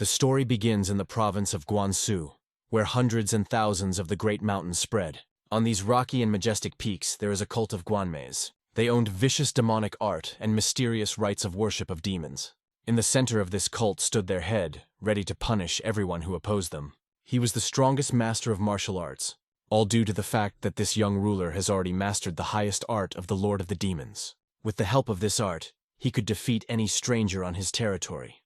The story begins in the province of Guangzhou, where hundreds and thousands of the Great Mountains spread. On these rocky and majestic peaks, there is a cult of Guanmais. They owned vicious demonic art and mysterious rites of worship of demons. In the center of this cult stood their head, ready to punish everyone who opposed them. He was the strongest master of martial arts, all due to the fact that this young ruler has already mastered the highest art of the Lord of the Demons. With the help of this art, he could defeat any stranger on his territory.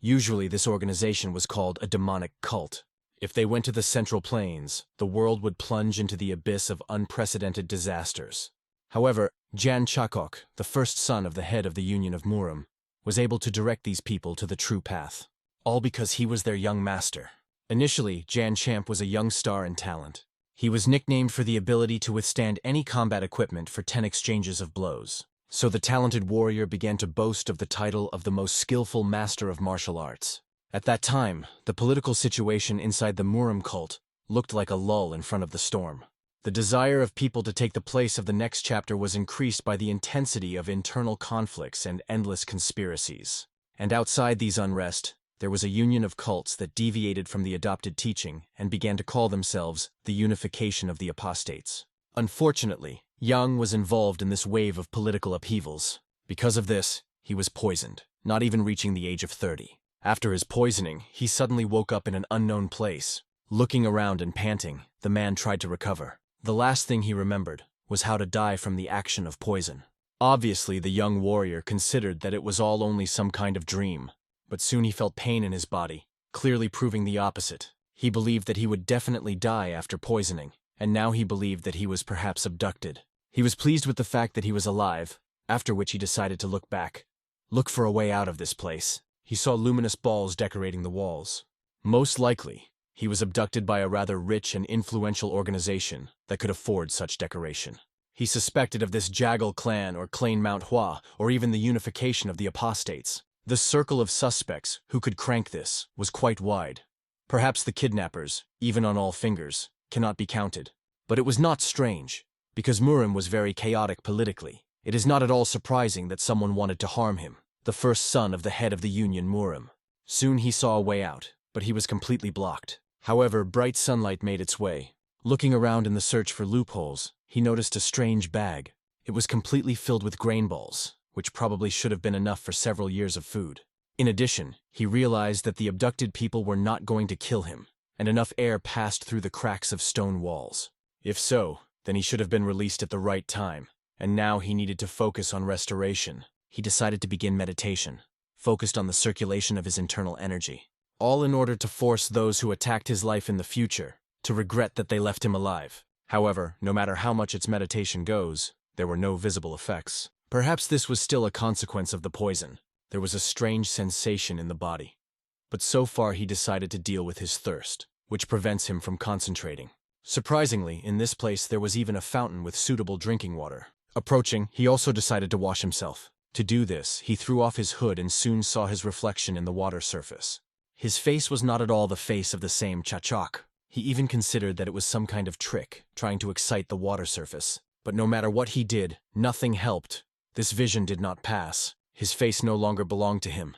Usually this organization was called a demonic cult. If they went to the Central Plains, the world would plunge into the abyss of unprecedented disasters. However, Jan Chakok, the first son of the head of the Union of Murim, was able to direct these people to the true path, all because he was their young master. Initially, Jan Champ was a young star in talent. He was nicknamed for the ability to withstand any combat equipment for 10 exchanges of blows. So the talented warrior began to boast of the title of the most skillful master of martial arts. At that time, the political situation inside the Murim cult looked like a lull in front of the storm. The desire of people to take the place of the next chapter was increased by the intensity of internal conflicts and endless conspiracies. And outside these unrest, there was a union of cults that deviated from the adopted teaching and began to call themselves the Unification of the Apostates. Unfortunately, Yang was involved in this wave of political upheavals. Because of this, he was poisoned, not even reaching the age of 30. After his poisoning, he suddenly woke up in an unknown place. Looking around and panting, the man tried to recover. The last thing he remembered was how to die from the action of poison. Obviously, the young warrior considered that it was all only some kind of dream, but soon he felt pain in his body, clearly proving the opposite. He believed that he would definitely die after poisoning, and now he believed that he was perhaps abducted. He was pleased with the fact that he was alive, after which he decided to look back. Look for a way out of this place. He saw luminous balls decorating the walls. Most likely, he was abducted by a rather rich and influential organization that could afford such decoration. He suspected of this Jaggle clan or Clan MANHUA, or even the unification of the apostates. The circle of suspects who could crank this was quite wide. Perhaps the kidnappers, even on all fingers, cannot be counted. But it was not strange, because Murim was very chaotic politically. It is not at all surprising that someone wanted to harm him, the first son of the head of the Union Murim. Soon he saw a way out, but he was completely blocked. However, bright sunlight made its way. Looking around in the search for loopholes, he noticed a strange bag. It was completely filled with grain balls, which probably should have been enough for several years of food. In addition, he realized that the abducted people were not going to kill him, and enough air passed through the cracks of stone walls. If so, then he should have been released at the right time, and now he needed to focus on restoration. He decided to begin meditation, focused on the circulation of his internal energy, all in order to force those who attacked his life in the future to regret that they left him alive. However, no matter how much its meditation goes, there were no visible effects. Perhaps this was still a consequence of the poison. There was a strange sensation in the body. But so far he decided to deal with his thirst, which prevents him from concentrating. Surprisingly, in this place there was even a fountain with suitable drinking water. Approaching, he also decided to wash himself. To do this, he threw off his hood and soon saw his reflection in the water surface. His face was not at all the face of the same Chachok. He even considered that it was some kind of trick, trying to excite the water surface. But no matter what he did, nothing helped. This vision did not pass. His face no longer belonged to him.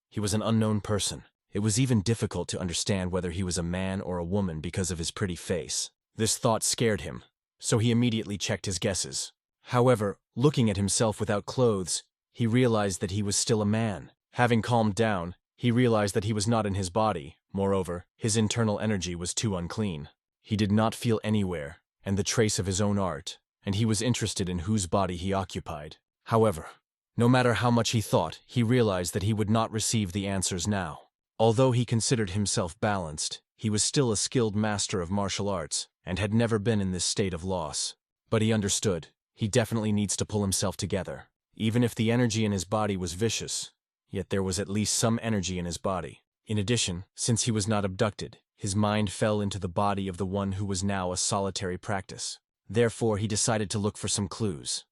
He was an unknown person. It was even difficult to understand whether he was a man or a woman because of his pretty face. This thought scared him, so he immediately checked his guesses. However, looking at himself without clothes, he realized that he was still a man. Having calmed down, he realized that he was not in his body. Moreover, his internal energy was too unclean. He did not feel anywhere, and the trace of his own art, and he was interested in whose body he occupied. However, no matter how much he thought, he realized that he would not receive the answers now. Although he considered himself balanced, he was still a skilled master of martial arts, and had never been in this state of loss. But he understood. He definitely needs to pull himself together. Even if the energy in his body was vicious, yet there was at least some energy in his body. In addition, since he was not abducted, his mind fell into the body of the one who was now a solitary practice. Therefore, he decided to look for some clues.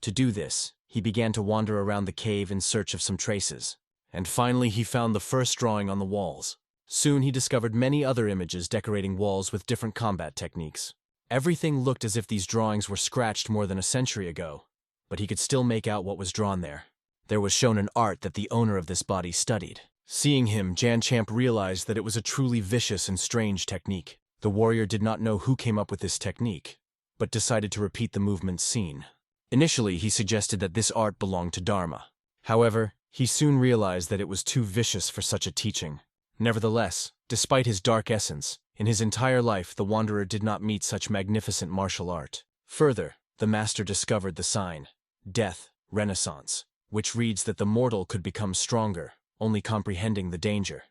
To do this, he began to wander around the cave in search of some traces. And finally, he found the first drawing on the walls. Soon he discovered many other images decorating walls with different combat techniques. Everything looked as if these drawings were scratched more than a century ago, but he could still make out what was drawn there. There was shown an art that the owner of this body studied. Seeing him, Jan Champ realized that it was a truly vicious and strange technique. The warrior did not know who came up with this technique, but decided to repeat the movement seen. Initially, he suggested that this art belonged to Dharma. However, he soon realized that it was too vicious for such a teaching. Nevertheless, despite his dark essence, in his entire life the wanderer did not meet such magnificent martial art. Further, the master discovered the sign, Death, Renaissance, which reads that the mortal could become stronger, only comprehending the danger.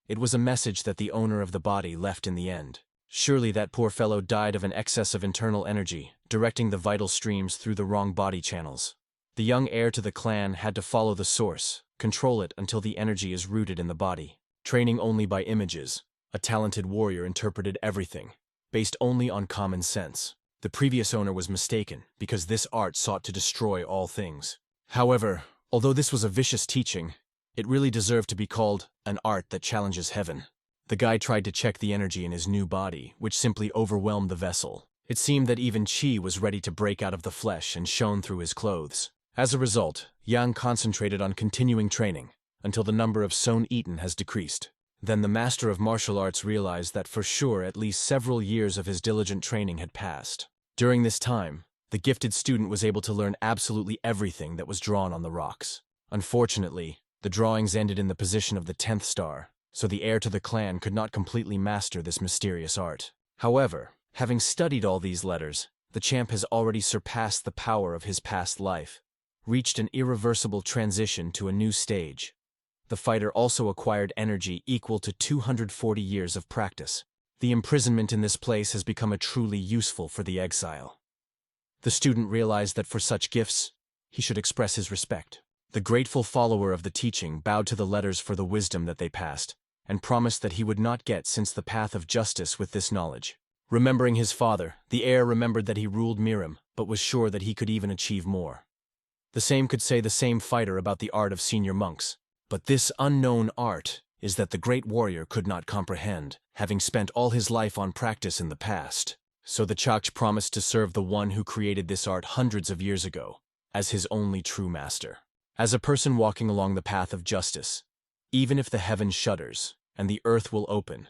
It was a message that the owner of the body left in the end. Surely that poor fellow died of an excess of internal energy, directing the vital streams through the wrong body channels. The young heir to the clan had to follow the source, control it until the energy is rooted in the body. Training only by images, a talented warrior interpreted everything, based only on common sense. The previous owner was mistaken, because this art sought to destroy all things. However, although this was a vicious teaching, it really deserved to be called an art that challenges heaven. The guy tried to check the energy in his new body, which simply overwhelmed the vessel. It seemed that even chi was ready to break out of the flesh and shone through his clothes. As a result, Yang concentrated on continuing training, until the number of son eaten has decreased. Then the master of martial arts realized that for sure at least several years of his diligent training had passed. During this time, the gifted student was able to learn absolutely everything that was drawn on the rocks. Unfortunately, the drawings ended in the position of the 10th star, so the heir to the clan could not completely master this mysterious art. However, having studied all these letters, the champ has already surpassed the power of his past life, reached an irreversible transition to a new stage. The fighter also acquired energy equal to 240 years of practice. The imprisonment in this place has become a truly useful for the exile. The student realized that for such gifts, he should express his respect. The grateful follower of the teaching bowed to the letters for the wisdom that they passed, and promised that he would not get since the path of justice with this knowledge. Remembering his father, the heir remembered that he ruled Miram, but was sure that he could even achieve more. The same could say the same fighter about the art of senior monks. But this unknown art is that the great warrior could not comprehend, having spent all his life on practice in the past. So the Chakch promised to serve the one who created this art hundreds of years ago, as his only true master. As a person walking along the path of justice, even if the heaven shudders and the earth will open,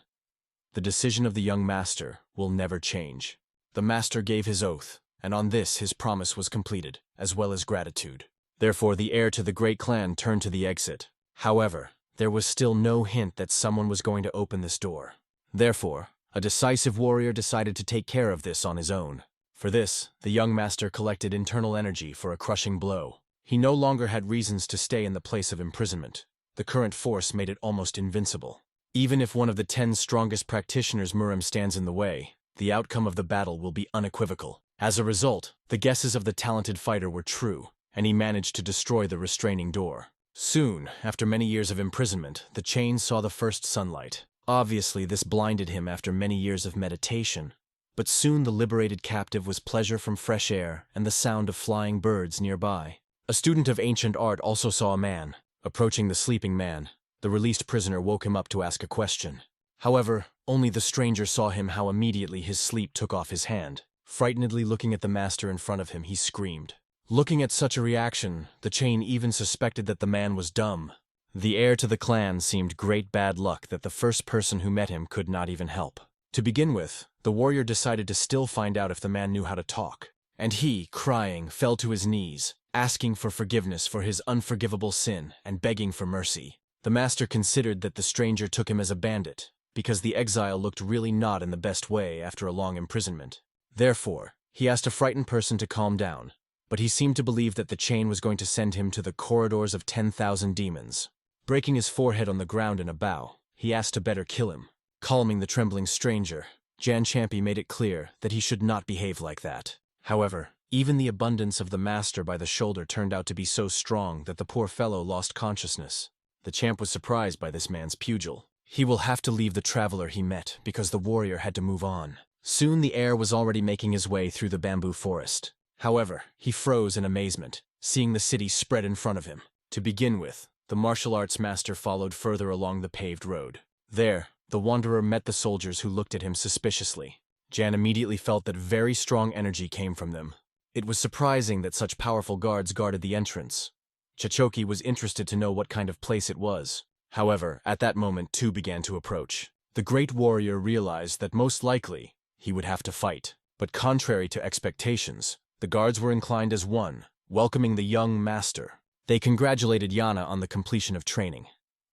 the decision of the young master will never change. The master gave his oath, and on this his promise was completed, as well as gratitude. Therefore the heir to the great clan turned to the exit. However, there was still no hint that someone was going to open this door. Therefore, a decisive warrior decided to take care of this on his own. For this, the young master collected internal energy for a crushing blow. He no longer had reasons to stay in the place of imprisonment. The current force made it almost invincible. Even if one of the 10 strongest practitioners Miram stands in the way, the outcome of the battle will be unequivocal. As a result, the guesses of the talented fighter were true, and he managed to destroy the restraining door. Soon, after many years of imprisonment, the chain saw the first sunlight. Obviously, this blinded him after many years of meditation. But soon the liberated captive was pleasure from fresh air and the sound of flying birds nearby. A student of ancient art also saw a man. Approaching the sleeping man, the released prisoner woke him up to ask a question. However, only the stranger saw him how immediately his sleep took off his hand. Frightenedly looking at the master in front of him, he screamed. Looking at such a reaction, the chain even suspected that the man was dumb. The heir to the clan seemed great bad luck that the first person who met him could not even help. To begin with, the warrior decided to still find out if the man knew how to talk. And he, crying, fell to his knees, asking for forgiveness for his unforgivable sin and begging for mercy. The master considered that the stranger took him as a bandit, because the exile looked really not in the best way after a long imprisonment. Therefore, he asked a frightened person to calm down, but he seemed to believe that the chain was going to send him to the corridors of 10,000 demons. Breaking his forehead on the ground in a bow, he asked to better kill him. Calming the trembling stranger, Jan Champi made it clear that he should not behave like that. However, even the abundance of the master by the shoulder turned out to be so strong that the poor fellow lost consciousness. The champ was surprised by this man's pugil. He will have to leave the traveler he met because the warrior had to move on. Soon the heir was already making his way through the bamboo forest. However, he froze in amazement, seeing the city spread in front of him. To begin with, the martial arts master followed further along the paved road. There, the wanderer met the soldiers who looked at him suspiciously. Jan immediately felt that very strong energy came from them. It was surprising that such powerful guards guarded the entrance. Chachoki was interested to know what kind of place it was. However, at that moment two began to approach. The great warrior realized that most likely he would have to fight. But contrary to expectations, the guards were inclined as one, welcoming the young master. They congratulated Yana on the completion of training.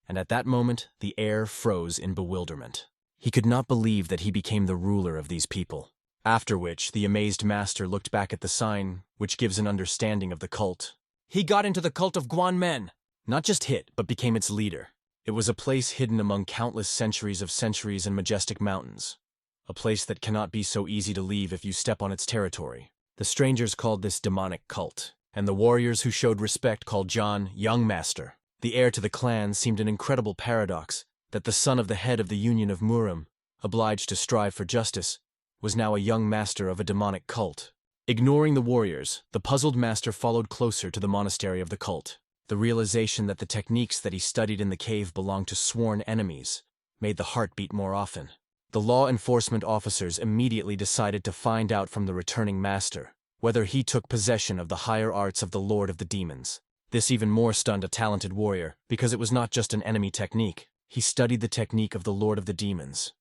And at that moment, the air froze in bewilderment. He could not believe that he became the ruler of these people. After which, the amazed master looked back at the sign, which gives an understanding of the cult. He got into the cult of Guan Men. Not just hit, but became its leader. It was a place hidden among countless centuries and majestic mountains. A place that cannot be so easy to leave if you step on its territory. The strangers called this demonic cult, and the warriors who showed respect called John Young Master. The heir to the clan seemed an incredible paradox, that the son of the head of the Union of Murim, obliged to strive for justice, was now a young master of a demonic cult. Ignoring the warriors, the puzzled master followed closer to the monastery of the cult. The realization that the techniques that he studied in the cave belonged to sworn enemies made the heart beat more often. The law enforcement officers immediately decided to find out from the returning master whether he took possession of the higher arts of the Lord of the Demons. This even more stunned a talented warrior, because it was not just an enemy technique. He studied the technique of the Lord of the Demons.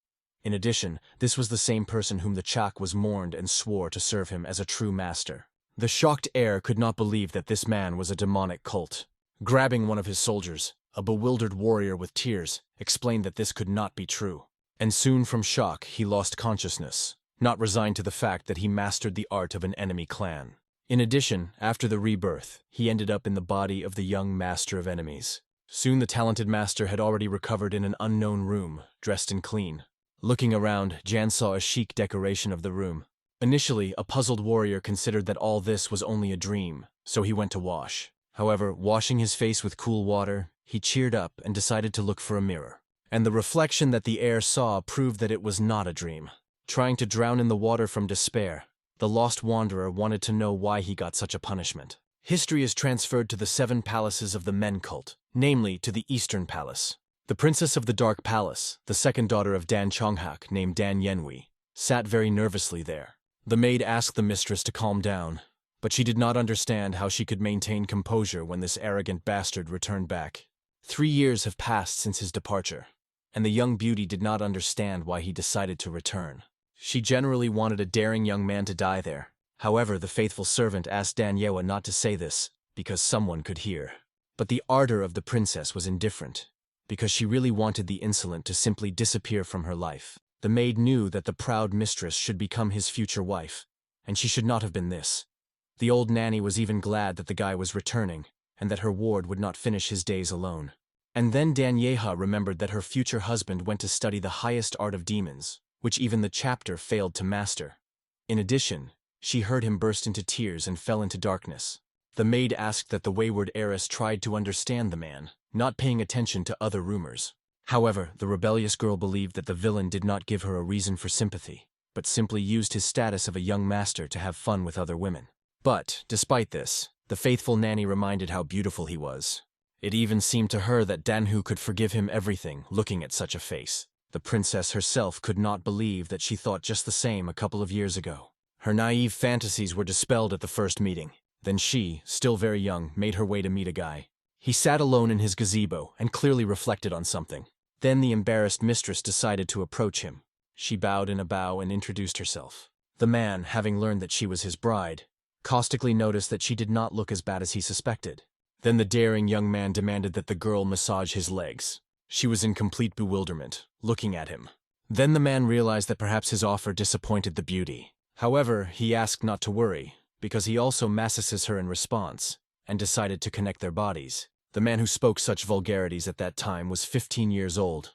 In addition, this was the same person whom the Chak was mourned and swore to serve him as a true master. The shocked heir could not believe that this man was a demonic cult. Grabbing one of his soldiers, a bewildered warrior with tears explained that this could not be true. And soon from shock, he lost consciousness, not resigned to the fact that he mastered the art of an enemy clan. In addition, after the rebirth, he ended up in the body of the young master of enemies. Soon the talented master had already recovered in an unknown room, dressed and clean. Looking around, Jan saw a chic decoration of the room. Initially, a puzzled warrior considered that all this was only a dream, so he went to wash. However, washing his face with cool water, he cheered up and decided to look for a mirror. And the reflection that the heir saw proved that it was not a dream. Trying to drown in the water from despair, the lost wanderer wanted to know why he got such a punishment. History is transferred to the 7 palaces of the men cult, namely to the Eastern Palace. The princess of the Dark Palace, the second daughter of Dan Chonghak named Dan Yenhui, sat very nervously there. The maid asked the mistress to calm down, but she did not understand how she could maintain composure when this arrogant bastard returned back. 3 years have passed since his departure, and the young beauty did not understand why he decided to return. She generally wanted a daring young man to die there. However, the faithful servant asked Dan Yewa not to say this, because someone could hear. But the ardor of the princess was indifferent, because she really wanted the insolent to simply disappear from her life. The maid knew that the proud mistress should become his future wife, and she should not have been this. The old nanny was even glad that the guy was returning, and that her ward would not finish his days alone. And then Danyeha remembered that her future husband went to study the highest art of demons, which even the chapter failed to master. In addition, she heard him burst into tears and fell into darkness. The maid asked that the wayward heiress tried to understand the man, not paying attention to other rumors. However, the rebellious girl believed that the villain did not give her a reason for sympathy, but simply used his status of a young master to have fun with other women. But, despite this, the faithful nanny reminded how beautiful he was. It even seemed to her that Danhu could forgive him everything, looking at such a face. The princess herself could not believe that she thought just the same a couple of years ago. Her naive fantasies were dispelled at the first meeting. Then she, still very young, made her way to meet a guy. He sat alone in his gazebo and clearly reflected on something. Then the embarrassed mistress decided to approach him. She bowed in a bow and introduced herself. The man, having learned that she was his bride, caustically noticed that she did not look as bad as he suspected. Then the daring young man demanded that the girl massage his legs. She was in complete bewilderment, looking at him. Then the man realized that perhaps his offer disappointed the beauty. However, he asked not to worry, because he also massages her in response, and decided to connect their bodies. The man who spoke such vulgarities at that time was 15 years old,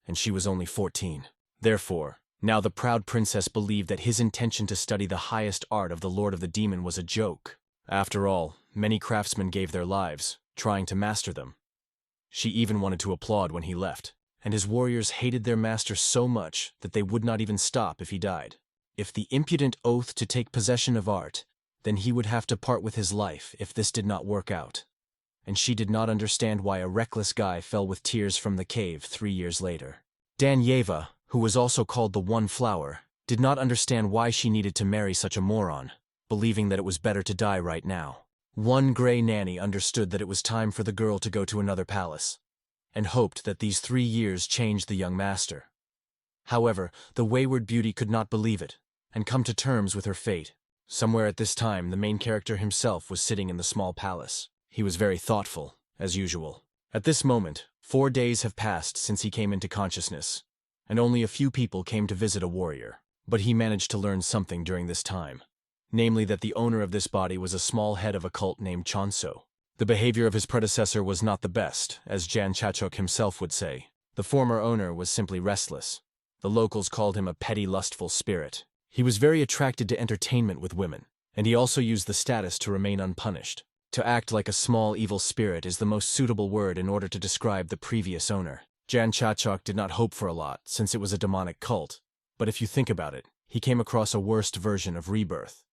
and she was only 14. Therefore, now the proud princess believed that his intention to study the highest art of the Lord of the Demon was a joke. After all, many craftsmen gave their lives, trying to master them. She even wanted to applaud when he left, and his warriors hated their master so much that they would not even stop if he died. If the impudent oath to take possession of art, then he would have to part with his life if this did not work out. And she did not understand why a reckless guy fell with tears from the cave 3 years later. Danyeva, who was also called the One Flower, did not understand why she needed to marry such a moron, believing that it was better to die right now. One gray nanny understood that it was time for the girl to go to another palace, and hoped that these 3 years changed the young master. However, the wayward beauty could not believe it, and come to terms with her fate. Somewhere at this time, the main character himself was sitting in the small palace. He was very thoughtful, as usual. At this moment, 4 days have passed since he came into consciousness, and only a few people came to visit a warrior. But he managed to learn something during this time, namely that the owner of this body was a small head of a cult named Chonso. The behavior of his predecessor was not the best, as Jan Chachok himself would say. The former owner was simply restless. The locals called him a petty, lustful spirit. He was very attracted to entertainment with women, and he also used the status to remain unpunished. To act like a small evil spirit is the most suitable word in order to describe the previous owner. Jan Chachok did not hope for a lot, since it was a demonic cult. But if you think about it, he came across a worst version of rebirth.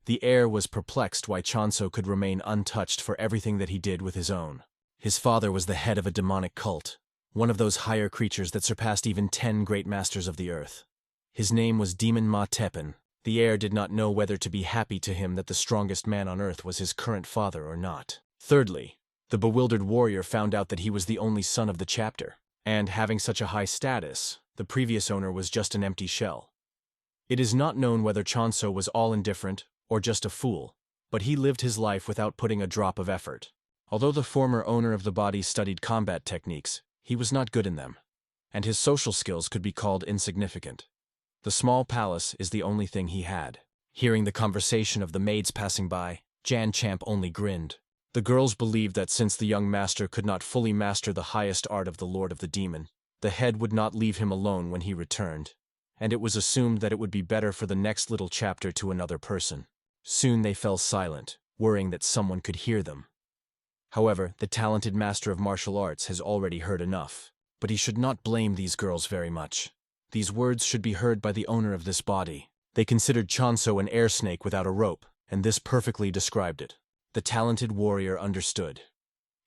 The heir was perplexed why Chonso could remain untouched for everything that he did with his own. His father was the head of a demonic cult, one of those higher creatures that surpassed even 10 great masters of the earth. His name was Demon Ma Tepen. The heir did not know whether to be happy to him that the strongest man on earth was his current father or not. Thirdly, the bewildered warrior found out that he was the only son of the chapter, and having such a high status, the previous owner was just an empty shell. It is not known whether Chonso was all indifferent or just a fool, but he lived his life without putting a drop of effort. Although the former owner of the body studied combat techniques, he was not good in them, and his social skills could be called insignificant. The small palace is the only thing he had. Hearing the conversation of the maids passing by, Jan Champ only grinned. The girls believed that since the young master could not fully master the highest art of the Lord of the Demon, the head would not leave him alone when he returned, and it was assumed that it would be better for the next little chapter to another person. Soon they fell silent, worrying that someone could hear them. However, the talented master of martial arts has already heard enough, but he should not blame these girls very much. These words should be heard by the owner of this body. They considered Chonso an air snake without a rope, and this perfectly described it. The talented warrior understood.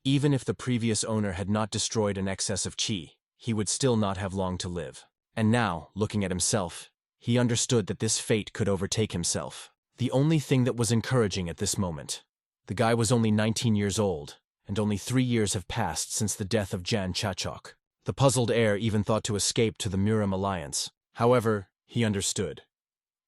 Even if the previous owner had not destroyed an excess of chi, he would still not have long to live. And now, looking at himself, he understood that this fate could overtake himself. The only thing that was encouraging at this moment. The guy was only 19 years old, and only 3 years have passed since the death of Jan Chachok. The puzzled heir even thought to escape to the Murim Alliance. However, he understood.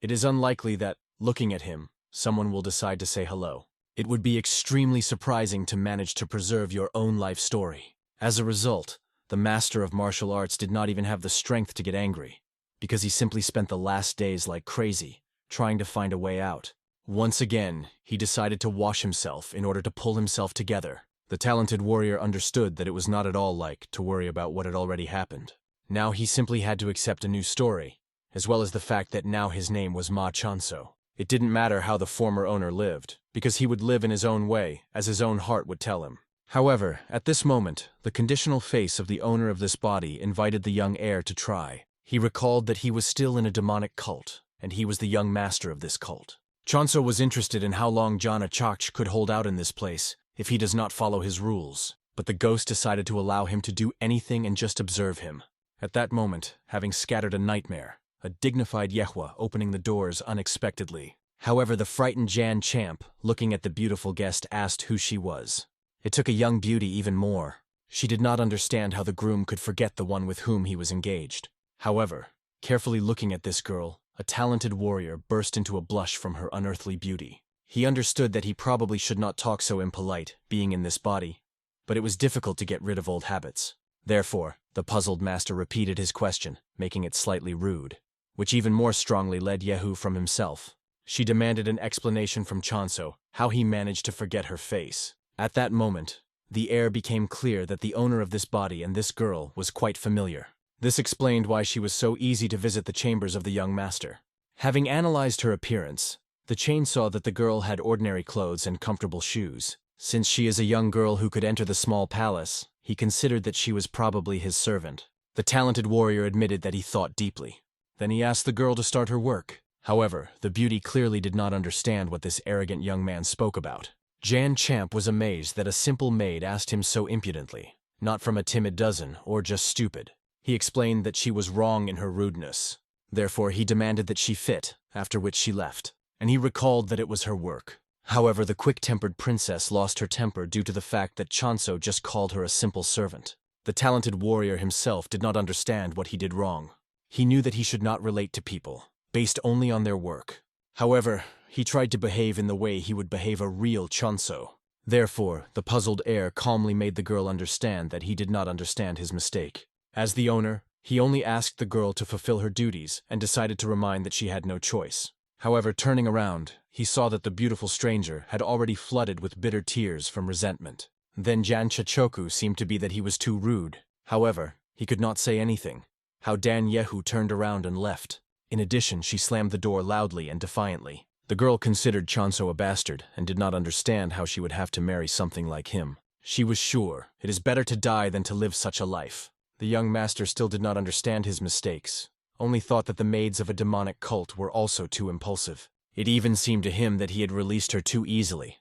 It is unlikely that, looking at him, someone will decide to say hello. It would be extremely surprising to manage to preserve your own life story. As a result, the master of martial arts did not even have the strength to get angry, because he simply spent the last days like crazy, trying to find a way out. Once again, he decided to wash himself in order to pull himself together. The talented warrior understood that it was not at all like to worry about what had already happened. Now he simply had to accept a new story, as well as the fact that now his name was Ma Chonso. It didn't matter how the former owner lived, because he would live in his own way, as his own heart would tell him. However, at this moment, the conditional face of the owner of this body invited the young heir to try. He recalled that he was still in a demonic cult, and he was the young master of this cult. Chonso was interested in how long Jan Chachok could hold out in this place if he does not follow his rules, but the ghost decided to allow him to do anything and just observe him. At that moment, having scattered a nightmare, a dignified Yehua opening the doors unexpectedly. However, the frightened Jan Champ, looking at the beautiful guest, asked who she was. It took a young beauty even more. She did not understand how the groom could forget the one with whom he was engaged. However, carefully looking at this girl, a talented warrior burst into a blush from her unearthly beauty. He understood that he probably should not talk so impolite, being in this body, but it was difficult to get rid of old habits. Therefore, the puzzled master repeated his question, making it slightly rude, which even more strongly led Yehu from himself. She demanded an explanation from Chonso, how he managed to forget her face. At that moment, the air became clear that the owner of this body and this girl was quite familiar. This explained why she was so easy to visit the chambers of the young master. Having analyzed her appearance, the chain saw that the girl had ordinary clothes and comfortable shoes. Since she is a young girl who could enter the small palace, he considered that she was probably his servant. The talented warrior admitted that he thought deeply. Then he asked the girl to start her work. However, the beauty clearly did not understand what this arrogant young man spoke about. Jan Champ was amazed that a simple maid asked him so impudently, not from a timid dozen or just stupid. He explained that she was wrong in her rudeness. Therefore, he demanded that she fit, after which she left, and he recalled that it was her work. However, the quick-tempered princess lost her temper due to the fact that Chonso just called her a simple servant. The talented warrior himself did not understand what he did wrong. He knew that he should not relate to people, based only on their work. However, he tried to behave in the way he would behave a real Chonso. Therefore, the puzzled heir calmly made the girl understand that he did not understand his mistake. As the owner, he only asked the girl to fulfill her duties and decided to remind that she had no choice. However, turning around, he saw that the beautiful stranger had already flooded with bitter tears from resentment. Then Jan Chachoku seemed to be that he was too rude. However, he could not say anything. How Dan Yehu turned around and left. In addition, she slammed the door loudly and defiantly. The girl considered Chonso a bastard and did not understand how she would have to marry something like him. She was sure it is better to die than to live such a life. The young master still did not understand his mistakes, only thought that the maids of a demonic cult were also too impulsive. It even seemed to him that he had released her too easily.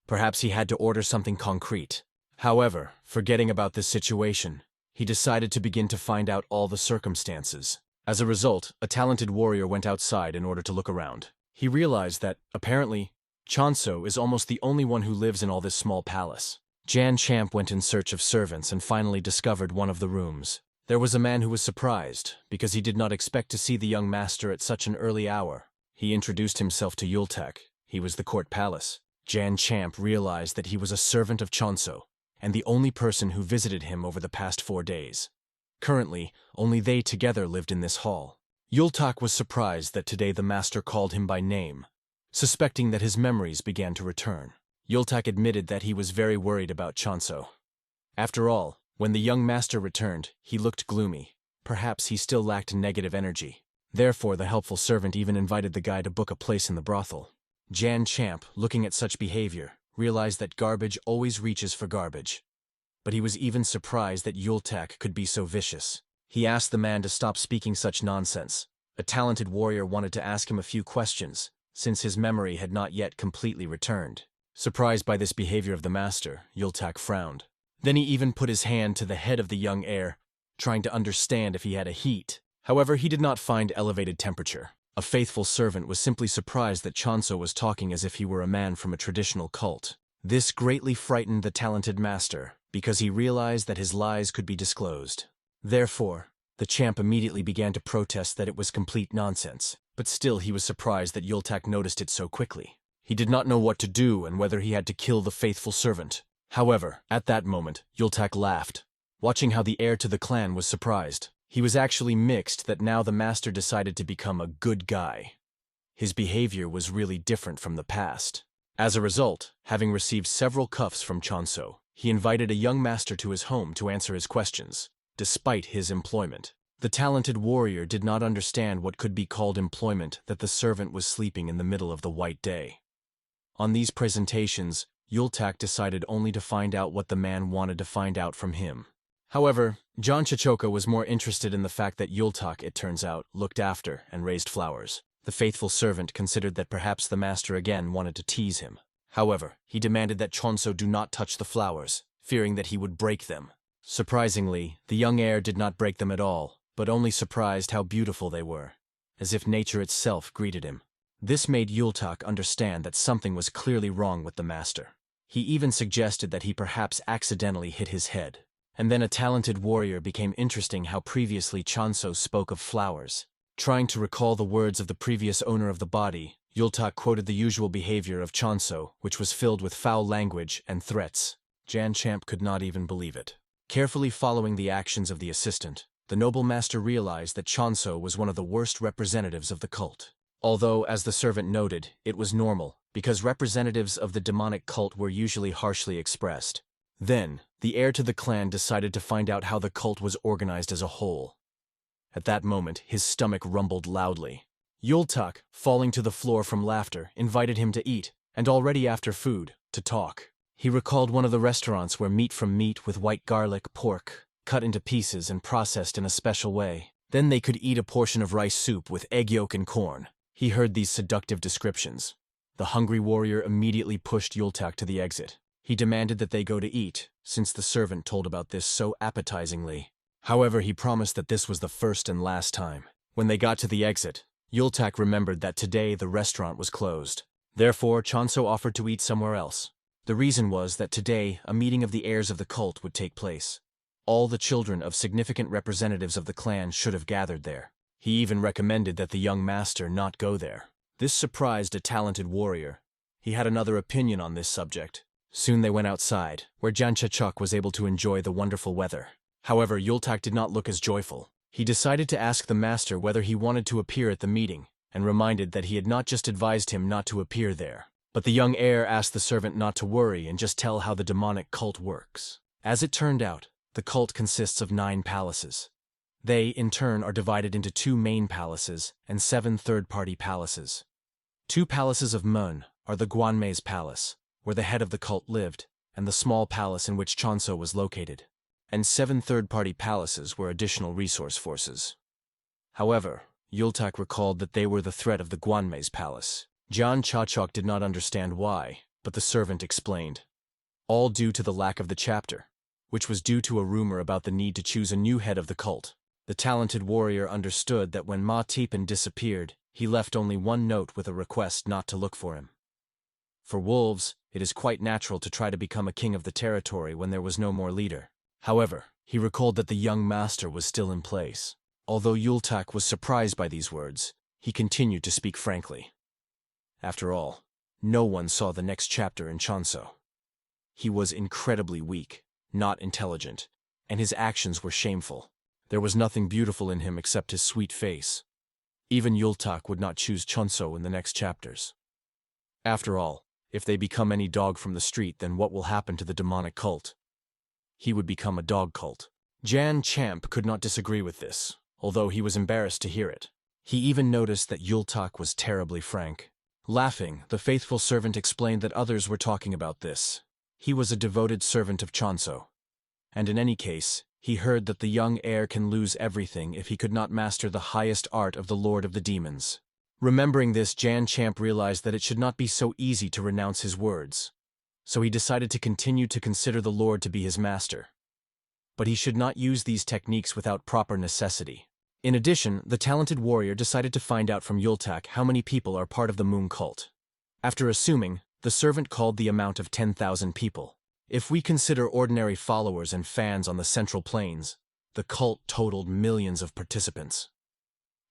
Perhaps he had to order something concrete. However, forgetting about this situation, he decided to begin to find out all the circumstances. As a result, a talented warrior went outside in order to look around. He realized that, apparently, Chonso is almost the only one who lives in all this small palace. Jan Champ went in search of servants and finally discovered one of the rooms. There was a man who was surprised, because he did not expect to see the young master at such an early hour. He introduced himself to Yultak. He was the court palace. Jan Champ realized that he was a servant of Chonso, and the only person who visited him over the past 4 days. Currently, only they together lived in this hall. Yultak was surprised that today the master called him by name, suspecting that his memories began to return. Yultak admitted that he was very worried about Chonso. After all, when the young master returned, he looked gloomy. Perhaps he still lacked negative energy. Therefore, the helpful servant even invited the guy to book a place in the brothel. Jan Champ, looking at such behavior, realized that garbage always reaches for garbage. But he was even surprised that Yultak could be so vicious. He asked the man to stop speaking such nonsense. A talented warrior wanted to ask him a few questions, since his memory had not yet completely returned. Surprised by this behavior of the master, Yultak frowned. Then he even put his hand to the head of the young heir, trying to understand if he had a heat. However, he did not find elevated temperature. A faithful servant was simply surprised that Chonso was talking as if he were a man from a traditional cult. This greatly frightened the talented master, because he realized that his lies could be disclosed. Therefore, the champ immediately began to protest that it was complete nonsense, but still he was surprised that Yultak noticed it so quickly. He did not know what to do and whether he had to kill the faithful servant. However, at that moment, Yultak laughed, watching how the heir to the clan was surprised. He was actually mixed that now the master decided to become a good guy. His behavior was really different from the past. As a result, having received several cuffs from Chonso, he invited a young master to his home to answer his questions, despite his employment. The talented warrior did not understand what could be called employment that the servant was sleeping in the middle of the white day. On these presentations, Yultak decided only to find out what the man wanted to find out from him. However, John Chichoka was more interested in the fact that Yultak, it turns out, looked after and raised flowers. The faithful servant considered that perhaps the master again wanted to tease him. However, he demanded that Chonso do not touch the flowers, fearing that he would break them. Surprisingly, the young heir did not break them at all, but only surprised how beautiful they were, as if nature itself greeted him. This made Yultak understand that something was clearly wrong with the master. He even suggested that he perhaps accidentally hit his head. And then a talented warrior became interesting how previously Chonso spoke of flowers. Trying to recall the words of the previous owner of the body, Yultak quoted the usual behavior of Chonso, which was filled with foul language and threats. Jan Champ could not even believe it. Carefully following the actions of the assistant, the noble master realized that Chonso was one of the worst representatives of the cult. Although, as the servant noted, it was normal, because representatives of the demonic cult were usually harshly expressed. Then, the heir to the clan decided to find out how the cult was organized as a whole. At that moment, his stomach rumbled loudly. Yultak, falling to the floor from laughter, invited him to eat, and already after food, to talk. He recalled one of the restaurants where meat from meat with white garlic, pork, cut into pieces and processed in a special way. Then they could eat a portion of rice soup with egg yolk and corn. He heard these seductive descriptions. The hungry warrior immediately pushed Yultak to the exit. He demanded that they go to eat, since the servant told about this so appetizingly. However, he promised that this was the first and last time. When they got to the exit, Yultak remembered that today the restaurant was closed. Therefore, Chonso offered to eat somewhere else. The reason was that today a meeting of the heirs of the cult would take place. All the children of significant representatives of the clan should have gathered there. He even recommended that the young master not go there. This surprised a talented warrior. He had another opinion on this subject. Soon they went outside, where Janchachuk was able to enjoy the wonderful weather. However, Yultak did not look as joyful. He decided to ask the master whether he wanted to appear at the meeting, and reminded that he had not just advised him not to appear there. But the young heir asked the servant not to worry and just tell how the demonic cult works. As it turned out, the cult consists of 9 palaces. They, in turn, are divided into 2 main palaces and 7 third-party palaces. 2 palaces of Mun are the Guanmei's palace, where the head of the cult lived, and the small palace in which Chonso was located, and 7 third-party palaces were additional resource forces. However, Yultak recalled that they were the threat of the Guanmei's palace. Jan Chachok did not understand why, but the servant explained. All due to the lack of the chapter, which was due to a rumor about the need to choose a new head of the cult. The talented warrior understood that when Ma Tipin disappeared, he left only one note with a request not to look for him. For wolves, it is quite natural to try to become a king of the territory when there was no more leader. However, he recalled that the young master was still in place. Although Yultak was surprised by these words, he continued to speak frankly. After all, no one saw the next chapter in Chonso. He was incredibly weak, not intelligent, and his actions were shameful. There was nothing beautiful in him except his sweet face. Even Yultak would not choose Chonso in the next chapters. After all, if they become any dog from the street, then what will happen to the demonic cult? He would become a dog cult. Jan Champ could not disagree with this, although he was embarrassed to hear it. He even noticed that Yultak was terribly frank. Laughing, the faithful servant explained that others were talking about this. He was a devoted servant of Chonso. And in any case, he heard that the young heir can lose everything if he could not master the highest art of the Lord of the Demons. Remembering this, Jan Champ realized that it should not be so easy to renounce his words. So he decided to continue to consider the Lord to be his master. But he should not use these techniques without proper necessity. In addition, the talented warrior decided to find out from Yultak how many people are part of the Moon cult. After assuming, the servant called the amount of 10,000 people. If we consider ordinary followers and fans on the Central Plains, the cult totaled millions of participants.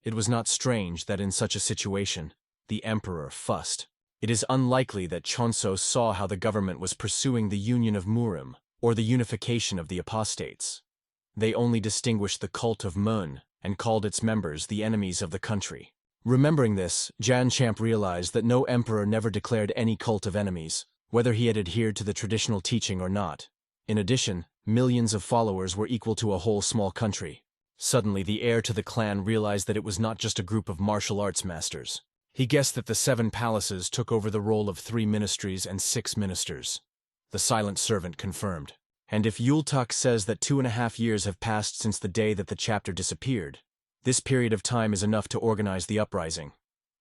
It was not strange that in such a situation, the emperor fussed. It is unlikely that Chonso saw how the government was pursuing the union of Murim, or the unification of the apostates. They only distinguished the cult of Mun and called its members the enemies of the country. Remembering this, Jan Champ realized that no emperor never declared any cult of enemies, whether he had adhered to the traditional teaching or not. In addition, millions of followers were equal to a whole small country. Suddenly, the heir to the clan realized that it was not just a group of martial arts masters. He guessed that the 7 palaces took over the role of 3 ministries and 6 ministers. The silent servant confirmed. And if Yultak says that 2.5 years have passed since the day that the chapter disappeared, this period of time is enough to organize the uprising.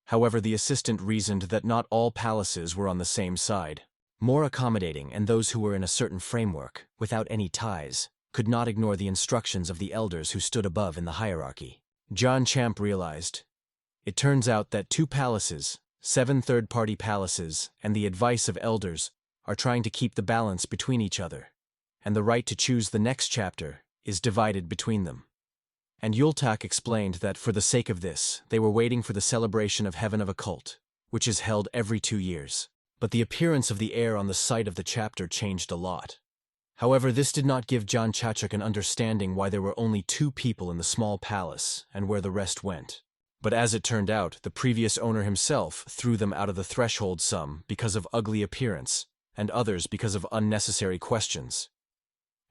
However, the assistant reasoned that not all palaces were on the same side. More accommodating, and those who were in a certain framework, without any ties, could not ignore the instructions of the elders who stood above in the hierarchy. John Champ realized. It turns out that 2 palaces, 7 third-party palaces, and the advice of elders are trying to keep the balance between each other, and the right to choose the next chapter is divided between them. And Yultak explained that for the sake of this, they were waiting for the celebration of Heaven of Occult, which is held every 2 years. But the appearance of the heir on the site of the chapter changed a lot. However, this did not give John Chachuk an understanding why there were only 2 people in the small palace and where the rest went. But as it turned out, the previous owner himself threw them out of the threshold, some because of ugly appearance, and others because of unnecessary questions.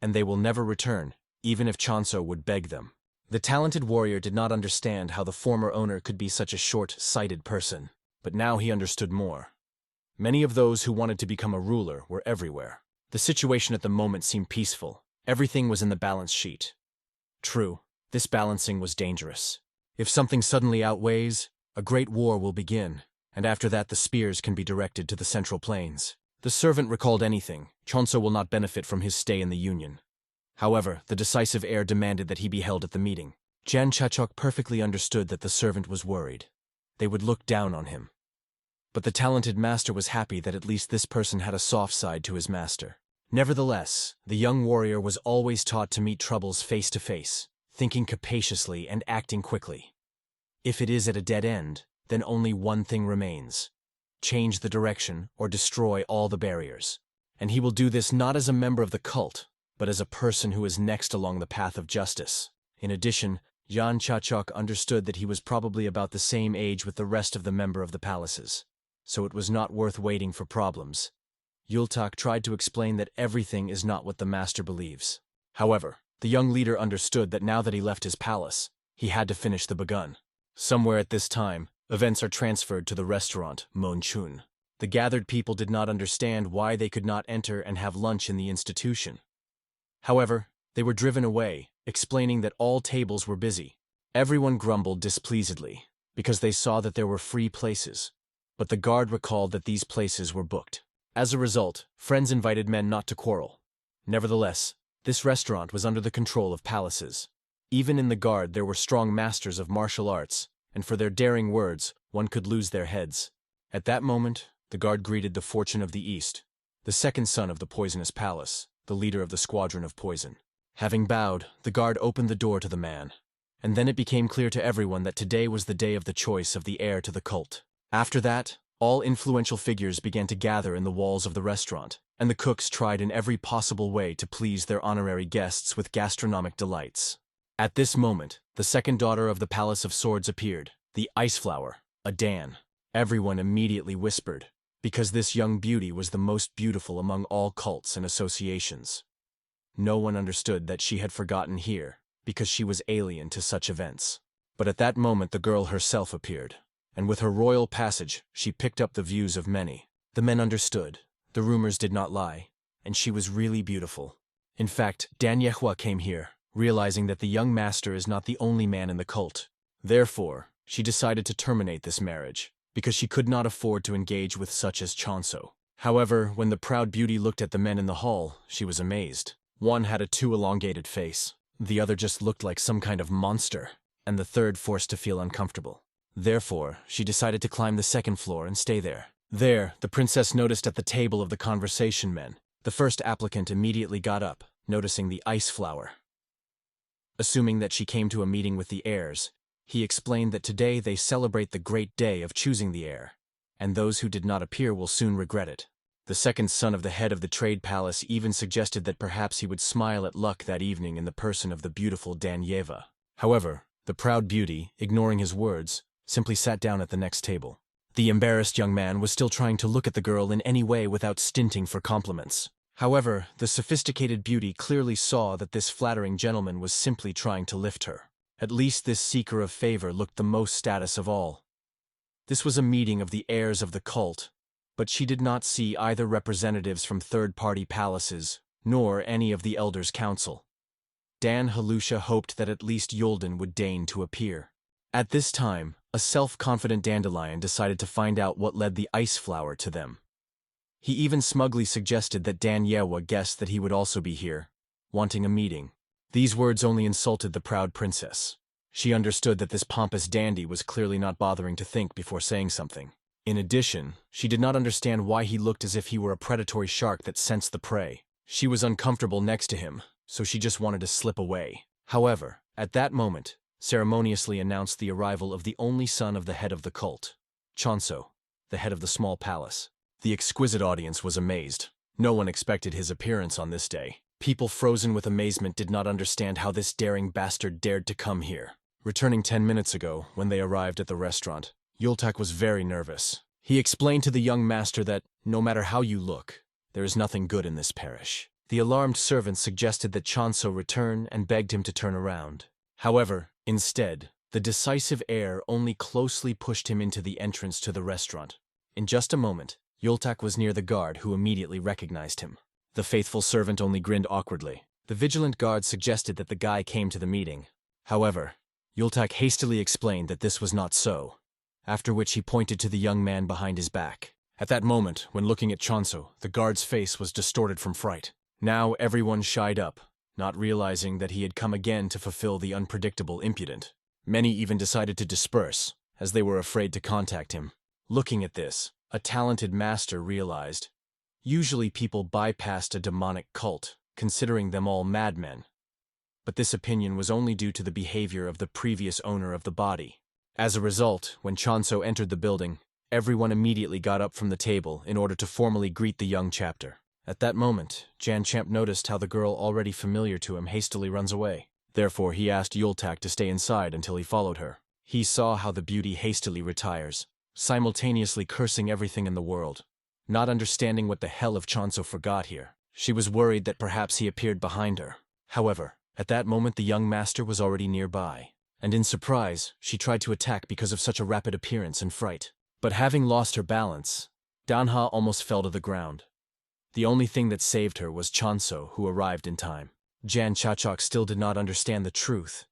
And they will never return, even if Chonso would beg them. The talented warrior did not understand how the former owner could be such a short-sighted person, but now he understood more. Many of those who wanted to become a ruler were everywhere. The situation at the moment seemed peaceful. Everything was in the balance sheet. True, this balancing was dangerous. If something suddenly outweighs, a great war will begin, and after that the spears can be directed to the Central Plains. The servant recalled anything. Chonso will not benefit from his stay in the Union. However, the decisive heir demanded that he be held at the meeting. Jan Chachok perfectly understood that the servant was worried. They would look down on him. But the talented master was happy that at least this person had a soft side to his master. Nevertheless, the young warrior was always taught to meet troubles face to face, thinking capaciously and acting quickly. If it is at a dead end, then only one thing remains: change the direction or destroy all the barriers. And he will do this not as a member of the cult, but as a person who is next along the path of justice. In addition, Jan Chachok understood that he was probably about the same age with the rest of the member of the palaces, so it was not worth waiting for problems. Yultak tried to explain that everything is not what the master believes. However, the young leader understood that now that he left his palace, he had to finish the begun. Somewhere at this time, events are transferred to the restaurant, Monchun. The gathered people did not understand why they could not enter and have lunch in the institution. However, they were driven away, explaining that all tables were busy. Everyone grumbled displeasedly, because they saw that there were free places, but the guard recalled that these places were booked. As a result, friends invited men not to quarrel. Nevertheless, this restaurant was under the control of palaces. Even in the guard there were strong masters of martial arts, and for their daring words, one could lose their heads. At that moment, the guard greeted the Fortune of the East, the second son of the Poisonous Palace, the leader of the Squadron of Poison. Having bowed, the guard opened the door to the man, and then it became clear to everyone that today was the day of the choice of the heir to the cult. After that, all influential figures began to gather in the walls of the restaurant, and the cooks tried in every possible way to please their honorary guests with gastronomic delights. At this moment, the second daughter of the Palace of Swords appeared, the Ice Flower, a Dan. Everyone immediately whispered, because this young beauty was the most beautiful among all cults and associations. No one understood that she had forgotten here, because she was alien to such events. But at that moment the girl herself appeared, and with her royal passage she picked up the views of many. The men understood, the rumors did not lie, and she was really beautiful. In fact, Manhwa came here, realizing that the young master is not the only man in the cult. Therefore, she decided to terminate this marriage, because she could not afford to engage with such as Chonso. However, when the proud beauty looked at the men in the hall, she was amazed. One had a too elongated face, the other just looked like some kind of monster, and the third forced to feel uncomfortable. Therefore, she decided to climb the second floor and stay there. There, the princess noticed at the table of the conversation men. The first applicant immediately got up, noticing the Ice Flower. Assuming that she came to a meeting with the heirs, he explained that today they celebrate the great day of choosing the heir, and those who did not appear will soon regret it. The second son of the head of the trade palace even suggested that perhaps he would smile at luck that evening in the person of the beautiful Danyeva. However, the proud beauty, ignoring his words, simply sat down at the next table. The embarrassed young man was still trying to look at the girl in any way without stinting for compliments. However, the sophisticated beauty clearly saw that this flattering gentleman was simply trying to lift her. At least this seeker of favor looked the most status of all. This was a meeting of the heirs of the cult, but she did not see either representatives from third-party palaces, nor any of the elders' council. Dan Halusha hoped that at least Yulden would deign to appear. At this time, a self-confident dandelion decided to find out what led the Ice Flower to them. He even smugly suggested that Danyeva guessed that he would also be here, wanting a meeting. These words only insulted the proud princess. She understood that this pompous dandy was clearly not bothering to think before saying something. In addition, she did not understand why he looked as if he were a predatory shark that sensed the prey. She was uncomfortable next to him, so she just wanted to slip away. However, at that moment, ceremoniously announced the arrival of the only son of the head of the cult, Chonso, the head of the small palace. The exquisite audience was amazed. No one expected his appearance on this day. People frozen with amazement did not understand how this daring bastard dared to come here. Returning 10 minutes ago, when they arrived at the restaurant, Yultak was very nervous. He explained to the young master that, no matter how you look, there is nothing good in this parish. The alarmed servant suggested that Chonso return and begged him to turn around. However, instead, the decisive heir only closely pushed him into the entrance to the restaurant. In just a moment, Yultak was near the guard, who immediately recognized him. The faithful servant only grinned awkwardly. The vigilant guard suggested that the guy came to the meeting. However, Yultak hastily explained that this was not so, after which he pointed to the young man behind his back. At that moment, when looking at Chonso, the guard's face was distorted from fright. Now everyone shied up, not realizing that he had come again to fulfill the unpredictable impudent. Many even decided to disperse, as they were afraid to contact him. Looking at this, a talented master realized, Usually people bypassed a demonic cult, considering them all madmen. But this opinion was only due to the behavior of the previous owner of the body. As a result, when Chonso entered the building, everyone immediately got up from the table in order to formally greet the young chapter. At that moment, Jan Champ noticed how the girl already familiar to him hastily runs away. Therefore, he asked Yultak to stay inside until he followed her. He saw how the beauty hastily retires, simultaneously cursing everything in the world. Not understanding what the hell of Chonso forgot here, she was worried that perhaps he appeared behind her. However, at that moment the young master was already nearby, and in surprise, she tried to attack because of such a rapid appearance and fright. But having lost her balance, Danha almost fell to the ground. The only thing that saved her was Chonso, who arrived in time. Jan Chachok still did not understand the truth.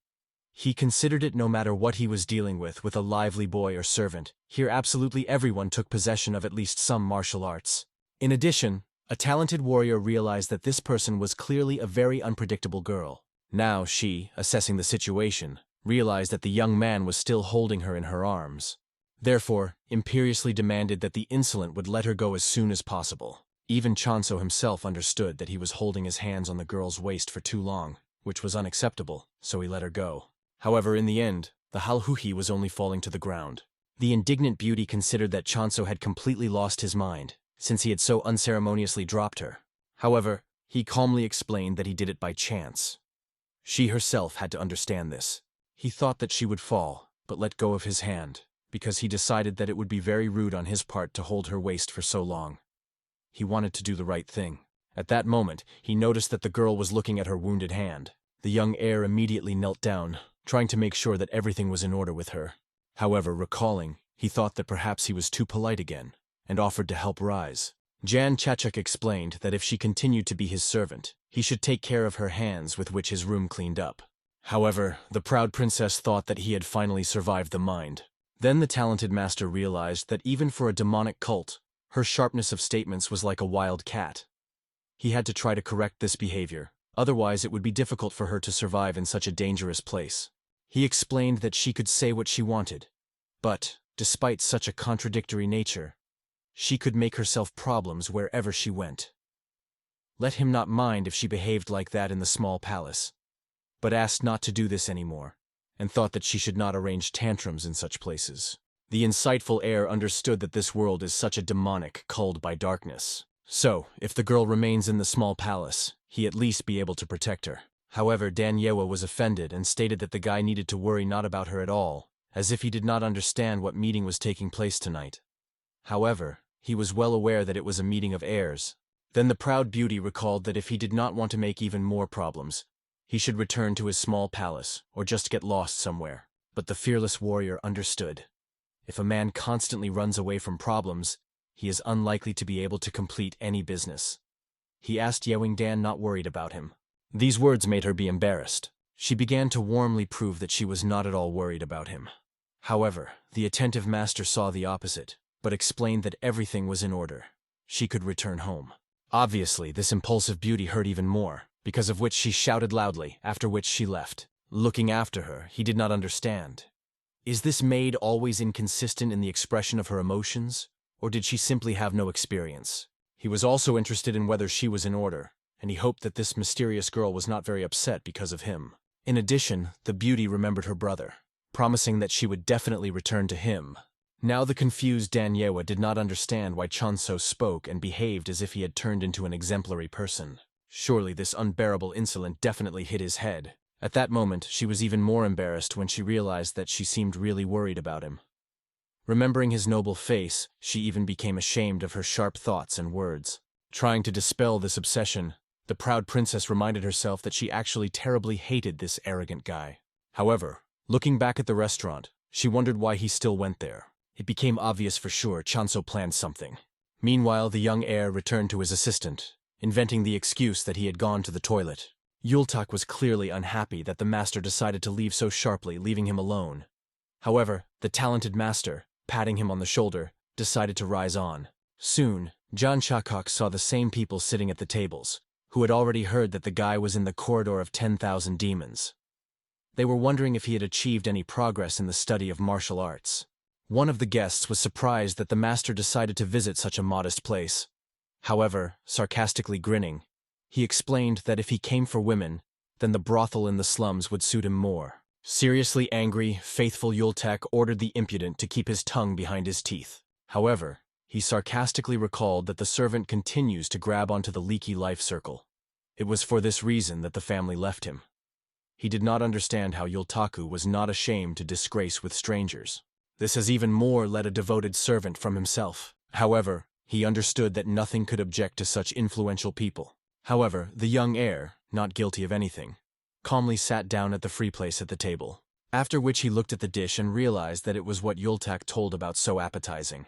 He considered it no matter what he was dealing with a lively boy or servant, here absolutely everyone took possession of at least some martial arts. In addition, a talented warrior realized that this person was clearly a very unpredictable girl. Now she, assessing the situation, realized that the young man was still holding her in her arms. Therefore, imperiously demanded that the insolent would let her go as soon as possible. Even Chonso himself understood that he was holding his hands on the girl's waist for too long, which was unacceptable, so he let her go. However, in the end, the Halhuhi was only falling to the ground. The indignant beauty considered that Chonso had completely lost his mind, since he had so unceremoniously dropped her. However, he calmly explained that he did it by chance. She herself had to understand this. He thought that she would fall, but let go of his hand, because he decided that it would be very rude on his part to hold her waist for so long. He wanted to do the right thing. At that moment, he noticed that the girl was looking at her wounded hand. The young heir immediately knelt down, trying to make sure that everything was in order with her. However, recalling, he thought that perhaps he was too polite again, and offered to help rise. Jan Chachuk explained that if she continued to be his servant, he should take care of her hands with which his room cleaned up. However, the proud princess thought that he had finally survived the mind. Then the talented master realized that even for a demonic cult, her sharpness of statements was like a wild cat. He had to try to correct this behavior, otherwise it would be difficult for her to survive in such a dangerous place. He explained that she could say what she wanted, but, despite such a contradictory nature, she could make herself problems wherever she went. Let him not mind if she behaved like that in the small palace, but asked not to do this anymore, and thought that she should not arrange tantrums in such places. The insightful heir understood that this world is such a demonic, culled by darkness. So, if the girl remains in the small palace, he at least be able to protect her. However, Danyewa was offended and stated that the guy needed to worry not about her at all, as if he did not understand what meeting was taking place tonight. However, he was well aware that it was a meeting of heirs. Then the proud beauty recalled that if he did not want to make even more problems, he should return to his small palace, or just get lost somewhere. But the fearless warrior understood. If a man constantly runs away from problems, he is unlikely to be able to complete any business. He asked Yewing Dan not worried about him. These words made her be embarrassed. She began to warmly prove that she was not at all worried about him. However, the attentive master saw the opposite, but explained that everything was in order. She could return home. Obviously, this impulsive beauty hurt even more, because of which she shouted loudly, after which she left. Looking after her, he did not understand. Is this maid always inconsistent in the expression of her emotions, or did she simply have no experience? He was also interested in whether she was in order, and he hoped that this mysterious girl was not very upset because of him. In addition, the beauty remembered her brother, promising that she would definitely return to him. Now the confused Danyewa did not understand why Chonso spoke and behaved as if he had turned into an exemplary person. Surely this unbearable insolent definitely hit his head. At that moment, she was even more embarrassed when she realized that she seemed really worried about him. Remembering his noble face, she even became ashamed of her sharp thoughts and words. Trying to dispel this obsession, the proud princess reminded herself that she actually terribly hated this arrogant guy. However, looking back at the restaurant, she wondered why he still went there. It became obvious for sure Chonso planned something. Meanwhile, the young heir returned to his assistant, inventing the excuse that he had gone to the toilet. Yultak was clearly unhappy that the master decided to leave so sharply, leaving him alone. However, the talented master, patting him on the shoulder, decided to rise on. Soon, John Chakok saw the same people sitting at the tables, who had already heard that the guy was in the corridor of 10,000 demons. They were wondering if he had achieved any progress in the study of martial arts. One of the guests was surprised that the master decided to visit such a modest place. However, sarcastically grinning, he explained that if he came for women, then the brothel in the slums would suit him more. Seriously angry, faithful Yultak ordered the impudent to keep his tongue behind his teeth. However, he sarcastically recalled that the servant continues to grab onto the leaky life circle. It was for this reason that the family left him. He did not understand how Yultaku was not ashamed to disgrace with strangers. This has even more led a devoted servant from himself. However, he understood that nothing could object to such influential people. However, the young heir, not guilty of anything, calmly sat down at the free place at the table, after which he looked at the dish and realized that it was what Yultak told about so appetizing.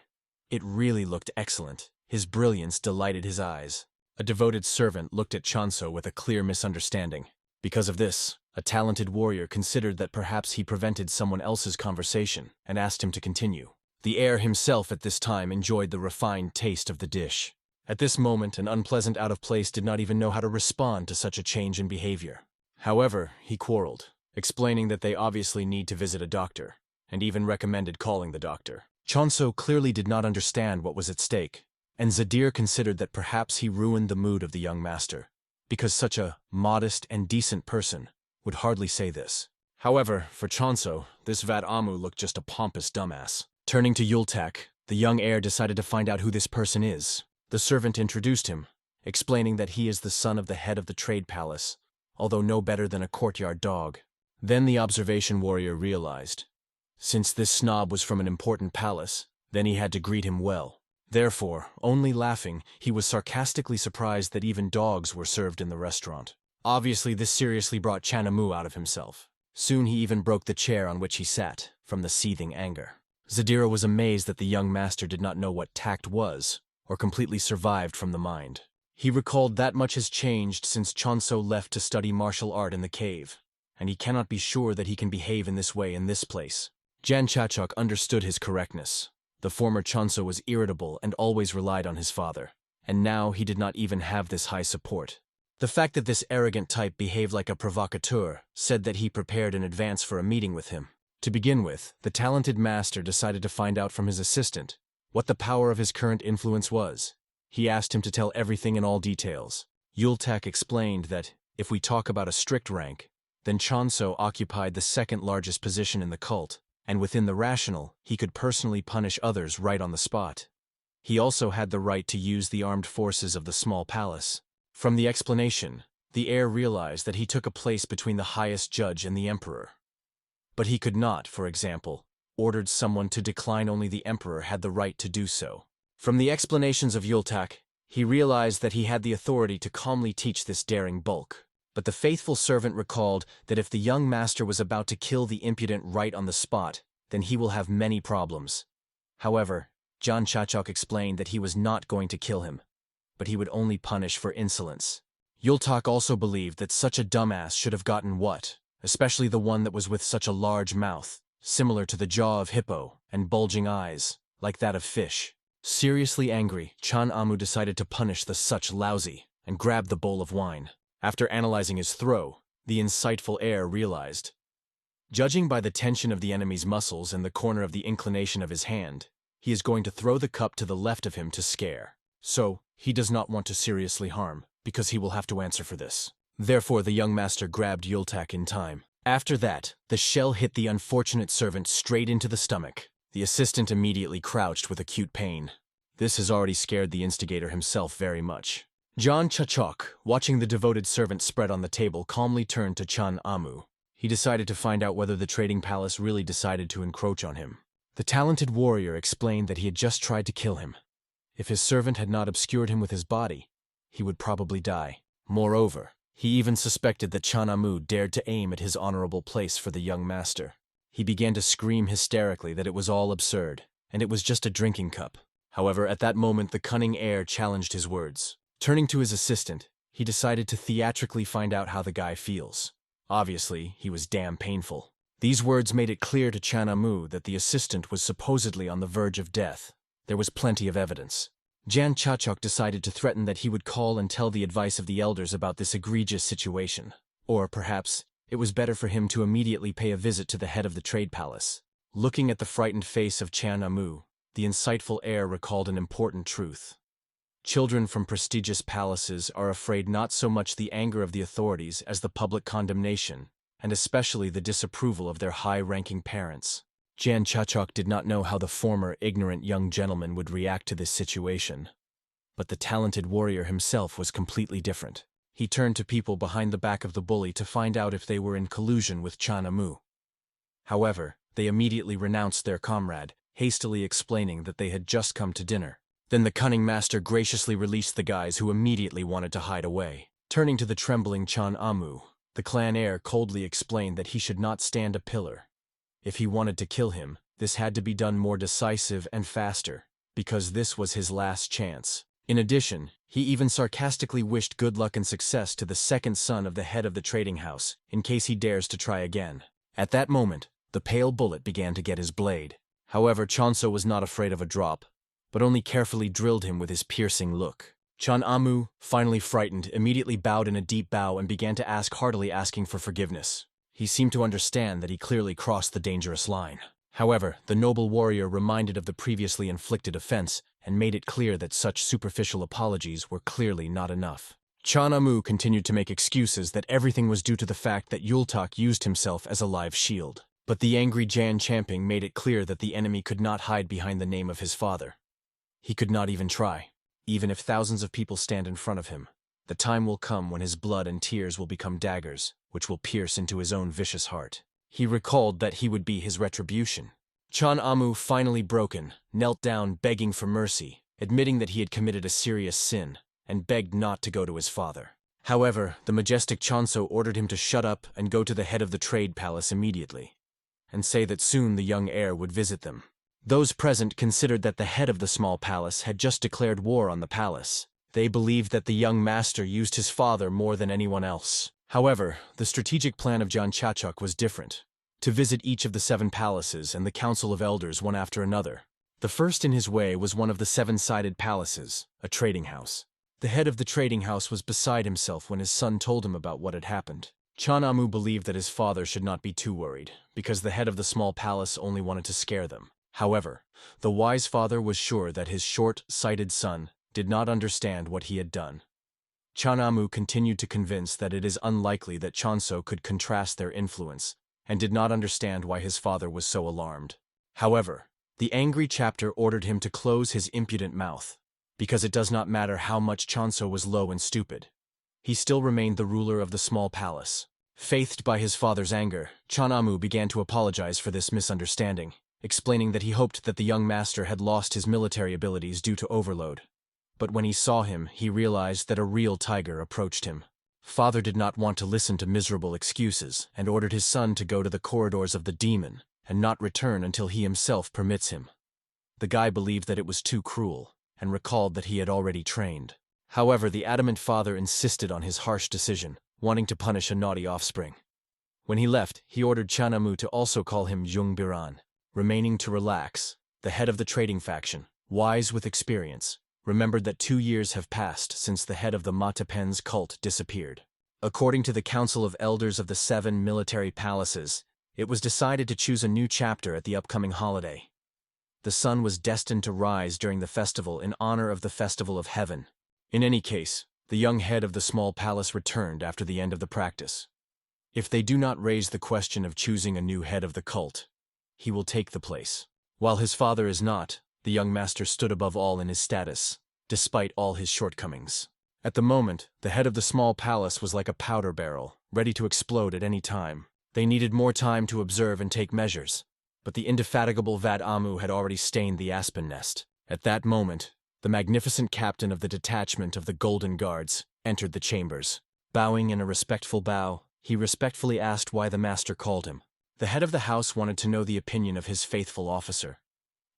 It really looked excellent. His brilliance delighted his eyes. A devoted servant looked at Chonso with a clear misunderstanding. Because of this, a talented warrior considered that perhaps he prevented someone else's conversation and asked him to continue. The heir himself at this time enjoyed the refined taste of the dish. At this moment, an unpleasant out-of-place did not even know how to respond to such a change in behavior. However, he quarreled, explaining that they obviously need to visit a doctor, and even recommended calling the doctor. Chonso clearly did not understand what was at stake, and Zadir considered that perhaps he ruined the mood of the young master, because such a modest and decent person would hardly say this. However, for Chonso, this Vat Amu looked just a pompous dumbass. Turning to Yultak, the young heir decided to find out who this person is. The servant introduced him, explaining that he is the son of the head of the trade palace, although no better than a courtyard dog. Then the observation warrior realized. Since this snob was from an important palace, then he had to greet him well. Therefore, only laughing, he was sarcastically surprised that even dogs were served in the restaurant. Obviously, this seriously brought Chanamu out of himself. Soon he even broke the chair on which he sat, from the seething anger. Zadira was amazed that the young master did not know what tact was, or completely survived from the mind. He recalled that much has changed since Chonso left to study martial art in the cave, and he cannot be sure that he can behave in this way in this place. Jan Chachok understood his correctness. The former Chonso was irritable and always relied on his father, and now he did not even have this high support. The fact that this arrogant type behaved like a provocateur said that he prepared in advance for a meeting with him. To begin with, the talented master decided to find out from his assistant what the power of his current influence was. He asked him to tell everything in all details. Yultak explained that, if we talk about a strict rank, then Chonso occupied the second largest position in the cult, and within the rational, he could personally punish others right on the spot. He also had the right to use the armed forces of the small palace. From the explanation, the heir realized that he took a place between the highest judge and the emperor. But he could not, for example, ordered someone to decline. Only the emperor had the right to do so. From the explanations of Yultak, he realized that he had the authority to calmly teach this daring bulk. But the faithful servant recalled that if the young master was about to kill the impudent right on the spot, then he will have many problems. However, John Chachok explained that he was not going to kill him, but he would only punish for insolence. Yultak also believed that such a dumbass should have gotten what, especially the one that was with such a large mouth, similar to the jaw of hippo, and bulging eyes, like that of fish. Seriously angry, Chan Amu decided to punish the such lousy, and grabbed the bowl of wine. After analyzing his throw, the insightful heir realized. Judging by the tension of the enemy's muscles and the corner of the inclination of his hand, he is going to throw the cup to the left of him to scare. So, he does not want to seriously harm, because he will have to answer for this. Therefore, the young master grabbed Yultak in time. After that, the shell hit the unfortunate servant straight into the stomach. The assistant immediately crouched with acute pain. This has already scared the instigator himself very much. John Chachok, watching the devoted servant spread on the table, calmly turned to Chan Amu. He decided to find out whether the trading palace really decided to encroach on him. The talented warrior explained that he had just tried to kill him. If his servant had not obscured him with his body, he would probably die. Moreover, he even suspected that Chan Amu dared to aim at his honorable place for the young master. He began to scream hysterically that it was all absurd, and it was just a drinking cup. However, at that moment the cunning heir challenged his words. Turning to his assistant, he decided to theatrically find out how the guy feels. Obviously, he was damn painful. These words made it clear to Chan Amu that the assistant was supposedly on the verge of death. There was plenty of evidence. Jan Chachok decided to threaten that he would call and tell the advice of the elders about this egregious situation. Or, perhaps, it was better for him to immediately pay a visit to the head of the trade palace. Looking at the frightened face of Chan Amu, the insightful heir recalled an important truth. Children from prestigious palaces are afraid not so much the anger of the authorities as the public condemnation, and especially the disapproval of their high-ranking parents. Jan Chachok did not know how the former ignorant young gentleman would react to this situation. But the talented warrior himself was completely different. He turned to people behind the back of the bully to find out if they were in collusion with Chan Amu. However, they immediately renounced their comrade, hastily explaining that they had just come to dinner. Then the cunning master graciously released the guys who immediately wanted to hide away. Turning to the trembling Chan Amu, the clan heir coldly explained that he should not stand a pillar. If he wanted to kill him, this had to be done more decisive and faster, because this was his last chance. In addition, he even sarcastically wished good luck and success to the second son of the head of the trading house, in case he dares to try again. At that moment, the pale bullet began to get his blade. However, Chonso was not afraid of a drop, but only carefully drilled him with his piercing look. Chan Amu, finally frightened, immediately bowed in a deep bow and began to ask heartily, asking for forgiveness. He seemed to understand that he clearly crossed the dangerous line. However, the noble warrior reminded of the previously inflicted offense and made it clear that such superficial apologies were clearly not enough. Chan Amu continued to make excuses that everything was due to the fact that Yultak used himself as a live shield. But the angry Jan Champing made it clear that the enemy could not hide behind the name of his father. He could not even try. Even if thousands of people stand in front of him, the time will come when his blood and tears will become daggers, which will pierce into his own vicious heart. He recalled that he would be his retribution. Chan Amu, finally broken, knelt down begging for mercy, admitting that he had committed a serious sin, and begged not to go to his father. However, the majestic Chonso ordered him to shut up and go to the head of the trade palace immediately, and say that soon the young heir would visit them. Those present considered that the head of the small palace had just declared war on the palace. They believed that the young master used his father more than anyone else. However, the strategic plan of Jan Chachok was different. To visit each of the 7 palaces and the council of elders one after another. The first in his way was one of the 7-sided palaces, a trading house. The head of the trading house was beside himself when his son told him about what had happened. Chan Amu believed that his father should not be too worried, because the head of the small palace only wanted to scare them. However, the wise father was sure that his short-sighted son did not understand what he had done. Chan Amu continued to convince that it is unlikely that Chonso could contrast their influence, and did not understand why his father was so alarmed. However, the angry chapter ordered him to close his impudent mouth, because it does not matter how much Chonso was low and stupid. He still remained the ruler of the small palace. Faithed by his father's anger, Chan Amu began to apologize for this misunderstanding, explaining that he hoped that the young master had lost his military abilities due to overload. But when he saw him, he realized that a real tiger approached him. Father did not want to listen to miserable excuses and ordered his son to go to the corridors of the demon and not return until he himself permits him. The guy believed that it was too cruel and recalled that he had already trained. However, the adamant father insisted on his harsh decision, wanting to punish a naughty offspring. When he left, he ordered Chan Amu to also call him Jung Biran, remaining to relax. The head of the trading faction, wise with experience, remembered that 2 years have passed since the head of the Matapen's cult disappeared. According to the Council of Elders of the 7 military palaces, it was decided to choose a new chapter at the upcoming holiday. The sun was destined to rise during the festival in honor of the Festival of Heaven. In any case, the young head of the small palace returned after the end of the practice. If they do not raise the question of choosing a new head of the cult, he will take the place. While his father is not, the young master stood above all in his status, despite all his shortcomings. At the moment, the head of the small palace was like a powder barrel, ready to explode at any time. They needed more time to observe and take measures, but the indefatigable Vad Amu had already stained the aspen nest. At that moment, the magnificent captain of the detachment of the Golden Guards entered the chambers. Bowing in a respectful bow, he respectfully asked why the master called him. The head of the house wanted to know the opinion of his faithful officer.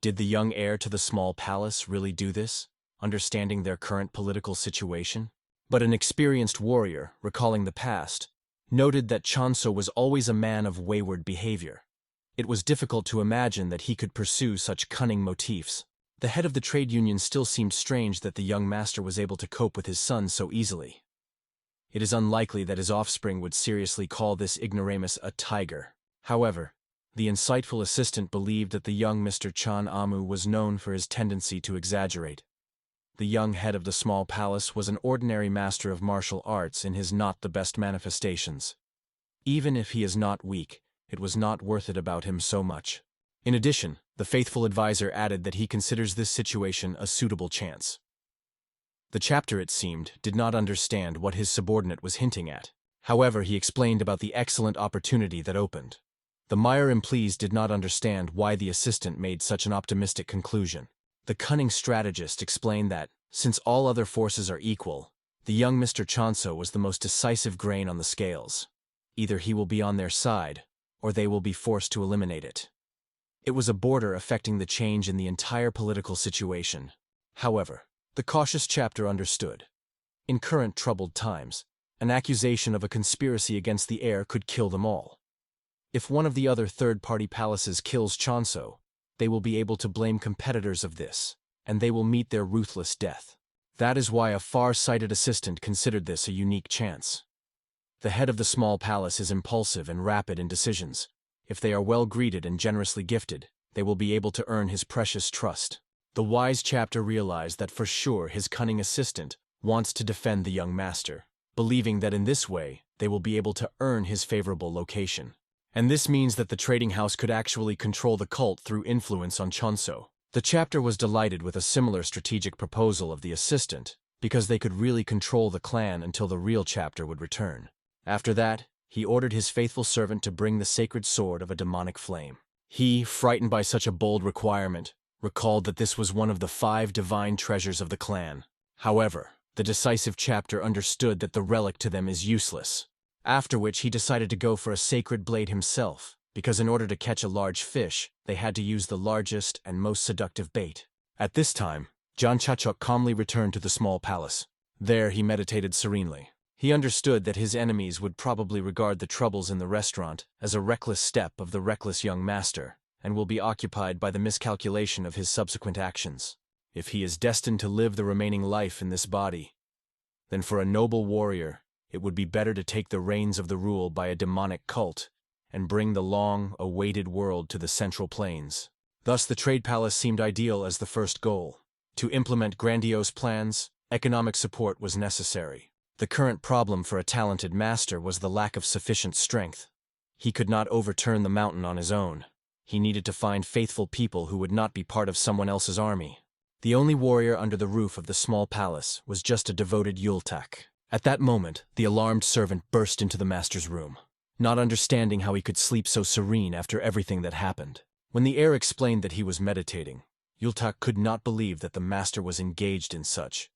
Did the young heir to the small palace really do this, understanding their current political situation? But an experienced warrior, recalling the past, noted that Chonso was always a man of wayward behavior. It was difficult to imagine that he could pursue such cunning motifs. The head of the trade union still seemed strange that the young master was able to cope with his son so easily. It is unlikely that his offspring would seriously call this ignoramus a tiger. However, the insightful assistant believed that the young Mr. Chan Amu was known for his tendency to exaggerate. the young head of the small palace was an ordinary master of martial arts in his not the best manifestations. Even if he is not weak, it was not worth it about him so much. In addition, the faithful advisor added that he considers this situation a suitable chance. The chapter, it seemed, did not understand what his subordinate was hinting at. However, he explained about the excellent opportunity that opened. The Meyer employees did not understand why the assistant made such an optimistic conclusion. The cunning strategist explained that, since all other forces are equal, the young Mr. Chanso was the most decisive grain on the scales. Either he will be on their side, or they will be forced to eliminate it. It was a border affecting the change in the entire political situation. However, the cautious chapter understood. In current troubled times, an accusation of a conspiracy against the heir could kill them all. If one of the other third-party palaces kills Chanso, they will be able to blame competitors of this, and they will meet their ruthless death. That is why a far-sighted assistant considered this a unique chance. The head of the small palace is impulsive and rapid in decisions. If they are well greeted and generously gifted, they will be able to earn his precious trust. The wise chapter realized that for sure his cunning assistant wants to defend the young master, believing that in this way they will be able to earn his favorable location. And this means that the trading house could actually control the cult through influence on Chanso. The chapter was delighted with a similar strategic proposal of the assistant, because they could really control the clan until the real chapter would return. After that, he ordered his faithful servant to bring the sacred sword of a demonic flame. He, frightened by such a bold requirement, recalled that this was one of the 5 divine treasures of the clan. However, the decisive chapter understood that the relic to them is useless, after which he decided to go for a sacred blade himself, because in order to catch a large fish, they had to use the largest and most seductive bait. At this time, John Chachok calmly returned to the small palace. There he meditated serenely. He understood that his enemies would probably regard the troubles in the restaurant as a reckless step of the reckless young master, and will be occupied by the miscalculation of his subsequent actions. If he is destined to live the remaining life in this body, then for a noble warrior, it would be better to take the reins of the rule by a demonic cult and bring the long-awaited world to the Central Plains. Thus the trade palace seemed ideal as the first goal. To implement grandiose plans, economic support was necessary. The current problem for a talented master was the lack of sufficient strength. He could not overturn the mountain on his own. He needed to find faithful people who would not be part of someone else's army. The only warrior under the roof of the small palace was just a devoted Yultak. At that moment, the alarmed servant burst into the master's room, not understanding how he could sleep so serene after everything that happened. When the heir explained that he was meditating, Yultak could not believe that the master was engaged in such,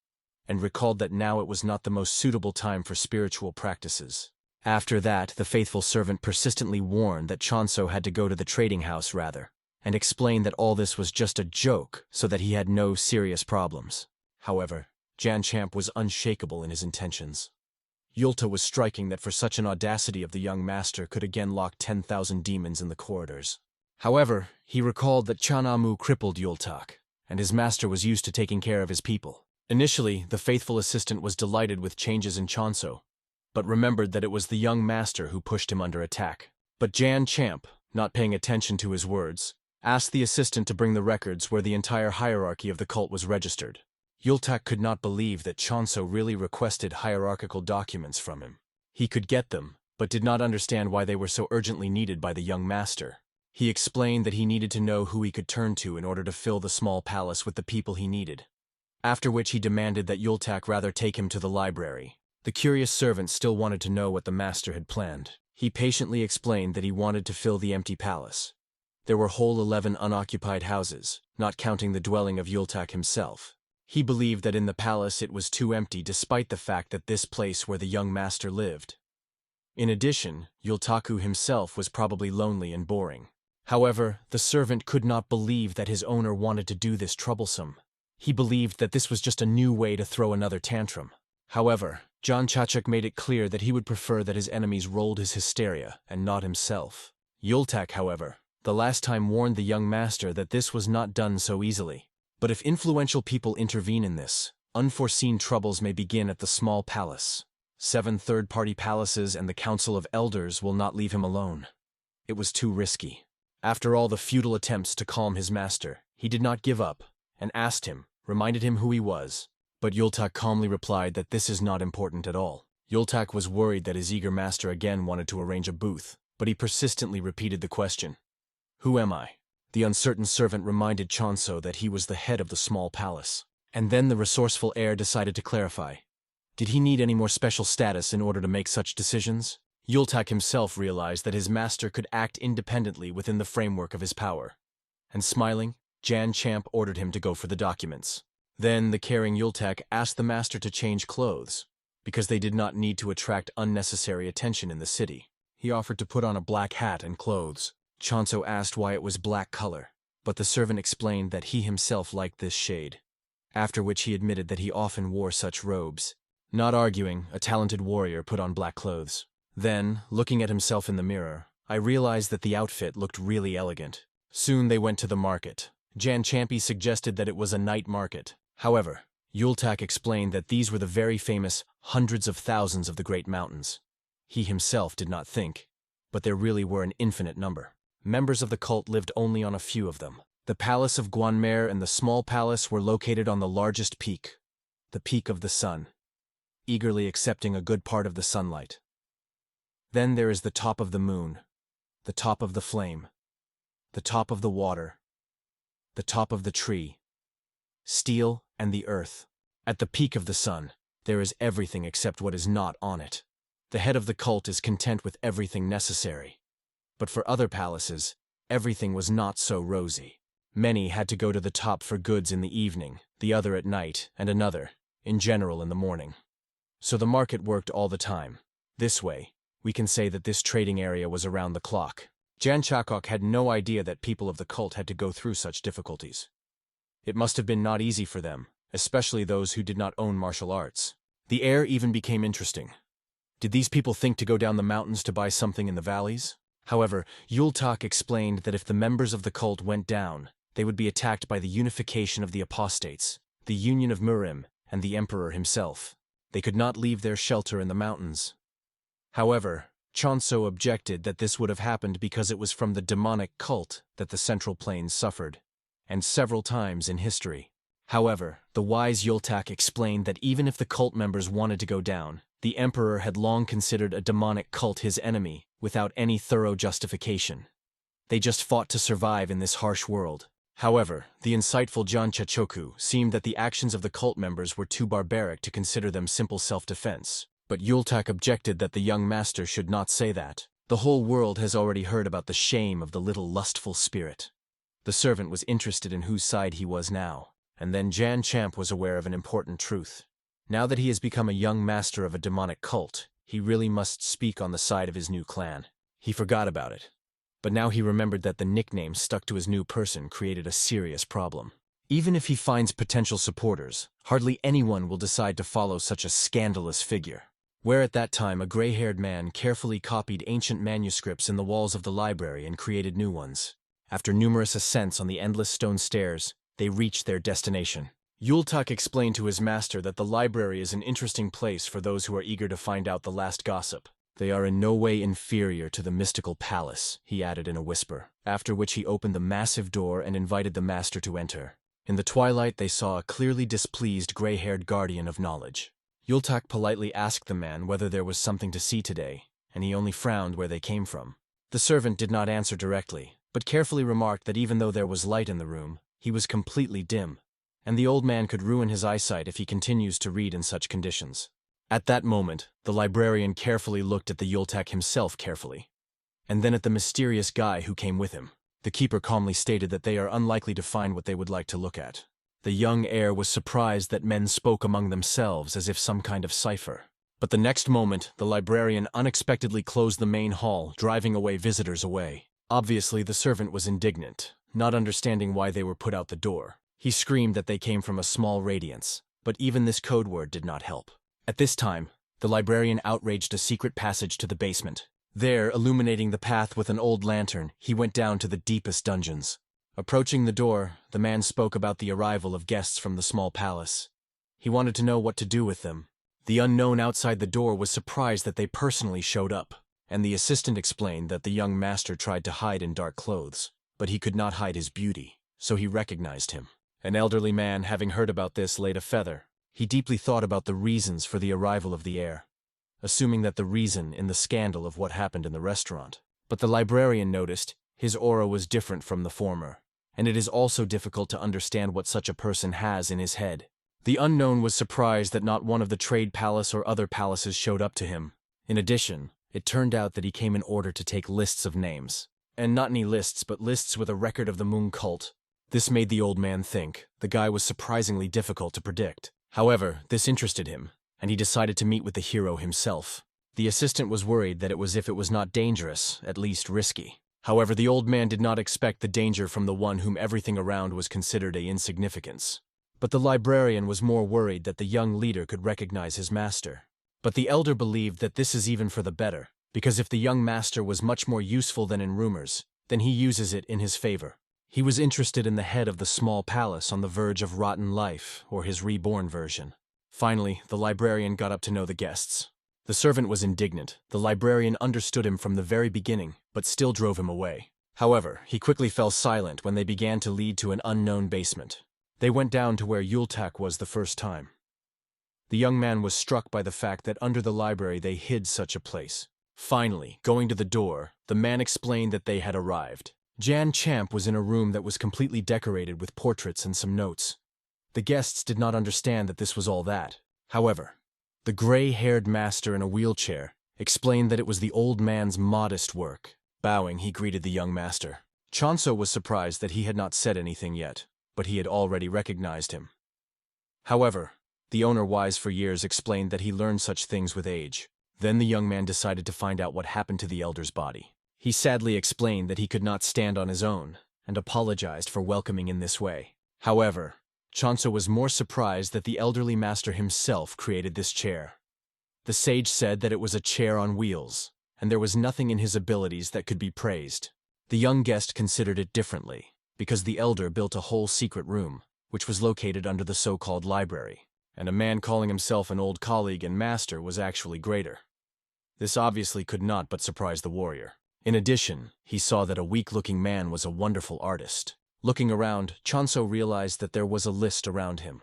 and recalled that now it was not the most suitable time for spiritual practices. After that, the faithful servant persistently warned that Chanso had to go to the trading house rather, and explained that all this was just a joke so that he had no serious problems. However, Jan Champ was unshakable in his intentions. Yulta was striking that for such an audacity of the young master could again lock 10,000 demons in the corridors. However, he recalled that Chanamu crippled Yultak, and his master was used to taking care of his people. Initially, the faithful assistant was delighted with changes in Chanso, but remembered that it was the young master who pushed him under attack. But Jan Champ, not paying attention to his words, asked the assistant to bring the records where the entire hierarchy of the cult was registered. Yultak could not believe that Chanso really requested hierarchical documents from him. He could get them, but did not understand why they were so urgently needed by the young master. He explained that he needed to know who he could turn to in order to fill the small palace with the people he needed. After which he demanded that Yultak rather take him to the library. The curious servant still wanted to know what the master had planned. He patiently explained that he wanted to fill the empty palace. There were whole 11 unoccupied houses, not counting the dwelling of Yultak himself. He believed that in the palace it was too empty despite the fact that this place where the young master lived. In addition, Yultaku himself was probably lonely and boring. However, the servant could not believe that his owner wanted to do this troublesome. He believed that this was just a new way to throw another tantrum. However, John Chachuk made it clear that he would prefer that his enemies rolled his hysteria and not himself. Yultak, however, the last time warned the young master that this was not done so easily. But if influential people intervene in this, unforeseen troubles may begin at the small palace. 7 third-party palaces and the Council of Elders will not leave him alone. It was too risky. After all the futile attempts to calm his master, he did not give up, and asked him, reminded him who he was. But Yultak calmly replied that this is not important at all. Yultak was worried that his eager master again wanted to arrange a booth, but he persistently repeated the question. Who am I? The uncertain servant reminded Chonso that he was the head of the small palace. And then the resourceful heir decided to clarify. Did he need any more special status in order to make such decisions? Yultak himself realized that his master could act independently within the framework of his power. And smiling, Jan Champ ordered him to go for the documents. Then the caring Yultak asked the master to change clothes, because they did not need to attract unnecessary attention in the city. He offered to put on a black hat and clothes. Chonso asked why it was black color, but the servant explained that he himself liked this shade, after which he admitted that he often wore such robes. Not arguing, a talented warrior put on black clothes. Then, looking at himself in the mirror, I realized that the outfit looked really elegant. Soon they went to the market. Jan Champy suggested that it was a night market. However, Yultak explained that these were the very famous hundreds of thousands of the Great Mountains. He himself did not think, but there really were an infinite number. Members of the cult lived only on a few of them. The palace of Guanmer and the small palace were located on the largest peak, the peak of the sun, eagerly accepting a good part of the sunlight. Then there is the top of the moon, the top of the flame, the top of the water, the top of the tree, steel, and the earth. At the peak of the sun, there is everything except what is not on it. The head of the cult is content with everything necessary. But for other palaces, everything was not so rosy. Many had to go to the top for goods in the evening, the other at night, and another, in general, in the morning. So the market worked all the time. This way, we can say that this trading area was around the clock. Jan Chakok had no idea that people of the cult had to go through such difficulties. It must have been not easy for them, especially those who did not own martial arts. The air even became interesting. Did these people think to go down the mountains to buy something in the valleys? However, Yultak explained that if the members of the cult went down, they would be attacked by the unification of the apostates, the union of Murim, and the emperor himself. They could not leave their shelter in the mountains. However, Chonso objected that this would have happened because it was from the demonic cult that the Central Plains suffered, and several times in history. However, the wise Yultak explained that even if the cult members wanted to go down, the emperor had long considered a demonic cult his enemy, without any thorough justification. They just fought to survive in this harsh world. However, the insightful Jan Chachoku seemed that the actions of the cult members were too barbaric to consider them simple self-defense. But Yultak objected that the young master should not say that. The whole world has already heard about the shame of the little lustful spirit. The servant was interested in whose side he was now, and then Jan Champ was aware of an important truth. Now that he has become a young master of a demonic cult, he really must speak on the side of his new clan. He forgot about it. But now he remembered that the nickname stuck to his new person created a serious problem. Even if he finds potential supporters, hardly anyone will decide to follow such a scandalous figure. Where at that time a gray-haired man carefully copied ancient manuscripts in the walls of the library and created new ones. After numerous ascents on the endless stone stairs, they reached their destination. Yultak explained to his master that the library is an interesting place for those who are eager to find out the last gossip. They are in no way inferior to the mystical palace, he added in a whisper, after which he opened the massive door and invited the master to enter. In the twilight they saw a clearly displeased gray-haired guardian of knowledge. Yultak politely asked the man whether there was something to see today, and he only frowned where they came from. The servant did not answer directly, but carefully remarked that even though there was light in the room, he was completely dim, and the old man could ruin his eyesight if he continues to read in such conditions. At that moment, the librarian carefully looked at the Yultak himself carefully, and then at the mysterious guy who came with him. The keeper calmly stated that they are unlikely to find what they would like to look at. The young heir was surprised that men spoke among themselves as if some kind of cipher. But the next moment, the librarian unexpectedly closed the main hall, driving away visitors away. Obviously, the servant was indignant, not understanding why they were put out the door. He screamed that they came from a small radiance, but even this code word did not help. At this time, the librarian outraged a secret passage to the basement. There, illuminating the path with an old lantern, he went down to the deepest dungeons. Approaching the door, the man spoke about the arrival of guests from the small palace. He wanted to know what to do with them. The unknown outside the door was surprised that they personally showed up, and the assistant explained that the young master tried to hide in dark clothes, but he could not hide his beauty, so he recognized him. An elderly man, having heard about this, laid a feather. He deeply thought about the reasons for the arrival of the heir, assuming that the reason in the scandal of what happened in the restaurant. But the librarian noticed his aura was different from the former, and it is also difficult to understand what such a person has in his head. The unknown was surprised that not one of the trade palace or other palaces showed up to him. In addition, it turned out that he came in order to take lists of names. And not any lists, but lists with a record of the moon cult. This made the old man think. The guy was surprisingly difficult to predict. However, this interested him, and he decided to meet with the hero himself. The assistant was worried that it was not dangerous, at least risky. However, the old man did not expect the danger from the one whom everything around was considered an insignificance. But the librarian was more worried that the young leader could recognize his master. But the elder believed that this is even for the better, because if the young master was much more useful than in rumors, then he uses it in his favor. He was interested in the head of the small palace on the verge of rotten life, or his reborn version. Finally, the librarian got up to know the guests. The servant was indignant. The librarian understood him from the very beginning, but still drove him away. However, he quickly fell silent when they began to lead to an unknown basement. They went down to where Yultak was the first time. The young man was struck by the fact that under the library they hid such a place. Finally, going to the door, the man explained that they had arrived. Jan Champ was in a room that was completely decorated with portraits and some notes. The guests did not understand that this was all that. However, the gray-haired master in a wheelchair explained that it was the old man's modest work. Bowing, he greeted the young master. Chonso was surprised that he had not said anything yet, but he had already recognized him. However, the owner, wise for years, explained that he learned such things with age. Then the young man decided to find out what happened to the elder's body. He sadly explained that he could not stand on his own, and apologized for welcoming in this way. However, Chonso was more surprised that the elderly master himself created this chair. The sage said that it was a chair on wheels, and there was nothing in his abilities that could be praised. The young guest considered it differently, because the elder built a whole secret room, which was located under the so-called library, and a man calling himself an old colleague and master was actually greater. This obviously could not but surprise the warrior. In addition, he saw that a weak-looking man was a wonderful artist. Looking around, Chonso realized that there was a list around him.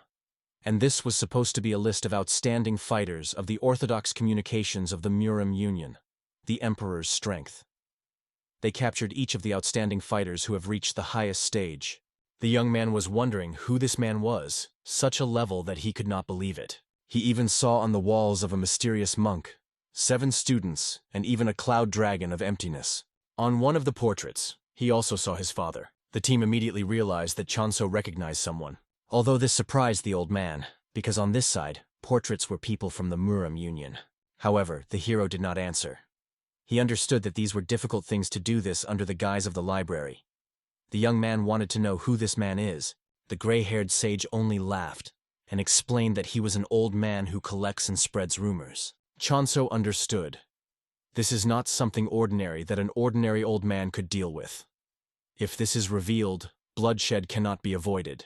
And this was supposed to be a list of outstanding fighters of the Orthodox communications of the Murim Union, the Emperor's strength. They captured each of the outstanding fighters who have reached the highest stage. The young man was wondering who this man was, such a level that he could not believe it. He even saw on the walls of a mysterious monk 7 students, and even a cloud dragon of emptiness. On one of the portraits, he also saw his father. The team immediately realized that Chonso recognized someone. Although this surprised the old man, because on this side, portraits were people from the Murim Union. However, the hero did not answer. He understood that these were difficult things to do this under the guise of the library. The young man wanted to know who this man is. The gray-haired sage only laughed, and explained that he was an old man who collects and spreads rumors. Chonso understood. This is not something ordinary that an ordinary old man could deal with. If this is revealed, bloodshed cannot be avoided.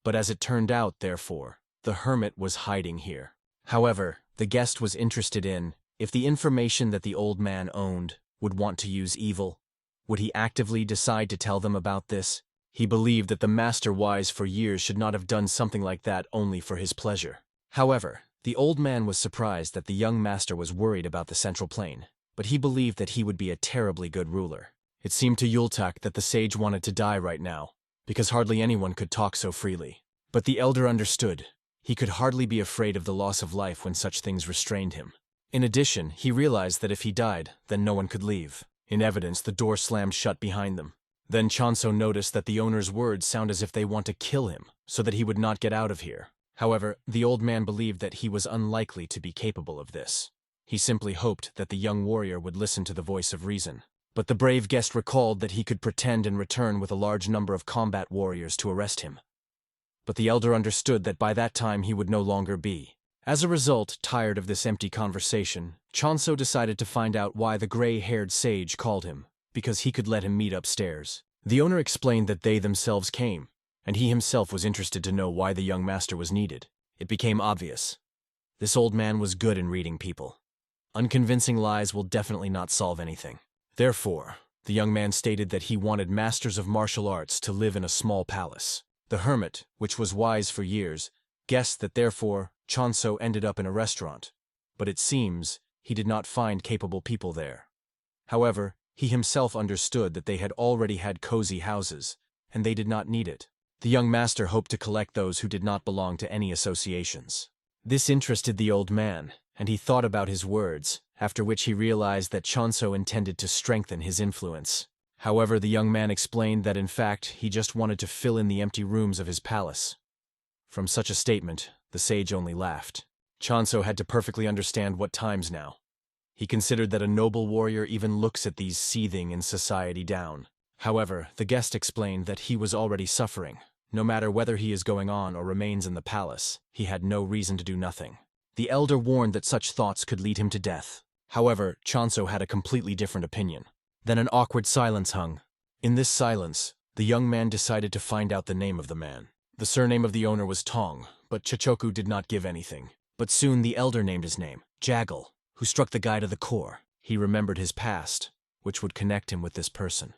But as it turned out, therefore, the hermit was hiding here. However, the guest was interested in, if the information that the old man owned would want to use evil, would he actively decide to tell them about this? He believed that the master wise for years should not have done something like that only for his pleasure. However, the old man was surprised that the young master was worried about the central plane, but he believed that he would be a terribly good ruler. It seemed to Yultak that the sage wanted to die right now, because hardly anyone could talk so freely. But the elder understood. He could hardly be afraid of the loss of life when such things restrained him. In addition, he realized that if he died, then no one could leave. In evidence, the door slammed shut behind them. Then Chonso noticed that the owner's words sound as if they want to kill him, so that he would not get out of here. However, the old man believed that he was unlikely to be capable of this. He simply hoped that the young warrior would listen to the voice of reason. But the brave guest recalled that he could pretend and return with a large number of combat warriors to arrest him. But the elder understood that by that time he would no longer be. As a result, tired of this empty conversation, Chonso decided to find out why the gray-haired sage called him, because he could let him meet upstairs. The owner explained that they themselves came, and he himself was interested to know why the young master was needed. It became obvious. This old man was good in reading people. Unconvincing lies will definitely not solve anything. Therefore, the young man stated that he wanted masters of martial arts to live in a small palace. The hermit, which was wise for years, guessed that therefore Chonso ended up in a restaurant, but it seems he did not find capable people there. However, he himself understood that they had already had cozy houses, and they did not need it. The young master hoped to collect those who did not belong to any associations. This interested the old man, and he thought about his words, after which he realized that Chonso intended to strengthen his influence. However, the young man explained that in fact he just wanted to fill in the empty rooms of his palace. From such a statement, the sage only laughed. Chonso had to perfectly understand what times now. He considered that a noble warrior even looks at these seething in society down. However, the guest explained that he was already suffering. No matter whether he is going on or remains in the palace, he had no reason to do nothing. The elder warned that such thoughts could lead him to death. However, Chonso had a completely different opinion. Then an awkward silence hung. In this silence, the young man decided to find out the name of the man. The surname of the owner was Tong, but Chichoku did not give anything. But soon the elder named his name, Jaggle, who struck the guy to the core. He remembered his past, which would connect him with this person.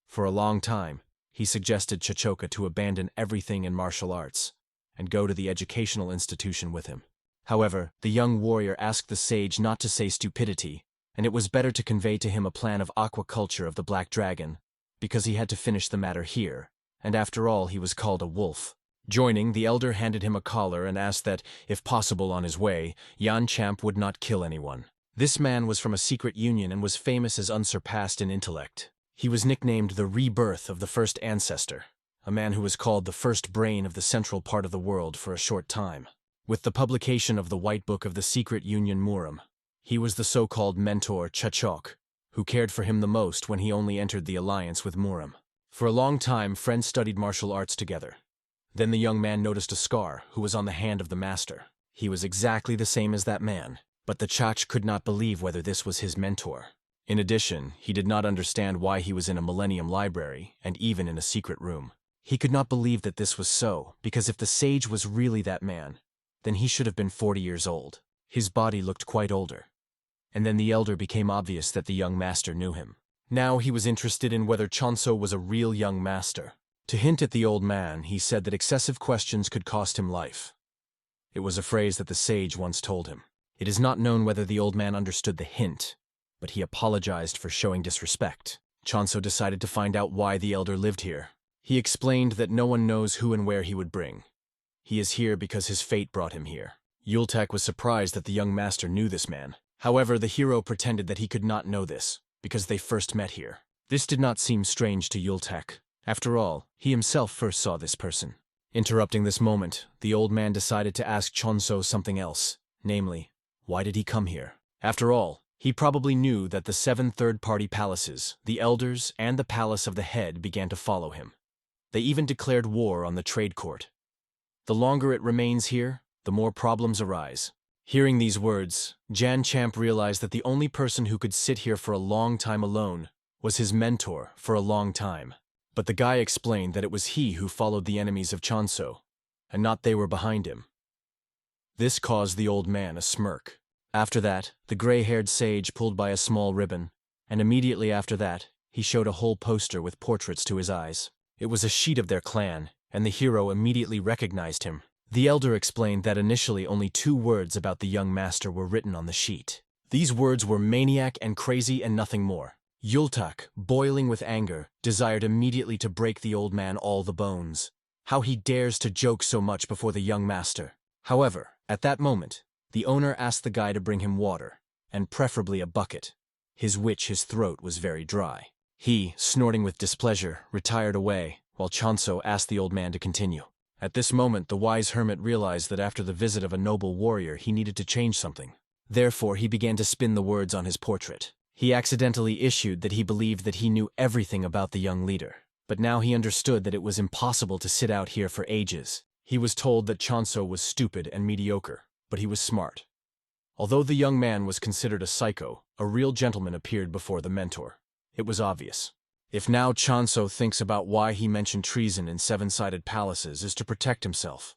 For a long time, he suggested Chichoka to abandon everything in martial arts and go to the educational institution with him. However, the young warrior asked the sage not to say stupidity, and it was better to convey to him a plan of aquaculture of the Black Dragon, because he had to finish the matter here, and after all he was called a wolf. Joining, the elder handed him a collar and asked that, if possible on his way, Yan Champ would not kill anyone. This man was from a secret union and was famous as unsurpassed in intellect. He was nicknamed the rebirth of the first ancestor, a man who was called the first brain of the central part of the world for a short time. With the publication of the White Book of the Secret Union Muram, he was the so-called mentor Chachok, who cared for him the most when he only entered the alliance with Muram. For a long time, friends studied martial arts together. Then the young man noticed a scar who was on the hand of the master. He was exactly the same as that man, but the Chach could not believe whether this was his mentor. In addition, he did not understand why he was in a Millennium Library and even in a secret room. He could not believe that this was so, because if the sage was really that man, then he should have been 40 years old. His body looked quite older. And then the elder became obvious that the young master knew him. Now he was interested in whether Chonso was a real young master. To hint at the old man, he said that excessive questions could cost him life. It was a phrase that the sage once told him. It is not known whether the old man understood the hint, but he apologized for showing disrespect. Chonso decided to find out why the elder lived here. He explained that no one knows who and where he would bring. He is here because his fate brought him here. Yultak was surprised that the young master knew this man. However, the hero pretended that he could not know this, because they first met here. This did not seem strange to Yultak. After all, he himself first saw this person. Interrupting this moment, the old man decided to ask Chonso something else, namely, why did he come here? After all, he probably knew that the 7 third-party palaces, the elders, and the palace of the head began to follow him. They even declared war on the trade court. The longer it remains here, the more problems arise. Hearing these words, Jan Champ realized that the only person who could sit here for a long time alone was his mentor for a long time. But the guy explained that it was he who followed the enemies of Chonso, and not they were behind him. This caused the old man a smirk. After that, the gray-haired sage pulled by a small ribbon, and immediately after that, he showed a whole poster with portraits to his eyes. It was a sheet of their clan, and the hero immediately recognized him. The elder explained that initially only 2 words about the young master were written on the sheet. These words were maniac and crazy and nothing more. Yultak, boiling with anger, desired immediately to break the old man all the bones. How he dares to joke so much before the young master. However, at that moment, the owner asked the guy to bring him water, and preferably a bucket, his throat was very dry. He, snorting with displeasure, retired away, while Chonso asked the old man to continue. At this moment, the wise hermit realized that after the visit of a noble warrior, he needed to change something. Therefore, he began to spin the words on his portrait. He accidentally issued that he believed that he knew everything about the young leader. But now he understood that it was impossible to sit out here for ages. He was told that Chonso was stupid and mediocre, but he was smart. Although the young man was considered a psycho, a real gentleman appeared before the mentor. It was obvious. If now Chonso thinks about why he mentioned treason in 7-sided palaces is to protect himself,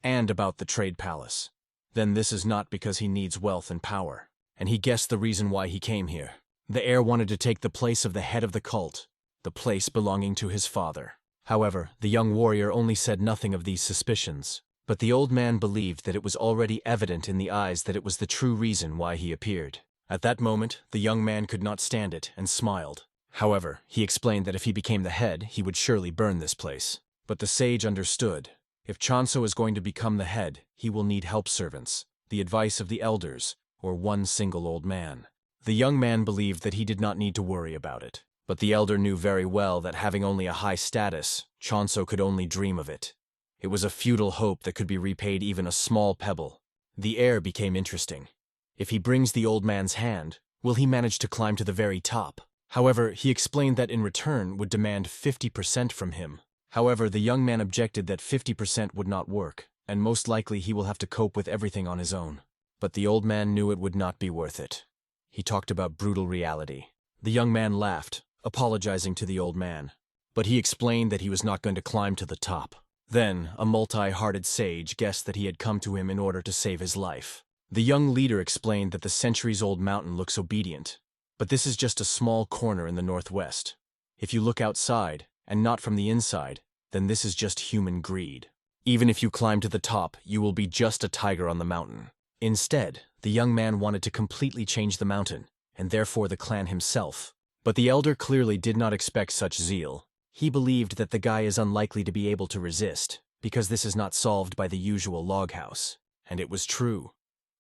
and about the trade palace, then this is not because he needs wealth and power. And he guessed the reason why he came here. The heir wanted to take the place of the head of the cult, the place belonging to his father. However, the young warrior only said nothing of these suspicions, but the old man believed that it was already evident in the eyes that it was the true reason why he appeared. At that moment, the young man could not stand it and smiled. However, he explained that if he became the head, he would surely burn this place. But the sage understood. If Chonso is going to become the head, he will need help servants, the advice of the elders, or one single old man. The young man believed that he did not need to worry about it. But the elder knew very well that having only a high status, Chonso could only dream of it. It was a futile hope that could be repaid even a small pebble. The air became interesting. If he brings the old man's hand, will he manage to climb to the very top? However, he explained that in return would demand 50% from him. However, the young man objected that 50% would not work, and most likely he will have to cope with everything on his own. But the old man knew it would not be worth it. He talked about brutal reality. The young man laughed, apologizing to the old man. But he explained that he was not going to climb to the top. Then, a multi-hearted sage guessed that he had come to him in order to save his life. The young leader explained that the centuries-old mountain looks obedient, but this is just a small corner in the northwest. If you look outside, and not from the inside, then this is just human greed. Even if you climb to the top, you will be just a tiger on the mountain. Instead, the young man wanted to completely change the mountain, and therefore the clan himself. But the elder clearly did not expect such zeal. He believed that the guy is unlikely to be able to resist, because this is not solved by the usual log house. And it was true.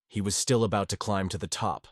He was still about to climb to the top.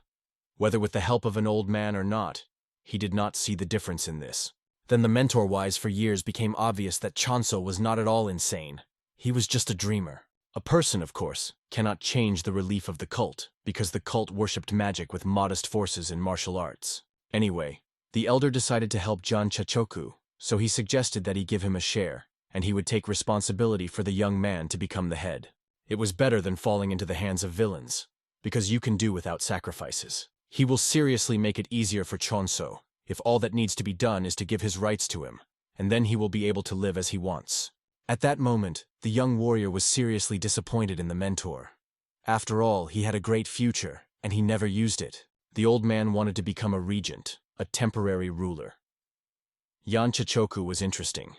Whether with the help of an old man or not, he did not see the difference in this. Then the mentor-wise for years became obvious that Chonso was not at all insane. He was just a dreamer. A person, of course, cannot change the relief of the cult, because the cult worshipped magic with modest forces in martial arts. Anyway, the elder decided to help John Chachoku, so he suggested that he give him a share, and he would take responsibility for the young man to become the head. It was better than falling into the hands of villains, because you can do without sacrifices. He will seriously make it easier for Chonso, if all that needs to be done is to give his rights to him, and then he will be able to live as he wants. At that moment, the young warrior was seriously disappointed in the mentor. After all, he had a great future, and he never used it. The old man wanted to become a regent, a temporary ruler. Yan Chachoku was interesting.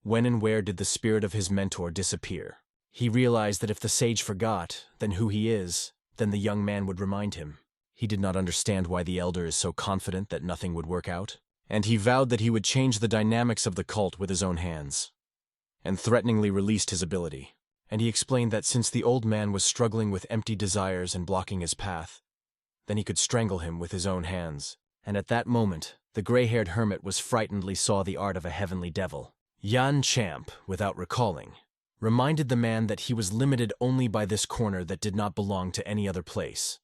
When and where did the spirit of his mentor disappear? He realized that if the sage forgot, then who he is, then the young man would remind him. He did not understand why the elder is so confident that nothing would work out, and he vowed that he would change the dynamics of the cult with his own hands, and threateningly released his ability. And he explained that since the old man was struggling with empty desires and blocking his path, then he could strangle him with his own hands. And at that moment, the gray-haired hermit was frightenedly saw the art of a heavenly devil. Yan Champ, without recalling, reminded the man that he was limited only by this corner that did not belong to any other place.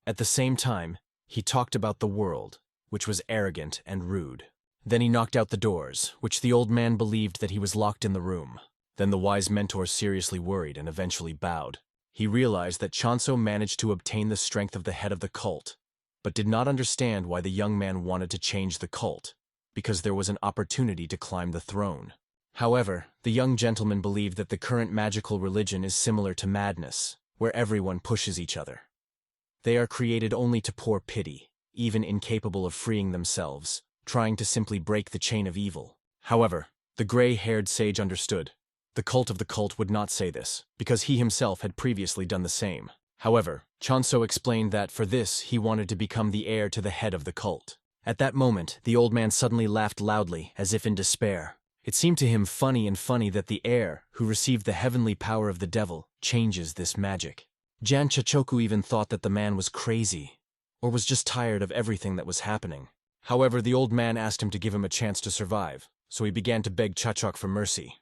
At the same time, he talked about the world, which was arrogant and rude. Then he knocked out the doors, which the old man believed that he was locked in the room. Then the wise mentor seriously worried and eventually bowed. He realized that Chonso managed to obtain the strength of the head of the cult, but did not understand why the young man wanted to change the cult, because there was an opportunity to climb the throne. However, the young gentleman believed that the current magical religion is similar to madness, where everyone pushes each other. They are created only to pour pity, even incapable of freeing themselves, trying to simply break the chain of evil. However, the gray-haired sage understood. The cult of the cult would not say this, because he himself had previously done the same. However, Chonso explained that for this he wanted to become the heir to the head of the cult. At that moment, the old man suddenly laughed loudly, as if in despair. It seemed to him funny that the heir, who received the heavenly power of the devil, changes this magic. Jan Chachoku even thought that the man was crazy, or was just tired of everything that was happening. However, the old man asked him to give him a chance to survive, so he began to beg Chachok for mercy.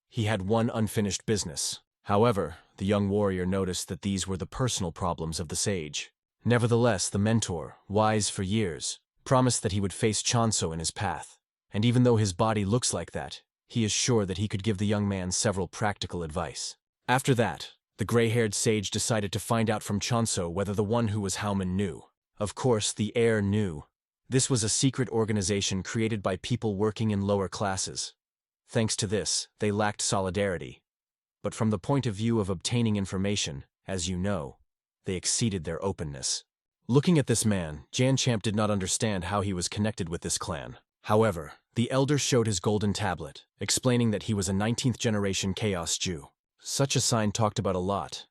He had one unfinished business. However, the young warrior noticed that these were the personal problems of the sage. Nevertheless, the mentor, wise for years, promised that he would face Chonso in his path. And even though his body looks like that, he is sure that he could give the young man several practical advice. After that, the gray-haired sage decided to find out from Chonso whether the one who was Howman knew. Of course, the heir knew. This was a secret organization created by people working in lower classes. Thanks to this, they lacked solidarity. But from the point of view of obtaining information, as you know, they exceeded their openness. Looking at this man, Jan Champ did not understand how he was connected with this clan. However, The elder showed his golden tablet, explaining that he was a 19th generation Chaos Jew. Such a sign talked about a lot.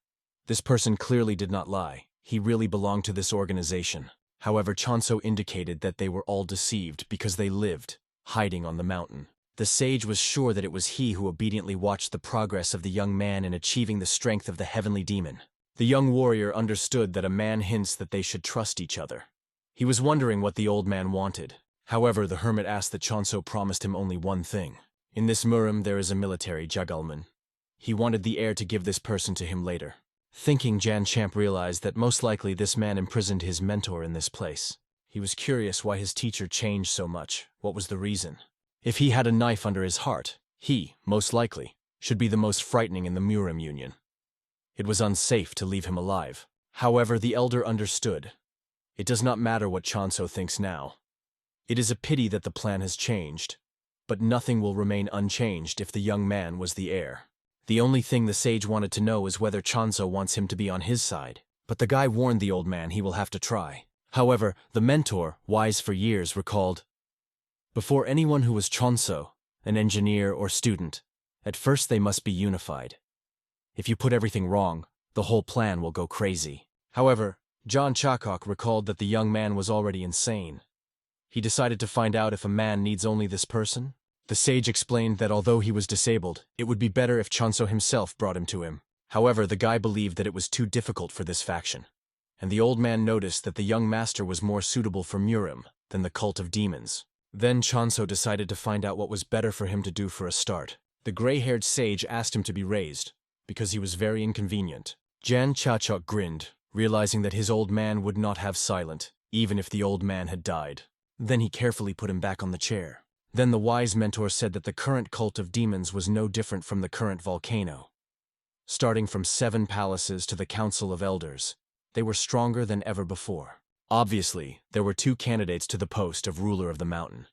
This person clearly did not lie. He really belonged to this organization. However, Chonso indicated that they were all deceived because they lived, hiding on the mountain. The sage was sure that it was he who obediently watched the progress of the young man in achieving the strength of the heavenly demon. The young warrior understood that a man hints that they should trust each other. He was wondering what the old man wanted. However, the hermit asked that Chonso promised him only one thing. In this murim there is a military juggleman. He wanted the heir to give this person to him later. Thinking, Jan Champ realized that most likely this man imprisoned his mentor in this place. He was curious why his teacher changed so much. What was the reason? If he had a knife under his heart, he, most likely, should be the most frightening in the Murim Union. It was unsafe to leave him alive. However, the elder understood. It does not matter what Chonso thinks now. It is a pity that the plan has changed, but nothing will remain unchanged if the young man was the heir. The only thing the sage wanted to know is whether Chonso wants him to be on his side, but the guy warned the old man he will have to try. However, the mentor, wise for years, recalled, before anyone who was Chonso, an engineer or student, at first they must be unified. If you put everything wrong, the whole plan will go crazy. However, John Chakok recalled that the young man was already insane. He decided to find out if a man needs only this person. The sage explained that although he was disabled, it would be better if Chonso himself brought him to him. However, the guy believed that it was too difficult for this faction, and the old man noticed that the young master was more suitable for Murim than the cult of demons. Then Chonso decided to find out what was better for him to do for a start. The gray-haired sage asked him to be raised, because he was very inconvenient. Jan Chachok grinned, realizing that his old man would not have silent, even if the old man had died. Then he carefully put him back on the chair. Then the wise mentor said that the current cult of demons was no different from the current volcano. Starting from 7 palaces to the Council of Elders, they were stronger than ever before. Obviously, there were 2 candidates to the post of ruler of the mountain.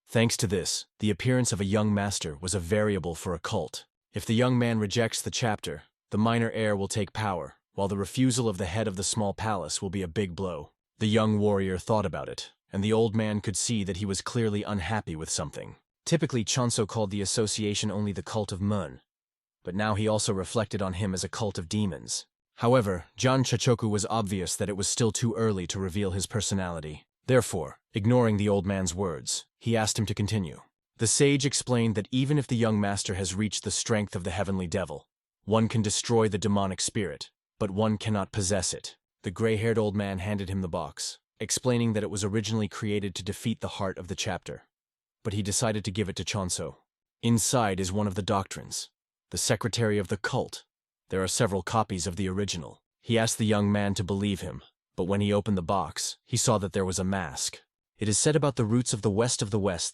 Thanks to this, the appearance of a young master was a variable for a cult. If the young man rejects the chapter, the minor heir will take power, while the refusal of the head of the small palace will be a big blow. The young warrior thought about it, and the old man could see that he was clearly unhappy with something. Typically, Chonso called the association only the cult of Mun, but now he also reflected on him as a cult of demons. However, John Chachoku was obvious that it was still too early to reveal his personality. Therefore, ignoring the old man's words, he asked him to continue. The sage explained that even if the young master has reached the strength of the heavenly devil, one can destroy the demonic spirit, but one cannot possess it. The gray-haired old man handed him the box, explaining that it was originally created to defeat the heart of the chapter, but he decided to give it to Chonso. Inside is one of the doctrines, the secretary of the cult. There are several copies of the original. He asked the young man to believe him, but when he opened the box, he saw that there was a mask. It is said about the roots of the West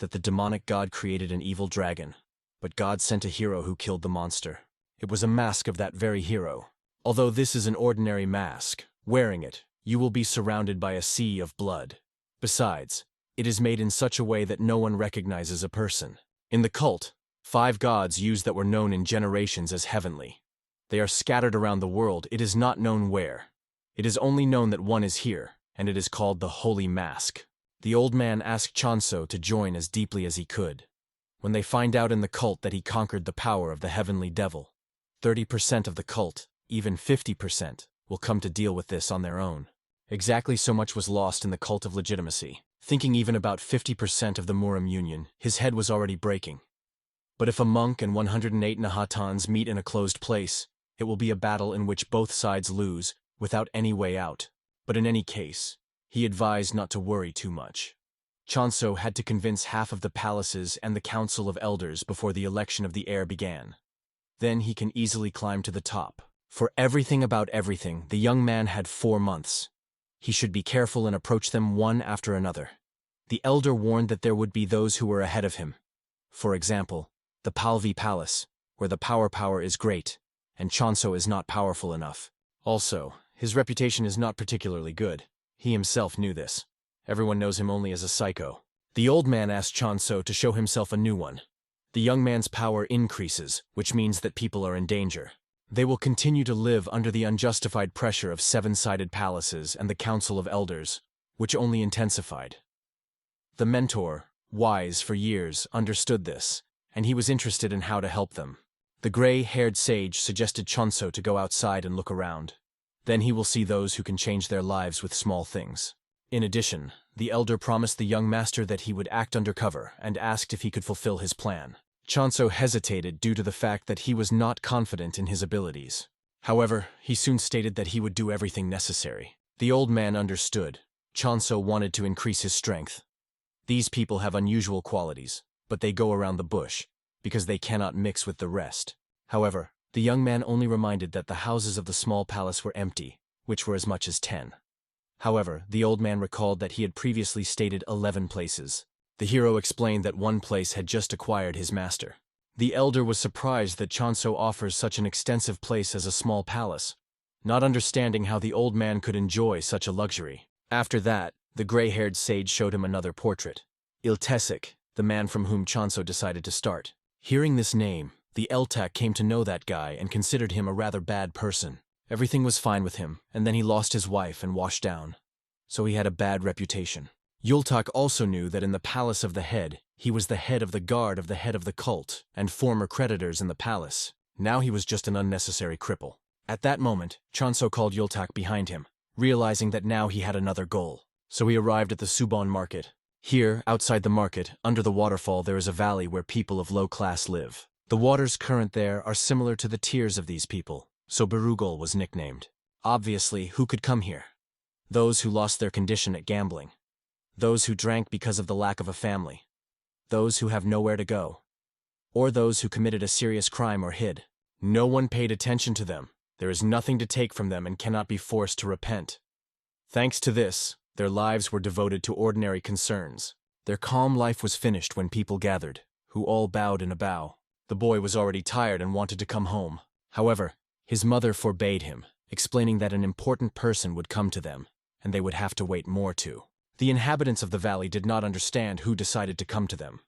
that the demonic god created an evil dragon, but God sent a hero who killed the monster. It was a mask of that very hero. Although this is an ordinary mask, wearing it, you will be surrounded by a sea of blood. Besides, it is made in such a way that no one recognizes a person. In the cult, 5 gods used that were known in generations as heavenly. They are scattered around the world. It is not known where. It is only known that one is here, and it is called the Holy Mask. The old man asked Chonso to join as deeply as he could. When they find out in the cult that he conquered the power of the heavenly devil, 30% of the cult, even 50%, will come to deal with this on their own. Exactly so much was lost in the cult of legitimacy. Thinking even about 50% of the Murim Union, his head was already breaking. But if a monk and 108 Nahatans meet in a closed place, it will be a battle in which both sides lose, without any way out. But in any case, he advised not to worry too much. Chonso had to convince half of the palaces and the Council of Elders before the election of the heir began. Then he can easily climb to the top. For everything about everything, the young man had 4 months. He should be careful and approach them one after another. The elder warned that there would be those who were ahead of him. For example, the Palvi Palace, where the power is great, and Chonso is not powerful enough. Also, his reputation is not particularly good. He himself knew this. Everyone knows him only as a psycho. The old man asked Chonso to show himself a new one. The young man's power increases, which means that people are in danger. They will continue to live under the unjustified pressure of 7-sided palaces and the Council of Elders, which only intensified. The mentor, wise for years, understood this, and he was interested in how to help them. The gray-haired sage suggested Chonso to go outside and look around. Then he will see those who can change their lives with small things. In addition, the elder promised the young master that he would act undercover and asked if he could fulfill his plan. Chonso hesitated due to the fact that he was not confident in his abilities. However, he soon stated that he would do everything necessary. The old man understood. Chonso wanted to increase his strength. These people have unusual qualities, but they go around the bush, because they cannot mix with the rest. However, the young man only reminded that the houses of the small palace were empty, which were as much as 10. However, the old man recalled that he had previously stated 11 places. The hero explained that one place had just acquired his master. The elder was surprised that Chonso offers such an extensive place as a small palace, not understanding how the old man could enjoy such a luxury. After that, the gray-haired sage showed him another portrait. Iltesic, the man from whom Chonso decided to start. Hearing this name, the Eltak came to know that guy and considered him a rather bad person. Everything was fine with him, and then he lost his wife and washed down. So he had a bad reputation. Yultak also knew that in the Palace of the Head, he was the head of the guard of the head of the cult and former creditors in the palace. Now he was just an unnecessary cripple. At that moment, Chonso called Yultak behind him, realizing that now he had another goal. So he arrived at the Subon market. Here, outside the market, under the waterfall, there is a valley where people of low class live. The waters current there are similar to the tears of these people, so Berugol was nicknamed. Obviously, who could come here? Those who lost their condition at gambling. Those who drank because of the lack of a family. Those who have nowhere to go. Or those who committed a serious crime or hid. No one paid attention to them. There is nothing to take from them and cannot be forced to repent. Thanks to this, their lives were devoted to ordinary concerns. Their calm life was finished when people gathered, who all bowed in a bow. The boy was already tired and wanted to come home. However, his mother forbade him, explaining that an important person would come to them, and they would have to wait more too. The inhabitants of the valley did not understand who decided to come to them,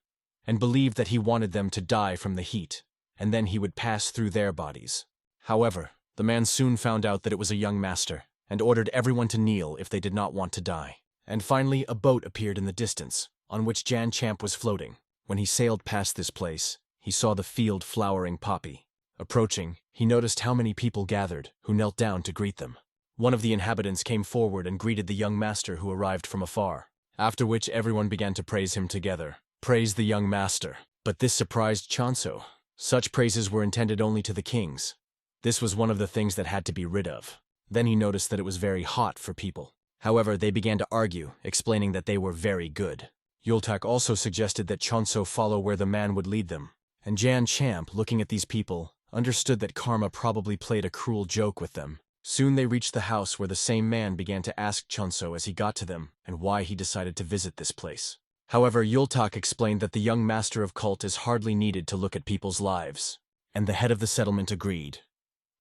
and believed that he wanted them to die from the heat, and then he would pass through their bodies. However, the man soon found out that it was a young master, and ordered everyone to kneel if they did not want to die. And finally, a boat appeared in the distance, on which Jan Champ was floating. When he sailed past this place, he saw the field flowering poppy. Approaching, he noticed how many people gathered, who knelt down to greet them. One of the inhabitants came forward and greeted the young master who arrived from afar, after which everyone began to praise him together. Praise the young master. But this surprised Chonso. Such praises were intended only to the kings. This was one of the things that had to be rid of. Then he noticed that it was very hot for people. However, they began to argue, explaining that they were very good. Yultak also suggested that Chonso follow where the man would lead them. And Jan Champ, looking at these people, understood that karma probably played a cruel joke with them. Soon they reached the house where the same man began to ask Chonso as he got to them and why he decided to visit this place. However, Yultak explained that the young master of cult is hardly needed to look at people's lives. And the head of the settlement agreed.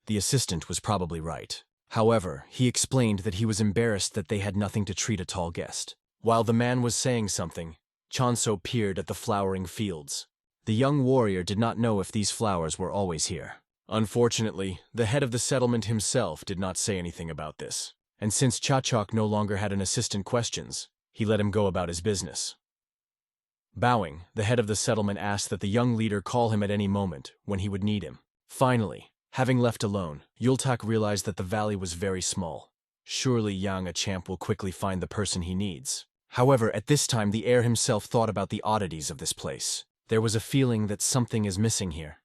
The assistant was probably right. However, he explained that he was embarrassed that they had nothing to treat a tall guest. While the man was saying something, Chonso peered at the flowering fields. The young warrior did not know if these flowers were always here. Unfortunately, the head of the settlement himself did not say anything about this. And since Chachok no longer had an assistant questions, he let him go about his business. Bowing, the head of the settlement asked that the young leader call him at any moment when he would need him. Finally, having left alone, Yultak realized that the valley was very small. Surely Yang Champ will quickly find the person he needs. However, at this time the heir himself thought about the oddities of this place. There was a feeling that something is missing here.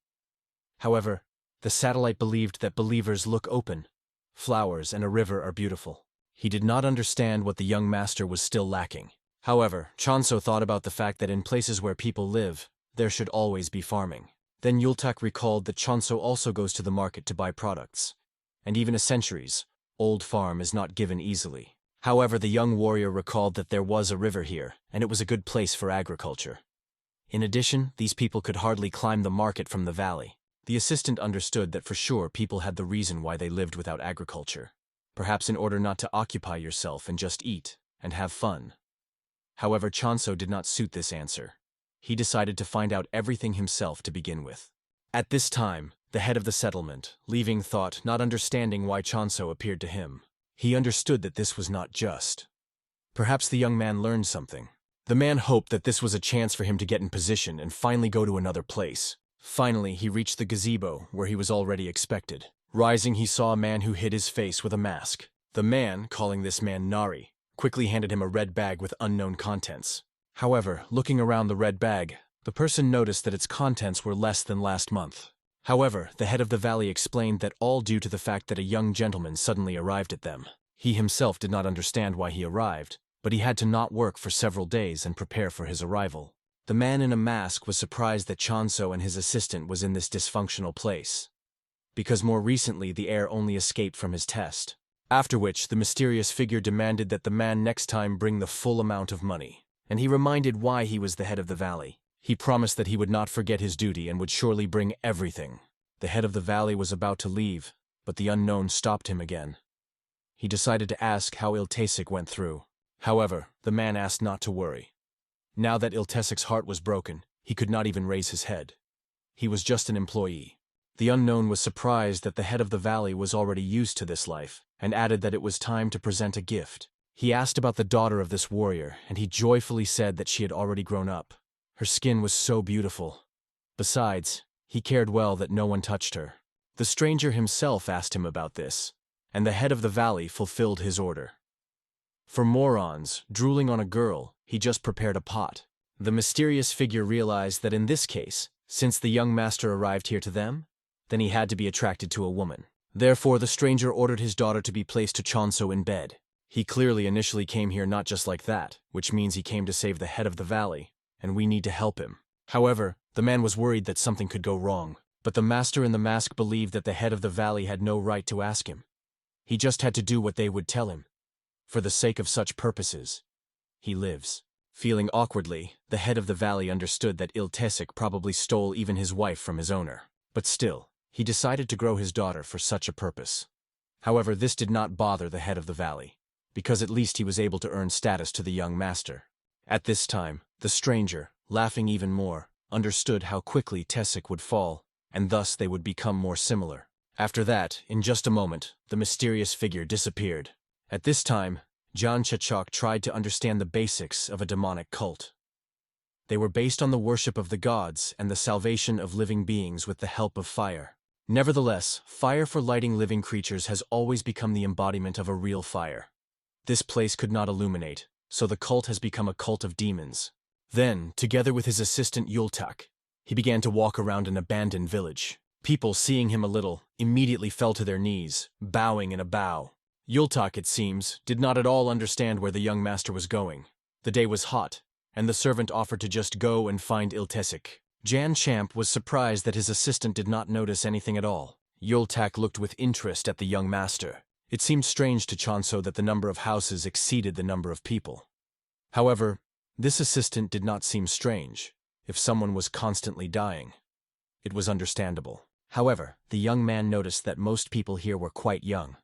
However, the satellite believed that believers look open. Flowers and a river are beautiful. He did not understand what the young master was still lacking. However, Chonso thought about the fact that in places where people live, there should always be farming. Then Yultak recalled that Chonso also goes to the market to buy products. And even a centuries old farm is not given easily. However, the young warrior recalled that there was a river here, and it was a good place for agriculture. In addition, these people could hardly climb the market from the valley. The assistant understood that for sure people had the reason why they lived without agriculture. Perhaps in order not to occupy yourself and just eat and have fun. However, Chonso did not suit this answer. He decided to find out everything himself to begin with. At this time, the head of the settlement, leaving thought, not understanding why Chonso appeared to him. He understood that this was not just. Perhaps the young man learned something. The man hoped that this was a chance for him to get in position and finally go to another place. Finally, he reached the gazebo, where he was already expected. Rising, he saw a man who hid his face with a mask. The man, calling this man Nari, quickly handed him a red bag with unknown contents. However, looking around the red bag, the person noticed that its contents were less than last month. However, the head of the valley explained that all due to the fact that a young gentleman suddenly arrived at them. He himself did not understand why he arrived, but he had to not work for several days and prepare for his arrival. The man in a mask was surprised that Chonso and his assistant was in this dysfunctional place, because more recently the heir only escaped from his test. After which, the mysterious figure demanded that the man next time bring the full amount of money, and he reminded why he was the head of the valley. He promised that he would not forget his duty and would surely bring everything. The head of the valley was about to leave, but the unknown stopped him again. He decided to ask how Iltesic went through. However, the man asked not to worry. Now that Iltesic's heart was broken, he could not even raise his head. He was just an employee. The unknown was surprised that the head of the valley was already used to this life, and added that it was time to present a gift. He asked about the daughter of this warrior, and he joyfully said that she had already grown up. Her skin was so beautiful. Besides, he cared well that no one touched her. The stranger himself asked him about this, and the head of the valley fulfilled his order. For morons, drooling on a girl, he just prepared a pot. The mysterious figure realized that in this case, since the young master arrived here to them, then he had to be attracted to a woman. Therefore, the stranger ordered his daughter to be placed to Chonso in bed. He clearly initially came here not just like that, which means he came to save the head of the valley, and we need to help him. However, the man was worried that something could go wrong, but the master in the mask believed that the head of the valley had no right to ask him. He just had to do what they would tell him. For the sake of such purposes, he lives. Feeling awkwardly, the head of the valley understood that Iltesic probably stole even his wife from his owner. But still, he decided to grow his daughter for such a purpose. However, this did not bother the head of the valley, because at least he was able to earn status to the young master. At this time, the stranger, laughing even more, understood how quickly Tesic would fall, and thus they would become more similar. After that, in just a moment, the mysterious figure disappeared. At this time, John Chachok tried to understand the basics of a demonic cult. They were based on the worship of the gods and the salvation of living beings with the help of fire. Nevertheless, fire for lighting living creatures has always become the embodiment of a real fire. This place could not illuminate, so the cult has become a cult of demons. Then, together with his assistant Yultak, he began to walk around an abandoned village. People, seeing him a little, immediately fell to their knees, bowing in a bow. Yultak, it seems, did not at all understand where the young master was going. The day was hot, and the servant offered to just go and find Iltesic. Jan Champ was surprised that his assistant did not notice anything at all. Yultak looked with interest at the young master. It seemed strange to Chonso that the number of houses exceeded the number of people. However, this assistant did not seem strange. If someone was constantly dying, it was understandable. However, the young man noticed that most people here were quite young.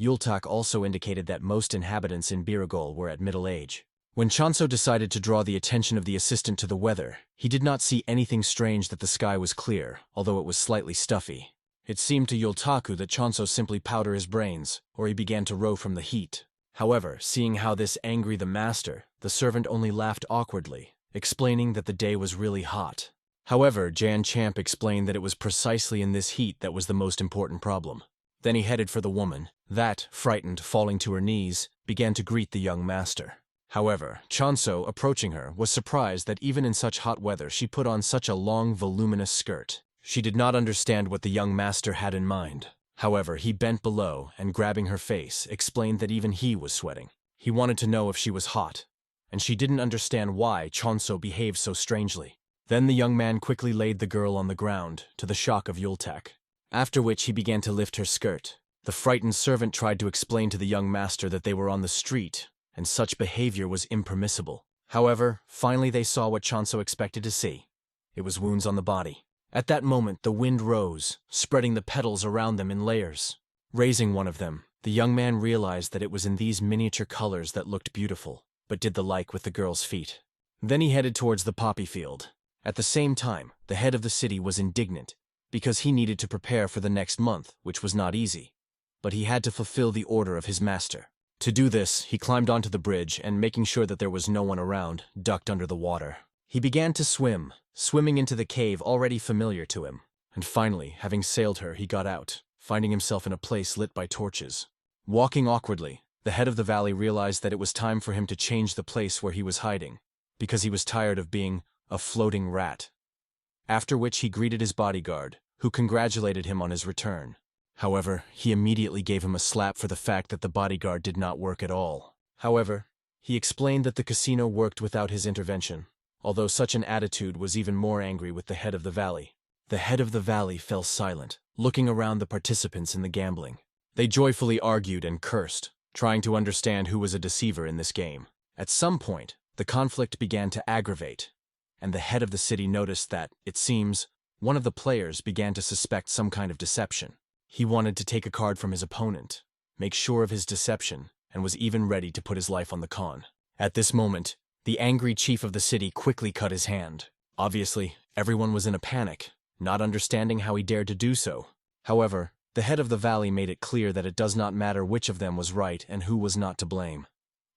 Yultak also indicated that most inhabitants in Biragol were at middle age. When Chonso decided to draw the attention of the assistant to the weather, he did not see anything strange that the sky was clear, although it was slightly stuffy. It seemed to Yultaku that Chonso simply powdered his brains, or he began to row from the heat. However, seeing how this angered the master, the servant only laughed awkwardly, explaining that the day was really hot. However, Jan Champ explained that it was precisely in this heat that was the most important problem. Then he headed for the woman, that, frightened, falling to her knees, began to greet the young master. However, Chonso, approaching her, was surprised that even in such hot weather she put on such a long, voluminous skirt. She did not understand what the young master had in mind. However, he bent below and, grabbing her face, explained that even he was sweating. He wanted to know if she was hot, and she didn't understand why Chonso behaved so strangely. Then the young man quickly laid the girl on the ground, to the shock of Yultak. After which he began to lift her skirt. The frightened servant tried to explain to the young master that they were on the street, and such behavior was impermissible. However, finally they saw what Chonso expected to see. It was wounds on the body. At that moment, the wind rose, spreading the petals around them in layers. Raising one of them, the young man realized that it was in these miniature colors that looked beautiful, but did the like with the girl's feet. Then he headed towards the poppy field. At the same time, the head of the city was indignant, because he needed to prepare for the next month, which was not easy. But he had to fulfill the order of his master. To do this, he climbed onto the bridge and, making sure that there was no one around, ducked under the water. He began to swim, swimming into the cave already familiar to him. And finally, having sailed her, he got out, finding himself in a place lit by torches. Walking awkwardly, the head of the valley realized that it was time for him to change the place where he was hiding, because he was tired of being a floating rat. After which he greeted his bodyguard, who congratulated him on his return. However, he immediately gave him a slap for the fact that the bodyguard did not work at all. However, he explained that the casino worked without his intervention, although such an attitude was even more angry with the head of the valley. The head of the valley fell silent, looking around the participants in the gambling. They joyfully argued and cursed, trying to understand who was a deceiver in this game. At some point, the conflict began to aggravate, and the head of the city noticed that, it seems, one of the players began to suspect some kind of deception. He wanted to take a card from his opponent, make sure of his deception, and was even ready to put his life on the con. At this moment, the angry chief of the city quickly cut his hand. Obviously, everyone was in a panic, not understanding how he dared to do so. However, the head of the valley made it clear that it does not matter which of them was right and who was not to blame.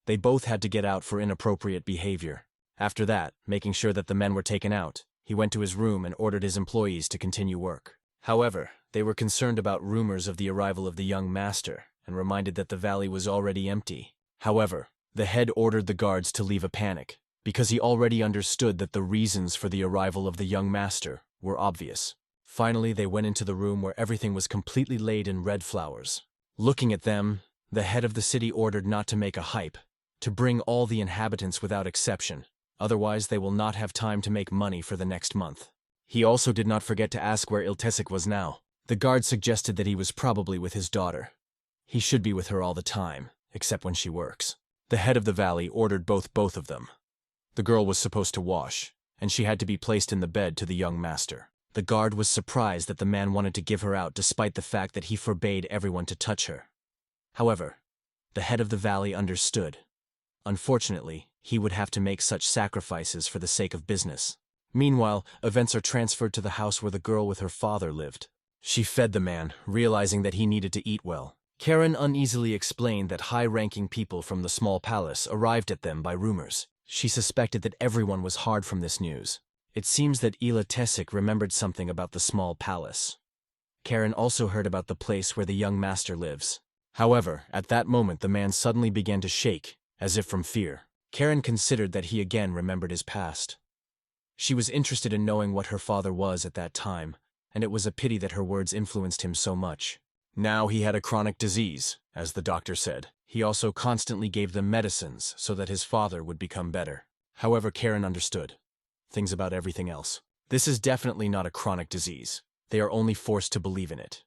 They both had to get out for inappropriate behavior. After that, making sure that the men were taken out, he went to his room and ordered his employees to continue work. However, they were concerned about rumors of the arrival of the young master and reminded that the valley was already empty. However, the head ordered the guards to leave a panic, because he already understood that the reasons for the arrival of the young master were obvious. Finally, they went into the room where everything was completely laid in red flowers. Looking at them, the head of the city ordered not to make a hype, to bring all the inhabitants without exception, otherwise they will not have time to make money for the next month. He also did not forget to ask where Iltesic was now. The guard suggested that he was probably with his daughter. He should be with her all the time, except when she works. The head of the valley ordered both of them. The girl was supposed to wash, and she had to be placed in the bed to the young master. The guard was surprised that the man wanted to give her out despite the fact that he forbade everyone to touch her. However, the head of the valley understood. Unfortunately, he would have to make such sacrifices for the sake of business. Meanwhile, events are transferred to the house where the girl with her father lived. She fed the man, realizing that he needed to eat well. Karen uneasily explained that high-ranking people from the small palace arrived at them by rumors. She suspected that everyone was hard from this news. It seems that Iltesic remembered something about the small palace. Karen also heard about the place where the young master lives. However, at that moment the man suddenly began to shake, as if from fear. Karen considered that he again remembered his past. She was interested in knowing what her father was at that time, and it was a pity that her words influenced him so much. Now he had a chronic disease, as the doctor said. He also constantly gave them medicines so that his father would become better. However, Karen understood things about everything else. This is definitely not a chronic disease. They are only forced to believe in it.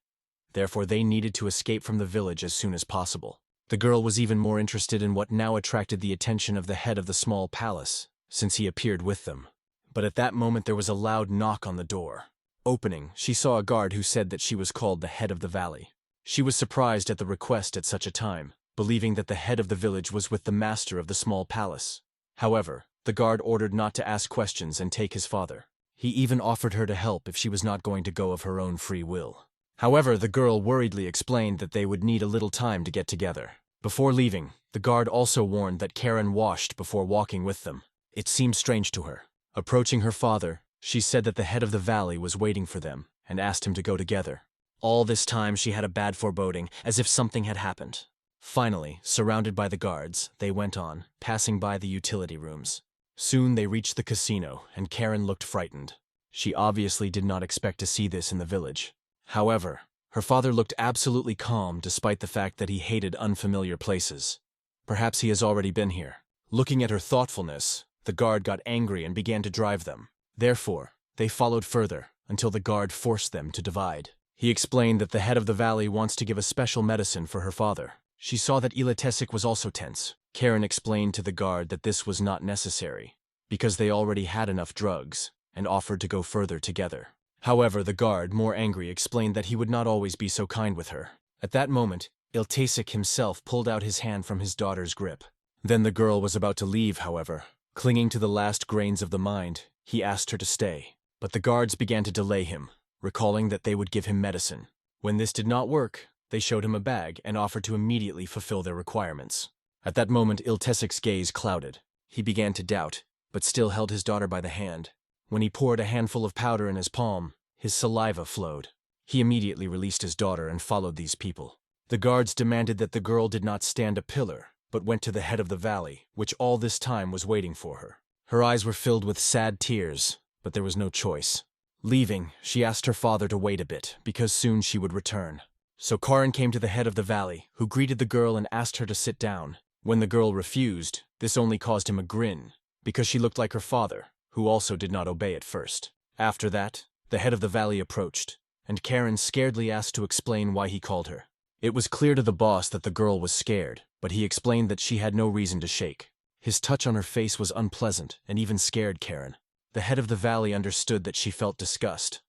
Therefore, they needed to escape from the village as soon as possible. The girl was even more interested in what now attracted the attention of the head of the small palace, since he appeared with them. But at that moment there was a loud knock on the door. Opening, she saw a guard who said that she was called the head of the valley. She was surprised at the request at such a time, believing that the head of the village was with the master of the small palace. However, the guard ordered not to ask questions and take his father. He even offered her to help if she was not going to go of her own free will. However, the girl worriedly explained that they would need a little time to get together. Before leaving, the guard also warned that Karen washed before walking with them. It seemed strange to her. Approaching her father, she said that the head of the valley was waiting for them and asked him to go together. All this time she had a bad foreboding, as if something had happened. Finally, surrounded by the guards, they went on, passing by the utility rooms. Soon they reached the casino, and Karen looked frightened. She obviously did not expect to see this in the village. However, her father looked absolutely calm despite the fact that he hated unfamiliar places. Perhaps he has already been here. Looking at her thoughtfulness, the guard got angry and began to drive them. Therefore, they followed further until the guard forced them to divide. He explained that the head of the valley wants to give a special medicine for her father. She saw that Iltesic was also tense. Karen explained to the guard that this was not necessary, because they already had enough drugs, and offered to go further together. However, the guard, more angry, explained that he would not always be so kind with her. At that moment, Iltesic himself pulled out his hand from his daughter's grip. Then the girl was about to leave, however. Clinging to the last grains of the mind, he asked her to stay. But the guards began to delay him, recalling that they would give him medicine. When this did not work, They showed him a bag and offered to immediately fulfill their requirements. At that moment, Iltesik's gaze clouded. He began to doubt, but still held his daughter by the hand. When he poured a handful of powder in his palm, his saliva flowed. He immediately released his daughter and followed these people. The guards demanded that the girl did not stand a pillar, but went to the head of the valley, which all this time was waiting for her. Her eyes were filled with sad tears, but there was no choice. Leaving, she asked her father to wait a bit, because soon she would return. So Karen came to the head of the valley, who greeted the girl and asked her to sit down. When the girl refused, this only caused him a grin, because she looked like her father, who also did not obey at first. After that, the head of the valley approached, and Karen scaredly asked to explain why he called her. It was clear to the boss that the girl was scared, but he explained that she had no reason to shake. His touch on her face was unpleasant and even scared Karen. The head of the valley understood that she felt disgust,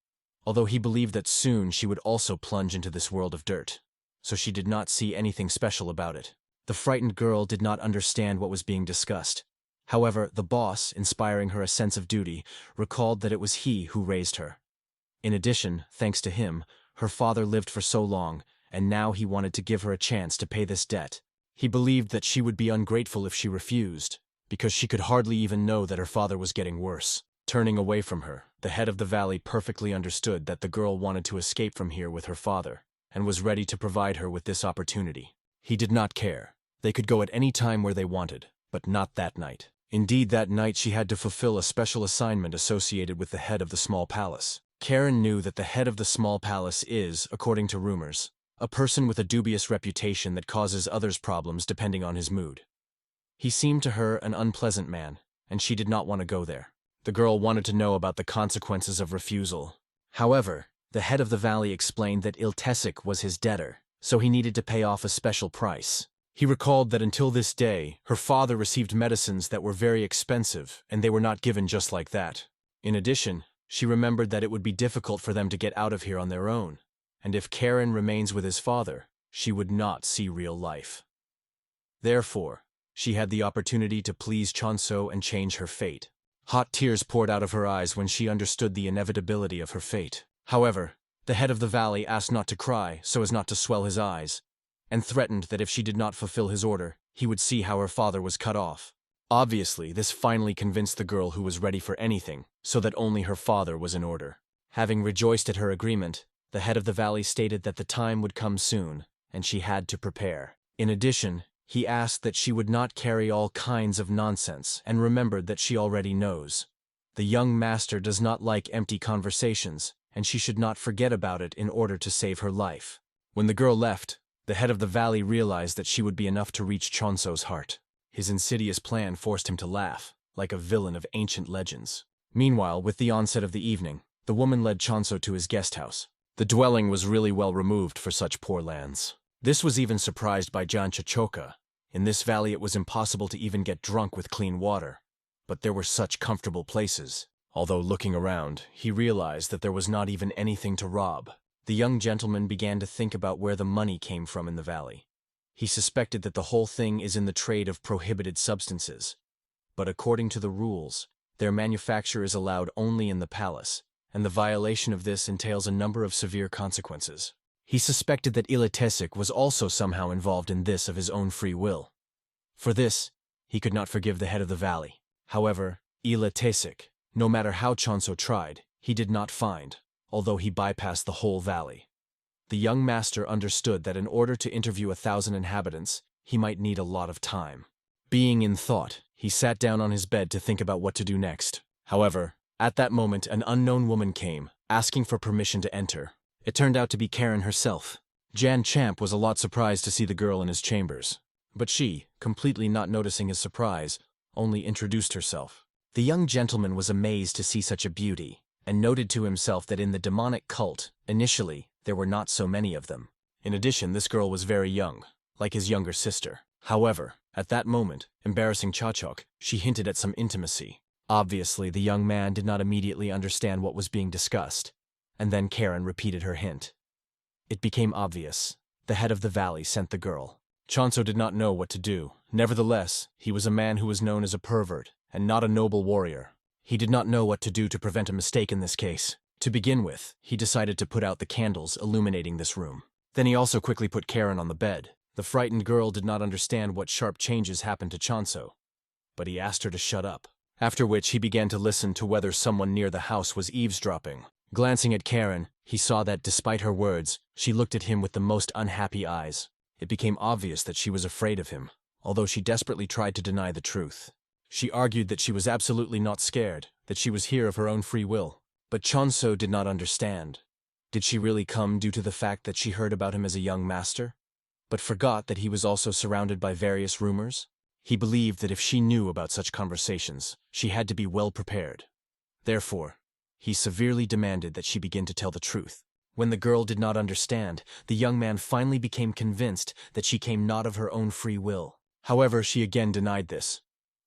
although he believed that soon she would also plunge into this world of dirt, so she did not see anything special about it. The frightened girl did not understand what was being discussed. However, the boss, inspiring her a sense of duty, recalled that it was he who raised her. In addition, thanks to him, her father lived for so long, and now he wanted to give her a chance to pay this debt. He believed that she would be ungrateful if she refused, because she could hardly even know that her father was getting worse. Turning away from her, the head of the valley perfectly understood that the girl wanted to escape from here with her father, and was ready to provide her with this opportunity. He did not care. They could go at any time where they wanted, but not that night. Indeed, that night she had to fulfill a special assignment associated with the head of the small palace. Karen knew that the head of the small palace is, according to rumors, a person with a dubious reputation that causes others problems depending on his mood. He seemed to her an unpleasant man, and she did not want to go there. The girl wanted to know about the consequences of refusal. However, the head of the valley explained that Iltesik was his debtor, so he needed to pay off a special price. He recalled that until this day, her father received medicines that were very expensive, and they were not given just like that. In addition, she remembered that it would be difficult for them to get out of here on their own, and if Karen remains with his father, she would not see real life. Therefore, she had the opportunity to please Chonso and change her fate. Hot tears poured out of her eyes when she understood the inevitability of her fate. However, the head of the valley asked not to cry so as not to swell his eyes, and threatened that if she did not fulfill his order, he would see how her father was cut off. Obviously, this finally convinced the girl who was ready for anything, so that only her father was in order. Having rejoiced at her agreement, the head of the valley stated that the time would come soon, and she had to prepare. In addition, he asked that she would not carry all kinds of nonsense, and remembered that she already knows. The young master does not like empty conversations, and she should not forget about it in order to save her life. When the girl left, the head of the valley realized that she would be enough to reach Chonso's heart. His insidious plan forced him to laugh, like a villain of ancient legends. Meanwhile, with the onset of the evening, the woman led Chonso to his guest house. The dwelling was really well removed for such poor lands. This was even surprised by Jan Chachoka. In this valley it was impossible to even get drunk with clean water. But there were such comfortable places. Although looking around, he realized that there was not even anything to rob. The young gentleman began to think about where the money came from in the valley. He suspected that the whole thing is in the trade of prohibited substances. But according to the rules, their manufacture is allowed only in the palace, and the violation of this entails a number of severe consequences. He suspected that Ilitesik was also somehow involved in this of his own free will. For this, he could not forgive the head of the valley. However, Ilitesik, no matter how Chonso tried, he did not find, although he bypassed the whole valley. The young master understood that in order to interview 1,000 inhabitants, he might need a lot of time. Being in thought, he sat down on his bed to think about what to do next. However, at that moment an unknown woman came, asking for permission to enter. It turned out to be Karen herself. Jan Champ was a lot surprised to see the girl in his chambers. But she, completely not noticing his surprise, only introduced herself. The young gentleman was amazed to see such a beauty, and noted to himself that in the demonic cult, initially, there were not so many of them. In addition, this girl was very young, like his younger sister. However, at that moment, embarrassing Chachok, she hinted at some intimacy. Obviously, the young man did not immediately understand what was being discussed, and then Karen repeated her hint. It became obvious. The head of the valley sent the girl. Chonso did not know what to do. Nevertheless, he was a man who was known as a pervert, and not a noble warrior. He did not know what to do to prevent a mistake in this case. To begin with, he decided to put out the candles illuminating this room. Then he also quickly put Karen on the bed. The frightened girl did not understand what sharp changes happened to Chanso, but he asked her to shut up, after which he began to listen to whether someone near the house was eavesdropping. Glancing at Karen, he saw that, despite her words, she looked at him with the most unhappy eyes. It became obvious that she was afraid of him, although she desperately tried to deny the truth. She argued that she was absolutely not scared, that she was here of her own free will. But Chanso did not understand. Did she really come due to the fact that she heard about him as a young master, but forgot that he was also surrounded by various rumors? He believed that if she knew about such conversations, she had to be well prepared. Therefore, he severely demanded that she begin to tell the truth. When the girl did not understand, the young man finally became convinced that she came not of her own free will. However, she again denied this.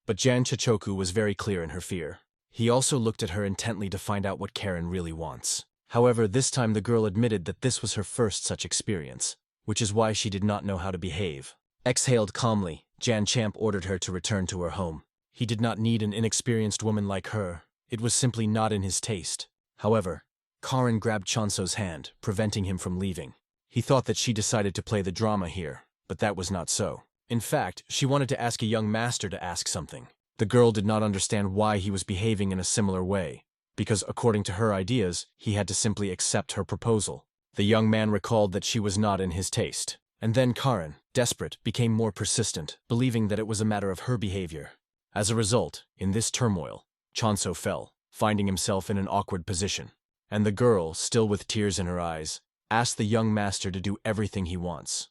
But Jan Chichoku was very clear in her fear. He also looked at her intently to find out what Karen really wants. However, this time the girl admitted that this was her first such experience, which is why she did not know how to behave. Exhaled calmly, Jan Champ ordered her to return to her home. He did not need an inexperienced woman like her. It was simply not in his taste. However, Karen grabbed Chanso's hand, preventing him from leaving. He thought that she decided to play the drama here, but that was not so. In fact, she wanted to ask a young master to ask something. The girl did not understand why he was behaving in a similar way, because according to her ideas, he had to simply accept her proposal. The young man recalled that she was not in his taste. And then Karen, desperate, became more persistent, believing that it was a matter of her behavior. As a result, in this turmoil, Chanso fell, finding himself in an awkward position. And the girl, still with tears in her eyes, asked the young master to do everything he wants.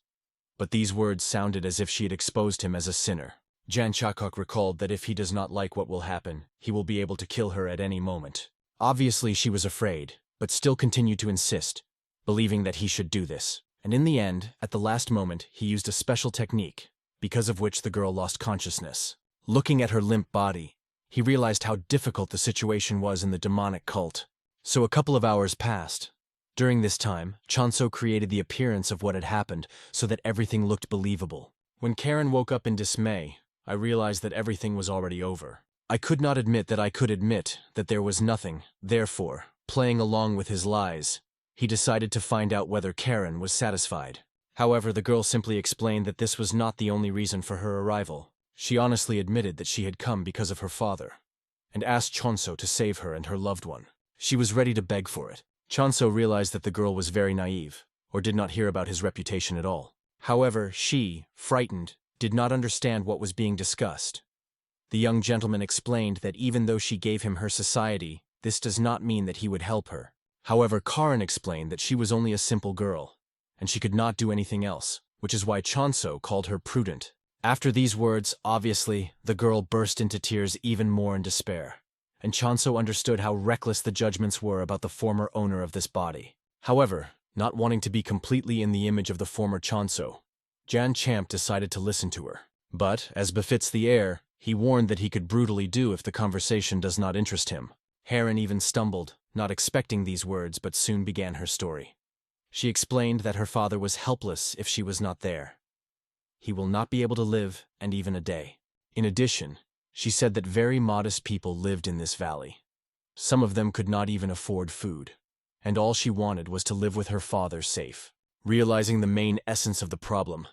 But these words sounded as if she had exposed him as a sinner. Jan Chakok recalled that if he does not like what will happen, he will be able to kill her at any moment. Obviously, she was afraid, but still continued to insist, believing that he should do this. And in the end, at the last moment, he used a special technique, because of which the girl lost consciousness. Looking at her limp body, he realized how difficult the situation was in the demonic cult. So a couple of hours passed. During this time, Chanso created the appearance of what had happened so that everything looked believable. When Karen woke up in dismay, I realized that everything was already over. I could not admit that I could admit that there was nothing. Therefore, playing along with his lies, he decided to find out whether Karen was satisfied. However, the girl simply explained that this was not the only reason for her arrival. She honestly admitted that she had come because of her father, and asked Chanso to save her and her loved one. She was ready to beg for it. Chanso realized that the girl was very naive, or did not hear about his reputation at all. However, she, frightened, did not understand what was being discussed. The young gentleman explained that even though she gave him her society, this does not mean that he would help her. However, Karen explained that she was only a simple girl, and she could not do anything else, which is why Chanso called her prudent. After these words, obviously, the girl burst into tears even more in despair, and Chanso understood how reckless the judgments were about the former owner of this body. However, not wanting to be completely in the image of the former Chanso, Jan Champ decided to listen to her. But, as befits the heir, he warned that he could brutally do if the conversation does not interest him. Heron even stumbled, not expecting these words, but soon began her story. She explained that her father was helpless if she was not there. He will not be able to live, and even a day. In addition, she said that very modest people lived in this valley. Some of them could not even afford food, and all she wanted was to live with her father safe. Realizing the main essence of the problem,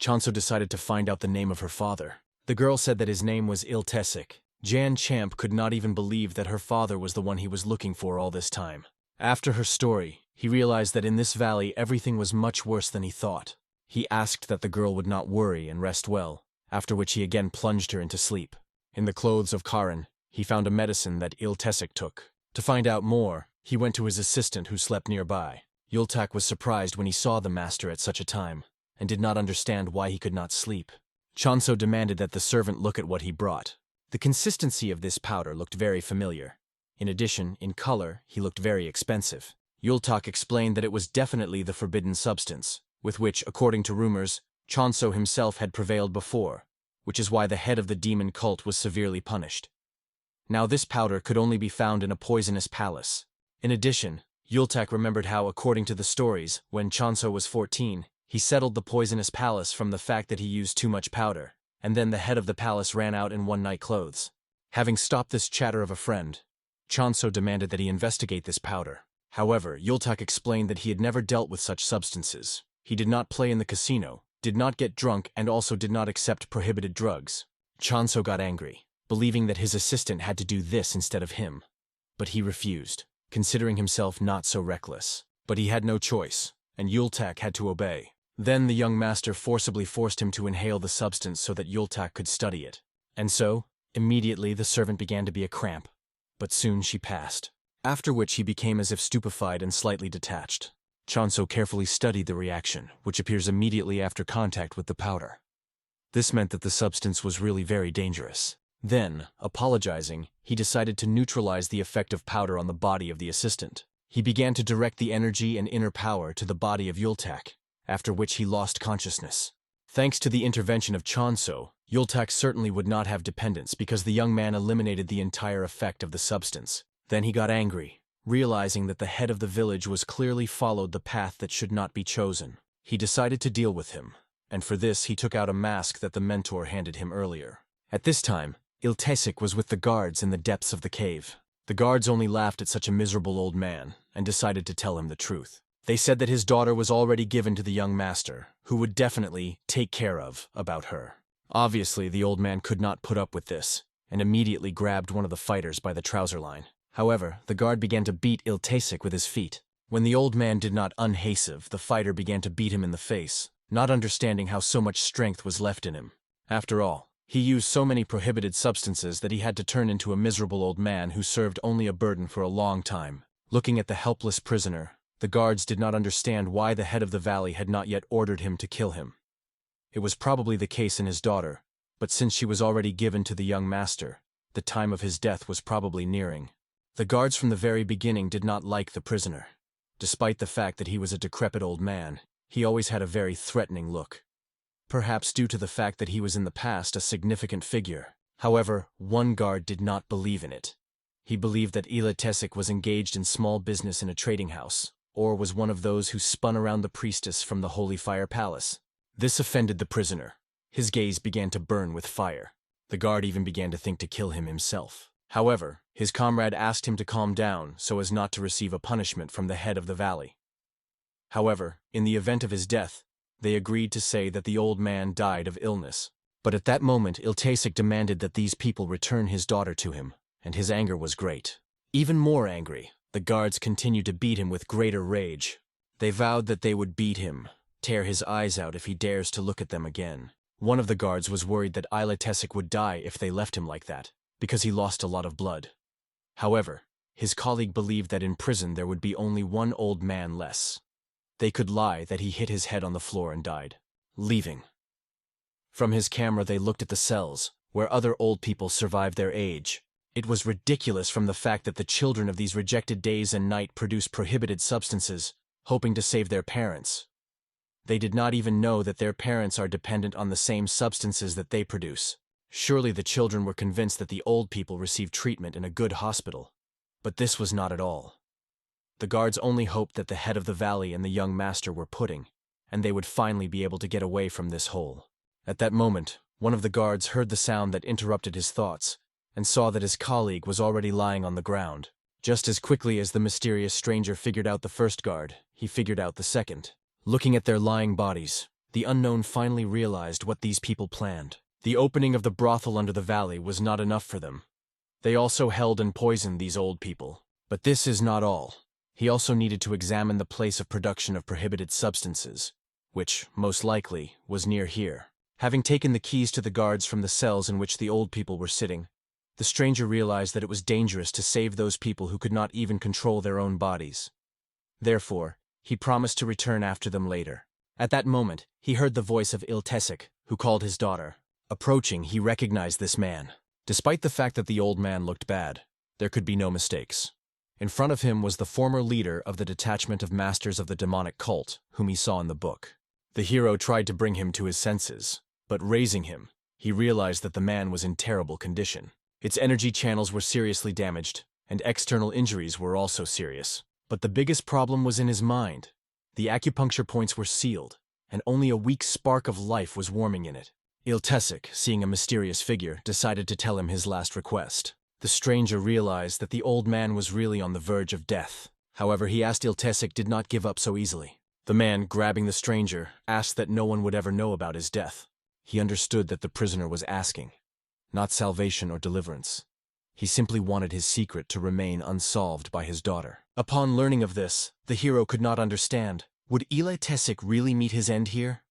Chanso decided to find out the name of her father. The girl said that his name was Iltesik. Jan Champ could not even believe that her father was the one he was looking for all this time. After her story, he realized that in this valley everything was much worse than he thought. He asked that the girl would not worry and rest well, after which he again plunged her into sleep. In the clothes of Karen, he found a medicine that Iltesik took. To find out more, he went to his assistant who slept nearby. Yultak was surprised when he saw the master at such a time, and did not understand why he could not sleep. Chanso demanded that the servant look at what he brought. The consistency of this powder looked very familiar. In addition, in color, he looked very expensive. Yultak explained that it was definitely the forbidden substance, with which, according to rumors, Chanso himself had prevailed before, which is why the head of the demon cult was severely punished. Now this powder could only be found in a poisonous palace. In addition, Yultak remembered how, according to the stories, when Chanso was 14, he settled the poisonous palace from the fact that he used too much powder, and then the head of the palace ran out in one-night clothes. Having stopped this chatter of a friend, Chanso demanded that he investigate this powder. However, Yultak explained that he had never dealt with such substances. He did not play in the casino, did not get drunk, and also did not accept prohibited drugs. Chonso got angry, believing that his assistant had to do this instead of him. But he refused, considering himself not so reckless. But he had no choice, and Yultak had to obey. Then the young master forcibly forced him to inhale the substance so that Yultak could study it. And so, immediately the servant began to be a cramp. But soon she passed. After which he became as if stupefied and slightly detached. Chonso carefully studied the reaction, which appears immediately after contact with the powder. This meant that the substance was really very dangerous. Then, apologizing, he decided to neutralize the effect of powder on the body of the assistant. He began to direct the energy and inner power to the body of Yultak, after which he lost consciousness. Thanks to the intervention of Chonso, Yultak certainly would not have dependence because the young man eliminated the entire effect of the substance. Then he got angry, realizing that the head of the village was clearly followed the path that should not be chosen. He decided to deal with him, and for this he took out a mask that the mentor handed him earlier. At this time, Iltesik was with the guards in the depths of the cave. The guards only laughed at such a miserable old man, and decided to tell him the truth. They said that his daughter was already given to the young master, who would definitely take care of about her. Obviously, the old man could not put up with this, and immediately grabbed one of the fighters by the trouser line. However, the guard began to beat Iltesik with his feet. When the old man did not unhasive, the fighter began to beat him in the face, not understanding how so much strength was left in him. After all, he used so many prohibited substances that he had to turn into a miserable old man who served only a burden for a long time. Looking at the helpless prisoner, the guards did not understand why the head of the valley had not yet ordered him to kill him. It was probably the case in his daughter, but since she was already given to the young master, the time of his death was probably nearing. The guards from the very beginning did not like the prisoner. Despite the fact that he was a decrepit old man, he always had a very threatening look. Perhaps due to the fact that he was in the past a significant figure. However, one guard did not believe in it. He believed that Iltesik was engaged in small business in a trading house, or was one of those who spun around the priestess from the Holy Fire Palace. This offended the prisoner. His gaze began to burn with fire. The guard even began to think to kill him himself. However, his comrade asked him to calm down so as not to receive a punishment from the head of the valley. However, in the event of his death, they agreed to say that the old man died of illness. But at that moment, Iltesik demanded that these people return his daughter to him, and his anger was great. Even more angry, the guards continued to beat him with greater rage. They vowed that they would beat him, tear his eyes out if he dares to look at them again. One of the guards was worried that Iltesik would die if they left him like that, because he lost a lot of blood. However, his colleague believed that in prison there would be only one old man less. They could lie that he hit his head on the floor and died, leaving. From his camera they looked at the cells, where other old people survived their age. It was ridiculous from the fact that the children of these rejected days and night produced prohibited substances, hoping to save their parents. They did not even know that their parents are dependent on the same substances that they produce. Surely the children were convinced that the old people received treatment in a good hospital. But this was not at all. The guards only hoped that the head of the valley and the young master were pudding, and they would finally be able to get away from this hole. At that moment, one of the guards heard the sound that interrupted his thoughts, and saw that his colleague was already lying on the ground. Just as quickly as the mysterious stranger figured out the first guard, he figured out the second. Looking at their lying bodies, the unknown finally realized what these people planned. The opening of the brothel under the valley was not enough for them. They also held and poisoned these old people. But this is not all. He also needed to examine the place of production of prohibited substances, which, most likely, was near here. Having taken the keys to the guards from the cells in which the old people were sitting, the stranger realized that it was dangerous to save those people who could not even control their own bodies. Therefore, he promised to return after them later. At that moment, he heard the voice of Iltesik, who called his daughter. Approaching, he recognized this man. Despite the fact that the old man looked bad, there could be no mistakes. In front of him was the former leader of the detachment of masters of the demonic cult, whom he saw in the book. The hero tried to bring him to his senses, but raising him, he realized that the man was in terrible condition. Its energy channels were seriously damaged, and external injuries were also serious. But the biggest problem was in his mind. The acupuncture points were sealed, and only a weak spark of life was warming in it. Iltesik, seeing a mysterious figure, decided to tell him his last request. The stranger realized that the old man was really on the verge of death. However, he asked Iltesik did not give up so easily. The man, grabbing the stranger, asked that no one would ever know about his death. He understood that the prisoner was asking, not salvation or deliverance. He simply wanted his secret to remain unsolved by his daughter. Upon learning of this, the hero could not understand. Would Ile Tesik really meet his end here?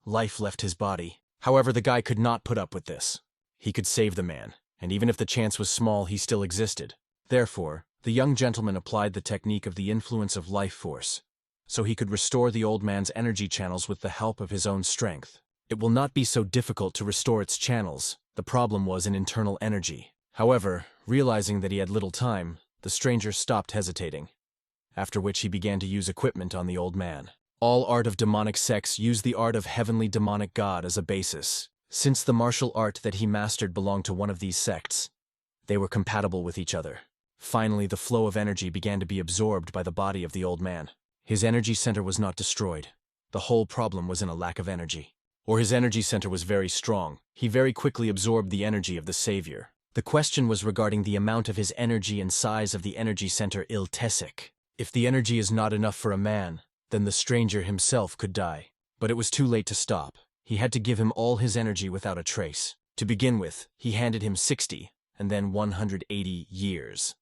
Life left his body. However, the guy could not put up with this. He could save the man, and even if the chance was small, he still existed. Therefore, the young gentleman applied the technique of the influence of life force, so he could restore the old man's energy channels with the help of his own strength. It will not be so difficult to restore its channels. The problem was in internal energy. However, realizing that he had little time, the stranger stopped hesitating, after which he began to use equipment on the old man. All art of demonic sects use the art of heavenly demonic god as a basis. Since the martial art that he mastered belonged to one of these sects, they were compatible with each other. Finally, the flow of energy began to be absorbed by the body of the old man. His energy center was not destroyed. The whole problem was in a lack of energy. Or his energy center was very strong. He very quickly absorbed the energy of the savior. The question was regarding the amount of his energy and size of the energy center Ile Tesik. If the energy is not enough for a man, then the stranger himself could die. But it was too late to stop. He had to give him all his energy without a trace. To begin with, he handed him 60, and then 180 years.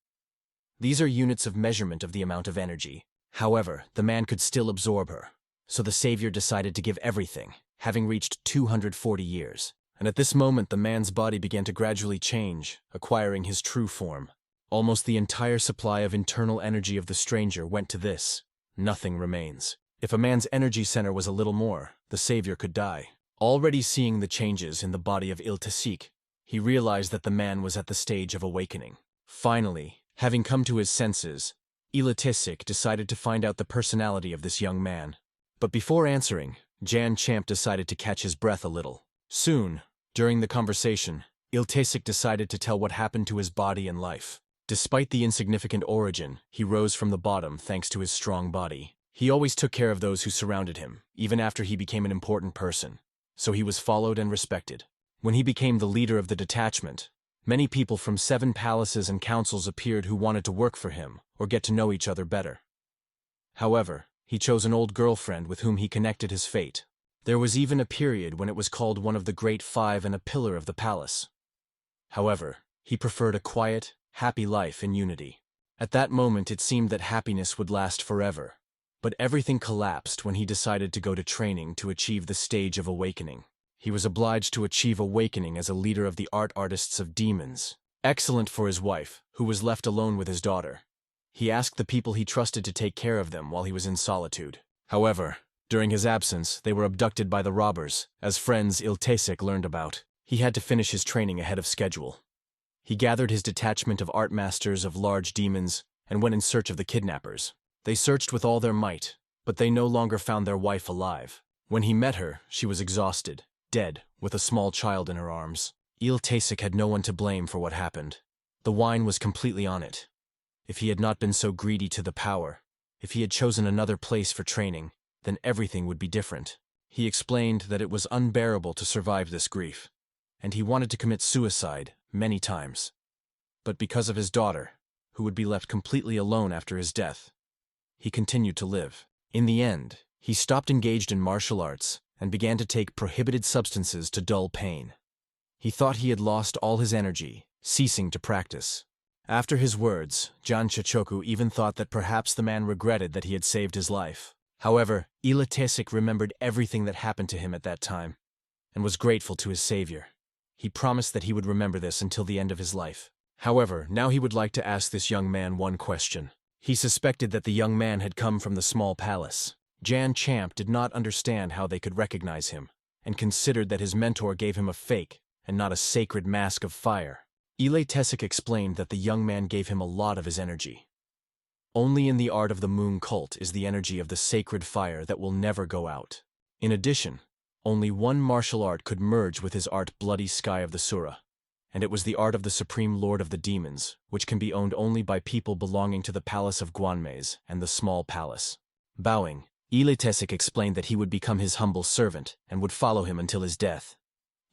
These are units of measurement of the amount of energy. However, the man could still absorb her. So the savior decided to give everything, having reached 240 years. And at this moment, the man's body began to gradually change, acquiring his true form. Almost the entire supply of internal energy of the stranger went to this. Nothing remains. If a man's energy center was a little more, the savior could die. Already seeing the changes in the body of Ile Tesik, he realized that the man was at the stage of awakening. Finally, having come to his senses, Ile Tesik decided to find out the personality of this young man. But before answering, Jan Champ decided to catch his breath a little. Soon, during the conversation, Ile Tesik decided to tell what happened to his body and life. Despite the insignificant origin, he rose from the bottom thanks to his strong body. He always took care of those who surrounded him, even after he became an important person. So he was followed and respected. When he became the leader of the detachment, many people from 7 palaces and councils appeared who wanted to work for him or get to know each other better. However, he chose an old girlfriend with whom he connected his fate. There was even a period when it was called one of the Great Five and a pillar of the palace. However, he preferred a quiet, happy life in unity. At that moment it seemed that happiness would last forever. But everything collapsed when he decided to go to training to achieve the stage of awakening. He was obliged to achieve awakening as a leader of the artists of demons. Excellent for his wife, who was left alone with his daughter. He asked the people he trusted to take care of them while he was in solitude. However, during his absence, they were abducted by the robbers, as friends Ile Tesik learned about. He had to finish his training ahead of schedule. He gathered his detachment of art masters of large demons and went in search of the kidnappers. They searched with all their might, but they no longer found their wife alive. When he met her, she was exhausted, dead, with a small child in her arms. Ile Tesik had no one to blame for what happened. The wine was completely on it. If he had not been so greedy to the power, if he had chosen another place for training, then everything would be different. He explained that it was unbearable to survive this grief, and he wanted to commit suicide many times. But because of his daughter, who would be left completely alone after his death, he continued to live. In the end, he stopped engaged in martial arts and began to take prohibited substances to dull pain. He thought he had lost all his energy, ceasing to practice. After his words, Jan Chichoku even thought that perhaps the man regretted that he had saved his life. However, Ile Tesik remembered everything that happened to him at that time, and was grateful to his savior. He promised that he would remember this until the end of his life. However, now he would like to ask this young man one question. He suspected that the young man had come from the small palace. Jan Champ did not understand how they could recognize him, and considered that his mentor gave him a fake and not a sacred mask of fire. Ile Tesik explained that the young man gave him a lot of his energy. Only in the art of the moon cult is the energy of the sacred fire that will never go out. In addition, only one martial art could merge with his art Bloody Sky of the Sura, and it was the art of the Supreme Lord of the Demons, which can be owned only by people belonging to the Palace of Guanmays and the Small Palace. Bowing, Ile Tesik explained that he would become his humble servant and would follow him until his death.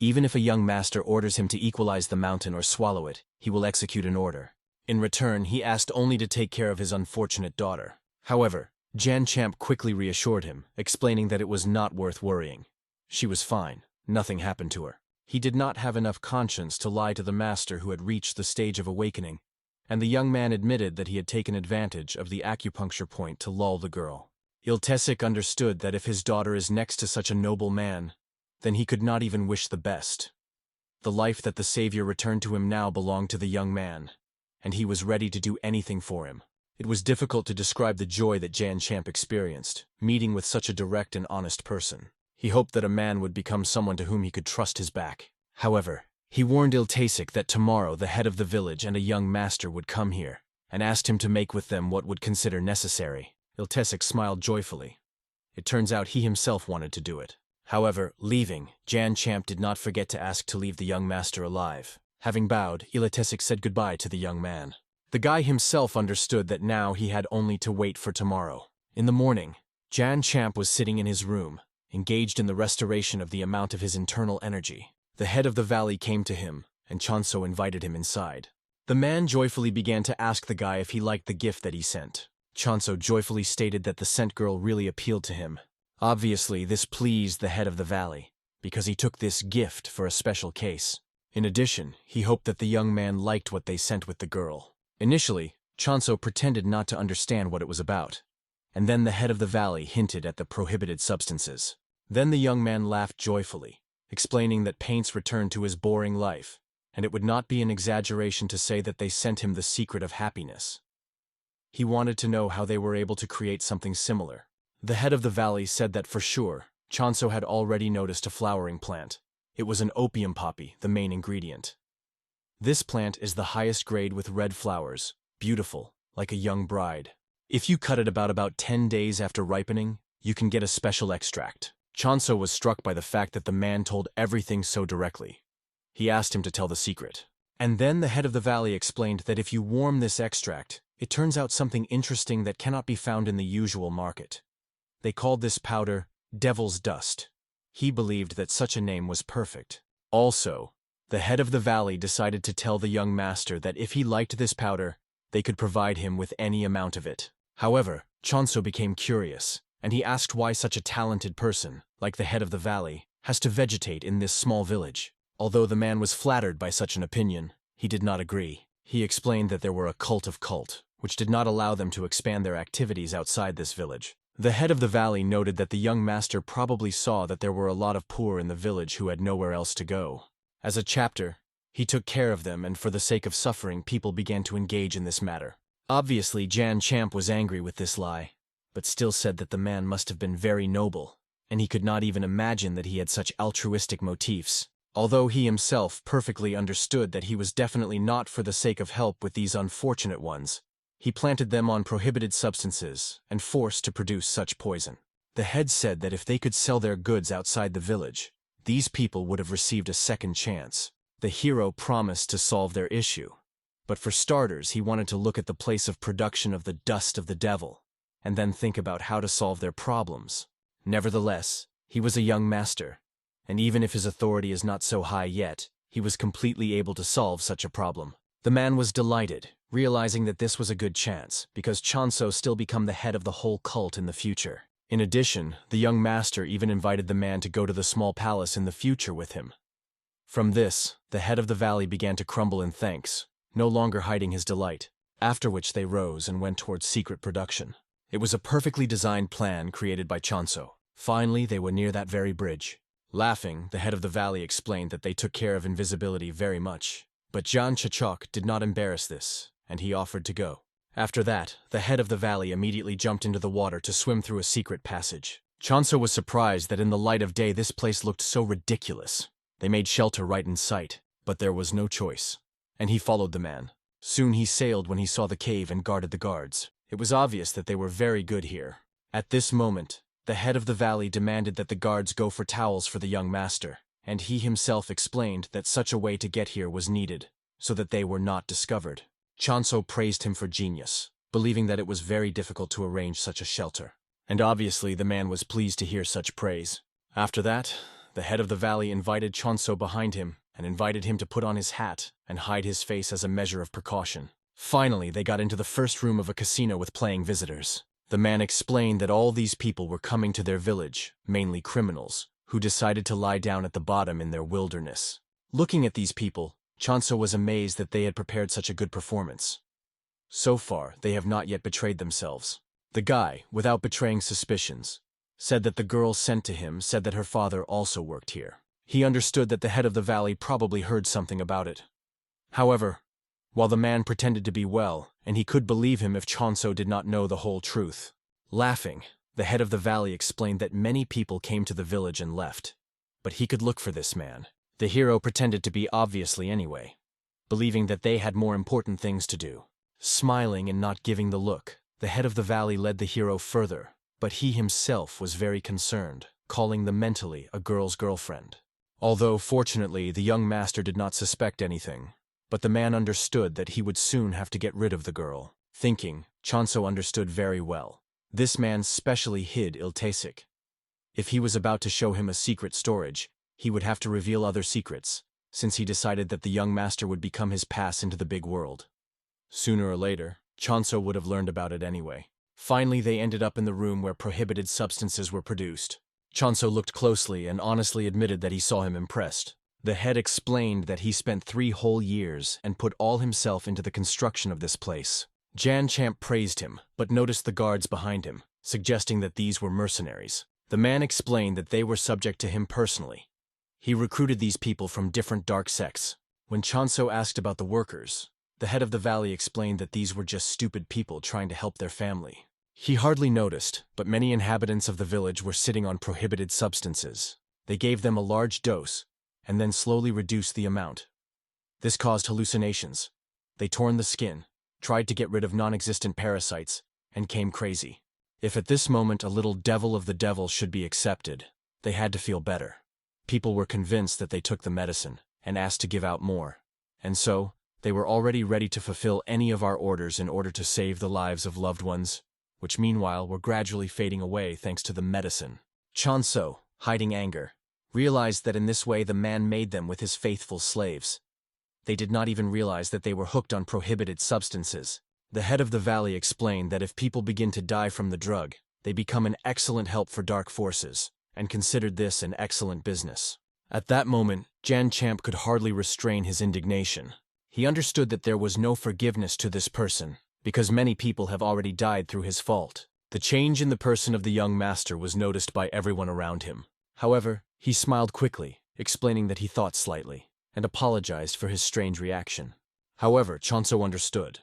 Even if a young master orders him to equalize the mountain or swallow it, he will execute an order. In return, he asked only to take care of his unfortunate daughter. However, Jan Champ quickly reassured him, explaining that it was not worth worrying. She was fine. Nothing happened to her. He did not have enough conscience to lie to the master who had reached the stage of awakening, and the young man admitted that he had taken advantage of the acupuncture point to lull the girl. Iltesic understood that if his daughter is next to such a noble man, then he could not even wish the best. The life that the savior returned to him now belonged to the young man, and he was ready to do anything for him. It was difficult to describe the joy that Jan Champ experienced, meeting with such a direct and honest person. He hoped that a man would become someone to whom he could trust his back. However, he warned Iltesic that tomorrow the head of the village and a young master would come here, and asked him to make with them what would consider necessary. Iltesic smiled joyfully. It turns out he himself wanted to do it. However, leaving, Jan Champ did not forget to ask to leave the young master alive. Having bowed, Iltesic said goodbye to the young man. The guy himself understood that now he had only to wait for tomorrow. In the morning, Jan Champ was sitting in his room, engaged in the restoration of the amount of his internal energy. The head of the valley came to him, and Chanso invited him inside. The man joyfully began to ask the guy if he liked the gift that he sent. Chanso joyfully stated that the sent girl really appealed to him. Obviously, this pleased the head of the valley, because he took this gift for a special case. In addition, he hoped that the young man liked what they sent with the girl. Initially, Chanso pretended not to understand what it was about, and then the head of the valley hinted at the prohibited substances. Then the young man laughed joyfully, explaining that paints returned to his boring life, and it would not be an exaggeration to say that they sent him the secret of happiness. He wanted to know how they were able to create something similar. The head of the valley said that for sure, Chanso had already noticed a flowering plant. It was an opium poppy, the main ingredient. This plant is the highest grade with red flowers, beautiful, like a young bride. If you cut it about 10 days after ripening, you can get a special extract. Chanso was struck by the fact that the man told everything so directly. He asked him to tell the secret. And then the head of the valley explained that if you warm this extract, it turns out something interesting that cannot be found in the usual market. They called this powder Devil's Dust. He believed that such a name was perfect. Also, the head of the valley decided to tell the young master that if he liked this powder, they could provide him with any amount of it. However, Chanso became curious, and he asked why such a talented person, like the head of the valley, has to vegetate in this small village. Although the man was flattered by such an opinion, he did not agree. He explained that there were a cult, which did not allow them to expand their activities outside this village. The head of the valley noted that the young master probably saw that there were a lot of poor in the village who had nowhere else to go. As a chapter, he took care of them, and for the sake of suffering, people began to engage in this matter. Obviously, Jan Champ was angry with this lie, but still said that the man must have been very noble, and he could not even imagine that he had such altruistic motifs. Although he himself perfectly understood that he was definitely not for the sake of help with these unfortunate ones, he planted them on prohibited substances and forced to produce such poison. The head said that if they could sell their goods outside the village, these people would have received a second chance. The hero promised to solve their issue, but for starters he wanted to look at the place of production of the dust of the devil, and then think about how to solve their problems. Nevertheless, he was a young master, and even if his authority is not so high yet, he was completely able to solve such a problem. The man was delighted, realizing that this was a good chance, because Chanso still become the head of the whole cult in the future. In addition, the young master even invited the man to go to the small palace in the future with him. From this, the head of the valley began to crumble in thanks, no longer hiding his delight, after which they rose and went towards secret production. It was a perfectly designed plan created by Chanso. Finally, they were near that very bridge. Laughing, the head of the valley explained that they took care of invisibility very much. But Jan Chachok did not embarrass this, and he offered to go. After that, the head of the valley immediately jumped into the water to swim through a secret passage. Chanso was surprised that in the light of day this place looked so ridiculous. They made shelter right in sight, but there was no choice, and he followed the man. Soon he sailed when he saw the cave and guarded the guards. It was obvious that they were very good here. At this moment, the head of the valley demanded that the guards go for towels for the young master, and he himself explained that such a way to get here was needed, so that they were not discovered. Chanso praised him for genius, believing that it was very difficult to arrange such a shelter. And obviously the man was pleased to hear such praise. After that, the head of the valley invited Chanso behind him and invited him to put on his hat and hide his face as a measure of precaution. Finally, they got into the first room of a casino with playing visitors. The man explained that all these people were coming to their village, mainly criminals, who decided to lie down at the bottom in their wilderness. Looking at these people, Chonso was amazed that they had prepared such a good performance. So far, they have not yet betrayed themselves. The guy, without betraying suspicions, said that the girl sent to him said that her father also worked here. He understood that the head of the valley probably heard something about it. However, while the man pretended to be well, and he could believe him if Chonso did not know the whole truth. Laughing, the head of the valley explained that many people came to the village and left. But he could look for this man. The hero pretended to be obviously anyway, believing that they had more important things to do. Smiling and not giving the look, the head of the valley led the hero further, but he himself was very concerned, calling the mentally a girl's girlfriend. Although, fortunately, the young master did not suspect anything. But the man understood that he would soon have to get rid of the girl. Thinking, Chonso understood very well. This man specially hid Iltasic. If he was about to show him a secret storage, he would have to reveal other secrets, since he decided that the young master would become his pass into the big world. Sooner or later, Chonso would have learned about it anyway. Finally, they ended up in the room where prohibited substances were produced. Chonso looked closely and honestly admitted that he saw him impressed. The head explained that he spent 3 whole years and put all himself into the construction of this place. Jan Champ praised him, but noticed the guards behind him, suggesting that these were mercenaries. The man explained that they were subject to him personally. He recruited these people from different dark sects. When Chonso asked about the workers, the head of the valley explained that these were just stupid people trying to help their family. He hardly noticed, but many inhabitants of the village were sitting on prohibited substances. They gave them a large dose, and then slowly reduced the amount. This caused hallucinations. They torn the skin, tried to get rid of non-existent parasites, and came crazy. If at this moment a little devil of the devil should be accepted, they had to feel better. People were convinced that they took the medicine, and asked to give out more. And so, they were already ready to fulfill any of our orders in order to save the lives of loved ones, which meanwhile were gradually fading away thanks to the medicine. Chonso, hiding anger, realized that in this way the man made them with his faithful slaves. They did not even realize that they were hooked on prohibited substances. The head of the valley explained that if people begin to die from the drug, they become an excellent help for dark forces, and considered this an excellent business. At that moment, Jan Champ could hardly restrain his indignation. He understood that there was no forgiveness to this person, because many people have already died through his fault. The change in the person of the young master was noticed by everyone around him. However, he smiled quickly, explaining that he thought slightly, and apologized for his strange reaction. However, Chonso understood.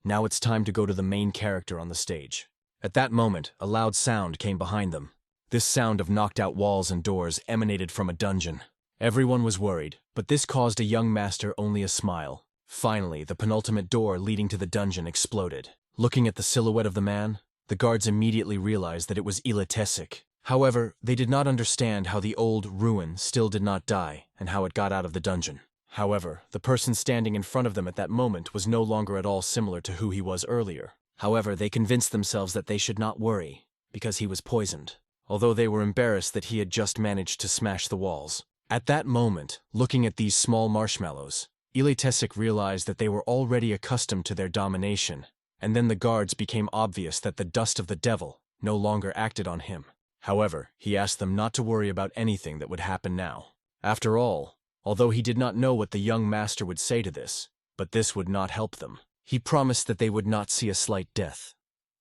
Now it's time to go to the main character on the stage. At that moment, a loud sound came behind them. This sound of knocked-out walls and doors emanated from a dungeon. Everyone was worried, but this caused a young master only a smile. Finally, the penultimate door leading to the dungeon exploded. Looking at the silhouette of the man, the guards immediately realized that it was Iltasic. However, they did not understand how the old ruin still did not die and how it got out of the dungeon. However, the person standing in front of them at that moment was no longer at all similar to who he was earlier. However, they convinced themselves that they should not worry, because he was poisoned, although they were embarrassed that he had just managed to smash the walls. At that moment, looking at these small marshmallows, Iltasic realized that they were already accustomed to their domination, and then the guards became obvious that the dust of the devil no longer acted on him. However, he asked them not to worry about anything that would happen now. After all, although he did not know what the young master would say to this, but this would not help them. He promised that they would not see a slight death.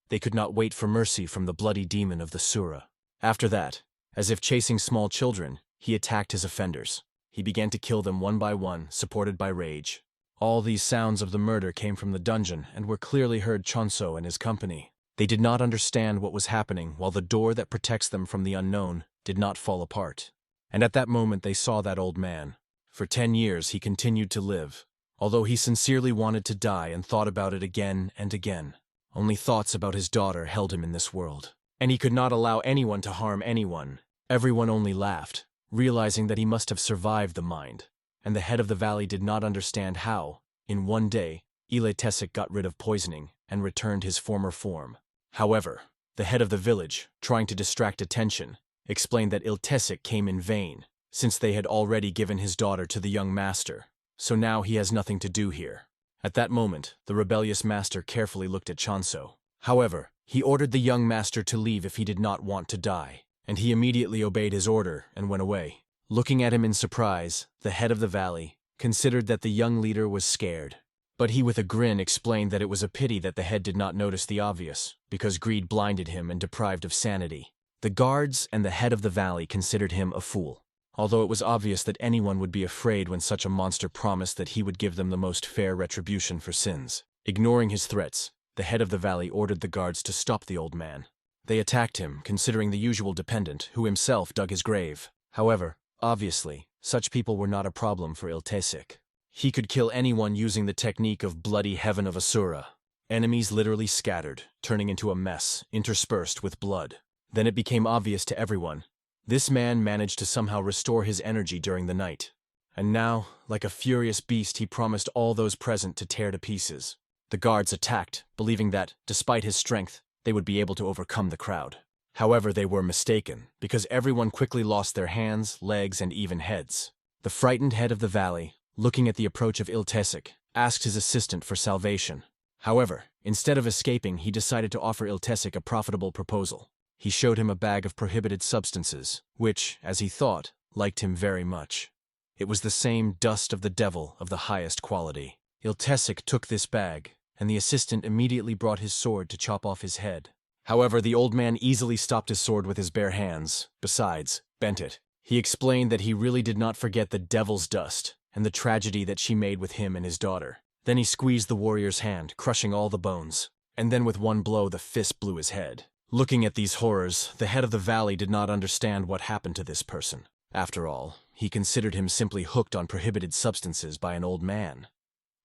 They could not wait for mercy from the bloody demon of the Asura. After that, as if chasing small children, he attacked his offenders. He began to kill them one by one, supported by rage. All these sounds of the murder came from the dungeon and were clearly heard Chonso and his company. They did not understand what was happening while the door that protects them from the unknown did not fall apart. And at that moment they saw that old man. For 10 years he continued to live, although he sincerely wanted to die and thought about it again and again. Only thoughts about his daughter held him in this world. And he could not allow anyone to harm anyone. Everyone only laughed, realizing that he must have survived the mind. And the head of the valley did not understand how, in one day, Iltasic got rid of poisoning and returned his former form. However, the head of the village, trying to distract attention, explained that Iltasic came in vain, since they had already given his daughter to the young master, so now he has nothing to do here. At that moment, the rebellious master carefully looked at Chonso. However, He ordered the young master to leave if he did not want to die, and he immediately obeyed his order and went away. Looking at him in surprise, the head of the valley considered that the young leader was scared. But he with a grin explained that it was a pity that the head did not notice the obvious, because greed blinded him and deprived of sanity. The guards and the head of the valley considered him a fool, although it was obvious that anyone would be afraid when such a monster promised that he would give them the most fair retribution for sins. Ignoring his threats, the head of the valley ordered the guards to stop the old man. They attacked him, considering the usual dependent, who himself dug his grave. However, obviously, such people were not a problem for Iltesik. He could kill anyone using the technique of bloody heaven of Asura. Enemies literally scattered, turning into a mess, interspersed with blood. Then it became obvious to everyone. This man managed to somehow restore his energy during the night. And now, like a furious beast, he promised all those present to tear to pieces. The guards attacked, believing that, despite his strength, they would be able to overcome the crowd. However, they were mistaken, because everyone quickly lost their hands, legs, and even heads. The frightened head of the valley, looking at the approach of Iltesik, asked his assistant for salvation. However, instead of escaping, he decided to offer Iltesik a profitable proposal. He showed him a bag of prohibited substances, which, as he thought, liked him very much. It was the same dust of the devil of the highest quality. Iltesik took this bag, and the assistant immediately brought his sword to chop off his head. However, the old man easily stopped his sword with his bare hands, besides, bent it. He explained that he really did not forget the devil's dust and the tragedy that she made with him and his daughter. Then he squeezed the warrior's hand, crushing all the bones, and then with one blow the fist blew his head. Looking at these horrors, the head of the valley did not understand what happened to this person. After all, he considered him simply hooked on prohibited substances by an old man.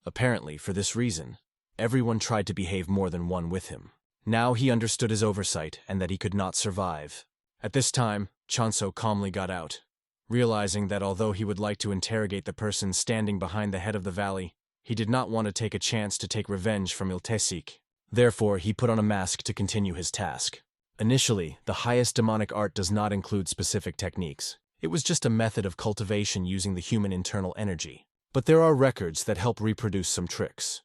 Apparently, for this reason, everyone tried to behave more than one with him. Now he understood his oversight and that he could not survive. At this time, Chanso calmly got out, realizing that although he would like to interrogate the person standing behind the head of the valley, he did not want to take a chance to take revenge from Iltesik. Therefore, he put on a mask to continue his task. Initially, the highest demonic art does not include specific techniques. It was just a method of cultivation using the human internal energy. But there are records that help reproduce some tricks.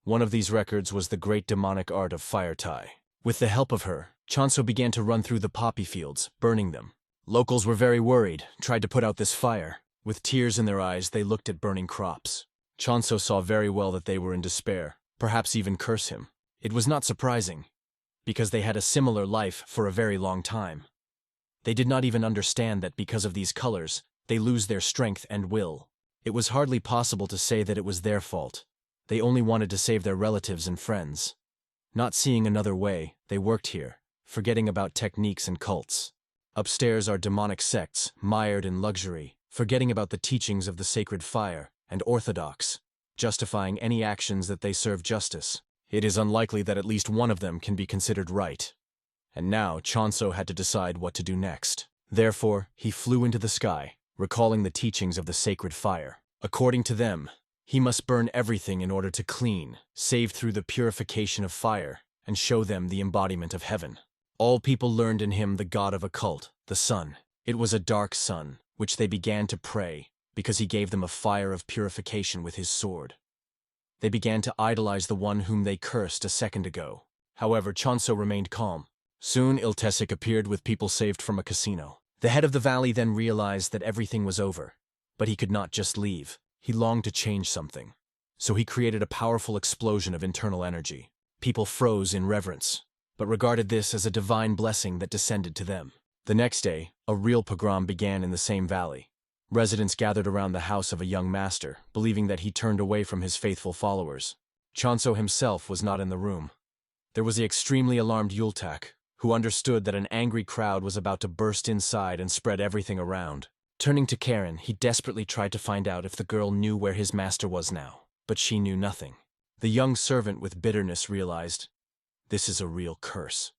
One of these records was the great demonic art of fire tie. With the help of her, Chanso began to run through the poppy fields, burning them. Locals were very worried, tried to put out this fire. With tears in their eyes, they looked at burning crops. Chanso saw very well that they were in despair, perhaps even curse him. It was not surprising, because they had a similar life for a very long time. They did not even understand that because of these colors, they lose their strength and will. It was hardly possible to say that it was their fault. They only wanted to save their relatives and friends. Not seeing another way, they worked here, forgetting about techniques and cults. Upstairs are demonic sects, mired in luxury, forgetting about the teachings of the sacred fire, and orthodox, justifying any actions that they serve justice. It is unlikely that at least one of them can be considered right. And now Chanso had to decide what to do next. Therefore, he flew into the sky, recalling the teachings of the sacred fire. According to them, he must burn everything in order to clean, save through the purification of fire, and show them the embodiment of heaven. All people learned in him the god of a cult, the sun. It was a dark sun, which they began to pray, because he gave them a fire of purification with his sword. They began to idolize the one whom they cursed a second ago. However, Chanso remained calm. Soon Iltesik appeared with people saved from a casino. The head of the valley then realized that everything was over, but he could not just leave. He longed to change something. So he created a powerful explosion of internal energy. People froze in reverence, but regarded this as a divine blessing that descended to them. The next day, a real pogrom began in the same valley. Residents gathered around the house of a young master, believing that he turned away from his faithful followers. Chanso himself was not in the room. There was the extremely alarmed Yultak, who understood that an angry crowd was about to burst inside and spread everything around. Turning to Karen, he desperately tried to find out if the girl knew where his master was now, but she knew nothing. The young servant with bitterness realized, this is a real curse.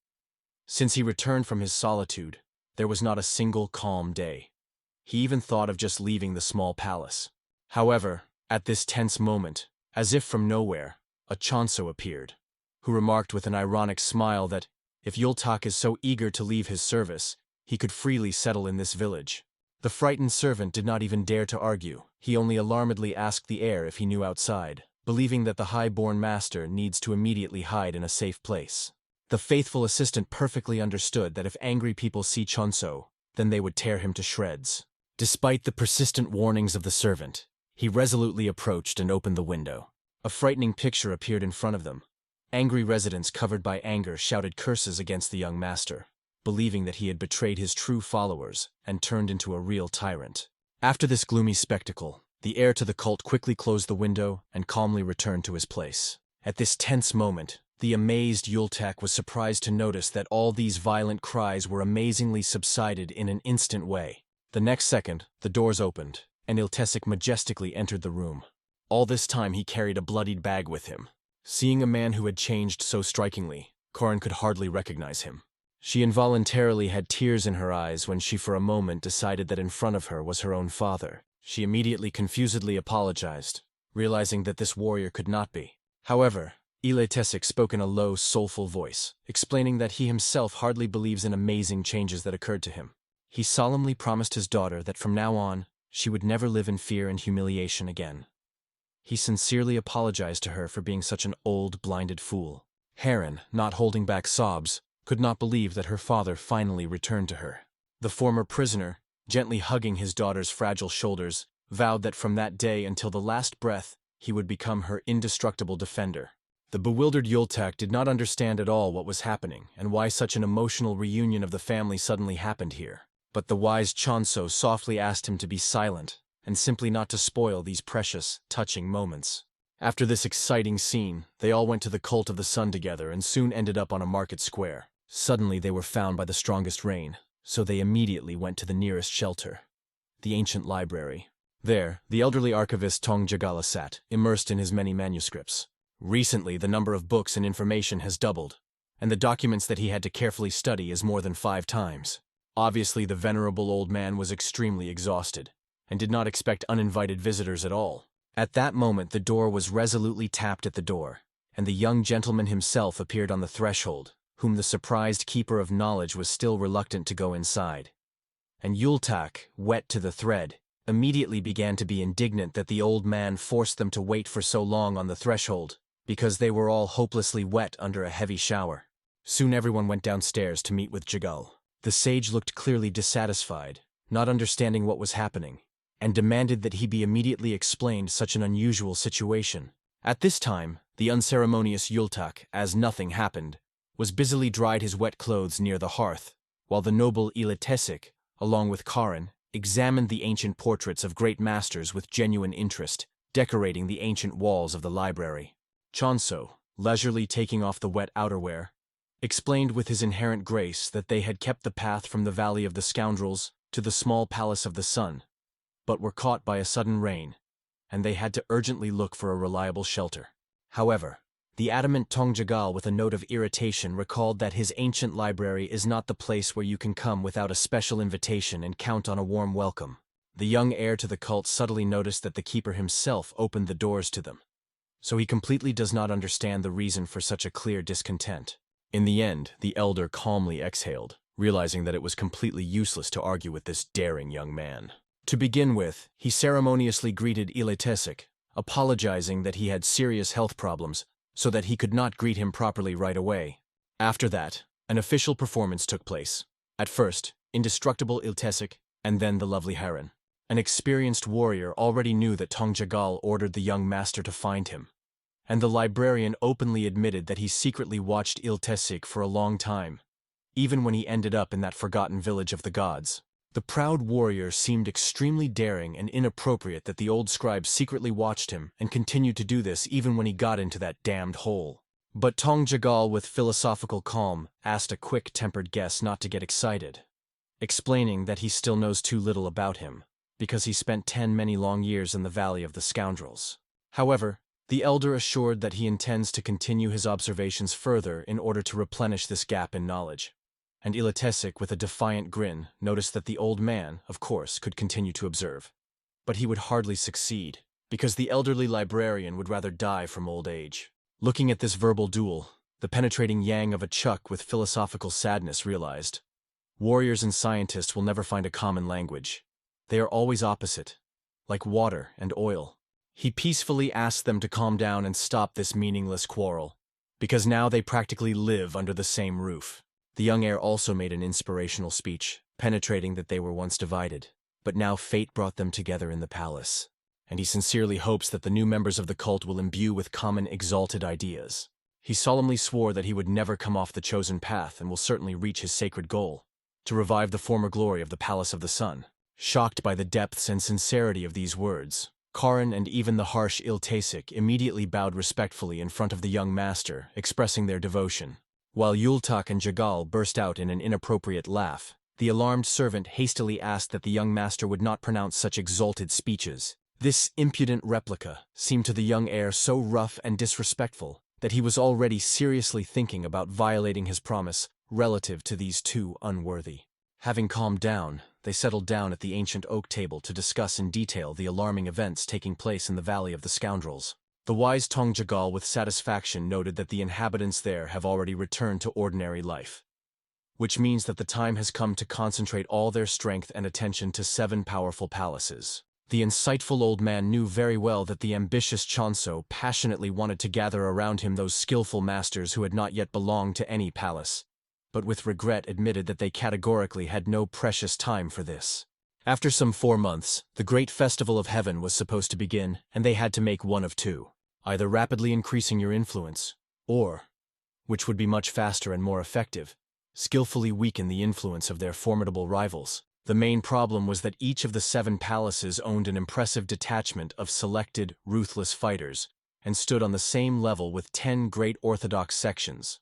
Since he returned from his solitude, there was not a single calm day. He even thought of just leaving the small palace. However, at this tense moment, as if from nowhere, a Chanso appeared, who remarked with an ironic smile that, if Yultak is so eager to leave his service, he could freely settle in this village. The frightened servant did not even dare to argue. He only alarmedly asked the heir if he knew outside, believing that the high-born master needs to immediately hide in a safe place. The faithful assistant perfectly understood that if angry people see Chonso, then they would tear him to shreds. Despite the persistent warnings of the servant, he resolutely approached and opened the window. A frightening picture appeared in front of them. Angry residents covered by anger shouted curses against the young master, believing that he had betrayed his true followers and turned into a real tyrant. After this gloomy spectacle, the heir to the cult quickly closed the window and calmly returned to his place. At this tense moment, the amazed Yultak was surprised to notice that all these violent cries were amazingly subsided in an instant way. The next second, the doors opened, and Iltesic majestically entered the room. All this time he carried a bloodied bag with him. Seeing a man who had changed so strikingly, Corin could hardly recognize him. She involuntarily had tears in her eyes when she for a moment decided that in front of her was her own father. She immediately confusedly apologized, realizing that this warrior could not be. However, Iltesic spoke in a low, soulful voice, explaining that he himself hardly believes in amazing changes that occurred to him. He solemnly promised his daughter that from now on, she would never live in fear and humiliation again. He sincerely apologized to her for being such an old, blinded fool. Heron, not holding back sobs, could not believe that her father finally returned to her. The former prisoner, gently hugging his daughter's fragile shoulders, vowed that from that day until the last breath, he would become her indestructible defender. The bewildered Yultak did not understand at all what was happening and why such an emotional reunion of the family suddenly happened here. But the wise Chonso softly asked him to be silent and simply not to spoil these precious, touching moments. After this exciting scene, they all went to the Cult of the Sun together and soon ended up on a market square. Suddenly they were found by the strongest rain, so they immediately went to the nearest shelter, the ancient library. There, the elderly archivist Tong Jagala sat, immersed in his many manuscripts. Recently, the number of books and information has doubled, and the documents that he had to carefully study is more than 5 times. Obviously, the venerable old man was extremely exhausted, and did not expect uninvited visitors at all. At that moment, the door was resolutely tapped at the door, and the young gentleman himself appeared on the threshold, whom the surprised keeper of knowledge was still reluctant to go inside. And Yultak, wet to the thread, immediately began to be indignant that the old man forced them to wait for so long on the threshold, because they were all hopelessly wet under a heavy shower. Soon everyone went downstairs to meet with Jagal. The sage looked clearly dissatisfied, not understanding what was happening, and demanded that he be immediately explained such an unusual situation. At this time, the unceremonious Yultak, as nothing happened, was busily dried his wet clothes near the hearth, while the noble Iltesic, along with Karin, examined the ancient portraits of great masters with genuine interest, decorating the ancient walls of the library. Chonso, leisurely taking off the wet outerwear, explained with his inherent grace that they had kept the path from the Valley of the Scoundrels to the small Palace of the Sun, but were caught by a sudden rain, and they had to urgently look for a reliable shelter. However, the adamant Tongjagal, with a note of irritation, recalled that his ancient library is not the place where you can come without a special invitation and count on a warm welcome. The young heir to the cult subtly noticed that the keeper himself opened the doors to them, so he completely does not understand the reason for such a clear discontent. In the end, the elder calmly exhaled, realizing that it was completely useless to argue with this daring young man. To begin with, he ceremoniously greeted Iltesic, apologizing that he had serious health problems, so that he could not greet him properly right away. After that, an official performance took place. At first, indestructible Iltesic, and then the lovely Heron. An experienced warrior already knew that Tongjagal ordered the young master to find him, and the librarian openly admitted that he secretly watched Iltesic for a long time, even when he ended up in that forgotten village of the gods. The proud warrior seemed extremely daring and inappropriate that the old scribe secretly watched him and continued to do this even when he got into that damned hole. But Tongjagal, with philosophical calm, asked a quick-tempered guest not to get excited, explaining that he still knows too little about him, because he spent many long years in the Valley of the Scoundrels. However, the elder assured that he intends to continue his observations further in order to replenish this gap in knowledge. And Iltesic, with a defiant grin, noticed that the old man, of course, could continue to observe. But he would hardly succeed, because the elderly librarian would rather die from old age. Looking at this verbal duel, the penetrating yang of a Chuk with philosophical sadness realized, warriors and scientists will never find a common language. They are always opposite, like water and oil. He peacefully asked them to calm down and stop this meaningless quarrel, because now they practically live under the same roof. The young heir also made an inspirational speech, penetrating that they were once divided, but now fate brought them together in the palace, and he sincerely hopes that the new members of the cult will imbue with common exalted ideas. He solemnly swore that he would never come off the chosen path and will certainly reach his sacred goal, to revive the former glory of the Palace of the Sun. Shocked by the depths and sincerity of these words, Karin and even the harsh Iltasik immediately bowed respectfully in front of the young master, expressing their devotion. While Yultak and Jagal burst out in an inappropriate laugh, the alarmed servant hastily asked that the young master would not pronounce such exalted speeches. This impudent replica seemed to the young heir so rough and disrespectful that he was already seriously thinking about violating his promise relative to these two unworthy. Having calmed down, they settled down at the ancient oak table to discuss in detail the alarming events taking place in the Valley of the Scoundrels. The wise Tong Jagal with satisfaction noted that the inhabitants there have already returned to ordinary life, which means that the time has come to concentrate all their strength and attention to 7 powerful palaces. The insightful old man knew very well that the ambitious Chonso passionately wanted to gather around him those skillful masters who had not yet belonged to any palace, but with regret admitted that they categorically had no precious time for this. After some 4 months, the great festival of heaven was supposed to begin, and they had to make one of two: either rapidly increasing your influence, or, which would be much faster and more effective, skillfully weaken the influence of their formidable rivals. The main problem was that each of the 7 palaces owned an impressive detachment of selected, ruthless fighters, and stood on the same level with 10 great orthodox sections.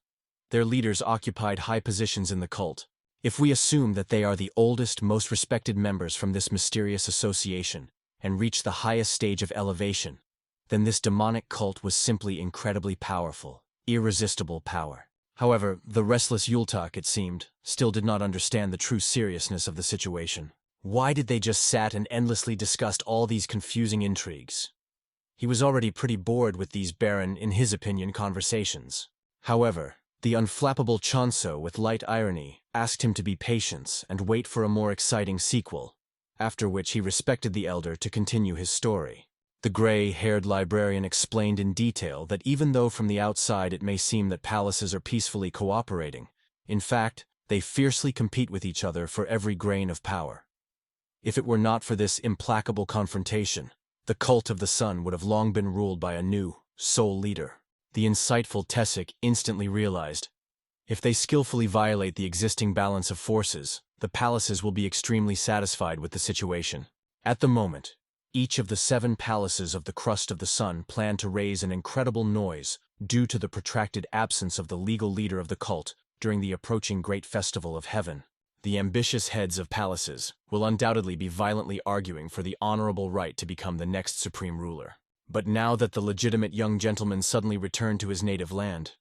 Their leaders occupied high positions in the cult. If we assume that they are the oldest, most respected members from this mysterious association, and reach the highest stage of elevation, then this demonic cult was simply incredibly powerful, irresistible power. However, the restless Yultak, it seemed, still did not understand the true seriousness of the situation. Why did they just sat and endlessly discussed all these confusing intrigues? He was already pretty bored with these barren, in his opinion, conversations. However, the unflappable Chonso, with light irony, asked him to be patient and wait for a more exciting sequel, after which he respected the elder to continue his story. The gray-haired librarian explained in detail that even though from the outside it may seem that palaces are peacefully cooperating, in fact, they fiercely compete with each other for every grain of power. If it were not for this implacable confrontation, the cult of the sun would have long been ruled by a new, sole leader. The insightful Tessic instantly realized, if they skillfully violate the existing balance of forces, the palaces will be extremely satisfied with the situation. At the moment, each of the 7 palaces of the crust of the sun planned to raise an incredible noise due to the protracted absence of the legal leader of the cult during the approaching great festival of heaven. The ambitious heads of palaces will undoubtedly be violently arguing for the honorable right to become the next supreme ruler. But now that the legitimate young gentleman suddenly returned to his native land,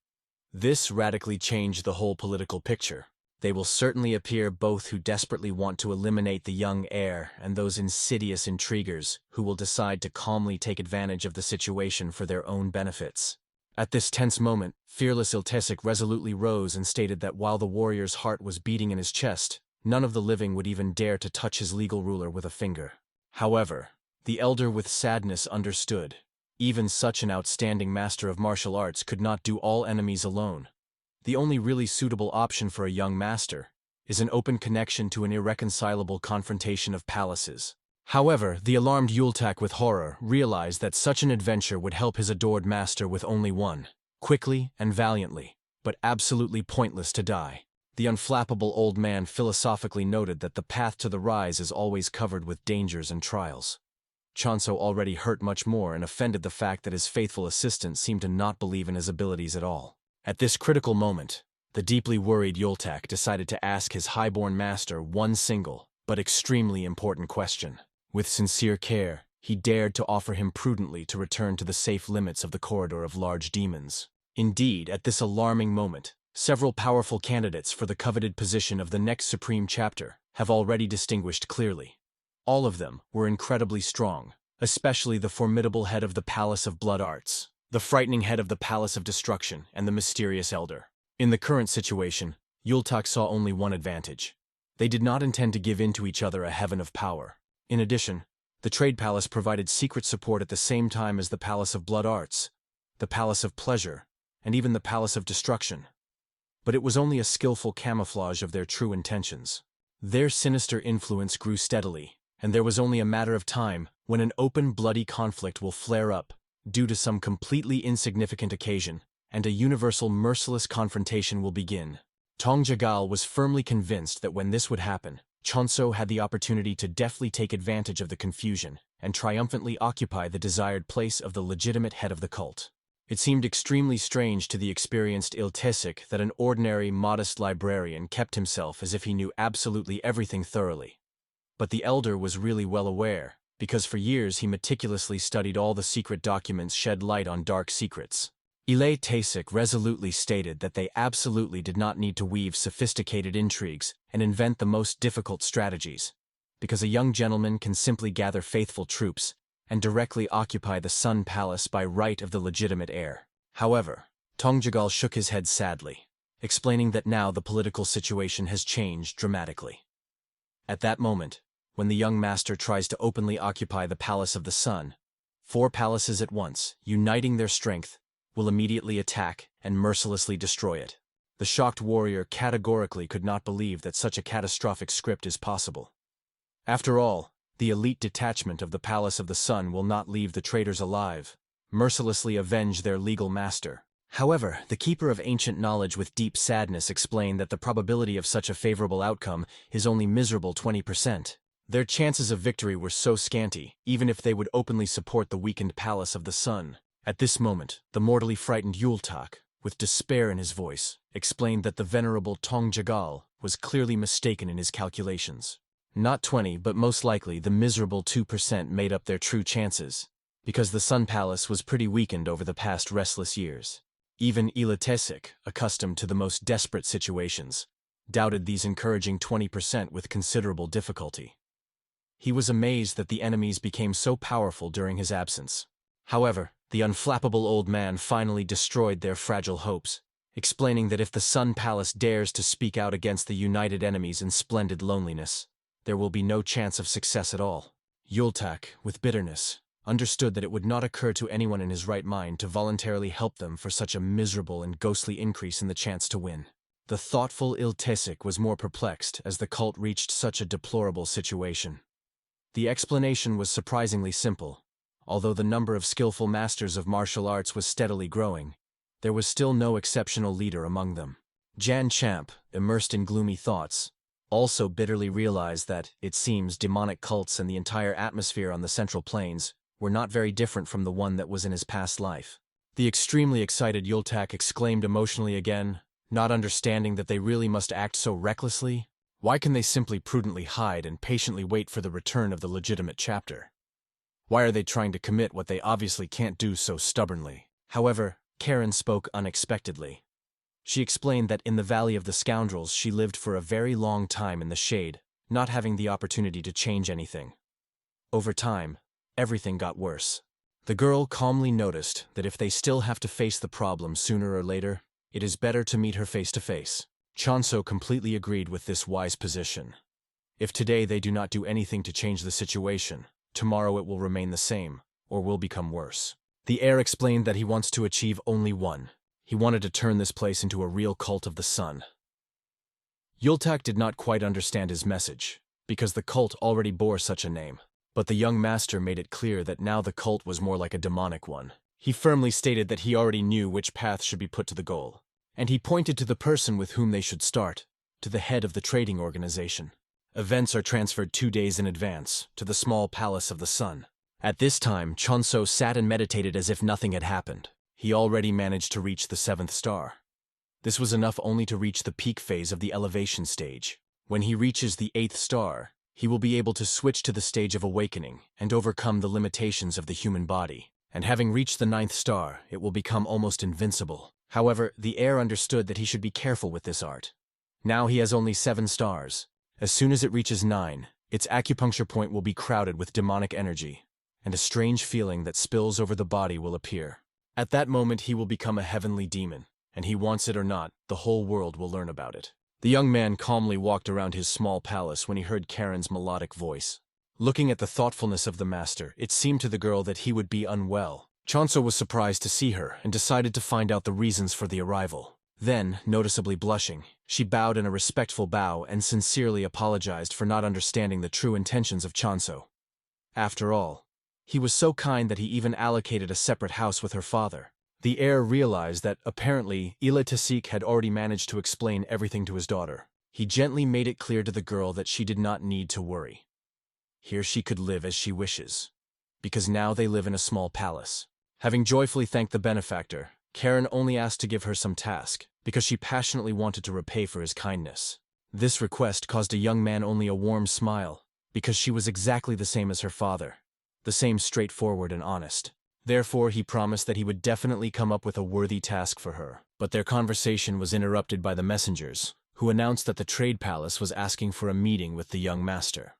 this radically changed the whole political picture. They will certainly appear both who desperately want to eliminate the young heir and those insidious intriguers who will decide to calmly take advantage of the situation for their own benefits. At this tense moment, fearless Iltesic resolutely rose and stated that while the warrior's heart was beating in his chest, none of the living would even dare to touch his legal ruler with a finger. However, the elder with sadness understood. Even such an outstanding master of martial arts could not do all enemies alone. The only really suitable option for a young master is an open connection to an irreconcilable confrontation of palaces. However, the alarmed Yultak with horror realized that such an adventure would help his adored master with only one: quickly and valiantly, but absolutely pointless to die. The unflappable old man philosophically noted that the path to the rise is always covered with dangers and trials. Chonso already hurt much more and offended the fact that his faithful assistant seemed to not believe in his abilities at all. At this critical moment, the deeply worried Yultak decided to ask his highborn master one single, but extremely important question. With sincere care, he dared to offer him prudently to return to the safe limits of the corridor of large demons. Indeed, at this alarming moment, several powerful candidates for the coveted position of the next supreme chapter have already distinguished clearly. All of them were incredibly strong, especially the formidable head of the Palace of Blood Arts, the frightening head of the Palace of Destruction, and the mysterious elder. In the current situation, Yultak saw only one advantage. They did not intend to give in to each other a heaven of power. In addition, the Trade Palace provided secret support at the same time as the Palace of Blood Arts, the Palace of Pleasure, and even the Palace of Destruction. But it was only a skillful camouflage of their true intentions. Their sinister influence grew steadily, and there was only a matter of time when an open, bloody conflict will flare up due to some completely insignificant occasion, and a universal merciless confrontation will begin. Tong Jagal was firmly convinced that when this would happen, Chonso had the opportunity to deftly take advantage of the confusion and triumphantly occupy the desired place of the legitimate head of the cult. It seemed extremely strange to the experienced Iltesik that an ordinary, modest librarian kept himself as if he knew absolutely everything thoroughly. But the elder was really well aware, because for years he meticulously studied all the secret documents shed light on dark secrets. Ile Tasik resolutely stated that they absolutely did not need to weave sophisticated intrigues and invent the most difficult strategies, because a young gentleman can simply gather faithful troops and directly occupy the Sun Palace by right of the legitimate heir. However, Tongjagal shook his head sadly, explaining that now the political situation has changed dramatically. At that moment, when the young master tries to openly occupy the Palace of the Sun, 4 palaces at once, uniting their strength, will immediately attack and mercilessly destroy it. The shocked warrior categorically could not believe that such a catastrophic script is possible. After all, the elite detachment of the Palace of the Sun will not leave the traitors alive, mercilessly avenge their legal master. However, the Keeper of Ancient Knowledge with deep sadness explained that the probability of such a favorable outcome is only miserable 20%. Their chances of victory were so scanty, even if they would openly support the weakened Palace of the Sun. At this moment, the mortally frightened Yultak, with despair in his voice, explained that the venerable Tong Jagal was clearly mistaken in his calculations. Not 20, but most likely the miserable 2% made up their true chances, because the Sun Palace was pretty weakened over the past restless years. Even Ilatesik, accustomed to the most desperate situations, doubted these encouraging 20% with considerable difficulty. He was amazed that the enemies became so powerful during his absence. However, the unflappable old man finally destroyed their fragile hopes, explaining that if the Sun Palace dares to speak out against the united enemies in splendid loneliness, there will be no chance of success at all. Yultak, with bitterness, understood that it would not occur to anyone in his right mind to voluntarily help them for such a miserable and ghostly increase in the chance to win. The thoughtful Iltesik was more perplexed as the cult reached such a deplorable situation. The explanation was surprisingly simple. Although the number of skillful masters of martial arts was steadily growing, there was still no exceptional leader among them. Jan Champ, immersed in gloomy thoughts, also bitterly realized that, it seems, demonic cults and the entire atmosphere on the Central Plains were not very different from the one that was in his past life. The extremely excited Yultak exclaimed emotionally again, not understanding that they really must act so recklessly. Why can they simply prudently hide and patiently wait for the return of the legitimate chapter? Why are they trying to commit what they obviously can't do so stubbornly? However, Karen spoke unexpectedly. She explained that in the Valley of the Scoundrels she lived for a very long time in the shade, not having the opportunity to change anything. Over time, everything got worse. The girl calmly noticed that if they still have to face the problem sooner or later, it is better to meet her face to face. Chonso completely agreed with this wise position. If today they do not do anything to change the situation, tomorrow it will remain the same, or will become worse. The heir explained that he wants to achieve only one. He wanted to turn this place into a real cult of the sun. Yultak did not quite understand his message, because the cult already bore such a name. But the young master made it clear that now the cult was more like a demonic one. He firmly stated that he already knew which path should be put to the goal, and he pointed to the person with whom they should start, to the head of the trading organization. Events are transferred 2 days in advance, to the small Palace of the Sun. At this time, Chonso sat and meditated as if nothing had happened. He already managed to reach the 7th star. This was enough only to reach the peak phase of the elevation stage. When he reaches the 8th star, he will be able to switch to the stage of awakening and overcome the limitations of the human body. And having reached the 9th star, it will become almost invincible. However, the heir understood that he should be careful with this art. Now he has only 7 stars. As soon as it reaches 9, its acupuncture point will be crowded with demonic energy, and a strange feeling that spills over the body will appear. At that moment he will become a heavenly demon, and he wants it or not, the whole world will learn about it. The young man calmly walked around his small palace when he heard Karen's melodic voice. Looking at the thoughtfulness of the master, it seemed to the girl that he would be unwell, Chonso was surprised to see her and decided to find out the reasons for the arrival. Then, noticeably blushing, she bowed in a respectful bow and sincerely apologized for not understanding the true intentions of Chonso. After all, he was so kind that he even allocated a separate house with her father. The heir realized that, apparently, Iltasik had already managed to explain everything to his daughter. He gently made it clear to the girl that she did not need to worry. Here she could live as she wishes, because now they live in a small palace. Having joyfully thanked the benefactor, Karen only asked to give her some task, because she passionately wanted to repay for his kindness. This request caused a young man only a warm smile, because she was exactly the same as her father, the same straightforward and honest. Therefore, he promised that he would definitely come up with a worthy task for her. But their conversation was interrupted by the messengers, who announced that the trade palace was asking for a meeting with the young master.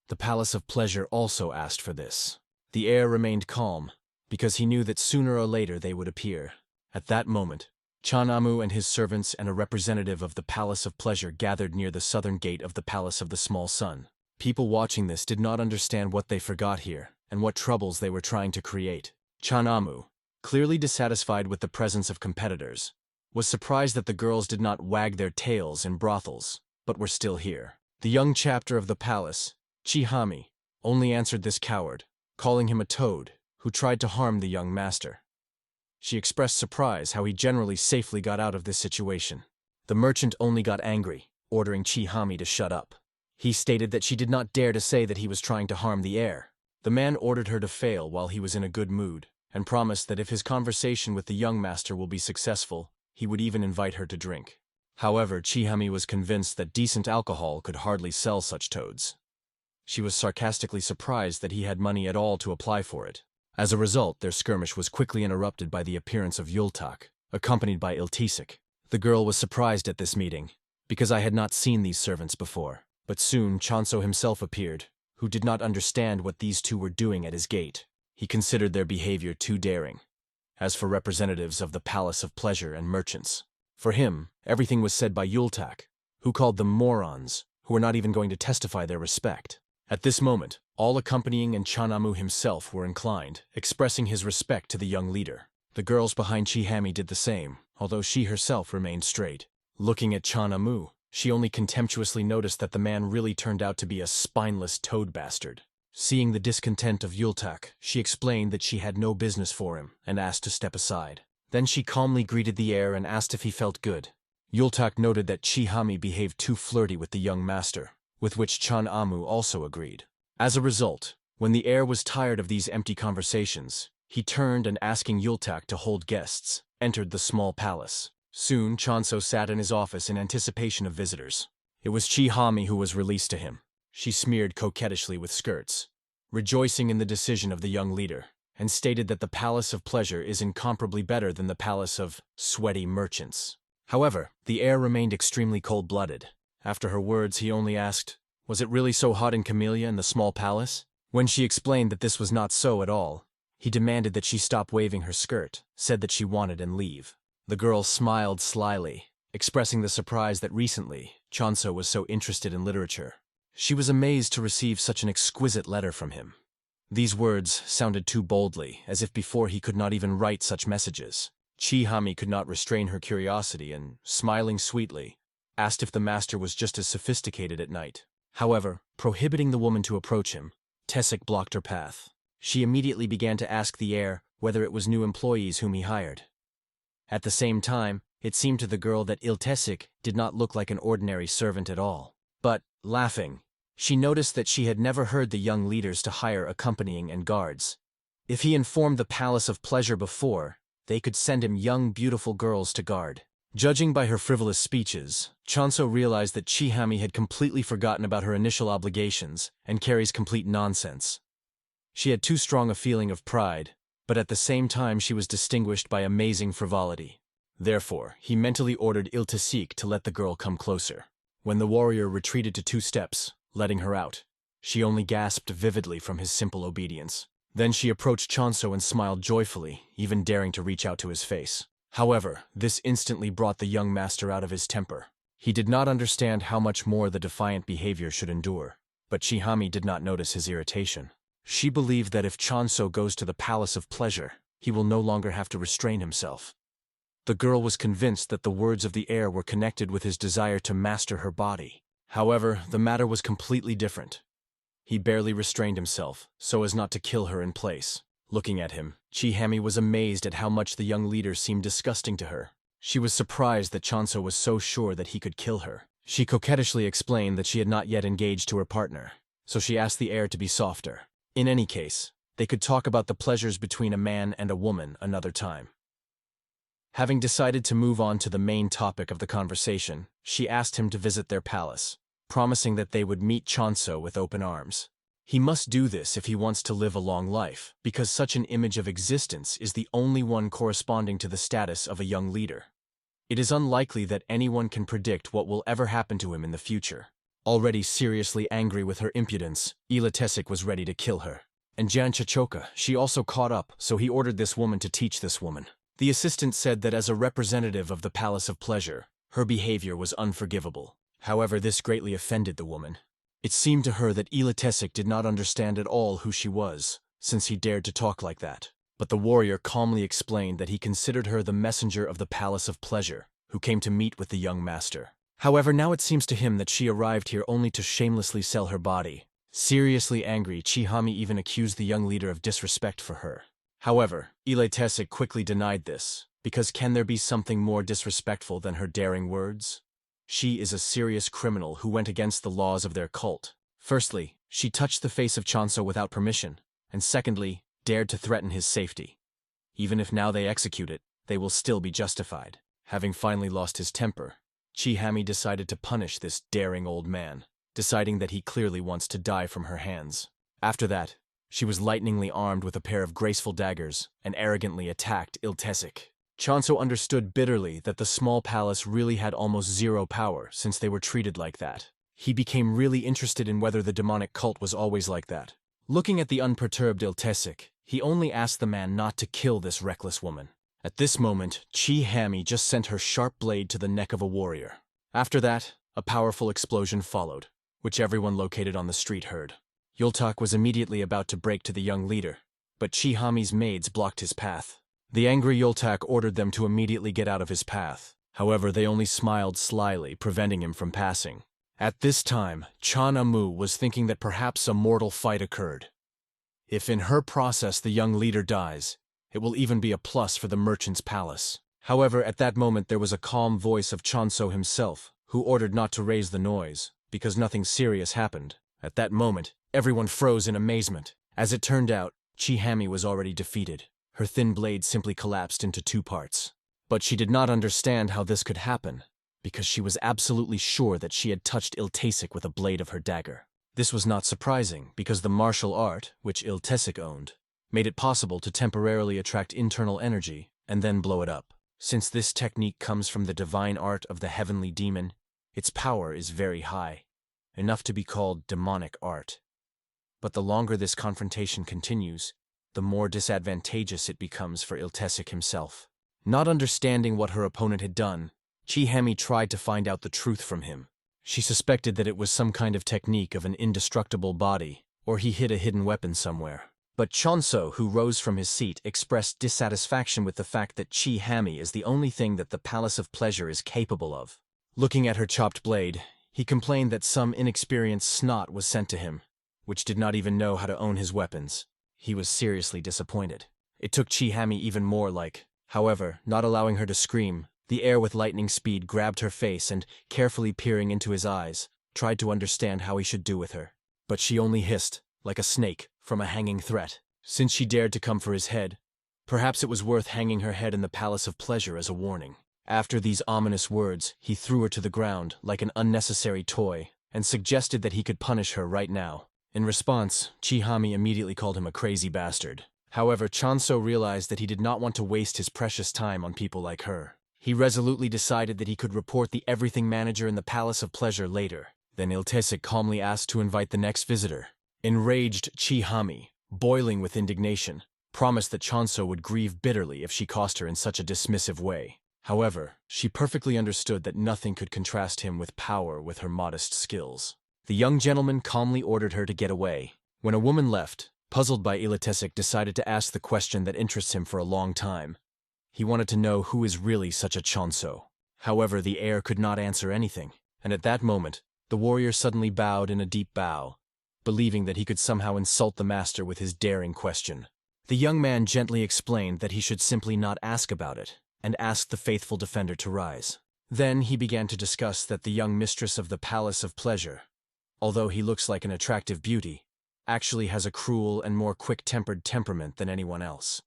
The Palace of Pleasure also asked for this. The heir remained calm, because he knew that sooner or later they would appear. At that moment, Chanamu and his servants and a representative of the Palace of Pleasure gathered near the southern gate of the Palace of the Small Sun. People watching this did not understand what they forgot here, and what troubles they were trying to create. Chanamu, clearly dissatisfied with the presence of competitors, was surprised that the girls did not wag their tails in brothels, but were still here. The young chapter of the palace, Chihami, only answered this coward, calling him a toad, who tried to harm the young master. She expressed surprise how he generally safely got out of this situation. The merchant only got angry, ordering Chihami to shut up. He stated that she did not dare to say that he was trying to harm the heir. The man ordered her to fail while he was in a good mood, and promised that if his conversation with the young master will be successful, he would even invite her to drink. However, Chihami was convinced that decent alcohol could hardly sell such toads. She was sarcastically surprised that he had money at all to apply for it. As a result, their skirmish was quickly interrupted by the appearance of Yultak, accompanied by Iltisik. The girl was surprised at this meeting, because I had not seen these servants before. But soon Chonso himself appeared, who did not understand what these two were doing at his gate. He considered their behavior too daring. As for representatives of the Palace of Pleasure and merchants, for him, everything was said by Yultak, who called them morons, who were not even going to testify their respect. At this moment, all accompanying and Chanamu himself were inclined, expressing his respect to the young leader. The girls behind Chihami did the same, although she herself remained straight. Looking at Chanamu, she only contemptuously noticed that the man really turned out to be a spineless toad bastard. Seeing the discontent of Yultak, she explained that she had no business for him and asked to step aside. Then she calmly greeted the heir and asked if he felt good. Yultak noted that Chihami behaved too flirty with the young master, with which Chanamu also agreed. As a result, when the heir was tired of these empty conversations, he turned and asking Yultak to hold guests, entered the small palace. Soon, Chonso sat in his office in anticipation of visitors. It was Chihami who was released to him. She smeared coquettishly with skirts, rejoicing in the decision of the young leader, and stated that the Palace of Pleasure is incomparably better than the Palace of Sweaty Merchants. However, the heir remained extremely cold-blooded. After her words, he only asked, "Was it really so hot in Camellia in the small palace?" When she explained that this was not so at all, he demanded that she stop waving her skirt, said that she wanted and leave. The girl smiled slyly, expressing the surprise that recently, Chonso was so interested in literature. She was amazed to receive such an exquisite letter from him. These words sounded too boldly, as if before he could not even write such messages. Chihami could not restrain her curiosity and, smiling sweetly, asked if the master was just as sophisticated at night. However, prohibiting the woman to approach him, Tessik blocked her path. She immediately began to ask the heir whether it was new employees whom he hired. At the same time, it seemed to the girl that Iltesik did not look like an ordinary servant at all. But, laughing, she noticed that she had never heard the young leaders to hire accompanying and guards. If he informed the Palace of Pleasure before, they could send him young, beautiful girls to guard. Judging by her frivolous speeches, Chonso realized that Chihami had completely forgotten about her initial obligations and carries complete nonsense. She had too strong a feeling of pride, but at the same time she was distinguished by amazing frivolity. Therefore, he mentally ordered Iltasik to let the girl come closer. When the warrior retreated to 2 steps, letting her out, she only gasped vividly from his simple obedience. Then she approached Chonso and smiled joyfully, even daring to reach out to his face. However, this instantly brought the young master out of his temper. He did not understand how much more the defiant behavior should endure, but Chihami did not notice his irritation. She believed that if Chanso goes to the Palace of Pleasure, he will no longer have to restrain himself. The girl was convinced that the words of the heir were connected with his desire to master her body. However, the matter was completely different. He barely restrained himself, so as not to kill her in place. Looking at him, Chihami was amazed at how much the young leader seemed disgusting to her. She was surprised that Chanso was so sure that he could kill her. She coquettishly explained that she had not yet engaged to her partner, so she asked the heir to be softer. In any case, they could talk about the pleasures between a man and a woman another time. Having decided to move on to the main topic of the conversation, she asked him to visit their palace, promising that they would meet Chanso with open arms. He must do this if he wants to live a long life, because such an image of existence is the only one corresponding to the status of a young leader. It is unlikely that anyone can predict what will ever happen to him in the future. Already seriously angry with her impudence, Ilatesic was ready to kill her. And Jan Chachoka, she also caught up, so he ordered this woman to teach this woman. The assistant said that as a representative of the Palace of Pleasure, her behavior was unforgivable. However, this greatly offended the woman. It seemed to her that Ilatesic did not understand at all who she was, since he dared to talk like that. But the warrior calmly explained that he considered her the messenger of the Palace of Pleasure, who came to meet with the young master. However, now it seems to him that she arrived here only to shamelessly sell her body. Seriously angry, Chihami even accused the young leader of disrespect for her. However, Ilatesic quickly denied this, because can there be something more disrespectful than her daring words? She is a serious criminal who went against the laws of their cult. Firstly, she touched the face of Chanso without permission, and secondly, dared to threaten his safety. Even if now they execute it, they will still be justified. Having finally lost his temper, Chihami decided to punish this daring old man, deciding that he clearly wants to die from her hands. After that, she was lightningly armed with a pair of graceful daggers and arrogantly attacked Ilatesic. Chanso understood bitterly that the small palace really had almost zero power since they were treated like that. He became really interested in whether the demonic cult was always like that. Looking at the unperturbed Ilatesic, he only asked the man not to kill this reckless woman. At this moment, Chihami just sent her sharp blade to the neck of a warrior. After that, a powerful explosion followed, which everyone located on the street heard. Yultak was immediately about to break to the young leader, but Chihami's maids blocked his path. The angry Yultak ordered them to immediately get out of his path. However, they only smiled slyly, preventing him from passing. At this time, Chan Amu was thinking that perhaps a mortal fight occurred. If in her process the young leader dies, it will even be a plus for the merchant's palace. However, at that moment there was a calm voice of Chanso himself, who ordered not to raise the noise, because nothing serious happened. At that moment, everyone froze in amazement. As it turned out, Chihami was already defeated. Her thin blade simply collapsed into two parts. But she did not understand how this could happen, because she was absolutely sure that she had touched Ilatesic with a blade of her dagger. This was not surprising, because the martial art, which Ilatesic owned, made it possible to temporarily attract internal energy and then blow it up. Since this technique comes from the divine art of the heavenly demon, its power is very high, enough to be called demonic art. But the longer this confrontation continues, the more disadvantageous it becomes for Ilatesic himself. Not understanding what her opponent had done, Chihami tried to find out the truth from him. She suspected that it was some kind of technique of an indestructible body, or he hid a hidden weapon somewhere. But Chanso, who rose from his seat, expressed dissatisfaction with the fact that Chihami is the only thing that the Palace of Pleasure is capable of. Looking at her chopped blade, he complained that some inexperienced snot was sent to him, which did not even know how to own his weapons. He was seriously disappointed. It took Chihami even more like. However, not allowing her to scream, the heir with lightning speed grabbed her face and, carefully peering into his eyes, tried to understand how he should do with her. But she only hissed, like a snake, from a hanging threat. Since she dared to come for his head, perhaps it was worth hanging her head in the Palace of Pleasure as a warning. After these ominous words, he threw her to the ground like an unnecessary toy and suggested that he could punish her right now. In response, Chihami immediately called him a crazy bastard. However, Chanso realized that he did not want to waste his precious time on people like her. He resolutely decided that he could report the everything manager in the Palace of Pleasure later. Then Ilatesic calmly asked to invite the next visitor. Enraged Chihami, boiling with indignation, promised that Chanso would grieve bitterly if she cost her in such a dismissive way. However, she perfectly understood that nothing could contrast him with power with her modest skills. The young gentleman calmly ordered her to get away. When a woman left, Puzzled by Ilitesic decided to ask the question that interests him for a long time. He wanted to know who is really such a Chonso. However, the heir could not answer anything, and at that moment, the warrior suddenly bowed in a deep bow, believing that he could somehow insult the master with his daring question. The young man gently explained that he should simply not ask about it, and asked the faithful defender to rise. Then he began to discuss that the young mistress of the Palace of Pleasure, although he looks like an attractive beauty, actually has a cruel and more quick-tempered temperament than anyone else.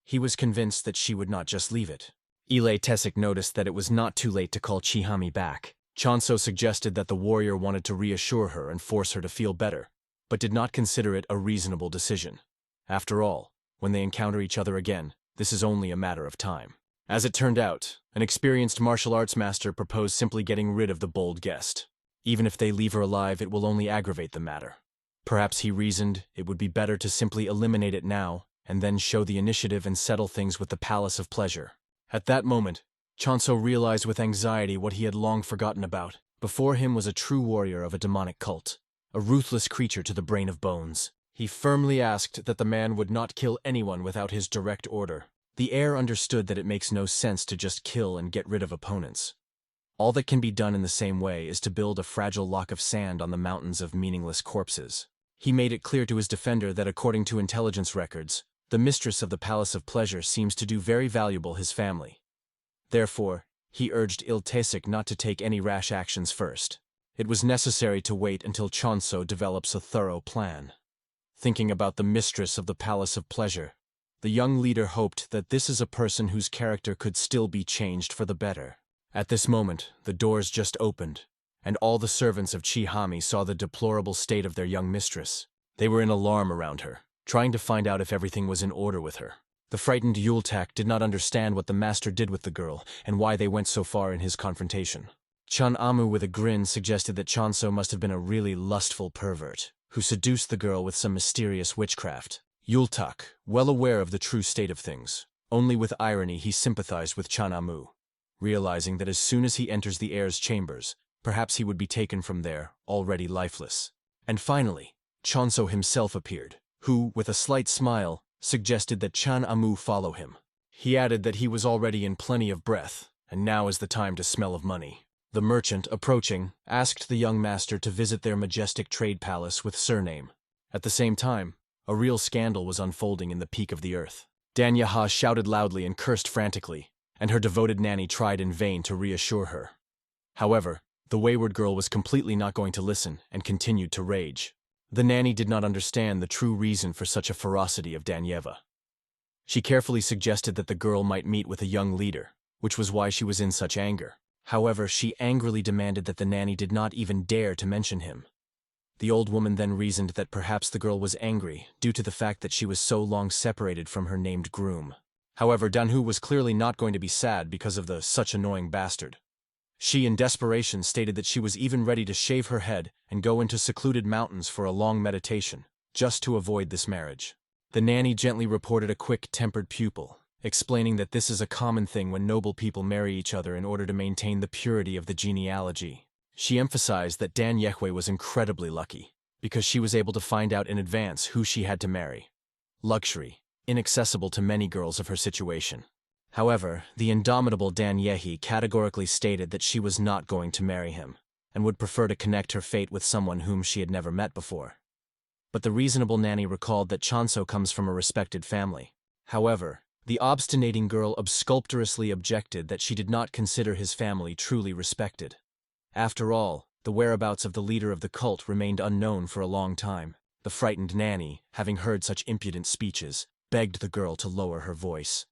He was convinced that she would not just leave it. Ilitesic noticed that it was not too late to call Chihami back. Chonso suggested that the warrior wanted to reassure her and force her to feel better, but did not consider it a reasonable decision. After all, when they encounter each other again, this is only a matter of time. As it turned out, an experienced martial arts master proposed simply getting rid of the bold guest. Even if they leave her alive, it will only aggravate the matter. Perhaps he reasoned it would be better to simply eliminate it now, and then show the initiative and settle things with the Palace of Pleasure. At that moment, Chonso realized with anxiety what he had long forgotten about. Before him was a true warrior of a demonic cult, a ruthless creature to the brain of bones. He firmly asked that the man would not kill anyone without his direct order. The heir understood that it makes no sense to just kill and get rid of opponents. All that can be done in the same way is to build a fragile lock of sand on the mountains of meaningless corpses. He made it clear to his defender that according to intelligence records, the mistress of the Palace of Pleasure seems to do very valuable his family. Therefore, he urged Ilitesic not to take any rash actions first. It was necessary to wait until Chonso develops a thorough plan. Thinking about the mistress of the Palace of Pleasure, the young leader hoped that this is a person whose character could still be changed for the better. At this moment, the doors just opened, and all the servants of Chihami saw the deplorable state of their young mistress. They were in alarm around her, trying to find out if everything was in order with her. The frightened Yultak did not understand what the master did with the girl and why they went so far in his confrontation. Chan Amu with a grin suggested that Chonso must have been a really lustful pervert, who seduced the girl with some mysterious witchcraft. Yultak, well aware of the true state of things, only with irony he sympathized with Chan Amu, realizing that as soon as he enters the heir's chambers, perhaps he would be taken from there, already lifeless. And finally, Chonso himself appeared, who, with a slight smile, suggested that Chan Amu follow him. He added that he was already in plenty of breath, and now is the time to smell of money. The merchant, approaching, asked the young master to visit their majestic trade palace with surname. At the same time, a real scandal was unfolding in the peak of the earth. Danyaha shouted loudly and cursed frantically, and her devoted nanny tried in vain to reassure her. However, the wayward girl was completely not going to listen and continued to rage. The nanny did not understand the true reason for such a ferocity of Danyeva. She carefully suggested that the girl might meet with a young leader, which was why she was in such anger. However, she angrily demanded that the nanny did not even dare to mention him. The old woman then reasoned that perhaps the girl was angry due to the fact that she was so long separated from her named groom. However, Danhu was clearly not going to be sad because of the such annoying bastard. She, in desperation, stated that she was even ready to shave her head and go into secluded mountains for a long meditation, just to avoid this marriage. The nanny gently reported a quick-tempered pupil, explaining that this is a common thing when noble people marry each other in order to maintain the purity of the genealogy. She emphasized that Dan Yehwe was incredibly lucky, because she was able to find out in advance who she had to marry. Luxury, inaccessible to many girls of her situation. However, the indomitable Dan Yehi categorically stated that she was not going to marry him, and would prefer to connect her fate with someone whom she had never met before. But the reasonable nanny recalled that Chonso comes from a respected family. However, the obstinating girl obsculpturously objected that she did not consider his family truly respected. After all, the whereabouts of the leader of the cult remained unknown for a long time. The frightened nanny, having heard such impudent speeches, begged the girl to lower her voice.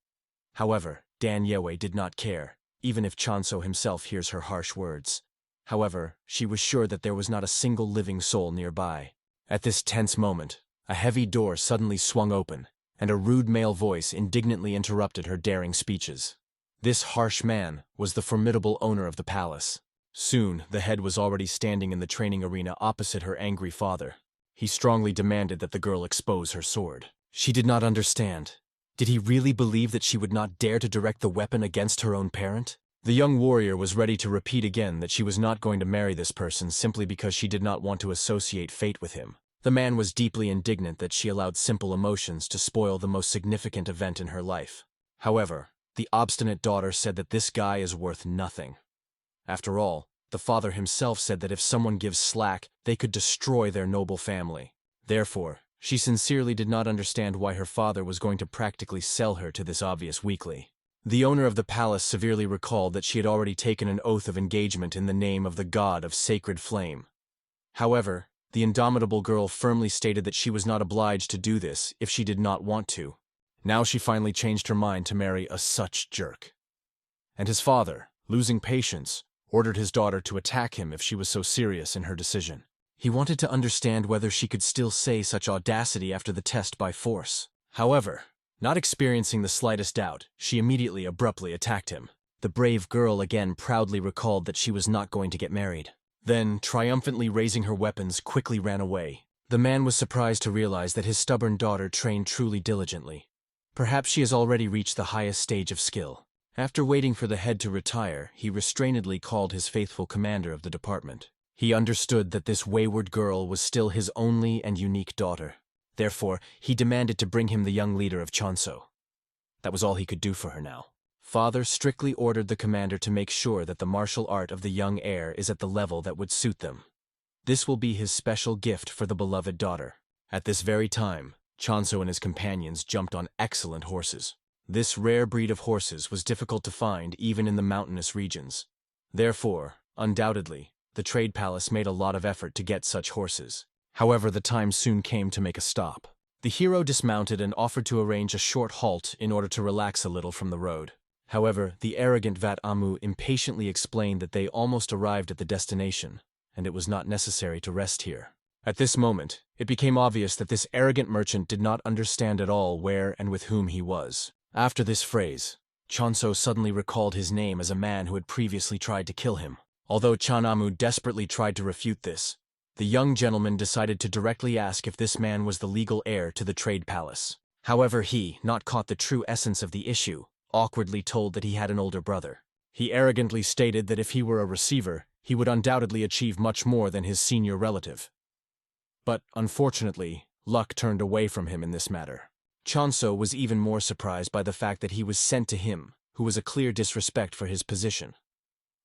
However, Dan Yewe did not care, even if Chonso himself hears her harsh words. However, she was sure that there was not a single living soul nearby. At this tense moment, a heavy door suddenly swung open, and a rude male voice indignantly interrupted her daring speeches. This harsh man was the formidable owner of the palace. Soon, the head was already standing in the training arena opposite her angry father. He strongly demanded that the girl expose her sword. She did not understand. Did he really believe that she would not dare to direct the weapon against her own parent? The young warrior was ready to repeat again that she was not going to marry this person simply because she did not want to associate fate with him. The man was deeply indignant that she allowed simple emotions to spoil the most significant event in her life. However, the obstinate daughter said that this guy is worth nothing. After all, the father himself said that if someone gives slack, they could destroy their noble family. Therefore, she sincerely did not understand why her father was going to practically sell her to this obvious weakly. The owner of the palace severely recalled that she had already taken an oath of engagement in the name of the god of sacred flame. However, the indomitable girl firmly stated that she was not obliged to do this if she did not want to. Now she finally changed her mind to marry a such jerk. And his father, losing patience, ordered his daughter to attack him if she was so serious in her decision. He wanted to understand whether she could still say such audacity after the test by force. However, not experiencing the slightest doubt, she immediately abruptly attacked him. The brave girl again proudly recalled that she was not going to get married. Then, triumphantly raising her weapons, quickly ran away. The man was surprised to realize that his stubborn daughter trained truly diligently. Perhaps she has already reached the highest stage of skill. After waiting for the head to retire, he restrainedly called his faithful commander of the department. He understood that this wayward girl was still his only and unique daughter. Therefore, he demanded to bring him the young leader of Chonso. That was all he could do for her now. Father strictly ordered the commander to make sure that the martial art of the young heir is at the level that would suit them. This will be his special gift for the beloved daughter. At this very time, Chonso and his companions jumped on excellent horses. This rare breed of horses was difficult to find even in the mountainous regions. Therefore, undoubtedly, the trade palace made a lot of effort to get such horses. However, the time soon came to make a stop. The hero dismounted and offered to arrange a short halt in order to relax a little from the road. However, the arrogant Vat Amu impatiently explained that they almost arrived at the destination, and it was not necessary to rest here. At this moment, it became obvious that this arrogant merchant did not understand at all where and with whom he was. After this phrase, Chonso suddenly recalled his name as a man who had previously tried to kill him. Although Chan Amu desperately tried to refute this, the young gentleman decided to directly ask if this man was the legal heir to the trade palace. However, he, not caught the true essence of the issue, awkwardly told that he had an older brother. He arrogantly stated that if he were a receiver, he would undoubtedly achieve much more than his senior relative. But, unfortunately, luck turned away from him in this matter. Chonso was even more surprised by the fact that he was sent to him, who was a clear disrespect for his position.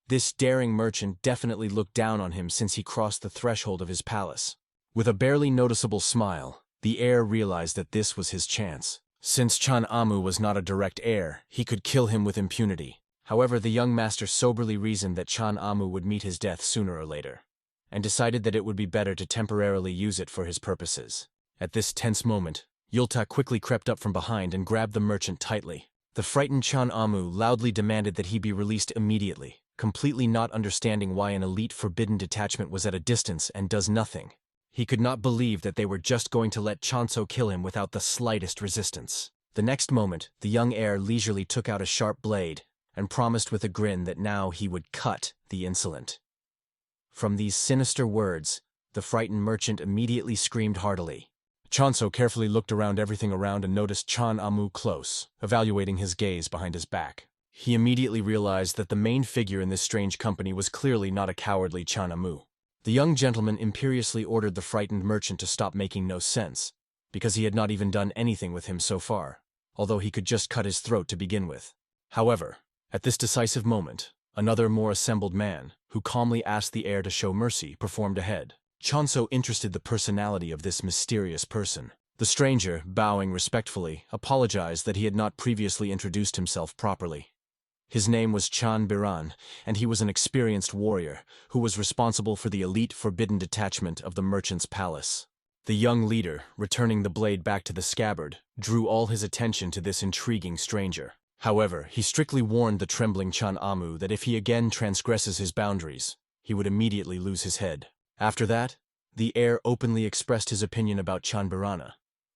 This daring merchant definitely looked down on him since he crossed the threshold of his palace. With a barely noticeable smile, the heir realized that this was his chance. Since Chan Amu was not a direct heir, he could kill him with impunity. However, the young master soberly reasoned that Chan Amu would meet his death sooner or later, and decided that it would be better to temporarily use it for his purposes. At this tense moment, Yulta quickly crept up from behind and grabbed the merchant tightly. The frightened Chan Amu loudly demanded that he be released immediately, completely not understanding why an elite forbidden detachment was at a distance and does nothing. He could not believe that they were just going to let Chonso kill him without the slightest resistance. The next moment, the young heir leisurely took out a sharp blade and promised with a grin that now he would cut the insolent. From these sinister words, the frightened merchant immediately screamed heartily. Chonso carefully looked everything around and noticed Chan Amu close, evaluating his gaze behind his back. He immediately realized that the main figure in this strange company was clearly not a cowardly Chan Amu. The young gentleman imperiously ordered the frightened merchant to stop making no sense, because he had not even done anything with him so far, although he could just cut his throat to begin with. However, at this decisive moment, another more assembled man, who calmly asked the heir to show mercy, performed ahead. Chonso interested the personality of this mysterious person. The stranger, bowing respectfully, apologized that he had not previously introduced himself properly. His name was Chan Biran, and he was an experienced warrior who was responsible for the elite forbidden detachment of the merchant's palace. The young leader, returning the blade back to the scabbard, drew all his attention to this intriguing stranger. However, he strictly warned the trembling Chan Amu that if he again transgresses his boundaries, he would immediately lose his head. After that, the heir openly expressed his opinion about Chan Birana,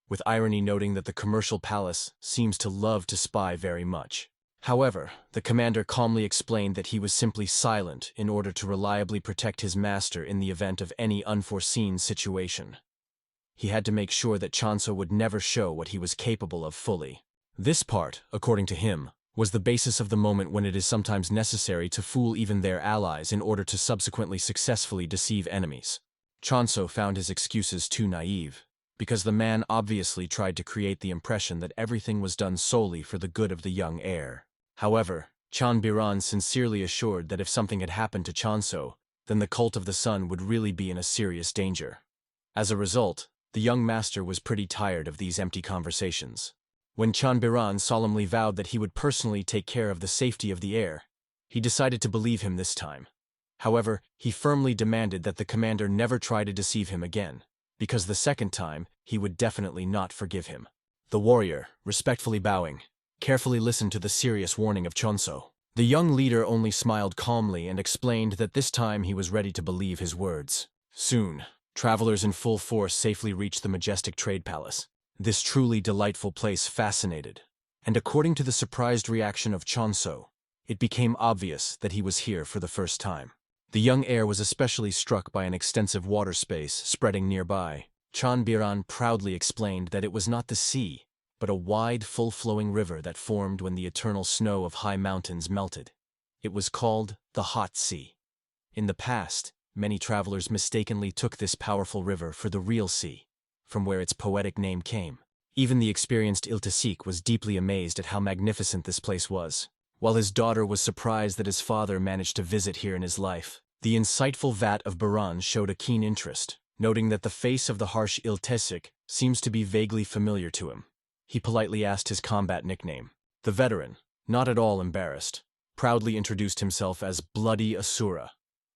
with irony noting that the commercial palace seems to love to spy very much. However, the commander calmly explained that he was simply silent in order to reliably protect his master in the event of any unforeseen situation. He had to make sure that Chonso would never show what he was capable of fully. This part, according to him, was the basis of the moment when it is sometimes necessary to fool even their allies in order to subsequently successfully deceive enemies. Chonso found his excuses too naive, because the man obviously tried to create the impression that everything was done solely for the good of the young heir. However, Chanbiran sincerely assured that if something had happened to Chonso, then the cult of the sun would really be in a serious danger. As a result, the young master was pretty tired of these empty conversations. When Chanbiran solemnly vowed that he would personally take care of the safety of the heir, he decided to believe him this time. However, he firmly demanded that the commander never try to deceive him again, because the second time, he would definitely not forgive him. The warrior, respectfully bowing, carefully listened to the serious warning of Chonso. The young leader only smiled calmly and explained that this time he was ready to believe his words. Soon, travelers in full force safely reached the majestic trade palace. This truly delightful place fascinated, and according to the surprised reaction of Chonso, it became obvious that he was here for the first time. The young heir was especially struck by an extensive water space spreading nearby. Chanbiran proudly explained that it was not the sea, but a wide, full-flowing river that formed when the eternal snow of high mountains melted. It was called the Hot Sea. In the past, many travelers mistakenly took this powerful river for the real sea, from where its poetic name came. Even the experienced Iltasik was deeply amazed at how magnificent this place was, while his daughter was surprised that his father managed to visit here in his life. The insightful Vat of Baran showed a keen interest, noting that the face of the harsh Iltasik seems to be vaguely familiar to him. He politely asked his combat nickname. The veteran, not at all embarrassed, proudly introduced himself as Bloody Asura,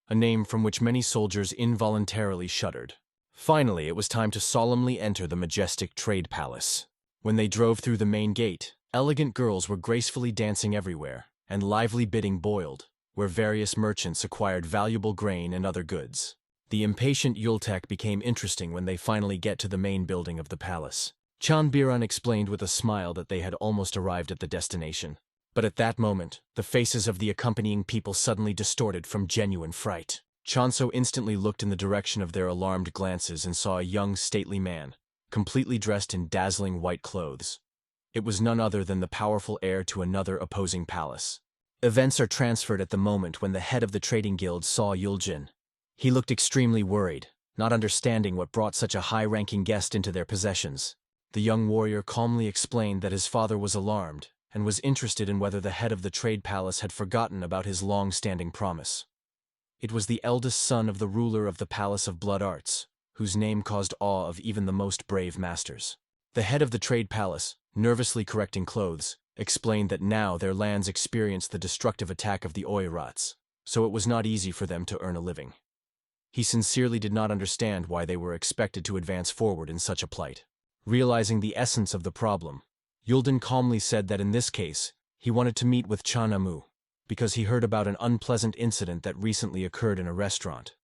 a name from which many soldiers involuntarily shuddered. Finally, it was time to solemnly enter the majestic trade palace. When they drove through the main gate, elegant girls were gracefully dancing everywhere, and lively bidding boiled, where various merchants acquired valuable grain and other goods. The impatient Yultek became interesting when they finally get to the main building of the palace. Chanbiran explained with a smile that they had almost arrived at the destination. But at that moment, the faces of the accompanying people suddenly distorted from genuine fright. Chonso instantly looked in the direction of their alarmed glances and saw a young, stately man, completely dressed in dazzling white clothes. It was none other than the powerful heir to another opposing palace. Events are transferred at the moment when the head of the trading guild saw Yuljin. He looked extremely worried, not understanding what brought such a high-ranking guest into their possessions. The young warrior calmly explained that his father was alarmed and was interested in whether the head of the trade palace had forgotten about his long-standing promise. It was the eldest son of the ruler of the Palace of Blood Arts, whose name caused awe of even the most brave masters. The head of the trade palace, nervously correcting clothes, explained that now their lands experienced the destructive attack of the Oirats, so it was not easy for them to earn a living. He sincerely did not understand why they were expected to advance forward in such a plight. Realizing the essence of the problem, Yulden calmly said that in this case, he wanted to meet with Chanamu, because he heard about an unpleasant incident that recently occurred in a restaurant.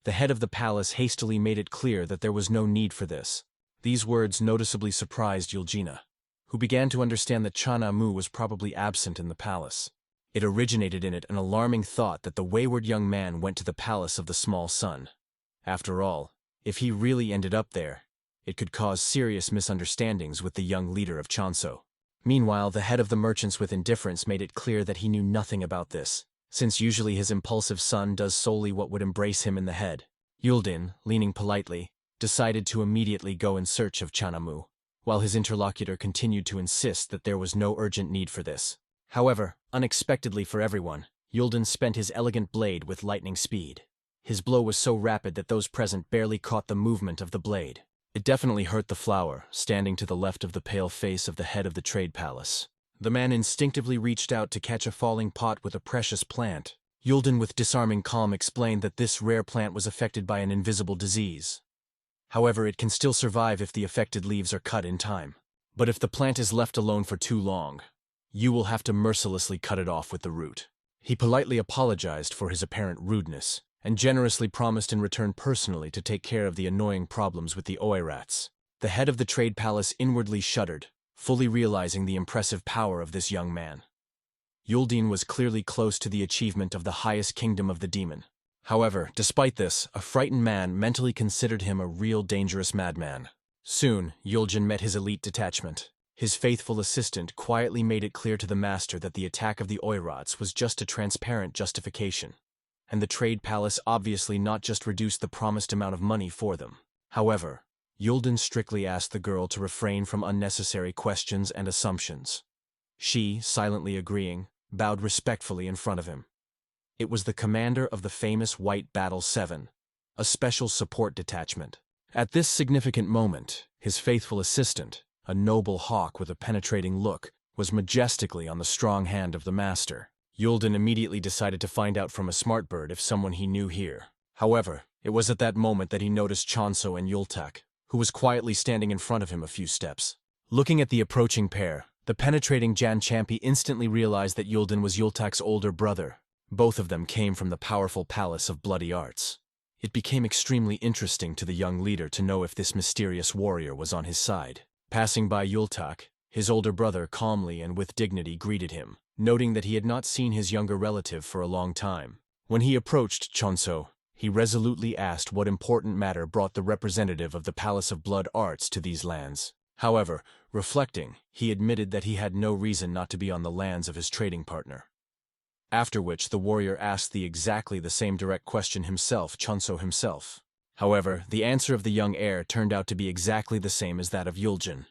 The head of the palace hastily made it clear that there was no need for this. These words noticeably surprised Yuljina, who began to understand that Chanamu was probably absent in the palace. It originated in it an alarming thought that the wayward young man went to the palace of the small sun. After all, if he really ended up there, it could cause serious misunderstandings with the young leader of Chonso. Meanwhile, the head of the merchants with indifference made it clear that he knew nothing about this, since usually his impulsive son does solely what would embrace him in the head. Yuldin, leaning politely, decided to immediately go in search of Chanamu, while his interlocutor continued to insist that there was no urgent need for this. However, unexpectedly for everyone, Yuldin spent his elegant blade with lightning speed. His blow was so rapid that those present barely caught the movement of the blade. It definitely hurt the flower, standing to the left of the pale face of the head of the trade palace. The man instinctively reached out to catch a falling pot with a precious plant. Yuldin with disarming calm explained that this rare plant was affected by an invisible disease. However, it can still survive if the affected leaves are cut in time. But if the plant is left alone for too long, you will have to mercilessly cut it off with the root. He politely apologized for his apparent rudeness, and generously promised in return personally to take care of the annoying problems with the Oirats. The head of the trade palace inwardly shuddered, fully realizing the impressive power of this young man. Yuldin was clearly close to the achievement of the highest kingdom of the demon. However, despite this, a frightened man mentally considered him a real dangerous madman. Soon, Yuljin met his elite detachment. His faithful assistant quietly made it clear to the master that the attack of the Oirats was just a transparent justification. and the trade palace obviously not just reduced the promised amount of money for them. However, Yulden strictly asked the girl to refrain from unnecessary questions and assumptions. She, silently agreeing, bowed respectfully in front of him. It was the commander of the famous White Battle 7, a special support detachment. At this significant moment, his faithful assistant, a noble hawk with a penetrating look, was majestically on the strong hand of the master. Yulden immediately decided to find out from a smart bird if someone he knew here. However, it was at that moment that he noticed Chonso and Yultak, who was quietly standing in front of him a few steps. Looking at the approaching pair, the penetrating Jan Champi instantly realized that Yulden was Yultak's older brother. Both of them came from the powerful Palace of Bloody Arts. It became extremely interesting to the young leader to know if this mysterious warrior was on his side. Passing by Yultak, his older brother calmly and with dignity greeted him, noting that he had not seen his younger relative for a long time. When he approached Chonso, he resolutely asked what important matter brought the representative of the Palace of Blood Arts to these lands. However, reflecting, he admitted that he had no reason not to be on the lands of his trading partner. After which the warrior asked exactly the same direct question himself, Chonso himself. However, the answer of the young heir turned out to be exactly the same as that of Yulden.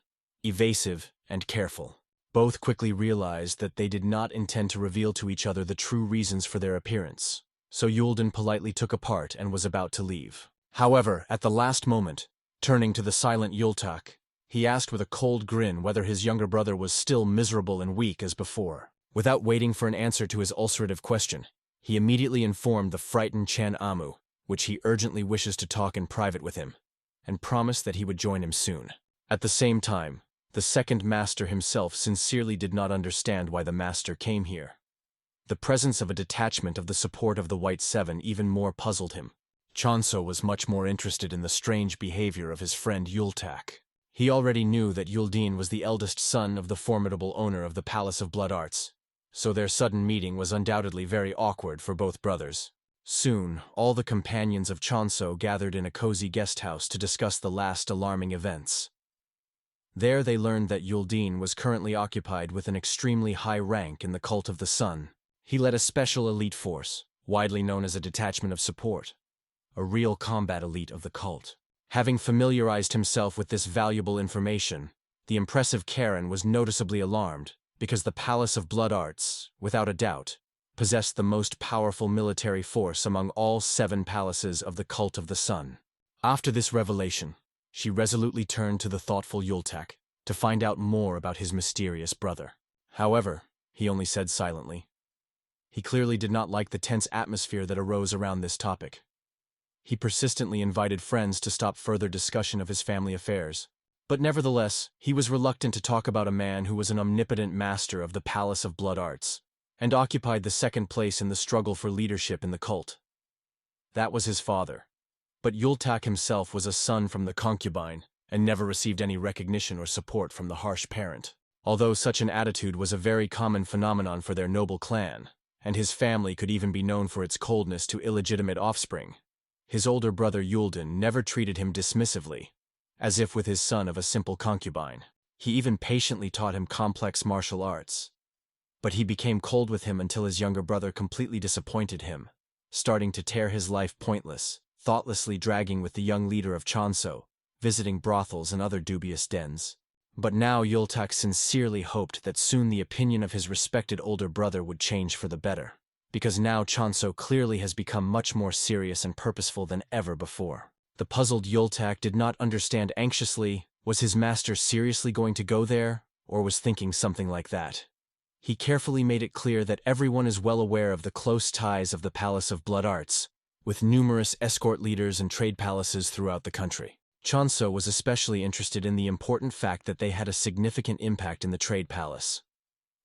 Evasive and careful. Both quickly realized that they did not intend to reveal to each other the true reasons for their appearance, so Yulden politely took a part and was about to leave. However, at the last moment, turning to the silent Yultak, he asked with a cold grin whether his younger brother was still miserable and weak as before. Without waiting for an answer to his ulcerative question, he immediately informed the frightened Chan Amu, which he urgently wishes to talk in private with him, and promised that he would join him soon. At the same time, the second master himself sincerely did not understand why the master came here. The presence of a detachment of the support of the White Seven even more puzzled him. Chonso was much more interested in the strange behavior of his friend Yultak. He already knew that Yulden was the eldest son of the formidable owner of the Palace of Blood Arts, so their sudden meeting was undoubtedly very awkward for both brothers. Soon, all the companions of Chonso gathered in a cozy guest house to discuss the last alarming events. There they learned that Yulden was currently occupied with an extremely high rank in the Cult of the Sun. He led a special elite force, widely known as a detachment of support, a real combat elite of the cult. Having familiarized himself with this valuable information, the impressive Karen was noticeably alarmed, because the Palace of Blood Arts, without a doubt, possessed the most powerful military force among all 7 palaces of the Cult of the Sun. After this revelation, she resolutely turned to the thoughtful Yultak to find out more about his mysterious brother. However, he only said silently. He clearly did not like the tense atmosphere that arose around this topic. He persistently invited friends to stop further discussion of his family affairs. But nevertheless, he was reluctant to talk about a man who was an omnipotent master of the Palace of Blood Arts, and occupied the second place in the struggle for leadership in the cult. That was his father. But Yultak himself was a son from the concubine, and never received any recognition or support from the harsh parent. Although such an attitude was a very common phenomenon for their noble clan, and his family could even be known for its coldness to illegitimate offspring, his older brother Yulden never treated him dismissively, as if with his son of a simple concubine. He even patiently taught him complex martial arts. But he became cold with him until his younger brother completely disappointed him, starting to tear his life pointless, thoughtlessly dragging with the young leader of Chonso, visiting brothels and other dubious dens. But now Yultak sincerely hoped that soon the opinion of his respected older brother would change for the better, because now Chonso clearly has become much more serious and purposeful than ever before. The puzzled Yultak did not understand anxiously, was his master seriously going to go there, or was thinking something like that. He carefully made it clear that everyone is well aware of the close ties of the Palace of Blood Arts, with numerous escort leaders and trade palaces throughout the country. Chonso was especially interested in the important fact that they had a significant impact in the trade palace.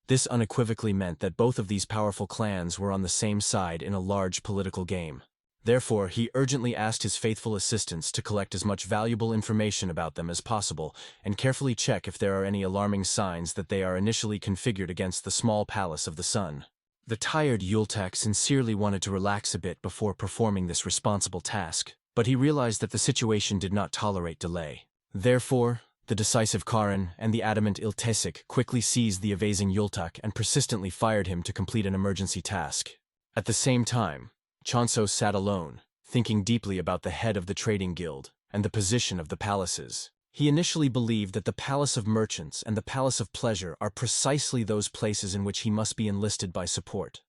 This unequivocally meant that both of these powerful clans were on the same side in a large political game. Therefore, he urgently asked his faithful assistants to collect as much valuable information about them as possible and carefully check if there are any alarming signs that they are initially configured against the small Palace of the Sun. The tired Yultak sincerely wanted to relax a bit before performing this responsible task, but he realized that the situation did not tolerate delay. Therefore, the decisive Karen and the adamant Iltesik quickly seized the evasing Yultak and persistently fired him to complete an emergency task. At the same time, Chonso sat alone, thinking deeply about the head of the trading guild and the position of the palaces. He initially believed that the Palace of Merchants and the Palace of Pleasure are precisely those places in which he must be enlisted by support.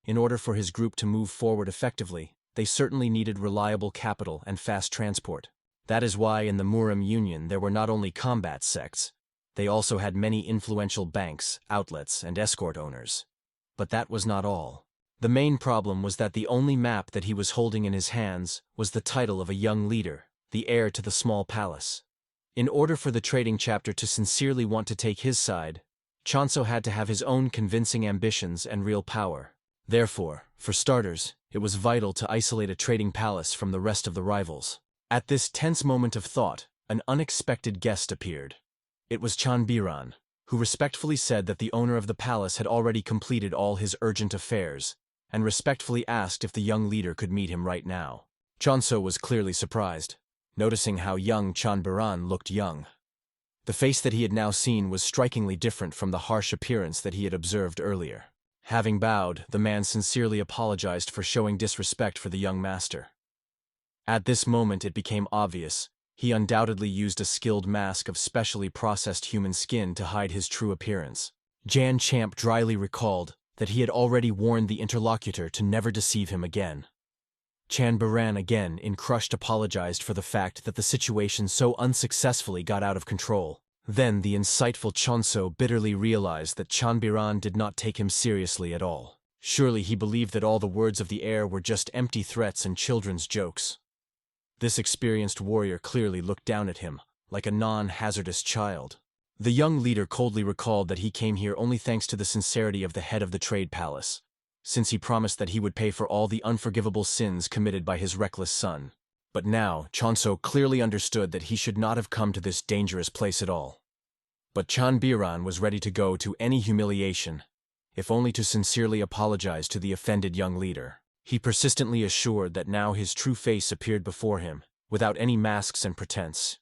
In order for his group to move forward effectively, they certainly needed reliable capital and fast transport. That is why in the Murim Union there were not only combat sects, they also had many influential banks, outlets, and escort owners. But that was not all. The main problem was that the only map that he was holding in his hands was the title of a young leader, the heir to the small palace. In order for the trading chapter to sincerely want to take his side, Chonso had to have his own convincing ambitions and real power. Therefore, for starters, it was vital to isolate a trading palace from the rest of the rivals. At this tense moment of thought, an unexpected guest appeared. It was Chanbiran, who respectfully said that the owner of the palace had already completed all his urgent affairs, and respectfully asked if the young leader could meet him right now. Chonso was clearly surprised, noticing how young Chanbiran looked young. The face that he had now seen was strikingly different from the harsh appearance that he had observed earlier. Having bowed, the man sincerely apologized for showing disrespect for the young master. At this moment it became obvious, he undoubtedly used a skilled mask of specially processed human skin to hide his true appearance. Jan Champ dryly recalled that he had already warned the interlocutor to never deceive him again. Chanbiran again, in crushed, apologized for the fact that the situation so unsuccessfully got out of control. Then the insightful Chonso bitterly realized that Chanbiran did not take him seriously at all. Surely he believed that all the words of the heir were just empty threats and children's jokes. This experienced warrior clearly looked down at him, like a non-hazardous child. The young leader coldly recalled that he came here only thanks to the sincerity of the head of the trade palace, since he promised that he would pay for all the unforgivable sins committed by his reckless son. But now, Chonso clearly understood that he should not have come to this dangerous place at all. But Chanbiran was ready to go to any humiliation, if only to sincerely apologize to the offended young leader. He persistently assured that now his true face appeared before him, without any masks and pretense.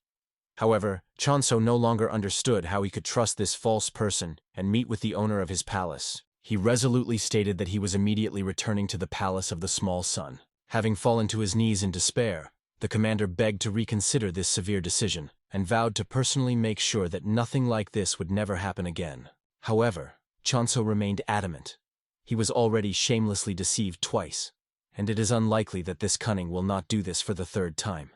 However, Chonso no longer understood how he could trust this false person and meet with the owner of his palace. He resolutely stated that he was immediately returning to the palace of the small sun. Having fallen to his knees in despair, the commander begged to reconsider this severe decision, and vowed to personally make sure that nothing like this would never happen again. However, Chonso remained adamant. He was already shamelessly deceived twice, and it is unlikely that this cunning will not do this for the third time.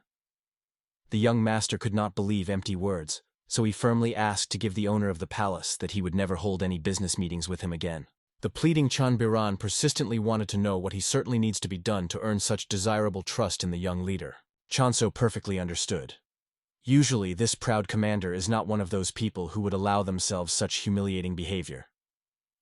The young master could not believe empty words, so he firmly asked to give the owner of the palace that he would never hold any business meetings with him again. The pleading Chanbiran persistently wanted to know what he certainly needs to be done to earn such desirable trust in the young leader. Chonso perfectly understood. Usually, this proud commander is not one of those people who would allow themselves such humiliating behavior.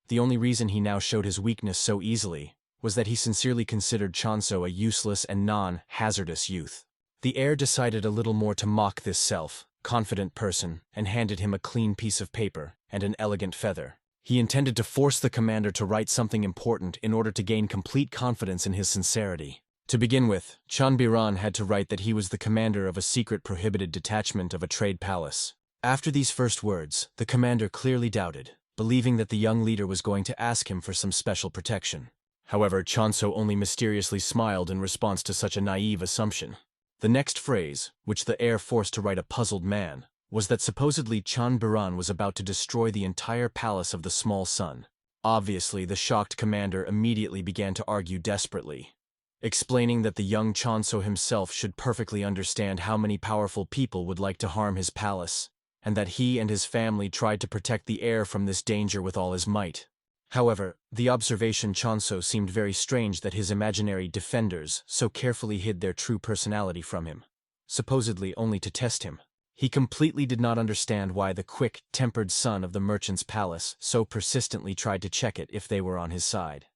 The only reason he now showed his weakness so easily was that he sincerely considered Chonso a useless and non-hazardous youth. The heir decided a little more to mock this self-confident person and handed him a clean piece of paper and an elegant feather. He intended to force the commander to write something important in order to gain complete confidence in his sincerity. To begin with, Chanbiran had to write that he was the commander of a secret prohibited detachment of a trade palace. After these first words, the commander clearly doubted, believing that the young leader was going to ask him for some special protection. However, Chonso only mysteriously smiled in response to such a naive assumption. The next phrase, which the heir forced to write a puzzled man, was that supposedly Chanbiran was about to destroy the entire palace of the small sun. Obviously, the shocked commander immediately began to argue desperately, explaining that the young Chonso himself should perfectly understand how many powerful people would like to harm his palace, and that he and his family tried to protect the heir from this danger with all his might. However, the observation Chonso seemed very strange that his imaginary defenders so carefully hid their true personality from him, supposedly only to test him. He completely did not understand why the quick-tempered son of the merchant's palace so persistently tried to check it if they were on his side.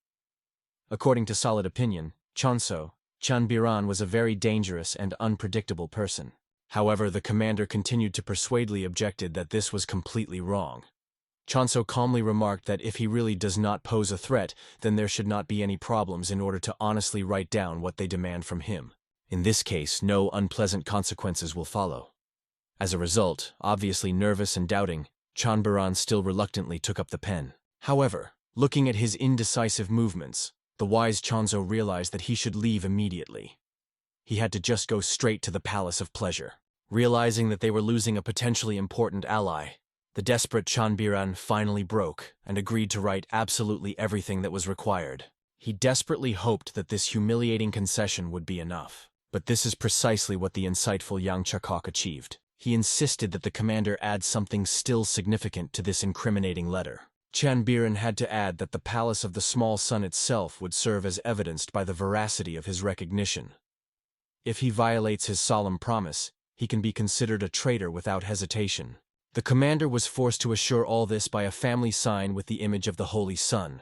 According to solid opinion, Chanbiran was a very dangerous and unpredictable person. However, the commander continued to persuadedly objected that this was completely wrong. Chonso calmly remarked that if he really does not pose a threat, then there should not be any problems in order to honestly write down what they demand from him. In this case, no unpleasant consequences will follow. As a result, obviously nervous and doubting, Chanbiran still reluctantly took up the pen. However, looking at his indecisive movements, the wise Chonzo realized that he should leave immediately. He had to just go straight to the Palace of Pleasure. Realizing that they were losing a potentially important ally, the desperate Chanbiran finally broke and agreed to write absolutely everything that was required. He desperately hoped that this humiliating concession would be enough. But this is precisely what the insightful Yang Chakok achieved. He insisted that the commander add something still significant to this incriminating letter. Chanbiran had to add that the Palace of the Small Sun itself would serve as evidenced by the veracity of his recognition. If he violates his solemn promise, he can be considered a traitor without hesitation. The commander was forced to assure all this by a family sign with the image of the Holy Sun.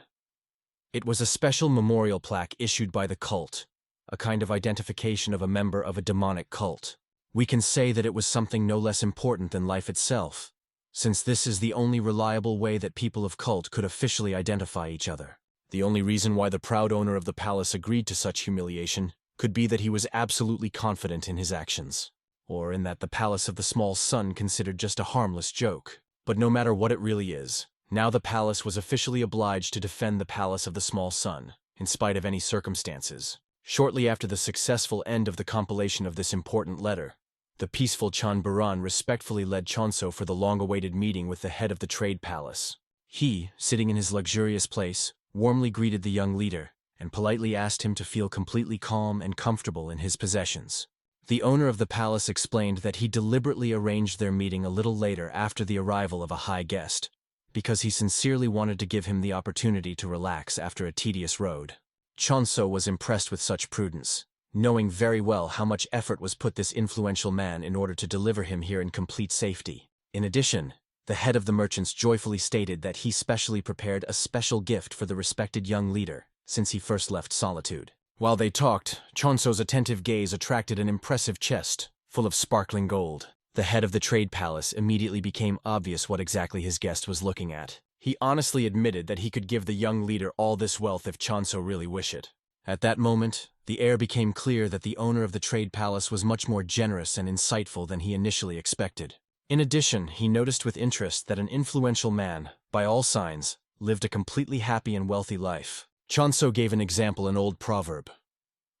It was a special memorial plaque issued by the cult, a kind of identification of a member of a demonic cult. We can say that it was something no less important than life itself, since this is the only reliable way that people of cult could officially identify each other. The only reason why the proud owner of the palace agreed to such humiliation could be that he was absolutely confident in his actions, or in that the Palace of the Small Sun considered just a harmless joke. But no matter what it really is, now the palace was officially obliged to defend the Palace of the Small Sun, in spite of any circumstances. Shortly after the successful end of the compilation of this important letter, the peaceful Chanbiran respectfully led Chonso for the long-awaited meeting with the head of the trade palace. He, sitting in his luxurious place, warmly greeted the young leader and politely asked him to feel completely calm and comfortable in his possessions. The owner of the palace explained that he deliberately arranged their meeting a little later after the arrival of a high guest, because he sincerely wanted to give him the opportunity to relax after a tedious road. Chonso was impressed with such prudence, knowing very well how much effort was put this influential man in order to deliver him here in complete safety. In addition, the head of the merchants joyfully stated that he specially prepared a special gift for the respected young leader, since he first left solitude. While they talked, Chonso's attentive gaze attracted an impressive chest, full of sparkling gold. The head of the trade palace immediately became obvious what exactly his guest was looking at. He honestly admitted that he could give the young leader all this wealth if Chonso really wished it. At that moment, the air became clear that the owner of the trade palace was much more generous and insightful than he initially expected. In addition, he noticed with interest that an influential man, by all signs, lived a completely happy and wealthy life. Chonso gave an example, an old proverb.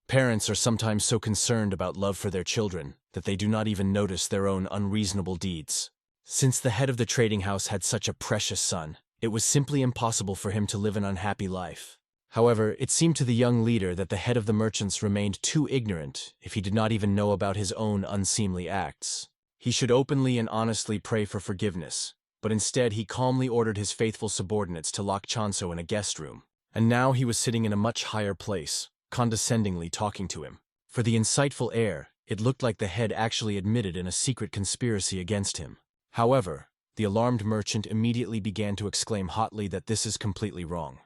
Parents are sometimes so concerned about love for their children that they do not even notice their own unreasonable deeds. Since the head of the trading house had such a precious son, it was simply impossible for him to live an unhappy life. However, it seemed to the young leader that the head of the merchants remained too ignorant if he did not even know about his own unseemly acts. He should openly and honestly pray for forgiveness, but instead he calmly ordered his faithful subordinates to lock Chonso in a guest room. And now he was sitting in a much higher place, condescendingly talking to him. For the insightful air, it looked like the head actually admitted in a secret conspiracy against him. However, the alarmed merchant immediately began to exclaim hotly that this is completely wrong.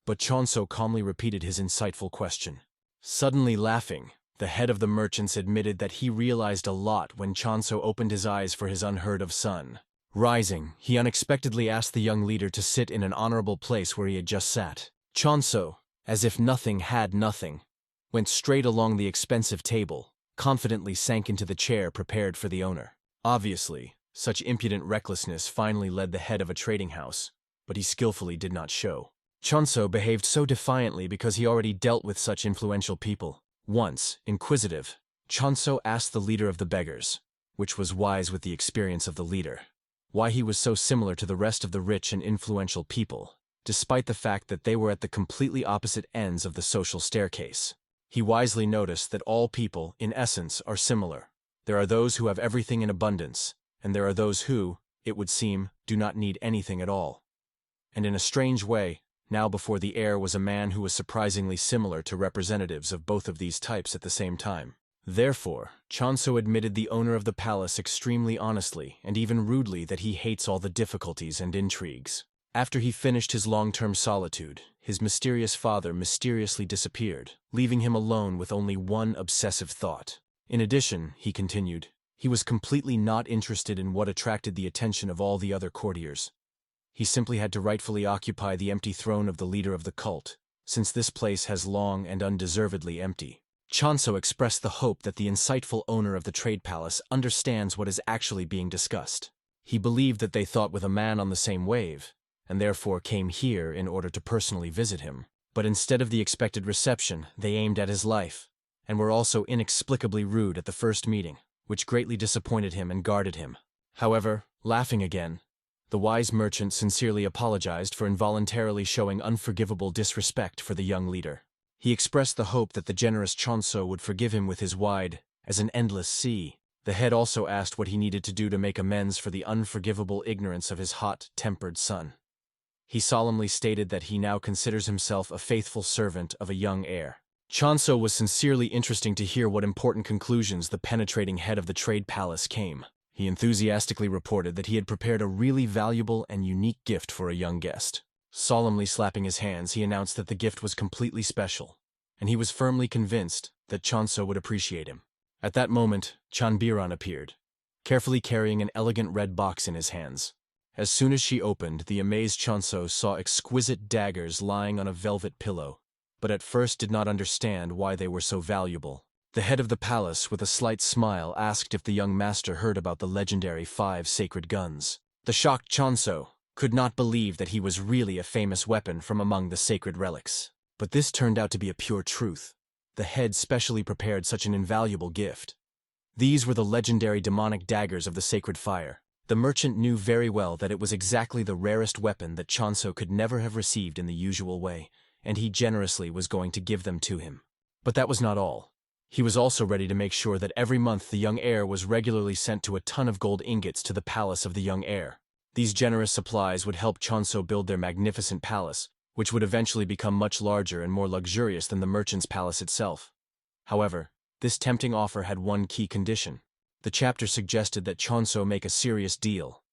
But Chonso calmly repeated his insightful question. Suddenly laughing, the head of the merchants admitted that he realized a lot when Chonso opened his eyes for his unheard-of son. Rising, he unexpectedly asked the young leader to sit in an honorable place where he had just sat. Chonso, as if nothing had nothing, went straight along the expensive table, confidently sank into the chair prepared for the owner. Obviously, such impudent recklessness finally led the head of a trading house, but he skillfully did not show. Chonso behaved so defiantly because he already dealt with such influential people. Once, inquisitive, Chonso asked the leader of the beggars, which was wise with the experience of the leader, why he was so similar to the rest of the rich and influential people, despite the fact that they were at the completely opposite ends of the social staircase. He wisely noticed that all people, in essence, are similar. There are those who have everything in abundance, and there are those who, it would seem, do not need anything at all. And in a strange way, now before the air was a man who was surprisingly similar to representatives of both of these types at the same time. Therefore, Chonso admitted the owner of the palace extremely honestly and even rudely that he hates all the difficulties and intrigues. After he finished his long-term solitude, his mysterious father mysteriously disappeared, leaving him alone with only one obsessive thought. In addition, he continued, he was completely not interested in what attracted the attention of all the other courtiers. He simply had to rightfully occupy the empty throne of the leader of the cult, since this place has long and undeservedly empty. Chonso expressed the hope that the insightful owner of the trade palace understands what is actually being discussed. He believed that they thought with a man on the same wave, and therefore came here in order to personally visit him. But instead of the expected reception, they aimed at his life, and were also inexplicably rude at the first meeting, which greatly disappointed him and guarded him. However, laughing again, the wise merchant sincerely apologized for involuntarily showing unforgivable disrespect for the young leader. He expressed the hope that the generous Chonso would forgive him with his wide, as an endless sea. The head also asked what he needed to do to make amends for the unforgivable ignorance of his hot-tempered son. He solemnly stated that he now considers himself a faithful servant of a young heir. Chonso was sincerely interesting to hear what important conclusions the penetrating head of the trade palace came. He enthusiastically reported that he had prepared a really valuable and unique gift for a young guest. Solemnly slapping his hands, he announced that the gift was completely special, and he was firmly convinced that Chonso would appreciate him. At that moment, Chanbiran appeared, carefully carrying an elegant red box in his hands. As soon as she opened, the amazed Chonso saw exquisite daggers lying on a velvet pillow, but at first did not understand why they were so valuable. The head of the palace, with a slight smile, asked if the young master heard about the legendary 5 sacred guns. The shocked Chonso could not believe that he was really a famous weapon from among the sacred relics. But this turned out to be a pure truth. The head specially prepared such an invaluable gift. These were the legendary demonic daggers of the sacred fire. The merchant knew very well that it was exactly the rarest weapon that Chonso could never have received in the usual way, and he generously was going to give them to him. But that was not all. He was also ready to make sure that every month the young heir was regularly sent to a ton of gold ingots to the palace of the young heir. These generous supplies would help Chonso build their magnificent palace, which would eventually become much larger and more luxurious than the merchant's palace itself. However, this tempting offer had one key condition. The chapter suggested that Chonso make a serious deal.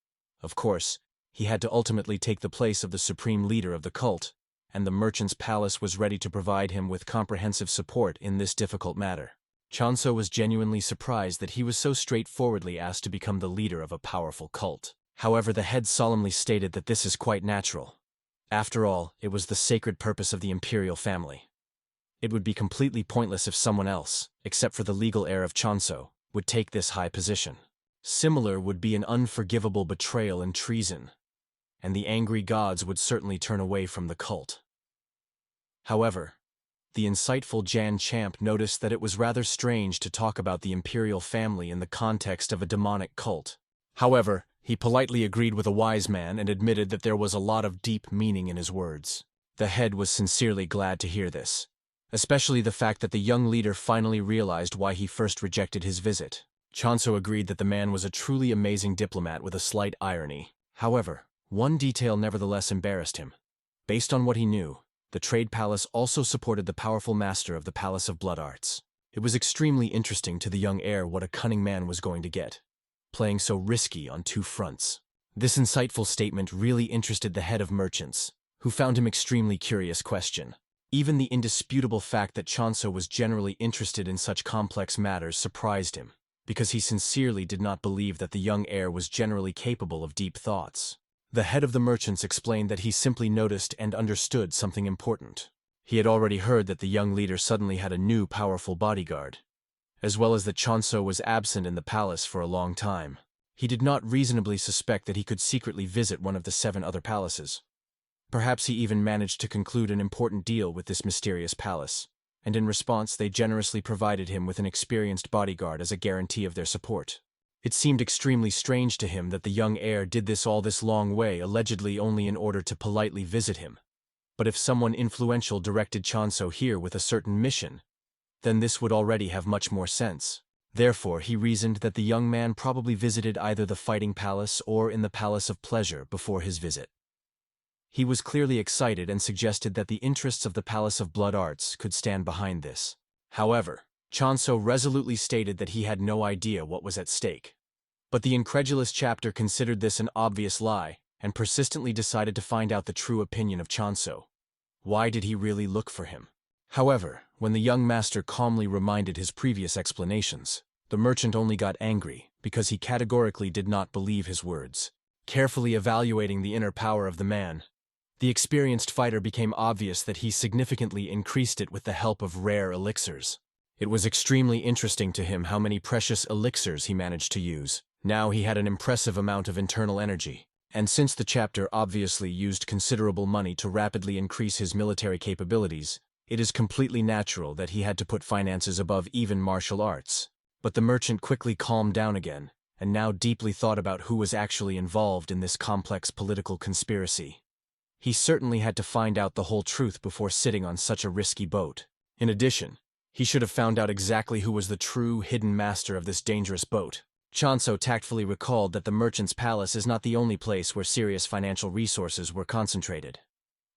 Of course, he had to ultimately take the place of the supreme leader of the cult, and the merchant's palace was ready to provide him with comprehensive support in this difficult matter. Chonso was genuinely surprised that he was so straightforwardly asked to become the leader of a powerful cult. However, the head solemnly stated that this is quite natural. After all, it was the sacred purpose of the imperial family. It would be completely pointless if someone else, except for the legal heir of Chonso, would take this high position. Similar would be an unforgivable betrayal and treason, and the angry gods would certainly turn away from the cult. However, the insightful Jan Champ noticed that it was rather strange to talk about the imperial family in the context of a demonic cult. However, he politely agreed with a wise man and admitted that there was a lot of deep meaning in his words. The head was sincerely glad to hear this, especially the fact that the young leader finally realized why he first rejected his visit. Chonso agreed that the man was a truly amazing diplomat with a slight irony. However, one detail nevertheless embarrassed him. Based on what he knew, the trade palace also supported the powerful master of the Palace of Blood Arts. It was extremely interesting to the young heir what a cunning man was going to get, playing so risky on 2 fronts. This insightful statement really interested the head of merchants, who found him extremely curious question. Even the indisputable fact that Chonso was generally interested in such complex matters surprised him, because he sincerely did not believe that the young heir was generally capable of deep thoughts. The head of the merchants explained that he simply noticed and understood something important. He had already heard that the young leader suddenly had a new powerful bodyguard, as well as that Chonso was absent in the palace for a long time. He did not reasonably suspect that he could secretly visit one of the 7 other palaces. Perhaps he even managed to conclude an important deal with this mysterious palace, and in response they generously provided him with an experienced bodyguard as a guarantee of their support. It seemed extremely strange to him that the young heir did this all this long way allegedly only in order to politely visit him. But if someone influential directed Chonso here with a certain mission, then this would already have much more sense. Therefore, he reasoned that the young man probably visited either the fighting palace or in the Palace of Pleasure before his visit. He was clearly excited and suggested that the interests of the Palace of Blood Arts could stand behind this. However, Chonso resolutely stated that he had no idea what was at stake. But the incredulous chapter considered this an obvious lie and persistently decided to find out the true opinion of Chonso. Why did he really look for him? However, when the young master calmly reminded his previous explanations, the merchant only got angry because he categorically did not believe his words. Carefully evaluating the inner power of the man, the experienced fighter became obvious that he significantly increased it with the help of rare elixirs. It was extremely interesting to him how many precious elixirs he managed to use. Now he had an impressive amount of internal energy, And since the chapter obviously used considerable money to rapidly increase his military capabilities, it is completely natural that he had to put finances above even martial arts. But the merchant quickly calmed down again, and now deeply thought about who was actually involved in this complex political conspiracy. He certainly had to find out the whole truth before sitting on such a risky boat. In addition, he should have found out exactly who was the true hidden master of this dangerous boat. Chonso tactfully recalled that the merchant's palace is not the only place where serious financial resources were concentrated.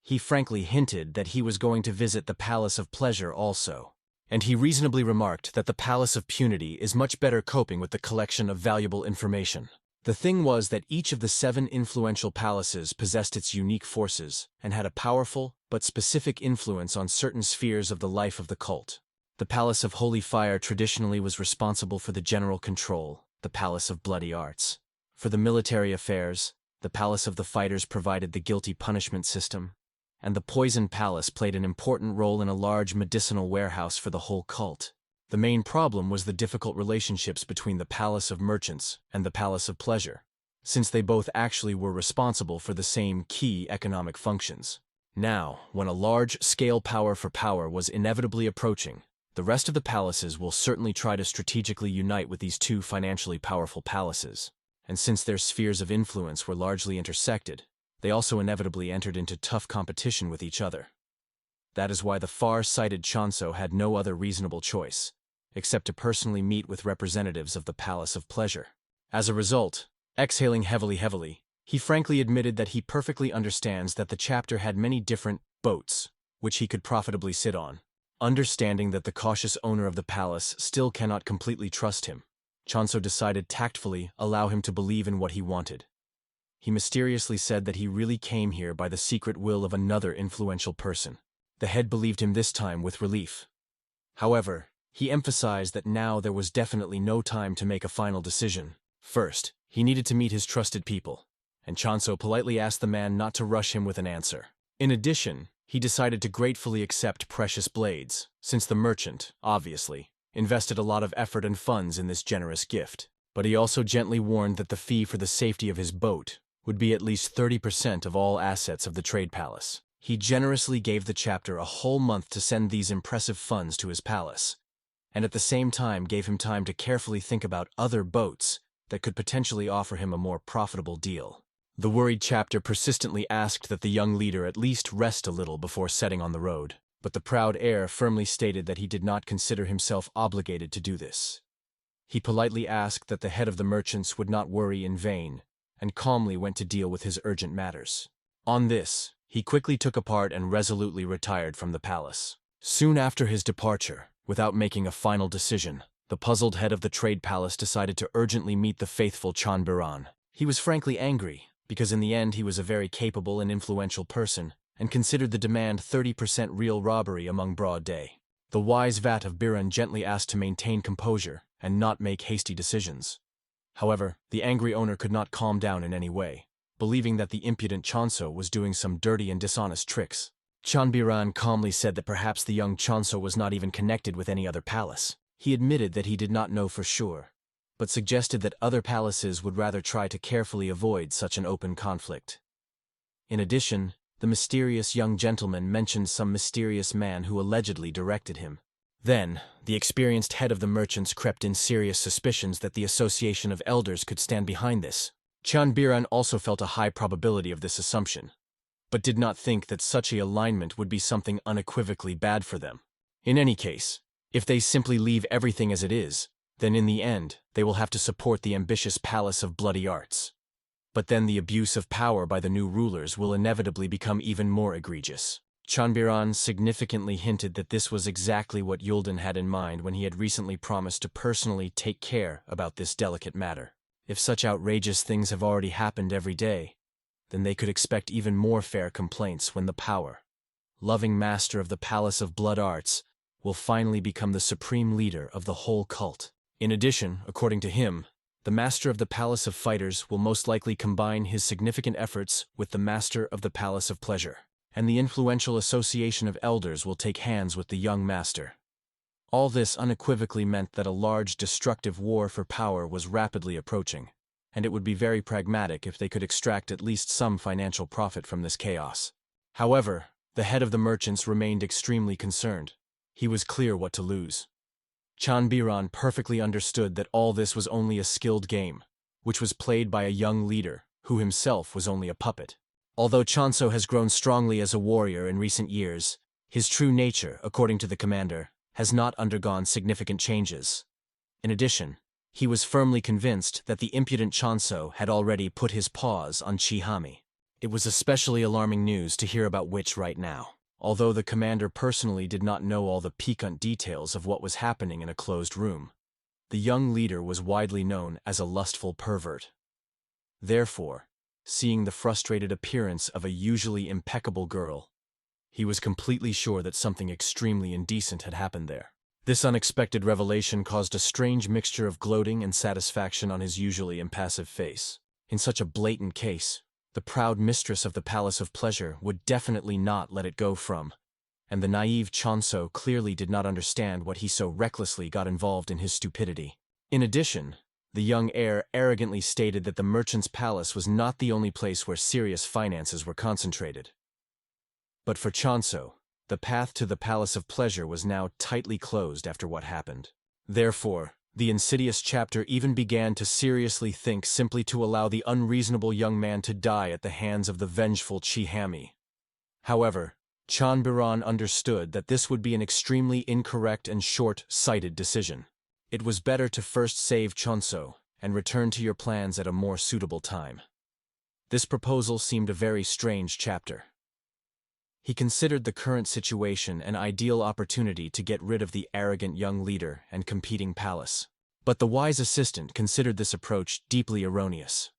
He frankly hinted that he was going to visit the Palace of Pleasure also, and he reasonably remarked that the Palace of Punity is much better coping with the collection of valuable information. The thing was that each of the 7 influential palaces possessed its unique forces and had a powerful but specific influence on certain spheres of the life of the cult. The Palace of Holy Fire traditionally was responsible for the general control, the Palace of Bloody Arts. For the military affairs, the Palace of the Fighters provided the guilty punishment system, and the Poison Palace played an important role in a large medicinal warehouse for the whole cult. The main problem was the difficult relationships between the Palace of Merchants and the Palace of Pleasure, since they both actually were responsible for the same key economic functions. Now, when a large-scale power for power was inevitably approaching, the rest of the palaces will certainly try to strategically unite with these 2 financially powerful palaces, and since their spheres of influence were largely intersected, they also inevitably entered into tough competition with each other. That is why the far-sighted Chonso had no other reasonable choice, except to personally meet with representatives of the Palace of Pleasure. As a result, exhaling heavily, he frankly admitted that he perfectly understands that the chapter had many different boats, which he could profitably sit on. Understanding that the cautious owner of the palace still cannot completely trust him, Chonso decided tactfully allow him to believe in what he wanted. He mysteriously said that he really came here by the secret will of another influential person. The head believed him this time with relief. However, he emphasized that now there was definitely no time to make a final decision. First, he needed to meet his trusted people, and Chonso politely asked the man not to rush him with an answer. In addition, he decided to gratefully accept precious blades, since the merchant, obviously, invested a lot of effort and funds in this generous gift. But he also gently warned that the fee for the safety of his boat would be at least 30% of all assets of the trade palace. He generously gave the chapter a whole month to send these impressive funds to his palace, and at the same time gave him time to carefully think about other boats that could potentially offer him a more profitable deal. The worried chapter persistently asked that the young leader at least rest a little before setting on the road, but the proud heir firmly stated that he did not consider himself obligated to do this. He politely asked that the head of the merchants would not worry in vain, and calmly went to deal with his urgent matters. On this, he quickly took apart and resolutely retired from the palace. Soon after his departure, without making a final decision, the puzzled head of the trade palace decided to urgently meet the faithful Chanbiran. He was frankly angry, because in the end he was a very capable and influential person, and considered the demand 30% real robbery among broad day. The wise Vat of Biran gently asked to maintain composure and not make hasty decisions. However, the angry owner could not calm down in any way, believing that the impudent Chonso was doing some dirty and dishonest tricks. Chanbiran calmly said that perhaps the young Chonso was not even connected with any other palace. He admitted that he did not know for sure, but suggested that other palaces would rather try to carefully avoid such an open conflict. In addition, the mysterious young gentleman mentioned some mysterious man who allegedly directed him. Then, the experienced head of the merchants crept in serious suspicions that the Association of Elders could stand behind this. Chanbiran also felt a high probability of this assumption, but did not think that such a alignment would be something unequivocally bad for them. In any case, if they simply leave everything as it is, then in the end, they will have to support the ambitious Palace of Bloody Arts. But then the abuse of power by the new rulers will inevitably become even more egregious. Chanbiran significantly hinted that this was exactly what Yulden had in mind when he had recently promised to personally take care about this delicate matter. If such outrageous things have already happened every day, then they could expect even more fair complaints when the power-loving master of the Palace of Blood Arts will finally become the supreme leader of the whole cult. In addition, according to him, the master of the Palace of Fighters will most likely combine his significant efforts with the master of the Palace of Pleasure, and the influential Association of Elders will take hands with the young master. All this unequivocally meant that a large destructive war for power was rapidly approaching, and it would be very pragmatic if they could extract at least some financial profit from this chaos. However, the head of the merchants remained extremely concerned. He was clear what to lose. Chanbiran perfectly understood that all this was only a skilled game, which was played by a young leader, who himself was only a puppet. Although Chanso has grown strongly as a warrior in recent years, his true nature, according to the commander, has not undergone significant changes. In addition, he was firmly convinced that the impudent Chanso had already put his paws on Chihami. It was especially alarming news to hear about which right now, although the commander personally did not know all the piquant details of what was happening in a closed room. The young leader was widely known as a lustful pervert. Therefore, seeing the frustrated appearance of a usually impeccable girl, he was completely sure that something extremely indecent had happened there. This unexpected revelation caused a strange mixture of gloating and satisfaction on his usually impassive face. In such a blatant case, the proud mistress of the Palace of Pleasure would definitely not let it go from, and the naive Chanso clearly did not understand what he so recklessly got involved in his stupidity. In addition, the young heir arrogantly stated that the merchant's palace was not the only place where serious finances were concentrated. But for Chanso, the path to the Palace of Pleasure was now tightly closed after what happened. Therefore, the insidious chapter even began to seriously think simply to allow the unreasonable young man to die at the hands of the vengeful Chihami. However, Chanbiran understood that this would be an extremely incorrect and short-sighted decision. It was better to first save Chanso and return to your plans at a more suitable time. This proposal seemed a very strange chapter. He considered the current situation an ideal opportunity to get rid of the arrogant young leader and competing palace. But the wise assistant considered this approach deeply erroneous.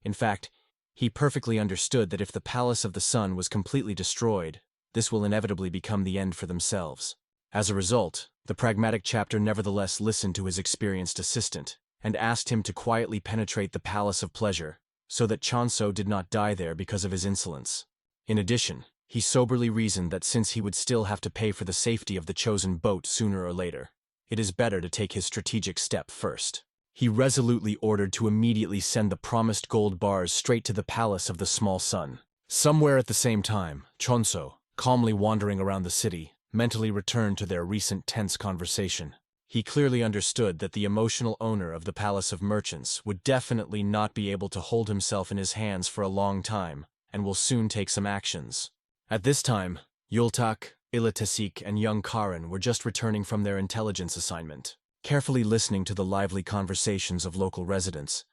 In fact, he perfectly understood that if the Palace of the Sun was completely destroyed, this will inevitably become the end for themselves. As a result, the pragmatic chapter nevertheless listened to his experienced assistant and asked him to quietly penetrate the Palace of Pleasure so that Chanso did not die there because of his insolence. In addition, he soberly reasoned that since he would still have to pay for the safety of the chosen boat sooner or later, it is better to take his strategic step first. He resolutely ordered to immediately send the promised gold bars straight to the Palace of the Small Sun. Somewhere at the same time, Chanso, calmly wandering around the city, mentally returned to their recent tense conversation. He clearly understood that the emotional owner of the Palace of Merchants would definitely not be able to hold himself in his hands for a long time, and will soon take some actions. At this time, Yultak, Ilatasik, and young Karan were just returning from their intelligence assignment. Carefully listening to the lively conversations of local residents,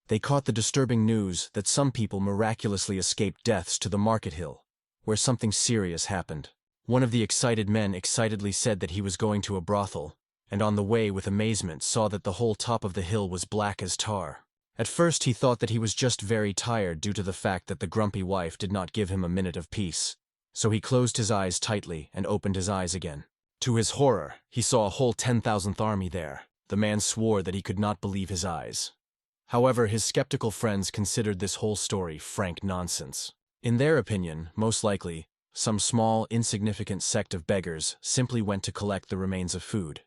they caught the disturbing news that some people miraculously escaped deaths to the market hill, where something serious happened. One of the excited men excitedly said that he was going to a brothel, and on the way with amazement saw that the whole top of the hill was black as tar. At first he thought that he was just very tired due to the fact that the grumpy wife did not give him a minute of peace. So he closed his eyes tightly and opened his eyes again. To his horror, he saw a whole 10,000th army there. The man swore that he could not believe his eyes. However, his skeptical friends considered this whole story frank nonsense. In their opinion, most likely, some small, insignificant sect of beggars simply went to collect the remains of food.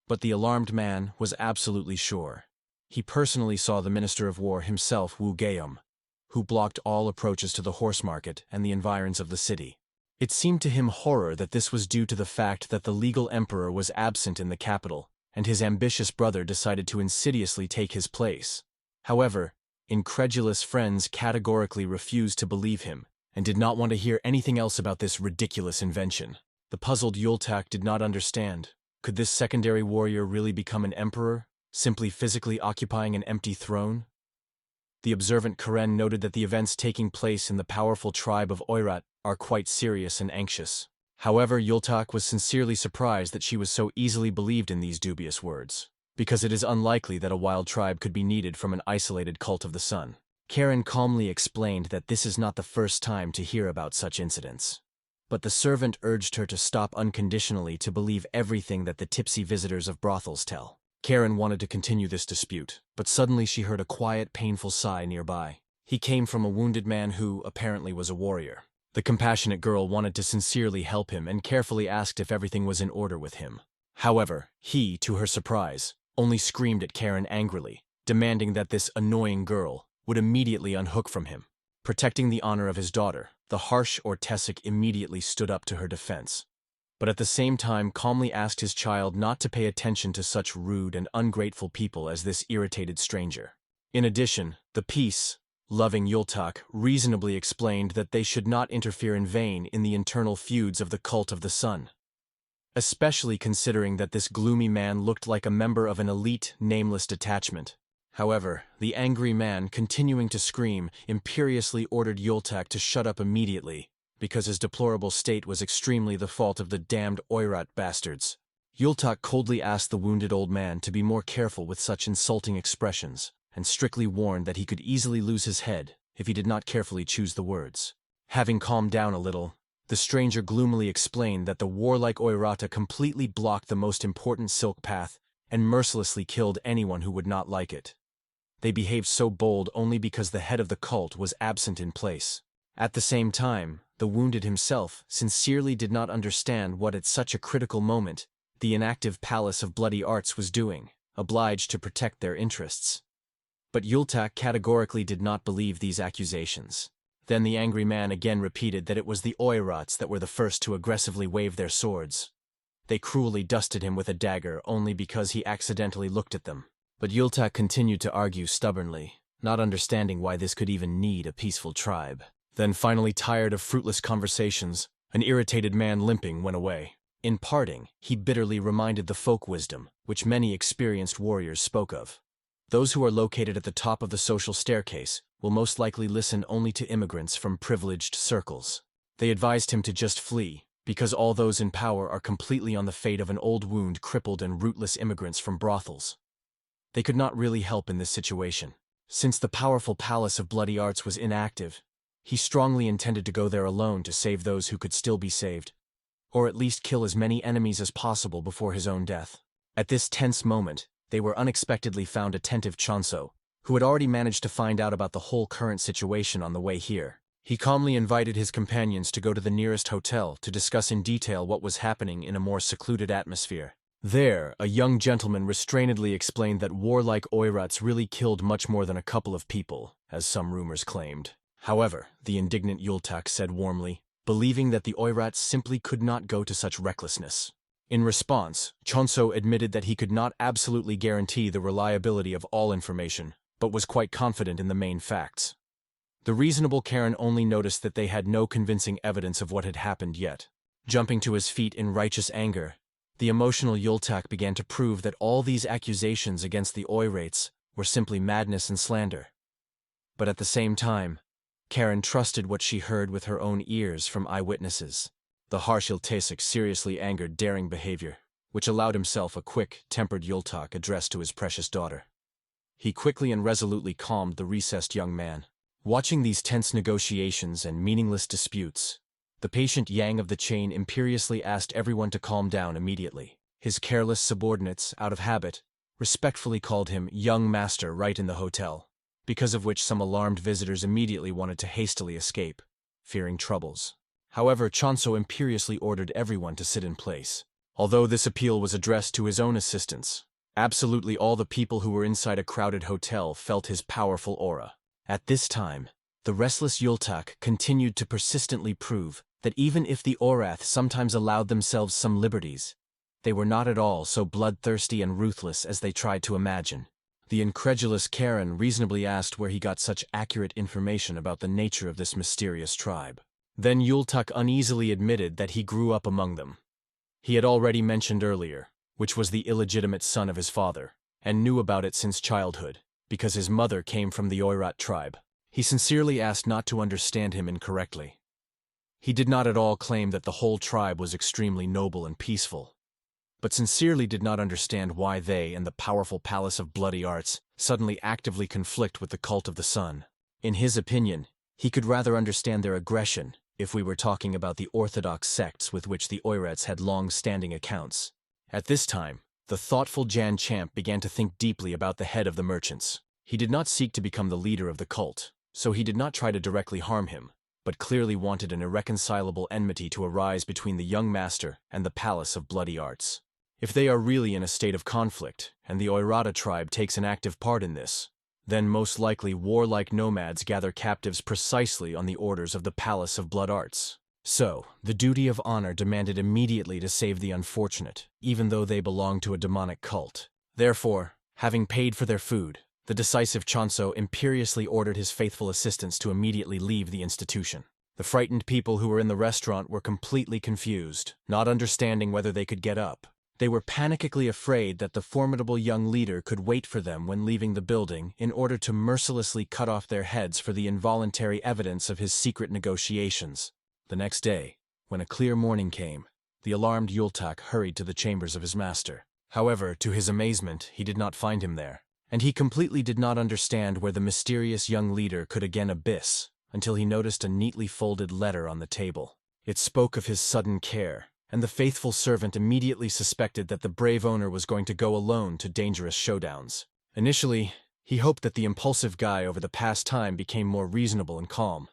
But the alarmed man was absolutely sure. He personally saw the Minister of War himself, Wu Geum, who blocked all approaches to the horse market and the environs of the city. It seemed to him horror that this was due to the fact that the legal emperor was absent in the capital, and his ambitious brother decided to insidiously take his place. However, incredulous friends categorically refused to believe him, and did not want to hear anything else about this ridiculous invention. The puzzled Yultak did not understand. Could this secondary warrior really become an emperor, simply physically occupying an empty throne? The observant Karen noted that the events taking place in the powerful tribe of Oirat are quite serious and anxious. However, Yultak was sincerely surprised that she was so easily believed in these dubious words, because it is unlikely that a wild tribe could be needed from an isolated cult of the sun. Karen calmly explained that this is not the first time to hear about such incidents. But the servant urged her to stop unconditionally to believe everything that the tipsy visitors of brothels tell. Karen wanted to continue this dispute, but suddenly she heard a quiet, painful sigh nearby. He came from a wounded man who, apparently, was a warrior. The compassionate girl wanted to sincerely help him and carefully asked if everything was in order with him. However, he, to her surprise, only screamed at Karen angrily. demanding that this annoying girl would immediately unhook from him. Protecting the honor of his daughter, the harsh Ortesic immediately stood up to her defense, but at the same time calmly asked his child not to pay attention to such rude and ungrateful people as this irritated stranger. In addition, the peace-loving Yultak reasonably explained that they should not interfere in vain in the internal feuds of the cult of the sun, especially considering that this gloomy man looked like a member of an elite, nameless detachment. However, the angry man, continuing to scream, imperiously ordered Yultak to shut up immediately, because his deplorable state was extremely the fault of the damned Oirat bastards. Yultak coldly asked the wounded old man to be more careful with such insulting expressions, and strictly warned that he could easily lose his head if he did not carefully choose the words. Having calmed down a little, the stranger gloomily explained that the warlike Oirata completely blocked the most important silk path and mercilessly killed anyone who would not like it. They behaved so bold only because the head of the cult was absent in place. At the same time, the wounded himself sincerely did not understand what at such a critical moment the inactive Palace of Bloody Arts was doing, obliged to protect their interests. But Yultak categorically did not believe these accusations. Then the angry man again repeated that it was the Oirats that were the first to aggressively wave their swords. They cruelly dusted him with a dagger only because he accidentally looked at them. But Yultak continued to argue stubbornly, not understanding why this could even need a peaceful tribe. Then, finally tired of fruitless conversations, an irritated man limping went away. In parting, he bitterly reminded the folk wisdom, which many experienced warriors spoke of. Those who are located at the top of the social staircase will most likely listen only to immigrants from privileged circles. They advised him to just flee, because all those in power are completely on the fate of an old wound crippled and rootless immigrants from brothels. They could not really help in this situation. Since the powerful Palace of Bloody Arts was inactive, he strongly intended to go there alone to save those who could still be saved, or at least kill as many enemies as possible before his own death. At this tense moment, they were unexpectedly found attentive Chonso, who had already managed to find out about the whole current situation on the way here. He calmly invited his companions to go to the nearest hotel to discuss in detail what was happening in a more secluded atmosphere. There, a young gentleman restrainedly explained that warlike Oirats really killed much more than a couple of people, as some rumors claimed. However, the indignant Yultak said warmly, believing that the Oirats simply could not go to such recklessness. In response, Chonso admitted that he could not absolutely guarantee the reliability of all information, but was quite confident in the main facts. The reasonable Karen only noticed that they had no convincing evidence of what had happened yet. Jumping to his feet in righteous anger, the emotional Yultak began to prove that all these accusations against the Oirates were simply madness and slander. But at the same time, Karen trusted what she heard with her own ears from eyewitnesses. The harsh Yultasic seriously angered daring behavior, which allowed himself a quick, tempered Yultak addressed to his precious daughter. He quickly and resolutely calmed the recessed young man. Watching these tense negotiations and meaningless disputes, the patient Yang of the chain imperiously asked everyone to calm down immediately. His careless subordinates, out of habit, respectfully called him young master right in the hotel, because of which some alarmed visitors immediately wanted to hastily escape, fearing troubles. However, Chonso imperiously ordered everyone to sit in place. Although this appeal was addressed to his own assistants, absolutely all the people who were inside a crowded hotel felt his powerful aura. At this time, the restless Yultak continued to persistently prove that even if the Orath sometimes allowed themselves some liberties, they were not at all so bloodthirsty and ruthless as they tried to imagine. The incredulous Karen reasonably asked where he got such accurate information about the nature of this mysterious tribe. Then Yultak uneasily admitted that he grew up among them. He had already mentioned earlier, which was the illegitimate son of his father, and knew about it since childhood, because his mother came from the Oirat tribe. He sincerely asked not to understand him incorrectly. He did not at all claim that the whole tribe was extremely noble and peaceful, but sincerely did not understand why they and the powerful Palace of Bloody Arts suddenly actively conflict with the cult of the sun. In his opinion, he could rather understand their aggression if we were talking about the orthodox sects with which the Oirats had long-standing accounts. At this time, the thoughtful Jan Champ began to think deeply about the head of the merchants. He did not seek to become the leader of the cult, so he did not try to directly harm him, but clearly wanted an irreconcilable enmity to arise between the young master and the Palace of Bloody Arts. If they are really in a state of conflict, and the Oirata tribe takes an active part in this, then most likely warlike nomads gather captives precisely on the orders of the Palace of Blood Arts. So, the duty of honor demanded immediately to save the unfortunate, even though they belong to a demonic cult. Therefore, having paid for their food, the decisive Chonso imperiously ordered his faithful assistants to immediately leave the institution. The frightened people who were in the restaurant were completely confused, not understanding whether they could get up. They were panically afraid that the formidable young leader could wait for them when leaving the building in order to mercilessly cut off their heads for the involuntary evidence of his secret negotiations. The next day, when a clear morning came, the alarmed Yultak hurried to the chambers of his master. However, to his amazement, he did not find him there, and he completely did not understand where the mysterious young leader could again abyss until he noticed a neatly folded letter on the table. It spoke of his sudden care, and the faithful servant immediately suspected that the brave owner was going to go alone to dangerous showdowns. Initially, he hoped that the impulsive guy over the past time became more reasonable and calm,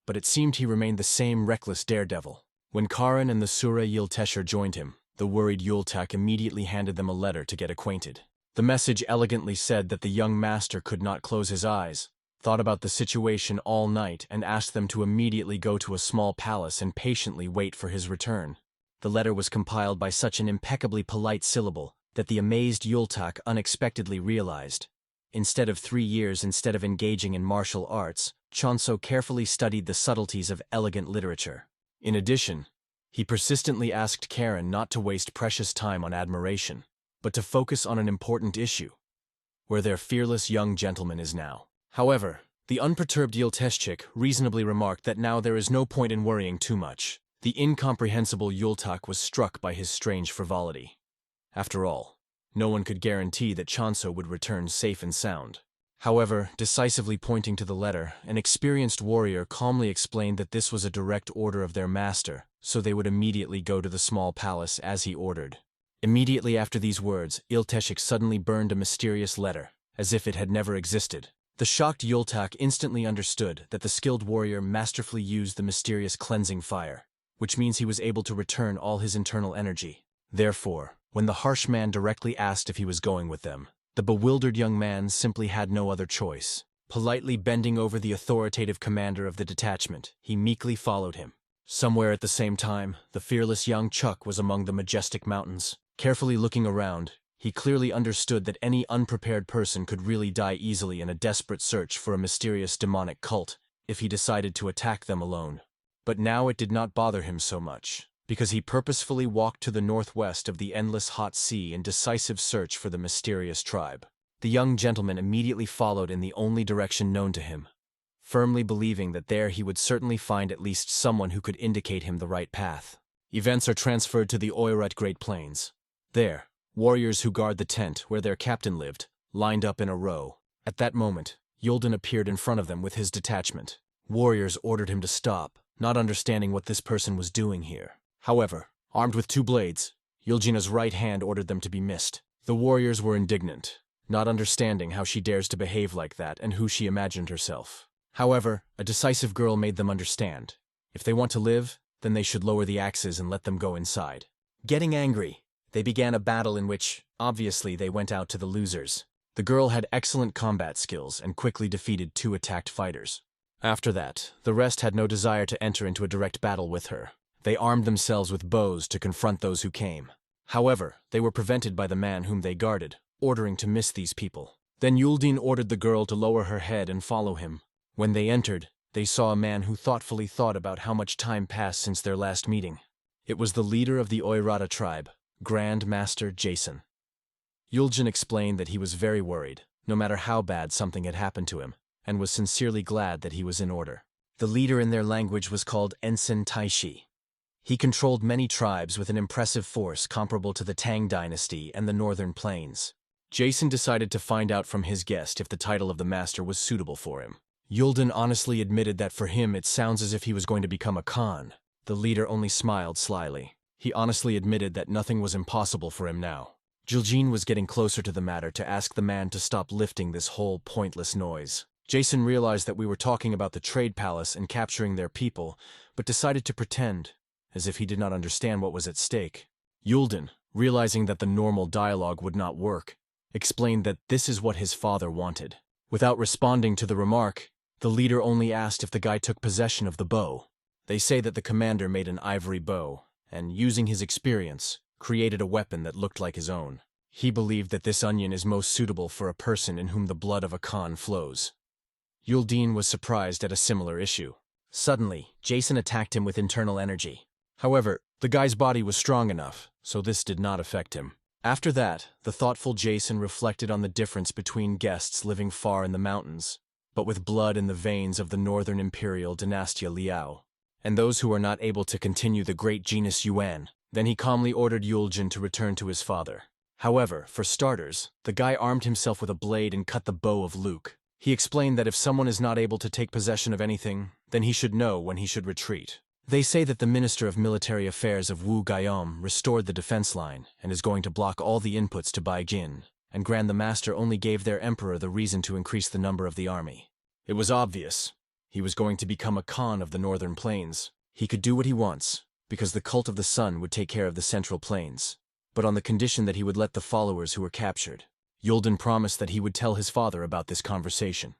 but it seemed he remained the same reckless daredevil. When Karin and the Sura Yiltesher joined him, the worried Yultak immediately handed them a letter to get acquainted. The message elegantly said that the young master could not close his eyes, thought about the situation all night, and asked them to immediately go to a small palace and patiently wait for his return. The letter was compiled by such an impeccably polite syllable that the amazed Yultak unexpectedly realized. Instead of engaging in martial arts, Chonso carefully studied the subtleties of elegant literature. In addition, he persistently asked Karin not to waste precious time on admiration, but to focus on an important issue, where their fearless young gentleman is now. However, the unperturbed Yilteshchik reasonably remarked that now there is no point in worrying too much. The incomprehensible Yultak was struck by his strange frivolity. After all, no one could guarantee that Chonso would return safe and sound. However, decisively pointing to the letter, an experienced warrior calmly explained that this was a direct order of their master, so they would immediately go to the small palace as he ordered. Immediately after these words, Yilteshchik suddenly burned a mysterious letter, as if it had never existed. The shocked Yultak instantly understood that the skilled warrior masterfully used the mysterious cleansing fire, which means he was able to return all his internal energy. Therefore, when the harsh man directly asked if he was going with them, the bewildered young man simply had no other choice. Politely bending over the authoritative commander of the detachment, he meekly followed him. Somewhere at the same time, the fearless young Chuck was among the majestic mountains. Carefully looking around, he clearly understood that any unprepared person could really die easily in a desperate search for a mysterious demonic cult if he decided to attack them alone. But now it did not bother him so much, because he purposefully walked to the northwest of the endless hot sea in decisive search for the mysterious tribe. The young gentleman immediately followed in the only direction known to him, firmly believing that there he would certainly find at least someone who could indicate him the right path. Events are transferred to the Oirat Great Plains. There, warriors who guard the tent where their captain lived, lined up in a row. At that moment, Yulden appeared in front of them with his detachment. Warriors ordered him to stop, not understanding what this person was doing here. However, armed with 2 blades, Yulgina's right hand ordered them to be missed. The warriors were indignant, not understanding how she dares to behave like that and who she imagined herself. However, a decisive girl made them understand. If they want to live, then they should lower the axes and let them go inside. Getting angry, they began a battle in which, obviously, they went out to the losers. The girl had excellent combat skills and quickly defeated 2 attacked fighters. After that, the rest had no desire to enter into a direct battle with her. They armed themselves with bows to confront those who came. However, they were prevented by the man whom they guarded, ordering to miss these people. Then Yuldin ordered the girl to lower her head and follow him. When they entered, they saw a man who thoughtfully thought about how much time passed since their last meeting. It was the leader of the Oirata tribe, Grand Master Jason. Yuljin explained that he was very worried, no matter how bad something had happened to him, and was sincerely glad that he was in order. The leader in their language was called Ensign Taishi. He controlled many tribes with an impressive force comparable to the Tang dynasty and the northern plains. Jason decided to find out from his guest if the title of the master was suitable for him. Yulden honestly admitted that for him it sounds as if he was going to become a Khan. The leader only smiled slyly. He honestly admitted that nothing was impossible for him now. Jiljin was getting closer to the matter to ask the man to stop lifting this whole pointless noise. Jason realized that we were talking about the trade palace and capturing their people, but decided to pretend, as if he did not understand what was at stake. Yulden, realizing that the normal dialogue would not work, explained that this is what his father wanted. Without responding to the remark, the leader only asked if the guy took possession of the bow. They say that the commander made an ivory bow, and using his experience, created a weapon that looked like his own. He believed that this onion is most suitable for a person in whom the blood of a Khan flows. Yuldin was surprised at a similar issue. Suddenly, Jason attacked him with internal energy. However, the guy's body was strong enough, so this did not affect him. After that, the thoughtful Jason reflected on the difference between guests living far in the mountains, but with blood in the veins of the Northern Imperial Dynastia Liao, and those who are not able to continue the great genus Yuan. Then he calmly ordered Yuljin to return to his father. However, for starters, the guy armed himself with a blade and cut the bow of Luke. He explained that if someone is not able to take possession of anything, then he should know when he should retreat. They say that the Minister of Military Affairs of Wu Guillaume restored the defense line and is going to block all the inputs to Baijin, and Grand the Master only gave their emperor the reason to increase the number of the army. It was obvious. He was going to become a Khan of the Northern Plains. He could do what he wants, because the cult of the sun would take care of the Central Plains, but on the condition that he would let the followers who were captured. Yuldin promised that he would tell his father about this conversation.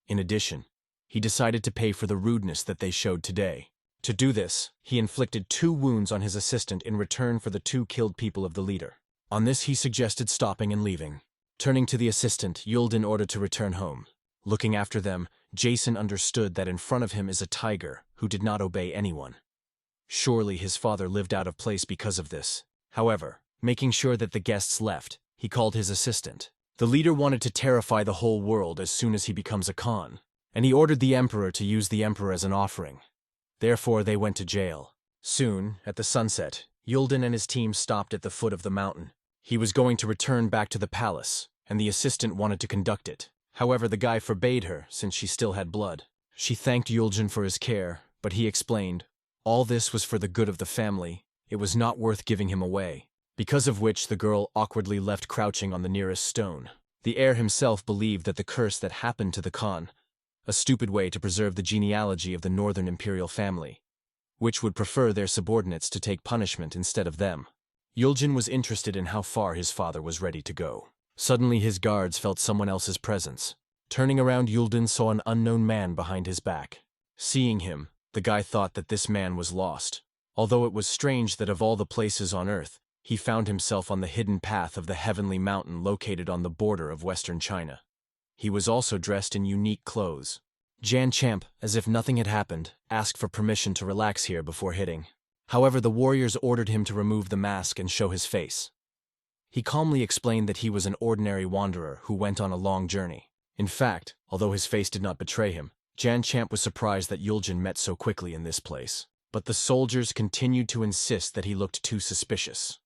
In addition, he decided to pay for the rudeness that they showed today. To do this, he inflicted 2 wounds on his assistant in return for the 2 killed people of the leader. On this, he suggested stopping and leaving. Turning to the assistant, Yuldin ordered to return home. Looking after them, Jason understood that in front of him is a tiger who did not obey anyone. Surely his father lived out of place because of this. However, making sure that the guests left, he called his assistant. The leader wanted to terrify the whole world as soon as he becomes a Khan, and he ordered the emperor to use the emperor as an offering. Therefore, they went to jail. Soon, at the sunset, Yuldin and his team stopped at the foot of the mountain. He was going to return back to the palace, and the assistant wanted to conduct it. However, the guy forbade her, since she still had blood. She thanked Yuljin for his care, but he explained, all this was for the good of the family. It was not worth giving him away. Because of which the girl awkwardly left crouching on the nearest stone. The heir himself believed that the curse that happened to the Khan, a stupid way to preserve the genealogy of the Northern Imperial family, which would prefer their subordinates to take punishment instead of them. Yuljin was interested in how far his father was ready to go. Suddenly his guards felt someone else's presence. Turning around, Yuldin saw an unknown man behind his back. Seeing him, the guy thought that this man was lost. Although it was strange that of all the places on Earth, he found himself on the hidden path of the heavenly mountain located on the border of western China. He was also dressed in unique clothes. Jan Champ, as if nothing had happened, asked for permission to relax here before hitting. However, the warriors ordered him to remove the mask and show his face. He calmly explained that he was an ordinary wanderer who went on a long journey. In fact, although his face did not betray him, Jan Champ was surprised that Yuljin met so quickly in this place. But the soldiers continued to insist that he looked too suspicious.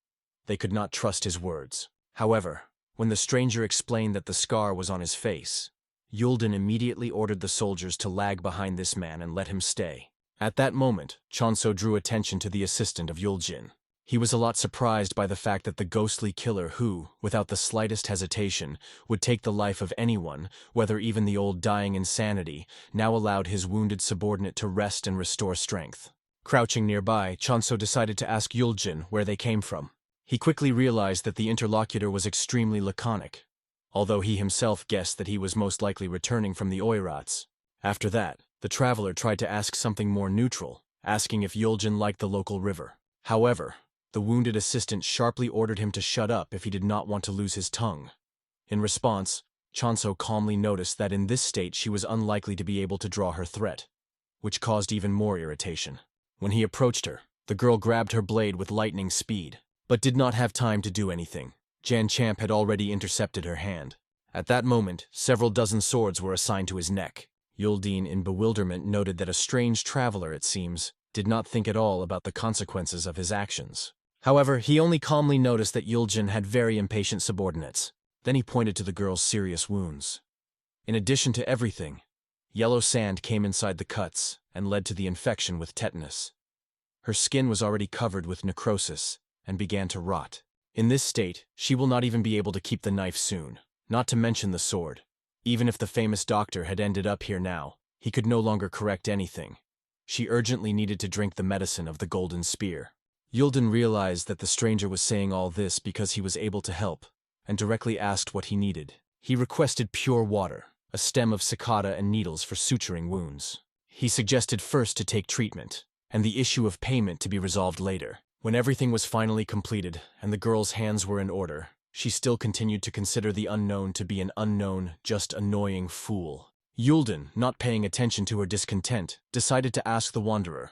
They could not trust his words. However, when the stranger explained that the scar was on his face, Yuldin immediately ordered the soldiers to lag behind this man and let him stay. At that moment, Chonso drew attention to the assistant of Yuljin. He was a lot surprised by the fact that the ghostly killer who, without the slightest hesitation, would take the life of anyone, whether even the old dying insanity, now allowed his wounded subordinate to rest and restore strength. Crouching nearby, Chonso decided to ask Yuljin where they came from. He quickly realized that the interlocutor was extremely laconic, although he himself guessed that he was most likely returning from the Oirats. After that, the traveler tried to ask something more neutral, asking if Yuljin liked the local river. However, the wounded assistant sharply ordered him to shut up if he did not want to lose his tongue. In response, Chonso calmly noticed that in this state she was unlikely to be able to draw her threat, which caused even more irritation. When he approached her, the girl grabbed her blade with lightning speed, but did not have time to do anything. Jan Champ had already intercepted her hand. At that moment, several dozen swords were assigned to his neck. Yuldin, in bewilderment, noted that a strange traveler, it seems, did not think at all about the consequences of his actions. However, he only calmly noticed that Yuljin had very impatient subordinates. Then he pointed to the girl's serious wounds. In addition to everything, yellow sand came inside the cuts and led to the infection with tetanus. Her skin was already covered with necrosis and began to rot. In this state, she will not even be able to keep the knife soon, not to mention the sword. Even if the famous doctor had ended up here now, he could no longer correct anything. She urgently needed to drink the medicine of the golden spear. Yulden realized that the stranger was saying all this because he was able to help, and directly asked what he needed. He requested pure water, a stem of cicada and needles for suturing wounds. He suggested first to take treatment, and the issue of payment to be resolved later. When everything was finally completed and the girl's hands were in order, she still continued to consider the unknown to be an unknown, just annoying fool. Yulden, not paying attention to her discontent, decided to ask the wanderer.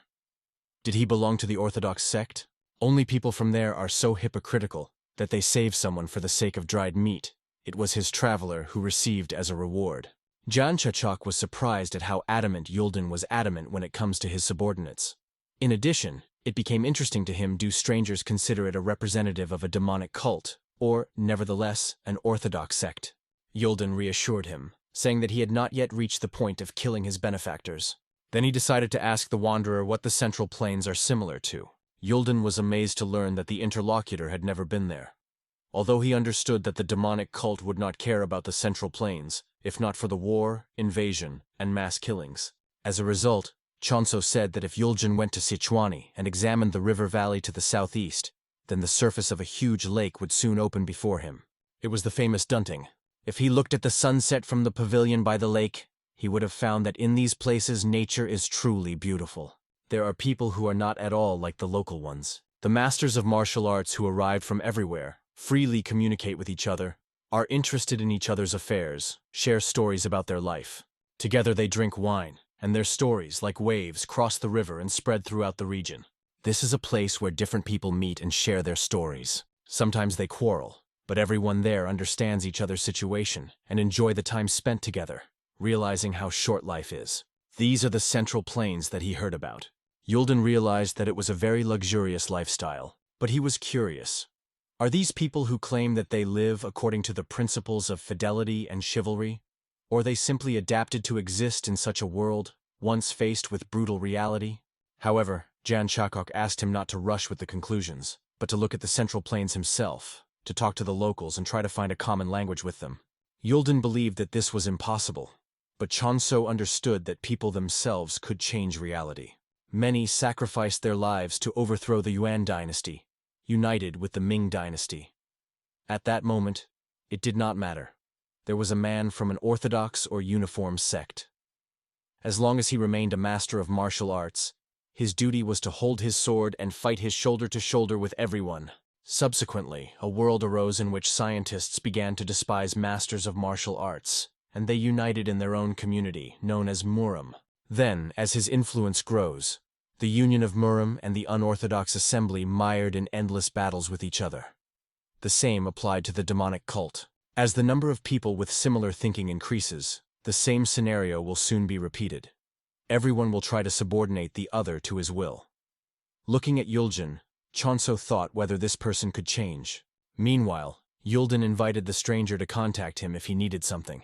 Did he belong to the Orthodox sect? Only people from there are so hypocritical that they save someone for the sake of dried meat. It was his traveler who received as a reward. Jan Chachok was surprised at how adamant Yulden was adamant when it comes to his subordinates. In addition, it became interesting to him do strangers consider it a representative of a demonic cult, or, nevertheless, an Orthodox sect. Yulden reassured him, saying that he had not yet reached the point of killing his benefactors. Then he decided to ask the wanderer what the Central Plains are similar to. Yulden was amazed to learn that the interlocutor had never been there. Although he understood that the demonic cult would not care about the Central Plains, if not for the war, invasion, and mass killings. As a result, Chonso said that if Yulden went to Sichuani and examined the river valley to the southeast, then the surface of a huge lake would soon open before him. It was the famous Dunting. If he looked at the sunset from the pavilion by the lake, he would have found that in these places nature is truly beautiful. There are people who are not at all like the local ones. The masters of martial arts who arrived from everywhere, freely communicate with each other, are interested in each other's affairs, share stories about their life. Together they drink wine, and their stories, like waves, cross the river and spread throughout the region. This is a place where different people meet and share their stories. Sometimes they quarrel, but everyone there understands each other's situation and enjoy the time spent together, realizing how short life is. These are the Central Plains that he heard about. Yulden realized that it was a very luxurious lifestyle, but he was curious. Are these people who claim that they live according to the principles of fidelity and chivalry, or they simply adapted to exist in such a world, once faced with brutal reality? However, Jan Chakok asked him not to rush with the conclusions, but to look at the Central Plains himself, to talk to the locals and try to find a common language with them. Yulden believed that this was impossible, but Chonso understood that people themselves could change reality. Many sacrificed their lives to overthrow the Yuan dynasty, united with the Ming dynasty. At that moment, it did not matter. There was a man from an orthodox or uniform sect. As long as he remained a master of martial arts, his duty was to hold his sword and fight his shoulder to shoulder with everyone. Subsequently, a world arose in which scientists began to despise masters of martial arts, and they united in their own community, known as Muram. Then, as his influence grows, the Union of Muram and the unorthodox assembly mired in endless battles with each other. The same applied to the demonic cult. As the number of people with similar thinking increases, the same scenario will soon be repeated. Everyone will try to subordinate the other to his will. Looking at Yulden, Chonso thought whether this person could change. Meanwhile, Yulden invited the stranger to contact him if he needed something.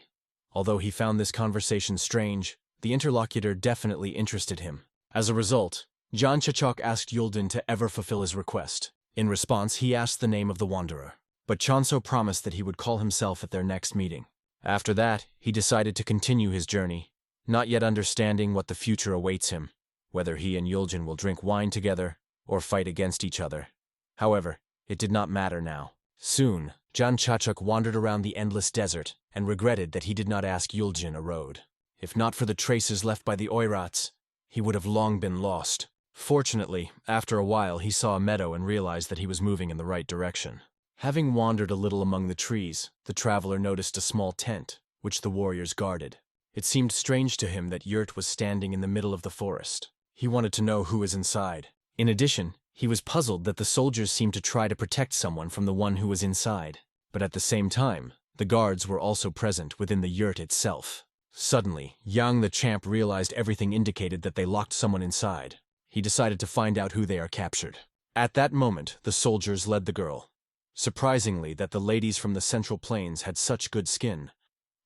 Although he found this conversation strange, the interlocutor definitely interested him. As a result, Jan Chachok asked Yulden to ever fulfill his request. In response, he asked the name of the wanderer. But Chonso promised that he would call himself at their next meeting. After that, he decided to continue his journey, not yet understanding what the future awaits him, whether he and Yulden will drink wine together or fight against each other. However, it did not matter now. Soon, Jan Chachok wandered around the endless desert and regretted that he did not ask Yulden a road. If not for the traces left by the Oirats, he would have long been lost. Fortunately, after a while he saw a meadow and realized that he was moving in the right direction. Having wandered a little among the trees, the traveler noticed a small tent, which the warriors guarded. It seemed strange to him that Yurt was standing in the middle of the forest. He wanted to know who was inside. In addition, he was puzzled that the soldiers seemed to try to protect someone from the one who was inside. But at the same time, the guards were also present within the Yurt itself. Suddenly, Yang the champ realized everything indicated that they locked someone inside. He decided to find out who they are captured. At that moment, the soldiers led the girl. Surprisingly that the ladies from the Central Plains had such good skin,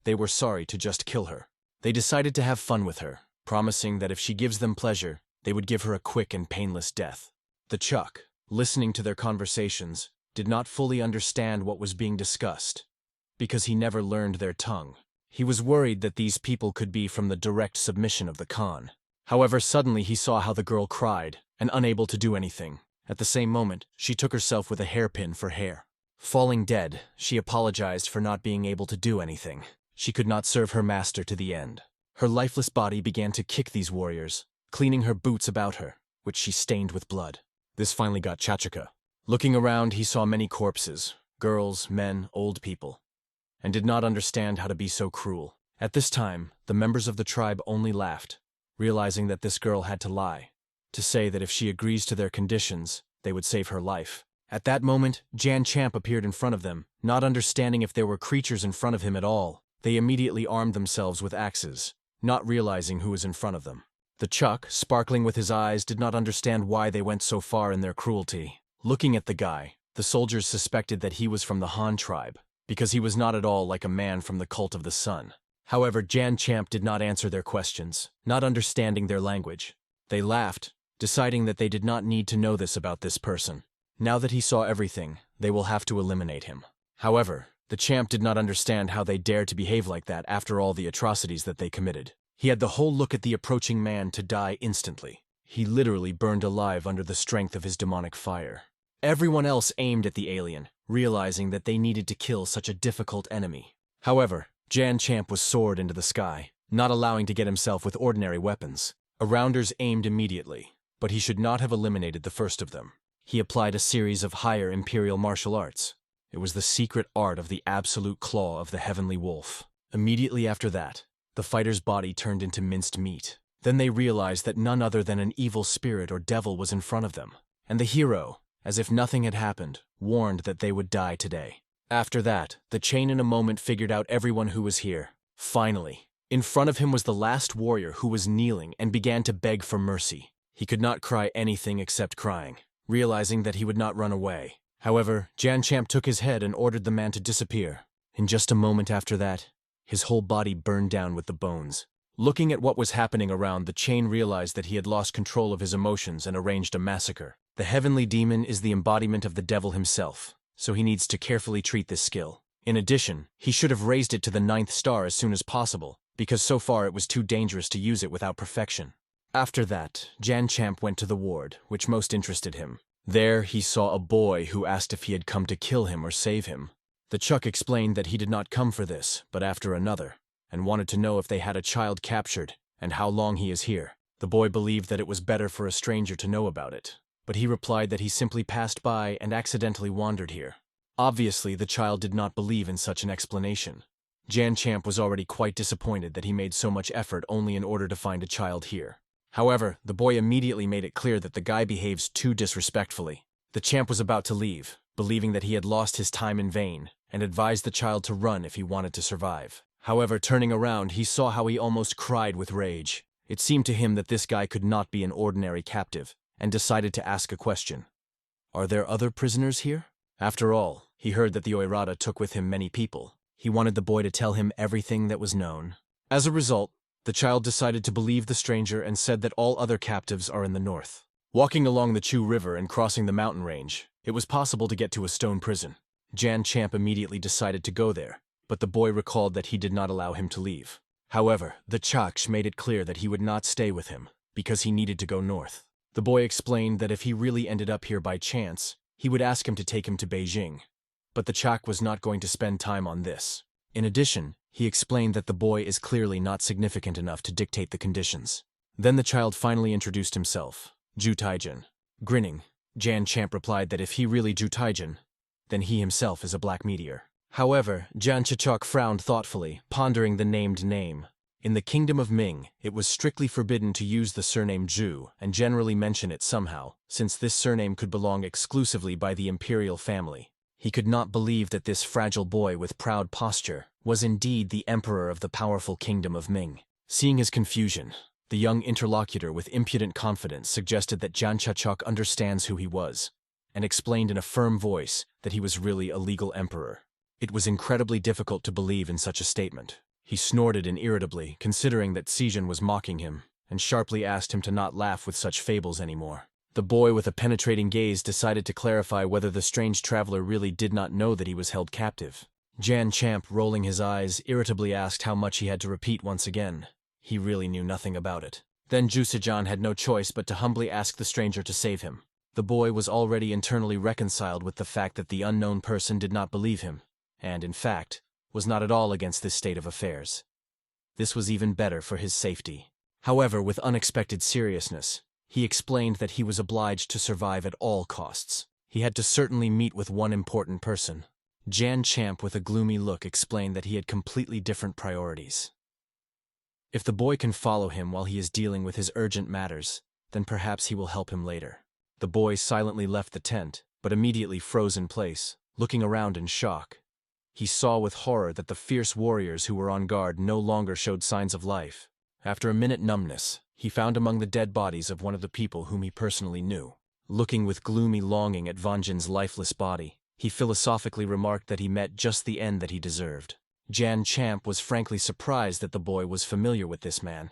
they were sorry to just kill her. They decided to have fun with her, promising that if she gives them pleasure, they would give her a quick and painless death. The Chuk, listening to their conversations, did not fully understand what was being discussed, because he never learned their tongue. He was worried that these people could be from the direct submission of the Khan. However, suddenly he saw how the girl cried, and unable to do anything, At the same moment, she took herself with a hairpin for hair. Falling dead, she apologized for not being able to do anything. She could not serve her master to the end. Her lifeless body began to kick these warriors, cleaning her boots about her, which she stained with blood. This finally got Chachika. Looking around, he saw many corpses, girls, men, old people, and did not understand how to be so cruel. At this time, the members of the tribe only laughed, realizing that this girl had to lie, to say that if she agrees to their conditions, they would save her life. At that moment, Jan Champ appeared in front of them, not understanding if there were creatures in front of him at all. They immediately armed themselves with axes, not realizing who was in front of them. The Chuck, sparkling with his eyes, did not understand why they went so far in their cruelty. Looking at the guy, the soldiers suspected that he was from the Han tribe, because he was not at all like a man from the cult of the sun. However, Jan Champ did not answer their questions, not understanding their language. They laughed, deciding that they did not need to know this about this person. Now that he saw everything, they will have to eliminate him. However, the champ did not understand how they dared to behave like that after all the atrocities that they committed. He had the whole look at the approaching man to die instantly. He literally burned alive under the strength of his demonic fire. Everyone else aimed at the alien, realizing that they needed to kill such a difficult enemy. However, Jan Champ was soared into the sky, not allowing to get himself with ordinary weapons. Arounders aimed immediately, but he should not have eliminated the first of them. He applied a series of higher imperial martial arts. It was the secret art of the absolute claw of the heavenly wolf. Immediately after that, the fighter's body turned into minced meat. Then they realized that none other than an evil spirit or devil was in front of them. And the hero, as if nothing had happened, warned that they would die today. After that, the chain in a moment figured out everyone who was here. Finally, in front of him was the last warrior who was kneeling and began to beg for mercy. He could not cry anything except crying, realizing that he would not run away. However, Jan Champ took his head and ordered the man to disappear. In just a moment after that, his whole body burned down with the bones. Looking at what was happening around, the chain realized that he had lost control of his emotions and arranged a massacre. The heavenly demon is the embodiment of the devil himself, so he needs to carefully treat this skill. In addition, he should have raised it to the 9th star as soon as possible, because so far it was too dangerous to use it without perfection. After that, Jan Champ went to the ward, which most interested him. There, he saw a boy who asked if he had come to kill him or save him. The Chuck explained that he did not come for this, but after another, and wanted to know if they had a child captured, and how long he is here. The boy believed that it was better for a stranger to know about it, but he replied that he simply passed by and accidentally wandered here. Obviously, the child did not believe in such an explanation. Jan Champ was already quite disappointed that he made so much effort only in order to find a child here. However, the boy immediately made it clear that the guy behaves too disrespectfully. The champ was about to leave, believing that he had lost his time in vain, and advised the child to run if he wanted to survive. However, turning around, he saw how he almost cried with rage. It seemed to him that this guy could not be an ordinary captive, and decided to ask a question. Are there other prisoners here? After all, he heard that the Oirata took with him many people. He wanted the boy to tell him everything that was known. As a result, the child decided to believe the stranger and said that all other captives are in the north. Walking along the Chu River and crossing the mountain range, it was possible to get to a stone prison. Jan Champ immediately decided to go there, but the boy recalled that he did not allow him to leave. However, the Chaksh made it clear that he would not stay with him, because he needed to go north. The boy explained that if he really ended up here by chance, he would ask him to take him to Beijing. But the Chak was not going to spend time on this. In addition, he explained that the boy is clearly not significant enough to dictate the conditions. Then the child finally introduced himself, Ju Taijin. Grinning, Jan Champ replied that if he really Ju Taijin, then he himself is a black meteor. However, Jan Chichok frowned thoughtfully, pondering the named name. In the kingdom of Ming, it was strictly forbidden to use the surname Ju and generally mention it somehow, since this surname could belong exclusively by the imperial family. He could not believe that this fragile boy with proud posture was indeed the emperor of the powerful kingdom of Ming. Seeing his confusion, the young interlocutor with impudent confidence suggested that Jan Chichok understands who he was, and explained in a firm voice that he was really a legal emperor. It was incredibly difficult to believe in such a statement. He snorted irritably, considering that Sijin was mocking him, and sharply asked him to not laugh with such fables anymore. The boy with a penetrating gaze decided to clarify whether the strange traveler really did not know that he was held captive. Jan Champ, rolling his eyes, irritably asked how much he had to repeat once again. He really knew nothing about it. Then Ju Sijan had no choice but to humbly ask the stranger to save him. The boy was already internally reconciled with the fact that the unknown person did not believe him, and, in fact, was not at all against this state of affairs. This was even better for his safety. However, with unexpected seriousness, he explained that he was obliged to survive at all costs. He had to certainly meet with one important person. Jan Champ, with a gloomy look, explained that he had completely different priorities. If the boy can follow him while he is dealing with his urgent matters, then perhaps he will help him later. The boy silently left the tent, but immediately froze in place, looking around in shock. He saw with horror that the fierce warriors who were on guard no longer showed signs of life. After a minute numbness, he found among the dead bodies of one of the people whom he personally knew. Looking with gloomy longing at Vanjin's lifeless body, he philosophically remarked that he met just the end that he deserved. Jan Champ was frankly surprised that the boy was familiar with this man.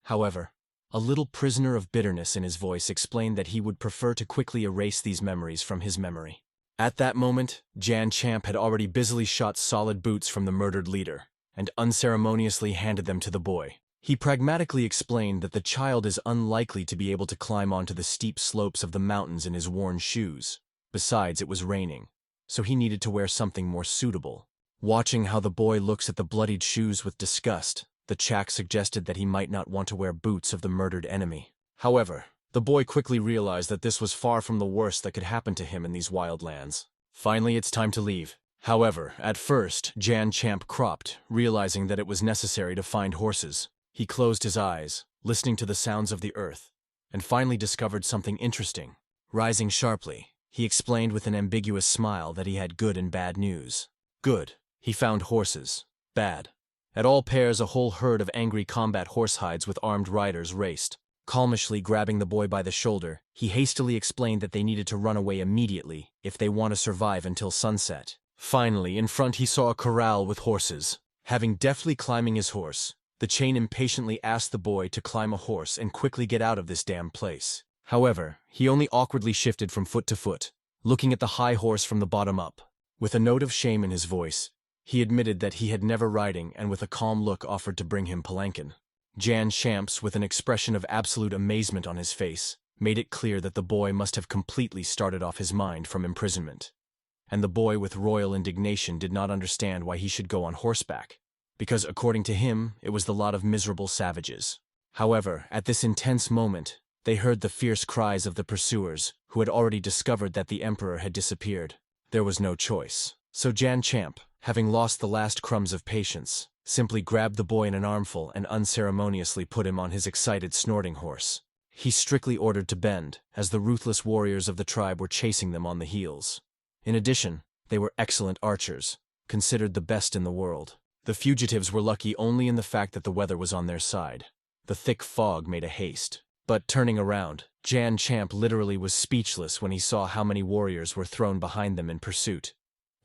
However, a little prisoner of bitterness in his voice explained that he would prefer to quickly erase these memories from his memory. At that moment, Jan Champ had already busily shot solid boots from the murdered leader, and unceremoniously handed them to the boy. He pragmatically explained that the child is unlikely to be able to climb onto the steep slopes of the mountains in his worn shoes. Besides, it was raining, so he needed to wear something more suitable. Watching how the boy looks at the bloodied shoes with disgust, the Chak suggested that he might not want to wear boots of the murdered enemy. However, the boy quickly realized that this was far from the worst that could happen to him in these wild lands. Finally, it's time to leave. However, at first, Jan Champ cropped, realizing that it was necessary to find horses. He closed his eyes, listening to the sounds of the earth, and finally discovered something interesting. Rising sharply, he explained with an ambiguous smile that he had good and bad news. Good. He found horses. Bad. At all pairs, a whole herd of angry combat horsehides with armed riders raced. Calmishly grabbing the boy by the shoulder, he hastily explained that they needed to run away immediately if they want to survive until sunset. Finally, in front he saw a corral with horses. Having deftly climbing his horse, the chain impatiently asked the boy to climb a horse and quickly get out of this damn place. However, he only awkwardly shifted from foot to foot, looking at the high horse from the bottom up. With a note of shame in his voice, he admitted that he had never riding and with a calm look offered to bring him palanquin. Jan Champs, with an expression of absolute amazement on his face, made it clear that the boy must have completely started off his mind from imprisonment. And the boy with royal indignation did not understand why he should go on horseback, because according to him, it was the lot of miserable savages. However, at this intense moment, they heard the fierce cries of the pursuers, who had already discovered that the emperor had disappeared. There was no choice. So Jan Champ, having lost the last crumbs of patience, simply grabbed the boy in an armful and unceremoniously put him on his excited snorting horse. He strictly ordered to bend, as the ruthless warriors of the tribe were chasing them on the heels. In addition, they were excellent archers, considered the best in the world. The fugitives were lucky only in the fact that the weather was on their side. The thick fog made a haste. But turning around, Jan Champ literally was speechless when he saw how many warriors were thrown behind them in pursuit.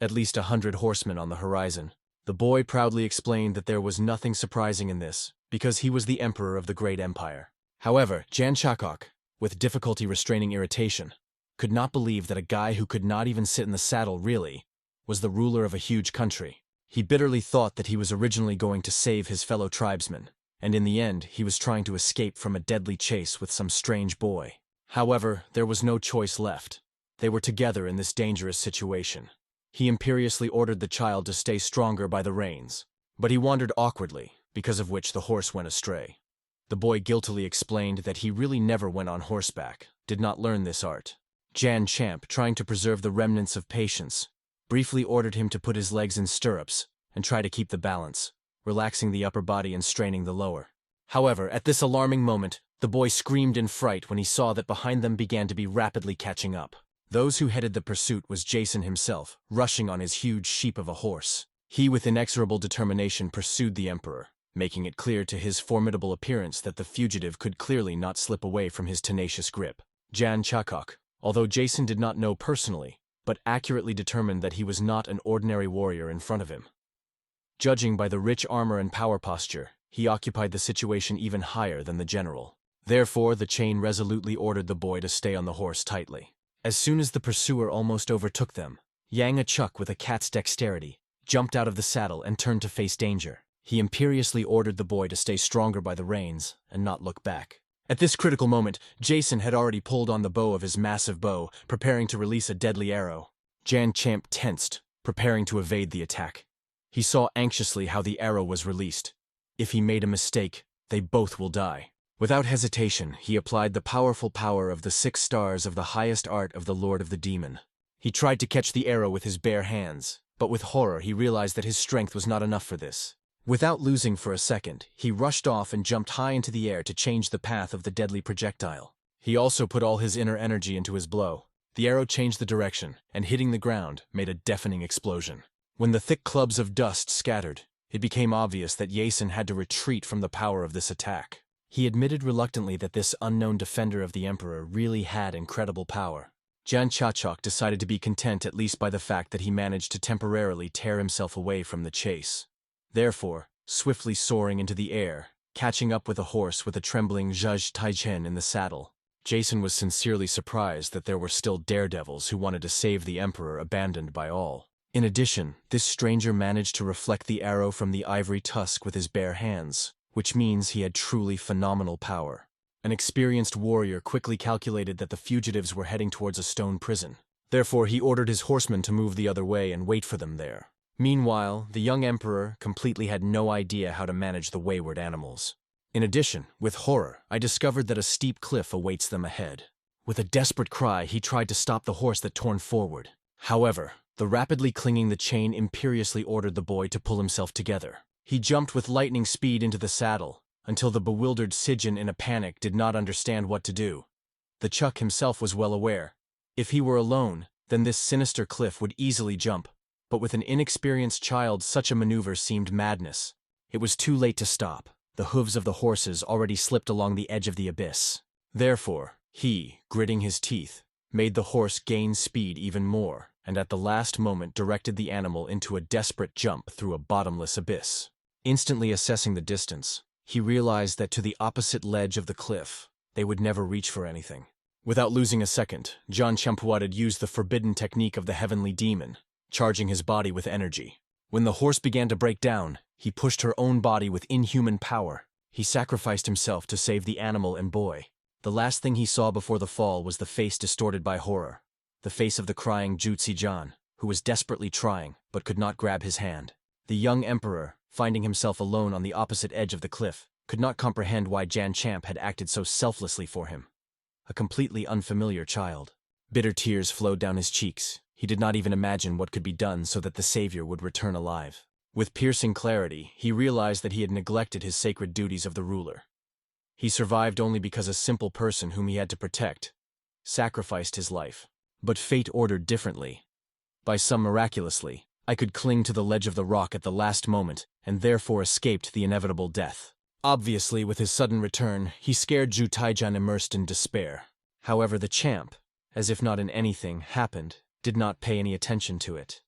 At least 100 horsemen on the horizon. The boy proudly explained that there was nothing surprising in this, because he was the emperor of the great empire. However, Jan Chakok, with difficulty restraining irritation, could not believe that a guy who could not even sit in the saddle really was the ruler of a huge country. He bitterly thought that he was originally going to save his fellow tribesmen, and in the end he was trying to escape from a deadly chase with some strange boy. However, there was no choice left. They were together in this dangerous situation. He imperiously ordered the child to stay stronger by the reins, but he wandered awkwardly, because of which the horse went astray. The boy guiltily explained that he really never went on horseback, did not learn this art. Jan Champ, trying to preserve the remnants of patience, briefly ordered him to put his legs in stirrups and try to keep the balance, relaxing the upper body and straining the lower. However, at this alarming moment, the boy screamed in fright when he saw that behind them began to be rapidly catching up. Those who headed the pursuit was Jason himself, rushing on his huge sheep of a horse. He with inexorable determination pursued the emperor, making it clear to his formidable appearance that the fugitive could clearly not slip away from his tenacious grip. Jan Chakok, although Jason did not know personally, but accurately determined that he was not an ordinary warrior in front of him. Judging by the rich armor and power posture, he occupied the situation even higher than the general. Therefore, the chain resolutely ordered the boy to stay on the horse tightly. As soon as the pursuer almost overtook them, Yang Achuk, with a cat's dexterity, jumped out of the saddle and turned to face danger. He imperiously ordered the boy to stay stronger by the reins and not look back. At this critical moment, Jason had already pulled on the bow of his massive bow, preparing to release a deadly arrow. Jan Champ tensed, preparing to evade the attack. He saw anxiously how the arrow was released. If he made a mistake, they both will die. Without hesitation, he applied the powerful power of the 6 stars of the highest art of the Lord of the Demon. He tried to catch the arrow with his bare hands, but with horror he realized that his strength was not enough for this. Without losing for a second, he rushed off and jumped high into the air to change the path of the deadly projectile. He also put all his inner energy into his blow. The arrow changed the direction, and hitting the ground, made a deafening explosion. When the thick clubs of dust scattered, it became obvious that Jason had to retreat from the power of this attack. He admitted reluctantly that this unknown defender of the Emperor really had incredible power. Jan Chachok decided to be content at least by the fact that he managed to temporarily tear himself away from the chase. Therefore, swiftly soaring into the air, catching up with a horse with a trembling Zhuzh Taichen in the saddle, Jason was sincerely surprised that there were still daredevils who wanted to save the Emperor abandoned by all. In addition, this stranger managed to reflect the arrow from the ivory tusk with his bare hands, which means he had truly phenomenal power. An experienced warrior quickly calculated that the fugitives were heading towards a stone prison. Therefore, he ordered his horsemen to move the other way and wait for them there. Meanwhile, the young emperor completely had no idea how to manage the wayward animals. In addition, with horror, I discovered that a steep cliff awaits them ahead. With a desperate cry, he tried to stop the horse that turned forward. However, the rapidly clinging the chain imperiously ordered the boy to pull himself together. He jumped with lightning speed into the saddle, until the bewildered Sijin in a panic did not understand what to do. The Chuck himself was well aware. If he were alone, then this sinister cliff would easily jump. But with an inexperienced child, such a maneuver seemed madness. It was too late to stop. The hooves of the horses already slipped along the edge of the abyss. Therefore, he, gritting his teeth, made the horse gain speed even more, and at the last moment directed the animal into a desperate jump through a bottomless abyss. Instantly assessing the distance, he realized that to the opposite ledge of the cliff, they would never reach for anything. Without losing a second, John Champuaded used the forbidden technique of the heavenly demon, charging his body with energy. When the horse began to break down, he pushed her own body with inhuman power. He sacrificed himself to save the animal and boy. The last thing he saw before the fall was the face distorted by horror. The face of the crying Jutsi John, who was desperately trying, but could not grab his hand. The young emperor, finding himself alone on the opposite edge of the cliff, could not comprehend why Jan Champ had acted so selflessly for him. A completely unfamiliar child. Bitter tears flowed down his cheeks. He did not even imagine what could be done so that the savior would return alive. With piercing clarity, he realized that he had neglected his sacred duties of the ruler. He survived only because a simple person whom he had to protect sacrificed his life. But fate ordered differently. By some miraculously, I could cling to the ledge of the rock at the last moment, and therefore escaped the inevitable death. Obviously, with his sudden return, he scared Zhu Taijan immersed in despair. However, the champ, as if not in anything happened, did not pay any attention to it.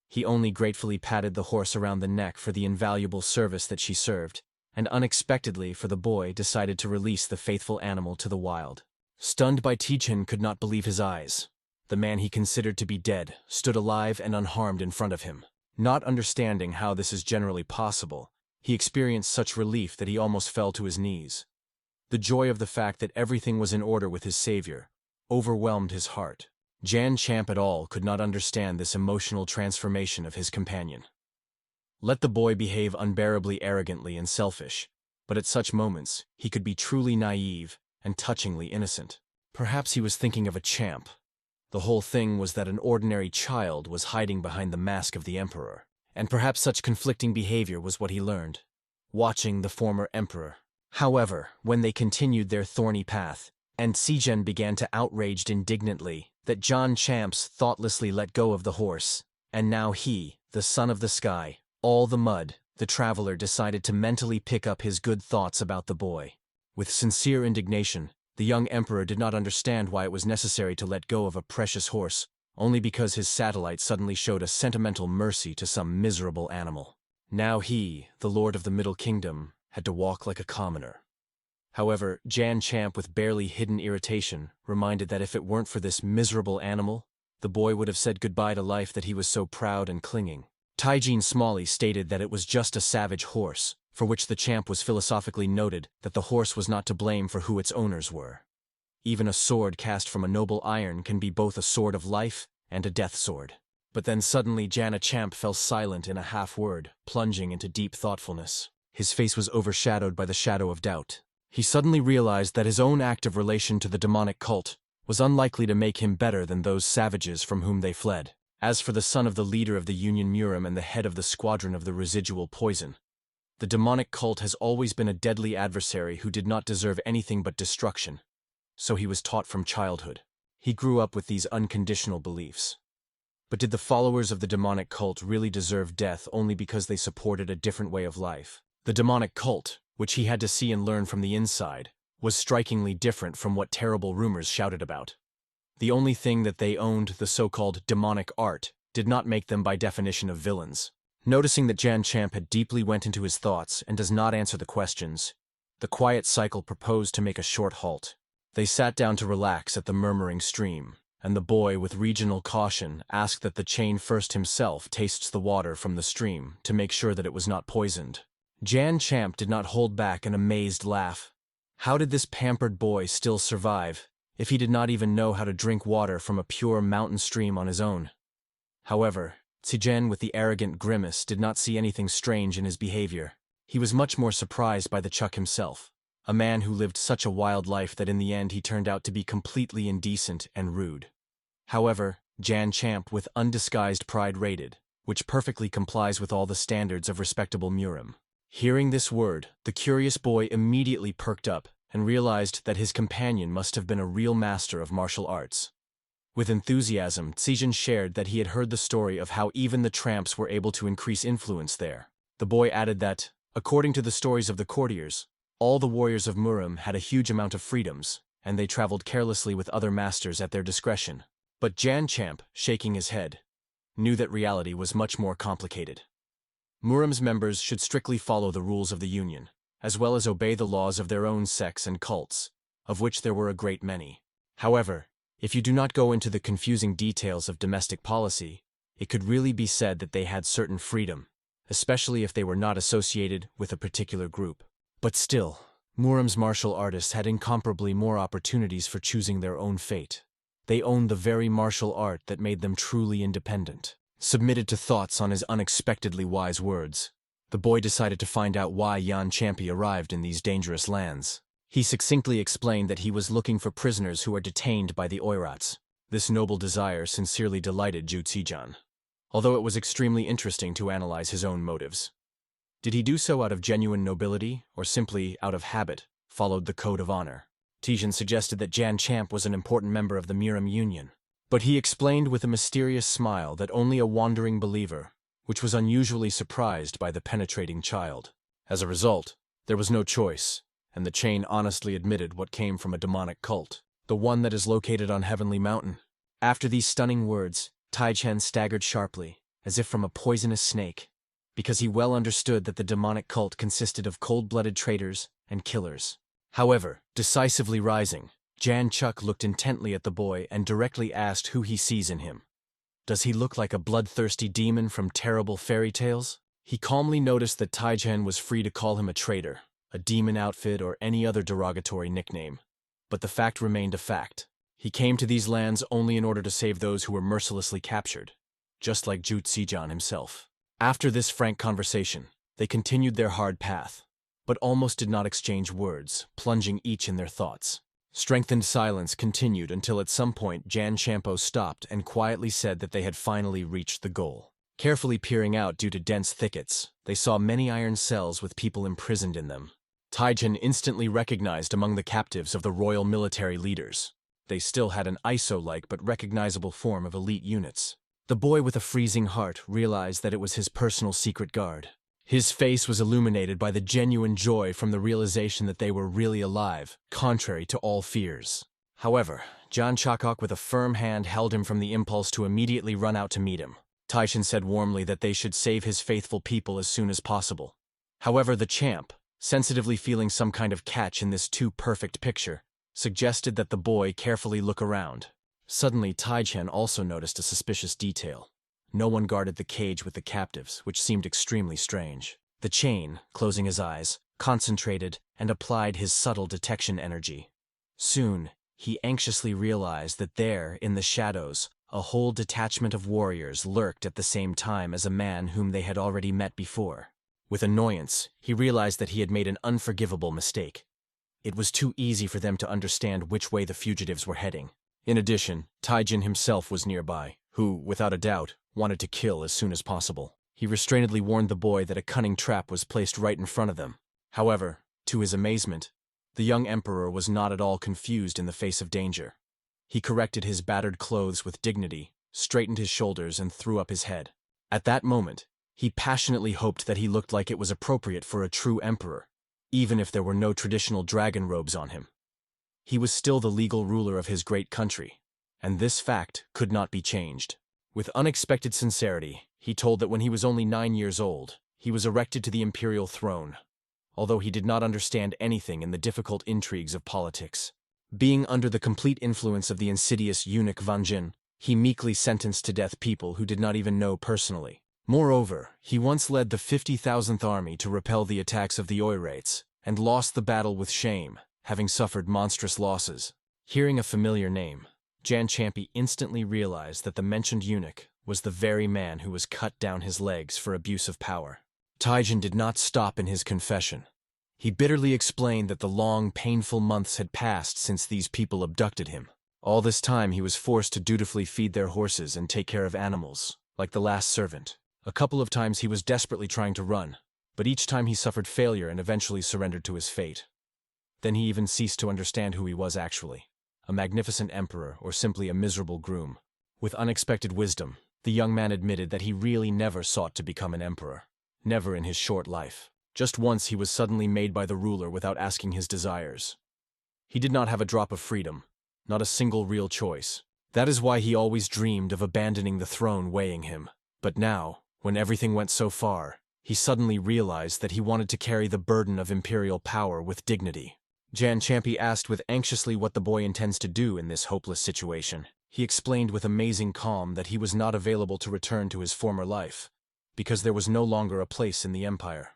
He only gratefully patted the horse around the neck for the invaluable service that she served, and unexpectedly for the boy decided to release the faithful animal to the wild. Stunned by Tijin could not believe his eyes. The man he considered to be dead stood alive and unharmed in front of him. Not understanding how this is generally possible, he experienced such relief that he almost fell to his knees. The joy of the fact that everything was in order with his savior overwhelmed his heart. Jan Champ at all could not understand this emotional transformation of his companion. Let the boy behave unbearably arrogantly and selfish, but at such moments he could be truly naive and touchingly innocent. Perhaps he was thinking of a champ. The whole thing was that an ordinary child was hiding behind the mask of the emperor, and perhaps such conflicting behavior was what he learned, watching the former emperor. However, when they continued their thorny path, and Sijin began to outrage indignantly that John Champs thoughtlessly let go of the horse, and now he, the son of the sky, all the mud, the traveler decided to mentally pick up his good thoughts about the boy. With sincere indignation, the young emperor did not understand why it was necessary to let go of a precious horse, only because his satellite suddenly showed a sentimental mercy to some miserable animal. Now he, the lord of the Middle Kingdom, had to walk like a commoner. However, Jan Champ, with barely hidden irritation, reminded that if it weren't for this miserable animal, the boy would have said goodbye to life that he was so proud and clinging. Taijin Smalley stated that it was just a savage horse, for which the champ was philosophically noted that the horse was not to blame for who its owners were. Even a sword cast from a noble iron can be both a sword of life and a death sword. But then suddenly Champ fell silent in a half-word, plunging into deep thoughtfulness. His face was overshadowed by the shadow of doubt. He suddenly realized that his own active relation to the demonic cult was unlikely to make him better than those savages from whom they fled. As for the son of the leader of the Union Murim and the head of the squadron of the residual poison, the demonic cult has always been a deadly adversary who did not deserve anything but destruction. So he was taught from childhood. He grew up with these unconditional beliefs. But did the followers of the demonic cult really deserve death only because they supported a different way of life? The demonic cult, which he had to see and learn from the inside, was strikingly different from what terrible rumors shouted about. The only thing that they owned, the so-called demonic art, did not make them by definition of villains. Noticing that Champ had deeply went into his thoughts and does not answer the questions, the quiet cycle proposed to make a short halt. They sat down to relax at the murmuring stream, and the boy, with regional caution, asked that the chain first himself tastes the water from the stream to make sure that it was not poisoned. Champ did not hold back an amazed laugh. How did this pampered boy still survive, if he did not even know how to drink water from a pure mountain stream on his own? However, Zijian, with the arrogant grimace, did not see anything strange in his behavior. He was much more surprised by the Chuck himself, a man who lived such a wild life that in the end he turned out to be completely indecent and rude. However, Champ with undisguised pride rated, which perfectly complies with all the standards of respectable Murim. Hearing this word, the curious boy immediately perked up and realized that his companion must have been a real master of martial arts. With enthusiasm, Zijian shared that he had heard the story of how even the tramps were able to increase influence there. The boy added that, according to the stories of the courtiers, all the warriors of Murim had a huge amount of freedoms, and they traveled carelessly with other masters at their discretion. But Champ, shaking his head, knew that reality was much more complicated. Murim's members should strictly follow the rules of the Union, as well as obey the laws of their own sects and cults, of which there were a great many. However, if you do not go into the confusing details of domestic policy, it could really be said that they had certain freedom, especially if they were not associated with a particular group. But still, Murim's martial artists had incomparably more opportunities for choosing their own fate. They owned the very martial art that made them truly independent. Submitted to thoughts on his unexpectedly wise words, the boy decided to find out why Champi arrived in these dangerous lands. He succinctly explained that he was looking for prisoners who are detained by the Oirats. This noble desire sincerely delighted Zijian, although it was extremely interesting to analyze his own motives. Did he do so out of genuine nobility, or simply out of habit, followed the code of honor? Zijian suggested that Champ was an important member of the Murim Union, but he explained with a mysterious smile that only a wandering believer, which was unusually surprised by the penetrating child. As a result, there was no choice, and the chain honestly admitted what came from a demonic cult, the one that is located on Heavenly Mountain. After these stunning words, Zijian staggered sharply, as if from a poisonous snake, because he well understood that the demonic cult consisted of cold-blooded traitors and killers. However, decisively rising, Chuck looked intently at the boy and directly asked who he sees in him. Does he look like a bloodthirsty demon from terrible fairy tales? He calmly noticed that Zijian was free to call him a traitor, a demon outfit, or any other derogatory nickname. But the fact remained a fact. He came to these lands only in order to save those who were mercilessly captured, just like Zijian himself. After this frank conversation, they continued their hard path, but almost did not exchange words, plunging each in their thoughts. Strengthened silence continued until at some point Champo stopped and quietly said that they had finally reached the goal. Carefully peering out due to dense thickets, they saw many iron cells with people imprisoned in them. Zijian instantly recognized among the captives of the royal military leaders. They still had an ISO-like but recognizable form of elite units. The boy with a freezing heart realized that it was his personal secret guard. His face was illuminated by the genuine joy from the realization that they were really alive, contrary to all fears. However, John Chakok with a firm hand held him from the impulse to immediately run out to meet him. Zijian said warmly that they should save his faithful people as soon as possible. However, the champ, sensitively feeling some kind of catch in this too perfect picture, suggested that the boy carefully look around. Suddenly, Zijian also noticed a suspicious detail. No one guarded the cage with the captives, which seemed extremely strange. The chain, closing his eyes, concentrated and applied his subtle detection energy. Soon, he anxiously realized that there, in the shadows, a whole detachment of warriors lurked at the same time as a man whom they had already met before. With annoyance, he realized that he had made an unforgivable mistake. It was too easy for them to understand which way the fugitives were heading. In addition, Taijin himself was nearby, who, without a doubt, wanted to kill as soon as possible. He restrainedly warned the boy that a cunning trap was placed right in front of them. However, to his amazement, the young emperor was not at all confused in the face of danger. He corrected his battered clothes with dignity, straightened his shoulders, and threw up his head. At that moment, he passionately hoped that he looked like it was appropriate for a true emperor, even if there were no traditional dragon robes on him. He was still the legal ruler of his great country, and this fact could not be changed. With unexpected sincerity, he told that when he was only 9 years old, he was erected to the imperial throne, although he did not understand anything in the difficult intrigues of politics. Being under the complete influence of the insidious eunuch Van Jin, he meekly sentenced to death people who did not even know personally. Moreover, he once led the 50,000th army to repel the attacks of the Oirates, and lost the battle with shame, having suffered monstrous losses. Hearing a familiar name, Jan Champi instantly realized that the mentioned eunuch was the very man who was cut down his legs for abuse of power. Taijin did not stop in his confession. He bitterly explained that the long, painful months had passed since these people abducted him. All this time he was forced to dutifully feed their horses and take care of animals, like the last servant. A couple of times he was desperately trying to run, but each time he suffered failure and eventually surrendered to his fate. Then he even ceased to understand who he was actually, a magnificent emperor or simply a miserable groom. With unexpected wisdom, the young man admitted that he really never sought to become an emperor. Never in his short life. Just once he was suddenly made by the ruler without asking his desires. He did not have a drop of freedom, not a single real choice. That is why he always dreamed of abandoning the throne weighing him. But now, when everything went so far, he suddenly realized that he wanted to carry the burden of imperial power with dignity. Jan Champi asked with anxiously what the boy intends to do in this hopeless situation. He explained with amazing calm that he was not available to return to his former life, because there was no longer a place in the empire.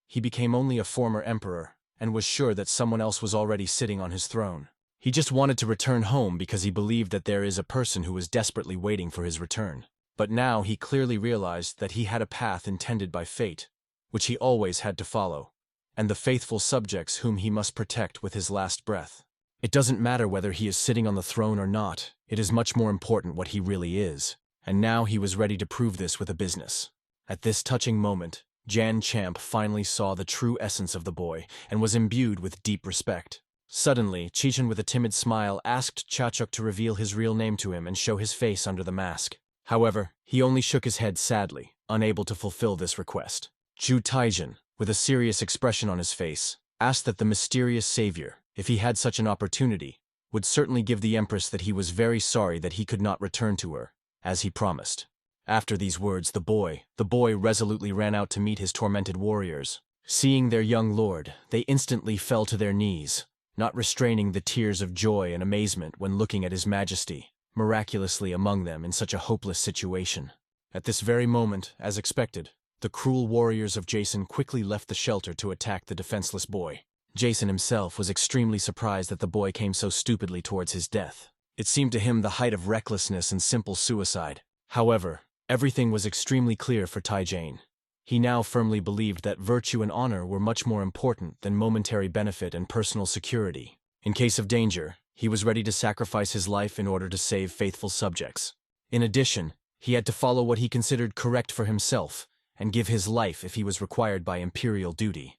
He became only a former emperor, and was sure that someone else was already sitting on his throne. He just wanted to return home because he believed that there is a person who is desperately waiting for his return. But now he clearly realized that he had a path intended by fate, which he always had to follow, and the faithful subjects whom he must protect with his last breath. It doesn't matter whether he is sitting on the throne or not, it is much more important what he really is, and now he was ready to prove this with a business. At this touching moment, Jan Champ finally saw the true essence of the boy and was imbued with deep respect. Suddenly, Chichen with a timid smile asked Chachuk to reveal his real name to him and show his face under the mask. However, he only shook his head sadly, unable to fulfill this request. Ju Taijin, with a serious expression on his face, asked that the mysterious savior, if he had such an opportunity, would certainly give the empress that he was very sorry that he could not return to her, as he promised. After these words, the boy resolutely ran out to meet his tormented warriors. Seeing their young lord, they instantly fell to their knees, not restraining the tears of joy and amazement when looking at his majesty, miraculously among them in such a hopeless situation. At this very moment, as expected, the cruel warriors of Jason quickly left the shelter to attack the defenseless boy. Jason himself was extremely surprised that the boy came so stupidly towards his death. It seemed to him the height of recklessness and simple suicide. However, everything was extremely clear for Taijin. He now firmly believed that virtue and honor were much more important than momentary benefit and personal security. In case of danger, he was ready to sacrifice his life in order to save faithful subjects. In addition, he had to follow what he considered correct for himself, and give his life if he was required by imperial duty.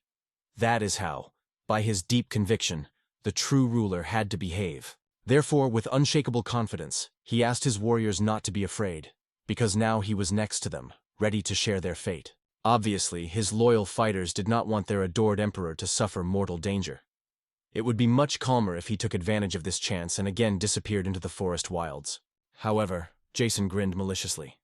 That is how, by his deep conviction, the true ruler had to behave. Therefore, with unshakable confidence, he asked his warriors not to be afraid, because now he was next to them, ready to share their fate. Obviously, his loyal fighters did not want their adored emperor to suffer mortal danger. It would be much calmer if he took advantage of this chance and again disappeared into the forest wilds. However, Jason grinned maliciously.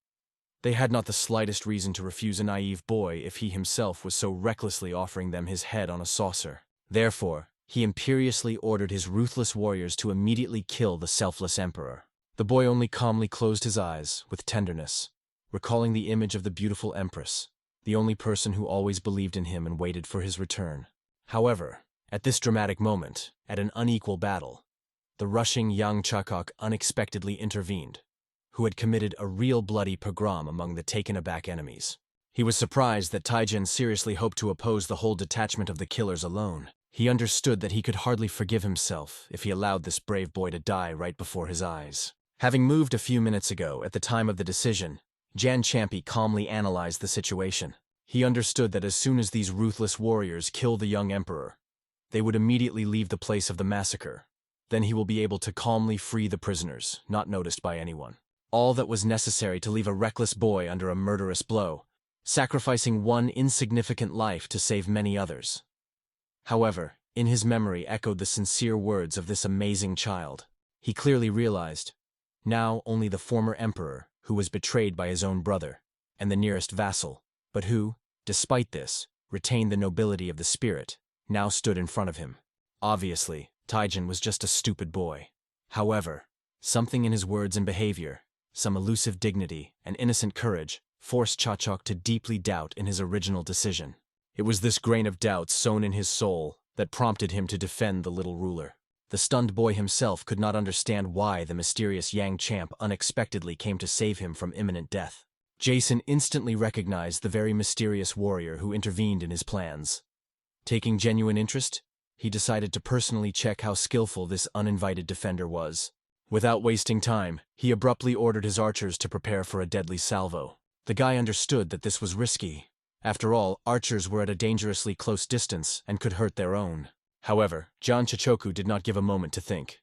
They had not the slightest reason to refuse a naive boy if he himself was so recklessly offering them his head on a saucer. Therefore, he imperiously ordered his ruthless warriors to immediately kill the selfless emperor. The boy only calmly closed his eyes, with tenderness, recalling the image of the beautiful empress, the only person who always believed in him and waited for his return. However, at this dramatic moment, at an unequal battle, the rushing young Chakok unexpectedly intervened, who had committed a real bloody pogrom among the taken-aback enemies. He was surprised that Taijin seriously hoped to oppose the whole detachment of the killers alone. He understood that he could hardly forgive himself if he allowed this brave boy to die right before his eyes. Having moved a few minutes ago, at the time of the decision, Jan Champi calmly analyzed the situation. He understood that as soon as these ruthless warriors kill the young emperor, they would immediately leave the place of the massacre. Then he will be able to calmly free the prisoners, not noticed by anyone. All that was necessary to leave a reckless boy under a murderous blow, sacrificing one insignificant life to save many others. However, in his memory echoed the sincere words of this amazing child. He clearly realized, now only the former emperor, who was betrayed by his own brother, and the nearest vassal, but who, despite this, retained the nobility of the spirit, now stood in front of him. Obviously, Taijin was just a stupid boy. However, something in his words and behavior, some elusive dignity and innocent courage, forced Chachok to deeply doubt in his original decision. It was this grain of doubt sown in his soul that prompted him to defend the little ruler. The stunned boy himself could not understand why the mysterious Yang Champ unexpectedly came to save him from imminent death. Jason instantly recognized the very mysterious warrior who intervened in his plans. Taking genuine interest, he decided to personally check how skillful this uninvited defender was. Without wasting time, he abruptly ordered his archers to prepare for a deadly salvo. The guy understood that this was risky. After all, archers were at a dangerously close distance and could hurt their own. However, John Chichoku did not give a moment to think.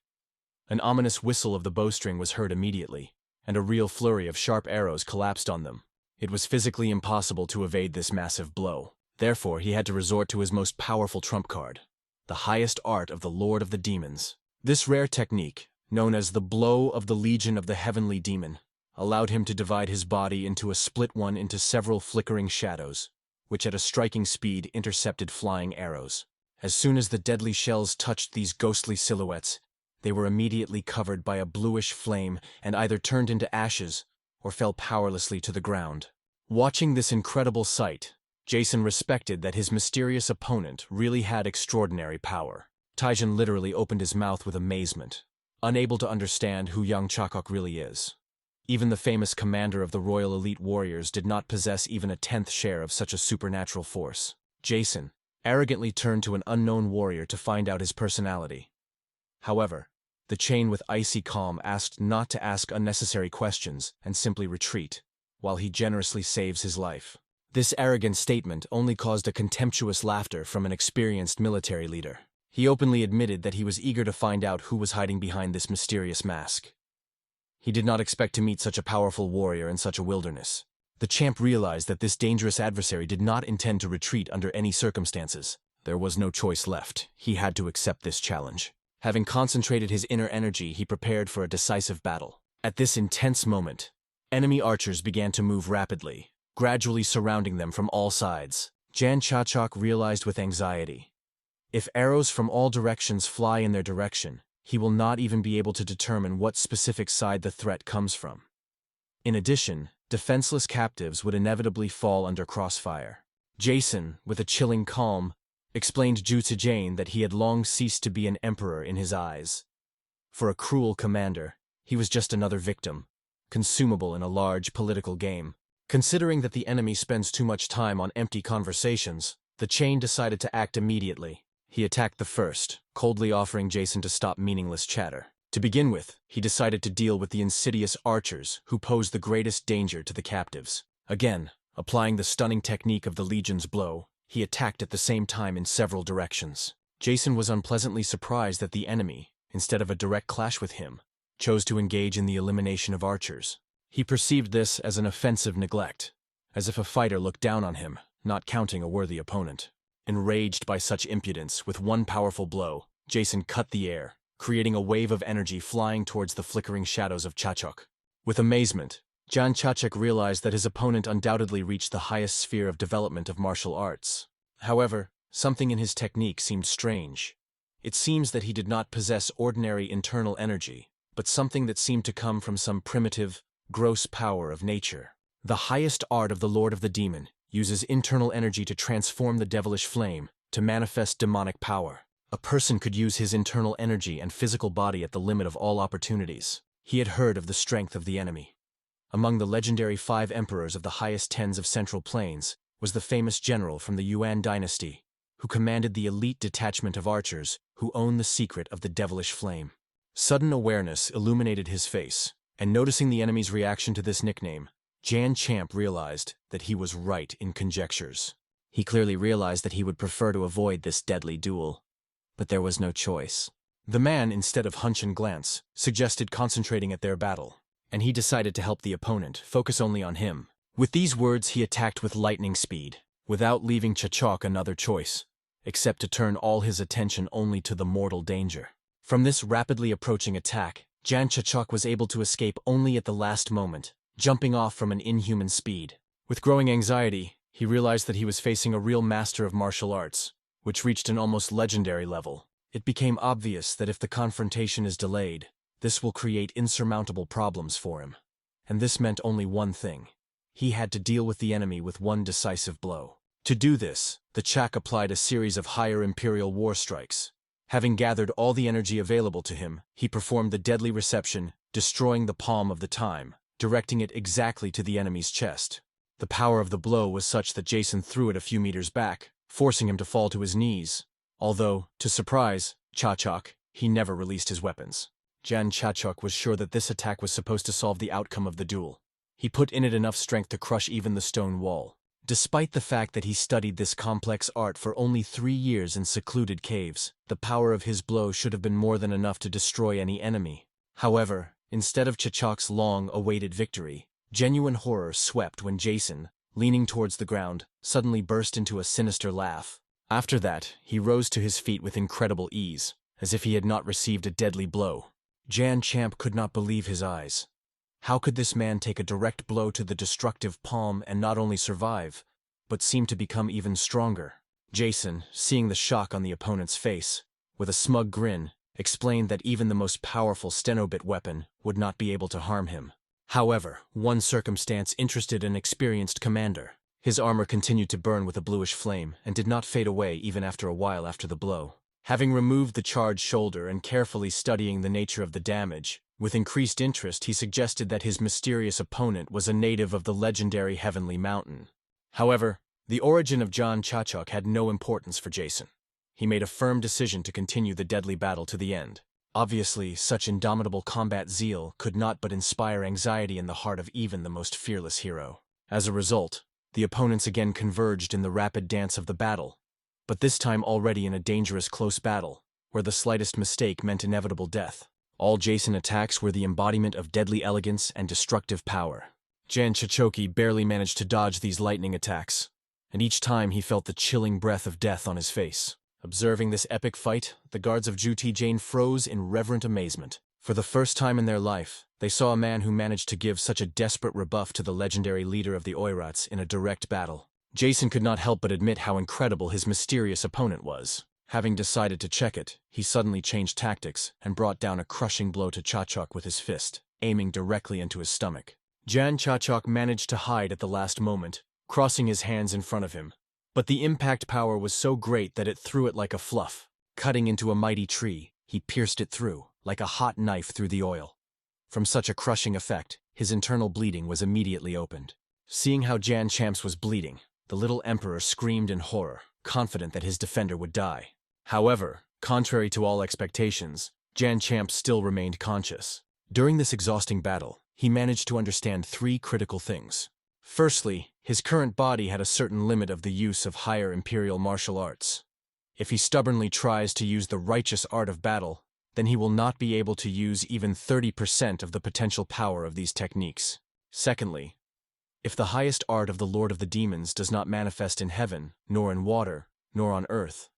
An ominous whistle of the bowstring was heard immediately, and a real flurry of sharp arrows collapsed on them. It was physically impossible to evade this massive blow. Therefore, he had to resort to his most powerful trump card, the highest art of the Lord of the Demons. This rare technique, known as the Blow of the Legion of the Heavenly Demon, allowed him to divide his body into a split one into several flickering shadows, which at a striking speed intercepted flying arrows. As soon as the deadly shells touched these ghostly silhouettes, they were immediately covered by a bluish flame and either turned into ashes or fell powerlessly to the ground. Watching this incredible sight, Jason respected that his mysterious opponent really had extraordinary power. Taijin literally opened his mouth with amazement, unable to understand who young Chakok really is. Even the famous commander of the Royal Elite Warriors did not possess even a 10th share of such a supernatural force. Jason arrogantly turned to an unknown warrior to find out his personality. However, the chain with icy calm asked not to ask unnecessary questions and simply retreat, while he generously saves his life. This arrogant statement only caused a contemptuous laughter from an experienced military leader. He openly admitted that he was eager to find out who was hiding behind this mysterious mask. He did not expect to meet such a powerful warrior in such a wilderness. The champ realized that this dangerous adversary did not intend to retreat under any circumstances. There was no choice left. He had to accept this challenge. Having concentrated his inner energy, he prepared for a decisive battle. At this intense moment, enemy archers began to move rapidly, gradually surrounding them from all sides. Jan Chachok realized with anxiety, if arrows from all directions fly in their direction, he will not even be able to determine what specific side the threat comes from. In addition, defenseless captives would inevitably fall under crossfire. Jason, with a chilling calm, explained Ju Tijane that he had long ceased to be an emperor in his eyes. For a cruel commander, he was just another victim, consumable in a large political game. Considering that the enemy spends too much time on empty conversations, the chain decided to act immediately. He attacked the first, coldly offering Jason to stop meaningless chatter. To begin with, he decided to deal with the insidious archers who posed the greatest danger to the captives. Again, applying the stunning technique of the Legion's blow, he attacked at the same time in several directions. Jason was unpleasantly surprised that the enemy, instead of a direct clash with him, chose to engage in the elimination of archers. He perceived this as an offensive neglect, as if a fighter looked down on him, not counting a worthy opponent. Enraged by such impudence, with one powerful blow, Jason cut the air, creating a wave of energy flying towards the flickering shadows of Chachok. With amazement, Jan Chachok realized that his opponent undoubtedly reached the highest sphere of development of martial arts. However, something in his technique seemed strange. It seems that he did not possess ordinary internal energy, but something that seemed to come from some primitive, gross power of nature. The highest art of the Lord of the Demon, uses internal energy to transform the devilish flame, to manifest demonic power. A person could use his internal energy and physical body at the limit of all opportunities. He had heard of the strength of the enemy. Among the legendary 5 emperors of the highest tens of Central Plains was the famous general from the Yuan dynasty, who commanded the elite detachment of archers who owned the secret of the devilish flame. Sudden awareness illuminated his face, and noticing the enemy's reaction to this nickname, Jan Champ realized that he was right in conjectures. He clearly realized that he would prefer to avoid this deadly duel. But there was no choice. The man, instead of hunch and glance, suggested concentrating at their battle, and he decided to help the opponent, focus only on him. With these words, he attacked with lightning speed, without leaving Chachok another choice, except to turn all his attention only to the mortal danger. From this rapidly approaching attack, Jan Chachok was able to escape only at the last moment, jumping off from an inhuman speed. With growing anxiety, he realized that he was facing a real master of martial arts, which reached an almost legendary level. It became obvious that if the confrontation is delayed, this will create insurmountable problems for him. And this meant only one thing. He had to deal with the enemy with one decisive blow. To do this, the Chak applied a series of higher imperial war strikes. Having gathered all the energy available to him, he performed the deadly reception, destroying the palm of the time, directing it exactly to the enemy's chest. The power of the blow was such that Jason threw it a few meters back, forcing him to fall to his knees. Although, to surprise Chachok, he never released his weapons. Jan Chachok was sure that this attack was supposed to solve the outcome of the duel. He put in it enough strength to crush even the stone wall. Despite the fact that he studied this complex art for only 3 years in secluded caves, the power of his blow should have been more than enough to destroy any enemy. However, instead of Chachok's long-awaited victory, genuine horror swept when Jason, leaning towards the ground, suddenly burst into a sinister laugh. After that, he rose to his feet with incredible ease, as if he had not received a deadly blow. Jan Champ could not believe his eyes. How could this man take a direct blow to the destructive palm and not only survive, but seem to become even stronger? Jason, seeing the shock on the opponent's face, with a smug grin, explained that even the most powerful stenobit weapon would not be able to harm him. However, one circumstance interested an experienced commander. His armor continued to burn with a bluish flame and did not fade away even after a while after the blow. Having removed the charred shoulder and carefully studying the nature of the damage, with increased interest he suggested that his mysterious opponent was a native of the legendary Heavenly Mountain. However, the origin of Jan Chachok had no importance for Jason. He made a firm decision to continue the deadly battle to the end. Obviously, such indomitable combat zeal could not but inspire anxiety in the heart of even the most fearless hero. As a result, the opponents again converged in the rapid dance of the battle, but this time already in a dangerous close battle, where the slightest mistake meant inevitable death. All Jason attacks were the embodiment of deadly elegance and destructive power. Jan Chachoki barely managed to dodge these lightning attacks, and each time he felt the chilling breath of death on his face. Observing this epic fight, the guards of Juti Jane froze in reverent amazement. For the first time in their life, they saw a man who managed to give such a desperate rebuff to the legendary leader of the Oirats in a direct battle. Jason could not help but admit how incredible his mysterious opponent was. Having decided to check it, he suddenly changed tactics and brought down a crushing blow to Chachok with his fist, aiming directly into his stomach. Jan Chachok managed to hide at the last moment, crossing his hands in front of him. But the impact power was so great that it threw it like a fluff. Cutting into a mighty tree, he pierced it through, like a hot knife through the oil. From such a crushing effect, his internal bleeding was immediately opened. Seeing how Jan Champs was bleeding, the little emperor screamed in horror, confident that his defender would die. However, contrary to all expectations, Jan Champs still remained conscious. During this exhausting battle, he managed to understand 3 critical things. Firstly, his current body had a certain limit of the use of higher imperial martial arts. If he stubbornly tries to use the righteous art of battle, then he will not be able to use even 30% of the potential power of these techniques. Secondly, if the highest art of the Lord of the Demons does not manifest in heaven, nor in water, nor on earth,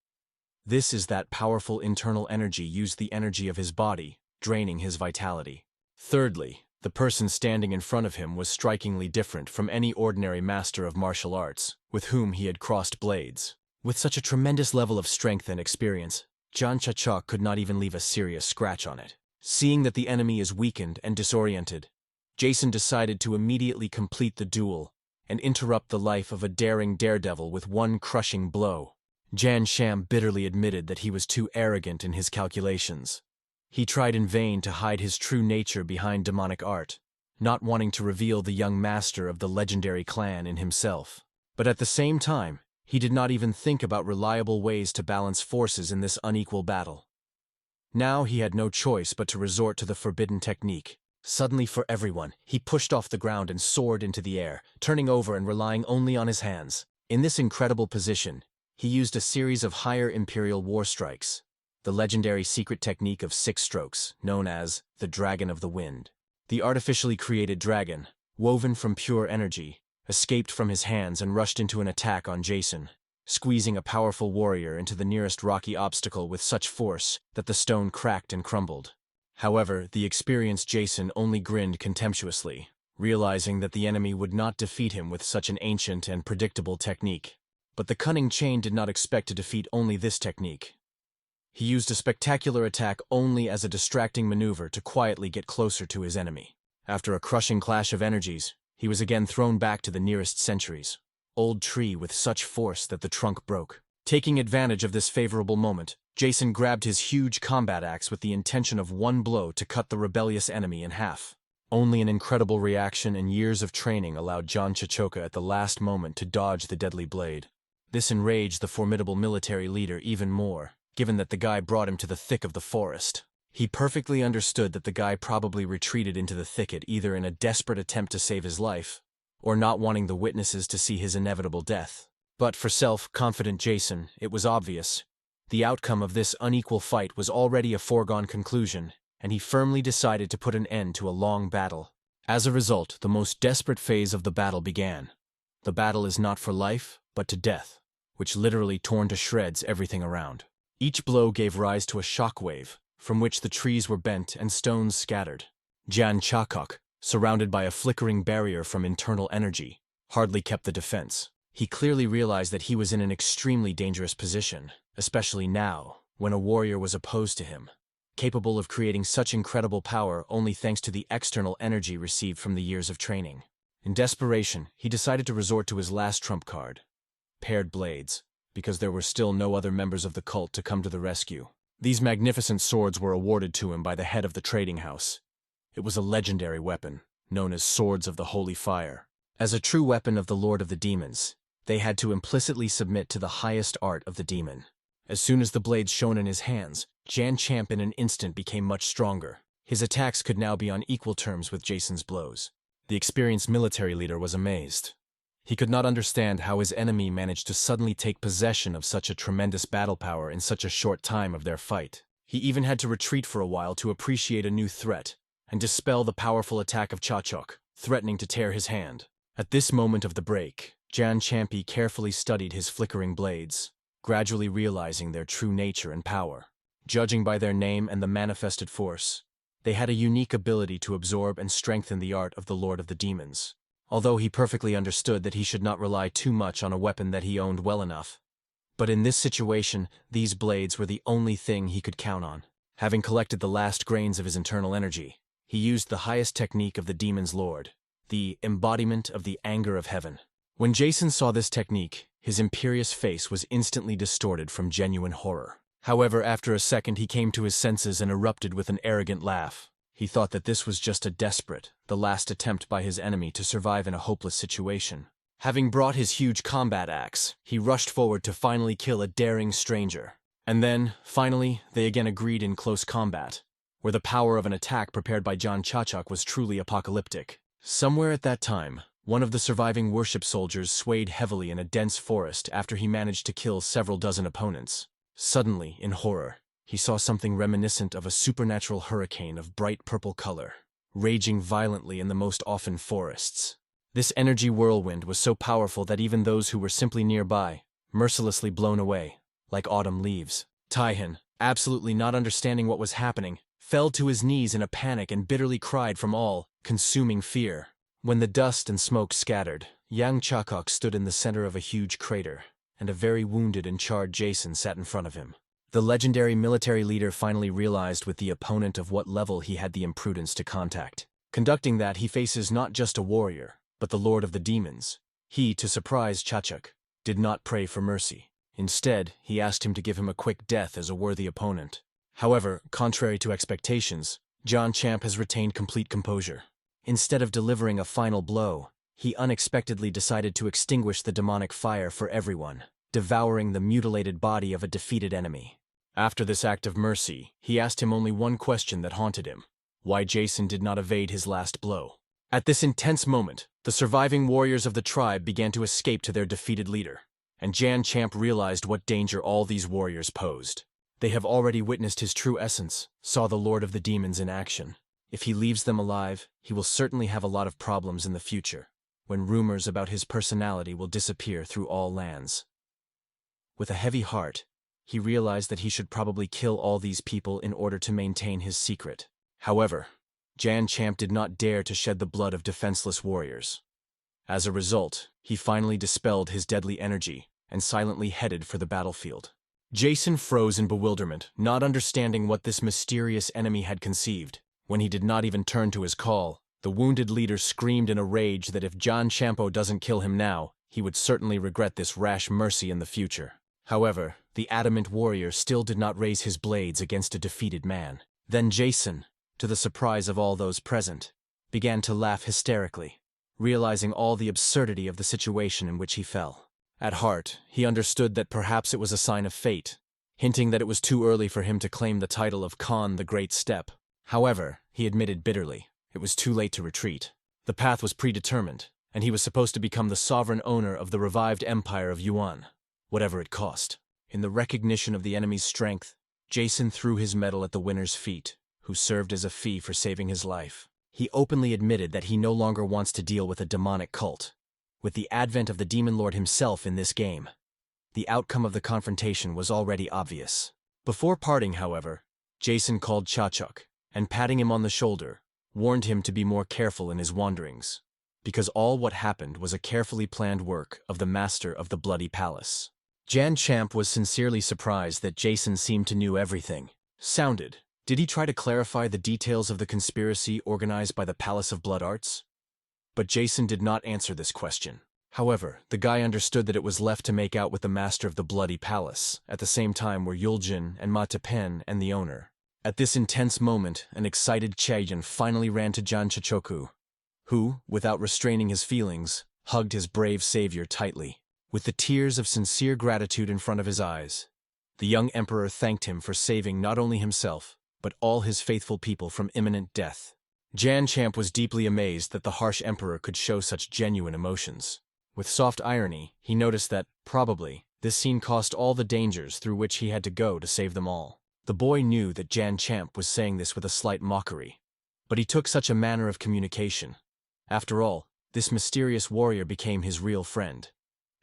this is that powerful internal energy used the energy of his body, draining his vitality. Thirdly, the person standing in front of him was strikingly different from any ordinary master of martial arts, with whom he had crossed blades. With such a tremendous level of strength and experience, Jan Chachok could not even leave a serious scratch on it. Seeing that the enemy is weakened and disoriented, Jason decided to immediately complete the duel and interrupt the life of a daring daredevil with one crushing blow. Jan Sham bitterly admitted that he was too arrogant in his calculations. He tried in vain to hide his true nature behind demonic art, not wanting to reveal the young master of the legendary clan in himself. But at the same time, he did not even think about reliable ways to balance forces in this unequal battle. Now he had no choice but to resort to the forbidden technique. Suddenly for everyone, he pushed off the ground and soared into the air, turning over and relying only on his hands. In this incredible position, he used a series of higher imperial war strikes, the legendary secret technique of 6 strokes, known as the Dragon of the Wind. The artificially created dragon, woven from pure energy, escaped from his hands and rushed into an attack on Jason, squeezing a powerful warrior into the nearest rocky obstacle with such force that the stone cracked and crumbled. However, the experienced Jason only grinned contemptuously, realizing that the enemy would not defeat him with such an ancient and predictable technique. But the cunning Chain did not expect to defeat only this technique. He used a spectacular attack only as a distracting maneuver to quietly get closer to his enemy. After a crushing clash of energies, he was again thrown back to the nearest centuries. Old tree with such force that the trunk broke. Taking advantage of this favorable moment, Jason grabbed his huge combat axe with the intention of one blow to cut the rebellious enemy in half. Only an incredible reaction and years of training allowed John Chichoka at the last moment to dodge the deadly blade. This enraged the formidable military leader even more, given that the guy brought him to the thick of the forest. He perfectly understood that the guy probably retreated into the thicket either in a desperate attempt to save his life, or not wanting the witnesses to see his inevitable death. But for self-confident Jason, it was obvious. The outcome of this unequal fight was already a foregone conclusion, and he firmly decided to put an end to a long battle. As a result, the most desperate phase of the battle began. The battle is not for life, but to death, which literally torn to shreds everything around. Each blow gave rise to a shockwave, from which the trees were bent and stones scattered. Jan Chakok, surrounded by a flickering barrier from internal energy, hardly kept the defense. He clearly realized that he was in an extremely dangerous position, especially now, when a warrior was opposed to him, capable of creating such incredible power only thanks to the external energy received from the years of training. In desperation, he decided to resort to his last trump card, paired blades, because there were still no other members of the cult to come to the rescue. These magnificent swords were awarded to him by the head of the trading house. It was a legendary weapon, known as Swords of the Holy Fire. As a true weapon of the Lord of the Demons, they had to implicitly submit to the highest art of the demon. As soon as the blades shone in his hands, Jan Champ in an instant became much stronger. His attacks could now be on equal terms with Jason's blows. The experienced military leader was amazed. He could not understand how his enemy managed to suddenly take possession of such a tremendous battle power in such a short time of their fight. He even had to retreat for a while to appreciate a new threat and dispel the powerful attack of Chachok, threatening to tear his hand. At this moment of the break, Jan Champi carefully studied his flickering blades, gradually realizing their true nature and power. Judging by their name and the manifested force, they had a unique ability to absorb and strengthen the art of the Lord of the Demons. Although he perfectly understood that he should not rely too much on a weapon that he owned well enough. But in this situation, these blades were the only thing he could count on. Having collected the last grains of his internal energy, he used the highest technique of the Demon's Lord, the embodiment of the anger of heaven. When Jason saw this technique, his imperious face was instantly distorted from genuine horror. However, after a second he came to his senses and erupted with an arrogant laugh. He thought that this was just a desperate, the last attempt by his enemy to survive in a hopeless situation. Having brought his huge combat axe, he rushed forward to finally kill a daring stranger. And then, finally, they again agreed in close combat, where the power of an attack prepared by John Chachok was truly apocalyptic. Somewhere at that time, one of the surviving worship soldiers swayed heavily in a dense forest after he managed to kill several dozen opponents. Suddenly, in horror, he saw something reminiscent of a supernatural hurricane of bright purple color, raging violently in the most often forests. This energy whirlwind was so powerful that even those who were simply nearby, mercilessly blown away, like autumn leaves. Taihan, absolutely not understanding what was happening, fell to his knees in a panic and bitterly cried from all-consuming fear. When the dust and smoke scattered, Yang Chakok stood in the center of a huge crater, and a very wounded and charred Jason sat in front of him. The legendary military leader finally realized with the opponent of what level he had the imprudence to contact. Conducting that, he faces not just a warrior, but the Lord of the Demons, He, to surprise Chachuk, did not pray for mercy. Instead, he asked him to give him a quick death as a worthy opponent. However, contrary to expectations, John Champ has retained complete composure. Instead of delivering a final blow, he unexpectedly decided to extinguish the demonic fire for everyone, devouring the mutilated body of a defeated enemy. After this act of mercy, he asked him only one question that haunted him: why Jason did not evade his last blow. At this intense moment, the surviving warriors of the tribe began to escape to their defeated leader, and Jan Champ realized what danger all these warriors posed. They have already witnessed his true essence, saw the Lord of the Demons in action. If he leaves them alive, he will certainly have a lot of problems in the future, when rumors about his personality will disappear through all lands. With a heavy heart, he realized that he should probably kill all these people in order to maintain his secret. However, Jan Champ did not dare to shed the blood of defenseless warriors. As a result, he finally dispelled his deadly energy and silently headed for the battlefield. Jason froze in bewilderment, not understanding what this mysterious enemy had conceived. When he did not even turn to his call, the wounded leader screamed in a rage that if John Champo doesn't kill him now, he would certainly regret this rash mercy in the future. However, the adamant warrior still did not raise his blades against a defeated man. Then Jason, to the surprise of all those present, began to laugh hysterically, realizing all the absurdity of the situation in which he fell. At heart, he understood that perhaps it was a sign of fate, hinting that it was too early for him to claim the title of Khan the Great Step. However, he admitted bitterly, it was too late to retreat. The path was predetermined, and he was supposed to become the sovereign owner of the revived empire of Yuan, whatever it cost. In the recognition of the enemy's strength, Jason threw his medal at the winner's feet, who served as a fee for saving his life. He openly admitted that he no longer wants to deal with a demonic cult. With the advent of the Demon Lord himself in this game, the outcome of the confrontation was already obvious. Before parting, however, Jason called Chachuk, and patting him on the shoulder, warned him to be more careful in his wanderings, because all what happened was a carefully planned work of the Master of the Bloody Palace. Jan Champ was sincerely surprised that Jason seemed to know everything. Did he try to clarify the details of the conspiracy organized by the Palace of Blood Arts? But Jason did not answer this question. However, the guy understood that it was left to make out with the Master of the Bloody Palace. At the same time were Yuljin and Matapen and the owner. At this intense moment, an excited Chayan finally ran to Jan Chachoku, who, without restraining his feelings, hugged his brave savior tightly. With the tears of sincere gratitude in front of his eyes, the young emperor thanked him for saving not only himself, but all his faithful people from imminent death. Jan Champ was deeply amazed that the harsh emperor could show such genuine emotions. With soft irony, he noticed that, probably, this scene cost all the dangers through which he had to go to save them all. The boy knew that Jan Champ was saying this with a slight mockery, but he took such a manner of communication. After all, this mysterious warrior became his real friend,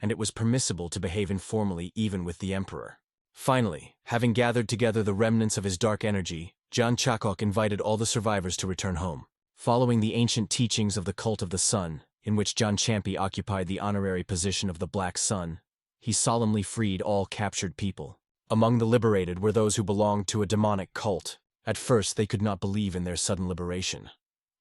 and it was permissible to behave informally even with the emperor. Finally, having gathered together the remnants of his dark energy, Jan Chakok invited all the survivors to return home. Following the ancient teachings of the Cult of the Sun, in which Jan Champi occupied the honorary position of the Black Sun, he solemnly freed all captured people. Among the liberated were those who belonged to a demonic cult. At first, they could not believe in their sudden liberation.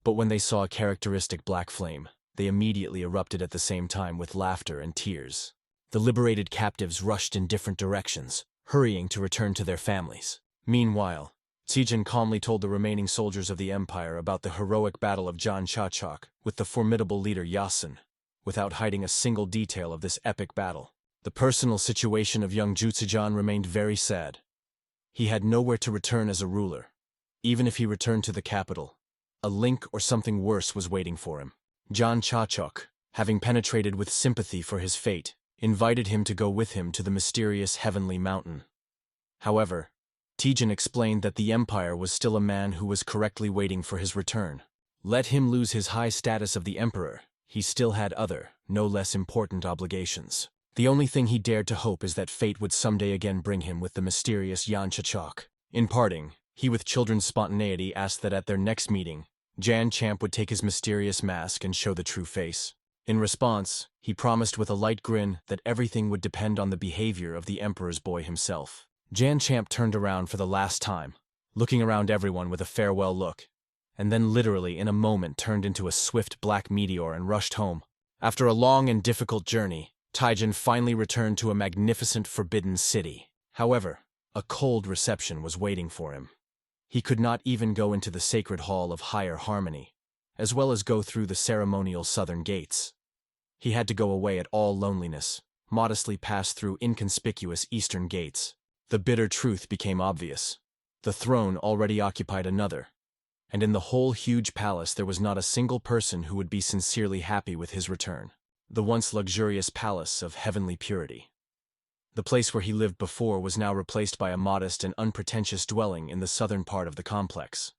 But when they saw a characteristic black flame, they immediately erupted at the same time with laughter and tears. The liberated captives rushed in different directions, hurrying to return to their families. Meanwhile, Tsijin calmly told the remaining soldiers of the Empire about the heroic battle of Jan Chachok with the formidable leader Yasin, without hiding a single detail of this epic battle. The personal situation of young Jutsujan remained very sad. He had nowhere to return as a ruler. Even if he returned to the capital, a link or something worse was waiting for him. Jan Chachok, having penetrated with sympathy for his fate, invited him to go with him to the mysterious heavenly mountain. However, Tijin explained that the Empire was still a man who was correctly waiting for his return. Let him lose his high status of the Emperor, he still had other, no less important obligations. The only thing he dared to hope is that fate would someday again bring him with the mysterious Jan Chachok. In parting, he with children's spontaneity asked that at their next meeting, Jan Champ would take his mysterious mask and show the true face. In response, he promised with a light grin that everything would depend on the behavior of the Emperor's boy himself. Jan Champ turned around for the last time, looking around everyone with a farewell look, and then literally in a moment turned into a swift black meteor and rushed home. After a long and difficult journey, Taijin finally returned to a magnificent forbidden city. However, a cold reception was waiting for him. He could not even go into the sacred hall of higher harmony, as well as go through the ceremonial southern gates. He had to go away at all loneliness, modestly pass through inconspicuous eastern gates. The bitter truth became obvious. The throne already occupied another, and in the whole huge palace there was not a single person who would be sincerely happy with his return. The once luxurious palace of heavenly purity. The place where he lived before was now replaced by a modest and unpretentious dwelling in the southern part of the complex.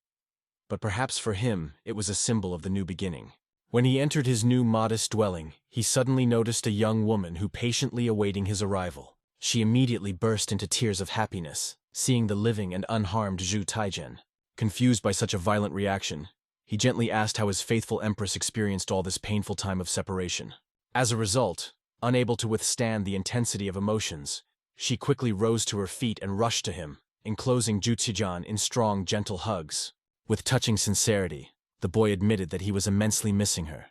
But perhaps for him, it was a symbol of the new beginning. When he entered his new modest dwelling, he suddenly noticed a young woman who patiently awaiting his arrival. She immediately burst into tears of happiness, seeing the living and unharmed Zhu Taijin. Confused by such a violent reaction, he gently asked how his faithful empress experienced all this painful time of separation. As a result, unable to withstand the intensity of emotions, she quickly rose to her feet and rushed to him, enclosing Zhu Taijin in strong, gentle hugs. With touching sincerity, the boy admitted that he was immensely missing her.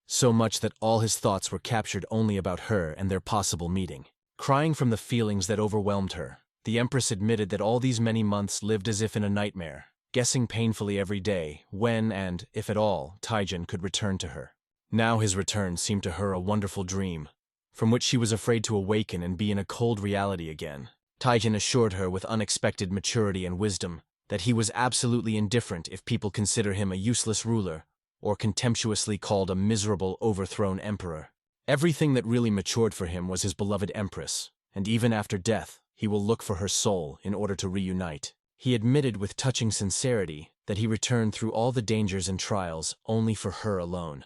So much that all his thoughts were captured only about her and their possible meeting. Crying from the feelings that overwhelmed her, the empress admitted that all these many months lived as if in a nightmare, guessing painfully every day when and, if at all, Taijin could return to her. Now his return seemed to her a wonderful dream, from which she was afraid to awaken and be in a cold reality again. Taijin assured her with unexpected maturity and wisdom that he was absolutely indifferent if people consider him a useless ruler or contemptuously called a miserable, overthrown emperor. Everything that really matured for him was his beloved empress, and even after death, he will look for her soul in order to reunite. He admitted with touching sincerity that he returned through all the dangers and trials only for her alone.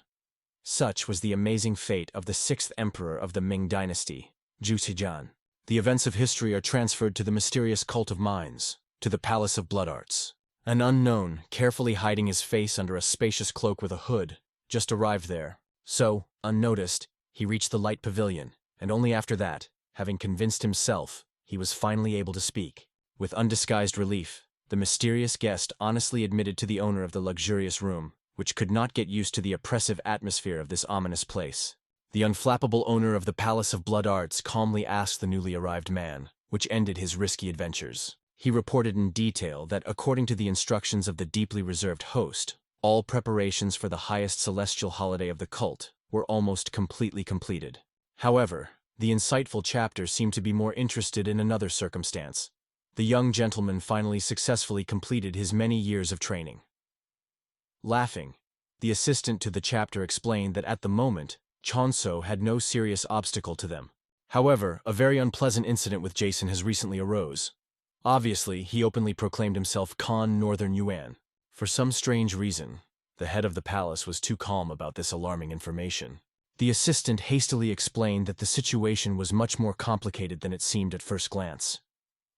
Such was the amazing fate of the sixth emperor of the Ming dynasty, Zhu Taijin. The events of history are transferred to the mysterious cult of mines, to the Palace of Blood Arts. An unknown, carefully hiding his face under a spacious cloak with a hood, just arrived there. So, unnoticed, he reached the light pavilion, and only after that, having convinced himself, he was finally able to speak. With undisguised relief, the mysterious guest honestly admitted to the owner of the luxurious room, which could not get used to the oppressive atmosphere of this ominous place. The unflappable owner of the Palace of Blood Arts calmly asked the newly arrived man, which ended his risky adventures. He reported in detail that, according to the instructions of the deeply reserved host, all preparations for the highest celestial holiday of the cult were almost completely completed. However, the insightful chapter seemed to be more interested in another circumstance. The young gentleman finally successfully completed his many years of training. Laughing, the assistant to the chapter explained that at the moment, Chonso had no serious obstacle to them. However, a very unpleasant incident with Jason has recently arose. Obviously, he openly proclaimed himself Khan Northern Yuan. For some strange reason, the head of the palace was too calm about this alarming information. The assistant hastily explained that the situation was much more complicated than it seemed at first glance.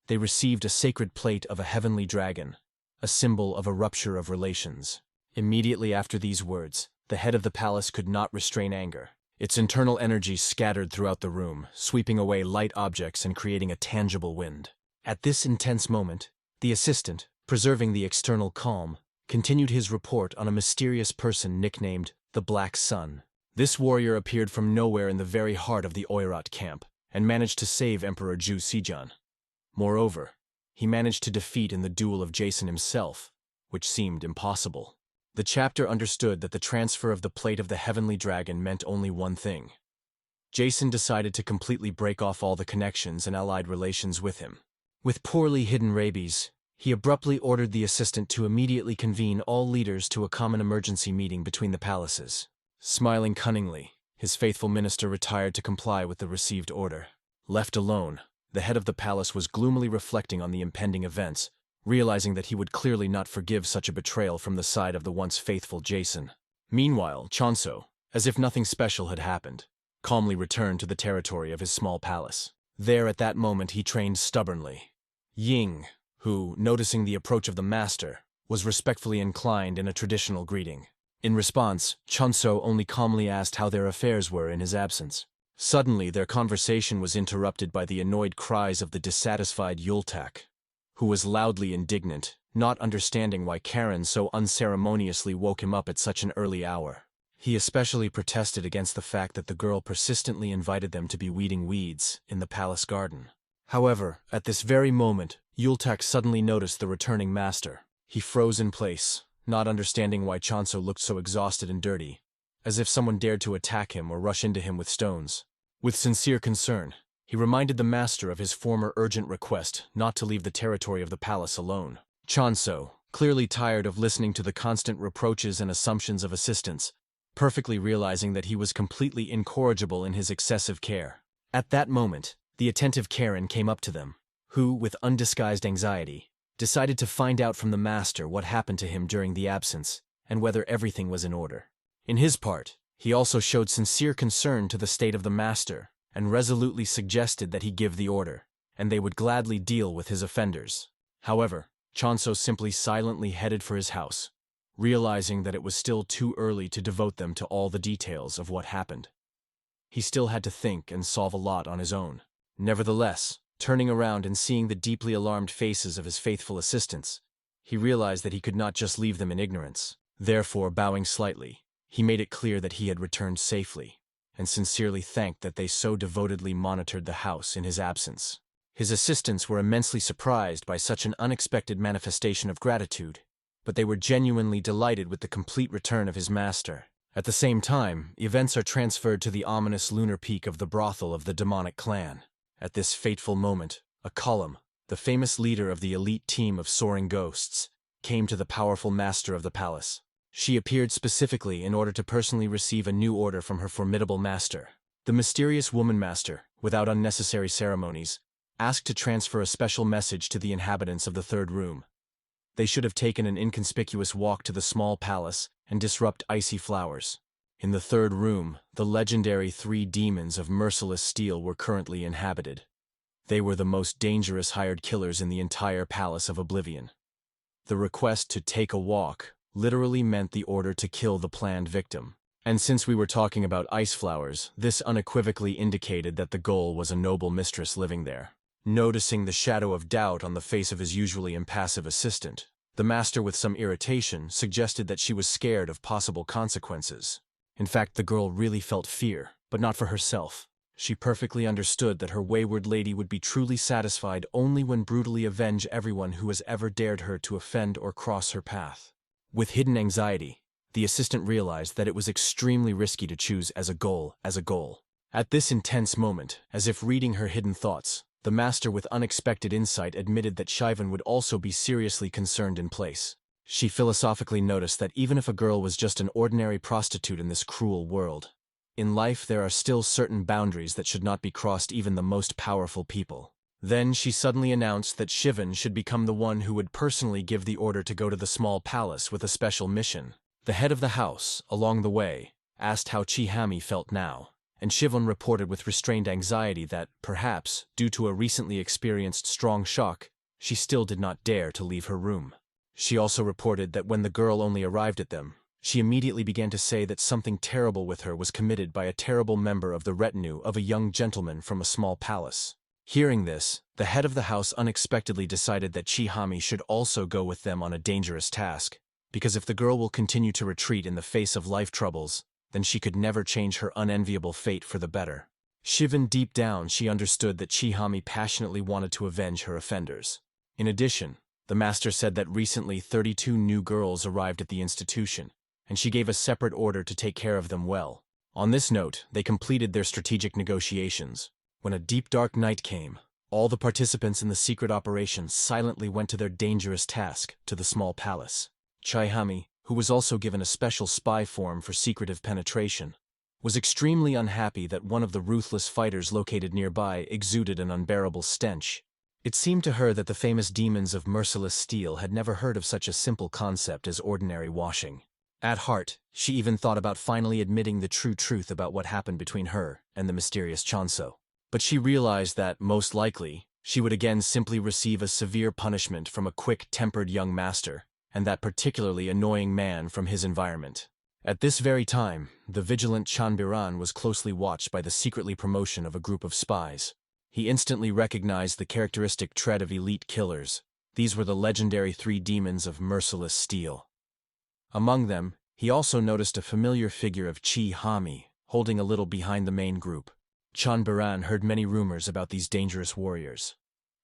They received a sacred plate of a heavenly dragon, a symbol of a rupture of relations. Immediately after these words, the head of the palace could not restrain anger. Its internal energy scattered throughout the room, sweeping away light objects and creating a tangible wind. At this intense moment, the assistant, preserving the external calm, continued his report on a mysterious person nicknamed the Black Sun. This warrior appeared from nowhere in the very heart of the Oirat camp, and managed to save Emperor Zhu Taijin. Moreover, he managed to defeat in the duel of Jason himself, which seemed impossible. The chapter understood that the transfer of the plate of the heavenly dragon meant only one thing. Jason decided to completely break off all the connections and allied relations with him. With poorly hidden rabies, he abruptly ordered the assistant to immediately convene all leaders to a common emergency meeting between the palaces. Smiling cunningly, his faithful minister retired to comply with the received order. Left alone, the head of the palace was gloomily reflecting on the impending events, realizing that he would clearly not forgive such a betrayal from the side of the once faithful Jason. Meanwhile, Chonso, as if nothing special had happened, calmly returned to the territory of his small palace. There at that moment he trained stubbornly. Ying, who, noticing the approach of the master, was respectfully inclined in a traditional greeting. In response, Chonso only calmly asked how their affairs were in his absence. Suddenly, their conversation was interrupted by the annoyed cries of the dissatisfied Yultak, who was loudly indignant, not understanding why Karen so unceremoniously woke him up at such an early hour. He especially protested against the fact that the girl persistently invited them to be weeding weeds in the palace garden. However, at this very moment, Yultak suddenly noticed the returning master. He froze in place, not understanding why Chanso looked so exhausted and dirty, as if someone dared to attack him or rush into him with stones. With sincere concern, he reminded the master of his former urgent request not to leave the territory of the palace alone. Chanso, clearly tired of listening to the constant reproaches and assumptions of assistants, perfectly realizing that he was completely incorrigible in his excessive care. At that moment, the attentive Karen came up to them, who, with undisguised anxiety, decided to find out from the master what happened to him during the absence and whether everything was in order. In his part, he also showed sincere concern to the state of the master and resolutely suggested that he give the order, and they would gladly deal with his offenders. However, Chanso simply silently headed for his house, realizing that it was still too early to devote them to all the details of what happened. He still had to think and solve a lot on his own. Nevertheless, turning around and seeing the deeply alarmed faces of his faithful assistants, he realized that he could not just leave them in ignorance. Therefore, bowing slightly, he made it clear that he had returned safely, and sincerely thanked that they so devotedly monitored the house in his absence. His assistants were immensely surprised by such an unexpected manifestation of gratitude, but they were genuinely delighted with the complete return of his master. At the same time, events are transferred to the ominous lunar peak of the brothel of the demonic clan. At this fateful moment, a column, the famous leader of the elite team of soaring ghosts, came to the powerful master of the palace. She appeared specifically in order to personally receive a new order from her formidable master. The mysterious woman master, without unnecessary ceremonies, asked to transfer a special message to the inhabitants of the third room. They should have taken an inconspicuous walk to the small palace and disrupt icy flowers. In the third room, the legendary 3 demons of merciless steel were currently inhabited. They were the most dangerous hired killers in the entire Palace of Oblivion. The request to take a walk literally meant the order to kill the planned victim. And since we were talking about ice flowers, this unequivocally indicated that the goal was a noble mistress living there. Noticing the shadow of doubt on the face of his usually impassive assistant, the master with some irritation suggested that she was scared of possible consequences. In fact, the girl really felt fear, but not for herself. She perfectly understood that her wayward lady would be truly satisfied only when brutally avenge everyone who has ever dared her to offend or cross her path. With hidden anxiety, the assistant realized that it was extremely risky to choose as a goal. At this intense moment, as if reading her hidden thoughts, the master with unexpected insight admitted that Shivan would also be seriously concerned in place. She philosophically noticed that even if a girl was just an ordinary prostitute in this cruel world, in life there are still certain boundaries that should not be crossed even the most powerful people. Then she suddenly announced that Shivan should become the one who would personally give the order to go to the small palace with a special mission. The head of the house, along the way, asked how Chihami felt now, and Shivan reported with restrained anxiety that, perhaps, due to a recently experienced strong shock, she still did not dare to leave her room. She also reported that when the girl only arrived at them, she immediately began to say that something terrible with her was committed by a terrible member of the retinue of a young gentleman from a small palace. Hearing this, the head of the house unexpectedly decided that Chihami should also go with them on a dangerous task, because if the girl will continue to retreat in the face of life troubles, then she could never change her unenviable fate for the better. Shivan deep down she understood that Chihami passionately wanted to avenge her offenders. In addition, the master said that recently 32 new girls arrived at the institution, and she gave a separate order to take care of them well. On this note, they completed their strategic negotiations. When a deep dark night came, all the participants in the secret operation silently went to their dangerous task to the small palace. Chihami, who was also given a special spy form for secretive penetration, was extremely unhappy that one of the ruthless fighters located nearby exuded an unbearable stench. It seemed to her that the famous demons of merciless steel had never heard of such a simple concept as ordinary washing. At heart, she even thought about finally admitting the true truth about what happened between her and the mysterious Chanso. But she realized that, most likely, she would again simply receive a severe punishment from a quick-tempered young master, and that particularly annoying man from his environment. At this very time, the vigilant Chanbiran was closely watched by the secretly promotion of a group of spies. He instantly recognized the characteristic tread of elite killers. These were the legendary 3 demons of merciless steel. Among them, He also noticed a familiar figure of Chi Hami, holding a little behind the main group. Chan Baran heard many rumors about these dangerous warriors.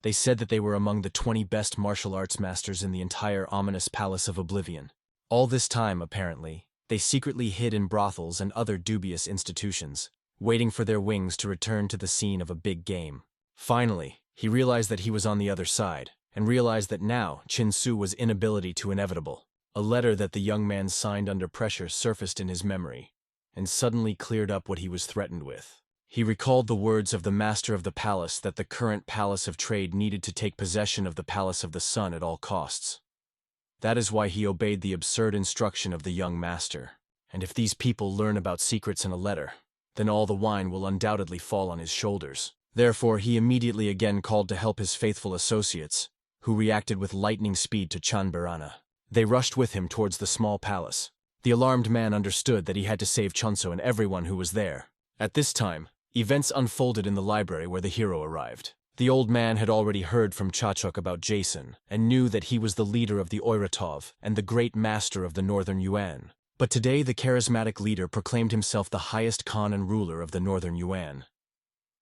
They said that they were among the 20 best martial arts masters in the entire ominous Palace of Oblivion. All this time, apparently, they secretly hid in brothels and other dubious institutions, waiting for their wings to return to the scene of a big game. Finally, he realized that he was on the other side, and realized that now Chin Su was inability to inevitable. A letter that the young man signed under pressure surfaced in his memory, and suddenly cleared up what he was threatened with. He recalled the words of the master of the palace that the current Palace of Trade needed to take possession of the Palace of the Sun at all costs. That is why he obeyed the absurd instruction of the young master. And if these people learn about secrets in a letter, then all the wine will undoubtedly fall on his shoulders. Therefore, he immediately again called to help his faithful associates, who reacted with lightning speed to Chanbarana. They rushed with him towards the small palace. The alarmed man understood that he had to save Chunso and everyone who was there. At this time, events unfolded in the library where the hero arrived. The old man had already heard from Chachuk about Jason, and knew that he was the leader of the Oiratov and the great master of the Northern Yuan. But today the charismatic leader proclaimed himself the highest Khan and ruler of the Northern Yuan.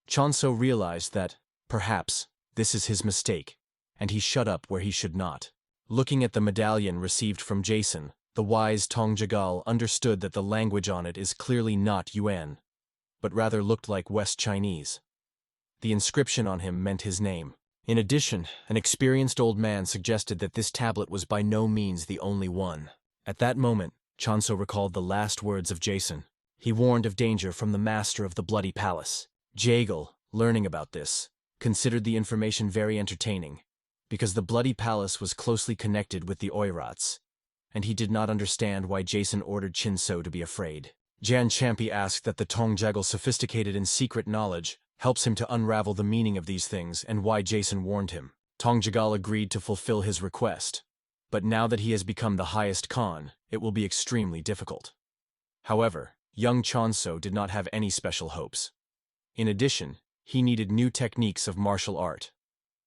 Chonso realized that, perhaps, this is his mistake, and he shut up where he should not. Looking at the medallion received from Jason, the wise Tong Jagal understood that the language on it is clearly not Yuan, but rather looked like West Chinese. The inscription on him meant his name. In addition, an experienced old man suggested that this tablet was by no means the only one. At that moment, Chonso recalled the last words of Jason. He warned of danger from the master of the Bloody Palace. Jagal, learning about this, considered the information very entertaining, because the Bloody Palace was closely connected with the Oirats, and he did not understand why Jason ordered Chinso to be afraid. Jan Champi asked that the Tong Jagal's sophisticated and secret knowledge helps him to unravel the meaning of these things and why Jason warned him. Tong Jagal agreed to fulfill his request, but now that he has become the highest Khan, it will be extremely difficult. However, young Chonso did not have any special hopes. In addition, he needed new techniques of martial art.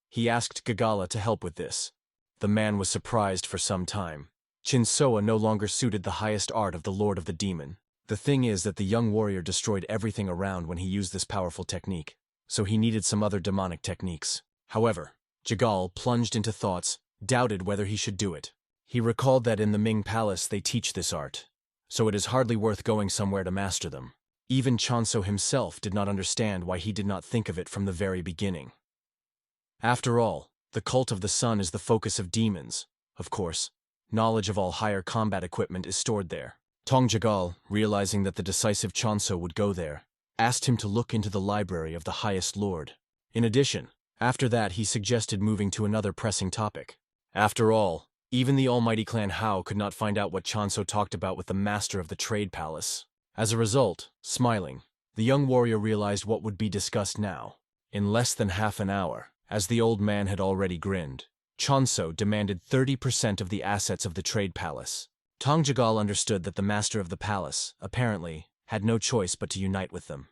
He asked Gagala to help with this. The man was surprised for some time. Chinsoa no longer suited the highest art of the Lord of the Demon. The thing is that the young warrior destroyed everything around when he used this powerful technique, so he needed some other demonic techniques. However, Jagal plunged into thoughts, doubted whether he should do it. He recalled that in the Ming Palace they teach this art, so it is hardly worth going somewhere to master them. Even Chonso himself did not understand why he did not think of it from the very beginning. After all, the cult of the sun is the focus of demons. Of course, knowledge of all higher combat equipment is stored there. Tong Jagal, realizing that the decisive Chonso would go there, asked him to look into the library of the highest lord. In addition, after that he suggested moving to another pressing topic. After all, even the almighty clan Hao could not find out what Chonso talked about with the master of the trade palace. As a result, smiling, the young warrior realized what would be discussed now. In less than half an hour, as the old man had already grinned, Chonso demanded 30% of the assets of the trade palace. Tong Jagal understood that the master of the palace, apparently, had no choice but to unite with them.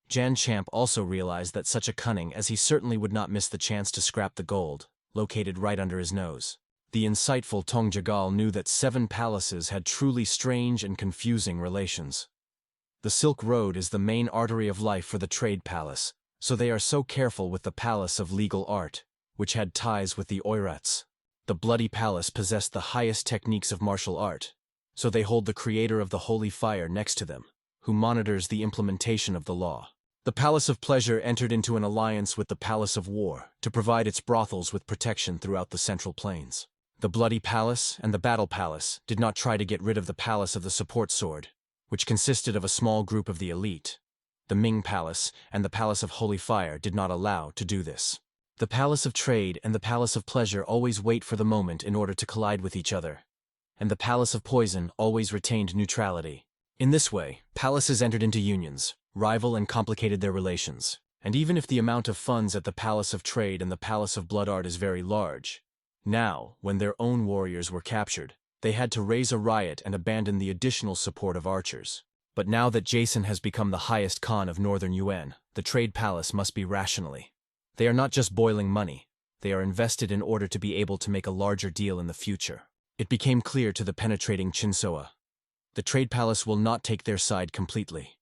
Jan Champ also realized that such a cunning as he certainly would not miss the chance to scrap the gold, located right under his nose. The insightful Tong Jagal knew that 7 palaces had truly strange and confusing relations. The Silk Road is the main artery of life for the trade palace, so they are so careful with the Palace of Legal Art, which had ties with the Oirats. The Bloody Palace possessed the highest techniques of martial art, so they hold the creator of the Holy Fire next to them, who monitors the implementation of the law. The Palace of Pleasure entered into an alliance with the Palace of War to provide its brothels with protection throughout the Central Plains. The Bloody Palace and the Battle Palace did not try to get rid of the Palace of the Support Sword, which consisted of a small group of the elite. The Ming Palace and the Palace of Holy Fire did not allow to do this. The Palace of Trade and the Palace of Pleasure always wait for the moment in order to collide with each other, and the Palace of Poison always retained neutrality. In this way, palaces entered into unions, rival and complicated their relations. And even if the amount of funds at the Palace of Trade and the Palace of Blood Art is very large, now, when their own warriors were captured, they had to raise a riot and abandon the additional support of archers. But now that Jason has become the highest Khan of Northern Yuan, the Trade Palace must be rationally. They are not just boiling money, they are invested in order to be able to make a larger deal in the future. It became clear to the penetrating Chinsoa. the trade palace will not take their side completely.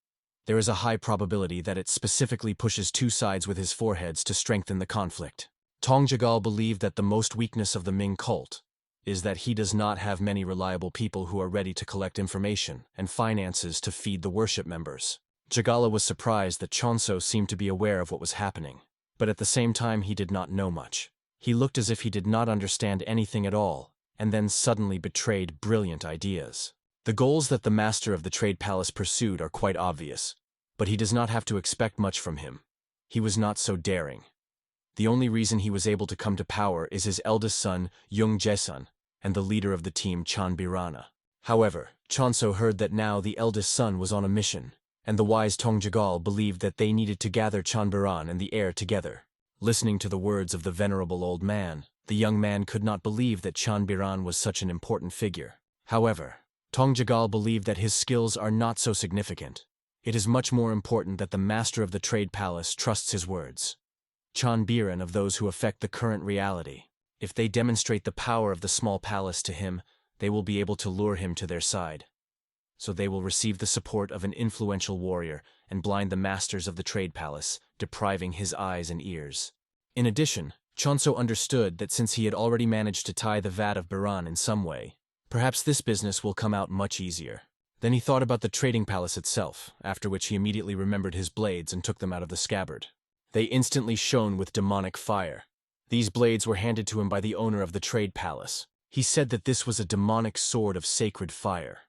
There is a high probability that it specifically pushes two sides with his foreheads to strengthen the conflict. Tong Jagal believed that the most weakness of the Ming cult is that he does not have many reliable people who are ready to collect information and finances to feed the worship members. Jagala was surprised that Chonso seemed to be aware of what was happening, but at the same time he did not know much. He looked as if he did not understand anything at all, and then suddenly betrayed brilliant ideas. The goals that the master of the trade palace pursued are quite obvious, but he does not have to expect much from him. He was not so daring. The only reason he was able to come to power is his eldest son, Yung Jaesun, and the leader of the team, Chan Birana. However, Chonso heard that now the eldest son was on a mission, and the wise Tong Jagal believed that they needed to gather Chan Biran and the heir together. Listening to the words of the venerable old man, the young man could not believe that Chan Biran was such an important figure. However, Tong Jagal believed that his skills are not so significant. It is much more important that the master of the trade palace trusts his words. Chan Biran of those who affect the current reality. If they demonstrate the power of the small palace to him, they will be able to lure him to their side. So they will receive the support of an influential warrior and blind the masters of the trade palace, depriving his eyes and ears. In addition, Chonso understood that since he had already managed to tie the vat of Biran in some way, perhaps this business will come out much easier. Then he thought about the trading palace itself, after which he immediately remembered his blades and took them out of the scabbard. They instantly shone with demonic fire. These blades were handed to him by the owner of the trade palace. He said that this was a demonic sword of sacred fire.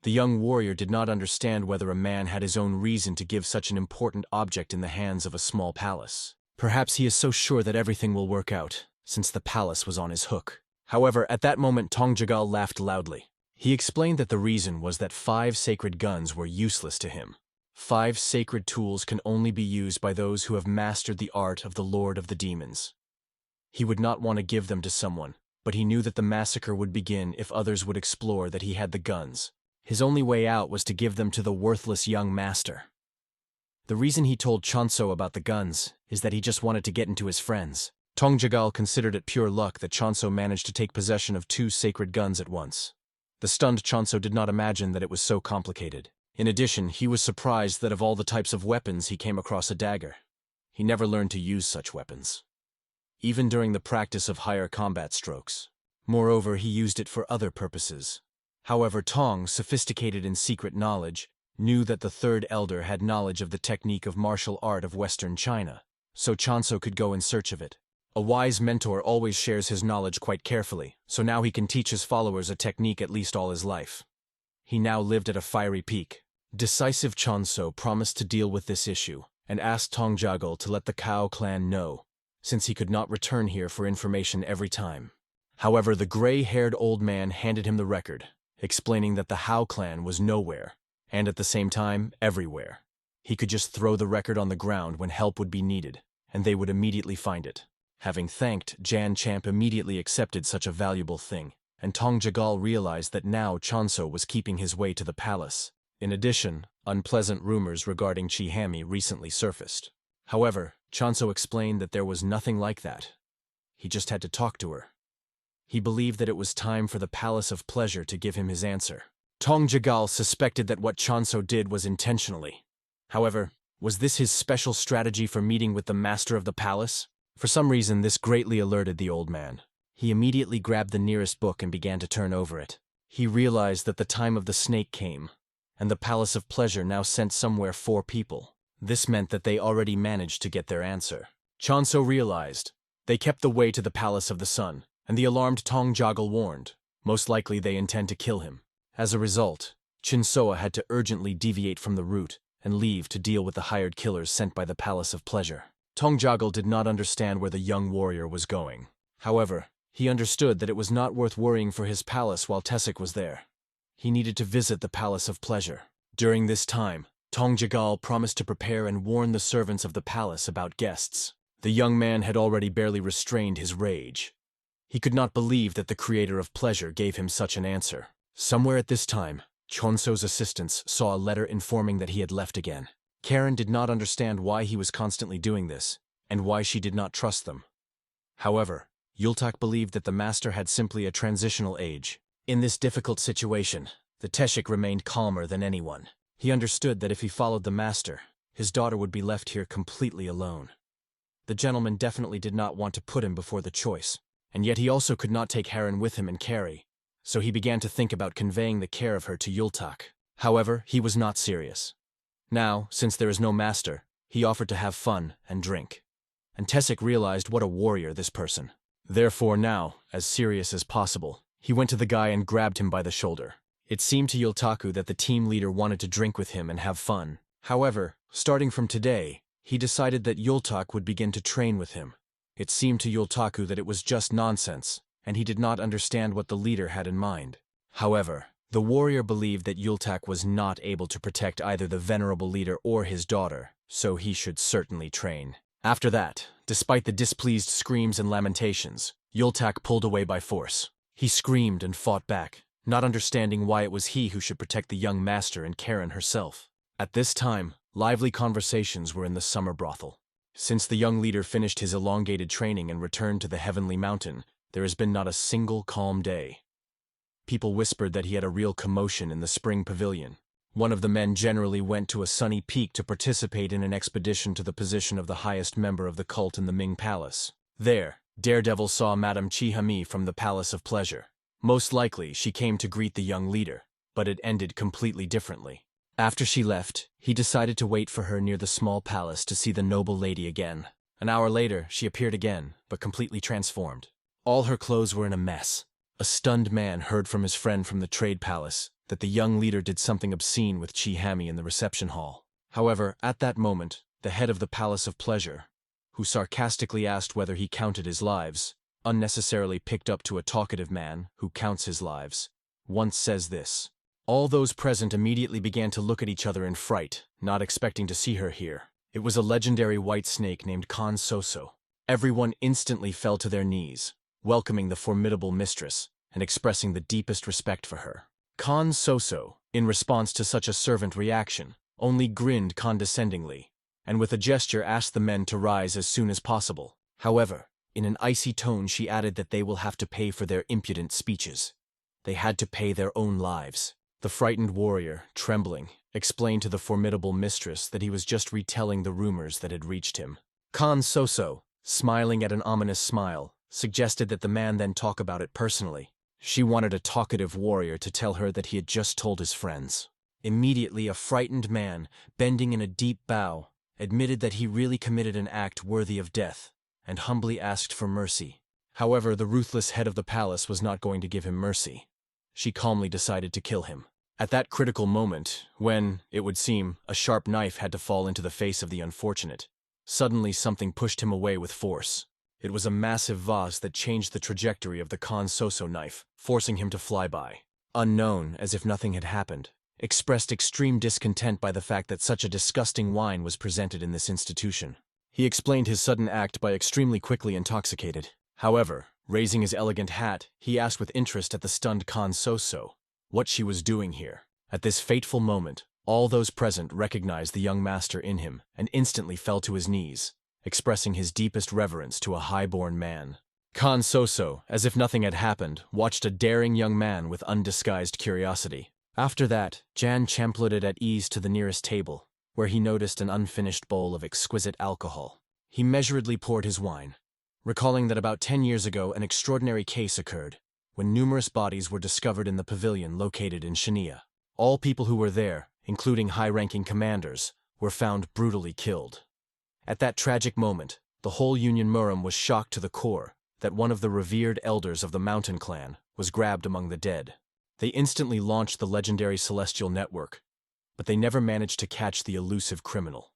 The young warrior did not understand whether a man had his own reason to give such an important object in the hands of a small palace. Perhaps he is so sure that everything will work out, since the palace was on his hook. However, at that moment Tong Jagal laughed loudly. He explained that the reason was that 5 sacred guns were useless to him. 5 sacred tools can only be used by those who have mastered the art of the Lord of the Demons. He would not want to give them to someone, but he knew that the massacre would begin if others would explore that he had the guns. His only way out was to give them to the worthless young master. The reason he told Chonso about the guns is that he just wanted to get into his friends. Tong Jagal considered it pure luck that Chonso managed to take possession of 2 sacred guns at once. The stunned Chonso did not imagine that it was so complicated. In addition, he was surprised that of all the types of weapons he came across a dagger. He never learned to use such weapons, even during the practice of higher combat strokes. Moreover, he used it for other purposes. However, Tong, sophisticated in secret knowledge, knew that the third elder had knowledge of the technique of martial art of Western China, so Chonso could go in search of it. A wise mentor always shares his knowledge quite carefully, so now he can teach his followers a technique at least all his life. He now lived at a fiery peak. Decisive Chonso promised to deal with this issue, and asked Tong Jagal to let the Cao clan know, since he could not return here for information every time. However, the gray-haired old man handed him the record, explaining that the Hao clan was nowhere, and at the same time, everywhere. He could just throw the record on the ground when help would be needed, and they would immediately find it. Having thanked, Jan Champ immediately accepted such a valuable thing, and Tong Jagal realized that now Chonso was keeping his way to the palace. In addition, unpleasant rumors regarding Chihami recently surfaced. However, Chonso explained that there was nothing like that. He just had to talk to her. He believed that it was time for the Palace of Pleasure to give him his answer. Tong Jagal suspected that what Chonso did was intentionally. However, was this his special strategy for meeting with the master of the palace? For some reason, this greatly alerted the old man. He immediately grabbed the nearest book and began to turn over it. He realized that the time of the snake came, and the Palace of Pleasure now sent somewhere 4 people. This meant that they already managed to get their answer. Chonso realized. They kept the way to the Palace of the Sun, and the alarmed Tong Jagal warned. Most likely they intend to kill him. As a result, Chinsoa had to urgently deviate from the route and leave to deal with the hired killers sent by the Palace of Pleasure. Tong Jagal did not understand where the young warrior was going. However, he understood that it was not worth worrying for his palace while Tessik was there. He needed to visit the Palace of Pleasure. During this time, Tong Jagal promised to prepare and warn the servants of the palace about guests. The young man had already barely restrained his rage. He could not believe that the creator of pleasure gave him such an answer. Somewhere at this time, Chonso's assistants saw a letter informing that he had left again. Karen did not understand why he was constantly doing this, and why she did not trust them. However, Yultak believed that the master had simply a transitional age. In this difficult situation, The Teshik remained calmer than anyone. He understood that if he followed the master, his daughter would be left here completely alone. The gentleman definitely did not want to put him before the choice, and yet he also could not take Harren with him and carry, so he began to think about conveying the care of her to Yultak. However, he was not serious. Now, since there is no master, he offered to have fun and drink. And Teshik realized what a warrior this person. Therefore now, as serious as possible, he went to the guy and grabbed him by the shoulder. It seemed to Yultaku that the team leader wanted to drink with him and have fun. However, starting from today, he decided that Yultak would begin to train with him. It seemed to Yultaku that it was just nonsense, and he did not understand what the leader had in mind. However, the warrior believed that Yultak was not able to protect either the venerable leader or his daughter, so he should certainly train. After that, despite the displeased screams and lamentations, Yultak pulled away by force. He screamed and fought back, not understanding why it was he who should protect the young master and Karen herself. At this time, lively conversations were in the summer brothel. Since the young leader finished his elongated training and returned to the heavenly mountain, there has been not a single calm day. People whispered that he had a real commotion in the spring pavilion. One of the men generally went to a sunny peak to participate in an expedition to the position of the highest member of the cult in the Ming Palace. There, Daredevil saw Madame Chihami from the Palace of Pleasure. Most likely, she came to greet the young leader, but it ended completely differently. After she left, he decided to wait for her near the small palace to see the noble lady again. An hour later, she appeared again, but completely transformed. All her clothes were in a mess. A stunned man heard from his friend from the trade palace that the young leader did something obscene with Chihami in the reception hall. However, at that moment, the head of the Palace of Pleasure, who sarcastically asked whether he counted his lives, unnecessarily picked up to a talkative man who counts his lives, once says this. All those present immediately began to look at each other in fright, not expecting to see her here. It was a legendary white snake named Khan Soso. Everyone instantly fell to their knees, welcoming the formidable mistress and expressing the deepest respect for her. Khan Soso, in response to such a servant reaction, only grinned condescendingly, and with a gesture asked the men to rise as soon as possible. However, in an icy tone she added that they will have to pay for their impudent speeches. They had to pay their own lives. The frightened warrior, trembling, explained to the formidable mistress that he was just retelling the rumors that had reached him. Khan Soso, smiling at an ominous smile, suggested that the man then talk about it personally. She wanted a talkative warrior to tell her that he had just told his friends. Immediately, a frightened man, bending in a deep bow, admitted that he really committed an act worthy of death, and humbly asked for mercy. However, the ruthless head of the palace was not going to give him mercy. She calmly decided to kill him. At that critical moment, when, it would seem, a sharp knife had to fall into the face of the unfortunate, suddenly something pushed him away with force. It was a massive vase that changed the trajectory of the Khan Soso knife, forcing him to fly by. Unknown, as if nothing had happened, expressed extreme discontent by the fact that such a disgusting wine was presented in this institution. He explained his sudden act by extremely quickly intoxicated. However, raising his elegant hat, he asked with interest at the stunned Khan Soso what she was doing here. At this fateful moment, all those present recognized the young master in him and instantly fell to his knees, expressing his deepest reverence to a high-born man. Khan Soso, as if nothing had happened, watched a daring young man with undisguised curiosity. After that, Jan champloted at ease to the nearest table, where he noticed an unfinished bowl of exquisite alcohol. He measuredly poured his wine, recalling that about 10 years ago an extraordinary case occurred, when numerous bodies were discovered in the pavilion located in Shania. All people who were there, including high-ranking commanders, were found brutally killed. At that tragic moment, the whole Union Muram was shocked to the core that one of the revered elders of the Mountain Clan was grabbed among the dead. They instantly launched the legendary Celestial Network, but they never managed to catch the elusive criminal.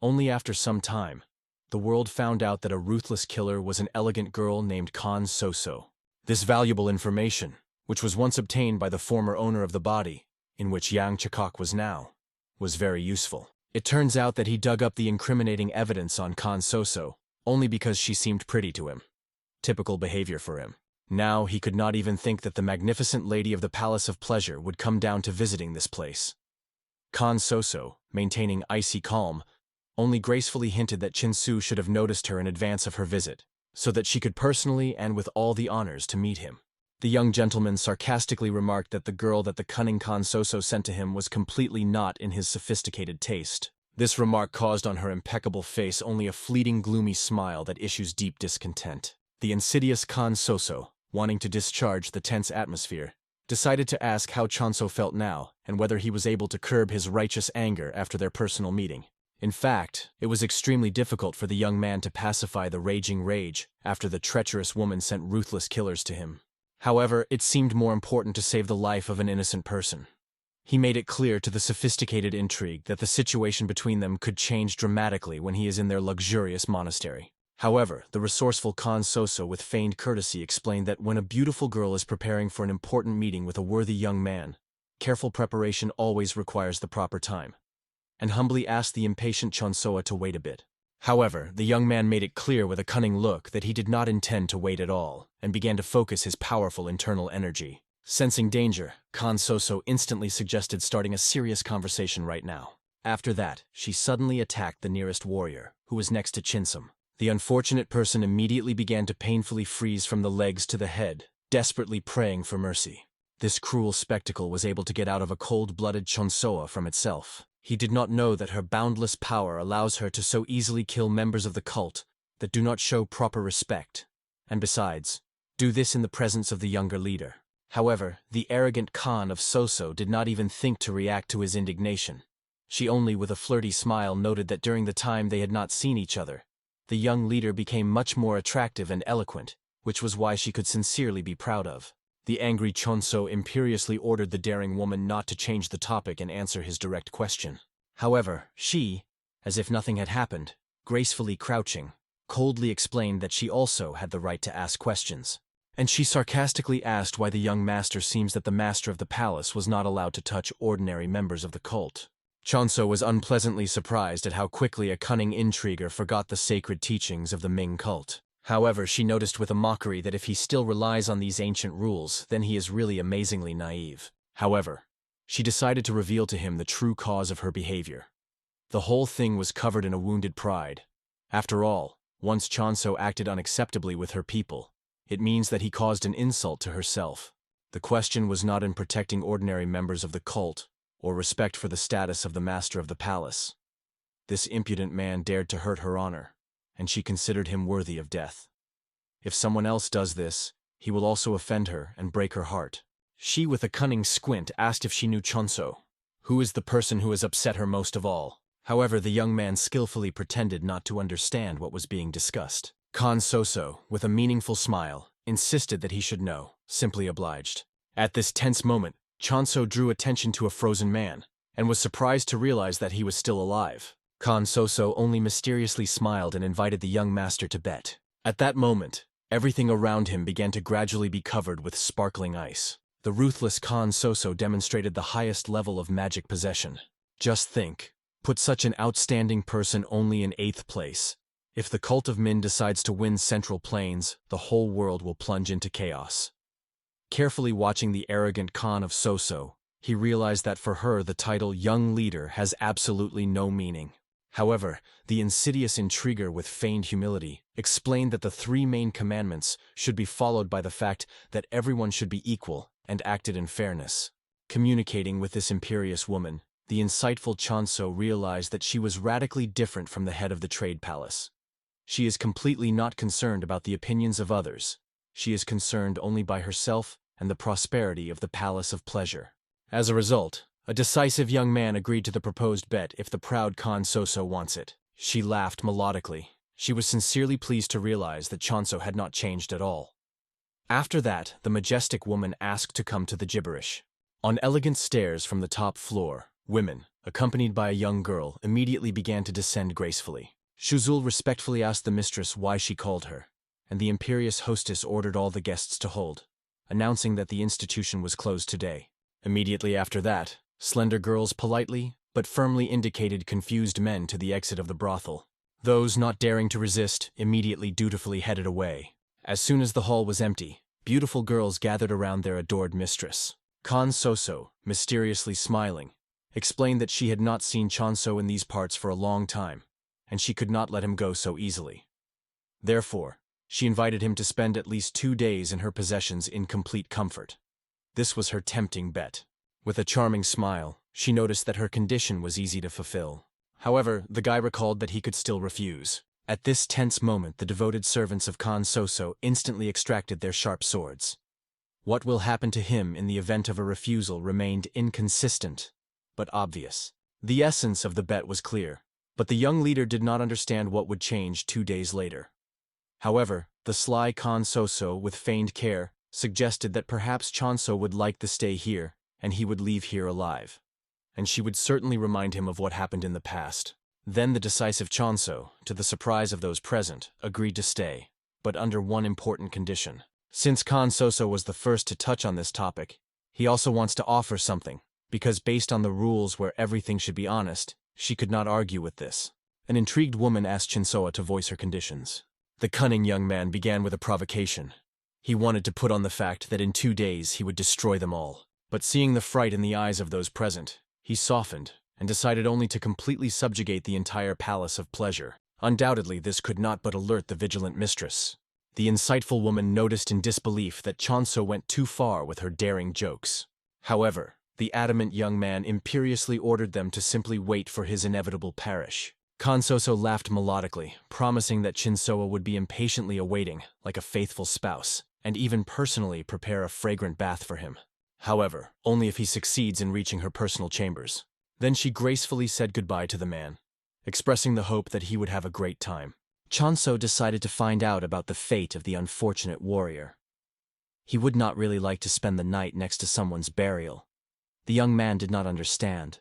Only after some time, the world found out that a ruthless killer was an elegant girl named Khan Soso. This valuable information, which was once obtained by the former owner of the body, in which Yang Chakok was now, was very useful. It turns out that he dug up the incriminating evidence on Khan Soso only because she seemed pretty to him. Typical behavior for him. Now he could not even think that the magnificent lady of the Palace of Pleasure would come down to visiting this place. Khan Soso, maintaining icy calm, only gracefully hinted that Chinsu should have noticed her in advance of her visit, so that she could personally and with all the honors to meet him. The young gentleman sarcastically remarked that the girl that the cunning Khan Soso sent to him was completely not in his sophisticated taste. This remark caused on her impeccable face only a fleeting gloomy smile that issues deep discontent. The insidious Khan Soso, wanting to discharge the tense atmosphere, decided to ask how Chonso felt now and whether he was able to curb his righteous anger after their personal meeting. In fact, it was extremely difficult for the young man to pacify the raging rage after the treacherous woman sent ruthless killers to him. However, it seemed more important to save the life of an innocent person. He made it clear to the sophisticated intrigue that the situation between them could change dramatically when he is in their luxurious monastery. However, the resourceful Khan Soso with feigned courtesy explained that when a beautiful girl is preparing for an important meeting with a worthy young man, careful preparation always requires the proper time, and humbly asked the impatient Chonsoa to wait a bit. However, the young man made it clear with a cunning look that he did not intend to wait at all, and began to focus his powerful internal energy. Sensing danger, Khan Soso instantly suggested starting a serious conversation right now. After that, she suddenly attacked the nearest warrior, who was next to Chinsum. The unfortunate person immediately began to painfully freeze from the legs to the head, desperately praying for mercy. This cruel spectacle was able to get out of a cold-blooded Chonsoa from itself. He did not know that her boundless power allows her to so easily kill members of the cult that do not show proper respect, and besides, do this in the presence of the younger leader. However, the arrogant Khan of Soso did not even think to react to his indignation. She only with a flirty smile noted that during the time they had not seen each other, the young leader became much more attractive and eloquent, which was why she could sincerely be proud of. The angry Chonso imperiously ordered the daring woman not to change the topic and answer his direct question. However, she, as if nothing had happened, gracefully crouching, coldly explained that she also had the right to ask questions. And she sarcastically asked why the young master seems that the master of the palace was not allowed to touch ordinary members of the cult. Chonso was unpleasantly surprised at how quickly a cunning intriguer forgot the sacred teachings of the Ming cult. However, she noticed with a mockery that if he still relies on these ancient rules, then he is really amazingly naive. However, she decided to reveal to him the true cause of her behavior. The whole thing was covered in a wounded pride. After all, once Chonso acted unacceptably with her people, it means that he caused an insult to herself. The question was not in protecting ordinary members of the cult, or respect for the status of the master of the palace. This impudent man dared to hurt her honor, and she considered him worthy of death. If someone else does this, he will also offend her and break her heart. She with a cunning squint asked if she knew Chonso, who is the person who has upset her most of all. However, the young man skillfully pretended not to understand what was being discussed. Khan Soso, with a meaningful smile, insisted that he should know, simply obliged. At this tense moment, Chonso drew attention to a frozen man, and was surprised to realize that he was still alive. Khan Soso only mysteriously smiled and invited the young master to bet. At that moment, everything around him began to gradually be covered with sparkling ice. The ruthless Khan Soso demonstrated the highest level of magic possession. Just think, put such an outstanding person only in 8th place. If the cult of Min decides to win Central Plains, the whole world will plunge into chaos. Carefully watching the arrogant Khan of Soso, he realized that for her the title Young Leader has absolutely no meaning. However, the insidious intriguer with feigned humility explained that the 3 main commandments should be followed by the fact that everyone should be equal and acted in fairness. Communicating with this imperious woman, the insightful Chonso realized that she was radically different from the head of the trade palace. She is completely not concerned about the opinions of others. She is concerned only by herself and the prosperity of the Palace of Pleasure. As a result, a decisive young man agreed to the proposed bet if the proud Khan Soso wants it. She laughed melodically. She was sincerely pleased to realize that Chonso had not changed at all. After that, the majestic woman asked to come to the gibberish. On elegant stairs from the top floor, women, accompanied by a young girl, immediately began to descend gracefully. Shuzul respectfully asked the mistress why she called her, and the imperious hostess ordered all the guests to hold, announcing that the institution was closed today. Immediately after that, slender girls politely but firmly indicated confused men to the exit of the brothel. Those not daring to resist immediately dutifully headed away. As soon as the hall was empty, beautiful girls gathered around their adored mistress. Khan Soso, mysteriously smiling, explained that she had not seen Chonso in these parts for a long time, and she could not let him go so easily. Therefore, She invited him to spend at least 2 days in her possessions in complete comfort. This was her tempting bet. With a charming smile, she noticed that her condition was easy to fulfill. However, the guy recalled that he could still refuse. At this tense moment, the devoted servants of Khan Soso instantly extracted their sharp swords. What will happen to him in the event of a refusal remained inconsistent, but obvious. The essence of the bet was clear, but the young leader did not understand what would change 2 days later. However, the sly Khan Soso, with feigned care, suggested that perhaps Chonso would like to stay here, and he would leave here alive. And she would certainly remind him of what happened in the past. Then the decisive Chonso, to the surprise of those present, agreed to stay, but under one important condition. Since Khan Soso was the first to touch on this topic, he also wants to offer something, because based on the rules where everything should be honest, she could not argue with this. An intrigued woman asked Chinsoa to voice her conditions. The cunning young man began with a provocation. He wanted to put on the fact that in 2 days he would destroy them all. But seeing the fright in the eyes of those present, he softened and decided only to completely subjugate the entire palace of pleasure. Undoubtedly, this could not but alert the vigilant mistress. The insightful woman noticed in disbelief that Chonso went too far with her daring jokes. However, the adamant young man imperiously ordered them to simply wait for his inevitable perish. Khan Soso laughed melodically, promising that Chinsoa would be impatiently awaiting, like a faithful spouse, and even personally prepare a fragrant bath for him. However, only if he succeeds in reaching her personal chambers. Then she gracefully said goodbye to the man, expressing the hope that he would have a great time. Chonso decided to find out about the fate of the unfortunate warrior. He would not really like to spend the night next to someone's burial. The young man did not understand.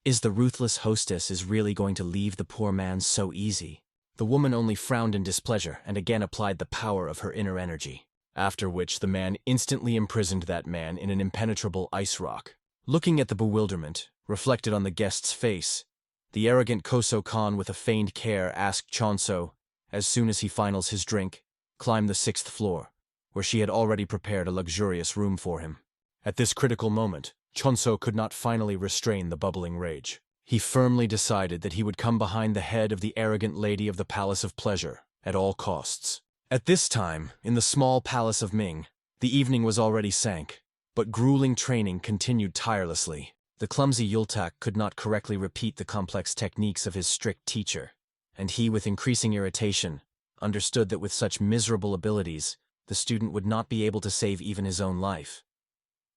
Is the ruthless hostess really going to leave the poor man so easy? The woman only frowned in displeasure and again applied the power of her inner energy. After which the man instantly imprisoned that man in an impenetrable ice rock. Looking at the bewilderment reflected on the guest's face, the arrogant Koso Khan with a feigned care asked Chonso, as soon as he finals his drink, climb the 6th floor, where she had already prepared a luxurious room for him. At this critical moment, Chonso could not finally restrain the bubbling rage. He firmly decided that he would come behind the head of the arrogant lady of the Palace of Pleasure at all costs. At this time, in the small palace of Ming, the evening was already sank, but grueling training continued tirelessly. The clumsy Yultak could not correctly repeat the complex techniques of his strict teacher, and he, with increasing irritation, understood that with such miserable abilities, the student would not be able to save even his own life.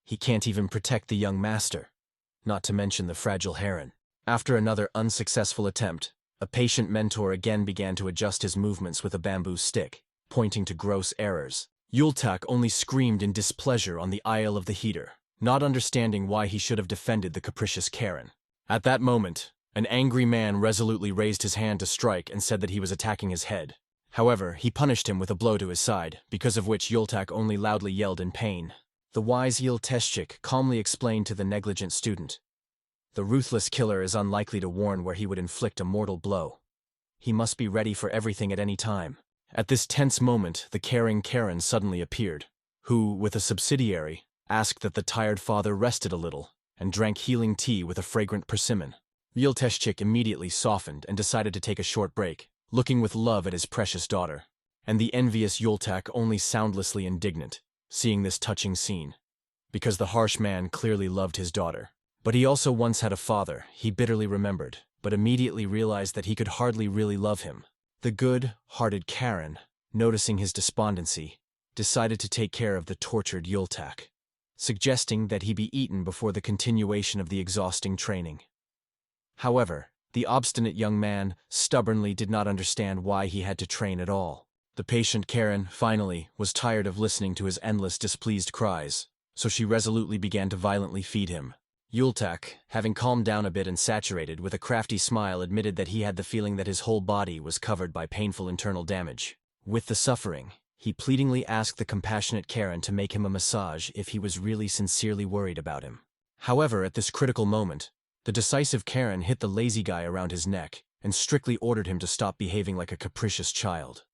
He can't even protect the young master, not to mention the fragile heron. After another unsuccessful attempt, a patient mentor again began to adjust his movements with a bamboo stick, pointing to gross errors. Yultak only screamed in displeasure on the aisle of the heater, not understanding why he should have defended the capricious Karen. At that moment, an angry man resolutely raised his hand to strike and said that he was attacking his head. However, he punished him with a blow to his side, because of which Yultak only loudly yelled in pain. The wise Yilteshchik calmly explained to the negligent student, "The ruthless killer is unlikely to warn where he would inflict a mortal blow. He must be ready for everything at any time." At this tense moment, the caring Karen suddenly appeared, who, with a subsidiary, asked that the tired father rested a little and drank healing tea with a fragrant persimmon. Yilteshchik immediately softened and decided to take a short break, looking with love at his precious daughter. And the envious Yultak only soundlessly indignant, seeing this touching scene, because the harsh man clearly loved his daughter. But he also once had a father, he bitterly remembered, but immediately realized that he could hardly really love him. The good-hearted Karen, noticing his despondency, decided to take care of the tortured Yultak, suggesting that he be eaten before the continuation of the exhausting training. However, the obstinate young man stubbornly did not understand why he had to train at all. The patient Karen, finally, was tired of listening to his endless displeased cries, so she resolutely began to violently feed him. Yultak, having calmed down a bit and saturated, with a crafty smile admitted that he had the feeling that his whole body was covered by painful internal damage. With the suffering, he pleadingly asked the compassionate Karen to make him a massage if he was really sincerely worried about him. However, at this critical moment, the decisive Karen hit the lazy guy around his neck and strictly ordered him to stop behaving like a capricious child.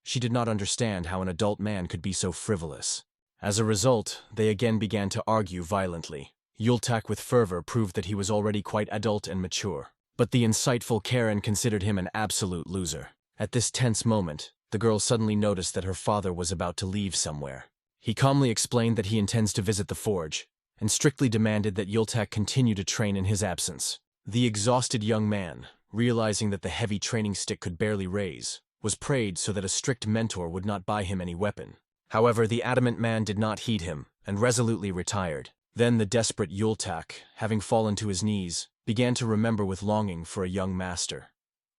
She did not understand how an adult man could be so frivolous. As a result, they again began to argue violently. Yultak with fervor proved that he was already quite adult and mature, but the insightful Karen considered him an absolute loser. At this tense moment, the girl suddenly noticed that her father was about to leave somewhere. He calmly explained that he intends to visit the forge, and strictly demanded that Yultak continue to train in his absence. The exhausted young man, realizing that the heavy training stick could barely raise, was prayed so that a strict mentor would not buy him any weapon. However, the adamant man did not heed him, and resolutely retired. Then the desperate Yultak, having fallen to his knees, began to remember with longing for a young master.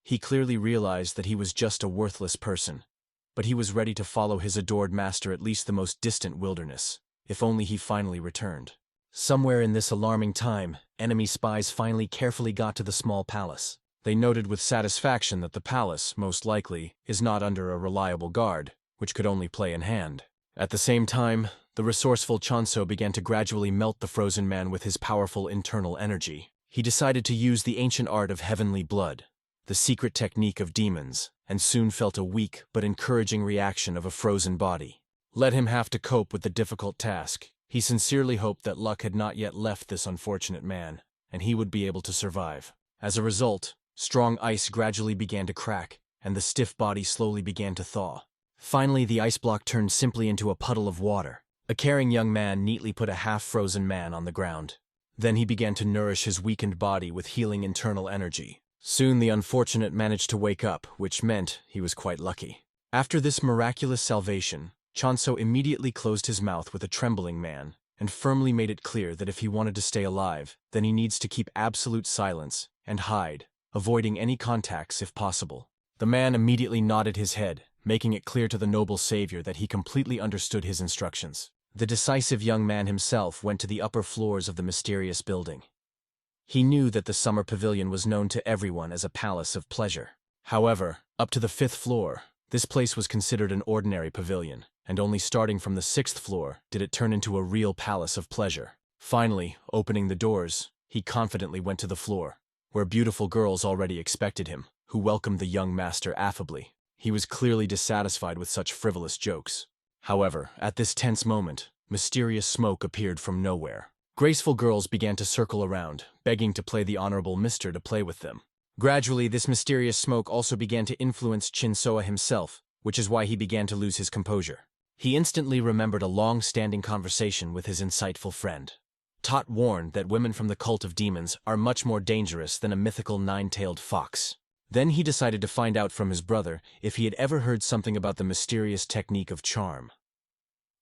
He clearly realized that he was just a worthless person, but he was ready to follow his adored master at least the most distant wilderness, if only he finally returned. Somewhere in this alarming time, enemy spies finally carefully got to the small palace. They noted with satisfaction that the palace, most likely, is not under a reliable guard, which could only play in hand. At the same time, the resourceful Chonso began to gradually melt the frozen man with his powerful internal energy. He decided to use the ancient art of heavenly blood, the secret technique of demons, and soon felt a weak but encouraging reaction of a frozen body. Let him have to cope with the difficult task. He sincerely hoped that luck had not yet left this unfortunate man, and he would be able to survive. As a result, strong ice gradually began to crack, and the stiff body slowly began to thaw. Finally, the ice block turned simply into a puddle of water. A caring young man neatly put a half-frozen man on the ground. Then he began to nourish his weakened body with healing internal energy. Soon the unfortunate managed to wake up, which meant he was quite lucky. After this miraculous salvation, Chonso immediately closed his mouth with a trembling man, and firmly made it clear that if he wanted to stay alive, then he needs to keep absolute silence and hide, avoiding any contacts if possible. The man immediately nodded his head, making it clear to the noble savior that he completely understood his instructions. The decisive young man himself went to the upper floors of the mysterious building. He knew that the summer pavilion was known to everyone as a palace of pleasure. However, up to the 5th floor, this place was considered an ordinary pavilion, and only starting from the 6th floor did it turn into a real palace of pleasure. Finally, opening the doors, he confidently went to the floor, where beautiful girls already expected him, who welcomed the young master affably. He was clearly dissatisfied with such frivolous jokes. However, at this tense moment, mysterious smoke appeared from nowhere. Graceful girls began to circle around, begging to play the Honorable Mister to play with them. Gradually, this mysterious smoke also began to influence Chinsoa himself, which is why he began to lose his composure. He instantly remembered a long-standing conversation with his insightful friend. Tot warned that women from the cult of demons are much more dangerous than a mythical nine-tailed fox. Then he decided to find out from his brother if he had ever heard something about the mysterious technique of charm.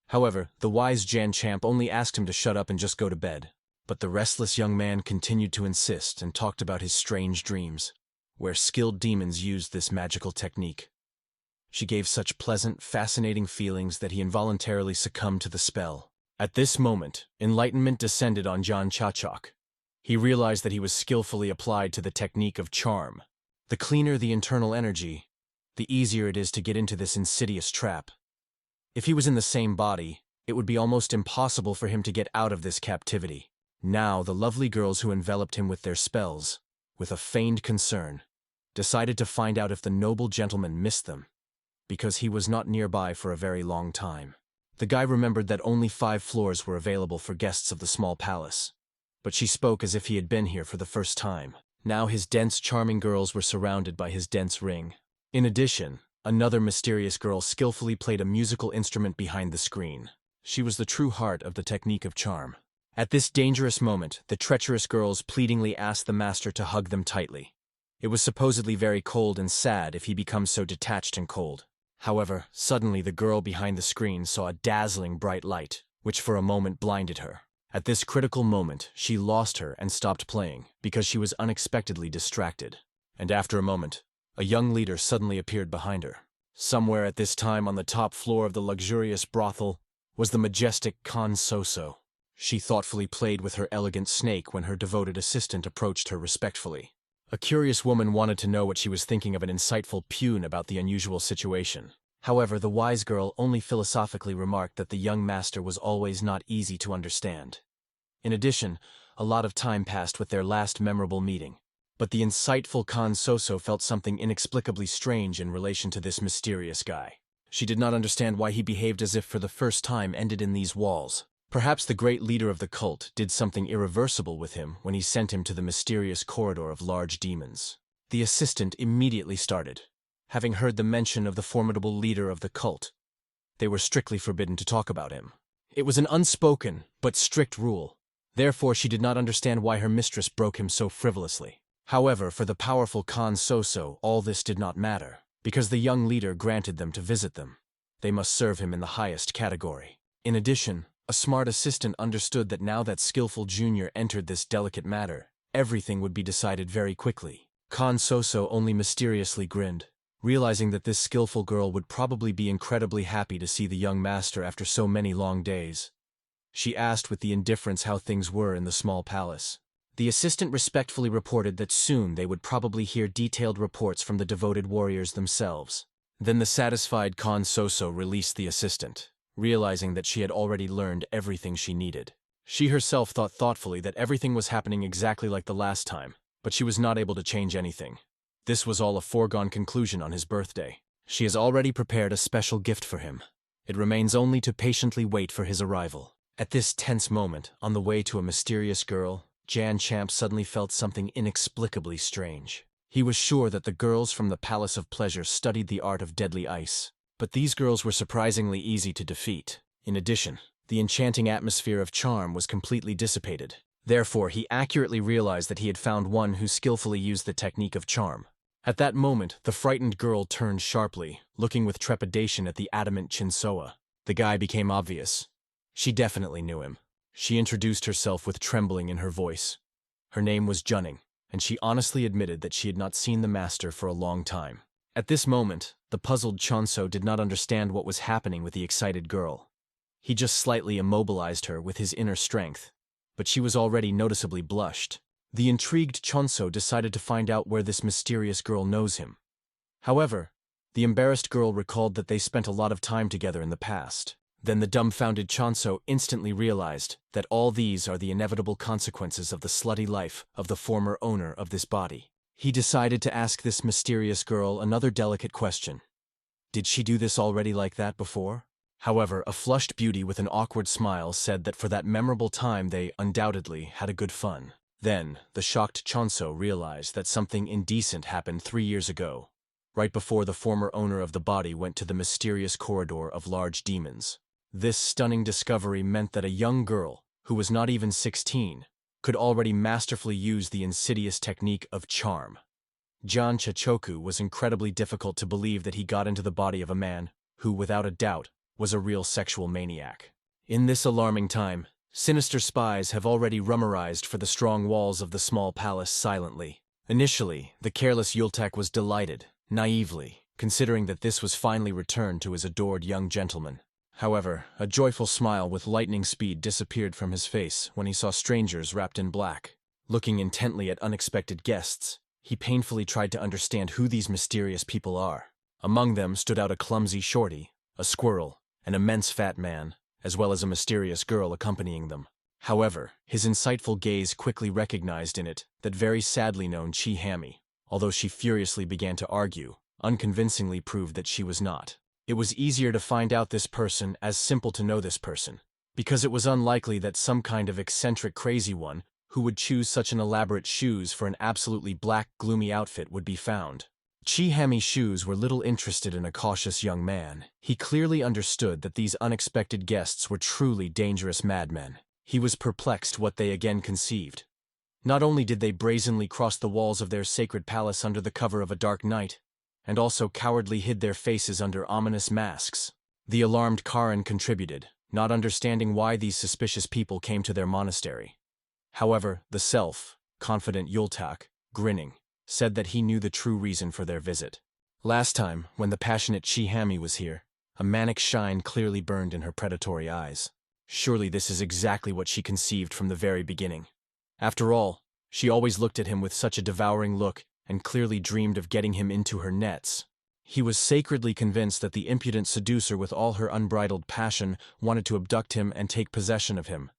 However, the wise Jan Champ only asked him to shut up and just go to bed. But the restless young man continued to insist and talked about his strange dreams, where skilled demons used this magical technique. She gave such pleasant, fascinating feelings that he involuntarily succumbed to the spell. At this moment, enlightenment descended on John Chachok. He realized that he was skillfully applied to the technique of charm. The cleaner the internal energy, the easier it is to get into this insidious trap. If he was in the same body, it would be almost impossible for him to get out of this captivity. Now, the lovely girls who enveloped him with their spells, with a feigned concern, decided to find out if the noble gentleman missed them, because he was not nearby for a very long time. The guy remembered that only 5 floors were available for guests of the small palace, but she spoke as if he had been here for the first time. Now his dense, charming girls were surrounded by his dense ring. In addition, another mysterious girl skillfully played a musical instrument behind the screen. She was the true heart of the technique of charm. At this dangerous moment, the treacherous girls pleadingly asked the master to hug them tightly. It was supposedly very cold and sad if he becomes so detached and cold. However, suddenly the girl behind the screen saw a dazzling bright light, which for a moment blinded her. At this critical moment, she lost her and stopped playing, because she was unexpectedly distracted. And after a moment, a young leader suddenly appeared behind her. Somewhere at this time on the top floor of the luxurious brothel was the majestic Khan Soso. She thoughtfully played with her elegant snake when her devoted assistant approached her respectfully. A curious woman wanted to know what she was thinking of an insightful Pune about the unusual situation. However, the wise girl only philosophically remarked that the young master was always not easy to understand. In addition, a lot of time passed with their last memorable meeting. But the insightful Khan Soso felt something inexplicably strange in relation to this mysterious guy. She did not understand why he behaved as if for the first time ended in these walls. Perhaps the great leader of the cult did something irreversible with him when he sent him to the mysterious corridor of large demons. The assistant immediately started. having heard the mention of the formidable leader of the cult. They were strictly forbidden to talk about him. It was an unspoken, but strict rule. Therefore, she did not understand why her mistress broke him so frivolously. However, for the powerful Khan Soso, all this did not matter, because the young leader granted them to visit them. They must serve him in the highest category. In addition, a smart assistant understood that now that skillful junior entered this delicate matter, everything would be decided very quickly. Khan Soso only mysteriously grinned, realizing that this skillful girl would probably be incredibly happy to see the young master after so many long days. She asked with the indifference how things were in the small palace. The assistant respectfully reported that soon they would probably hear detailed reports from the devoted warriors themselves. Then the satisfied Khan Soso released the assistant, realizing that she had already learned everything she needed. She herself thought thoughtfully that everything was happening exactly like the last time, but she was not able to change anything. This was all a foregone conclusion on his birthday. She has already prepared a special gift for him. It remains only to patiently wait for his arrival. At this tense moment, on the way to a mysterious girl, Jan Champ suddenly felt something inexplicably strange. He was sure that the girls from the Palace of Pleasure studied the art of deadly ice, but these girls were surprisingly easy to defeat. In addition, the enchanting atmosphere of charm was completely dissipated. Therefore, he accurately realized that he had found one who skillfully used the technique of charm. At that moment, the frightened girl turned sharply, looking with trepidation at the adamant Chinsoa. The guy became obvious. She definitely knew him. She introduced herself with trembling in her voice. Her name was Junning, and she honestly admitted that she had not seen the master for a long time. At this moment, the puzzled Chonso did not understand what was happening with the excited girl. He just slightly immobilized her with his inner strength, but she was already noticeably blushed. The intrigued Chonso decided to find out where this mysterious girl knows him. However, the embarrassed girl recalled that they spent a lot of time together in the past. Then the dumbfounded Chonso instantly realized that all these are the inevitable consequences of the slutty life of the former owner of this body. He decided to ask this mysterious girl another delicate question. Did she do this already like that before? However, a flushed beauty with an awkward smile said that for that memorable time they undoubtedly had a good fun. Then, the shocked Chonso realized that something indecent happened 3 years ago, right before the former owner of the body went to the mysterious corridor of large demons. This stunning discovery meant that a young girl, who was not even 16, could already masterfully use the insidious technique of charm. John Chachoku was incredibly difficult to believe that he got into the body of a man who, without a doubt, was a real sexual maniac. In this alarming time, sinister spies have already rummorized for the strong walls of the small palace silently. Initially, the careless Yultak was delighted, naively, considering that this was finally returned to his adored young gentleman. However, a joyful smile with lightning speed disappeared from his face when he saw strangers wrapped in black. Looking intently at unexpected guests, he painfully tried to understand who these mysterious people are. Among them stood out a clumsy shorty, a squirrel, an immense fat man, as well as a mysterious girl accompanying them. However, his insightful gaze quickly recognized in it that very sadly known Chi Hammy, although she furiously began to argue, unconvincingly proved that she was not. It was easier to find out this person as simple to know this person, because it was unlikely that some kind of eccentric crazy one who would choose such an elaborate shoes for an absolutely black, gloomy outfit would be found. Chi Hammy's shoes were little interested in a cautious young man. He clearly understood that these unexpected guests were truly dangerous madmen. He was perplexed what they again conceived. Not only did they brazenly cross the walls of their sacred palace under the cover of a dark night, and also cowardly hid their faces under ominous masks. The alarmed Karin contributed, not understanding why these suspicious people came to their monastery. However, the self-confident Yultak, grinning, said that he knew the true reason for their visit. Last time, when the passionate Chi Hammy was here, a manic shine clearly burned in her predatory eyes. Surely this is exactly what she conceived from the very beginning. After all, she always looked at him with such a devouring look and clearly dreamed of getting him into her nets. He was sacredly convinced that the impudent seducer with all her unbridled passion wanted to abduct him and take possession of him.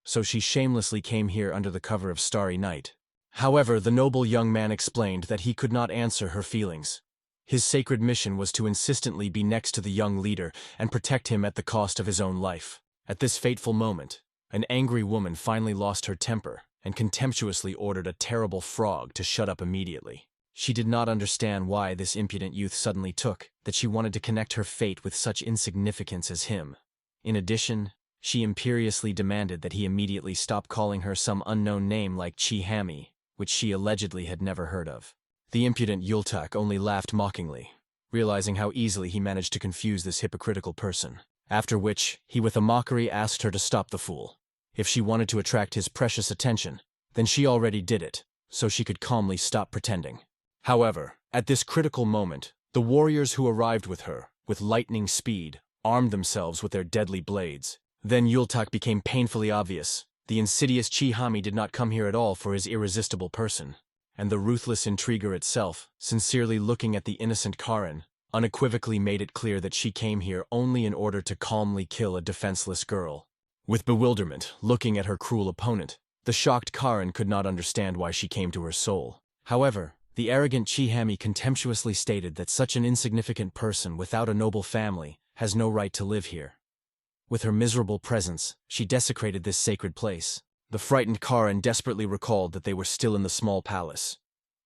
So she shamelessly came here under the cover of starry night. However, the noble young man explained that he could not answer her feelings. His sacred mission was to insistently be next to the young leader and protect him at the cost of his own life. At this fateful moment, an angry woman finally lost her temper and contemptuously ordered a terrible frog to shut up immediately. She did not understand why this impudent youth suddenly took that she wanted to connect her fate with such insignificance as him. In addition, she imperiously demanded that he immediately stop calling her some unknown name like Chi-Hami, which she allegedly had never heard of. The impudent Yultak only laughed mockingly, realizing how easily he managed to confuse this hypocritical person, after which he with a mockery asked her to stop the fool. If she wanted to attract his precious attention, then she already did it, so she could calmly stop pretending. However, at this critical moment, the warriors who arrived with her, with lightning speed, armed themselves with their deadly blades. Then Yultak became painfully obvious. The insidious Chi-Hami did not come here at all for his irresistible person, and the ruthless intriguer itself, sincerely looking at the innocent Karen, unequivocally made it clear that she came here only in order to calmly kill a defenseless girl. With bewilderment, looking at her cruel opponent, the shocked Karen could not understand why she came to her soul. However, the arrogant Chi-Hami contemptuously stated that such an insignificant person without a noble family has no right to live here. With her miserable presence, she desecrated this sacred place. The frightened Karen desperately recalled that they were still in the small palace,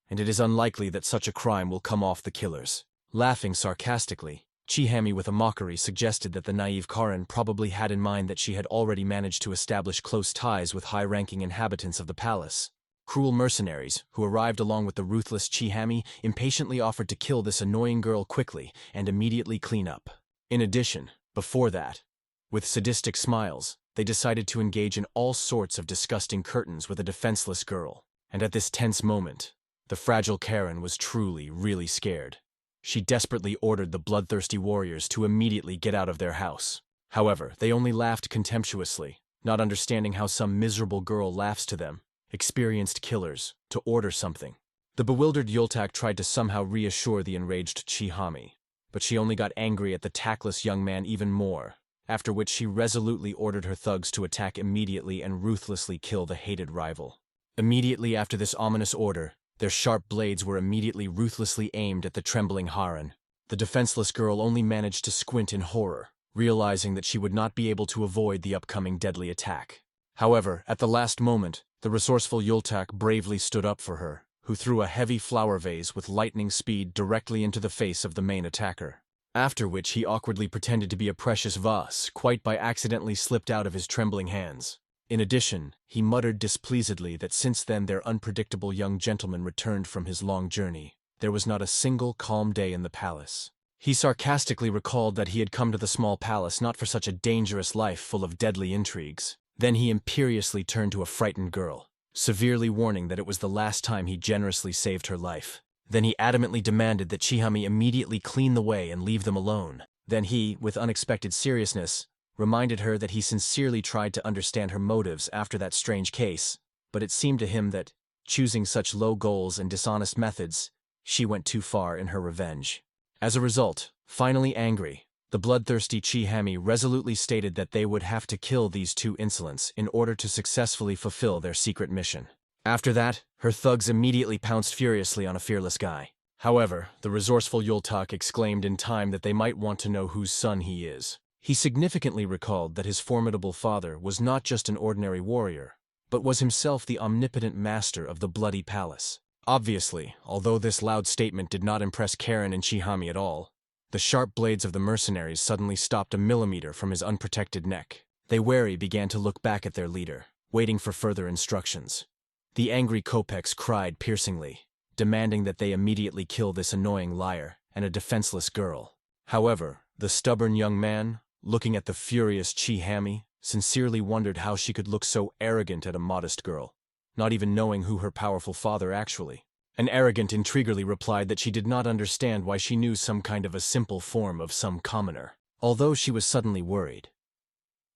and it is unlikely that such a crime will come off the killers. Laughing sarcastically, Chi-Hami with a mockery suggested that the naive Karen probably had in mind that she had already managed to establish close ties with high-ranking inhabitants of the palace. Cruel mercenaries, who arrived along with the ruthless Chi-Hami, impatiently offered to kill this annoying girl quickly and immediately clean up. In addition, before that, with sadistic smiles, they decided to engage in all sorts of disgusting curtains with a defenseless girl. And at this tense moment, the fragile Karen was truly, really scared. She desperately ordered the bloodthirsty warriors to immediately get out of their house. However, they only laughed contemptuously, not understanding how some miserable girl laughs to them, experienced killers, to order something. The bewildered Yultak tried to somehow reassure the enraged Chi-Hami, but she only got angry at the tactless young man even more, after which she resolutely ordered her thugs to attack immediately and ruthlessly kill the hated rival. Immediately after this ominous order, their sharp blades were immediately ruthlessly aimed at the trembling Haran. The defenseless girl only managed to squint in horror, realizing that she would not be able to avoid the upcoming deadly attack. However, at the last moment, the resourceful Yultak bravely stood up for her, who threw a heavy flower vase with lightning speed directly into the face of the main attacker. After which he awkwardly pretended to be a precious vase, quite by accidentally slipped out of his trembling hands. In addition, he muttered displeasedly that since then their unpredictable young gentleman returned from his long journey, there was not a single calm day in the palace. He sarcastically recalled that he had come to the small palace not for such a dangerous life full of deadly intrigues. Then he imperiously turned to a frightened girl, severely warning that it was the last time he generously saved her life. Then he adamantly demanded that Chi-Hami immediately clean the way and leave them alone. Then he, with unexpected seriousness, reminded her that he sincerely tried to understand her motives after that strange case, but it seemed to him that, choosing such low goals and dishonest methods, she went too far in her revenge. As a result, finally angry, the bloodthirsty Chi-Hami resolutely stated that they would have to kill these two insolents in order to successfully fulfill their secret mission. After that, her thugs immediately pounced furiously on a fearless guy. However, the resourceful Yultak exclaimed in time that they might want to know whose son he is. He significantly recalled that his formidable father was not just an ordinary warrior, but was himself the omnipotent master of the bloody palace. Obviously, although this loud statement did not impress Karen and Chi-Hami at all, the sharp blades of the mercenaries suddenly stopped a millimeter from his unprotected neck. They wary began to look back at their leader, waiting for further instructions. The angry Kopecks cried piercingly, demanding that they immediately kill this annoying liar and a defenseless girl. However, the stubborn young man, looking at the furious Chi-Hami, sincerely wondered how she could look so arrogant at a modest girl, not even knowing who her powerful father actually. An arrogant intriguerly replied that she did not understand why she knew some kind of a simple form of some commoner. Although she was suddenly worried.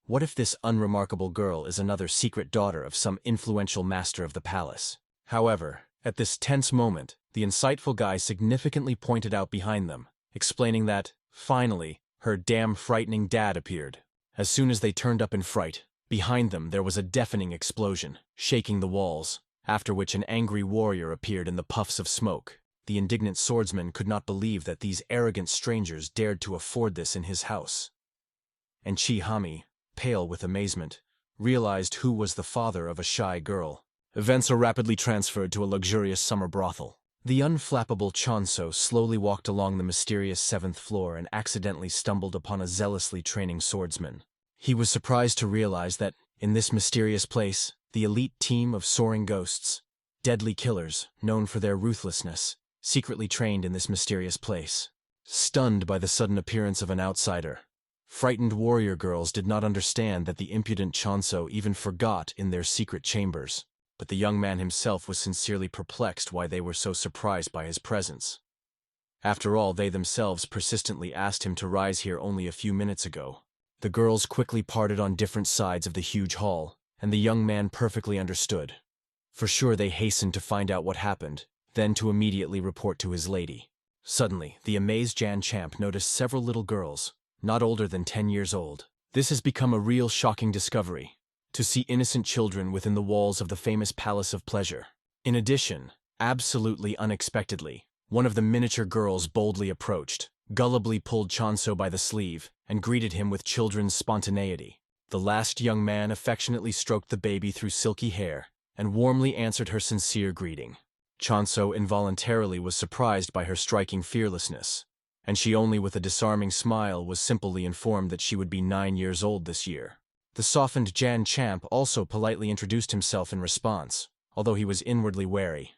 What if this unremarkable girl is another secret daughter of some influential master of the palace? However, at this tense moment, the insightful guy significantly pointed out behind them, explaining that, finally, her damn frightening dad appeared. As soon as they turned up in fright, behind them there was a deafening explosion, shaking the walls, after which an angry warrior appeared in the puffs of smoke. The indignant swordsman could not believe that these arrogant strangers dared to afford this in his house. And Chi-Hami, pale with amazement, realized who was the father of a shy girl. Events are rapidly transferred to a luxurious summer brothel. The unflappable Chonso slowly walked along the mysterious 7th floor and accidentally stumbled upon a zealously training swordsman. He was surprised to realize that, in this mysterious place, the elite team of soaring ghosts, deadly killers known for their ruthlessness, secretly trained in this mysterious place. Stunned by the sudden appearance of an outsider, frightened warrior girls did not understand that the impudent Chonso even forgot in their secret chambers. But the young man himself was sincerely perplexed why they were so surprised by his presence. After all, they themselves persistently asked him to rise here only a few minutes ago. The girls quickly parted on different sides of the huge hall, and the young man perfectly understood. For sure they hastened to find out what happened, then to immediately report to his lady. Suddenly, the amazed Jan Champ noticed several little girls, not older than 10 years old. This has become a real shocking discovery. To see innocent children within the walls of the famous Palace of Pleasure. In addition, absolutely unexpectedly, one of the miniature girls boldly approached, gullibly pulled Chonso by the sleeve, and greeted him with children's spontaneity. The last young man affectionately stroked the baby through silky hair, and warmly answered her sincere greeting. Chonso involuntarily was surprised by her striking fearlessness, and she only with a disarming smile was simply informed that she would be 9 years old this year. The softened Jan Champ also politely introduced himself in response, although he was inwardly wary.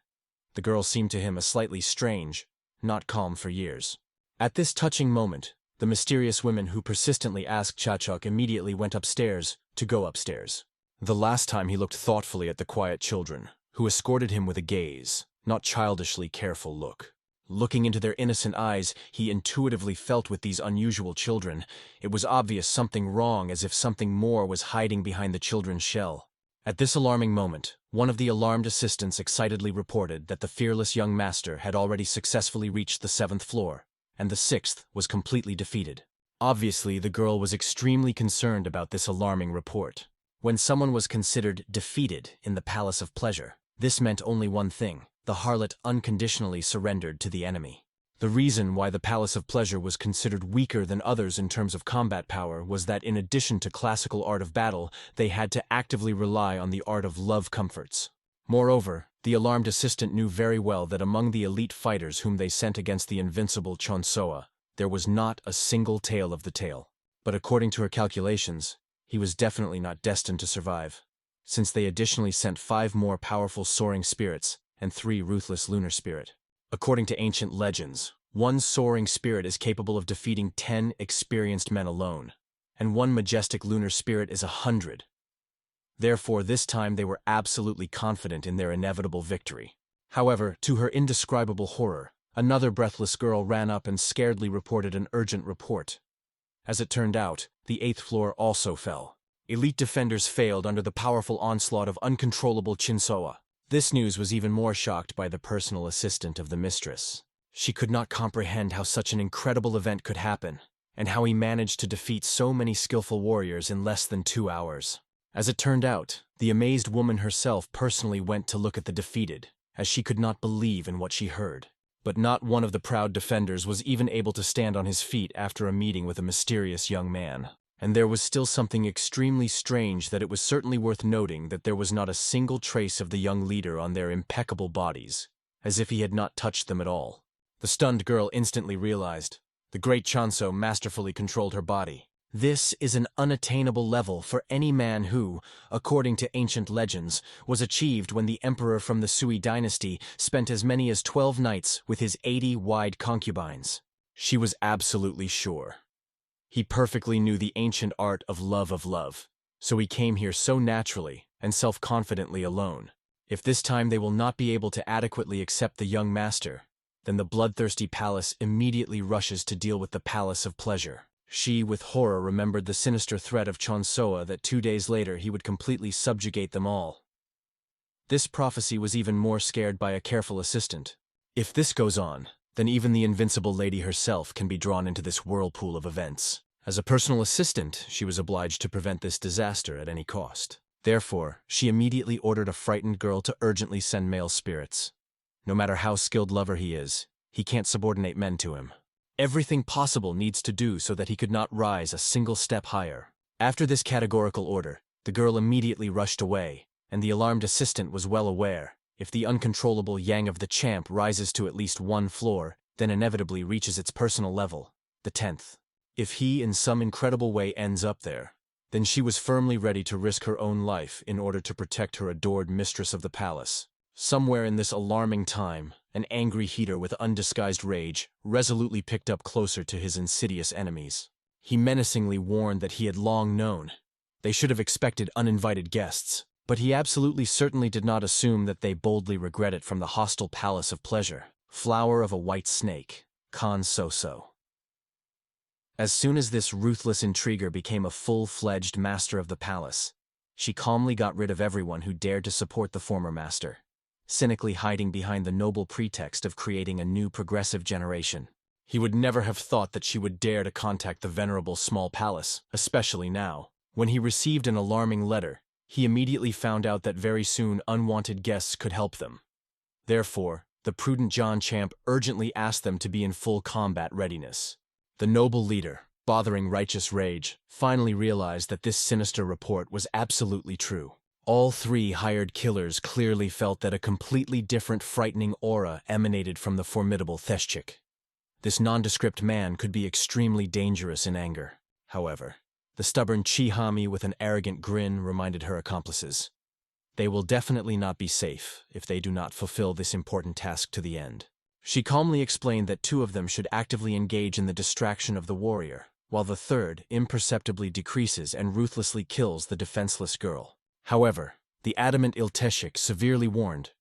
The girl seemed to him a slightly strange, not calm for years. At this touching moment, the mysterious women who persistently asked Chachuk immediately went upstairs to go upstairs. The last time he looked thoughtfully at the quiet children, who escorted him with a gaze, not childishly careful look. Looking into their innocent eyes, he intuitively felt with these unusual children, it was obvious something wrong, as if something more was hiding behind the children's shell. At this alarming moment, one of the alarmed assistants excitedly reported that the fearless young master had already successfully reached the 7th floor, and the 6th was completely defeated. Obviously, the girl was extremely concerned about this alarming report. When someone was considered defeated in the Palace of Pleasure, this meant only one thing. The harlot unconditionally surrendered to the enemy. The reason why the Palace of Pleasure was considered weaker than others in terms of combat power was that in addition to classical art of battle, they had to actively rely on the art of love comforts. Moreover, the alarmed assistant knew very well that among the elite fighters whom they sent against the invincible Chonsoa, there was not a single tale of the tale. But according to her calculations, he was definitely not destined to survive, since they additionally sent 5 more powerful soaring spirits and 3 ruthless lunar spirit. According to ancient legends, one soaring spirit is capable of defeating 10 experienced men alone, and one majestic lunar spirit is 100. Therefore, this time they were absolutely confident in their inevitable victory. However, to her indescribable horror, another breathless girl ran up and scaredly reported an urgent report. As it turned out, the 8th floor also fell. Elite defenders failed under the powerful onslaught of uncontrollable Chinsoa. This news was even more shocked by the personal assistant of the mistress. She could not comprehend how such an incredible event could happen, and how he managed to defeat so many skillful warriors in less than 2 hours. As it turned out, the amazed woman herself personally went to look at the defeated, as she could not believe in what she heard. But not one of the proud defenders was even able to stand on his feet after a meeting with a mysterious young man. And there was still something extremely strange that it was certainly worth noting that there was not a single trace of the young leader on their impeccable bodies, as if he had not touched them at all. The stunned girl instantly realized. The great Chonso masterfully controlled her body. This is an unattainable level for any man who, according to ancient legends, was achieved when the emperor from the Sui dynasty spent as many as 12 nights with his 80 wide concubines. She was absolutely sure. He perfectly knew the ancient art of love, so he came here so naturally and self-confidently alone. If this time they will not be able to adequately accept the young master, then the bloodthirsty palace immediately rushes to deal with the Palace of Pleasure. She, with horror, remembered the sinister threat of Chonsoa that 2 days later he would completely subjugate them all. This prophecy was even more scared by a careful assistant. If this goes on, then even the invincible lady herself can be drawn into this whirlpool of events. As a personal assistant, she was obliged to prevent this disaster at any cost. Therefore, she immediately ordered a frightened girl to urgently send male spirits. No matter how skilled lover he is, he can't subordinate men to him. Everything possible needs to do so that he could not rise a single step higher. After this categorical order, the girl immediately rushed away, and the alarmed assistant was well aware If the uncontrollable yang of the champ rises to at least one floor, then inevitably reaches its personal level, the 10th. If he in some incredible way ends up there, then she was firmly ready to risk her own life in order to protect her adored mistress of the palace. Somewhere in this alarming time, an angry heater with undisguised rage resolutely picked up closer to his insidious enemies. He menacingly warned that he had long known they should have expected uninvited guests, but he absolutely certainly did not assume that they boldly regret it from the hostile palace of pleasure. Flower of a white snake, Khan So-So. As soon as this ruthless intriguer became a full-fledged master of the palace, she calmly got rid of everyone who dared to support the former master, cynically hiding behind the noble pretext of creating a new progressive generation. He would never have thought that she would dare to contact the venerable small palace, especially now. When he received an alarming letter, he immediately found out that very soon unwanted guests could help them. Therefore, the prudent John Champ urgently asked them to be in full combat readiness. The noble leader, bothering righteous rage, finally realized that this sinister report was absolutely true. All three hired killers clearly felt that a completely different frightening aura emanated from the formidable Theshchik. This nondescript man could be extremely dangerous in anger. However, the stubborn Chihami with an arrogant grin reminded her accomplices, they will definitely not be safe if they do not fulfill this important task to the end. She calmly explained that two of them should actively engage in the distraction of the warrior, while the third imperceptibly decreases and ruthlessly kills the defenseless girl. However, the adamant Ilteshik severely warned,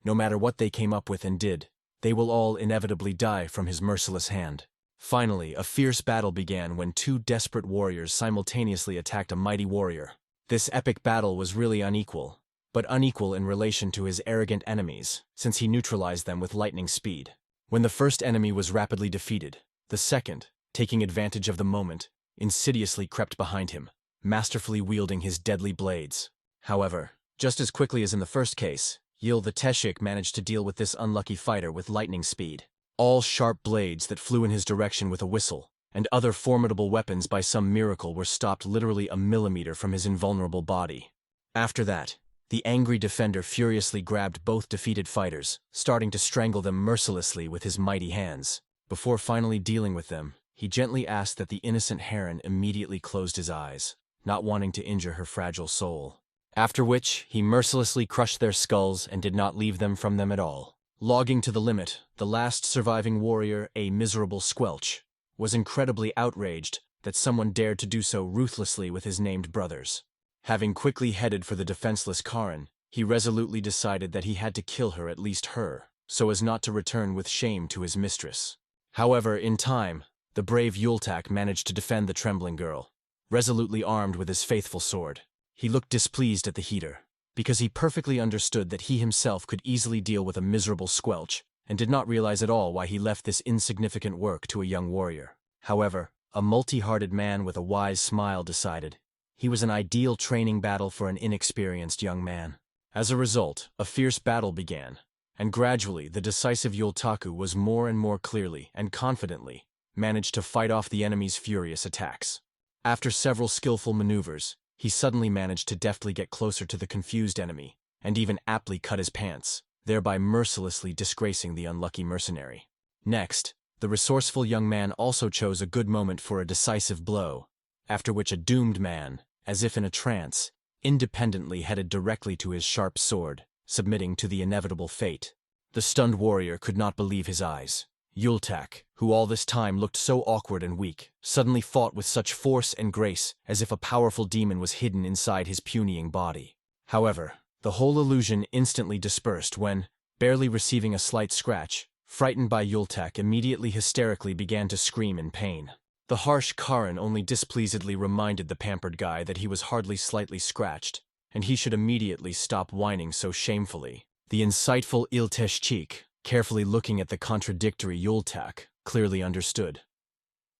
no matter what they came up with and did, they will all inevitably die from his merciless hand. Finally, a fierce battle began when two desperate warriors simultaneously attacked a mighty warrior. This epic battle was really unequal, but unequal in relation to his arrogant enemies, since he neutralized them with lightning speed. When the first enemy was rapidly defeated, the second, taking advantage of the moment, insidiously crept behind him, masterfully wielding his deadly blades. However, just as quickly as in the first case, Yil the Teshik managed to deal with this unlucky fighter with lightning speed. All sharp blades that flew in his direction with a whistle, and other formidable weapons by some miracle were stopped literally a millimeter from his invulnerable body. After that, the angry defender furiously grabbed both defeated fighters, starting to strangle them mercilessly with his mighty hands. Before finally dealing with them, he gently asked that the innocent heron immediately closed his eyes, not wanting to injure her fragile soul. After which, he mercilessly crushed their skulls and did not leave them from them at all. Logging to the limit, the last surviving warrior, a miserable squelch, was incredibly outraged that someone dared to do so ruthlessly with his named brothers. Having quickly headed for the defenseless Karen, he resolutely decided that he had to kill her, at least her, so as not to return with shame to his mistress. However, in time, the brave Yultak managed to defend the trembling girl, resolutely armed with his faithful sword. He looked displeased at the heater, because he perfectly understood that he himself could easily deal with a miserable squelch, and did not realize at all why he left this insignificant work to a young warrior. However, a multi-hearted man with a wise smile decided he was an ideal training battle for an inexperienced young man. As a result, a fierce battle began, and gradually the decisive Yultaku was more and more clearly and confidently managed to fight off the enemy's furious attacks. After several skillful maneuvers, he suddenly managed to deftly get closer to the confused enemy, and even aptly cut his pants, thereby mercilessly disgracing the unlucky mercenary. Next, the resourceful young man also chose a good moment for a decisive blow, after which a doomed man, as if in a trance, independently headed directly to his sharp sword, submitting to the inevitable fate. The stunned warrior could not believe his eyes. Yultak, who all this time looked so awkward and weak, suddenly fought with such force and grace as if a powerful demon was hidden inside his punying body. However, the whole illusion instantly dispersed when, barely receiving a slight scratch, frightened by Yultak immediately hysterically began to scream in pain. The harsh Karen only displeasedly reminded the pampered guy that he was hardly slightly scratched, and he should immediately stop whining so shamefully. The insightful Ilteshchik, carefully looking at the contradictory Yultak, clearly understood.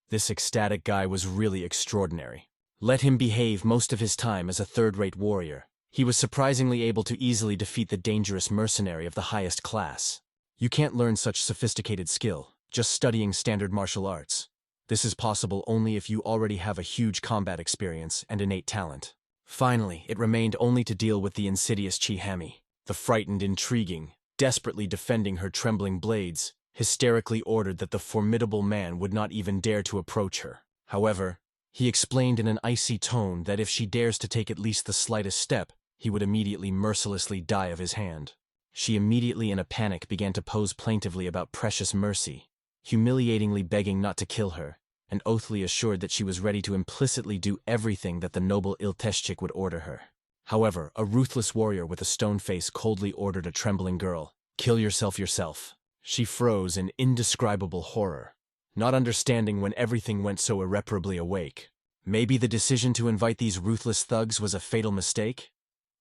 This ecstatic guy was really extraordinary. Let him behave most of his time as a third-rate warrior. He was surprisingly able to easily defeat the dangerous mercenary of the highest class. You can't learn such sophisticated skill just studying standard martial arts. This is possible only if you already have a huge combat experience and innate talent. Finally, it remained only to deal with the insidious Chihami. The frightened, intriguing, desperately defending her trembling blades, hysterically ordered that the formidable man would not even dare to approach her. However, he explained in an icy tone that if she dares to take at least the slightest step, he would immediately mercilessly die of his hand. She immediately in a panic began to pose plaintively about precious mercy, humiliatingly begging not to kill her, and oathly assured that she was ready to implicitly do everything that the noble Ilteshchik would order her. However, a ruthless warrior with a stone face coldly ordered a trembling girl, "Kill yourself." She froze in indescribable horror, not understanding when everything went so irreparably awake. Maybe the decision to invite these ruthless thugs was a fatal mistake?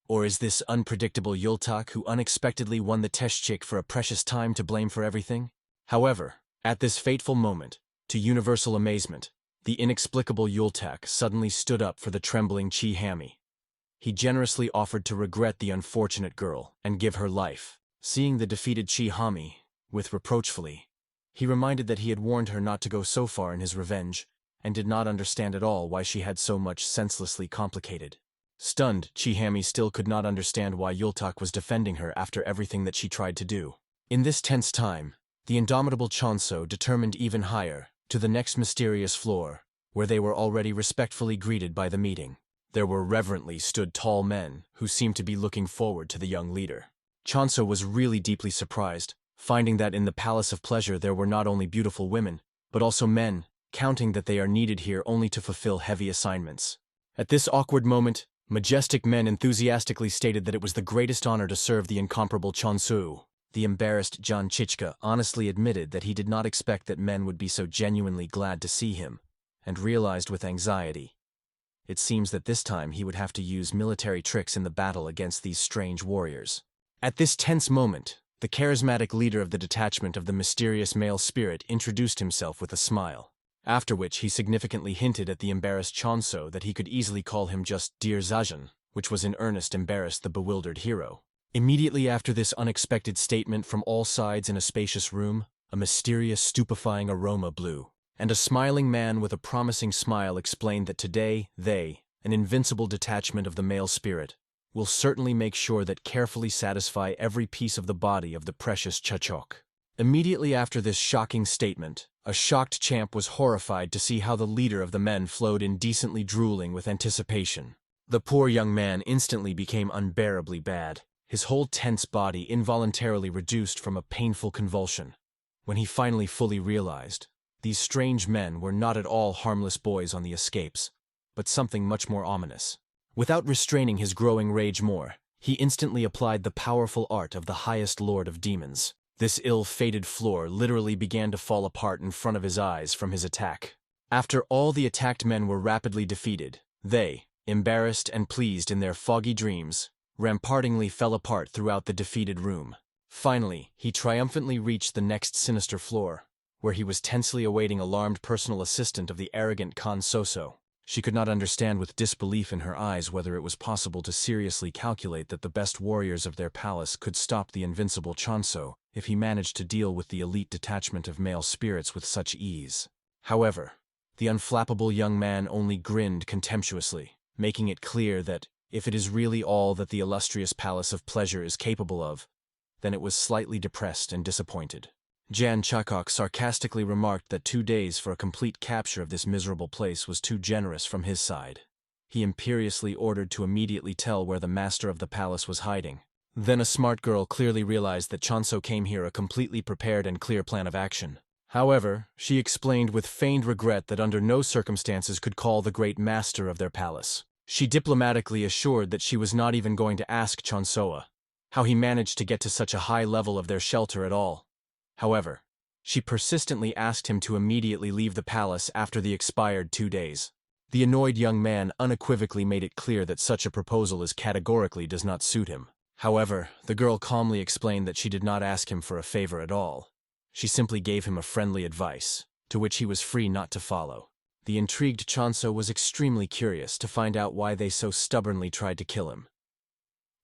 Or is this unpredictable Yultak who unexpectedly won the Teshchik for a precious time to blame for everything? However, at this fateful moment, to universal amazement, the inexplicable Yultak suddenly stood up for the trembling Chi Hami. He generously offered to regret the unfortunate girl and give her life. Seeing the defeated Chi Hami, with reproachfully, he reminded that he had warned her not to go so far in his revenge, and did not understand at all why she had so much senselessly complicated. Stunned, Chi Hami still could not understand why Yultak was defending her after everything that she tried to do. In this tense time, the indomitable Chonso determined even higher, to the next mysterious floor, where they were already respectfully greeted by the meeting. There were reverently stood tall men who seemed to be looking forward to the young leader. Chonso was really deeply surprised, finding that in the Palace of Pleasure there were not only beautiful women, but also men, counting that they are needed here only to fulfill heavy assignments. At this awkward moment, majestic men enthusiastically stated that it was the greatest honor to serve the incomparable Chonsu. The embarrassed John Chichka honestly admitted that he did not expect that men would be so genuinely glad to see him, and realized with anxiety. It seems that this time he would have to use military tricks in the battle against these strange warriors. At this tense moment, the charismatic leader of the detachment of the mysterious male spirit introduced himself with a smile, after which he significantly hinted at the embarrassed Chonso that he could easily call him just Dear Zajan, which was in earnest embarrassed the bewildered hero. Immediately after this unexpected statement from all sides in a spacious room, a mysterious, stupefying aroma blew, and a smiling man with a promising smile explained that today they, an invincible detachment of the male spirit, will certainly make sure that carefully satisfy every piece of the body of the precious Chachok. Immediately after this shocking statement, a shocked champ was horrified to see how the leader of the men flowed indecently drooling with anticipation. The poor young man instantly became unbearably bad, his whole tense body involuntarily reduced from a painful convulsion. When he finally fully realized, these strange men were not at all harmless boys on the escapes, but something much more ominous. Without restraining his growing rage more, he instantly applied the powerful art of the highest lord of demons. This ill-fated floor literally began to fall apart in front of his eyes from his attack. After all the attacked men were rapidly defeated, they, embarrassed and pleased in their foggy dreams, rampartingly fell apart throughout the defeated room. Finally, he triumphantly reached the next sinister floor, where he was tensely awaiting alarmed personal assistant of the arrogant Khan Soso. She could not understand with disbelief in her eyes whether it was possible to seriously calculate that the best warriors of their palace could stop the invincible Chonso if he managed to deal with the elite detachment of male spirits with such ease. However, the unflappable young man only grinned contemptuously, making it clear that, if it is really all that the illustrious Palace of Pleasure is capable of, then it was slightly depressed and disappointed. Jan Chakok sarcastically remarked that 2 days for a complete capture of this miserable place was too generous from his side. He imperiously ordered to immediately tell where the master of the palace was hiding. Then a smart girl clearly realized that Chonso came here a completely prepared and clear plan of action. However, she explained with feigned regret that under no circumstances could call the great master of their palace. She diplomatically assured that she was not even going to ask Chonsoa how he managed to get to such a high level of their shelter at all. However, she persistently asked him to immediately leave the palace after the expired 2 days. The annoyed young man unequivocally made it clear that such a proposal categorically does not suit him. However, the girl calmly explained that she did not ask him for a favor at all. She simply gave him a friendly advice, to which he was free not to follow. The intrigued Chonso was extremely curious to find out why they so stubbornly tried to kill him.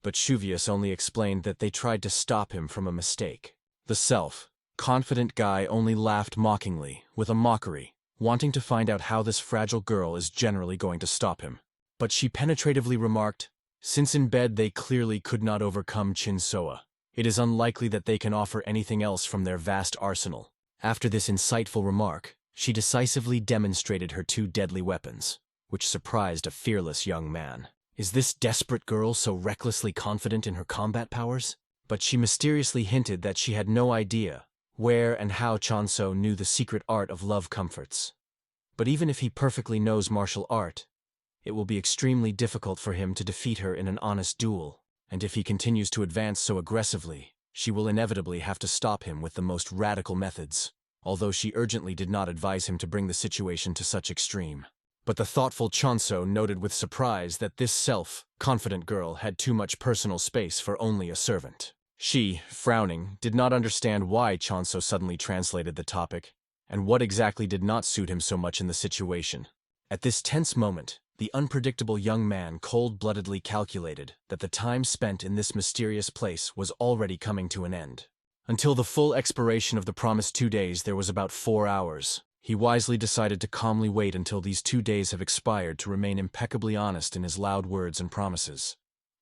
But Shuvius only explained that they tried to stop him from a mistake. The self-confident guy only laughed mockingly, with a mockery, wanting to find out how this fragile girl is generally going to stop him. But she penetratively remarked, Since in bed they clearly could not overcome Chinsoa, it is unlikely that they can offer anything else from their vast arsenal. After this insightful remark, she decisively demonstrated her two deadly weapons, which surprised a fearless young man. Is this desperate girl so recklessly confident in her combat powers? But she mysteriously hinted that she had no idea where and how Chanso knew the secret art of love comforts. But even if he perfectly knows martial art, it will be extremely difficult for him to defeat her in an honest duel, and if he continues to advance so aggressively, she will inevitably have to stop him with the most radical methods, although she urgently did not advise him to bring the situation to such extreme. But the thoughtful Chanso noted with surprise that this self-confident girl had too much personal space for only a servant. She, frowning, did not understand why Chanso suddenly translated the topic, and what exactly did not suit him so much in the situation. At this tense moment, the unpredictable young man cold-bloodedly calculated that the time spent in this mysterious place was already coming to an end. Until the full expiration of the promised 2 days, there was about 4 hours. He wisely decided to calmly wait until these 2 days have expired to remain impeccably honest in his loud words and promises.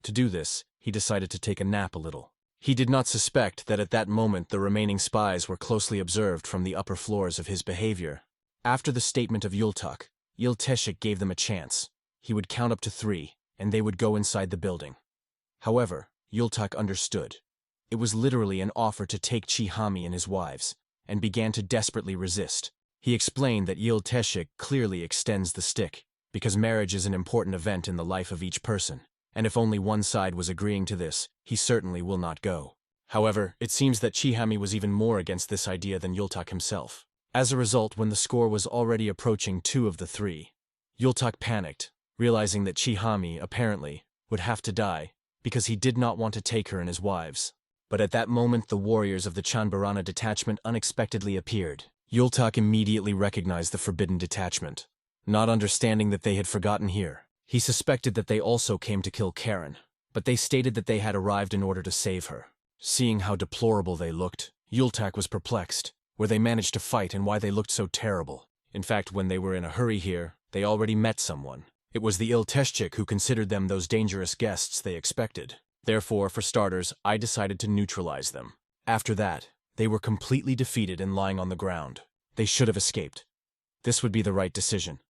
To do this, he decided to take a nap a little. He did not suspect that at that moment the remaining spies were closely observed from the upper floors of his behavior. After the statement of Yultuk, Yilteshik gave them a chance. He would count up to 3, and they would go inside the building. However, Yultuk understood. It was literally an offer to take Chihami and his wives, and began to desperately resist. He explained that Yilteshik clearly extends the stick, because marriage is an important event in the life of each person, and if only one side was agreeing to this, he certainly will not go. However, it seems that Chihami was even more against this idea than Yultuk himself. As a result, when the score was already approaching 2 of the 3, Yultuk panicked, realizing that Chihami, apparently, would have to die, because he did not want to take her and his wives. But at that moment the warriors of the Chanbarana detachment unexpectedly appeared. Yultuk immediately recognized the forbidden detachment. Not understanding that they had forgotten here, he suspected that they also came to kill Karen, but they stated that they had arrived in order to save her. Seeing how deplorable they looked, Yultuk was perplexed, where they managed to fight and why they looked so terrible. In fact, when they were in a hurry here, they already met someone. It was the Ilteshchik who considered them those dangerous guests they expected. Therefore, for starters, I decided to neutralize them. After that, they were completely defeated and lying on the ground. They should have escaped. This would be the right decision.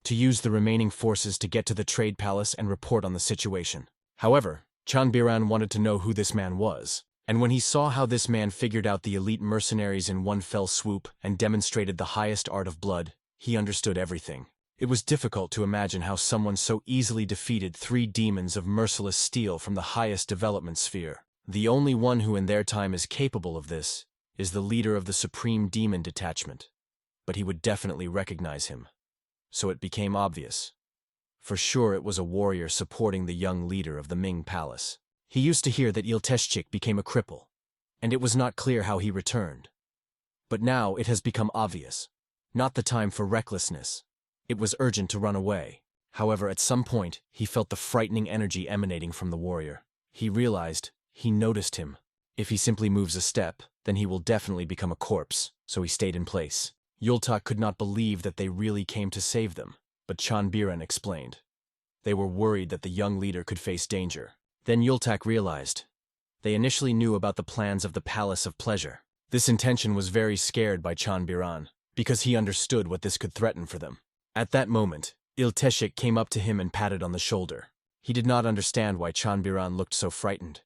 To use the remaining forces to get to the trade palace and report on the situation. However, Chanbiran wanted to know who this man was. And when he saw how this man figured out the elite mercenaries in one fell swoop and demonstrated the highest art of blood, he understood everything. It was difficult to imagine how someone so easily defeated 3 demons of merciless steel from the highest development sphere. The only one who in their time is capable of this is the leader of the Supreme Demon Detachment. But he would definitely recognize him. So it became obvious. For sure it was a warrior supporting the young leader of the Ming Palace. He used to hear that Ilteshchik became a cripple, and it was not clear how he returned. But now it has become obvious. Not the time for recklessness. It was urgent to run away. However, at some point, he felt the frightening energy emanating from the warrior. He realized, he noticed him. If he simply moves a step, then he will definitely become a corpse, so he stayed in place. Yultuk could not believe that they really came to save them, but Chanbiran explained. They were worried that the young leader could face danger. Then Yultuk realized. They initially knew about the plans of the Palace of Pleasure. This intention was very scared by Chanbiran, because he understood what this could threaten for them. At that moment, Ilteshik came up to him and patted on the shoulder. He did not understand why Chanbiran looked so frightened,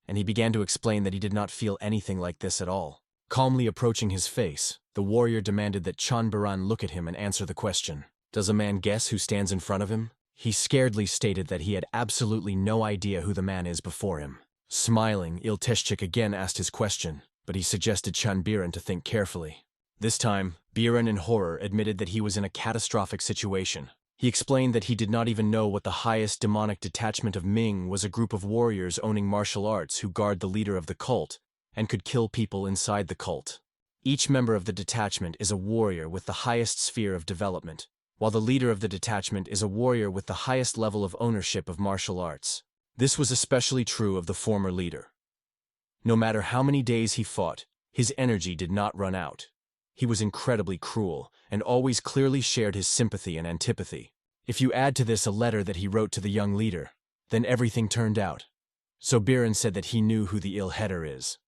and he began to explain that he did not feel anything like this at all. Calmly approaching his face, the warrior demanded that Chanbiran look at him and answer the question. Does a man guess who stands in front of him? He scaredly stated that he had absolutely no idea who the man is before him. Smiling, Ilteshchik again asked his question, but he suggested Chanbiran to think carefully. This time, Biran in horror admitted that he was in a catastrophic situation. He explained that he did not even know what the highest demonic detachment of Ming was, a group of warriors owning martial arts who guard the leader of the cult and could kill people inside the cult. Each member of the detachment is a warrior with the highest sphere of development, while the leader of the detachment is a warrior with the highest level of ownership of martial arts. This was especially true of the former leader. No matter how many days he fought, his energy did not run out. He was incredibly cruel, and always clearly shared his sympathy and antipathy. If you add to this a letter that he wrote to the young leader, Then everything turned out. So Biran said that he knew who the ill-header is,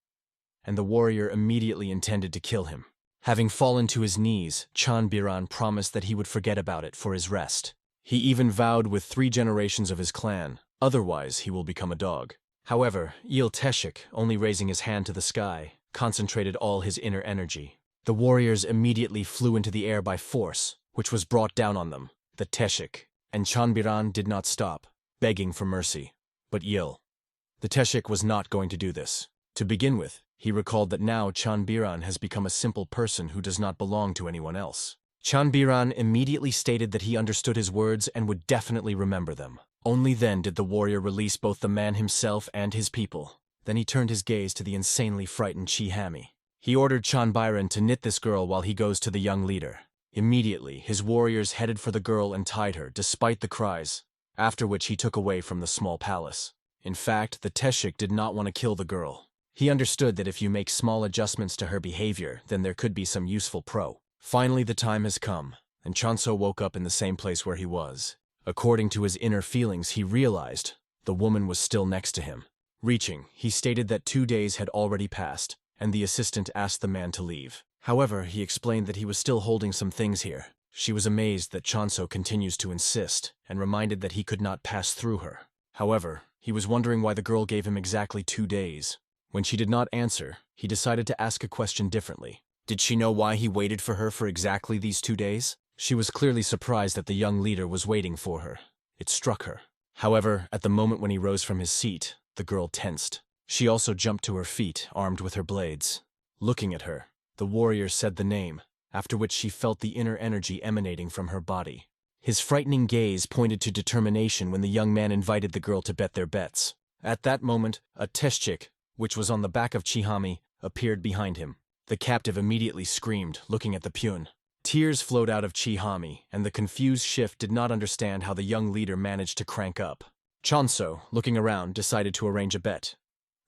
and the warrior immediately intended to kill him. Having fallen to his knees, Biran promised that he would forget about it for his rest. He even vowed with 3 generations of his clan, otherwise he will become a dog. However, Il-Teshik, only raising his hand to the sky, concentrated all his inner energy. The warriors immediately flew into the air by force, which was brought down on them, the Teshik, and Biran did not stop, begging for mercy. But the Teshik was not going to do this. To begin with, he recalled that now Biran has become a simple person who does not belong to anyone else. Biran immediately stated that he understood his words and would definitely remember them. Only then did the warrior release both the man himself and his people. Then he turned his gaze to the insanely frightened Chihami. He ordered Biran to knit this girl while he goes to the young leader. Immediately, his warriors headed for the girl and tied her, despite the cries, after which he took away from the small palace. In fact, the Teshik did not want to kill the girl. He understood that if you make small adjustments to her behavior, then there could be some useful pro. Finally, the time has come, and Chanso woke up in the same place where he was. According to his inner feelings, he realized the woman was still next to him. Reaching, he stated that 2 days had already passed, and the assistant asked the man to leave. However, he explained that he was still holding some things here. She was amazed that Chanso continues to insist, and reminded that he could not pass through her. However, he was wondering why the girl gave him exactly 2 days. When she did not answer, he decided to ask a question differently. Did she know why he waited for her for exactly these 2 days? She was clearly surprised that the young leader was waiting for her. It struck her. However, at the moment when he rose from his seat, the girl tensed. She also jumped to her feet, armed with her blades. Looking at her, the warrior said the name, after which she felt the inner energy emanating from her body. His frightening gaze pointed to determination when the young man invited the girl to bet their bets. At that moment, a Teshik, which was on the back of Chihami, appeared behind him. The captive immediately screamed, looking at the Pyun. Tears flowed out of Chihami, and the confused Shift did not understand how the young leader managed to crank up. Chanso, looking around, decided to arrange a bet.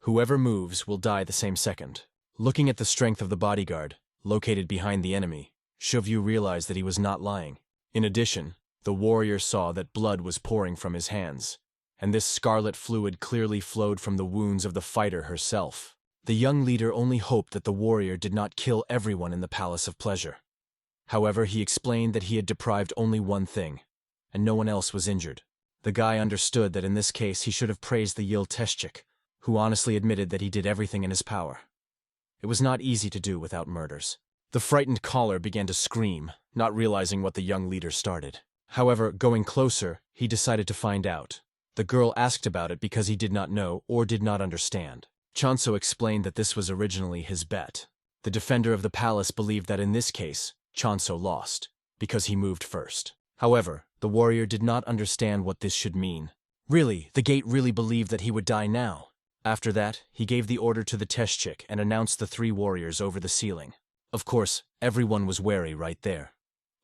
Whoever moves will die the same second. Looking at the strength of the bodyguard, located behind the enemy, Shuvyu realized that he was not lying. In addition, the warrior saw that blood was pouring from his hands, and this scarlet fluid clearly flowed from the wounds of the fighter herself. The young leader only hoped that the warrior did not kill everyone in the Palace of Pleasure. However, he explained that he had deprived only one thing, and no one else was injured. The guy understood that in this case he should have praised the Yil-Teshchik, who honestly admitted that he did everything in his power. It was not easy to do without murders. The frightened caller began to scream, not realizing what the young leader started. However, going closer, he decided to find out. The girl asked about it because he did not know or did not understand. Chanso explained that this was originally his bet. The defender of the palace believed that in this case, Chanso lost, because he moved first. However, the warrior did not understand what this should mean. Really, the gate really believed that he would die now. After that, he gave the order to the Teshchik and announced the 3 warriors over the ceiling. Of course, everyone was wary right there.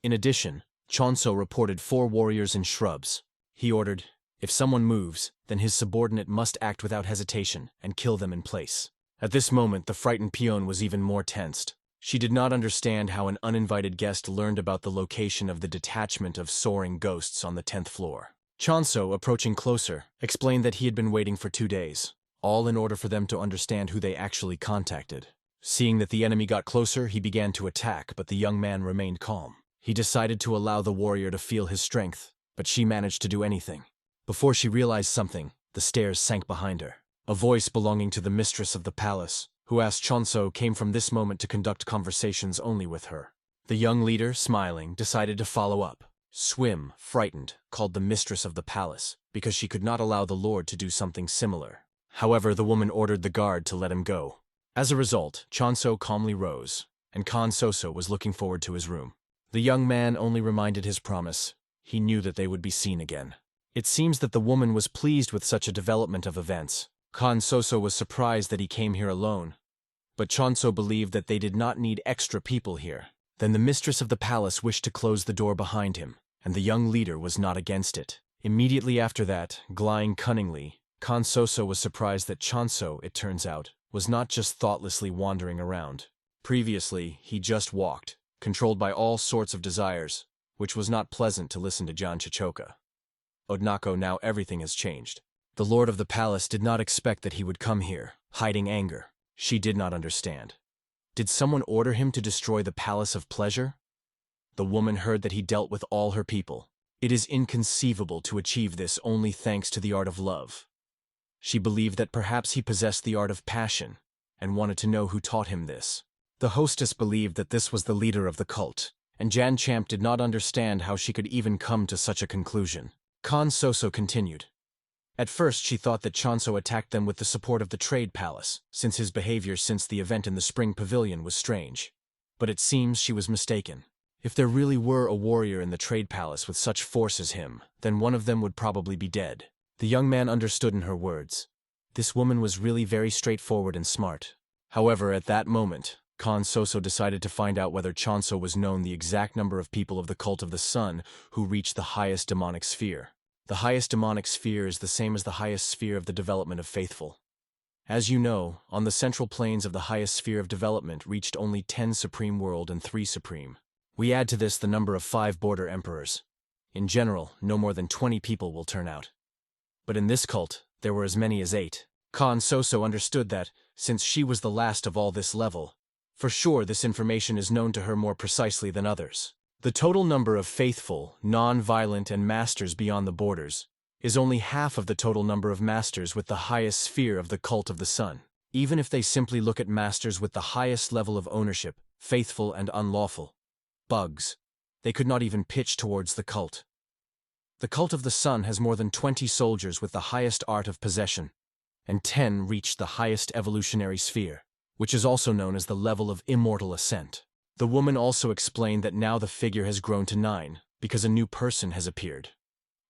In addition, Chanso reported 4 warriors in shrubs. He ordered, if someone moves, then his subordinate must act without hesitation and kill them in place. At this moment, the frightened peon was even more tensed. She did not understand how an uninvited guest learned about the location of the detachment of soaring ghosts on the 10th floor. Chanso, approaching closer, explained that he had been waiting for 2 days, all in order for them to understand who they actually contacted. Seeing that the enemy got closer, he began to attack, but the young man remained calm. He decided to allow the warrior to feel his strength, but she managed to do anything. Before she realized something, the stairs sank behind her. A voice belonging to the mistress of the palace, who asked Chanso, came from this moment to conduct conversations only with her. The young leader, smiling, decided to follow up. Swim, frightened, called the mistress of the palace, because she could not allow the lord to do something similar. However, the woman ordered the guard to let him go. As a result, Chanso calmly rose, and Khan Soso was looking forward to his room. The young man only reminded his promise. He knew that they would be seen again. It seems that the woman was pleased with such a development of events. Khan Soso was surprised that he came here alone, but Chanso believed that they did not need extra people here. Then the mistress of the palace wished to close the door behind him, and the young leader was not against it. Immediately after that, gliding cunningly, Khan Soso was surprised that Chanso, it turns out, was not just thoughtlessly wandering around. Previously, he just walked, controlled by all sorts of desires, which was not pleasant to listen to John Chichoka. Odnako, now everything has changed. The lord of the palace did not expect that he would come here, hiding anger. She did not understand. Did someone order him to destroy the palace of pleasure? The woman heard that he dealt with all her people. It is inconceivable to achieve this only thanks to the art of love. She believed that perhaps he possessed the art of passion, and wanted to know who taught him this. The hostess believed that this was the leader of the cult, and Jan Champ did not understand how she could even come to such a conclusion. Khan Soso continued. At first she thought that Chanso attacked them with the support of the trade palace, since his behavior since the event in the spring pavilion was strange. But it seems she was mistaken. If there really were a warrior in the trade palace with such force as him, then one of them would probably be dead. The young man understood in her words. This woman was really very straightforward and smart. However, at that moment, Khan Soso decided to find out whether Chanso was known the exact number of people of the cult of the sun who reached the highest demonic sphere. The highest demonic sphere is the same as the highest sphere of the development of faithful. As you know, on the central planes of the highest sphere of development reached only 10 supreme world and 3 supreme. We add to this the number of 5 border emperors. In general, no more than 20 people will turn out. But in this cult, there were as many as 8. Khan Soso understood that, since she was the last of all this level, for sure this information is known to her more precisely than others. The total number of faithful, non-violent and masters beyond the borders is only half of the total number of masters with the highest sphere of the cult of the sun. Even if they simply look at masters with the highest level of ownership, faithful and unlawful, bugs, they could not even pitch towards the cult. The cult of the sun has more than 20 soldiers with the highest art of possession, and 10 reached the highest evolutionary sphere, which is also known as the level of immortal ascent. The woman also explained that now the figure has grown to 9, because a new person has appeared.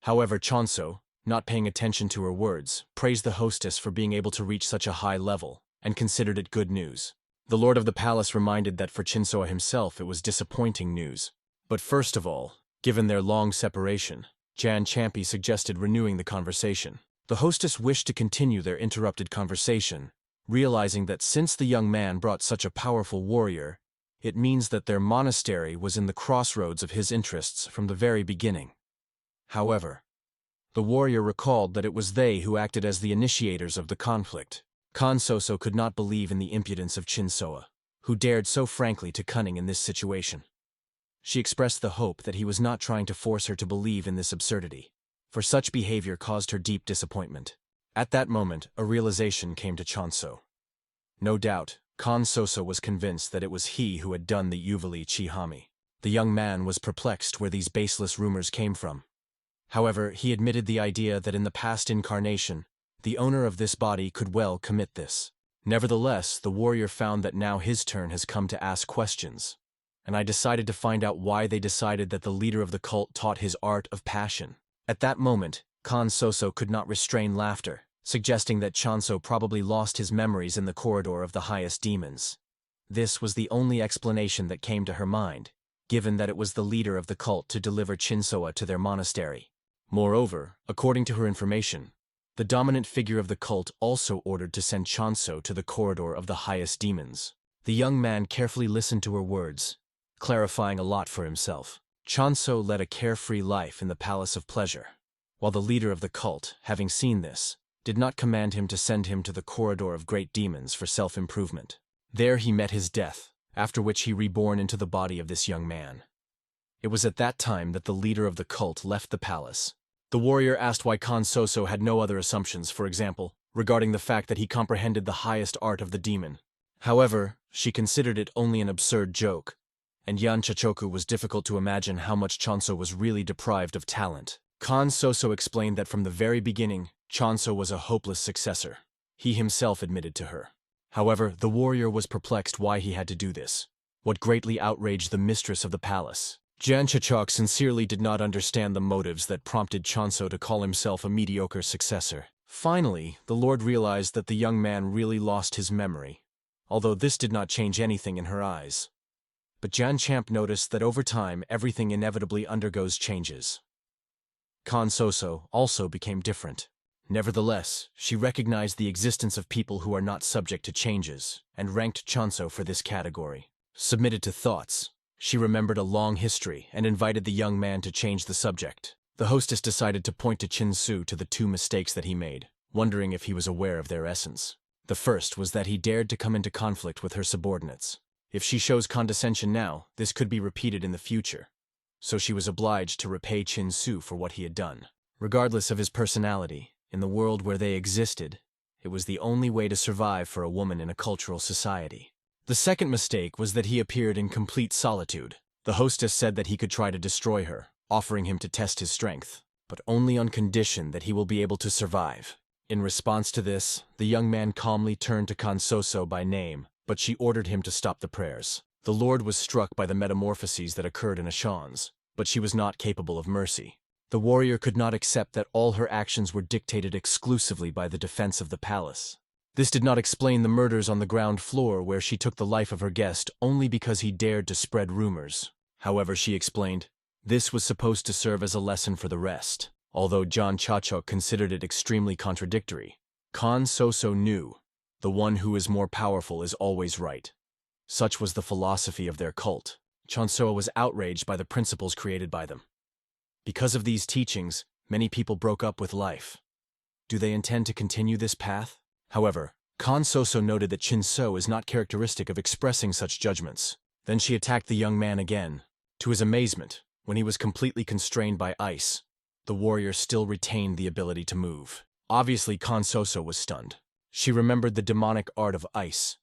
However, Chanso, not paying attention to her words, praised the hostess for being able to reach such a high level, and considered it good news. The lord of the palace reminded that for Chinsoa himself it was disappointing news. But first of all, given their long separation, Jan Champi suggested renewing the conversation. The hostess wished to continue their interrupted conversation, realizing that since the young man brought such a powerful warrior, it means that their monastery was in the crossroads of his interests from the very beginning. However, the warrior recalled that it was they who acted as the initiators of the conflict. Khan Soso could not believe in the impudence of Chinsoa, who dared so frankly to cunning in this situation. She expressed the hope that he was not trying to force her to believe in this absurdity, for such behavior caused her deep disappointment. At that moment, a realization came to Chanso. No doubt, Khan Soso was convinced that it was he who had done the Yuvali Chihami. The young man was perplexed where these baseless rumors came from. However, he admitted the idea that in the past incarnation, the owner of this body could well commit this. Nevertheless, the warrior found that now his turn has come to ask questions, and I decided to find out why they decided that the leader of the cult taught his art of passion. At that moment, Khan Soso could not restrain laughter, suggesting that Chanso probably lost his memories in the corridor of the highest demons. This was the only explanation that came to her mind, given that it was the leader of the cult to deliver Chinsoa to their monastery. Moreover, according to her information, the dominant figure of the cult also ordered to send Chanso to the corridor of the highest demons. The young man carefully listened to her words, clarifying a lot for himself. Chanso led a carefree life in the palace of pleasure, while the leader of the cult, having seen this, did not command him to send him to the corridor of great demons for self-improvement. There he met his death, after which he reborn into the body of this young man. It was at that time that the leader of the cult left the palace. The warrior asked why Khan Soso had no other assumptions, for example, regarding the fact that he comprehended the highest art of the demon. However, she considered it only an absurd joke, and Yan Chachoku was difficult to imagine how much Chanso was really deprived of talent. Khan Soso explained that from the very beginning, Chanso was a hopeless successor. He himself admitted to her. However, the warrior was perplexed why he had to do this, what greatly outraged the mistress of the palace. Jan Chachok sincerely did not understand the motives that prompted Chanso to call himself a mediocre successor. Finally, the lord realized that the young man really lost his memory, although this did not change anything in her eyes. But Jan Champ noticed that over time everything inevitably undergoes changes. Khan Soso also became different. Nevertheless, she recognized the existence of people who are not subject to changes, and ranked Chanso for this category. Submitted to thoughts, she remembered a long history and invited the young man to change the subject. The hostess decided to point to Chin Su to the 2 mistakes that he made. wondering if he was aware of their essence. The first was that he dared to come into conflict with her subordinates. If she shows condescension now, this could be repeated in the future. So she was obliged to repay Chin-su for what he had done. Regardless of his personality, in the world where they existed, it was the only way to survive for a woman in a cultural society. The second mistake was that he appeared in complete solitude. The hostess said that he could try to destroy her, offering him to test his strength, but only on condition that he will be able to survive. In response to this, the young man calmly turned to Kansoso by name, but she ordered him to stop the prayers. The Lord was struck by the metamorphoses that occurred in Ashan's, but she was not capable of mercy. The warrior could not accept that all her actions were dictated exclusively by the defense of the palace. This did not explain the murders on the ground floor where she took the life of her guest only because he dared to spread rumors. However, she explained, this was supposed to serve as a lesson for the rest. Although John Chachok considered it extremely contradictory, Kansoso knew, the one who is more powerful is always right. Such was the philosophy of their cult. Chonsoa was outraged by the principles created by them. Because of these teachings, many people broke up with life. Do they intend to continue this path? However, Kansoso noted that Chinso is not characteristic of expressing such judgments. Then she attacked the young man again. To his amazement, when he was completely constrained by ice, the warrior still retained the ability to move. Obviously, Kansoso was stunned. She remembered the demonic art of ice,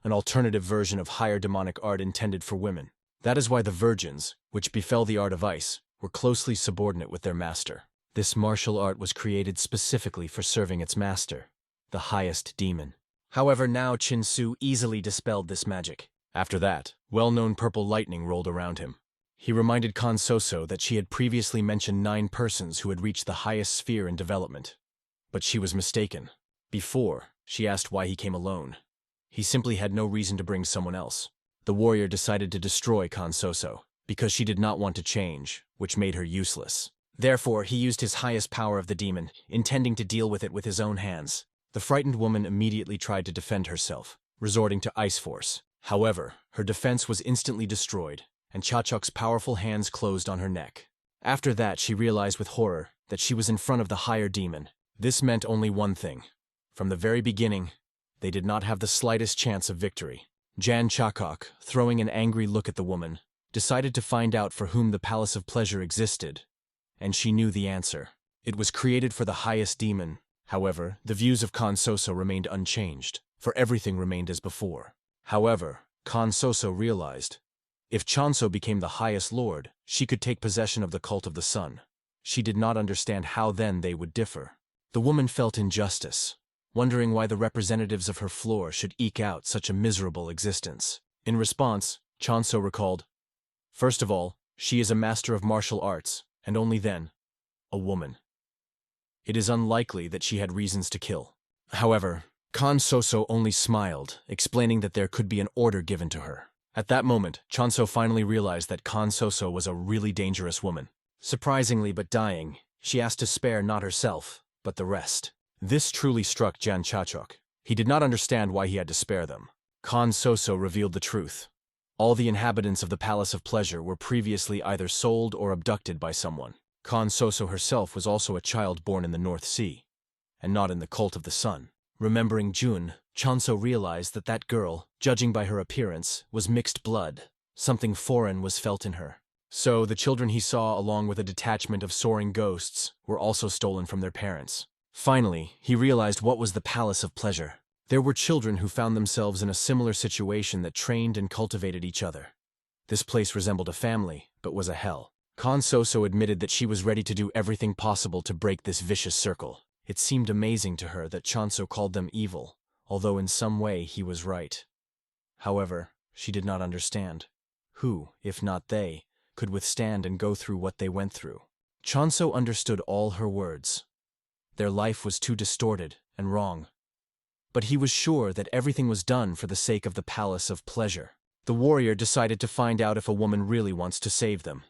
an alternative version of higher demonic art intended for women. That is why the virgins, which befell the art of ice, were closely subordinate with their master. This martial art was created specifically for serving its master, the highest demon. However, now Chinsu easily dispelled this magic. After that, well-known purple lightning rolled around him. He reminded Kansoso that she had previously mentioned 9 persons who had reached the highest sphere in development. But she was mistaken. Before, she asked why he came alone. He simply had no reason to bring someone else. The warrior decided to destroy Kansoso, because she did not want to change, which made her useless. Therefore, he used his highest power of the demon, intending to deal with it with his own hands. The frightened woman immediately tried to defend herself, resorting to ice force. However, her defense was instantly destroyed, and Chachok's powerful hands closed on her neck. After that, she realized with horror that she was in front of the higher demon. This meant only one thing. From the very beginning, they did not have the slightest chance of victory. Jan Chakok, throwing an angry look at the woman, decided to find out for whom the Palace of Pleasure existed, and she knew the answer. It was created for the highest demon. However, the views of Kansoso remained unchanged, for everything remained as before. However, Kansoso realized, if Chanso became the highest lord, she could take possession of the cult of the sun. She did not understand how then they would differ. The woman felt injustice, wondering why the representatives of her floor should eke out such a miserable existence. In response, Chanso recalled, first of all, she is a master of martial arts, and only then, a woman. It is unlikely that she had reasons to kill. However, Kansoso only smiled, explaining that there could be an order given to her. At that moment, Chanso finally realized that Kansoso was a really dangerous woman. Surprisingly but dying, she asked to spare not herself, but the rest. This truly struck Jan Chachok. He did not understand why he had to spare them. Kansoso revealed the truth. All the inhabitants of the Palace of Pleasure were previously either sold or abducted by someone. Kansoso herself was also a child born in the North Sea, and not in the cult of the sun. Remembering Jun, Chanso realized that that girl, judging by her appearance, was mixed blood. Something foreign was felt in her. So, the children he saw along with a detachment of soaring ghosts were also stolen from their parents. Finally, he realized what was the Palace of Pleasure. There were children who found themselves in a similar situation that trained and cultivated each other. This place resembled a family, but was a hell. Kansoso admitted that she was ready to do everything possible to break this vicious circle. It seemed amazing to her that Chanso called them evil, although in some way he was right. However, she did not understand. Who, if not they, could withstand and go through what they went through? Chanso understood all her words. Their life was too distorted and wrong. But he was sure that everything was done for the sake of the Palace of Pleasure. The warrior decided to find out if a woman really wants to save them.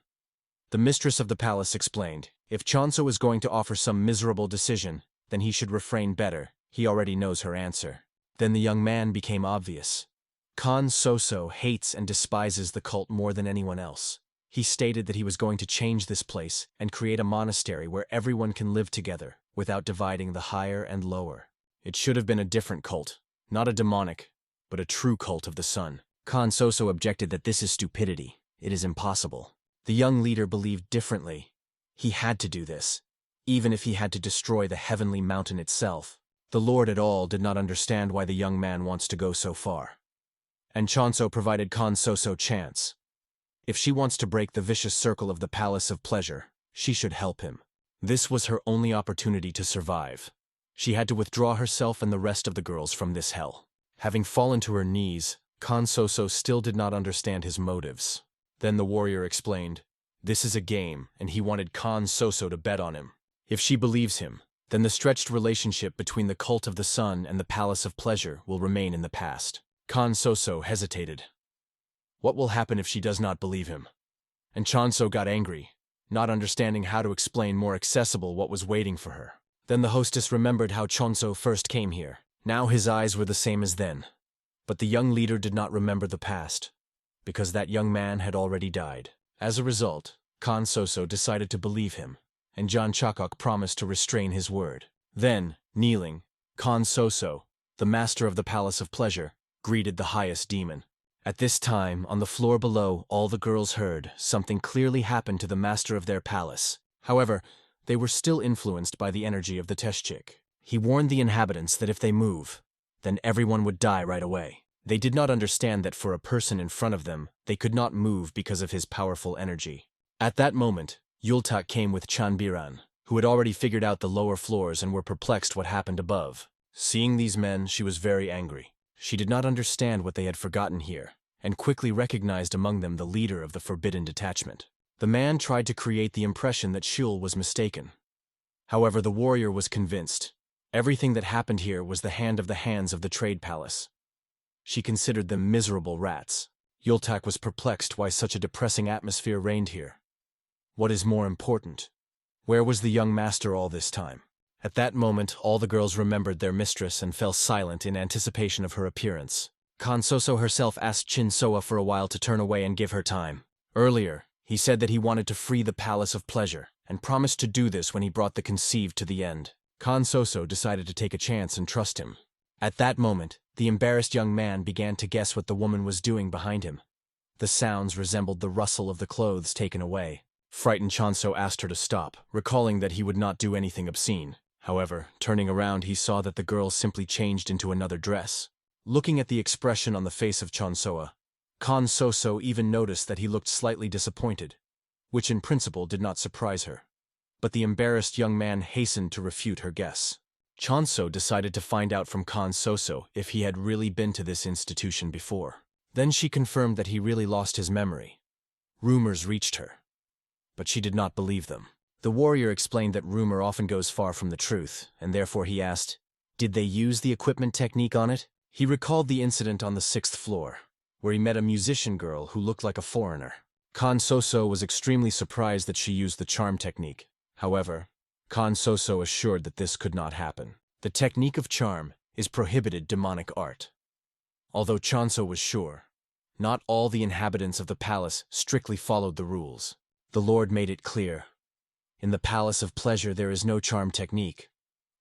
The mistress of the palace explained, if Chanso is going to offer some miserable decision, then he should refrain better. He already knows her answer. Then the young man became obvious. Kansoso hates and despises the cult more than anyone else. He stated that he was going to change this place and create a monastery where everyone can live together, without dividing the higher and lower. It should have been a different cult, not a demonic, but a true cult of the sun. Khan Soso objected that this is stupidity. It is impossible. The young leader believed differently. He had to do this, even if he had to destroy the heavenly mountain itself. The Lord at all did not understand why the young man wants to go so far. And Chonso provided Khan Soso chance. If she wants to break the vicious circle of the Palace of Pleasure, she should help him. This was her only opportunity to survive. She had to withdraw herself and the rest of the girls from this hell. Having fallen to her knees, Khan Soso still did not understand his motives. Then the warrior explained, this is a game, and he wanted Khan Soso to bet on him. If she believes him, then the stretched relationship between the cult of the sun and the Palace of Pleasure will remain in the past. Khan Soso hesitated. What will happen if she does not believe him? And Chonso got angry, not understanding how to explain more accessible what was waiting for her. Then the hostess remembered how Chonso first came here. Now his eyes were the same as then. But the young leader did not remember the past, because that young man had already died. As a result, Khan Soso decided to believe him, and John Chakok promised to restrain his word. Then, kneeling, Khan Soso, the master of the Palace of Pleasure, greeted the highest demon. At this time, on the floor below, all the girls heard something clearly happened to the master of their palace. However, they were still influenced by the energy of the Teshchik. He warned the inhabitants that if they move, then everyone would die right away. They did not understand that for a person in front of them, they could not move because of his powerful energy. At that moment, Yultak came with Chanbiran, who had already figured out the lower floors and were perplexed what happened above. Seeing these men, she was very angry. She did not understand what they had forgotten here, and quickly recognized among them the leader of the forbidden detachment. The man tried to create the impression that Shul was mistaken. However, the warrior was convinced. Everything that happened here was the hand of the hands of the trade palace. She considered them miserable rats. Yultak was perplexed why such a depressing atmosphere reigned here. What is more important? Where was the young master all this time? At that moment, all the girls remembered their mistress and fell silent in anticipation of her appearance. Khan Soso herself asked Chin Soa for a while to turn away and give her time. Earlier, he said that he wanted to free the Palace of Pleasure, and promised to do this when he brought the conceived to the end. Khan Soso decided to take a chance and trust him. At that moment, the embarrassed young man began to guess what the woman was doing behind him. The sounds resembled the rustle of the clothes taken away. Frightened Chonso asked her to stop, recalling that he would not do anything obscene. However, turning around, he saw that the girl simply changed into another dress. Looking at the expression on the face of Chonsoa, Khan Soso even noticed that he looked slightly disappointed, which in principle did not surprise her. But the embarrassed young man hastened to refute her guess. Chonso decided to find out from Khan Soso if he had really been to this institution before. Then she confirmed that he really lost his memory. Rumors reached her, but she did not believe them. The warrior explained that rumor often goes far from the truth, and therefore he asked, did they use the equipment technique on it? He recalled the incident on the 6th floor, where he met a musician girl who looked like a foreigner. Khan Soso was extremely surprised that she used the charm technique. However, Khan Soso assured that this could not happen. The technique of charm is prohibited demonic art. Although Chonso was sure, not all the inhabitants of the palace strictly followed the rules. The Lord made it clear. In the Palace of Pleasure there is no charm technique.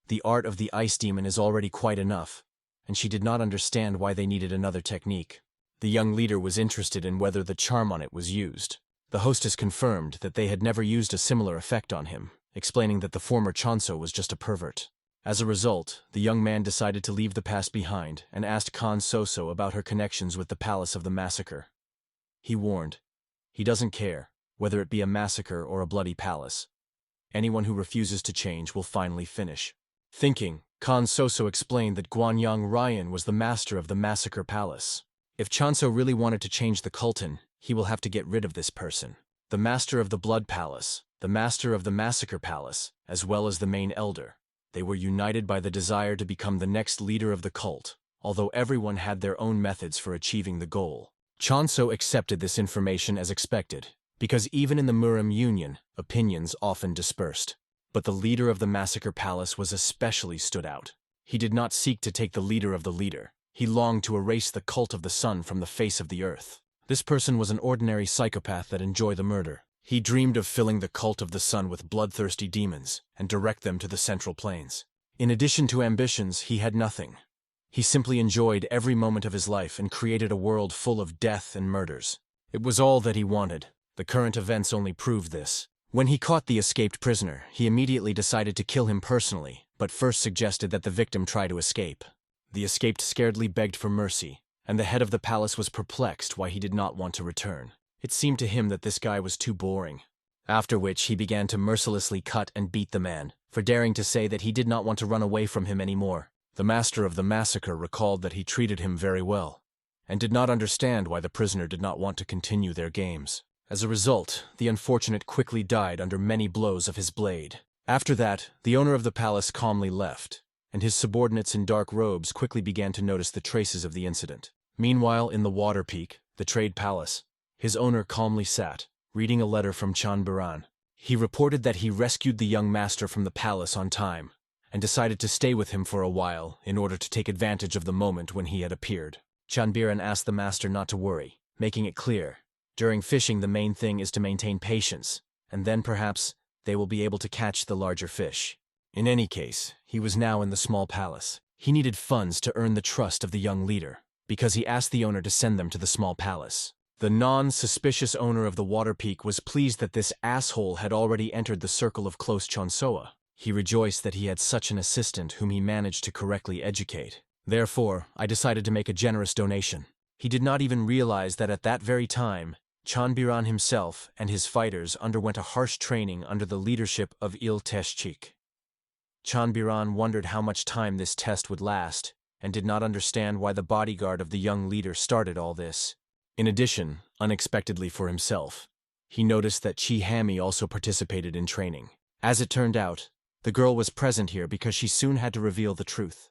The art of the ice demon is already quite enough, and she did not understand why they needed another technique. The young leader was interested in whether the charm on it was used. The hostess confirmed that they had never used a similar effect on him, explaining that the former Chonso was just a pervert. As a result, the young man decided to leave the past behind and asked Khan Soso about her connections with the Palace of the Massacre. He warned, he doesn't care, whether it be a massacre or a bloody palace. Anyone who refuses to change will finally finish. Thinking, Khan Soso explained that Guanyang Ryan was the master of the Massacre Palace. If Chonso really wanted to change the Kultin, he will have to get rid of this person. The master of the Blood Palace, the master of the Massacre Palace, as well as the main elder. They were united by the desire to become the next leader of the cult, although everyone had their own methods for achieving the goal. Chonso accepted this information as expected, because even in the Murim Union, opinions often dispersed. But the leader of the Massacre Palace was especially stood out. He did not seek to take the leader of the leader. He longed to erase the cult of the sun from the face of the earth. This person was an ordinary psychopath that enjoyed the murder. He dreamed of filling the cult of the sun with bloodthirsty demons and direct them to the central plains. In addition to ambitions, he had nothing. He simply enjoyed every moment of his life and created a world full of death and murders. It was all that he wanted. The current events only proved this. When he caught the escaped prisoner, he immediately decided to kill him personally, but first suggested that the victim try to escape. The escaped scaredly begged for mercy, and the head of the palace was perplexed why he did not want to return. It seemed to him that this guy was too boring. After which he began to mercilessly cut and beat the man, for daring to say that he did not want to run away from him anymore. The master of the massacre recalled that he treated him very well, and did not understand why the prisoner did not want to continue their games. As a result, the unfortunate quickly died under many blows of his blade. After that, the owner of the palace calmly left, and his subordinates in dark robes quickly began to notice the traces of the incident. Meanwhile, in the Water Peak, the trade palace, his owner calmly sat, reading a letter from Chanbiran. He reported that he rescued the young master from the palace on time, and decided to stay with him for a while in order to take advantage of the moment when he had appeared. Chanbiran asked the master not to worry, making it clear, during fishing the main thing is to maintain patience, and then perhaps they will be able to catch the larger fish. In any case, he was now in the small palace. He needed funds to earn the trust of the young leader, because he asked the owner to send them to the small palace. The non-suspicious owner of the Water Peak was pleased that this asshole had already entered the circle of close Chonsoa. He rejoiced that he had such an assistant whom he managed to correctly educate. Therefore, I decided to make a generous donation. He did not even realize that at that very time, Chanbiran himself and his fighters underwent a harsh training under the leadership of Il Teshchik. Chanbiran wondered how much time this test would last, and did not understand why the bodyguard of the young leader started all this. In addition, unexpectedly for himself, he noticed that Chi Hami also participated in training. As it turned out, the girl was present here because she soon had to reveal the truth.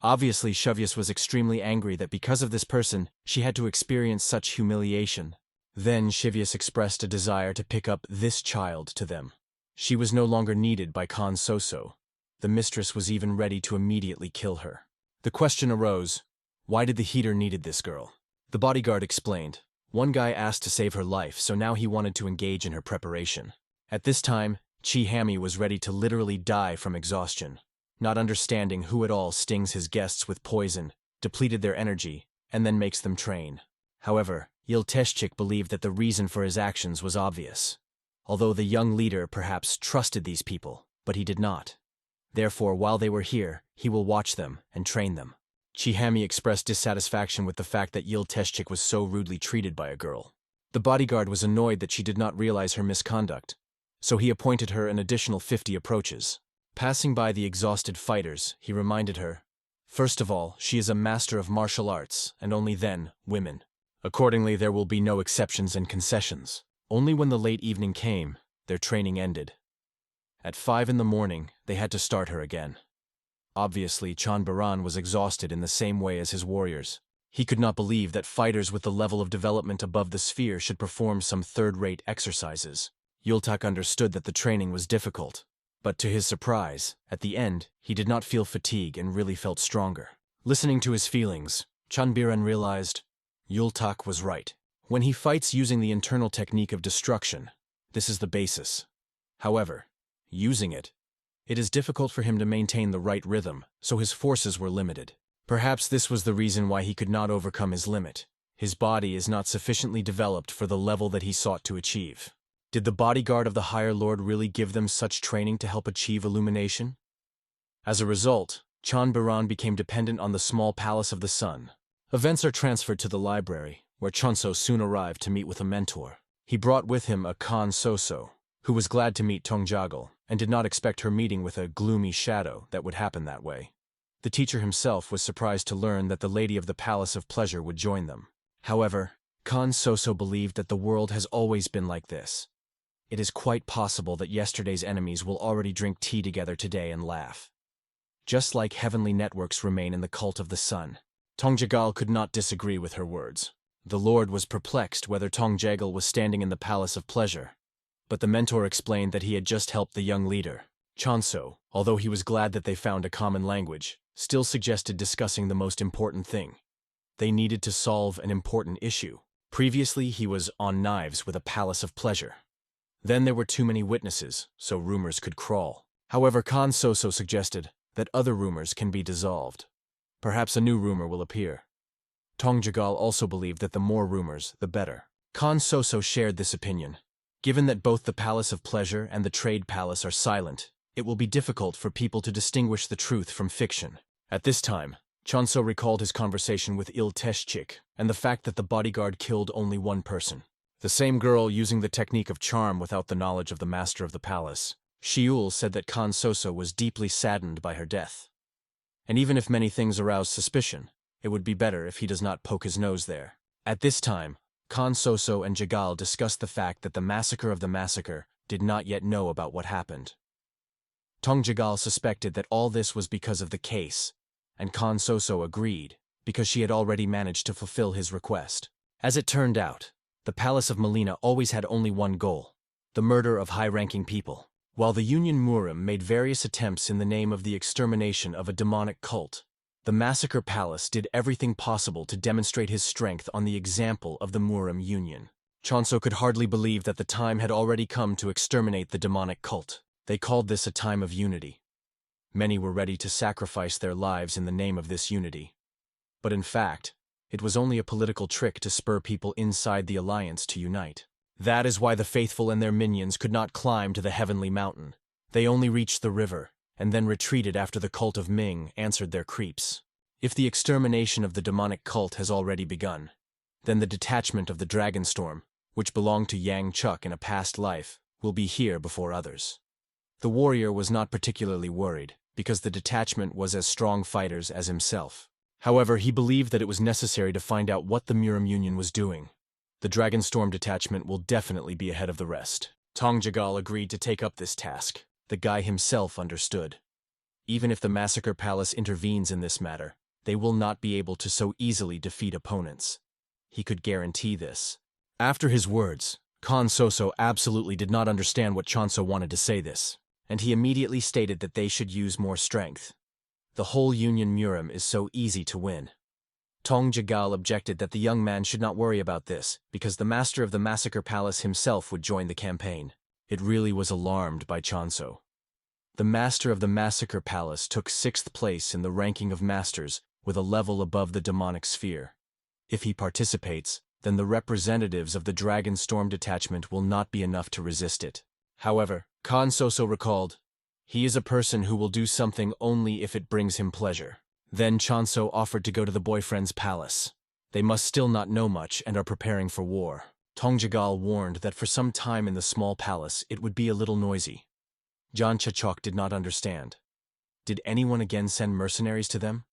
Obviously, Shuvyus was extremely angry that because of this person, she had to experience such humiliation. Then Shuvyus expressed a desire to pick up this child to them. She was no longer needed by Khan Soso. The mistress was even ready to immediately kill her. The question arose, why did the heater needed this girl? The bodyguard explained. One guy asked to save her life, so now he wanted to engage in her preparation. At this time, Chi Hami was ready to literally die from exhaustion, not understanding who at all stings his guests with poison, depleted their energy, and then makes them train. However, Il Teshchik believed that the reason for his actions was obvious. Although the young leader perhaps trusted these people, but he did not. Therefore, while they were here, he will watch them and train them. Chi Hami expressed dissatisfaction with the fact that Il Teshchik was so rudely treated by a girl. The bodyguard was annoyed that she did not realize her misconduct, so he appointed her an additional 50 approaches. Passing by the exhausted fighters, he reminded her, first of all, she is a master of martial arts, and only then, women. Accordingly, there will be no exceptions and concessions. Only when the late evening came, their training ended. At 5 in the morning, they had to start her again. Obviously, Chanbiran was exhausted in the same way as his warriors. He could not believe that fighters with the level of development above the sphere should perform some third-rate exercises. Yultak understood that the training was difficult, but to his surprise, at the end, he did not feel fatigue and really felt stronger. Listening to his feelings, Chanbiran realized Yultak was right. When he fights using the internal technique of destruction, this is the basis. However, using it is difficult for him to maintain the right rhythm, so his forces were limited. Perhaps this was the reason why he could not overcome his limit. His body is not sufficiently developed for the level that he sought to achieve. Did the bodyguard of the Higher Lord really give them such training to help achieve illumination? As a result, Chanbiran became dependent on the small Palace of the Sun. Events are transferred to the library, where Chonso soon arrived to meet with a mentor. He brought with him a Khan Soso, who was glad to meet Tongjagal, and did not expect her meeting with a gloomy shadow that would happen that way. The teacher himself was surprised to learn that the lady of the Palace of Pleasure would join them. However, Khan Soso believed that the world has always been like this. It is quite possible that yesterday's enemies will already drink tea together today and laugh. Just like heavenly networks remain in the cult of the sun. Tongjagal could not disagree with her words. The Lord was perplexed whether Tongjagal was standing in the Palace of Pleasure, but the mentor explained that he had just helped the young leader. Chonso, although he was glad that they found a common language, still suggested discussing the most important thing. They needed to solve an important issue. Previously, he was on knives with a Palace of Pleasure. Then there were too many witnesses, so rumors could crawl. However, Khan Soso suggested that other rumors can be dissolved. Perhaps a new rumor will appear. Tong Jagal also believed that the more rumors, the better. Khan Soso shared this opinion. Given that both the Palace of Pleasure and the Trade Palace are silent, it will be difficult for people to distinguish the truth from fiction. At this time, Chonso recalled his conversation with Il Teshchik and the fact that the bodyguard killed only one person. The same girl using the technique of charm without the knowledge of the master of the palace. Shiul said that Khan Soso was deeply saddened by her death. And even if many things arouse suspicion, it would be better if he does not poke his nose there. At this time, Khan Soso and Jagal discussed the fact that the massacre of the massacre did not yet know about what happened. Tong Jagal suspected that all this was because of the case, and Khan Soso agreed, because she had already managed to fulfill his request. As it turned out, the Palace of Melina always had only one goal: the murder of high-ranking people. While the Union Murim made various attempts in the name of the extermination of a demonic cult, the Massacre Palace did everything possible to demonstrate his strength on the example of the Murim Union. Chonso could hardly believe that the time had already come to exterminate the demonic cult. They called this a time of unity. Many were ready to sacrifice their lives in the name of this unity. But in fact, it was only a political trick to spur people inside the alliance to unite. That is why the faithful and their minions could not climb to the heavenly mountain. They only reached the river, and then retreated after the cult of Ming answered their creeps. If the extermination of the demonic cult has already begun, then the detachment of the Dragonstorm, which belonged to Yang Chuk in a past life, will be here before others. The warrior was not particularly worried, because the detachment was as strong fighters as himself. However, he believed that it was necessary to find out what the Murim Union was doing. The Dragonstorm detachment will definitely be ahead of the rest. Tong Jagal agreed to take up this task. The guy himself understood. Even if the Massacre Palace intervenes in this matter, they will not be able to so easily defeat opponents. He could guarantee this. After his words, Khan Soso absolutely did not understand what Chonso wanted to say this, and he immediately stated that they should use more strength. The whole Union Murim is so easy to win. Tong Jagal objected that the young man should not worry about this, because the master of the Massacre Palace himself would join the campaign. It really was alarmed by Chonso. The master of the Massacre Palace took 6th place in the ranking of masters with a level above the demonic sphere. If he participates, then the representatives of the Dragonstorm detachment will not be enough to resist it. However, Khan Soso recalled, he is a person who will do something only if it brings him pleasure. Then Chonso offered to go to the boyfriend's palace. They must still not know much and are preparing for war. Tong Jagal warned that for some time in the small palace it would be a little noisy. John Chachok did not understand. Did anyone again send mercenaries to them?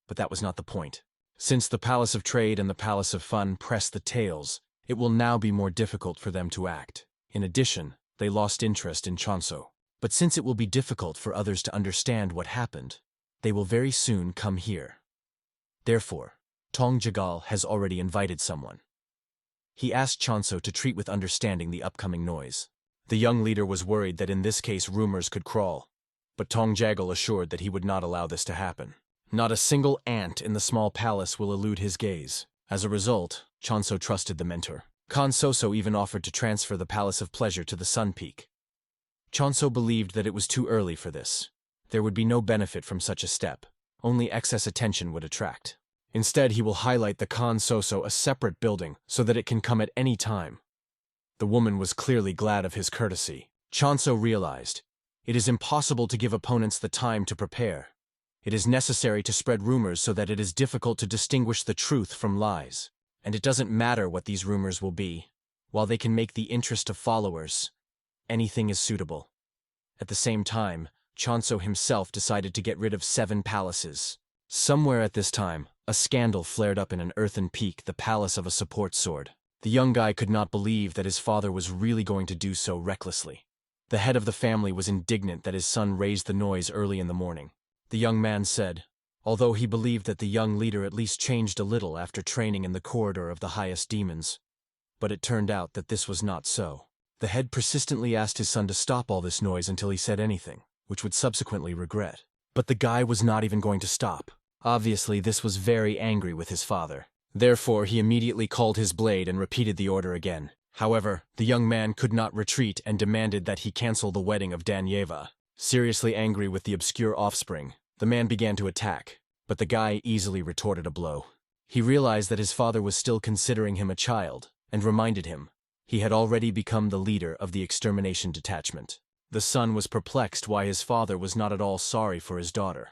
But that was not the point. Since the Palace of Trade and the Palace of Fun pressed the tails, it will now be more difficult for them to act. In addition, they lost interest in Chonso. But since it will be difficult for others to understand what happened, they will very soon come here. Therefore, Tong Jagal has already invited someone. He asked Chonso to treat with understanding the upcoming noise. The young leader was worried that in this case rumors could crawl, but Tong Jagal assured that he would not allow this to happen. Not a single ant in the small palace will elude his gaze. As a result, Chonso trusted the mentor. Khan Soso even offered to transfer the Palace of Pleasure to the Sun Peak. Chonso believed that it was too early for this. There would be no benefit from such a step. Only excess attention would attract. Instead, he will highlight the Khan Soso a separate building so that it can come at any time. The woman was clearly glad of his courtesy. Chonso realized, it is impossible to give opponents the time to prepare. It is necessary to spread rumors so that it is difficult to distinguish the truth from lies. And it doesn't matter what these rumors will be. While they can make the interest of followers, anything is suitable. At the same time, Chonso himself decided to get rid of 7 palaces. Somewhere at this time, a scandal flared up in an earthen peak, the palace of a support sword. The young guy could not believe that his father was really going to do so recklessly. The head of the family was indignant that his son raised the noise early in the morning. The young man said, although he believed that the young leader at least changed a little after training in the corridor of the highest demons. But it turned out that this was not so. The head persistently asked his son to stop all this noise until he said anything, which would subsequently regret. But the guy was not even going to stop. Obviously, this was very angry with his father. Therefore, he immediately called his blade and repeated the order again. However, the young man could not retreat and demanded that he cancel the wedding of Danyeva. Seriously angry with the obscure offspring, the man began to attack, but the guy easily retorted a blow. He realized that his father was still considering him a child, and reminded him he had already become the leader of the extermination detachment. The son was perplexed why his father was not at all sorry for his daughter.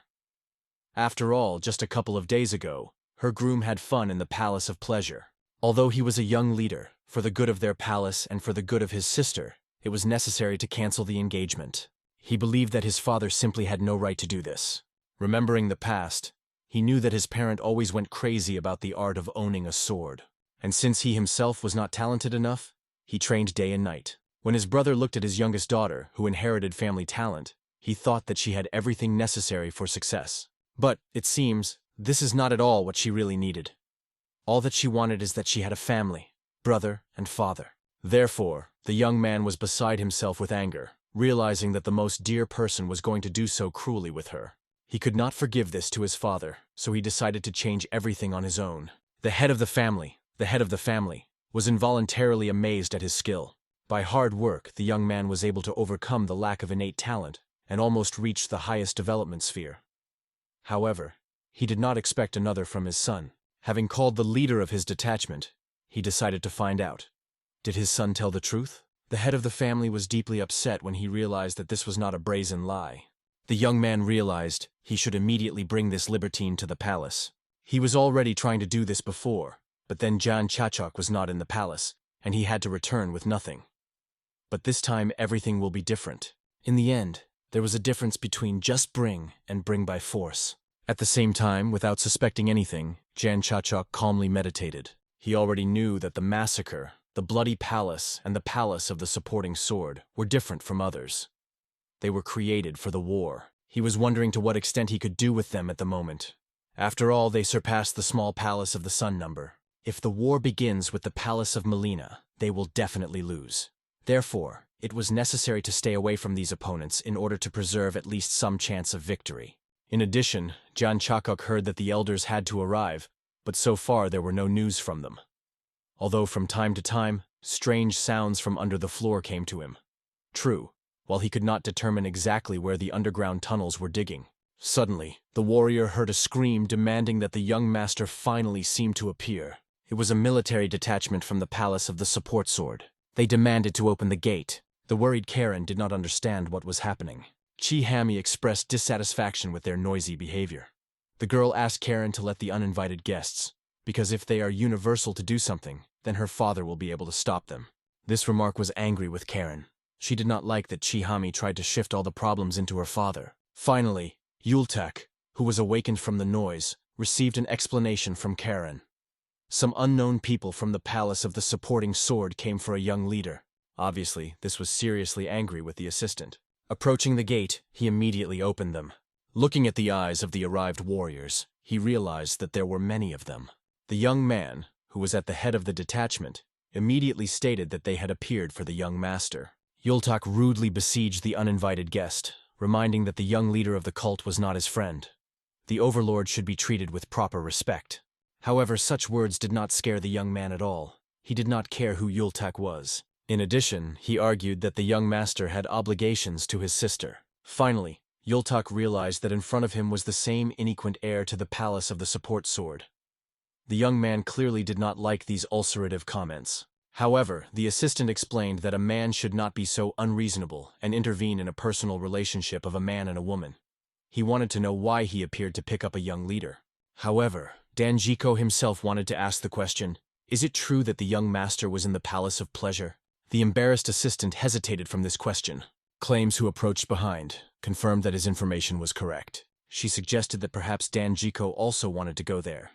After all, just a couple of days ago, her groom had fun in the Palace of Pleasure. Although he was a young leader, for the good of their palace and for the good of his sister, it was necessary to cancel the engagement. He believed that his father simply had no right to do this. Remembering the past, he knew that his parent always went crazy about the art of owning a sword. And since he himself was not talented enough, he trained day and night. When his brother looked at his youngest daughter, who inherited family talent, he thought that she had everything necessary for success. But, it seems, this is not at all what she really needed. All that she wanted is that she had a family, brother and father. Therefore, the young man was beside himself with anger, realizing that the most dear person was going to do so cruelly with her. He could not forgive this to his father, so he decided to change everything on his own. The head of the family, was involuntarily amazed at his skill. By hard work, the young man was able to overcome the lack of innate talent and almost reach the highest development sphere. However, he did not expect another from his son. Having called the leader of his detachment, he decided to find out. Did his son tell the truth? The head of the family was deeply upset when he realized that this was not a brazen lie. The young man realized he should immediately bring this libertine to the palace. He was already trying to do this before, but then Jan Chachok was not in the palace, and he had to return with nothing. But this time everything will be different. In the end, there was a difference between just bring and bring by force. At the same time, without suspecting anything, Jan Chachok calmly meditated. He already knew that the massacre, the bloody palace, and the palace of the supporting sword were different from others. They were created for the war. He was wondering to what extent he could do with them at the moment. After all, they surpassed the small palace of the sun number. If the war begins with the palace of Melina, they will definitely lose. Therefore, it was necessary to stay away from these opponents in order to preserve at least some chance of victory. In addition, Jan Chachok heard that the elders had to arrive, but so far there were no news from them. Although from time to time, strange sounds from under the floor came to him. True, while he could not determine exactly where the underground tunnels were digging. Suddenly, the warrior heard a scream demanding that the young master finally seemed to appear. It was a military detachment from the palace of the support sword. They demanded to open the gate. The worried Karen did not understand what was happening. Chi Hami expressed dissatisfaction with their noisy behavior. The girl asked Karen to let the uninvited guests, because if they are universal to do something, then her father will be able to stop them. This remark was angry with Karen. She did not like that Chi Hami tried to shift all the problems into her father. Finally, Yultak, who was awakened from the noise, received an explanation from Karen. Some unknown people from the palace of the supporting sword came for a young leader. Obviously, this was seriously angry with the assistant. Approaching the gate, he immediately opened them. Looking at the eyes of the arrived warriors, he realized that there were many of them. The young man, who was at the head of the detachment, immediately stated that they had appeared for the young master. Yultak rudely besieged the uninvited guest, reminding that the young leader of the cult was not his friend. The overlord should be treated with proper respect. However, such words did not scare the young man at all. He did not care who Yultak was. In addition, he argued that the young master had obligations to his sister. Finally, Yultak realized that in front of him was the same inequant heir to the palace of the support sword. The young man clearly did not like these ulcerative comments. However, the assistant explained that a man should not be so unreasonable and intervene in a personal relationship of a man and a woman. He wanted to know why he appeared to pick up a young leader. However, Danjiko himself wanted to ask the question, is it true that the young master was in the Palace of Pleasure? The embarrassed assistant hesitated from this question. Claims who approached behind confirmed that his information was correct. She suggested that perhaps Danjiko also wanted to go there.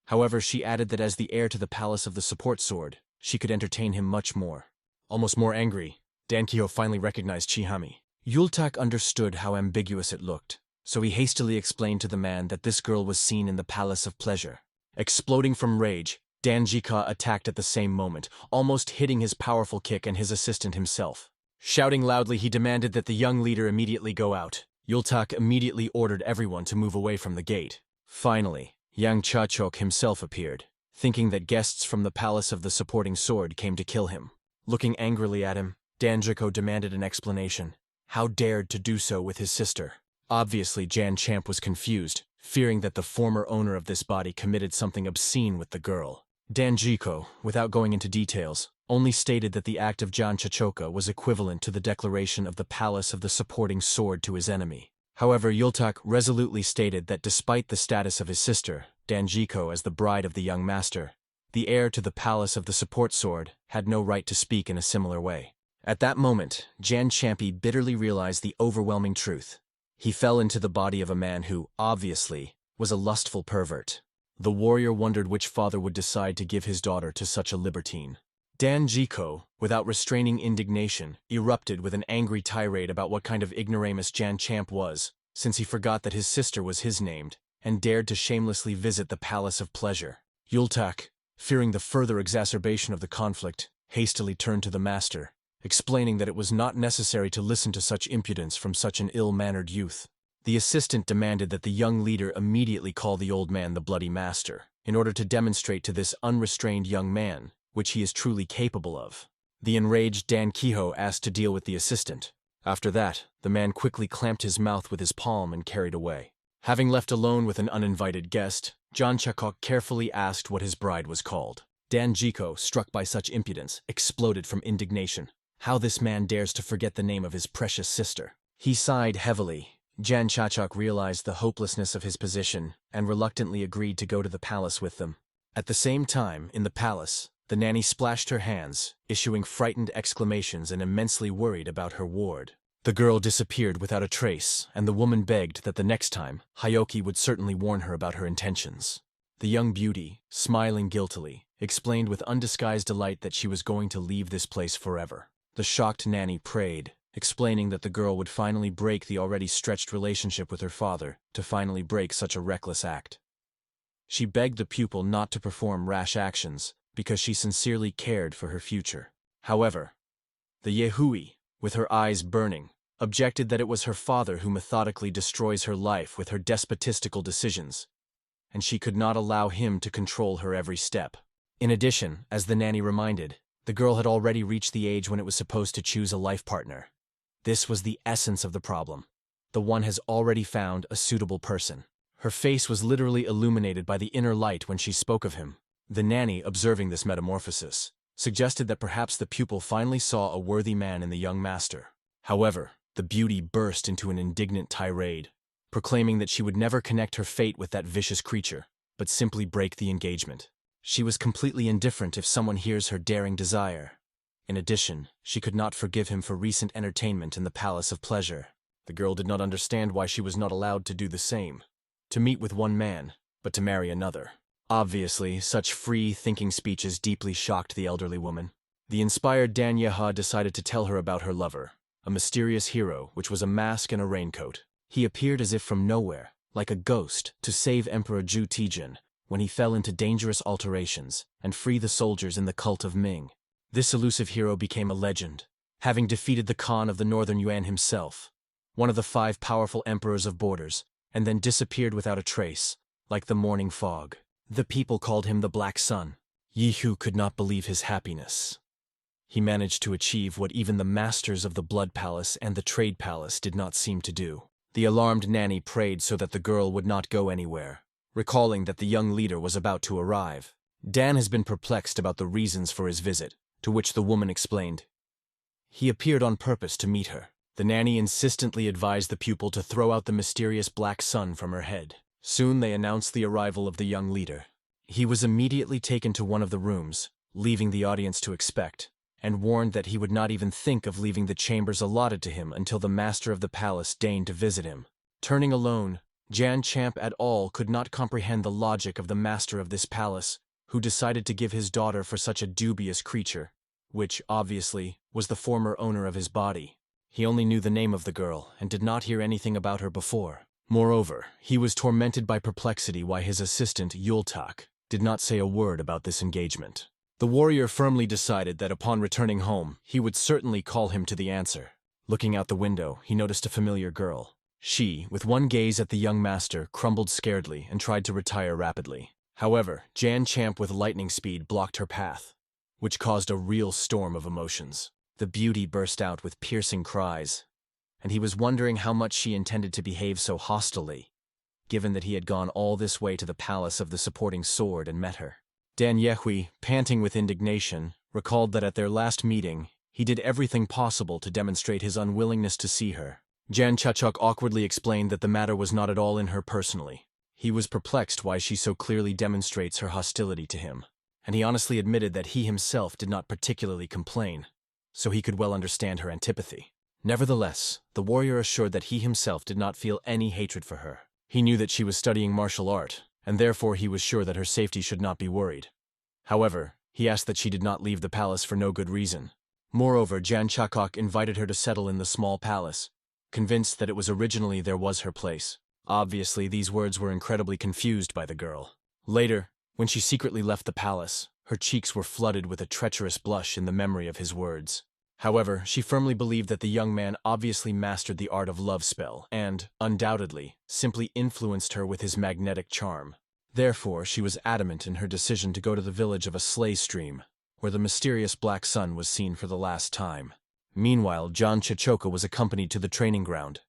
However, she added that as the heir to the Palace of the Support Sword, she could entertain him much more. Almost more angry, Dankiho finally recognized Chihami. Yultak understood how ambiguous it looked, so he hastily explained to the man that this girl was seen in the Palace of Pleasure. Exploding from rage, Danjika attacked at the same moment, almost hitting his powerful kick and his assistant himself. Shouting loudly, he demanded that the young leader immediately go out. Yultak immediately ordered everyone to move away from the gate. Finally, Yang Chachok himself appeared, thinking that guests from the Palace of the Supporting Sword came to kill him. Looking angrily at him, Danjiko demanded an explanation. How dared to do so with his sister? Obviously, Jan Champ was confused, fearing that the former owner of this body committed something obscene with the girl. Danjiko, without going into details, only stated that the act of Jan Chachoka was equivalent to the declaration of the palace of the supporting sword to his enemy. However, Yultak resolutely stated that despite the status of his sister, Danjiko as the bride of the young master, the heir to the palace of the support sword had no right to speak in a similar way. At that moment, Jan Champi bitterly realized the overwhelming truth. He fell into the body of a man who, obviously, was a lustful pervert. The warrior wondered which father would decide to give his daughter to such a libertine. Danjiko, without restraining indignation, erupted with an angry tirade about what kind of ignoramus Jan Champ was, since he forgot that his sister was his named, and dared to shamelessly visit the palace of pleasure. Yultak, fearing the further exacerbation of the conflict, hastily turned to the master, explaining that it was not necessary to listen to such impudence from such an ill-mannered youth. The assistant demanded that the young leader immediately call the old man the bloody master, in order to demonstrate to this unrestrained young man which he is truly capable of. The enraged Dan Kiho asked to deal with the assistant. After that, the man quickly clamped his mouth with his palm and carried away. Having left alone with an uninvited guest, John Chakok carefully asked what his bride was called. Danjiko, struck by such impudence, exploded from indignation. How this man dares to forget the name of his precious sister. He sighed heavily. Jan Chachok realized the hopelessness of his position and reluctantly agreed to go to the palace with them. At the same time, in the palace, the nanny splashed her hands, issuing frightened exclamations and immensely worried about her ward. The girl disappeared without a trace, and the woman begged that the next time, Hayoki would certainly warn her about her intentions. The young beauty, smiling guiltily, explained with undisguised delight that she was going to leave this place forever. The shocked nanny prayed, explaining that the girl would finally break the already stretched relationship with her father to finally break such a reckless act. She begged the pupil not to perform rash actions because she sincerely cared for her future. However, the Yehui, with her eyes burning, objected that it was her father who methodically destroys her life with her despotistical decisions, and she could not allow him to control her every step. In addition, as the nanny reminded, the girl had already reached the age when it was supposed to choose a life partner. This was the essence of the problem. The one has already found a suitable person. Her face was literally illuminated by the inner light when she spoke of him. The nanny, observing this metamorphosis, suggested that perhaps the pupil finally saw a worthy man in the young master. However, the beauty burst into an indignant tirade, proclaiming that she would never connect her fate with that vicious creature, but simply break the engagement. She was completely indifferent if someone hears her daring desire. In addition, she could not forgive him for recent entertainment in the Palace of Pleasure. The girl did not understand why she was not allowed to do the same. To meet with one man, but to marry another. Obviously, such free-thinking speeches deeply shocked the elderly woman. The inspired Dan Yeha decided to tell her about her lover, a mysterious hero which was a mask and a raincoat. He appeared as if from nowhere, like a ghost, to save Emperor Zhu Tijin when he fell into dangerous alterations and free the soldiers in the cult of Ming. This elusive hero became a legend, having defeated the Khan of the Northern Yuan himself, one of the 5 powerful emperors of borders, and then disappeared without a trace, like the morning fog. The people called him the Black Sun. Yihu could not believe his happiness. He managed to achieve what even the masters of the Blood Palace and the Trade Palace did not seem to do. The alarmed nanny prayed so that the girl would not go anywhere, recalling that the young leader was about to arrive. Dan has been perplexed about the reasons for his visit, to which the woman explained. He appeared on purpose to meet her. The nanny insistently advised the pupil to throw out the mysterious black sun from her head. Soon they announced the arrival of the young leader. He was immediately taken to one of the rooms, leaving the audience to expect, and warned that he would not even think of leaving the chambers allotted to him until the master of the palace deigned to visit him. Turning alone, Jan Champ at all could not comprehend the logic of the master of this palace, who decided to give his daughter for such a dubious creature, which, obviously, was the former owner of his body. He only knew the name of the girl and did not hear anything about her before. Moreover, he was tormented by perplexity why his assistant, Yultak, did not say a word about this engagement. The warrior firmly decided that upon returning home, he would certainly call him to the answer. Looking out the window, he noticed a familiar girl. She, with one gaze at the young master, crumbled scaredly and tried to retire rapidly. However, Jan Champ with lightning speed blocked her path. which caused a real storm of emotions. The beauty burst out with piercing cries, and he was wondering how much she intended to behave so hostilely, given that he had gone all this way to the palace of the supporting sword and met her. Dan Yehui, panting with indignation, recalled that at their last meeting, he did everything possible to demonstrate his unwillingness to see her. Jan Chachuk awkwardly explained that the matter was not at all in her personally. He was perplexed why she so clearly demonstrates her hostility to him, and he honestly admitted that he himself did not particularly complain, so he could well understand her antipathy. Nevertheless, the warrior assured that he himself did not feel any hatred for her. He knew that she was studying martial art, and therefore he was sure that her safety should not be worried. However, he asked that she did not leave the palace for no good reason. Moreover, Jan Chakok invited her to settle in the small palace, convinced that it was originally there was her place. Obviously, these words were incredibly confused by the girl. Later, when she secretly left the palace, her cheeks were flooded with a treacherous blush in the memory of his words. However, she firmly believed that the young man obviously mastered the art of love spell and, undoubtedly, simply influenced her with his magnetic charm. Therefore, she was adamant in her decision to go to the village of a slay stream, where the mysterious black sun was seen for the last time. Meanwhile, John Chichoka was accompanied to the training ground.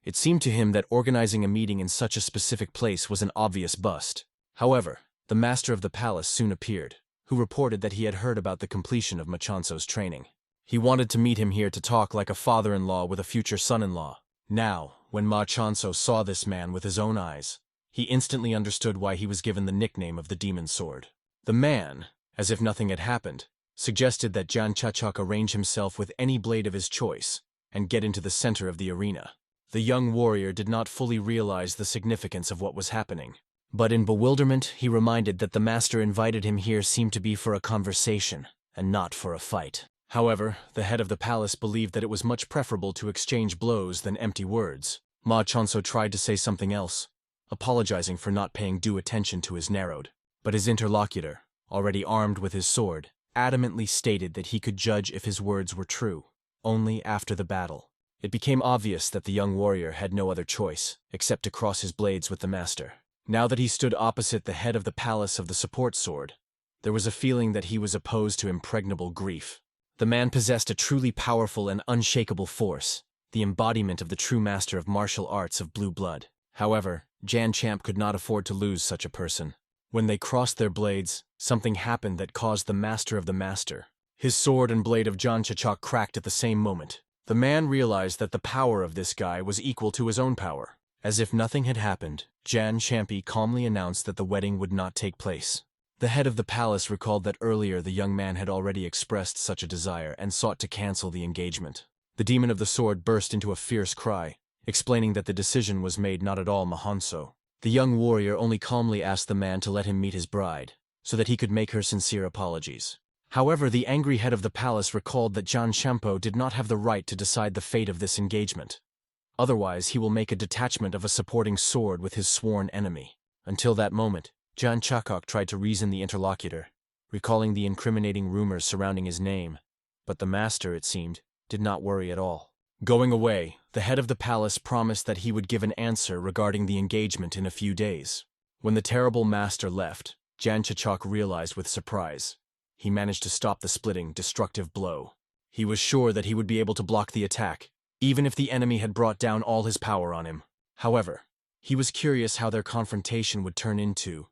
It seemed to him that organizing a meeting in such a specific place was an obvious bust. However, the master of the palace soon appeared, who reported that he had heard about the completion of Machanso's training. He wanted to meet him here to talk like a father-in-law with a future son-in-law. Now, when Machanso saw this man with his own eyes, he instantly understood why he was given the nickname of the Demon Sword. The man, as if nothing had happened, suggested that Jan Chachak arrange himself with any blade of his choice and get into the center of the arena. The young warrior did not fully realize the significance of what was happening, but in bewilderment he reminded that the master invited him here seemed to be for a conversation and not for a fight. However, the head of the palace believed that it was much preferable to exchange blows than empty words. Ma Chanso tried to say something else, apologizing for not paying due attention to his narrowed, but his interlocutor, already armed with his sword, adamantly stated that he could judge if his words were true only after the battle. It became obvious that the young warrior had no other choice except to cross his blades with the master. Now that he stood opposite the head of the palace of the support sword, there was a feeling that he was opposed to impregnable grief. The man possessed a truly powerful and unshakable force, the embodiment of the true master of martial arts of blue blood. However, Jan Champ could not afford to lose such a person. When they crossed their blades, something happened that caused the master of the master. His sword and blade of Jan Chachak cracked at the same moment. The man realized that the power of this guy was equal to his own power. As if nothing had happened, Jan Champi calmly announced that the wedding would not take place. The head of the palace recalled that earlier the young man had already expressed such a desire and sought to cancel the engagement. The demon of the sword burst into a fierce cry, explaining that the decision was made not at all Mahanso. The young warrior only calmly asked the man to let him meet his bride, so that he could make her sincere apologies. However, the angry head of the palace recalled that Jan Shampo did not have the right to decide the fate of this engagement. Otherwise, he will make a detachment of a supporting sword with his sworn enemy. Until that moment, Jan Chakok tried to reason the interlocutor, recalling the incriminating rumors surrounding his name, but the master, it seemed, did not worry at all. Going away, the head of the palace promised that he would give an answer regarding the engagement in a few days. When the terrible master left, Jan Chachok realized with surprise. He managed to stop the splitting, destructive blow. He was sure that he would be able to block the attack, even if the enemy had brought down all his power on him. However, he was curious how their confrontation would turn into,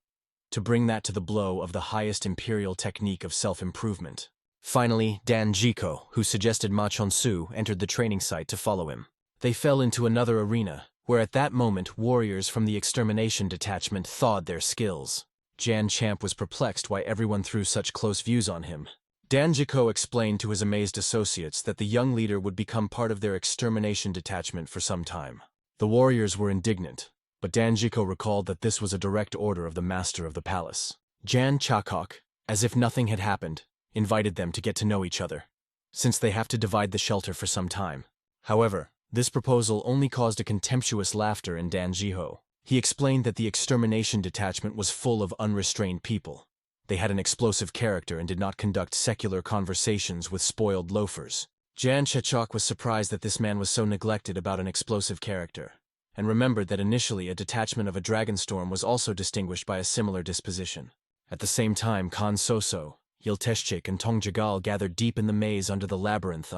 to bring that to the blow of the highest imperial technique of self-improvement. Finally, Dan Jiko, who suggested Ma Chonsu, entered the training site to follow him. They fell into another arena, where at that moment warriors from the extermination detachment thawed their skills. Jan Champ was perplexed why everyone threw such close views on him. Dan Jiko explained to his amazed associates that the young leader would become part of their extermination detachment for some time. The warriors were indignant, but Dan Jiko recalled that this was a direct order of the master of the palace. Jan Chakok, as if nothing had happened, invited them to get to know each other, since they have to divide the shelter for some time. However, this proposal only caused a contemptuous laughter in Dan Jiho. He explained that the extermination detachment was full of unrestrained people. They had an explosive character and did not conduct secular conversations with spoiled loafers. Jan Chachok was surprised that this man was so neglected about an explosive character, and remembered that initially a detachment of a Dragonstorm was also distinguished by a similar disposition. At the same time, Khan Soso, Ilteshchik and Tongjagal gathered deep in the maze under the labyrinth.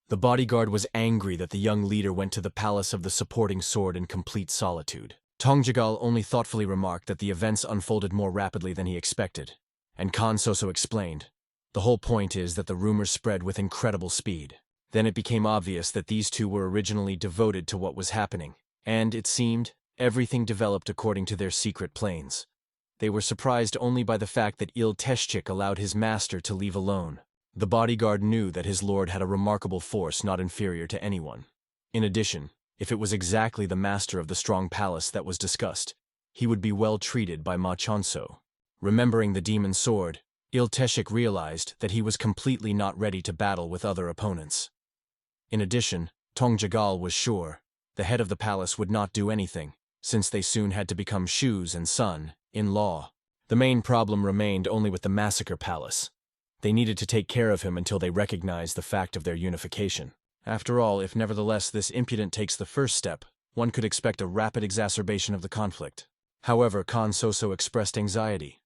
The bodyguard was angry that the young leader went to the palace of the supporting sword in complete solitude. Tongjagal only thoughtfully remarked that the events unfolded more rapidly than he expected, and Khan Soso explained, "The whole point is that the rumors spread with incredible speed. Then it became obvious that these two were originally devoted to what was happening, and, it seemed, everything developed according to their secret plans. They were surprised only by the fact that Ilteshchik allowed his master to leave alone. The bodyguard knew that his lord had a remarkable force not inferior to anyone. In addition, if it was exactly the master of the strong palace that was discussed, he would be well treated by Ma Chanso." Remembering the demon sword, Ilteshchik realized that he was completely not ready to battle with other opponents. In addition, Tongjagal was sure the head of the palace would not do anything, since they soon had to become shoes and son-in-law. The main problem remained only with the massacre palace. They needed to take care of him until they recognized the fact of their unification. After all, if nevertheless this impudent takes the first step, one could expect a rapid exacerbation of the conflict. However, Khan Soso expressed anxiety.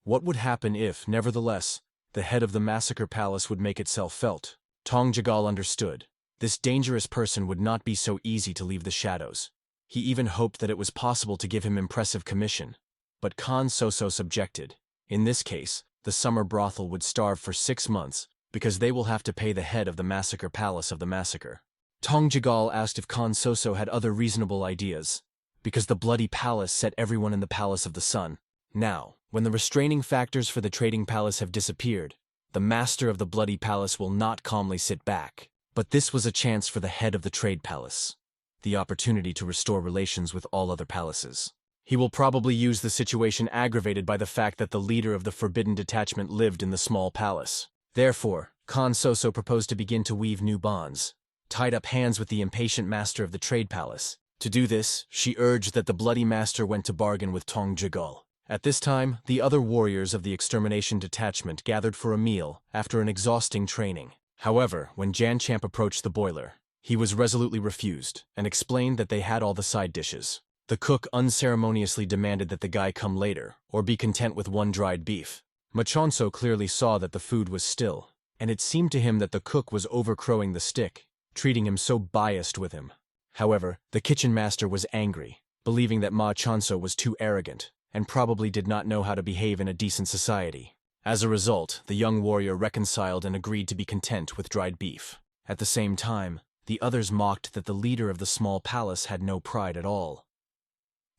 What would happen if, nevertheless, the head of the massacre palace would make itself felt? Tongjagal understood. This dangerous person would not be so easy to leave the shadows. He even hoped that it was possible to give him impressive commission. But Khan Soso objected. In this case, the summer brothel would starve for 6 months, because they will have to pay the head of the massacre palace of the massacre. Tongjagal asked if Khan Soso had other reasonable ideas, because the bloody palace set everyone in the palace of the sun. Now, when the restraining factors for the trading palace have disappeared, the master of the bloody palace will not calmly sit back. But this was a chance for the head of the trade palace, the opportunity to restore relations with all other palaces. He will probably use the situation aggravated by the fact that the leader of the forbidden detachment lived in the small palace. Therefore, Khan Soso proposed to begin to weave new bonds, tied up hands with the impatient master of the trade palace. To do this, she urged that the bloody master went to bargain with Tongjagal. At this time, the other warriors of the extermination detachment gathered for a meal after an exhausting training. However, when Jan Champ approached the boiler, he was resolutely refused and explained that they had all the side dishes. The cook unceremoniously demanded that the guy come later, or be content with one dried beef. Machanso clearly saw that the food was still, and it seemed to him that the cook was overcrowing the stick, treating him so biased with him. However, the kitchen master was angry, believing that Ma Chanso was too arrogant, and probably did not know how to behave in a decent society. As a result, the young warrior reconciled and agreed to be content with dried beef. At the same time, the others mocked that the leader of the small palace had no pride at all.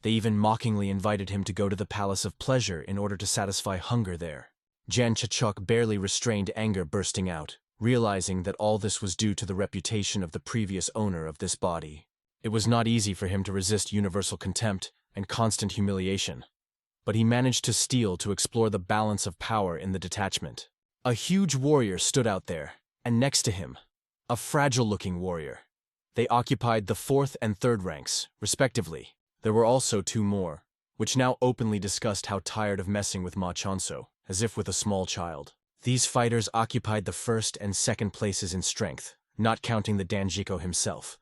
They even mockingly invited him to go to the Palace of Pleasure in order to satisfy hunger there. Jan Chachuk barely restrained anger bursting out, realizing that all this was due to the reputation of the previous owner of this body. It was not easy for him to resist universal contempt and constant humiliation, but he managed to steal to explore the balance of power in the detachment. A huge warrior stood out there, and next to him, a fragile-looking warrior. They occupied the 4th and 3rd ranks, respectively. There were also 2 more, which now openly discussed how tired of messing with Ma Chanso, as if with a small child. These fighters occupied the 1st and 2nd places in strength, not counting the Danjiko himself,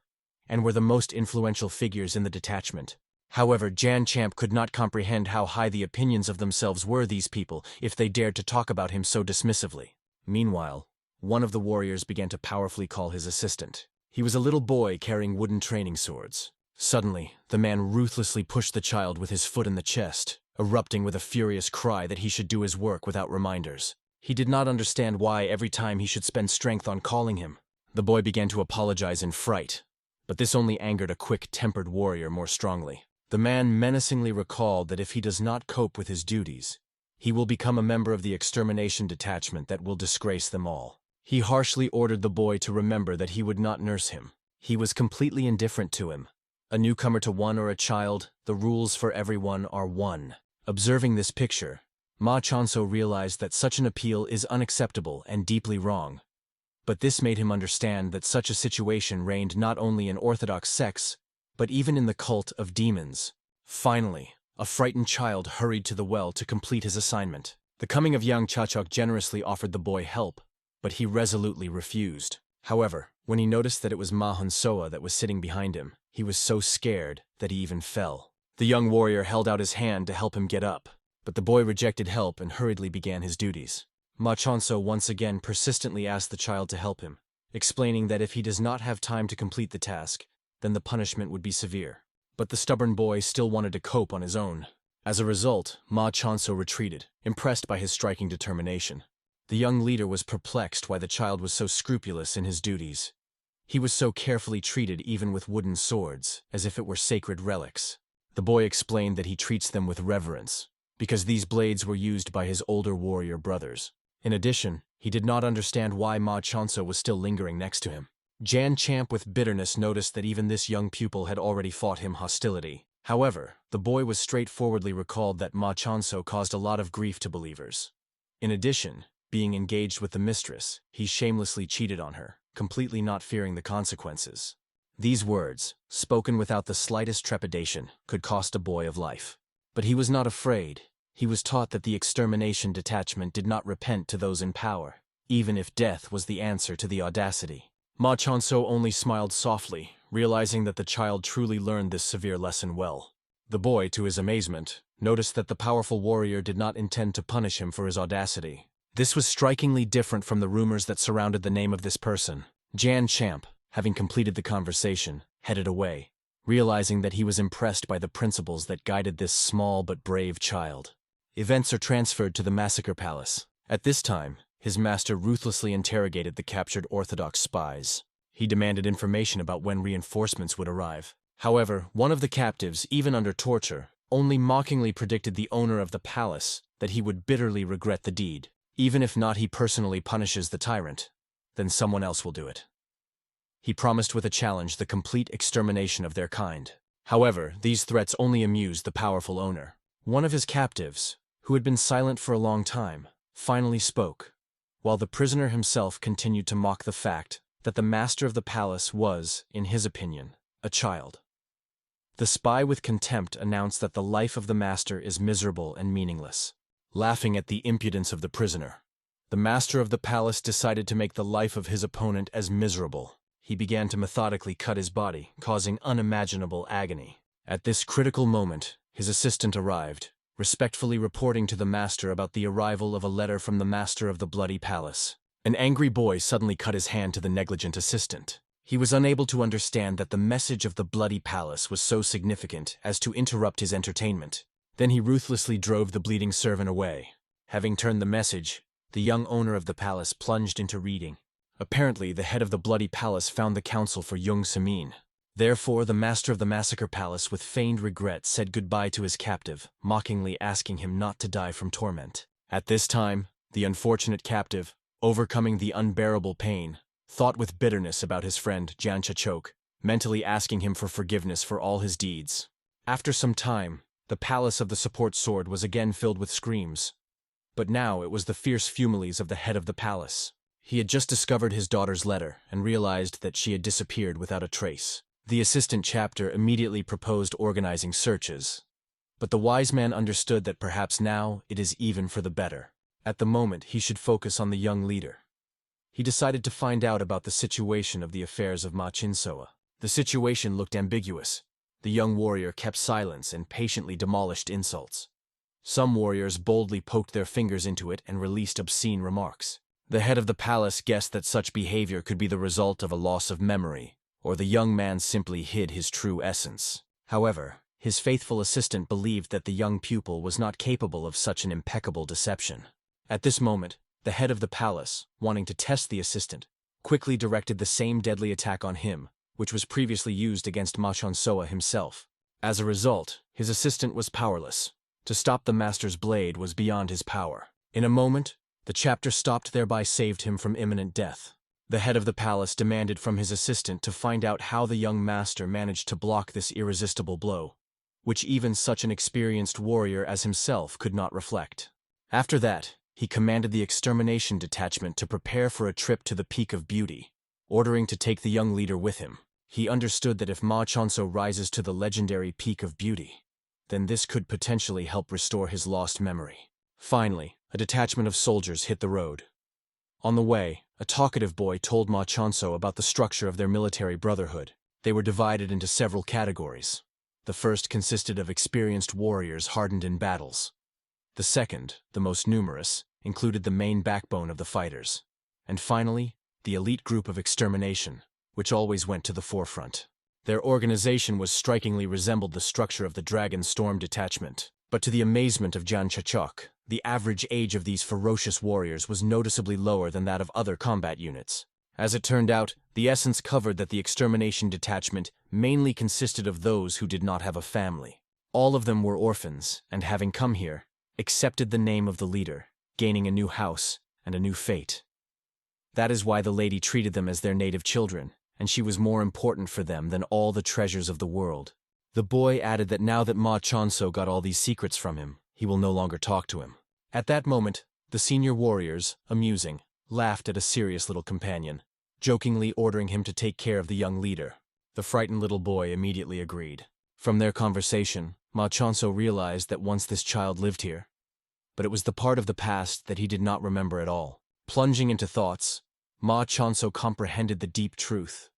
and were the most influential figures in the detachment. However, Jan Champ could not comprehend how high the opinions of themselves were these people if they dared to talk about him so dismissively. Meanwhile, one of the warriors began to powerfully call his assistant. He was a little boy carrying wooden training swords. Suddenly, the man ruthlessly pushed the child with his foot in the chest, erupting with a furious cry that he should do his work without reminders. He did not understand why every time he should spend strength on calling him. The boy began to apologize in fright, but this only angered a quick-tempered warrior more strongly. The man menacingly recalled that if he does not cope with his duties, he will become a member of the extermination detachment that will disgrace them all. He harshly ordered the boy to remember that he would not nurse him. He was completely indifferent to him. A newcomer to one or a child, the rules for everyone are one. Observing this picture, Ma Chanso realized that such an appeal is unacceptable and deeply wrong. But this made him understand that such a situation reigned not only in orthodox sects, but even in the cult of demons. Finally, a frightened child hurried to the well to complete his assignment. The coming of young Chachok generously offered the boy help, but he resolutely refused. However, when he noticed that it was Ma Hunsoa that was sitting behind him, he was so scared that he even fell. The young warrior held out his hand to help him get up, But the boy rejected help and hurriedly began his duties. Ma Chanso once again persistently asked the child to help him, explaining that if he does not have time to complete the task, then the punishment would be severe. But the stubborn boy still wanted to cope on his own. As a result, Ma Chanso retreated, impressed by his striking determination. The young leader was perplexed why the child was so scrupulous in his duties. He was so carefully treated even with wooden swords, as if it were sacred relics. The boy explained that he treats them with reverence, because these blades were used by his older warrior brothers. In addition, he did not understand why Ma Chanso was still lingering next to him. Jan Champ with bitterness noticed that even this young pupil had already fought him hostility. However, the boy was straightforwardly recalled that Ma Chanso caused a lot of grief to believers. In addition, being engaged with the mistress, he shamelessly cheated on her, completely not fearing the consequences. These words, spoken without the slightest trepidation, could cost a boy of life. But he was not afraid. He was taught that the extermination detachment did not repent to those in power, even if death was the answer to the audacity. Ma Chanso only smiled softly, realizing that the child truly learned this severe lesson well. The boy, to his amazement, noticed that the powerful warrior did not intend to punish him for his audacity. This was strikingly different from the rumors that surrounded the name of this person. Jan Champ, having completed the conversation, headed away, realizing that he was impressed by the principles that guided this small but brave child. Events are transferred to the Massacre Palace. At this time, his master ruthlessly interrogated the captured Orthodox spies. He demanded information about when reinforcements would arrive. However, one of the captives, even under torture, only mockingly predicted the owner of the palace that he would bitterly regret the deed. Even if not he personally punishes the tyrant, then someone else will do it. He promised with a challenge the complete extermination of their kind. However, these threats only amused the powerful owner. One of his captives, who had been silent for a long time, finally spoke, while the prisoner himself continued to mock the fact that the master of the palace was, in his opinion, a child. The spy with contempt announced that the life of the master is miserable and meaningless. Laughing at the impudence of the prisoner, the master of the palace decided to make the life of his opponent as miserable. He began to methodically cut his body, causing unimaginable agony. At this critical moment, his assistant arrived, respectfully reporting to the master about the arrival of a letter from the master of the bloody palace. An angry boy suddenly cut his hand to the negligent assistant. He was unable to understand that the message of the bloody palace was so significant as to interrupt his entertainment. Then he ruthlessly drove the bleeding servant away. Having turned the message, the young owner of the palace plunged into reading. Apparently, the head of the bloody palace found the counsel for Jung Samin. Therefore, the master of the massacre palace with feigned regret said goodbye to his captive, mockingly asking him not to die from torment. At this time, the unfortunate captive, overcoming the unbearable pain, thought with bitterness about his friend Jan Chachok, mentally asking him for forgiveness for all his deeds. After some time, the palace of the support sword was again filled with screams. But now it was the fierce fumiles of the head of the palace. He had just discovered his daughter's letter and realized that she had disappeared without a trace. The assistant chapter immediately proposed organizing searches. But the wise man understood that perhaps now it is even for the better. At the moment, he should focus on the young leader. He decided to find out about the situation of the affairs of Ma Chinsoa. The situation looked ambiguous. The young warrior kept silence and patiently demolished insults. Some warriors boldly poked their fingers into it and released obscene remarks. The head of the palace guessed that such behavior could be the result of a loss of memory, or the young man simply hid his true essence. However, his faithful assistant believed that the young pupil was not capable of such an impeccable deception. At this moment, the head of the palace, wanting to test the assistant, quickly directed the same deadly attack on him, which was previously used against Ma Chansoa himself. As a result, his assistant was powerless. To stop the master's blade was beyond his power. In a moment, the chapter stopped, thereby saved him from imminent death. The head of the palace demanded from his assistant to find out how the young master managed to block this irresistible blow, which even such an experienced warrior as himself could not reflect. After that, he commanded the extermination detachment to prepare for a trip to the Peak of Beauty, ordering to take the young leader with him. He understood that if Ma Chanso rises to the legendary Peak of Beauty, then this could potentially help restore his lost memory. Finally, a detachment of soldiers hit the road. On the way, a talkative boy told Ma Chanso about the structure of their military brotherhood. They were divided into several categories. The first consisted of experienced warriors hardened in battles. The second, the most numerous, included the main backbone of the fighters. And finally, the elite group of extermination, which always went to the forefront. Their organization was strikingly resembled the structure of the Dragon Storm Detachment. But to the amazement of Jan Chachok, the average age of these ferocious warriors was noticeably lower than that of other combat units. As it turned out, the essence covered that the extermination detachment mainly consisted of those who did not have a family. All of them were orphans, and having come here, accepted the name of the leader, gaining a new house and a new fate. That is why the lady treated them as their native children, and she was more important for them than all the treasures of the world. The boy added that now that Ma Chonso got all these secrets from him, he will no longer talk to him. At that moment, the senior warriors, amusing, laughed at a serious little companion, jokingly ordering him to take care of the young leader. The frightened little boy immediately agreed. From their conversation, Ma Chonso realized that once this child lived here, but it was the part of the past that he did not remember at all. Plunging into thoughts, Ma Chonso comprehended the deep truth.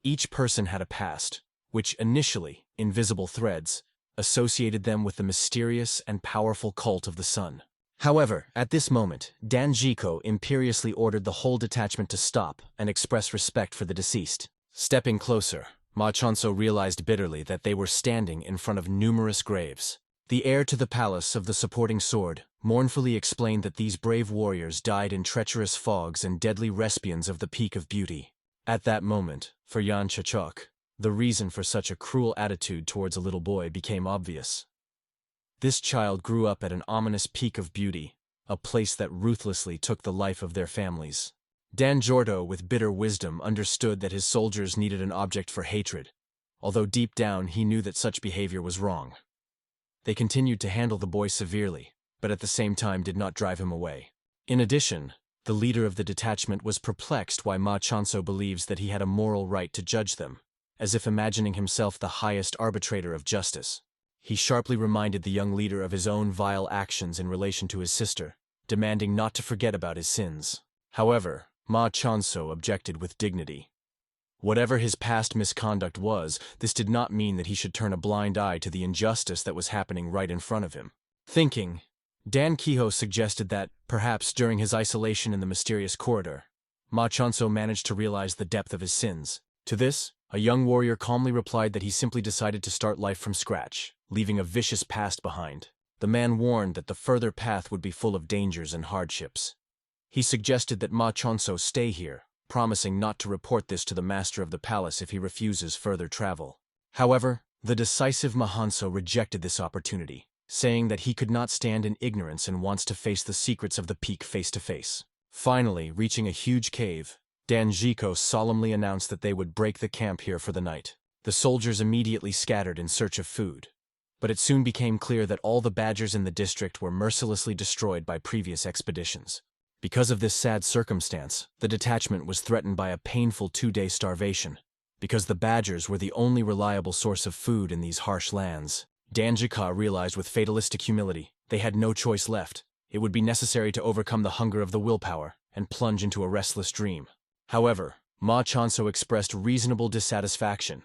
Each person had a past, which initially, invisible threads, associated them with the mysterious and powerful cult of the sun. However, at this moment, Danjiko imperiously ordered the whole detachment to stop and express respect for the deceased. Stepping closer, Ma Chonso realized bitterly that they were standing in front of numerous graves. The heir to the palace of the supporting sword mournfully explained that these brave warriors died in treacherous fogs and deadly respions of the Peak of Beauty. At that moment, for Yan Chachok, the reason for such a cruel attitude towards a little boy became obvious. This child grew up at an ominous Peak of Beauty, a place that ruthlessly took the life of their families. Dan Jordo, with bitter wisdom, understood that his soldiers needed an object for hatred, although deep down he knew that such behavior was wrong. They continued to handle the boy severely, but at the same time did not drive him away. In addition, the leader of the detachment was perplexed why Ma Chonso believes that he had a moral right to judge them, as if imagining himself the highest arbitrator of justice. He sharply reminded the young leader of his own vile actions in relation to his sister, demanding not to forget about his sins. However, Ma Chonso objected with dignity. Whatever his past misconduct was, this did not mean that he should turn a blind eye to the injustice that was happening right in front of him. Thinking, Dan Kiho suggested that, perhaps during his isolation in the mysterious corridor, Ma Chonso managed to realize the depth of his sins. To this, a young warrior calmly replied that he simply decided to start life from scratch, leaving a vicious past behind. The man warned that the further path would be full of dangers and hardships. He suggested that Ma Chonso stay here, promising not to report this to the master of the palace if he refuses further travel. However, the decisive Ma Hanso rejected this opportunity, saying that he could not stand in ignorance and wants to face the secrets of the peak face to face. Finally, reaching a huge cave, Danjiko solemnly announced that they would break the camp here for the night. The soldiers immediately scattered in search of food, but it soon became clear that all the badgers in the district were mercilessly destroyed by previous expeditions. Because of this sad circumstance, the detachment was threatened by a painful 2-day starvation. Because the badgers were the only reliable source of food in these harsh lands, Danjika realized with fatalistic humility they had no choice left. It would be necessary to overcome the hunger of the willpower and plunge into a restless dream. However, Ma Chonso expressed reasonable dissatisfaction.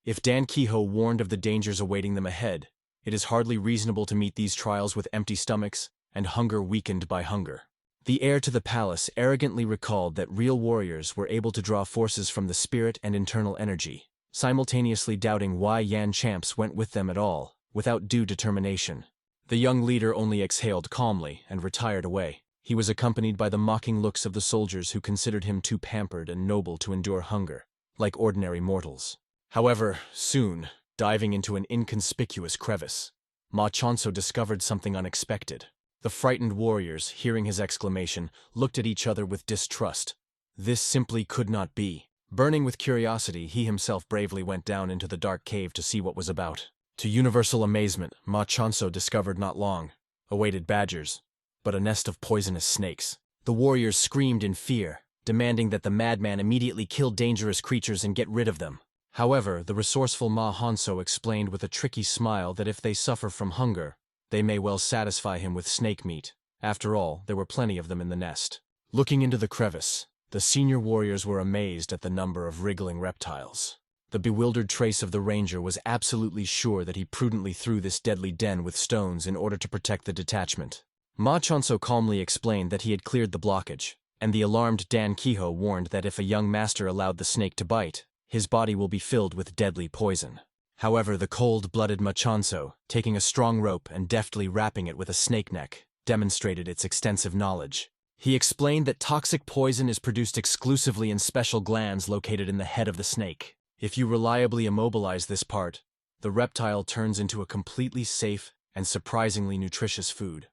If Dan Kiho warned of the dangers awaiting them ahead, it is hardly reasonable to meet these trials with empty stomachs and hunger weakened by hunger. The heir to the palace arrogantly recalled that real warriors were able to draw forces from the spirit and internal energy, simultaneously doubting why Yan Champs went with them at all, without due determination. The young leader only exhaled calmly and retired away. He was accompanied by the mocking looks of the soldiers who considered him too pampered and noble to endure hunger, like ordinary mortals. However, soon, diving into an inconspicuous crevice, Ma Chonso discovered something unexpected. The frightened warriors, hearing his exclamation, looked at each other with distrust. This simply could not be. Burning with curiosity, he himself bravely went down into the dark cave to see what was about. To universal amazement, Ma Chonso discovered not long awaited badgers, but a nest of poisonous snakes. The warriors screamed in fear, demanding that the madman immediately kill dangerous creatures and get rid of them. However, the resourceful Ma Hanso explained with a tricky smile that if they suffer from hunger, they may well satisfy him with snake meat. After all, there were plenty of them in the nest. Looking into the crevice, the senior warriors were amazed at the number of wriggling reptiles. The bewildered trace of the ranger was absolutely sure that he prudently threw this deadly den with stones in order to protect the detachment. Ma Chonso calmly explained that he had cleared the blockage, and the alarmed Dan Kiho warned that if a young master allowed the snake to bite, his body will be filled with deadly poison. However, the cold-blooded Ma Chonso, taking a strong rope and deftly wrapping it with a snake neck, demonstrated its extensive knowledge. He explained that toxic poison is produced exclusively in special glands located in the head of the snake. If you reliably immobilize this part, the reptile turns into a completely safe and surprisingly nutritious food.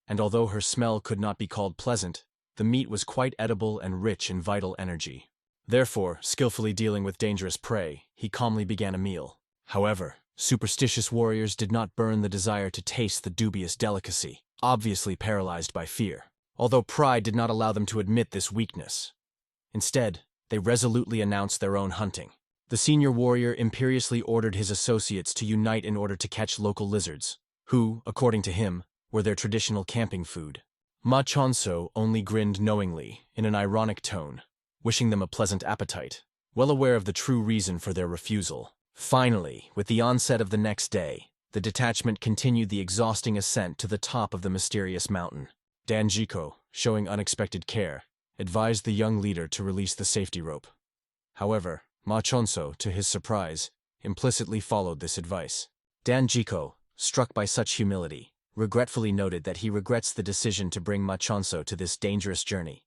And although her smell could not be called pleasant, the meat was quite edible and rich in vital energy. Therefore, skillfully dealing with dangerous prey, he calmly began a meal. However, superstitious warriors did not burn the desire to taste the dubious delicacy, obviously paralyzed by fear, although pride did not allow them to admit this weakness. Instead, they resolutely announced their own hunting. The senior warrior imperiously ordered his associates to unite in order to catch local lizards, who, according to him, were their traditional camping food. Ma Chonso only grinned knowingly, in an ironic tone, wishing them a pleasant appetite, well aware of the true reason for their refusal. Finally, with the onset of the next day, the detachment continued the exhausting ascent to the top of the mysterious mountain. Danjiko, showing unexpected care, advised the young leader to release the safety rope. However, Ma Chonso, to his surprise, implicitly followed this advice. Danjiko, struck by such humility, regretfully noted that he regrets the decision to bring Ma Chonso to this dangerous journey.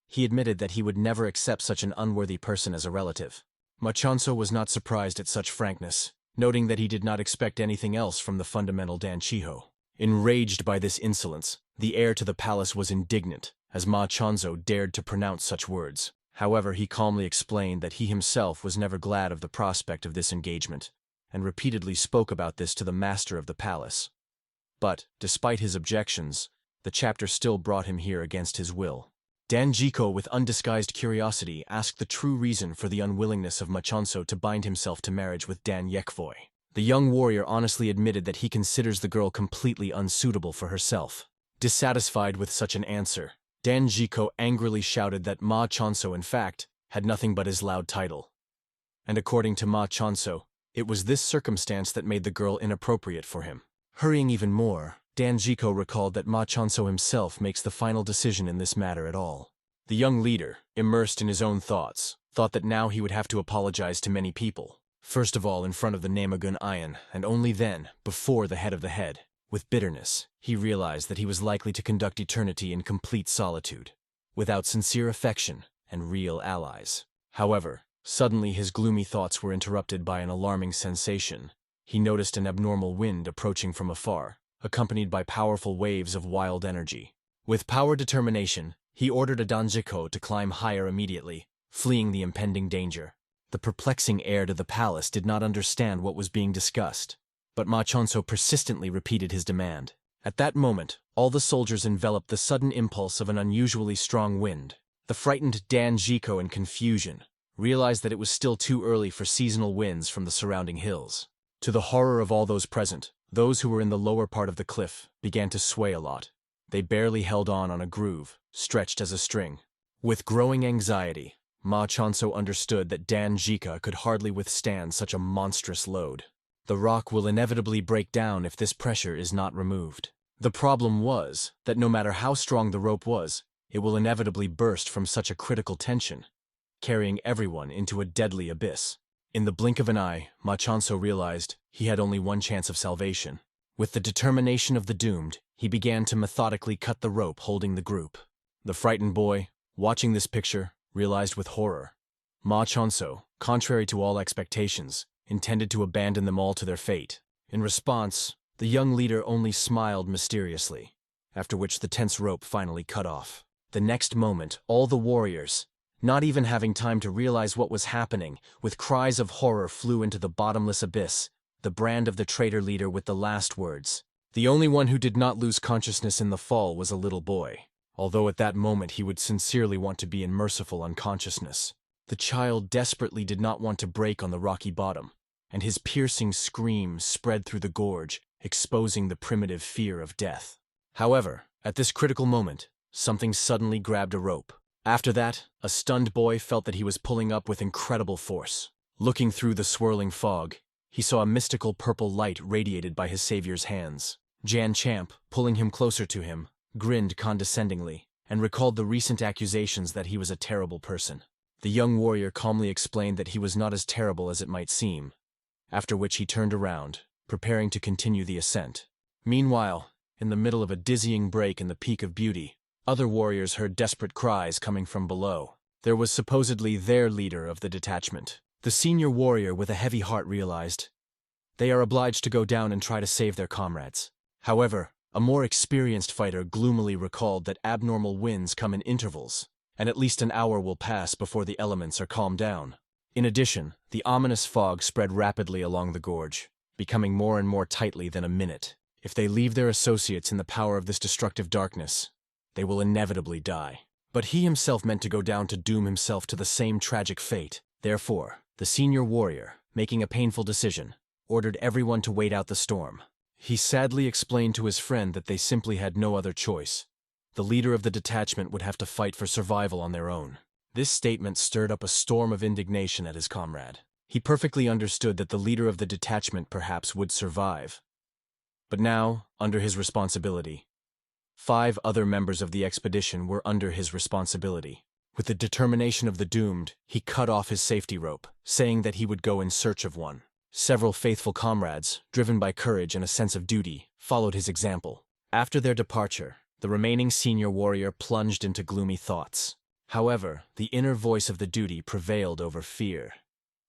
He admitted that he would never accept such an unworthy person as a relative. Ma Chonso was not surprised at such frankness, noting that he did not expect anything else from the fundamental Dan Chiho. Enraged by this insolence, the heir to the palace was indignant, as Ma Chonso dared to pronounce such words. However, he calmly explained that he himself was never glad of the prospect of this engagement, and repeatedly spoke about this to the master of the palace. But, despite his objections, the chapter still brought him here against his will. Danjiko, with undisguised curiosity, asked the true reason for the unwillingness of Ma Chonso to bind himself to marriage with Dan Yekvoy. The young warrior honestly admitted that he considers the girl completely unsuitable for herself. Dissatisfied with such an answer, Danjiko angrily shouted that Ma Chonso, in fact, had nothing but his loud title. And according to Ma Chonso, it was this circumstance that made the girl inappropriate for him. Hurrying even more, Danjiko recalled that Ma Chonso himself makes the final decision in this matter at all. The young leader, immersed in his own thoughts, thought that now he would have to apologize to many people. First of all in front of the Namagun Ion, and only then, before the head of the head. With bitterness, he realized that he was likely to conduct eternity in complete solitude, without sincere affection and real allies. However, suddenly his gloomy thoughts were interrupted by an alarming sensation. He noticed an abnormal wind approaching from afar, accompanied by powerful waves of wild energy. With power determination, he ordered a Danjiko to climb higher immediately, fleeing the impending danger. The perplexing heir to the palace did not understand what was being discussed, but Ma Chonso persistently repeated his demand. At that moment, all the soldiers enveloped the sudden impulse of an unusually strong wind. The frightened Danjiko, in confusion, realized that it was still too early for seasonal winds from the surrounding hills. To the horror of all those present, those who were in the lower part of the cliff began to sway a lot. They barely held on a groove, stretched as a string. With growing anxiety, Ma Chonso understood that Danjika could hardly withstand such a monstrous load. The rock will inevitably break down if this pressure is not removed. The problem was that no matter how strong the rope was, it will inevitably burst from such a critical tension, carrying everyone into a deadly abyss. In the blink of an eye, Ma Chonso realized he had only one chance of salvation. With the determination of the doomed, he began to methodically cut the rope holding the group. The frightened boy, watching this picture, realized with horror. Ma Chonso, contrary to all expectations, intended to abandon them all to their fate. In response, the young leader only smiled mysteriously, after which the tense rope finally cut off. The next moment, all the warriors, not even having time to realize what was happening, with cries of horror flew into the bottomless abyss, the brand of the traitor leader with the last words. The only one who did not lose consciousness in the fall was a little boy, although at that moment he would sincerely want to be in merciful unconsciousness. The child desperately did not want to break on the rocky bottom, and his piercing scream spread through the gorge, exposing the primitive fear of death. However, at this critical moment, something suddenly grabbed a rope. After that, a stunned boy felt that he was pulling up with incredible force. Looking through the swirling fog, he saw a mystical purple light radiated by his savior's hands. Jan Champ, pulling him closer to him, grinned condescendingly, and recalled the recent accusations that he was a terrible person. The young warrior calmly explained that he was not as terrible as it might seem, after which he turned around, preparing to continue the ascent. Meanwhile, in the middle of a dizzying break in the Peak of Beauty, other warriors heard desperate cries coming from below. There was supposedly their leader of the detachment. The senior warrior with a heavy heart realized they are obliged to go down and try to save their comrades. However, a more experienced fighter gloomily recalled that abnormal winds come in intervals, and at least an hour will pass before the elements are calmed down. In addition, the ominous fog spread rapidly along the gorge, becoming more and more tightly than a minute. If they leave their associates in the power of this destructive darkness, they will inevitably die. But he himself meant to go down to doom himself to the same tragic fate. Therefore, the senior warrior, making a painful decision, ordered everyone to wait out the storm. He sadly explained to his friend that they simply had no other choice. The leader of the detachment would have to fight for survival on their own. This statement stirred up a storm of indignation at his comrade. He perfectly understood that the leader of the detachment perhaps would survive. But now, under his responsibility, 5 other members of the expedition were under his responsibility. With the determination of the doomed, he cut off his safety rope, saying that he would go in search of one. Several faithful comrades, driven by courage and a sense of duty, followed his example. After their departure, the remaining senior warrior plunged into gloomy thoughts. However, the inner voice of the duty prevailed over fear.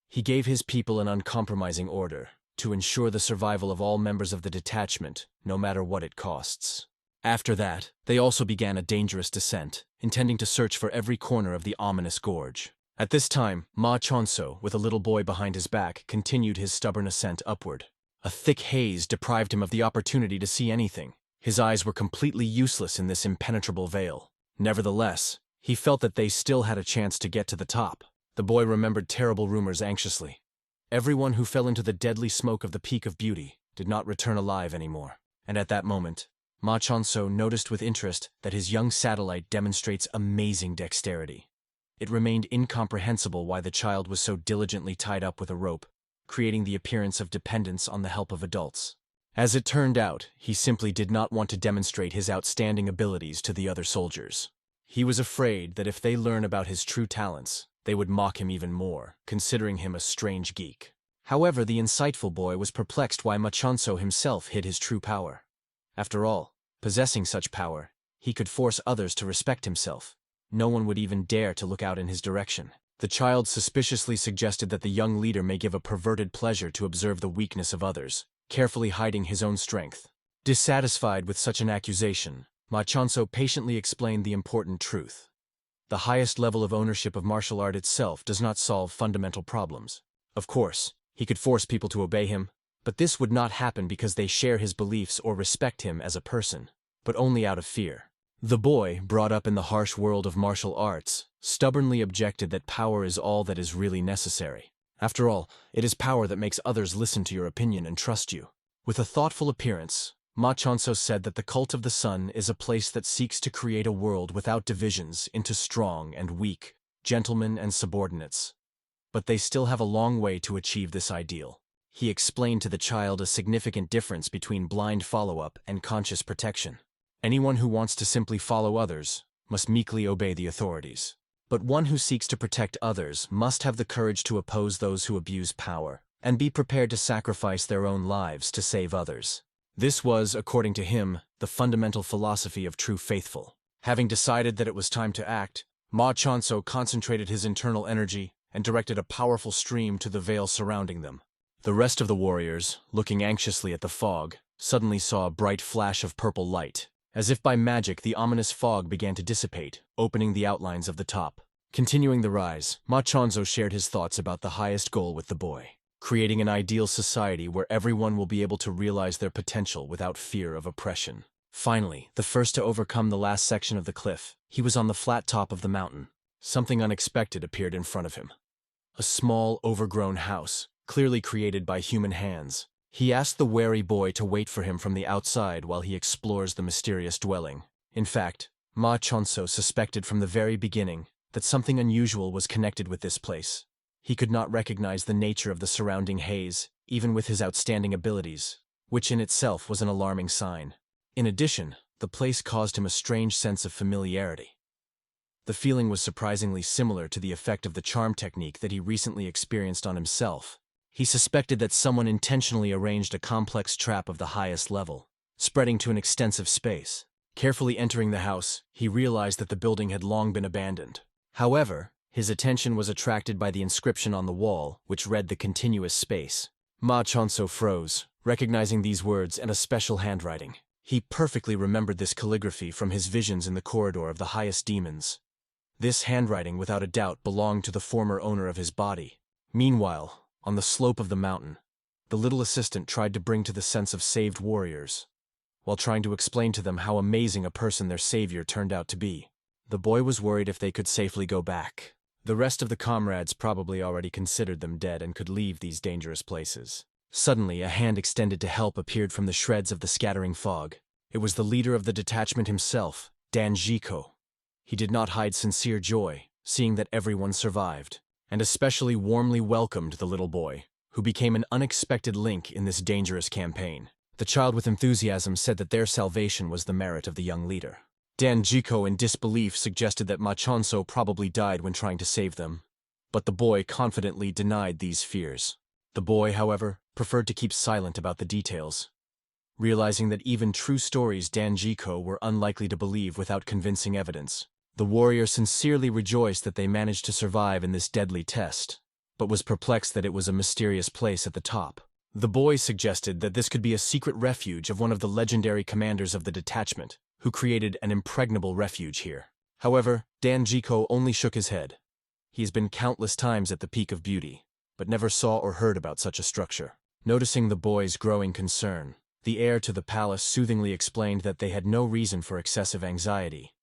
He gave his people an uncompromising order to ensure the survival of all members of the detachment, no matter what it costs. After that, they also began a dangerous descent, intending to search for every corner of the ominous gorge. At this time, Ma Chonso, with a little boy behind his back, continued his stubborn ascent upward. A thick haze deprived him of the opportunity to see anything. His eyes were completely useless in this impenetrable veil. Nevertheless, he felt that they still had a chance to get to the top. The boy remembered terrible rumors anxiously. Everyone who fell into the deadly smoke of the Peak of Beauty did not return alive anymore. And at that moment, Ma Chonso noticed with interest that his young satellite demonstrates amazing dexterity. It remained incomprehensible why the child was so diligently tied up with a rope, creating the appearance of dependence on the help of adults. As it turned out, he simply did not want to demonstrate his outstanding abilities to the other soldiers. He was afraid that if they learn about his true talents, they would mock him even more, considering him a strange geek. However, the insightful boy was perplexed why Machonso himself hid his true power. After all, possessing such power, he could force others to respect himself. No one would even dare to look out in his direction. The child suspiciously suggested that the young leader may give a perverted pleasure to observe the weakness of others, carefully hiding his own strength. Dissatisfied with such an accusation, Machonso patiently explained the important truth. The highest level of ownership of martial art itself does not solve fundamental problems. Of course, he could force people to obey him, but this would not happen because they share his beliefs or respect him as a person, but only out of fear. The boy, brought up in the harsh world of martial arts, stubbornly objected that power is all that is really necessary. After all, it is power that makes others listen to your opinion and trust you. With a thoughtful appearance, Ma Chonso said that the cult of the sun is a place that seeks to create a world without divisions into strong and weak, gentlemen and subordinates. But they still have a long way to achieve this ideal. He explained to the child a significant difference between blind follow-up and conscious protection. Anyone who wants to simply follow others must meekly obey the authorities. But one who seeks to protect others must have the courage to oppose those who abuse power, and be prepared to sacrifice their own lives to save others. This was, according to him, the fundamental philosophy of true faithful. Having decided that it was time to act, Ma Chonso concentrated his internal energy and directed a powerful stream to the veil surrounding them. The rest of the warriors, looking anxiously at the fog, suddenly saw a bright flash of purple light. As if by magic, the ominous fog began to dissipate, opening the outlines of the top. Continuing the rise, Ma Chonso shared his thoughts about the highest goal with the boy, creating an ideal society where everyone will be able to realize their potential without fear of oppression. Finally, the first to overcome the last section of the cliff, he was on the flat top of the mountain. Something unexpected appeared in front of him. A small, overgrown house, clearly created by human hands. He asked the wary boy to wait for him from the outside while he explores the mysterious dwelling. In fact, Ma Chonso suspected from the very beginning that something unusual was connected with this place. He could not recognize the nature of the surrounding haze, even with his outstanding abilities, which in itself was an alarming sign. In addition, the place caused him a strange sense of familiarity. The feeling was surprisingly similar to the effect of the charm technique that he recently experienced on himself. He suspected that someone intentionally arranged a complex trap of the highest level, spreading to an extensive space. Carefully entering the house, he realized that the building had long been abandoned. However, his attention was attracted by the inscription on the wall, which read the continuous space. Ma Chonso froze, recognizing these words and a special handwriting. He perfectly remembered this calligraphy from his visions in the corridor of the highest demons. This handwriting, without a doubt, belonged to the former owner of his body. Meanwhile, on the slope of the mountain, the little assistant tried to bring to the sense of saved warriors, while trying to explain to them how amazing a person their savior turned out to be. The boy was worried if they could safely go back. The rest of the comrades probably already considered them dead and could leave these dangerous places. Suddenly, a hand extended to help appeared from the shreds of the scattering fog. It was the leader of the detachment himself, Danjiko. He did not hide sincere joy, seeing that everyone survived, and especially warmly welcomed the little boy, who became an unexpected link in this dangerous campaign. The child with enthusiasm said that their salvation was the merit of the young leader. Danjiko, in disbelief, suggested that Machonso probably died when trying to save them, but the boy confidently denied these fears. The boy, however, preferred to keep silent about the details, realizing that even true stories Danjiko were unlikely to believe without convincing evidence. The warrior sincerely rejoiced that they managed to survive in this deadly test, but was perplexed that it was a mysterious place at the top. The boy suggested that this could be a secret refuge of one of the legendary commanders of the detachment, who created an impregnable refuge here. However, Danjiko only shook his head. He has been countless times at the Peak of Beauty, but never saw or heard about such a structure. Noticing the boy's growing concern, the heir to the palace soothingly explained that they had no reason for excessive anxiety.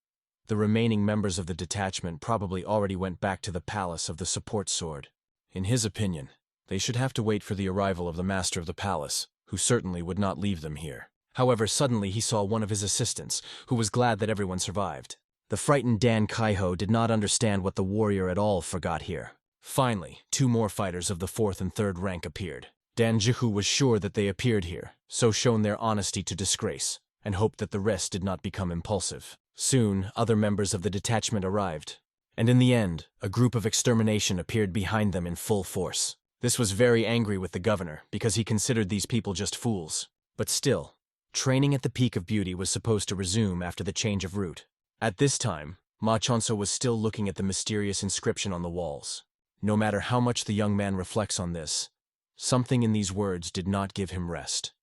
The remaining members of the detachment probably already went back to the palace of the support sword. In his opinion, they should have to wait for the arrival of the master of the palace, who certainly would not leave them here. However, suddenly he saw one of his assistants, who was glad that everyone survived. The frightened Dan Kaiho did not understand what the warrior at all forgot here. Finally, 2 more fighters of the 4th and 3rd rank appeared. Danjihu was sure that they appeared here, so shown their honesty to disgrace, and hoped that the rest did not become impulsive. Soon, other members of the detachment arrived, and in the end, a group of extermination appeared behind them in full force. This was very angry with the governor, because he considered these people just fools. But still, training at the Peak of Beauty was supposed to resume after the change of route. At this time, Ma Chonso was still looking at the mysterious inscription on the walls. No matter how much the young man reflects on this, something in these words did not give him rest.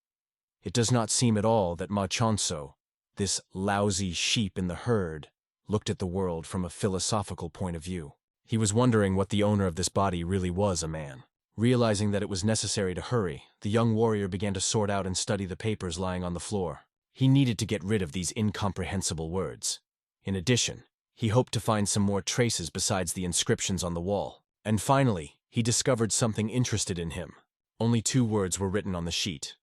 It does not seem at all that Ma Chonso, this lousy sheep in the herd, looked at the world from a philosophical point of view. He was wondering what the owner of this body really was a man. Realizing that it was necessary to hurry, the young warrior began to sort out and study the papers lying on the floor. He needed to get rid of these incomprehensible words. In addition, he hoped to find some more traces besides the inscriptions on the wall. And finally, he discovered something interested in him. Only 2 words were written on the sheet: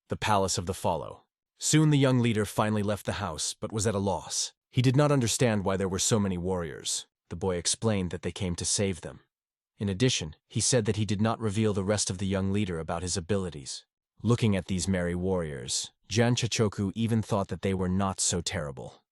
the Palace of the Follow. Soon the young leader finally left the house, but was at a loss. He did not understand why there were so many warriors. The boy explained that they came to save them. In addition, he said that he did not reveal the rest of the young leader about his abilities. Looking at these merry warriors, Jan Chichoku even thought that they were not so terrible.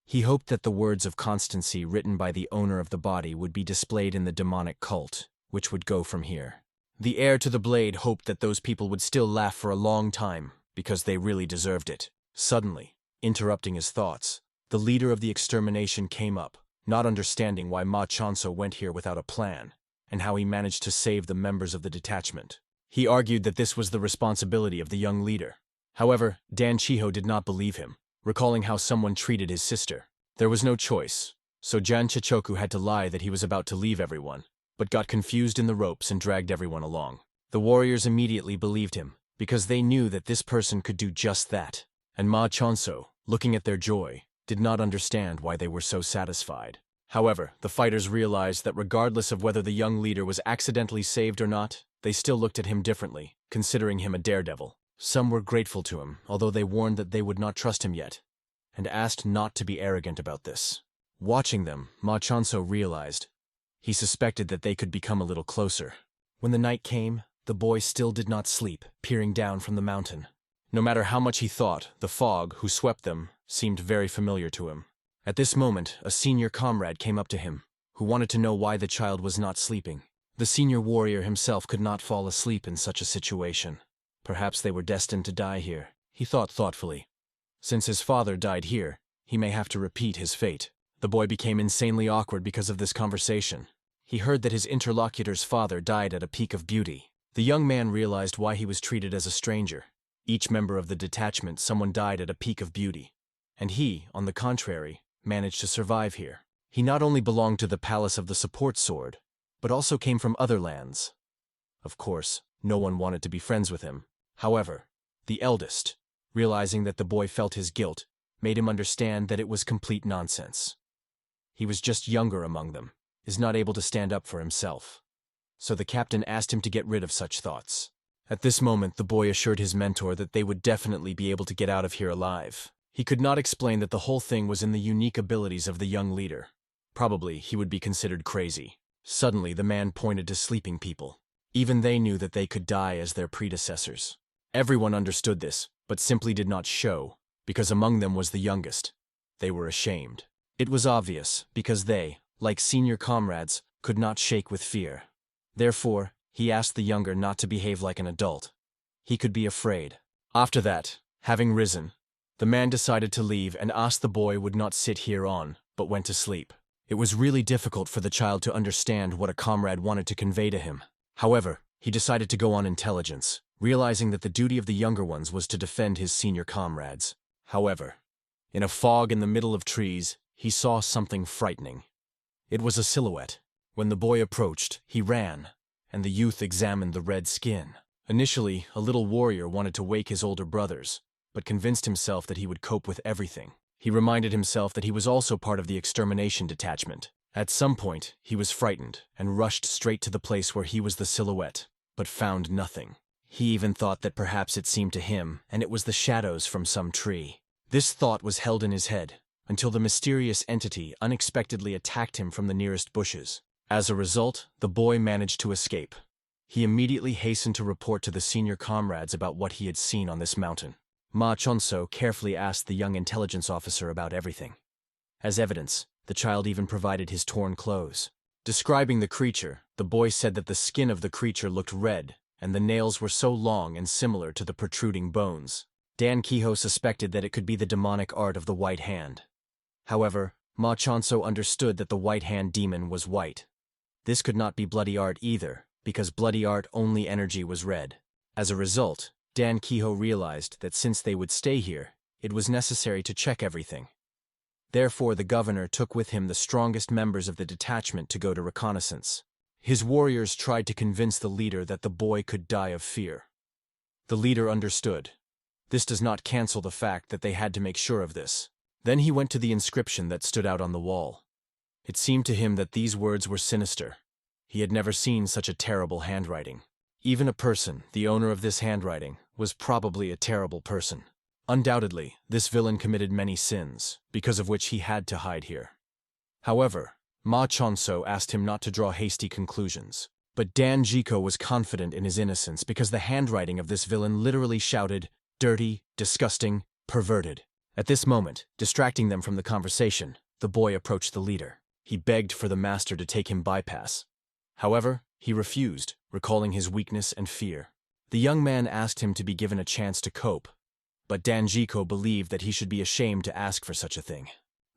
He hoped that the words of constancy written by the owner of the body would be displayed in the demonic cult, which would go from here. The heir to the blade hoped that those people would still laugh for a long time, because they really deserved it. Suddenly, interrupting his thoughts, the leader of the extermination came up, not understanding why Ma Chonso went here without a plan, and how he managed to save the members of the detachment. He argued that this was the responsibility of the young leader. However, Dan Chiho did not believe him, recalling how someone treated his sister. There was no choice, so Jan Chichoku had to lie that he was about to leave everyone, but got confused in the ropes and dragged everyone along. The warriors immediately believed him, because they knew that this person could do just that, and Ma Chonso, looking at their joy, did not understand why they were so satisfied. However, the fighters realized that regardless of whether the young leader was accidentally saved or not, they still looked at him differently, considering him a daredevil. Some were grateful to him, although they warned that they would not trust him yet, and asked not to be arrogant about this. Watching them, Ma Chonso realized He suspected that they could become a little closer. When the night came, the boy still did not sleep, peering down from the mountain. No matter how much he thought, the fog, who swept them, seemed very familiar to him. At this moment, a senior comrade came up to him, who wanted to know why the child was not sleeping. The senior warrior himself could not fall asleep in such a situation. Perhaps they were destined to die here, he thought thoughtfully. Since his father died here, he may have to repeat his fate. The boy became insanely awkward because of this conversation. He heard that his interlocutor's father died at a peak of beauty. The young man realized why he was treated as a stranger. Each member of the detachment, someone died at a peak of beauty. And he, on the contrary, managed to survive here. He not only belonged to the Palace of the Support Sword, but also came from other lands. Of course, no one wanted to be friends with him. However, the eldest, realizing that the boy felt his guilt, made him understand that it was complete nonsense. He was just younger among them, is not able to stand up for himself. So the captain asked him to get rid of such thoughts. At this moment, the boy assured his mentor that they would definitely be able to get out of here alive. He could not explain that the whole thing was in the unique abilities of the young leader. Probably he would be considered crazy. Suddenly, the man pointed to sleeping people. Even they knew that they could die as their predecessors. Everyone understood this, but simply did not show, because among them was the youngest. They were ashamed. It was obvious, because they, like senior comrades, could not shake with fear. Therefore, he asked the younger not to behave like an adult. He could be afraid. After that, having risen, the man decided to leave and asked the boy would not sit here on, but went to sleep. It was really difficult for the child to understand what a comrade wanted to convey to him. However, he decided to go on intelligence, realizing that the duty of the younger ones was to defend his senior comrades. However, in a fog in the middle of trees, he saw something frightening. It was a silhouette. When the boy approached, he ran, and the youth examined the red skin. Initially, a little warrior wanted to wake his older brothers, but convinced himself that he would cope with everything. He reminded himself that he was also part of the extermination detachment. At some point, he was frightened and rushed straight to the place where he was the silhouette, but found nothing. He even thought that perhaps it seemed to him, and it was the shadows from some tree. This thought was held in his head, until the mysterious entity unexpectedly attacked him from the nearest bushes. As a result, the boy managed to escape. He immediately hastened to report to the senior comrades about what he had seen on this mountain. Ma Chonso carefully asked the young intelligence officer about everything. As evidence, the child even provided his torn clothes. Describing the creature, the boy said that the skin of the creature looked red, and the nails were so long and similar to the protruding bones. Dan Kiho suspected that it could be the demonic art of the White Hand. However, Ma Chonso understood that the White Hand demon was white. This could not be bloody art either, because bloody art only energy was red. As a result, Dan Kiho realized that since they would stay here, it was necessary to check everything. Therefore, the governor took with him the strongest members of the detachment to go to reconnaissance. His warriors tried to convince the leader that the boy could die of fear. The leader understood. This does not cancel the fact that they had to make sure of this. Then he went to the inscription that stood out on the wall. It seemed to him that these words were sinister. He had never seen such a terrible handwriting. Even a person, the owner of this handwriting, was probably a terrible person. Undoubtedly, this villain committed many sins, because of which he had to hide here. However, Ma Chonso asked him not to draw hasty conclusions. But Dan Jiko was confident in his innocence because the handwriting of this villain literally shouted, "Dirty, disgusting, perverted." At this moment, distracting them from the conversation, the boy approached the leader. He begged for the master to take him bypass. However, he refused, recalling his weakness and fear. The young man asked him to be given a chance to cope, but Danjiko believed that he should be ashamed to ask for such a thing.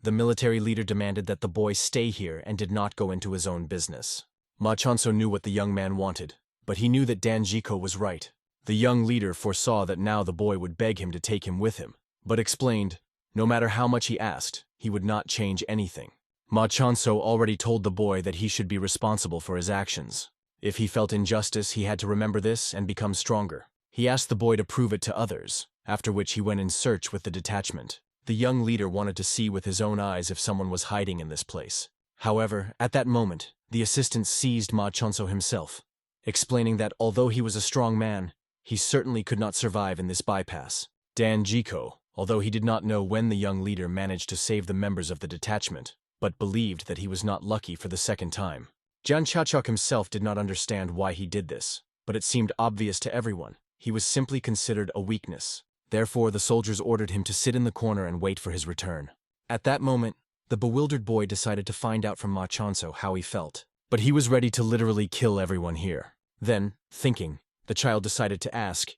The military leader demanded that the boy stay here and did not go into his own business. Ma Chonso knew what the young man wanted, but he knew that Danjiko was right. The young leader foresaw that now the boy would beg him to take him with him, but explained, no matter how much he asked, he would not change anything. Ma Chonso already told the boy that he should be responsible for his actions. If he felt injustice, he had to remember this and become stronger. He asked the boy to prove it to others, after which he went in search with the detachment. The young leader wanted to see with his own eyes if someone was hiding in this place. However, at that moment, the assistant seized Ma Chonso himself, explaining that although he was a strong man, he certainly could not survive in this bypass. Dan Jiko, although he did not know when the young leader managed to save the members of the detachment, but believed that he was not lucky for the second time. Jian Chaochok himself did not understand why he did this, but it seemed obvious to everyone. He was simply considered a weakness. Therefore, the soldiers ordered him to sit in the corner and wait for his return. At that moment, the bewildered boy decided to find out from Ma Chanso how he felt. But he was ready to literally kill everyone here. Then, thinking, the child decided to ask,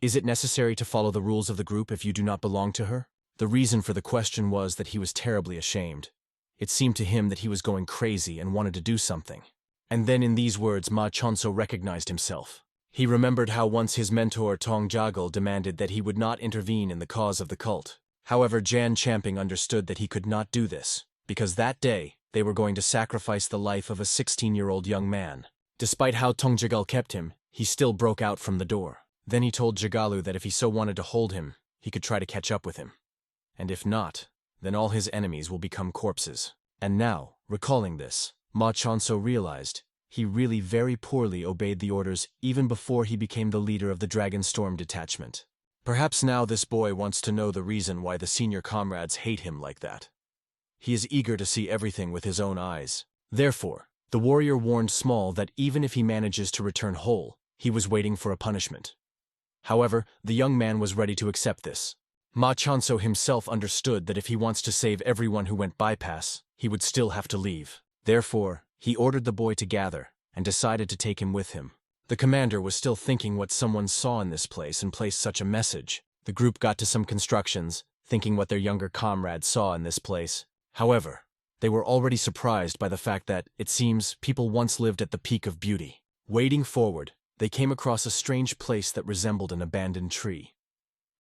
"Is it necessary to follow the rules of the group if you do not belong to her?" The reason for the question was that he was terribly ashamed. It seemed to him that he was going crazy and wanted to do something. And then in these words, Ma Chanso recognized himself. He remembered how once his mentor Tong Jagal demanded that he would not intervene in the cause of the cult. However, Jan Champing understood that he could not do this, because that day, they were going to sacrifice the life of a 16-year-old young man. Despite how Tong Jagal kept him, he still broke out from the door. Then he told Jagalu that if he so wanted to hold him, he could try to catch up with him. And if not, then all his enemies will become corpses. And now, recalling this, Ma Chanso realized he really very poorly obeyed the orders even before he became the leader of the Dragon Storm detachment. Perhaps now this boy wants to know the reason why the senior comrades hate him like that. He is eager to see everything with his own eyes. Therefore, the warrior warned Small that even if he manages to return whole, he was waiting for a punishment. However, the young man was ready to accept this. Ma Chanso himself understood that if he wants to save everyone who went bypass, he would still have to leave. Therefore, he ordered the boy to gather and decided to take him with him. The commander was still thinking what someone saw in this place and placed such a message. The group got to some constructions, thinking what their younger comrades saw in this place. However, they were already surprised by the fact that, it seems, people once lived at the peak of beauty. Wading forward, they came across a strange place that resembled an abandoned tree,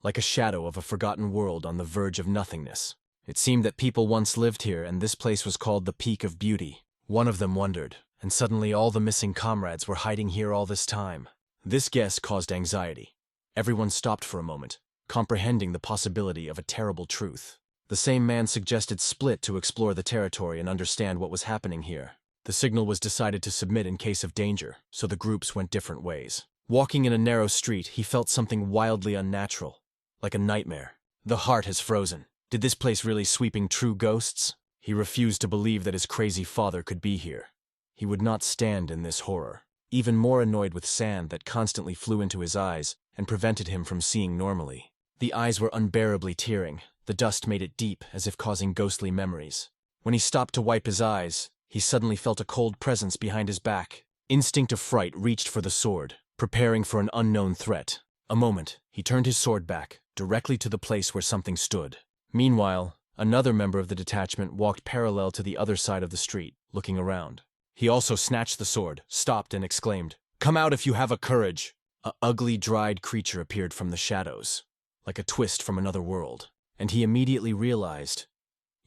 like a shadow of a forgotten world on the verge of nothingness. It seemed that people once lived here and this place was called the Peak of Beauty. One of them wondered, and suddenly all the missing comrades were hiding here all this time. This guess caused anxiety. Everyone stopped for a moment, comprehending the possibility of a terrible truth. The same man suggested Split to explore the territory and understand what was happening here. The signal was decided to submit in case of danger, so the groups went different ways. Walking in a narrow street, he felt something wildly unnatural, like a nightmare. The heart has frozen. Did this place really sweeping true ghosts? He refused to believe that his crazy father could be here. He would not stand in this horror. Even more annoyed with sand that constantly flew into his eyes and prevented him from seeing normally. The eyes were unbearably tearing. The dust made it deep, as if causing ghostly memories. When he stopped to wipe his eyes, he suddenly felt a cold presence behind his back. Instinct of fright reached for the sword, preparing for an unknown threat. A moment, he turned his sword back, directly to the place where something stood. Meanwhile, another member of the detachment walked parallel to the other side of the street, looking around. He also snatched the sword, stopped and exclaimed, "Come out if you have a courage!" A ugly, dried creature appeared from the shadows, like a twist from another world. And he immediately realized,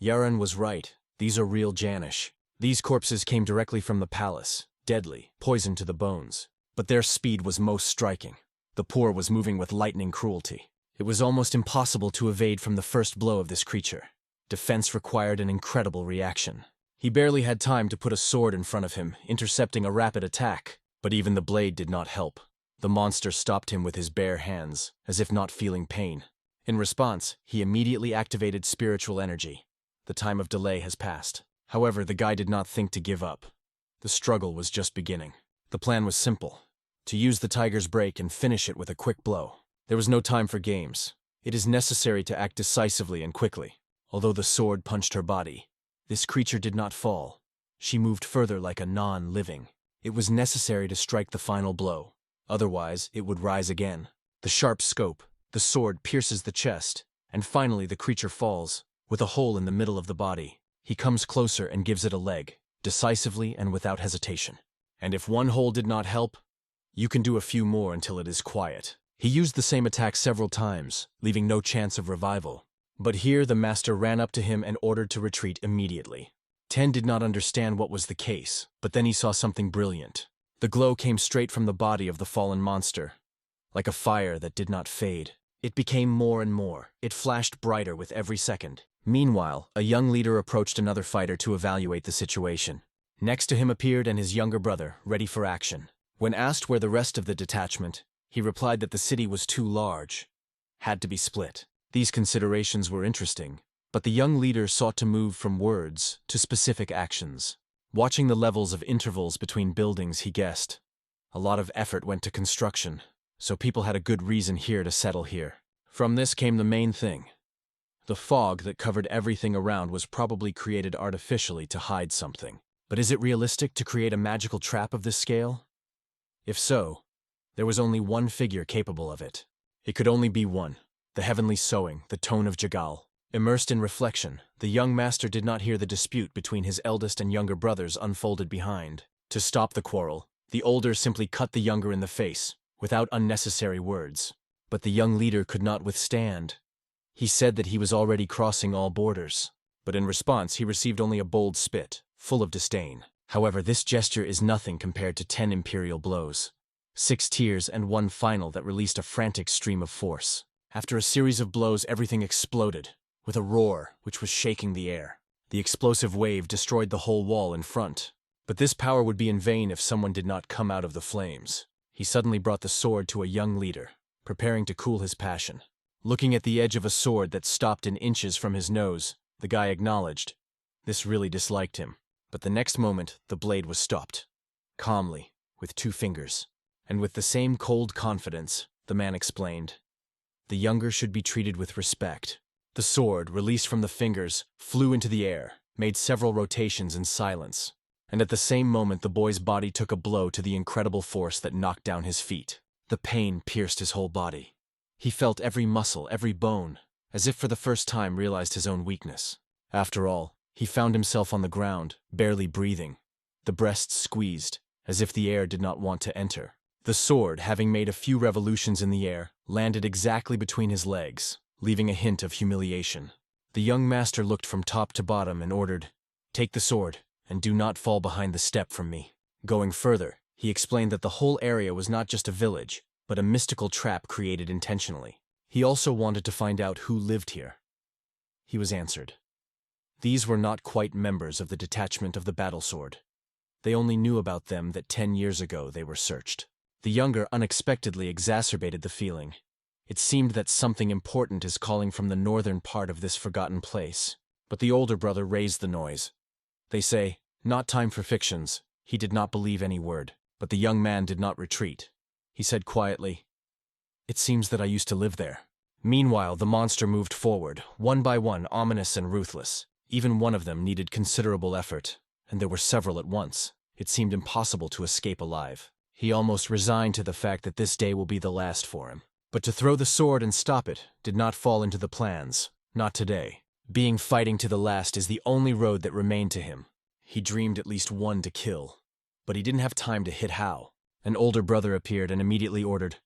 Yaran was right, these are real Janish. These corpses came directly from the palace, deadly, poisoned to the bones. But their speed was most striking. The poor was moving with lightning cruelty. It was almost impossible to evade from the first blow of this creature. Defense required an incredible reaction. He barely had time to put a sword in front of him, intercepting a rapid attack. But even the blade did not help. The monster stopped him with his bare hands, as if not feeling pain. In response, he immediately activated spiritual energy. The time of delay has passed. However, the guy did not think to give up. The struggle was just beginning. The plan was simple: to use the tiger's break and finish it with a quick blow. There was no time for games. It is necessary to act decisively and quickly. Although the sword punched her body, this creature did not fall. She moved further like a non-living. It was necessary to strike the final blow. Otherwise, it would rise again. The sharp scope, the sword pierces the chest, and finally the creature falls, with a hole in the middle of the body. He comes closer and gives it a leg, decisively and without hesitation. And if one hole did not help, you can do a few more until it is quiet. He used the same attack several times, leaving no chance of revival. But here the master ran up to him and ordered to retreat immediately. Ten did not understand what was the case, but then he saw something brilliant. The glow came straight from the body of the fallen monster, like a fire that did not fade. It became more and more. It flashed brighter with every second. Meanwhile, a young leader approached another fighter to evaluate the situation. Next to him appeared and his younger brother, ready for action. When asked where the rest of the detachment, he replied that the city was too large, had to be split. These considerations were interesting, but the young leader sought to move from words to specific actions. Watching the levels of intervals between buildings, he guessed. A lot of effort went to construction, so people had a good reason here to settle here. From this came the main thing. The fog that covered everything around was probably created artificially to hide something. But is it realistic to create a magical trap of this scale? If so, there was only one figure capable of it. It could only be one, the heavenly sowing, the tone of Jagal. Immersed in reflection, the young master did not hear the dispute between his eldest and younger brothers unfolded behind. To stop the quarrel, the older simply cut the younger in the face, without unnecessary words. But the young leader could not withstand. He said that he was already crossing all borders, but in response he received only a bold spit, full of disdain. However, this gesture is nothing compared to 10 imperial blows. 6 tears and one final that released a frantic stream of force. After a series of blows, everything exploded, with a roar which was shaking the air. The explosive wave destroyed the whole wall in front. But this power would be in vain if someone did not come out of the flames. He suddenly brought the sword to a young leader, preparing to cool his passion. Looking at the edge of a sword that stopped in inches from his nose, the guy acknowledged. This really disliked him. But the next moment, the blade was stopped. Calmly, with 2 fingers. And with the same cold confidence, the man explained. The younger should be treated with respect. The sword, released from the fingers, flew into the air, made several rotations in silence. And at the same moment, the boy's body took a blow to the incredible force that knocked down his feet. The pain pierced his whole body. He felt every muscle, every bone, as if for the first time realized his own weakness. After all, he found himself on the ground, barely breathing, the breasts squeezed, as if the air did not want to enter. The sword, having made a few revolutions in the air, landed exactly between his legs, leaving a hint of humiliation. The young master looked from top to bottom and ordered, "Take the sword, and do not fall behind the step from me." Going further, he explained that the whole area was not just a village, but a mystical trap created intentionally. He also wanted to find out who lived here. He was answered. These were not quite members of the detachment of the battle sword. They only knew about them that 10 years ago they were searched. The younger unexpectedly exacerbated the feeling. It seemed that something important is calling from the northern part of this forgotten place. But the older brother raised the noise. They say, not time for fictions. He did not believe any word, but the young man did not retreat. He said quietly, "It seems that I used to live there." Meanwhile, the monster moved forward, one by one, ominous and ruthless. Even one of them needed considerable effort, and there were several at once. It seemed impossible to escape alive. He almost resigned to the fact that this day will be the last for him. But to throw the sword and stop it did not fall into the plans, not today. Being fighting to the last is the only road that remained to him. He dreamed at least one to kill, but he didn't have time to hit how. An older brother appeared and immediately ordered,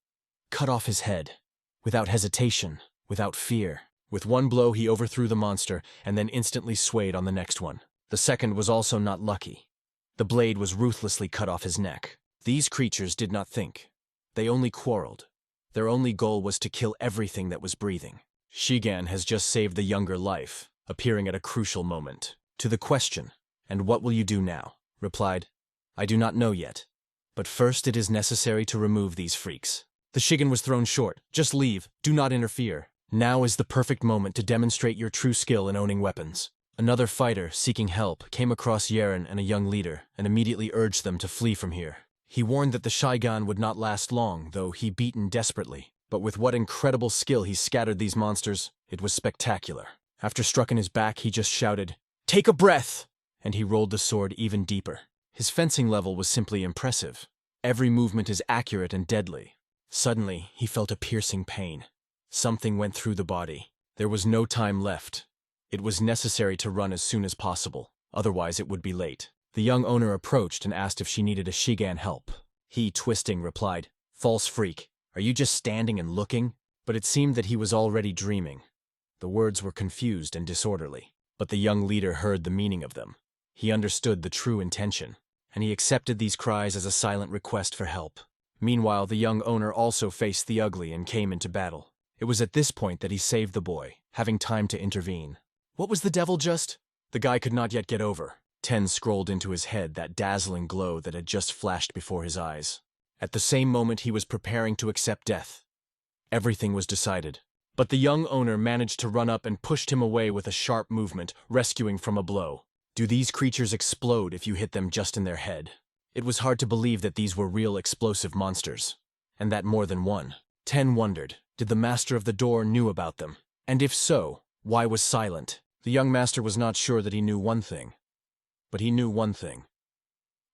"Cut off his head." Without hesitation, without fear. With one blow he overthrew the monster and then instantly swayed on the next one. The second was also not lucky. The blade was ruthlessly cut off his neck. These creatures did not think. They only quarreled. Their only goal was to kill everything that was breathing. Shigan has just saved the younger life, appearing at a crucial moment. To the question, "And what will you do now?" replied, "I do not know yet. But first it is necessary to remove these freaks." The Shigan was thrown short. "Just leave. Do not interfere. Now is the perfect moment to demonstrate your true skill in owning weapons." Another fighter, seeking help, came across Yeren and a young leader, and immediately urged them to flee from here. He warned that the Shigan would not last long, though he beaten desperately. But with what incredible skill he scattered these monsters, it was spectacular. After struck in his back, he just shouted, "Take a breath!" And he rolled the sword even deeper. His fencing level was simply impressive. Every movement is accurate and deadly. Suddenly, he felt a piercing pain. Something went through the body. There was no time left. It was necessary to run as soon as possible, otherwise it would be late. The young owner approached and asked if she needed a Shigan help. He, twisting, replied, "False freak, are you just standing and looking?" But it seemed that he was already dreaming. The words were confused and disorderly, but the young leader heard the meaning of them. He understood the true intention, and he accepted these cries as a silent request for help. Meanwhile, the young owner also faced the ugly and came into battle. It was at this point that he saved the boy, having time to intervene. What was the devil just? The guy could not yet get over. Ten scrolled into his head that dazzling glow that had just flashed before his eyes. At the same moment he was preparing to accept death. Everything was decided. But the young owner managed to run up and pushed him away with a sharp movement, rescuing from a blow. Do these creatures explode if you hit them just in their head? It was hard to believe that these were real explosive monsters, and that more than one. 10 wondered, did the master of the door knew about them? And if so, why was silent? The young master was not sure that he knew one thing. But he knew one thing.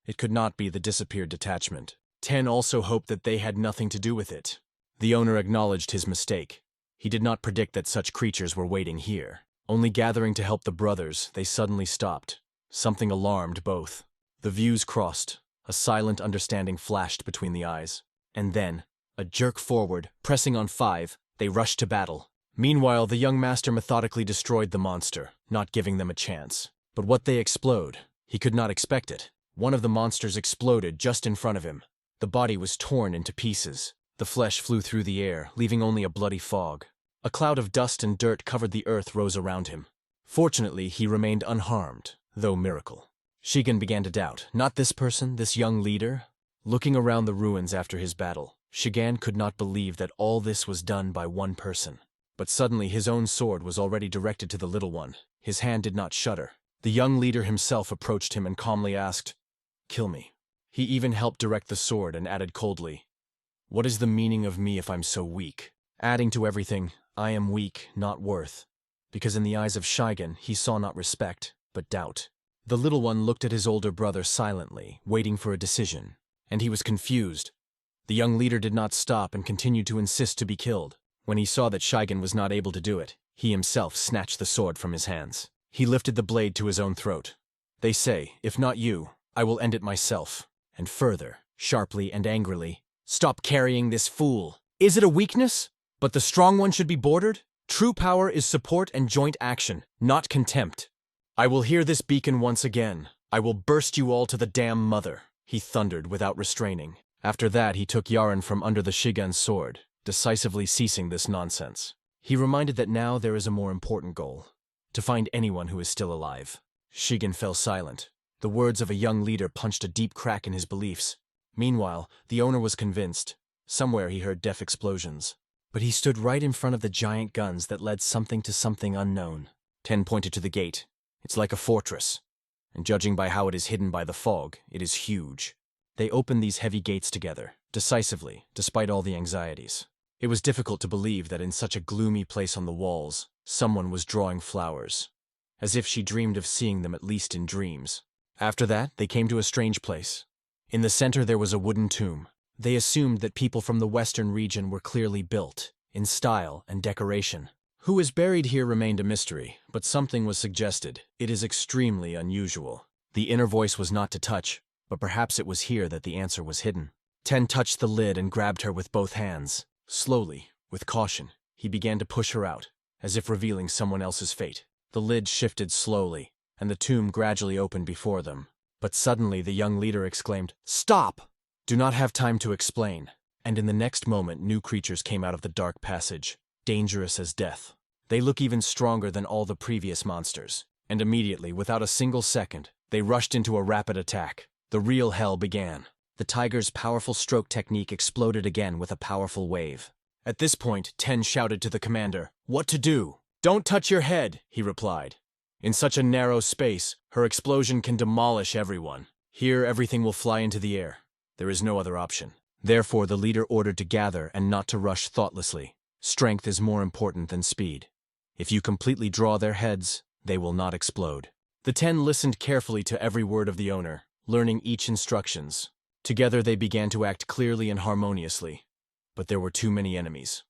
It could not be the disappeared detachment. 10 also hoped that they had nothing to do with it. The owner acknowledged his mistake. He did not predict that such creatures were waiting here. Only gathering to help the brothers, they suddenly stopped. Something alarmed both. The views crossed. A silent understanding flashed between the eyes. And then, a jerk forward, pressing on 5, they rushed to battle. Meanwhile, the young master methodically destroyed the monster, not giving them a chance. But what they explode? He could not expect it. One of the monsters exploded just in front of him. The body was torn into pieces. The flesh flew through the air, leaving only a bloody fog. A cloud of dust and dirt covered the earth rose around him. Fortunately, he remained unharmed, though miracle. Shigen began to doubt, not this person, this young leader? Looking around the ruins after his battle, Shigen could not believe that all this was done by one person. But suddenly his own sword was already directed to the little one. His hand did not shudder. The young leader himself approached him and calmly asked, "Kill me." He even helped direct the sword and added coldly, "What is the meaning of me if I'm so weak?" Adding to everything, "I am weak, not worth." Because in the eyes of Shigen, he saw not respect, but doubt. The little one looked at his older brother silently, waiting for a decision, and he was confused. The young leader did not stop and continued to insist to be killed. When he saw that Shigen was not able to do it, he himself snatched the sword from his hands. He lifted the blade to his own throat. "They say, if not you, I will end it myself." And further, sharply and angrily, "Stop carrying this fool. Is it a weakness? But the strong one should be bordered? True power is support and joint action, not contempt. I will hear this beacon once again. I will burst you all to the damn mother," he thundered without restraining. After that, he took Yaren from under the Shigen's sword, decisively ceasing this nonsense. He reminded that now there is a more important goal: to find anyone who is still alive. Shigen fell silent. The words of a young leader punched a deep crack in his beliefs. Meanwhile, the owner was convinced. Somewhere he heard deaf explosions. But he stood right in front of the giant guns that led something to something unknown. 10 pointed to the gate. It's like a fortress. And judging by how it is hidden by the fog, it is huge. They opened these heavy gates together, decisively, despite all the anxieties. It was difficult to believe that in such a gloomy place on the walls, someone was drawing flowers, as if she dreamed of seeing them at least in dreams. After that, they came to a strange place. In the center there was a wooden tomb. They assumed that people from the western region were clearly built, in style and decoration. Who is buried here remained a mystery, but something was suggested. It is extremely unusual. The inner voice was not to touch, but perhaps it was here that the answer was hidden. 10 touched the lid and grabbed her with both hands. Slowly, with caution, he began to push her out, as if revealing someone else's fate. The lid shifted slowly, and the tomb gradually opened before them. But suddenly the young leader exclaimed, "Stop! Do not have time to explain." And in the next moment new creatures came out of the dark passage, dangerous as death. They look even stronger than all the previous monsters. And immediately, without a single second, they rushed into a rapid attack. The real hell began. The tiger's powerful stroke technique exploded again with a powerful wave. At this point, 10 shouted to the commander, "What to do?" "Don't touch your head," he replied. "In such a narrow space, her explosion can demolish everyone. Here, everything will fly into the air. There is no other option." Therefore, the leader ordered to gather and not to rush thoughtlessly. Strength is more important than speed. If you completely draw their heads, they will not explode. The 10 listened carefully to every word of the owner, learning each instructions. Together they began to act clearly and harmoniously. But there were too many enemies.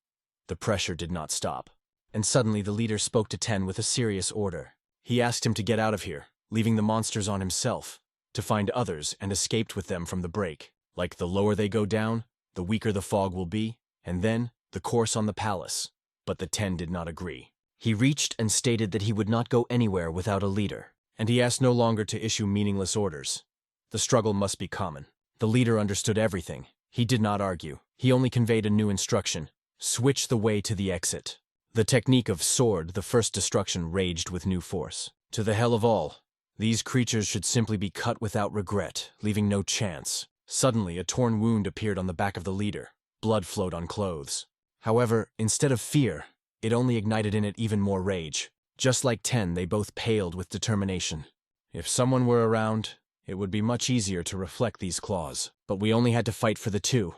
The pressure did not stop. And suddenly the leader spoke to 10 with a serious order. He asked him to get out of here, leaving the monsters on himself, to find others and escaped with them from the break. Like the lower they go down, the weaker the fog will be, and then the course on the palace. But the 10 did not agree. He reached and stated that he would not go anywhere without a leader, and he asked no longer to issue meaningless orders. The struggle must be common. The leader understood everything. He did not argue. He only conveyed a new instruction: switch the way to the exit. The technique of sword, the first destruction, raged with new force. To the hell of all. These creatures should simply be cut without regret, leaving no chance. Suddenly, a torn wound appeared on the back of the leader. Blood flowed on clothes. However, instead of fear, it only ignited in it even more rage. Just like 10, they both paled with determination. If someone were around, it would be much easier to reflect these claws, but we only had to fight for the two.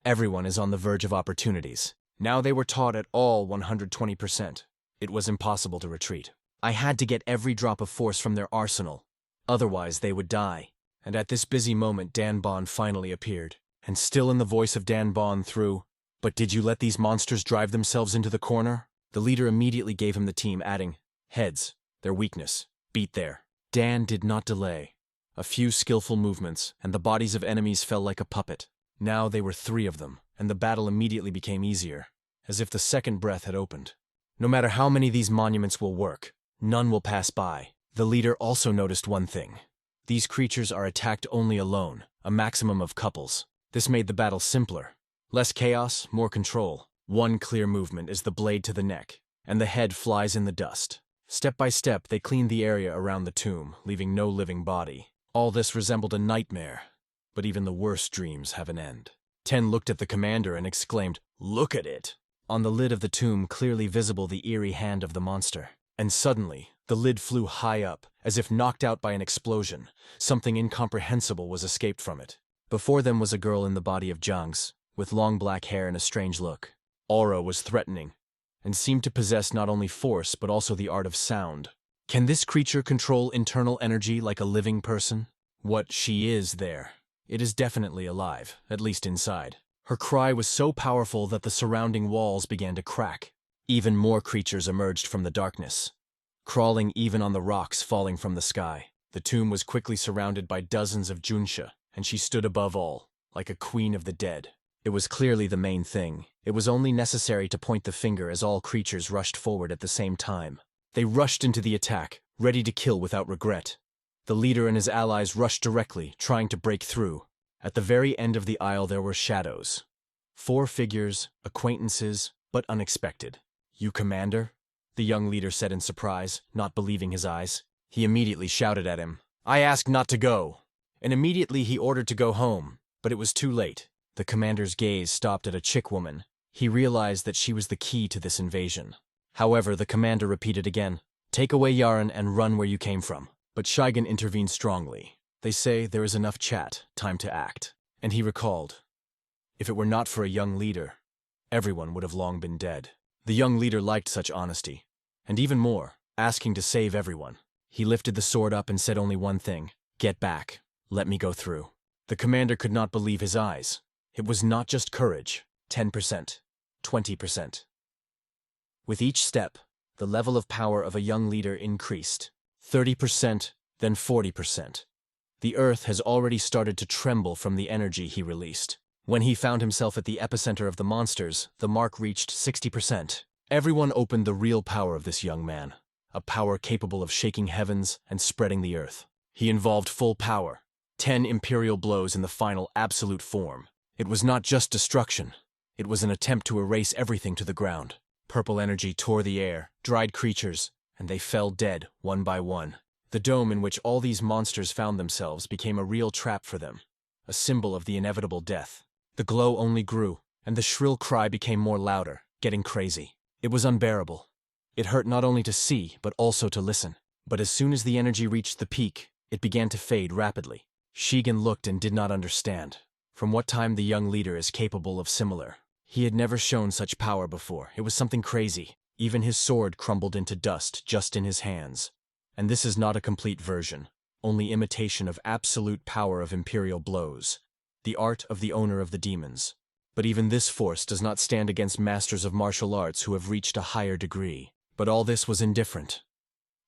Everyone is on the verge of opportunities. Now they were taught at all 120%. It was impossible to retreat. I had to get every drop of force from their arsenal. Otherwise, they would die. And at this busy moment, Dan Bon finally appeared. And still in the voice of Dan Bon through, "But did you let these monsters drive themselves into the corner?" The leader immediately gave him the team, adding, "Heads, their weakness. Beat there." Dan did not delay. A few skillful movements, and the bodies of enemies fell like a puppet. Now they were 3 of them, and the battle immediately became easier, as if the second breath had opened. No matter how many these monuments will work, none will pass by. The leader also noticed one thing. These creatures are attacked only alone, a maximum of couples. This made the battle simpler. Less chaos, more control. One clear movement is the blade to the neck, and the head flies in the dust. Step by step, they cleaned the area around the tomb, leaving no living body. All this resembled a nightmare, but even the worst dreams have an end. Ten looked at the commander and exclaimed, "Look at it!" On the lid of the tomb, clearly visible the eerie hand of the monster. And suddenly, the lid flew high up, as if knocked out by an explosion. Something incomprehensible was escaped from it. Before them was a girl in the body of Zhang's, with long black hair and a strange look. Aura was threatening, and seemed to possess not only force but also the art of sound. Can this creature control internal energy like a living person? What she is there. It is definitely alive, at least inside. Her cry was so powerful that the surrounding walls began to crack. Even more creatures emerged from the darkness, crawling even on the rocks falling from the sky. The tomb was quickly surrounded by dozens of Junsha, and she stood above all, like a queen of the dead. It was clearly the main thing. It was only necessary to point the finger as all creatures rushed forward at the same time. They rushed into the attack, ready to kill without regret. The leader and his allies rushed directly, trying to break through. At the very end of the aisle there were shadows. 4 figures, acquaintances, but unexpected. "You, Commander?" the young leader said in surprise, not believing his eyes. He immediately shouted at him, "I asked not to go!" And immediately he ordered to go home, but it was too late. The commander's gaze stopped at a chick woman. He realized that she was the key to this invasion. However, the commander repeated again, "Take away Yaren and run where you came from." But Shigen intervened strongly. They say there is enough chat, time to act. And he recalled, if it were not for a young leader, everyone would have long been dead. The young leader liked such honesty, and even more, asking to save everyone. He lifted the sword up and said only one thing, "Get back, let me go through." The commander could not believe his eyes. It was not just courage, 10%, 20%. With each step, the level of power of a young leader increased. 30%, then 40%. The earth has already started to tremble from the energy he released. When he found himself at the epicenter of the monsters, the mark reached 60%. Everyone opened the real power of this young man, a power capable of shaking heavens and spreading the earth. He involved full power, 10 imperial blows in the final absolute form. It was not just destruction. It was an attempt to erase everything to the ground. Purple energy tore the air, dried creatures, and they fell dead, one by one. The dome in which all these monsters found themselves became a real trap for them, a symbol of the inevitable death. The glow only grew, and the shrill cry became more louder, getting crazy. It was unbearable. It hurt not only to see, but also to listen. But as soon as the energy reached the peak, it began to fade rapidly. Shigen looked and did not understand. From what time the young leader is capable of similar. He had never shown such power before. It was something crazy. Even his sword crumbled into dust just in his hands. And this is not a complete version, only imitation of absolute power of imperial blows, the art of the owner of the demons. But even this force does not stand against masters of martial arts who have reached a higher degree. But all this was indifferent.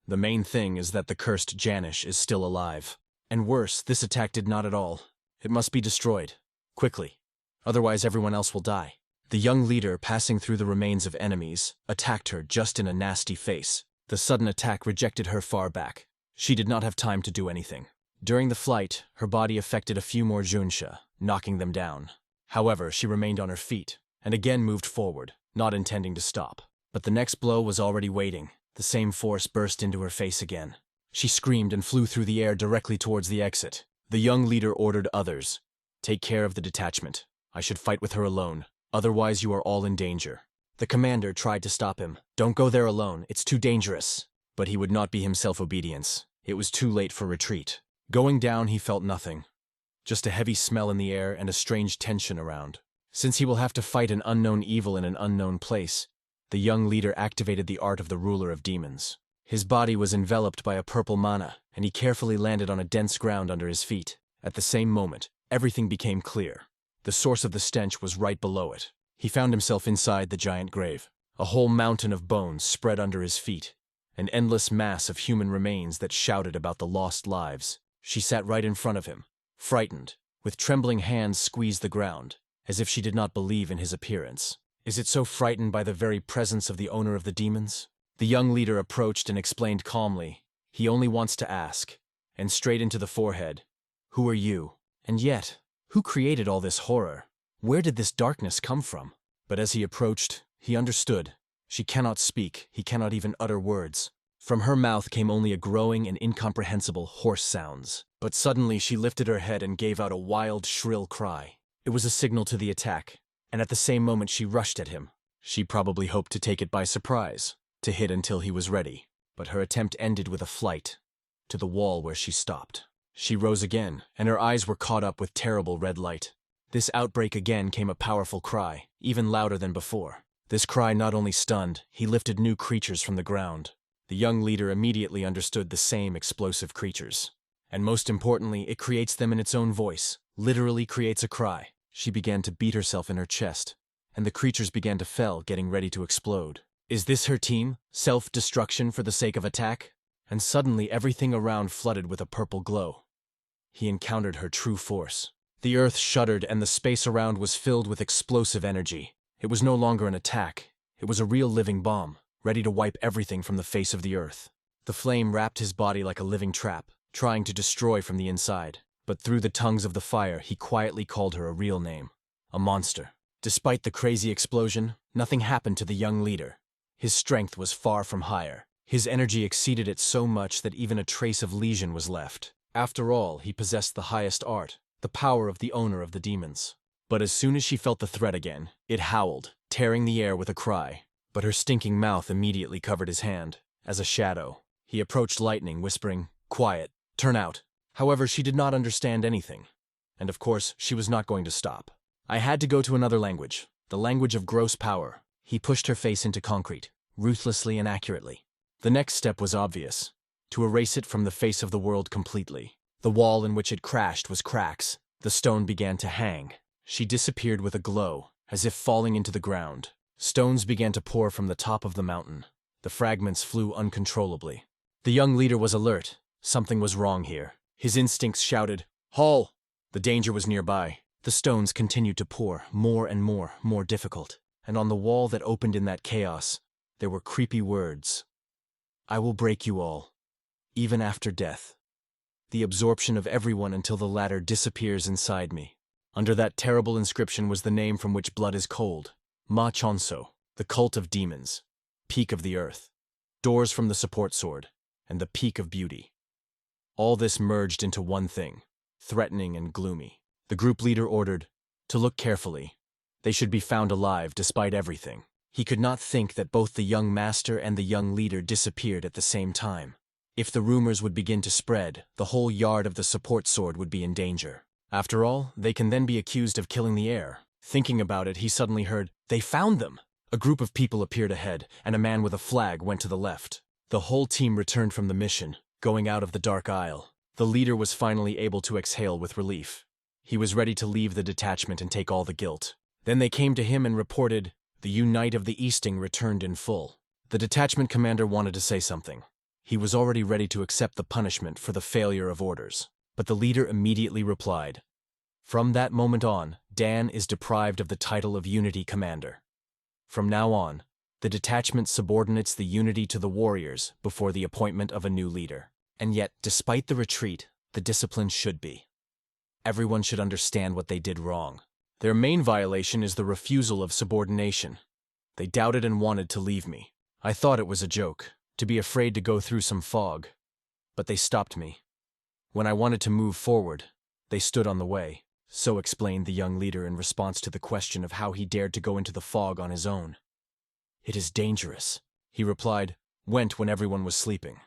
The main thing is that the cursed Janish is still alive. And worse, this attack did not at all. It must be destroyed. Quickly. Otherwise everyone else will die. The young leader, passing through the remains of enemies, attacked her just in a nasty face. The sudden attack rejected her far back. She did not have time to do anything. During the flight, her body affected a few more Junsha, knocking them down. However, she remained on her feet, and again moved forward, not intending to stop. But the next blow was already waiting. The same force burst into her face again. She screamed and flew through the air directly towards the exit. The young leader ordered others, "Take care of the detachment. I should fight with her alone. Otherwise you are all in danger." The commander tried to stop him. "Don't go there alone, it's too dangerous." But he would not be himself obedience. It was too late for retreat. Going down, he felt nothing. Just a heavy smell in the air and a strange tension around. Since he will have to fight an unknown evil in an unknown place, the young leader activated the art of the ruler of demons. His body was enveloped by a purple mana, and he carefully landed on a dense ground under his feet. At the same moment, everything became clear. The source of the stench was right below it. He found himself inside the giant grave. A whole mountain of bones spread under his feet, an endless mass of human remains that shouted about the lost lives. She sat right in front of him, frightened, with trembling hands squeezed the ground, as if she did not believe in his appearance. Is it so frightened by the very presence of the owner of the demons? The young leader approached and explained calmly, he only wants to ask, and straight into the forehead, who are you? And yet, who created all this horror? Where did this darkness come from? But as he approached, he understood. She cannot speak, he cannot even utter words. From her mouth came only a growing and incomprehensible hoarse sounds. But suddenly she lifted her head and gave out a wild, shrill cry. It was a signal to the attack, and at the same moment she rushed at him. She probably hoped to take it by surprise, to hit until he was ready. But her attempt ended with a flight, to the wall where she stopped. She rose again, and her eyes were caught up with terrible red light. This outbreak again came a powerful cry, even louder than before. This cry not only stunned, he lifted new creatures from the ground. The young leader immediately understood the same explosive creatures. And most importantly, it creates them in its own voice, literally creates a cry. She began to beat herself in her chest, and the creatures began to fell, getting ready to explode. Is this her team? Self-destruction for the sake of attack? And suddenly everything around flooded with a purple glow. He encountered her true force. The earth shuddered and the space around was filled with explosive energy. It was no longer an attack. It was a real living bomb, ready to wipe everything from the face of the earth. The flame wrapped his body like a living trap, trying to destroy from the inside. But through the tongues of the fire, he quietly called her a real name, a monster. Despite the crazy explosion, nothing happened to the young leader. His strength was far from higher. His energy exceeded it so much that even a trace of lesion was left. After all, he possessed the highest art, the power of the owner of the demons. But as soon as she felt the threat again, it howled, tearing the air with a cry. But her stinking mouth immediately covered his hand, as a shadow. He approached lightning, whispering, "Quiet, turn out." However, she did not understand anything. And of course, she was not going to stop. I had to go to another language, the language of gross power. He pushed her face into concrete, ruthlessly and accurately. The next step was obvious, to erase it from the face of the world completely. The wall in which it crashed was cracks. The stone began to hang. She disappeared with a glow, as if falling into the ground. Stones began to pour from the top of the mountain. The fragments flew uncontrollably. The young leader was alert. Something was wrong here. His instincts shouted, "Halt!" The danger was nearby. The stones continued to pour, more and more difficult. And on the wall that opened in that chaos, there were creepy words. "I will break you all, even after death. The absorption of everyone until the latter disappears inside me." Under that terrible inscription was the name from which blood is cold. Ma Chonso, the cult of demons, peak of the earth, doors from the support sword, and the peak of beauty. All this merged into one thing, threatening and gloomy. The group leader ordered, to look carefully. They should be found alive despite everything. He could not think that both the young master and the young leader disappeared at the same time. If the rumors would begin to spread, the whole yard of the support sword would be in danger. After all, they can then be accused of killing the heir. Thinking about it, he suddenly heard, "They found them!" A group of people appeared ahead, and a man with a flag went to the left. The whole team returned from the mission, going out of the dark aisle. The leader was finally able to exhale with relief. He was ready to leave the detachment and take all the guilt. Then they came to him and reported, "The Unite of the Easting returned in full." The detachment commander wanted to say something. He was already ready to accept the punishment for the failure of orders. But the leader immediately replied, "From that moment on, Dan is deprived of the title of Unity Commander. From now on, the detachment subordinates the Unity to the warriors before the appointment of a new leader. And yet, despite the retreat, the discipline should be. Everyone should understand what they did wrong. Their main violation is the refusal of subordination. They doubted and wanted to leave me. I thought it was a joke, to be afraid to go through some fog. But they stopped me. When I wanted to move forward, they stood on the way." So explained the young leader in response to the question of how he dared to go into the fog on his own. "It is dangerous," he replied, went when everyone was sleeping.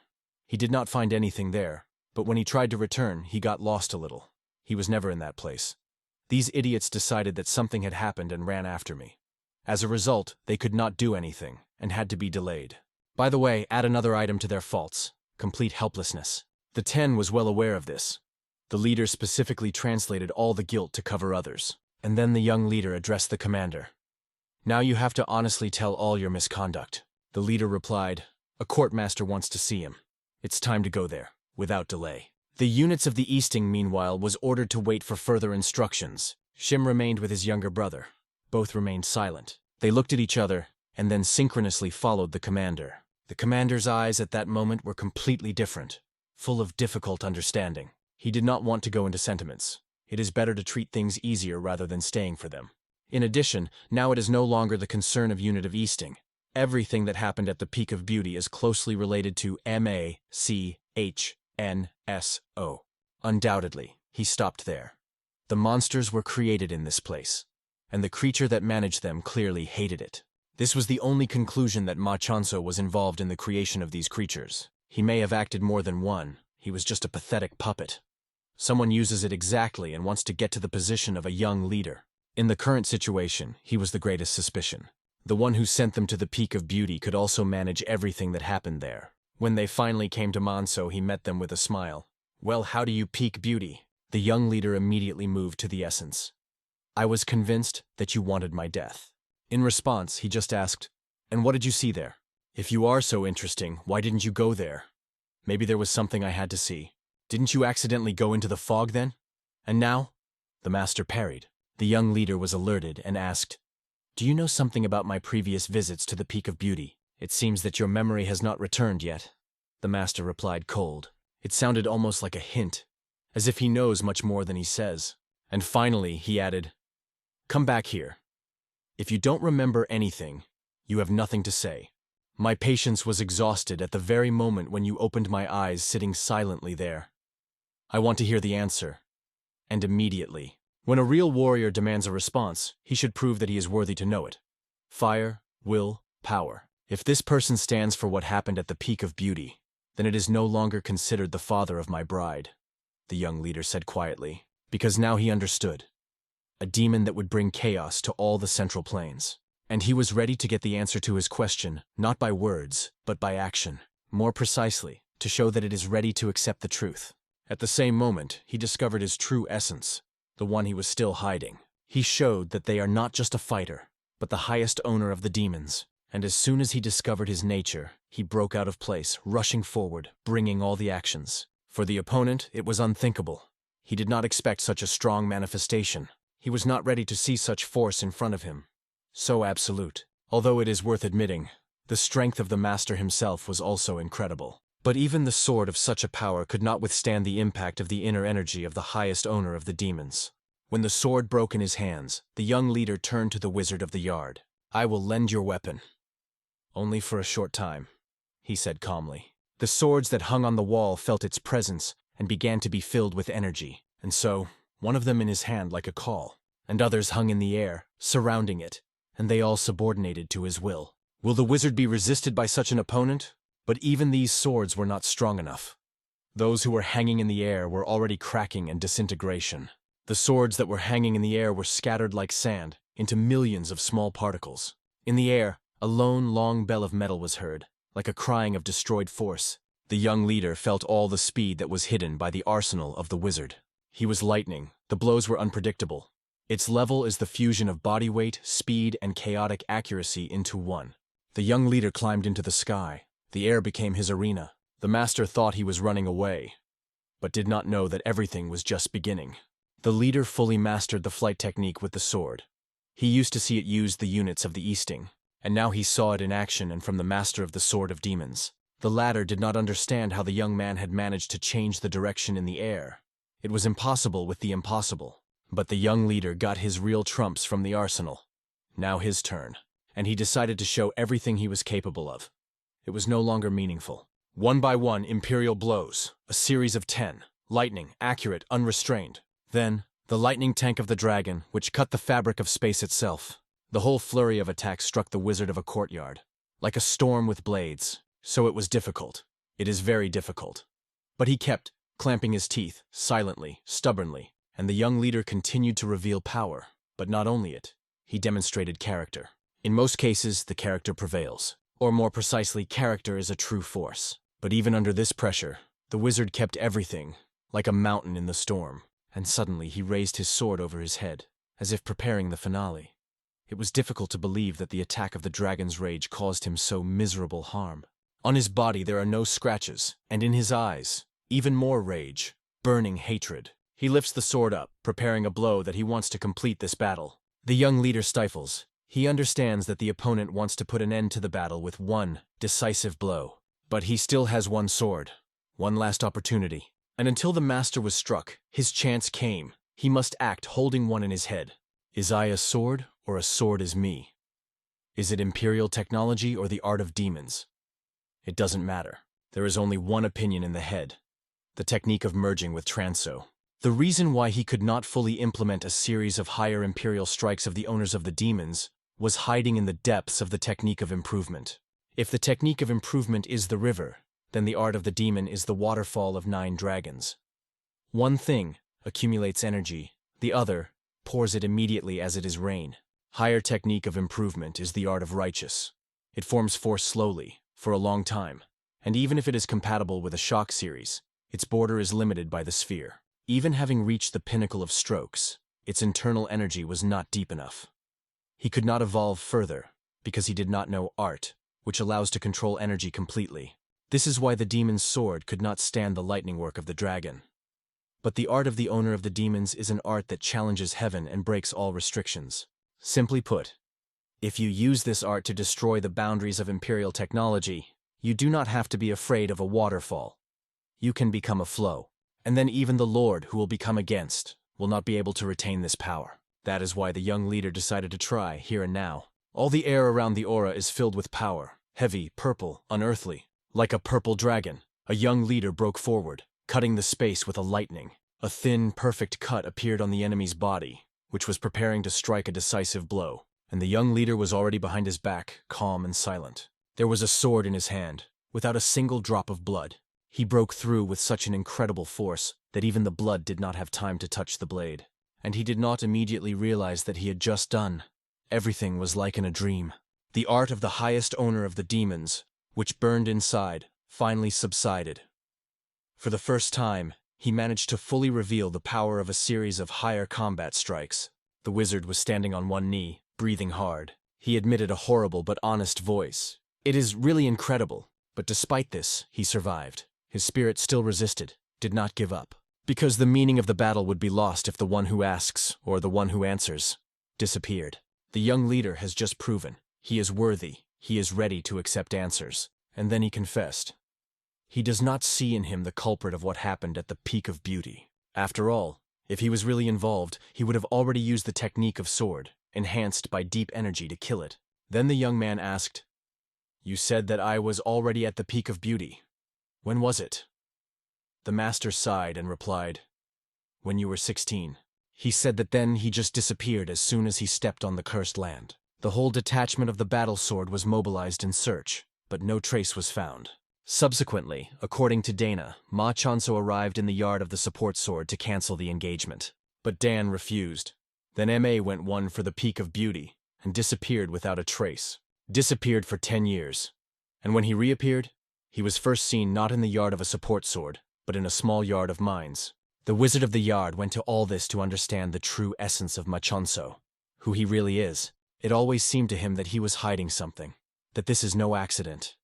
He did not find anything there, but when he tried to return, he got lost a little. He was never in that place. These idiots decided that something had happened and ran after me. As a result, they could not do anything and had to be delayed. By the way, add another item to their faults: complete helplessness. The 10 was well aware of this. The leader specifically translated all the guilt to cover others. And then the young leader addressed the commander. "Now you have to honestly tell all your misconduct." The leader replied, "A courtmaster wants to see him. It's time to go there, without delay." The units of the Easting, meanwhile, was ordered to wait for further instructions. Shim remained with his younger brother. Both remained silent. They looked at each other, and then synchronously followed the commander. The commander's eyes at that moment were completely different, full of difficult understanding. He did not want to go into sentiments. It is better to treat things easier rather than staying for them. In addition, now it is no longer the concern of Unit of Easting. Everything that happened at the Peak of Beauty is closely related to MACHNSO. Undoubtedly, he stopped there. The monsters were created in this place, and the creature that managed them clearly hated it. This was the only conclusion, that Ma Chanso was involved in the creation of these creatures. He may have acted more than one. He was just a pathetic puppet. Someone uses it exactly and wants to get to the position of a young leader. In the current situation, he was the greatest suspicion. The one who sent them to the Peak of Beauty could also manage everything that happened there. When they finally came to Manso, he met them with a smile. "Well, how do you peak beauty?" The young leader immediately moved to the essence. "I was convinced that you wanted my death." In response, he just asked, "And what did you see there? If you are so interesting, why didn't you go there? Maybe there was something I had to see. Didn't you accidentally go into the fog then? And now?" The master parried. The young leader was alerted and asked, "Do you know something about my previous visits to the Peak of Beauty? It seems that your memory has not returned yet." The master replied cold. It sounded almost like a hint, as if he knows much more than he says. And finally, he added, "Come back here. If you don't remember anything, you have nothing to say." My patience was exhausted at the very moment when you opened my eyes, sitting silently there. I want to hear the answer, and immediately. When a real warrior demands a response, he should prove that he is worthy to know it. Fire, will, power. If this person stands for what happened at the Peak of Beauty, then it is no longer considered the father of my bride, the young leader said quietly, because now he understood. A demon that would bring chaos to all the Central Plains. And he was ready to get the answer to his question, not by words, but by action. More precisely, to show that it is ready to accept the truth. At the same moment, he discovered his true essence, the one he was still hiding. He showed that they are not just a fighter, but the highest owner of the demons. And as soon as he discovered his nature, he broke out of place, rushing forward, bringing all the actions. For the opponent, it was unthinkable. He did not expect such a strong manifestation. He was not ready to see such force in front of him. So absolute. Although it is worth admitting, the strength of the master himself was also incredible. But even the sword of such a power could not withstand the impact of the inner energy of the highest owner of the demons. When the sword broke in his hands, the young leader turned to the wizard of the yard. "I will lend your weapon. Only for a short time," he said calmly. The swords that hung on the wall felt its presence and began to be filled with energy. And so, one of them in his hand like a call, and others hung in the air, surrounding it, and they all subordinated to his will. Will the wizard be resisted by such an opponent? But even these swords were not strong enough. Those who were hanging in the air were already cracking and disintegration. The swords that were hanging in the air were scattered like sand into millions of small particles. In the air, a lone, long bell of metal was heard, like a crying of destroyed force. The young leader felt all the speed that was hidden by the arsenal of the wizard. He was lightning. The blows were unpredictable. Its level is the fusion of body weight, speed, and chaotic accuracy into one. The young leader climbed into the sky. The air became his arena. The master thought he was running away, but did not know that everything was just beginning. The leader fully mastered the flight technique with the sword. He used to see it used the units of the Easting, and now he saw it in action and from the master of the Sword of Demons. The latter did not understand how the young man had managed to change the direction in the air. It was impossible with the impossible. But the young leader got his real trumps from the arsenal. Now his turn, and he decided to show everything he was capable of. It was no longer meaningful. One by one, imperial blows, a series of 10, lightning, accurate, unrestrained. Then, the lightning tank of the dragon, which cut the fabric of space itself. The whole flurry of attacks struck the wizard of a courtyard, like a storm with blades, so it was difficult. It is very difficult. But he kept clamping his teeth, silently, stubbornly, and the young leader continued to reveal power. But not only it, he demonstrated character. In most cases, the character prevails. Or more precisely, character is a true force. But even under this pressure, the wizard kept everything, like a mountain in the storm, and suddenly he raised his sword over his head, as if preparing the finale. It was difficult to believe that the attack of the dragon's rage caused him so miserable harm. On his body there are no scratches, and in his eyes, even more rage, burning hatred. He lifts the sword up, preparing a blow that he wants to complete this battle. The young leader stifles. He understands that the opponent wants to put an end to the battle with one decisive blow. But he still has one sword, one last opportunity. And until the master was struck, his chance came. He must act holding one in his head. Is I a sword, or a sword is me? Is it imperial technology or the art of demons? It doesn't matter. There is only one opinion in the head. The technique of merging with Transo. The reason why he could not fully implement a series of higher imperial strikes of the owners of the demons was hiding in the depths of the technique of improvement. If the technique of improvement is the river, then the art of the demon is the waterfall of 9 dragons. One thing accumulates energy, the other pours it immediately as it is rain. Higher technique of improvement is the art of righteous. It forms force slowly, for a long time, and even if it is compatible with a shock series, its border is limited by the sphere. Even having reached the pinnacle of strokes, its internal energy was not deep enough. He could not evolve further, because he did not know art, which allows to control energy completely. This is why the demon's sword could not stand the lightning work of the dragon. But the art of the owner of the demons is an art that challenges heaven and breaks all restrictions. Simply put, if you use this art to destroy the boundaries of imperial technology, you do not have to be afraid of a waterfall. You can become a flow. And then even the Lord who will become against will not be able to retain this power. That is why the young leader decided to try here and now. All the air around the aura is filled with power, heavy, purple, unearthly. Like a purple dragon, a young leader broke forward, cutting the space with a lightning. A thin, perfect cut appeared on the enemy's body, which was preparing to strike a decisive blow, and the young leader was already behind his back, calm and silent. There was a sword in his hand, without a single drop of blood. He broke through with such an incredible force that even the blood did not have time to touch the blade. And he did not immediately realize that he had just done. Everything was like in a dream. The art of the highest owner of the demons, which burned inside, finally subsided. For the first time, he managed to fully reveal the power of a series of higher combat strikes. The wizard was standing on one knee, breathing hard. He admitted a horrible but honest voice. It is really incredible, but despite this, he survived. His spirit still resisted, did not give up. Because the meaning of the battle would be lost if the one who asks, or the one who answers, disappeared. The young leader has just proven he is worthy, he is ready to accept answers. And then he confessed. He does not see in him the culprit of what happened at the peak of beauty. After all, if he was really involved, he would have already used the technique of sword, enhanced by deep energy to kill it. Then the young man asked, "You said that I was already at the peak of beauty. When was it?" The master sighed and replied, "When you were 16. He said that then he just disappeared as soon as he stepped on the cursed land. The whole detachment of the battle sword was mobilized in search, but no trace was found. Subsequently, according to Dana, Ma Chanso arrived in the yard of the support sword to cancel the engagement. But Dan refused. Then MA went one for the peak of beauty and disappeared without a trace. Disappeared for 10 years. And when he reappeared, he was first seen not in the yard of a support sword, but in a small yard of mines. The wizard of the yard went to all this to understand the true essence of Machanso, who he really is. It always seemed to him that he was hiding something, that this is no accident,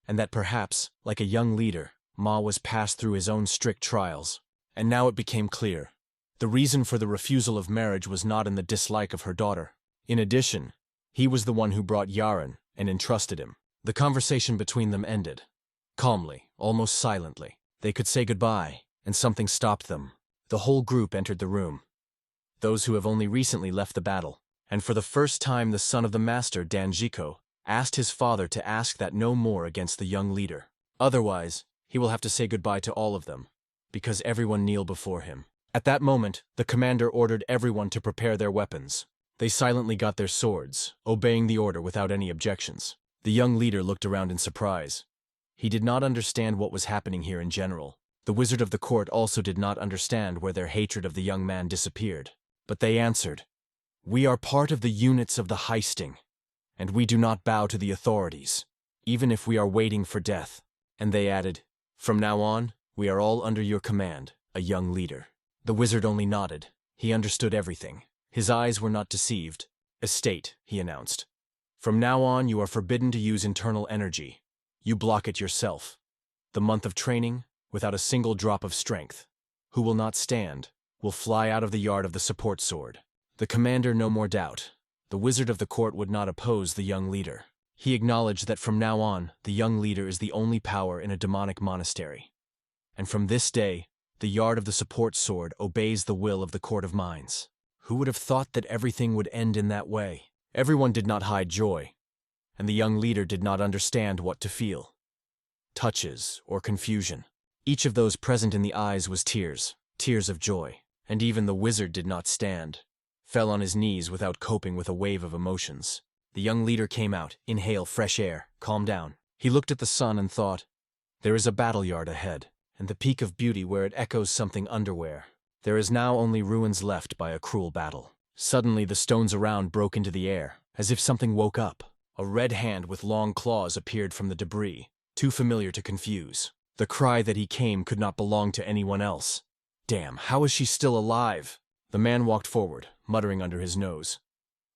and that perhaps, like a young leader, Ma was passed through his own strict trials. And now it became clear. The reason for the refusal of marriage was not in the dislike of her daughter. In addition, he was the one who brought Yaren and entrusted him. The conversation between them ended. Calmly, almost silently. They could say goodbye, and something stopped them. The whole group entered the room. Those who have only recently left the battle. And for the first time the son of the master, Danjiko, asked his father to ask that no more against the young leader. Otherwise, he will have to say goodbye to all of them, because everyone kneel before him. At that moment, the commander ordered everyone to prepare their weapons. They silently got their swords, obeying the order without any objections. The young leader looked around in surprise. He did not understand what was happening here in general. The wizard of the court also did not understand where their hatred of the young man disappeared. But they answered, "We are part of the units of the heisting, and we do not bow to the authorities, even if we are waiting for death." And they added, "From now on, we are all under your command, a young leader." The wizard only nodded. He understood everything. His eyes were not deceived. "Estate," he announced. "From now on, you are forbidden to use internal energy. You block it yourself. The month of training, without a single drop of strength. Who will not stand, will fly out of the yard of the support sword." The commander no more doubt. The wizard of the court would not oppose the young leader. He acknowledged that from now on, the young leader is the only power in a demonic monastery. And from this day, the yard of the support sword obeys the will of the court of mines. Who would have thought that everything would end in that way? Everyone did not hide joy, and the young leader did not understand what to feel. Touches or confusion. Each of those present in the eyes was tears, tears of joy, and even the wizard did not stand. Fell on his knees without coping with a wave of emotions. The young leader came out, inhale fresh air, calm down. He looked at the sun and thought, there is a battle yard ahead, and the peak of beauty where it echoes something underwear. There is now only ruins left by a cruel battle. Suddenly the stones around broke into the air, as if something woke up. A red hand with long claws appeared from the debris, too familiar to confuse. The cry that he came could not belong to anyone else. Damn, how is she still alive? The man walked forward, muttering under his nose.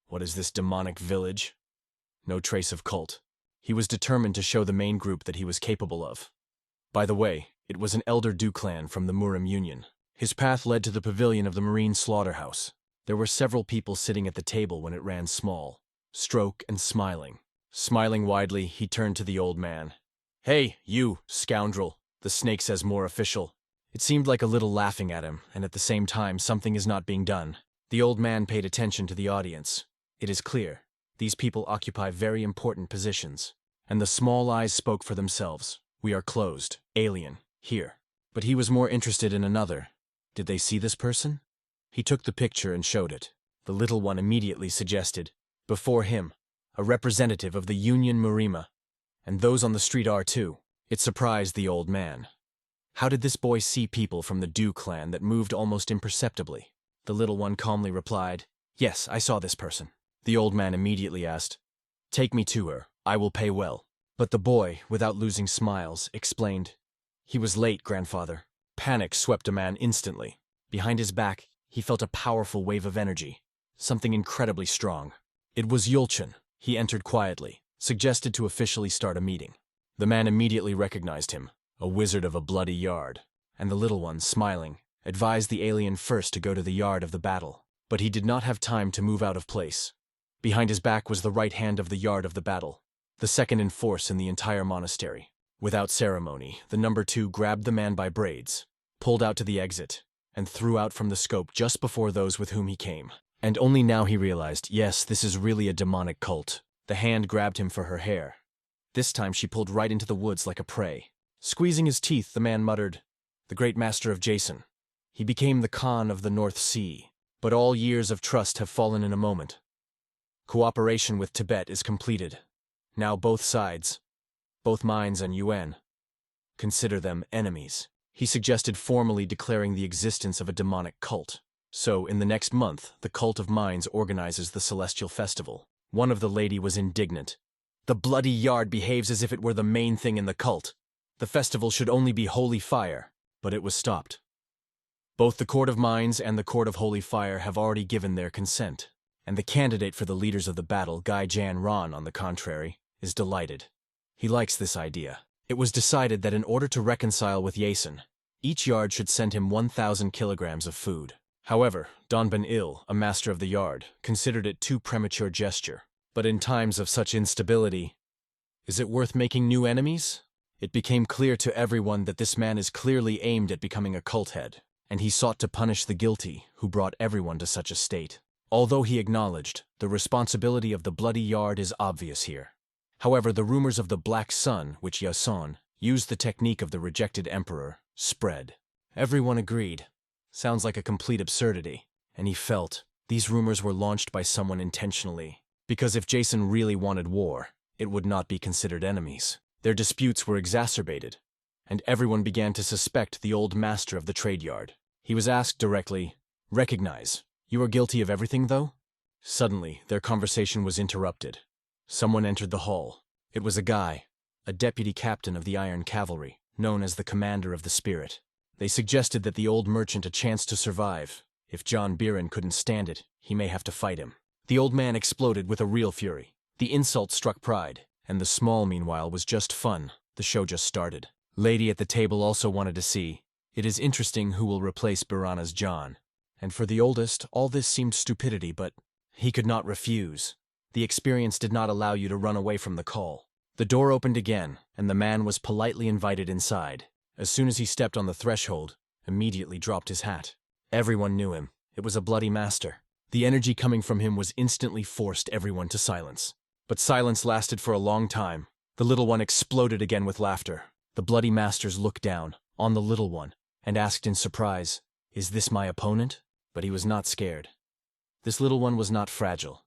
What is this demonic village? No trace of cult. He was determined to show the main group that he was capable of. By the way, it was an elder Du clan from the Murim Union. His path led to the pavilion of the marine slaughterhouse. There were several people sitting at the table when it ran small, stroke and smiling. Smiling widely, he turned to the old man. "Hey, you, scoundrel," the snake says more official. It seemed like a little laughing at him, and at the same time something is not being done. The old man paid attention to the audience. It is clear, these people occupy very important positions. And the small eyes spoke for themselves. We are closed, alien, here. But he was more interested in another. Did they see this person? He took the picture and showed it. The little one immediately suggested, before him, a representative of the Union Murima. And those on the street are too. It surprised the old man. How did this boy see people from the Du clan that moved almost imperceptibly? The little one calmly replied, "Yes, I saw this person." The old man immediately asked, "Take me to her, I will pay well." But the boy, without losing smiles, explained, "He was late, grandfather." Panic swept a man instantly. Behind his back, he felt a powerful wave of energy, something incredibly strong. It was Yulchin. He entered quietly, suggested to officially start a meeting. The man immediately recognized him, a wizard of a bloody yard, and the little one, smiling, advised the alien first to go to the yard of the battle. But he did not have time to move out of place. Behind his back was the right hand of the yard of the battle, the second in force in the entire monastery. Without ceremony, the number 2 grabbed the man by braids, pulled out to the exit, and threw out from the scope just before those with whom he came. And only now he realized, yes, this is really a demonic cult. The hand grabbed him for her hair. This time she pulled right into the woods like a prey. Squeezing his teeth, the man muttered, "The great master of Jason. He became the Khan of the North Sea. But all years of trust have fallen in a moment. Cooperation with Tibet is completed. Now both sides, both mines and UN, consider them enemies." He suggested formally declaring the existence of a demonic cult. So, in the next month, the cult of mines organizes the Celestial Festival. One of the lady was indignant. "The bloody yard behaves as if it were the main thing in the cult. The festival should only be holy fire." But it was stopped. Both the Court of Mines and the Court of Holy Fire have already given their consent. And the candidate for the leaders of the battle, Gai Jan Ron, on the contrary, is delighted. He likes this idea. It was decided that in order to reconcile with Yason, each yard should send him 1,000 kilograms of food. However, Don Ben-Il, a master of the yard, considered it too premature gesture. But in times of such instability, is it worth making new enemies? It became clear to everyone that this man is clearly aimed at becoming a cult head, and he sought to punish the guilty who brought everyone to such a state. Although he acknowledged, the responsibility of the bloody yard is obvious here. However, the rumors of the Black Sun, which Yason used the technique of the rejected emperor, spread. Everyone agreed. Sounds like a complete absurdity. And he felt, these rumors were launched by someone intentionally. Because if Jason really wanted war, it would not be considered enemies. Their disputes were exacerbated, and everyone began to suspect the old master of the trade yard. He was asked directly, "Recognize, you are guilty of everything, though?" Suddenly, their conversation was interrupted. Someone entered the hall. It was a deputy captain of the Iron Cavalry, known as the Commander of the Spirit. They suggested that the old merchant a chance to survive. If John Biren couldn't stand it, he may have to fight him. The old man exploded with a real fury. The insult struck pride, and the small, meanwhile, was just fun. The show just started. Lady at the table also wanted to see. It is interesting who will replace Birana's John. And for the oldest, all this seemed stupidity, but he could not refuse. The experience did not allow you to run away from the call. The door opened again, and the man was politely invited inside. As soon as he stepped on the threshold, immediately dropped his hat. Everyone knew him. It was a bloody master. The energy coming from him was instantly forced everyone to silence. But silence lasted for a long time. The little one exploded again with laughter. The bloody masters looked down on the little one and asked in surprise, "Is this my opponent?" But he was not scared. This little one was not fragile.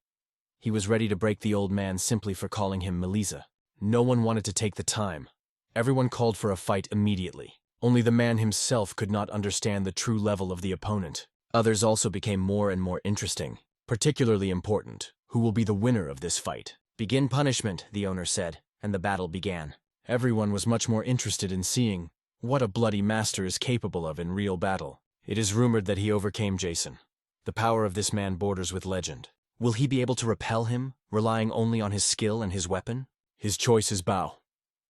He was ready to break the old man simply for calling him Melisa. No one wanted to take the time. Everyone called for a fight immediately. Only the man himself could not understand the true level of the opponent. Others also became more and more interesting. Particularly important, who will be the winner of this fight? "Begin punishment," the owner said, and the battle began. Everyone was much more interested in seeing what a bloody master is capable of in real battle. It is rumored that he overcame Jason. The power of this man borders with legend. Will he be able to repel him, relying only on his skill and his weapon? His choice is bow.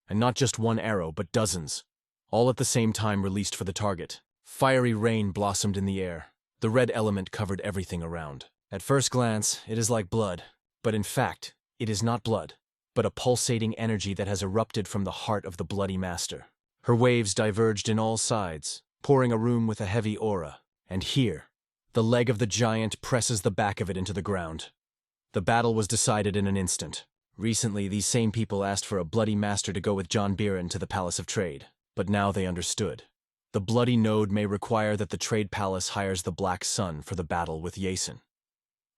And not just one arrow, but dozens, all at the same time released for the target. Fiery rain blossomed in the air. The red element covered everything around. At first glance, it is like blood, but in fact, it is not blood, but a pulsating energy that has erupted from the heart of the bloody master. Her waves diverged in all sides, pouring a room with a heavy aura. And here, the leg of the giant presses the back of it into the ground. The battle was decided in an instant. Recently, these same people asked for a bloody master to go with John Biren to the Palace of Trade, but now they understood. The bloody node may require that the Trade Palace hires the Black Sun for the battle with Yason.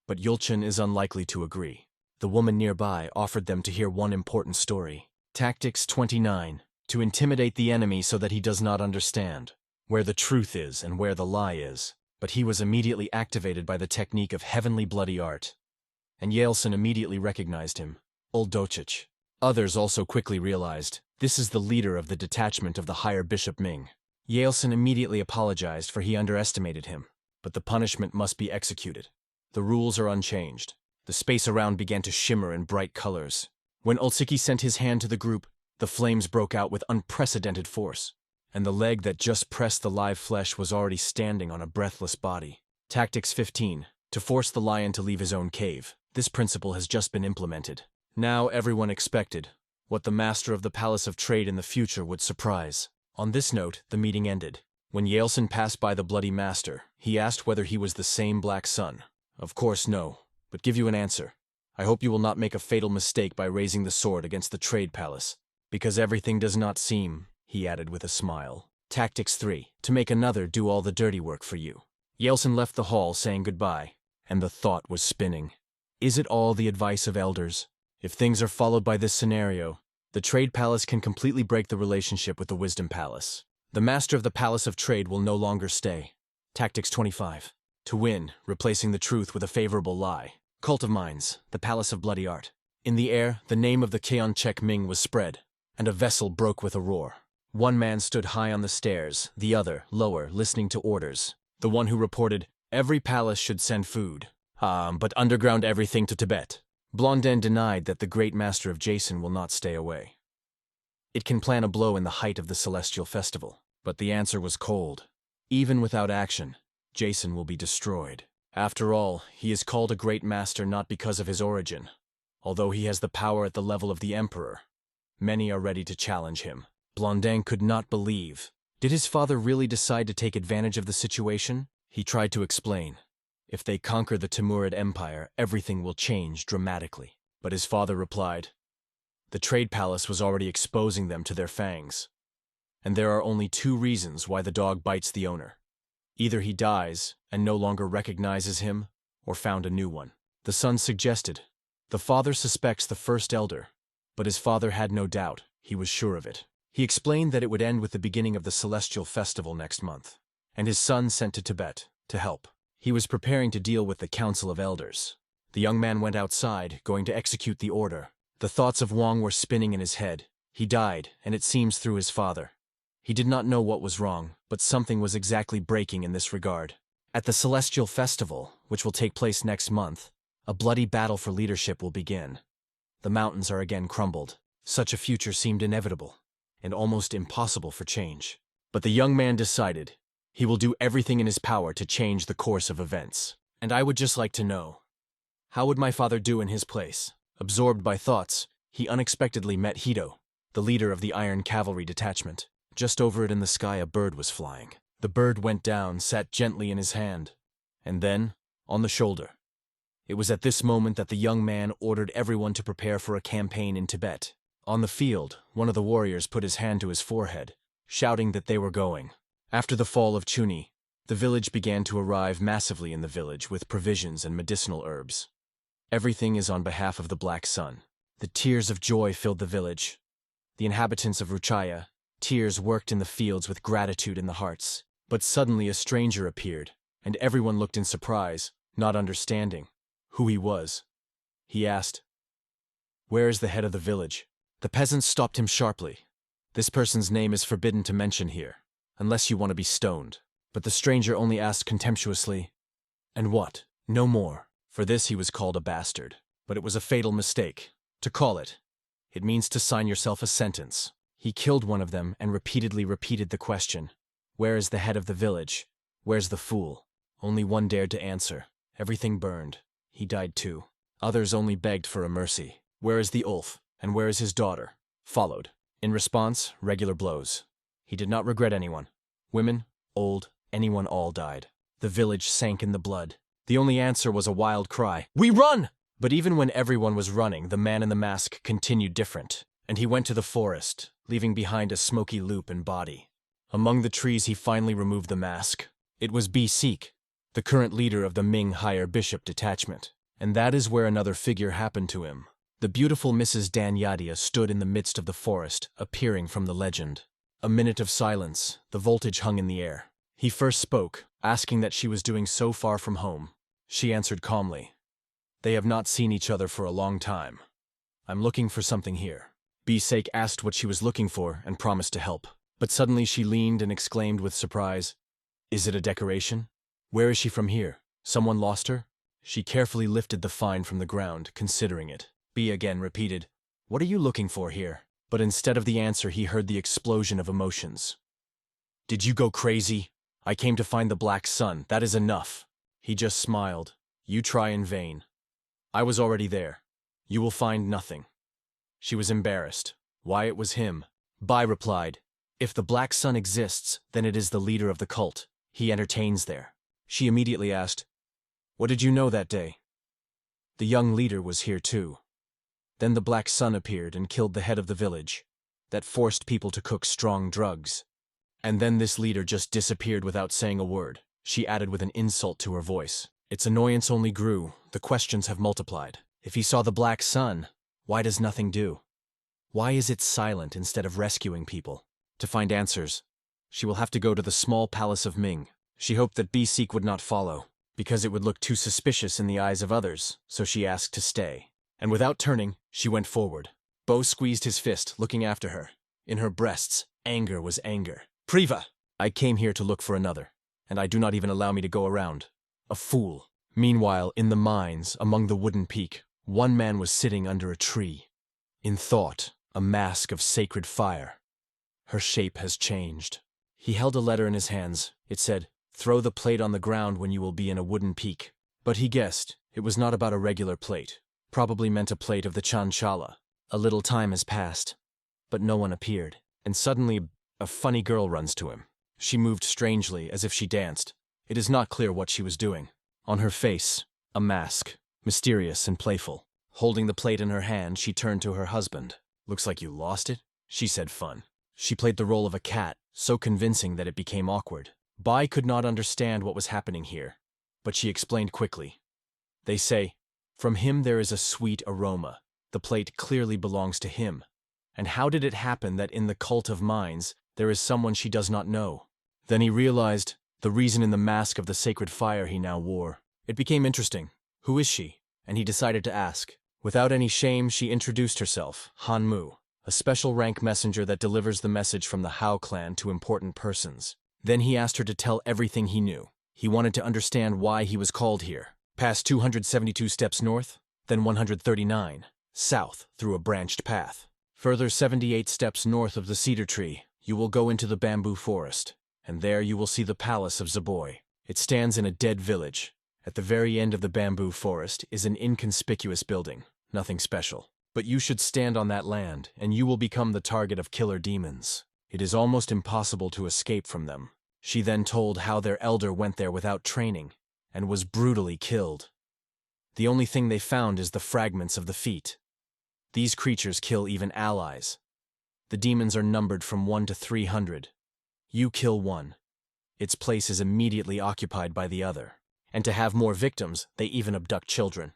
But Yulchin is unlikely to agree. The woman nearby offered them to hear one important story. Tactics 29. To intimidate the enemy so that he does not understand where the truth is and where the lie is. But he was immediately activated by the technique of heavenly bloody art. And Yelson immediately recognized him. Old Dochich. Others also quickly realized, this is the leader of the detachment of the Higher Bishop Ming. Yelson immediately apologized for he underestimated him, but the punishment must be executed. The rules are unchanged. The space around began to shimmer in bright colors. When Ulsiki sent his hand to the group, the flames broke out with unprecedented force, and the leg that just pressed the live flesh was already standing on a breathless body. Tactics 15. To force the lion to leave his own cave. This principle has just been implemented. Now everyone expected what the master of the Palace of Trade in the future would surprise. On this note, the meeting ended. When Yelson passed by the bloody master, he asked whether he was the same Black Sun. Of course no, but give you an answer. I hope you will not make a fatal mistake by raising the sword against the Trade Palace, because everything does not seem, he added with a smile. Tactics 3. To make another do all the dirty work for you. Yelson left the hall saying goodbye, and the thought was spinning. Is it all the advice of elders? If things are followed by this scenario, the Trade Palace can completely break the relationship with the Wisdom Palace. The master of the Palace of Trade will no longer stay. Tactics 25. To win, replacing the truth with a favorable lie. Cult of Minds, the Palace of Bloody Art. In the air, the name of the Keonchek Ming was spread, and a vessel broke with a roar. One man stood high on the stairs, the other, lower, listening to orders. The one who reported, every palace should send food. But underground everything to Tibet. Blondin denied that the great master of Jason will not stay away. It can plan a blow in the height of the Celestial Festival. But the answer was cold. Even without action, Jason will be destroyed. After all, he is called a great master not because of his origin. Although he has the power at the level of the Emperor, many are ready to challenge him. Blondin could not believe. Did his father really decide to take advantage of the situation? He tried to explain. If they conquer the Timurid Empire, everything will change dramatically. But his father replied, the Trade Palace was already exposing them to their fangs. And there are only two reasons why the dog bites the owner. Either he dies and no longer recognizes him, or found a new one. The son suggested. The father suspects the first elder, but his father had no doubt. He was sure of it. He explained that it would end with the beginning of the celestial festival next month, and his son sent to Tibet to help. He was preparing to deal with the Council of Elders. The young man went outside, going to execute the order. The thoughts of Wang were spinning in his head. He died, and it seems through his father. He did not know what was wrong, but something was exactly breaking in this regard. At the celestial festival, which will take place next month, a bloody battle for leadership will begin. The mountains are again crumbled. Such a future seemed inevitable, and almost impossible for change. But the young man decided he will do everything in his power to change the course of events. And I would just like to know, how would my father do in his place? Absorbed by thoughts, he unexpectedly met Hito, the leader of the Iron Cavalry detachment. Just over it in the sky a bird was flying. The bird went down, sat gently in his hand, and then on the shoulder. It was at this moment that the young man ordered everyone to prepare for a campaign in Tibet. On the field, one of the warriors put his hand to his forehead, shouting that they were going. After the fall of Chuni, the village began to arrive massively in the village with provisions and medicinal herbs. Everything is on behalf of the Black Sun. The tears of joy filled the village. The inhabitants of Ruchaya, tears worked in the fields with gratitude in the hearts. But suddenly a stranger appeared, and everyone looked in surprise, not understanding who he was. He asked, "Where is the head of the village?" The peasants stopped him sharply. "This person's name is forbidden to mention here, unless you want to be stoned." But the stranger only asked contemptuously, "And what? No more." For this he was called a bastard. But it was a fatal mistake. To call it, it means to sign yourself a sentence. He killed one of them and repeatedly repeated the question, "Where is the head of the village? Where's the fool?" Only one dared to answer. Everything burned. He died too. Others only begged for a mercy. "Where is the Ulf? And where is his daughter?" Followed. In response, regular blows. He did not regret anyone. Women, old, anyone, all died. The village sank in the blood. The only answer was a wild cry, "We run!" But even when everyone was running, the man in the mask continued different, and he went to the forest, leaving behind a smoky loop and body. Among the trees he finally removed the mask. It was B-Seek, the current leader of the Ming Higher Bishop detachment. And that is where another figure happened to him. The beautiful Mrs. Danyadia stood in the midst of the forest, appearing from the legend. A minute of silence, the voltage hung in the air. He first spoke, asking that she was doing so far from home. She answered calmly, "They have not seen each other for a long time. I'm looking for something here." B-Seek asked what she was looking for and promised to help. But suddenly she leaned and exclaimed with surprise, "Is it a decoration? Where is she from here? Someone lost her?" She carefully lifted the find from the ground, considering it. B again repeated, "What are you looking for here?" But instead of the answer he heard the explosion of emotions. "Did you go crazy? I came to find the Black Sun, that is enough." He just smiled. "You try in vain. I was already there. You will find nothing." She was embarrassed. Why it was him? Bai replied, "If the Black Sun exists, then it is the leader of the cult. He entertains there." She immediately asked, "What did you know that day?" "The young leader was here too. Then the Black Sun appeared and killed the head of the village. That forced people to cook strong drugs. And then this leader just disappeared without saying a word," she added with an insult to her voice. Its annoyance only grew. The questions have multiplied. If he saw the Black Sun, why does nothing do? Why is it silent instead of rescuing people? To find answers, she will have to go to the small palace of Ming. She hoped that B-Seek would not follow, because it would look too suspicious in the eyes of others, so she asked to stay. And without turning, she went forward. Bo squeezed his fist, looking after her. In her breasts, anger was anger. "Priva! I came here to look for another, and I do not even allow me to go around. A fool." Meanwhile, in the mines, among the wooden peak, one man was sitting under a tree. In thought, a mask of sacred fire. Her shape has changed. He held a letter in his hands. It said, "Throw the plate on the ground when you will be in a wooden peak." But he guessed it was not about a regular plate. Probably meant a plate of the Chanchala. A little time has passed, but no one appeared. And suddenly, a funny girl runs to him. She moved strangely, as if she danced. It is not clear what she was doing. On her face, a mask, mysterious and playful. Holding the plate in her hand, she turned to her husband. "Looks like you lost it," she said, fun. She played the role of a cat, so convincing that it became awkward. Bai could not understand what was happening here, but she explained quickly. "They say, from him there is a sweet aroma. The plate clearly belongs to him, And how did it happen that in the cult of minds, there is someone she does not know? Then he realized the reason in the mask of the sacred fire he now wore. It became interesting. Who is she? And he decided to ask. Without any shame, she introduced herself, Hanmu, a special rank messenger that delivers the message from the Hao clan to important persons. Then he asked her to tell everything he knew. He wanted to understand why he was called here. Past 272 steps north, then 139, south through a branched path. Further 78 steps north of the cedar tree, you will go into the bamboo forest, and there you will see the palace of Zaboy. It stands in a dead village. At the very end of the bamboo forest is an inconspicuous building, nothing special. But you should stand on that land, and you will become the target of killer demons. It is almost impossible to escape from them. She then told how their elder went there without training, and was brutally killed. The only thing they found is the fragments of the feet. These creatures kill even allies. The demons are numbered from 1 to 300. You kill one. Its place is immediately occupied by the other. And to have more victims, they even abduct children.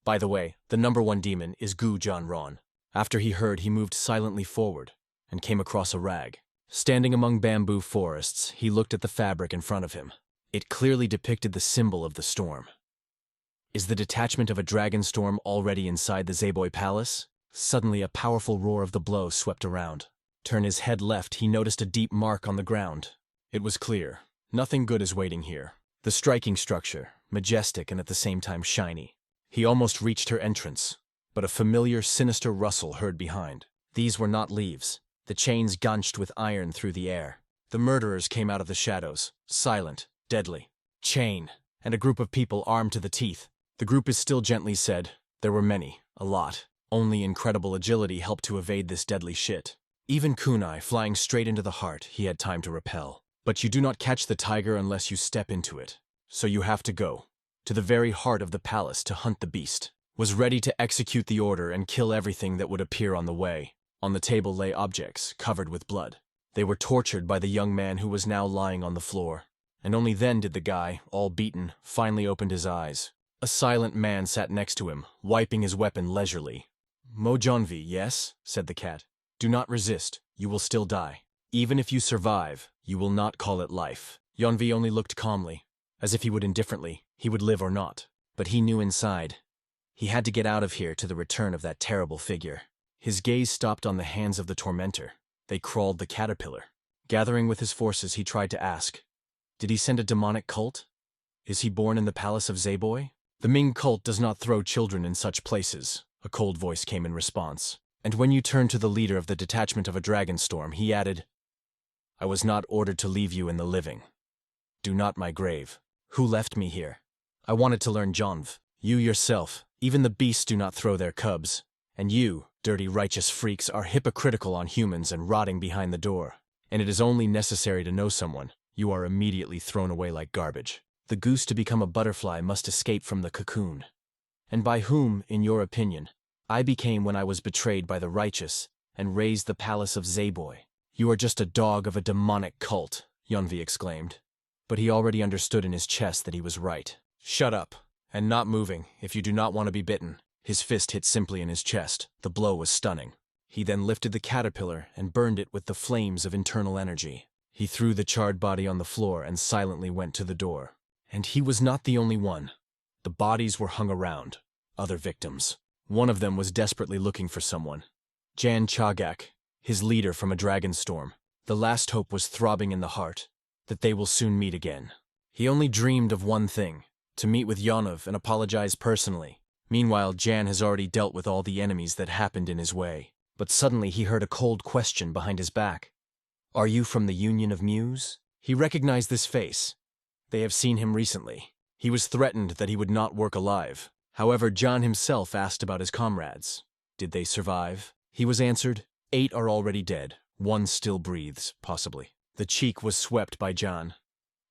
By the way, the number 1 demon is Gu Janron. After he heard, he moved silently forward and came across a rag. Standing among bamboo forests, he looked at the fabric in front of him. It clearly depicted the symbol of the storm. Is the detachment of a dragon storm already inside the Zaboy Palace? Suddenly a powerful roar of the blow swept around. Turn his head left, he noticed a deep mark on the ground. It was clear. Nothing good is waiting here. The striking structure, majestic and at the same time shiny. He almost reached her entrance, but a familiar, sinister rustle heard behind. These were not leaves. The chains gunched with iron through the air. The murderers came out of the shadows, silent, deadly. Chain, and a group of people armed to the teeth. The group is still gently said. There were many, a lot. Only incredible agility helped to evade this deadly shit. Even kunai, flying straight into the heart, he had time to repel. But you do not catch the tiger unless you step into it. So you have to go to the very heart of the palace to hunt the beast. Was ready to execute the order and kill everything that would appear on the way. On the table lay objects covered with blood. They were tortured by the young man who was now lying on the floor. And only then did the guy, all beaten, finally opened his eyes. A silent man sat next to him, wiping his weapon leisurely. Mojonvi, yes? Said the cat. Do not resist, you will still die. Even if you survive, you will not call it life. Yonvi only looked calmly, as if he would indifferently, he would live or not. But he knew inside. He had to get out of here to the return of that terrible figure. His gaze stopped on the hands of the tormentor. They crawled the caterpillar. Gathering with his forces, he tried to ask, did he send a demonic cult? Is he born in the palace of Zaboy? The Ming cult does not throw children in such places, a cold voice came in response. And when you turned to the leader of the detachment of a dragon storm, he added, I was not ordered to leave you in the living. Do not my grave. Who left me here? I wanted to learn Jonv. You yourself, even the beasts do not throw their cubs. And you, dirty righteous freaks, are hypocritical on humans and rotting behind the door. And it is only necessary to know someone. You are immediately thrown away like garbage. The goose to become a butterfly must escape from the cocoon. And by whom, in your opinion, I became when I was betrayed by the righteous and raised the palace of Zaboy. You are just a dog of a demonic cult, Yonvi exclaimed. But he already understood in his chest that he was right. Shut up, and not moving, if you do not want to be bitten. His fist hit simply in his chest. The blow was stunning. He then lifted the caterpillar and burned it with the flames of internal energy. He threw the charred body on the floor and silently went to the door. And he was not the only one. The bodies were hung around. Other victims. One of them was desperately looking for someone. Jan Chagak, his leader from a dragon storm. The last hope was throbbing in the heart, that they will soon meet again. He only dreamed of one thing, to meet with Yonov and apologize personally. Meanwhile, Jan has already dealt with all the enemies that happened in his way. But suddenly he heard a cold question behind his back. Are you from the Union of Muse? He recognized this face. They have seen him recently. He was threatened that he would not work alive. However, John himself asked about his comrades. Did they survive? He was answered, 8 are already dead. 1 still breathes, possibly. The cheek was swept by John,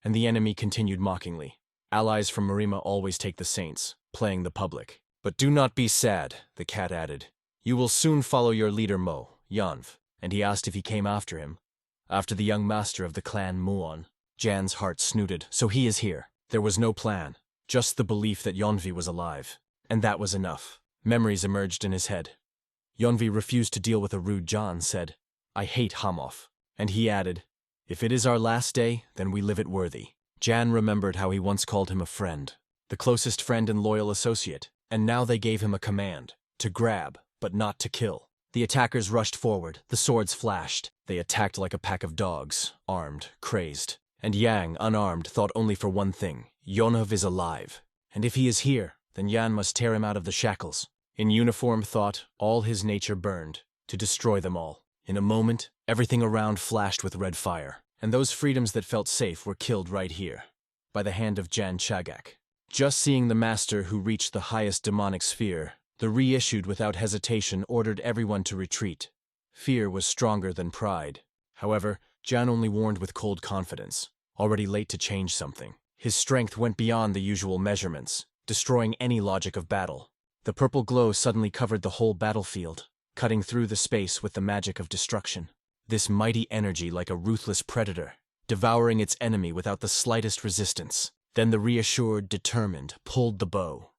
and the enemy continued mockingly. Allies from Marima always take the saints, playing the public. But do not be sad, the cat added. You will soon follow your leader Mo, Yanv. And he asked if he came after him. After the young master of the clan Muon. Jan's heart snooted, so he is here. There was no plan, just the belief that Yonvi was alive. And that was enough. Memories emerged in his head. Yonvi refused to deal with a rude John, said, "I hate Hamoff." And he added, "If it is our last day, then we live it worthy." Jan remembered how he once called him a friend, the closest friend and loyal associate, and now they gave him a command, to grab, but not to kill. The attackers rushed forward, the swords flashed. They attacked like a pack of dogs, armed, crazed. And Yang, unarmed, thought only for one thing: Yonov is alive. And if he is here, then Yan must tear him out of the shackles. In uniform thought, all his nature burned, to destroy them all. In a moment, everything around flashed with red fire, and those freedoms that felt safe were killed right here, by the hand of Jan Chagak. Just seeing the master who reached the highest demonic sphere, the reissued without hesitation ordered everyone to retreat. Fear was stronger than pride. However, Jan only warned with cold confidence, already late to change something. His strength went beyond the usual measurements, destroying any logic of battle. The purple glow suddenly covered the whole battlefield, cutting through the space with the magic of destruction. This mighty energy like a ruthless predator, devouring its enemy without the slightest resistance. Then the reassured, determined, pulled the bow.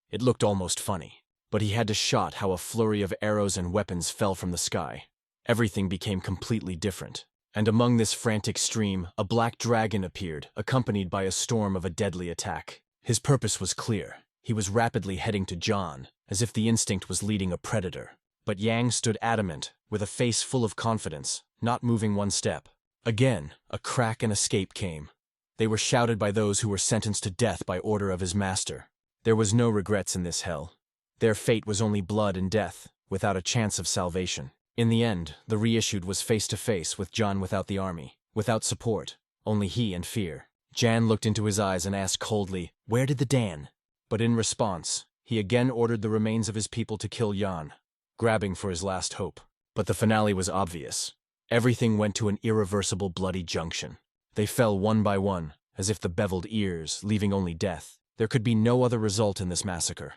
It looked almost funny, but he had to shot how a flurry of arrows and weapons fell from the sky. Everything became completely different. And among this frantic stream, a black dragon appeared, accompanied by a storm of a deadly attack. His purpose was clear. He was rapidly heading to John, as if the instinct was leading a predator. But Yang stood adamant, with a face full of confidence, not moving one step. Again, a crack and escape came. They were shouted by those who were sentenced to death by order of his master. There was no regrets in this hell. Their fate was only blood and death, without a chance of salvation. In the end, the reissued was face to face with John without the army, without support, only he and fear. Jan looked into his eyes and asked coldly, "Where did the Dan?" But in response, he again ordered the remains of his people to kill Jan, grabbing for his last hope. But the finale was obvious. Everything went to an irreversible bloody junction. They fell one by one, as if the beveled ears, leaving only death. There could be no other result in this massacre.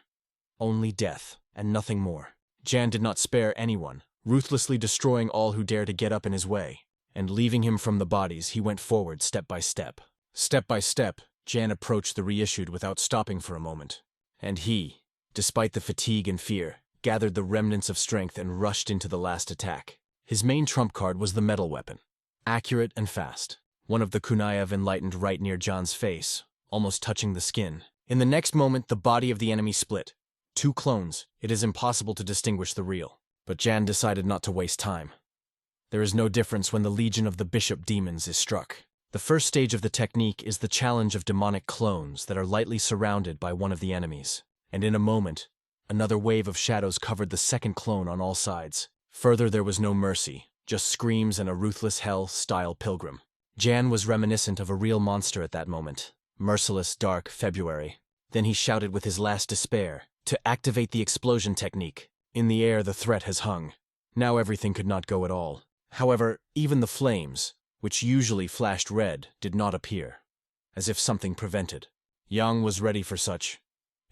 Only death, and nothing more. Jan did not spare anyone, ruthlessly destroying all who dared to get up in his way. And leaving him from the bodies, he went forward step by step. Step by step, Jan approached the reissued without stopping for a moment. And he, despite the fatigue and fear, gathered the remnants of strength and rushed into the last attack. His main trump card was the metal weapon. Accurate and fast. One of the Kunayev enlightened right near John's face, almost touching the skin. In the next moment, the body of the enemy split. Two clones, it is impossible to distinguish the real. But Jan decided not to waste time. There is no difference when the legion of the bishop demons is struck. The first stage of the technique is the challenge of demonic clones that are lightly surrounded by one of the enemies. And in a moment, another wave of shadows covered the second clone on all sides. Further, there was no mercy, just screams and a ruthless hell-style pilgrim. Jan was reminiscent of a real monster at that moment. Merciless, dark February. Then he shouted with his last despair, to activate the explosion technique. In the air, the threat has hung. Now everything could not go at all. However, even the flames, which usually flashed red, did not appear, as if something prevented. Yang was ready for such.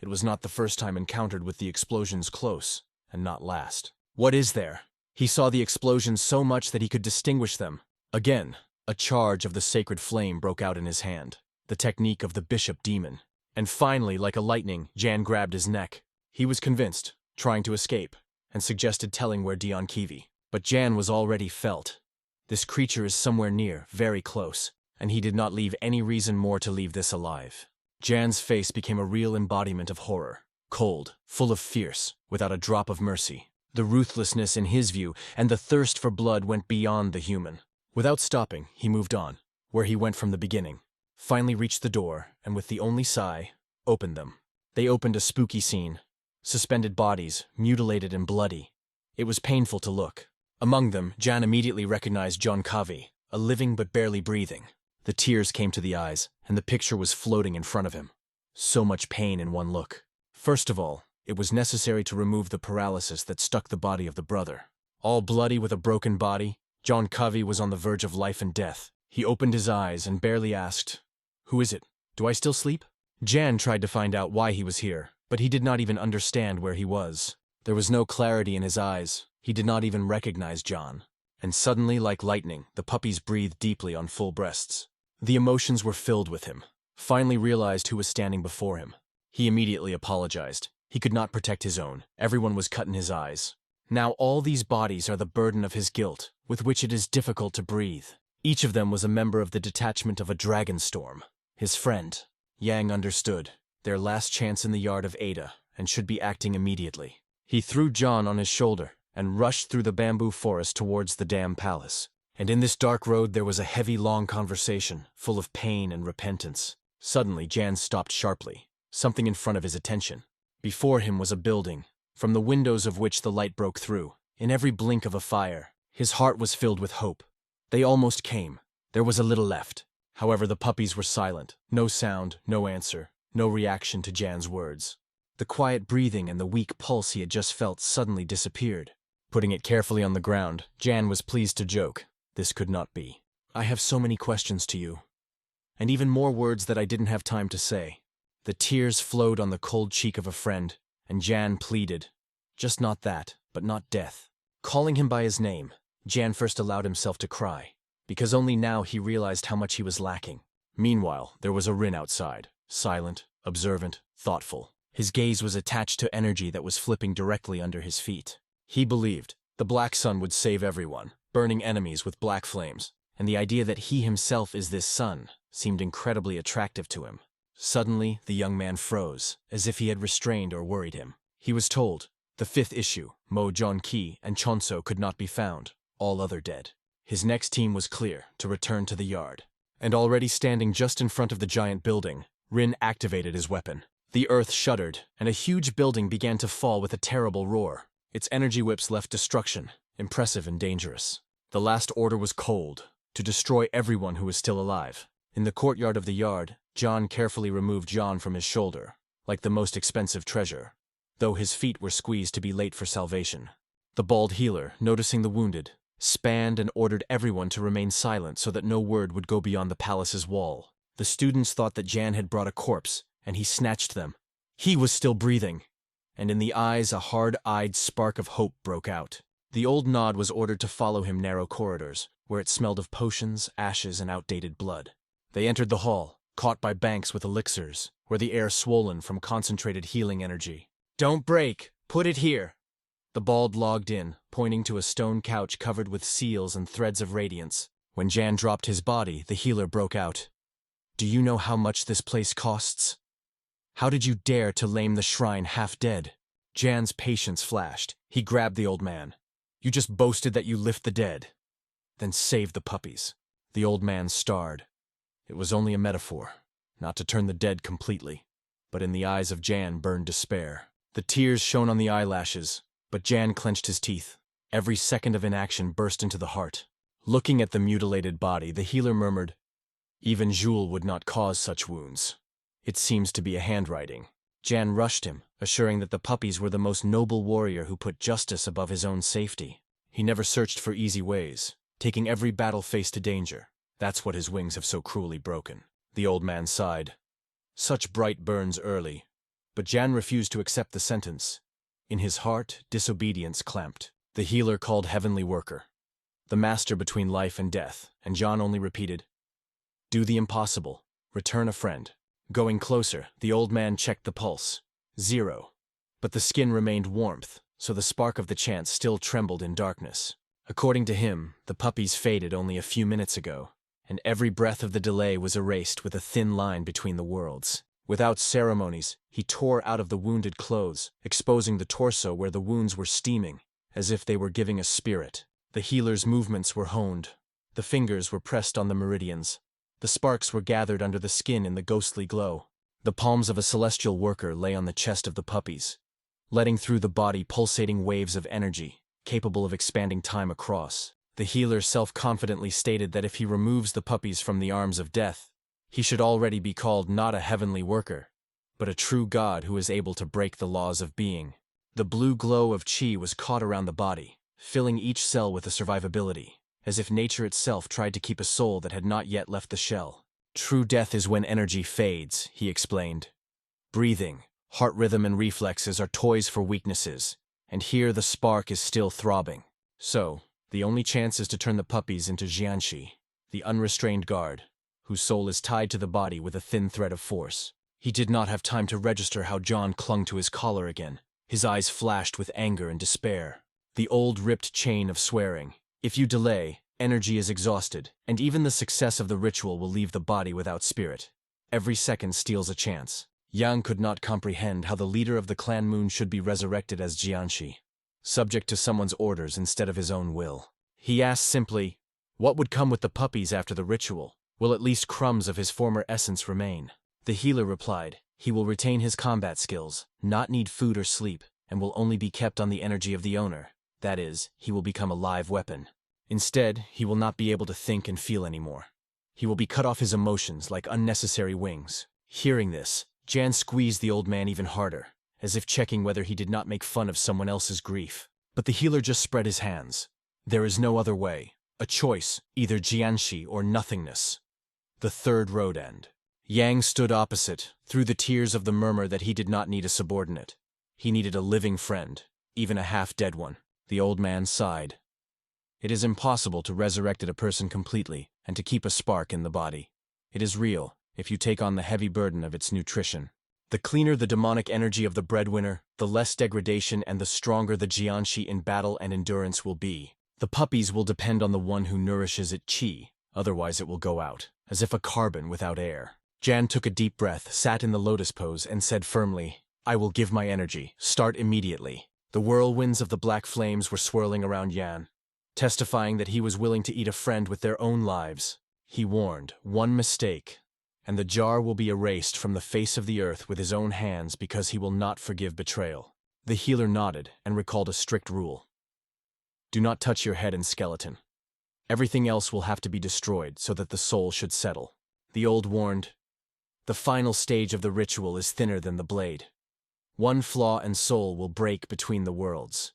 It was not the first time encountered with the explosions close, and not last. What is there? He saw the explosions so much that he could distinguish them. Again, a charge of the sacred flame broke out in his hand, the technique of the bishop demon. And finally, like a lightning, Jan grabbed his neck. He was convinced, trying to escape, and suggested telling where Dion Kivi. But Jan was already felt. This creature is somewhere near, very close, and he did not leave any reason more to leave this alive. Jan's face became a real embodiment of horror, cold, full of fierce, without a drop of mercy. The ruthlessness in his view and the thirst for blood went beyond the human. Without stopping, he moved on, where he went from the beginning. Finally reached the door, and with the only sigh, opened them. They opened a spooky scene. Suspended bodies, mutilated and bloody. It was painful to look. Among them, Jan immediately recognized John Kavi, a living but barely breathing. The tears came to the eyes, and the picture was floating in front of him. So much pain in one look. First of all, it was necessary to remove the paralysis that stuck the body of the brother. All bloody with a broken body, John Kavi was on the verge of life and death. He opened his eyes and barely asked, "Who is it? Do I still sleep?" Jan tried to find out why he was here, but he did not even understand where he was. There was no clarity in his eyes. He did not even recognize John. And suddenly, like lightning, the puppies breathed deeply on full breasts. The emotions were filled with him. Finally realized who was standing before him. He immediately apologized. He could not protect his own. Everyone was cut in his eyes. Now all these bodies are the burden of his guilt, with which it is difficult to breathe. Each of them was a member of the detachment of a dragon storm. His friend, Yang, understood. Their last chance in the yard of Ada, and should be acting immediately. He threw John on his shoulder and rushed through the bamboo forest towards the dam palace. And in this dark road there was a heavy, long conversation, full of pain and repentance. Suddenly, Jan stopped sharply, something in front of his attention. Before him was a building, from the windows of which the light broke through. In every blink of a fire, his heart was filled with hope. They almost came. There was a little left. However, the puppies were silent. No sound, no answer, no reaction to Jan's words. The quiet breathing and the weak pulse he had just felt suddenly disappeared. Putting it carefully on the ground, Jan was pleased to joke. This could not be. I have so many questions to you. And even more words that I didn't have time to say. The tears flowed on the cold cheek of a friend, and Jan pleaded. Just not that, but not death. Calling him by his name, Jan first allowed himself to cry, because only now he realized how much he was lacking. Meanwhile, there was a Rin outside, silent, observant, thoughtful. His gaze was attached to energy that was flipping directly under his feet. He believed the black sun would save everyone, burning enemies with black flames, and the idea that he himself is this sun seemed incredibly attractive to him. Suddenly, the young man froze, as if he had restrained or worried him. He was told the 5th issue, Mo Jonki and Chonso, could not be found, all other dead. His next team was clear to return to the yard. And already standing just in front of the giant building, Rin activated his weapon. The earth shuddered, and a huge building began to fall with a terrible roar. Its energy whips left destruction, impressive and dangerous. The last order was cold, to destroy everyone who was still alive. In the courtyard of the yard, John carefully removed John from his shoulder, like the most expensive treasure, though his feet were squeezed to be late for salvation. The bald healer, noticing the wounded, spanned and ordered everyone to remain silent so that no word would go beyond the palace's wall. The students thought that Jan had brought a corpse, and he snatched them. He was still breathing, and in the eyes a hard-eyed spark of hope broke out. The old Nod was ordered to follow him narrow corridors, where it smelled of potions, ashes, and outdated blood. They entered the hall, caught by banks with elixirs, where the air swollen from concentrated healing energy. "Don't break! Put it here!" The bald logged in, pointing to a stone couch covered with seals and threads of radiance. When Jan dropped his body, the healer broke out. "Do you know how much this place costs? How did you dare to lame the shrine half dead?" Jan's patience flashed. He grabbed the old man. "You just boasted that you lift the dead. Then save the puppies." The old man starred. It was only a metaphor, not to turn the dead completely. But in the eyes of Jan burned despair. The tears shone on the eyelashes, but Jan clenched his teeth. Every second of inaction burst into the heart. Looking at the mutilated body, the healer murmured, "Even Jules would not cause such wounds. It seems to be a handwriting." Jan rushed him, assuring that the puppies were the most noble warrior who put justice above his own safety. He never searched for easy ways, taking every battle face to danger. That's what his wings have so cruelly broken. The old man sighed. Such bright burns early. But Jan refused to accept the sentence. In his heart, disobedience clamped. The healer called Heavenly Worker, the master between life and death, and Jan only repeated, "Do the impossible. Return a friend." Going closer, the old man checked the pulse. 0. But the skin remained warmth, so the spark of the chant still trembled in darkness. According to him, the puppies faded only a few minutes ago, and every breath of the delay was erased with a thin line between the worlds. Without ceremonies, he tore out of the wounded clothes, exposing the torso where the wounds were steaming, as if they were giving a spirit. The healer's movements were honed. The fingers were pressed on the meridians. The sparks were gathered under the skin in the ghostly glow. The palms of a celestial worker lay on the chest of the puppies, letting through the body pulsating waves of energy, capable of expanding time across. The healer self-confidently stated that if he removes the puppies from the arms of death, he should already be called not a heavenly worker, but a true god who is able to break the laws of being. The blue glow of chi was caught around the body, filling each cell with a survivability, as if nature itself tried to keep a soul that had not yet left the shell. True death is when energy fades, he explained. Breathing, heart rhythm and reflexes are toys for weaknesses, and here the spark is still throbbing. So, the only chance is to turn the puppies into Jianxi, the unrestrained guard, whose soul is tied to the body with a thin thread of force. He did not have time to register how John clung to his collar again. His eyes flashed with anger and despair. The old ripped chain of swearing. If you delay, energy is exhausted, and even the success of the ritual will leave the body without spirit. Every second steals a chance. Yang could not comprehend how the leader of the clan Moon should be resurrected as Jianshi, subject to someone's orders instead of his own will. He asked simply, what would come with the puppies after the ritual? Will at least crumbs of his former essence remain? The healer replied, he will retain his combat skills, not need food or sleep, and will only be kept on the energy of the owner. That is, he will become a live weapon. Instead, he will not be able to think and feel anymore. He will be cut off his emotions like unnecessary wings. Hearing this, Jan squeezed the old man even harder, as if checking whether he did not make fun of someone else's grief. But the healer just spread his hands. There is no other way. A choice, either Jianshi or nothingness. The third road end. Yang stood opposite, through the tears of the murmur that he did not need a subordinate. He needed a living friend, even a half-dead one. The old man sighed. It is impossible to resurrect a person completely and to keep a spark in the body. It is real, if you take on the heavy burden of its nutrition. The cleaner the demonic energy of the breadwinner, the less degradation and the stronger the Jianshi in battle and endurance will be. The puppies will depend on the one who nourishes it qi, otherwise it will go out, as if a carbon without air. Jan took a deep breath, sat in the lotus pose, and said firmly, I will give my energy. Start immediately. The whirlwinds of the black flames were swirling around Yan, testifying that he was willing to eat a friend with their own lives. He warned, one mistake, and the jar will be erased from the face of the earth with his own hands because he will not forgive betrayal. The healer nodded and recalled a strict rule. Do not touch your head and skeleton. Everything else will have to be destroyed so that the soul should settle. The old warned, the final stage of the ritual is thinner than the blade. One flaw and soul will break between the worlds,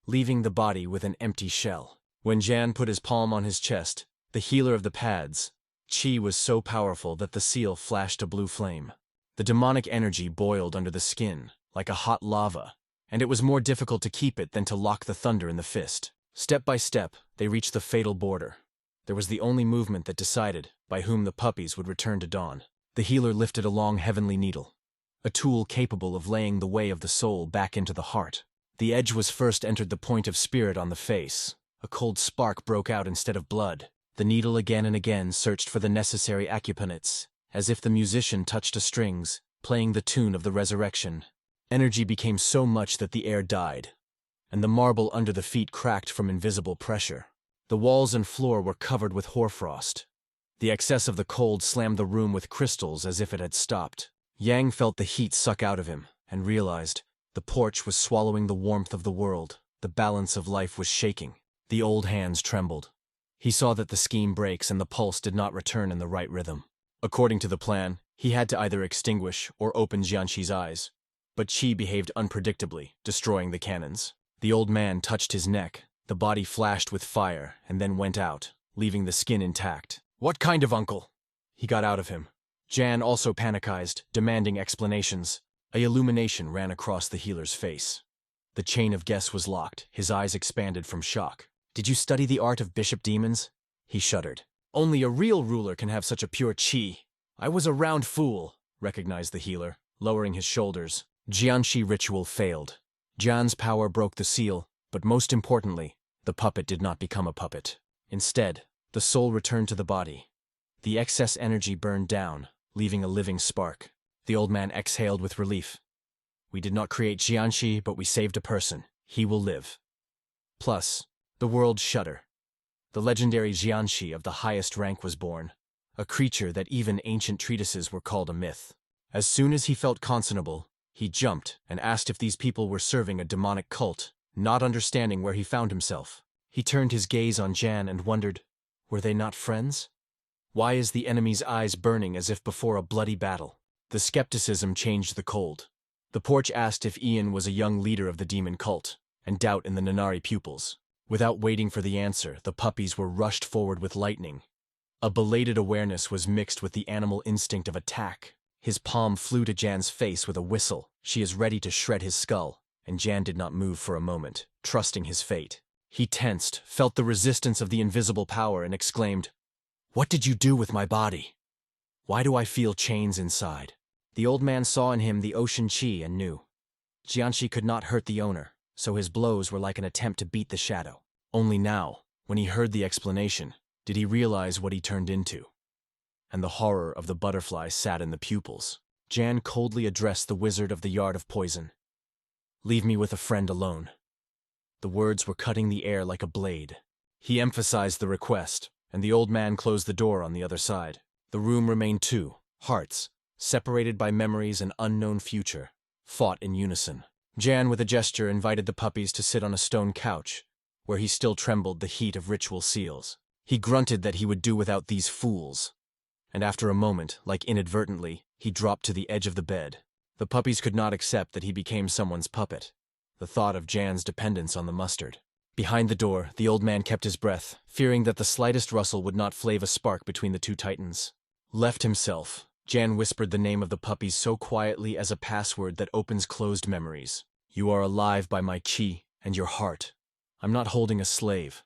leaving the body with an empty shell. When Jan put his palm on his chest, the healer of the pads, qi was so powerful that the seal flashed a blue flame. The demonic energy boiled under the skin, like a hot lava, and it was more difficult to keep it than to lock the thunder in the fist. Step by step, they reached the fatal border. There was the only movement that decided by whom the puppies would return to dawn. The healer lifted a long heavenly needle, a tool capable of laying the way of the soul back into the heart. The edge was first entered the point of spirit on the face. A cold spark broke out instead of blood. The needle again and again searched for the necessary acupuncts, as if the musician touched the strings, playing the tune of the resurrection. Energy became so much that the air died, and the marble under the feet cracked from invisible pressure. The walls and floor were covered with hoarfrost. The excess of the cold slammed the room with crystals as if it had stopped. Yang felt the heat suck out of him, and realized the porch was swallowing the warmth of the world. The balance of life was shaking. The old hands trembled. He saw that the scheme breaks and the pulse did not return in the right rhythm. According to the plan, he had to either extinguish or open Jianshi's eyes. But qi behaved unpredictably, destroying the cannons. The old man touched his neck. The body flashed with fire and then went out, leaving the skin intact. What kind of uncle? He got out of him. Jan also panicized, demanding explanations. A illumination ran across the healer's face. The chain of guess was locked. His eyes expanded from shock. Did you study the art of bishop demons? He shuddered. Only a real ruler can have such a pure qi. I was a round fool, recognized the healer, lowering his shoulders. Jianshi ritual failed. Jan's power broke the seal, but most importantly, the puppet did not become a puppet. Instead, the soul returned to the body. The excess energy burned down, leaving a living spark. The old man exhaled with relief. We did not create Jianshi, but we saved a person. He will live. Plus, the world shudder. The legendary Jianshi of the highest rank was born, a creature that even ancient treatises were called a myth. As soon as he felt conscionable, he jumped and asked if these people were serving a demonic cult, not understanding where he found himself. He turned his gaze on Jan and wondered, were they not friends? Why is the enemy's eyes burning as if before a bloody battle? The skepticism changed the cold. The porch asked if Ian was a young leader of the demon cult, and doubt in the Nanari pupils. Without waiting for the answer, the puppies were rushed forward with lightning. A belated awareness was mixed with the animal instinct of attack. His palm flew to Jan's face with a whistle. She is ready to shred his skull, and Jan did not move for a moment, trusting his fate. He tensed, felt the resistance of the invisible power, and exclaimed, "What did you do with my body? Why do I feel chains inside?" The old man saw in him the ocean qi and knew. Jianshi could not hurt the owner, so his blows were like an attempt to beat the shadow. Only now, when he heard the explanation, did he realize what he turned into. And the horror of the butterfly sat in the pupils. Jan coldly addressed the wizard of the Yard of Poison. "Leave me with a friend alone." The words were cutting the air like a blade. He emphasized the request, and the old man closed the door on the other side. The room remained two hearts, separated by memories and unknown future, fought in unison. Jan, with a gesture, invited the puppies to sit on a stone couch, where he still trembled the heat of ritual seals. He grunted that he would do without these fools. And after a moment, like inadvertently, he dropped to the edge of the bed. The puppies could not accept that he became someone's puppet. The thought of Jan's dependence on the mustard. Behind the door, the old man kept his breath, fearing that the slightest rustle would not flave a spark between the two titans. Left himself, Jan whispered the name of the puppies so quietly as a password that opens closed memories. "You are alive by my chi and your heart. I'm not holding a slave.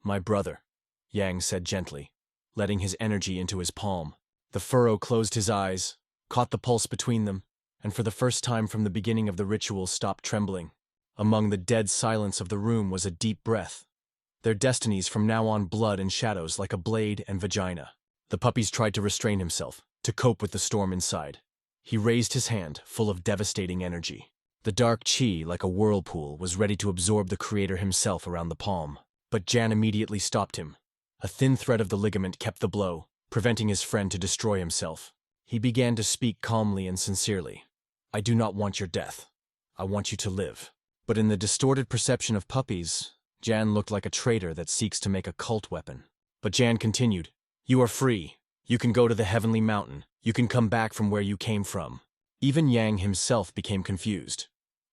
My brother," Yang said gently, letting his energy into his palm. The furrow closed his eyes, caught the pulse between them, and for the first time from the beginning of the ritual stopped trembling. Among the dead silence of the room was a deep breath. Their destinies from now on blood and shadows like a blade and vagina. The puppies tried to restrain himself, to cope with the storm inside. He raised his hand, full of devastating energy. The dark chi, like a whirlpool, was ready to absorb the creator himself around the palm. But Jan immediately stopped him. A thin thread of the ligament kept the blow, preventing his friend to destroy himself. He began to speak calmly and sincerely. "I do not want your death. I want you to live." But in the distorted perception of puppies, Jan looked like a traitor that seeks to make a cult weapon. But Jan continued, "You are free. You can go to the heavenly mountain. You can come back from where you came from." Even Yang himself became confused.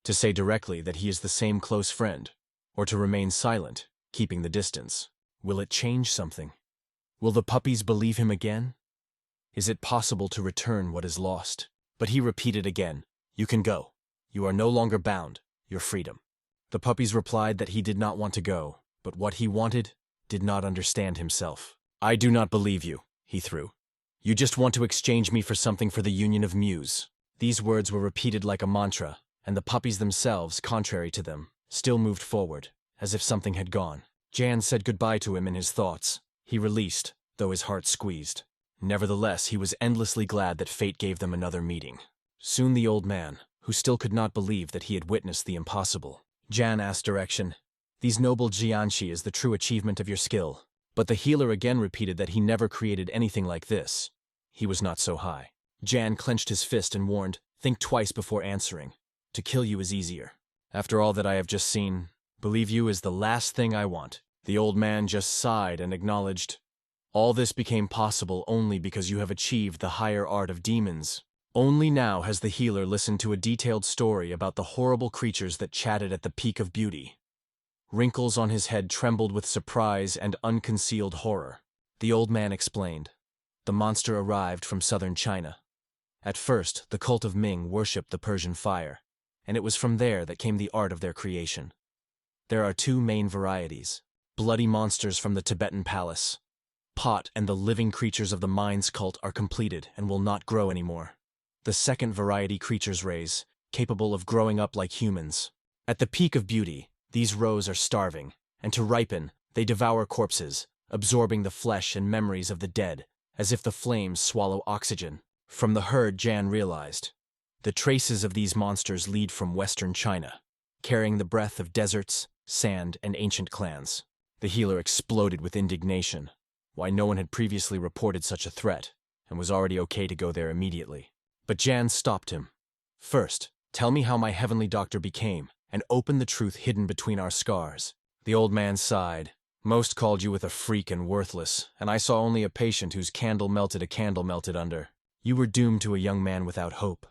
To say directly that he is the same close friend, or to remain silent, keeping the distance. Will it change something? Will the puppies believe him again? Is it possible to return what is lost? But he repeated again, "You can go. You are no longer bound. Your freedom." The puppies replied that he did not want to go, but what he wanted did not understand himself. "I do not believe you," he threw. "You just want to exchange me for something for the Union of Muse." These words were repeated like a mantra, and the puppies themselves, contrary to them, still moved forward, as if something had gone. Jan said goodbye to him in his thoughts. He released, though his heart squeezed. Nevertheless, he was endlessly glad that fate gave them another meeting. Soon the old man, who still could not believe that he had witnessed the impossible. Jan asked direction. "These noble Jianshi is the true achievement of your skill." But the healer again repeated that he never created anything like this. He was not so high. Jan clenched his fist and warned, "Think twice before answering. To kill you is easier. After all that I have just seen, believe you is the last thing I want." The old man just sighed and acknowledged, "All this became possible only because you have achieved the higher art of demons." Only now has the healer listened to a detailed story about the horrible creatures that chatted at the peak of beauty. Wrinkles on his head trembled with surprise and unconcealed horror. The old man explained. The monster arrived from southern China. At first, the cult of Ming worshipped the Persian fire, and it was from there that came the art of their creation. There are two main varieties: bloody monsters from the Tibetan palace. Pot and the living creatures of the mind's cult are completed and will not grow anymore. The second variety creatures raise, capable of growing up like humans. At the peak of beauty, these rows are starving, and to ripen, they devour corpses, absorbing the flesh and memories of the dead, as if the flames swallow oxygen. From the herd, Jan realized. The traces of these monsters lead from western China, carrying the breath of deserts, sand, and ancient clans. The healer exploded with indignation. Why no one had previously reported such a threat, and was already okay to go there immediately. But Jan stopped him. "First, tell me how my heavenly doctor became, and open the truth hidden between our scars." The old man sighed. "Most called you with a freak and worthless, and I saw only a patient whose candle melted a candle melted under. You were doomed to a young man without hope.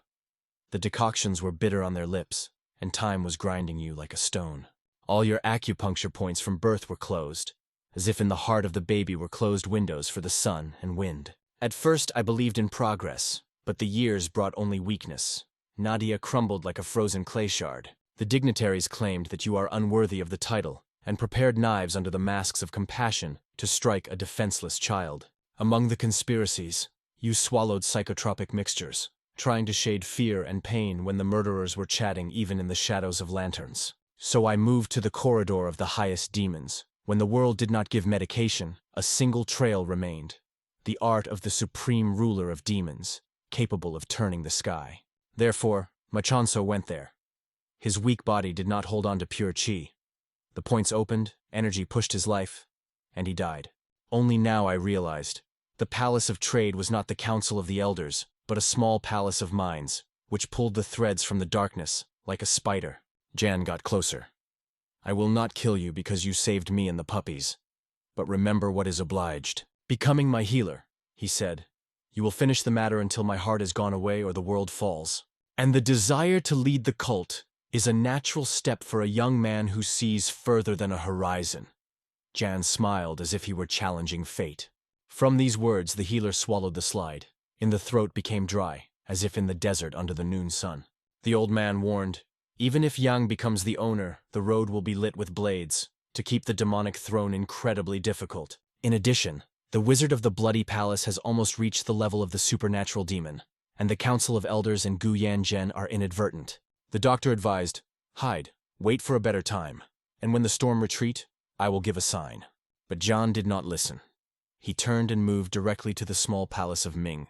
The decoctions were bitter on their lips, and time was grinding you like a stone. All your acupuncture points from birth were closed, as if in the heart of the baby were closed windows for the sun and wind. At first I believed in progress, but the years brought only weakness. Nadia crumbled like a frozen clay shard. The dignitaries claimed that you are unworthy of the title, and prepared knives under the masks of compassion to strike a defenseless child. Among the conspiracies, you swallowed psychotropic mixtures, trying to shade fear and pain when the murderers were chatting even in the shadows of lanterns. So I moved to the corridor of the highest demons. When the world did not give medication, a single trail remained. The art of the supreme ruler of demons, capable of turning the sky. Therefore, Machanso went there. His weak body did not hold on to pure chi. The points opened, energy pushed his life, and he died. Only now I realized. The Palace of Trade was not the Council of the Elders, but a small palace of minds, which pulled the threads from the darkness, like a spider. Jan got closer. I will not kill you because you saved me and the puppies. But remember what is obliged. Becoming my healer, he said. You will finish the matter until my heart has gone away or the world falls. And the desire to lead the cult is a natural step for a young man who sees further than a horizon. Jan smiled as if he were challenging fate. From these words, the healer swallowed the slide. In the throat became dry, as if in the desert under the noon sun. The old man warned, even if Yang becomes the owner, the road will be lit with blades, to keep the demonic throne incredibly difficult. In addition, the Wizard of the Bloody Palace has almost reached the level of the supernatural demon, and the Council of Elders and Gu Yanzhen are inadvertent. The doctor advised, hide, wait for a better time, and when the storm retreat, I will give a sign. But John did not listen. He turned and moved directly to the small palace of Ming,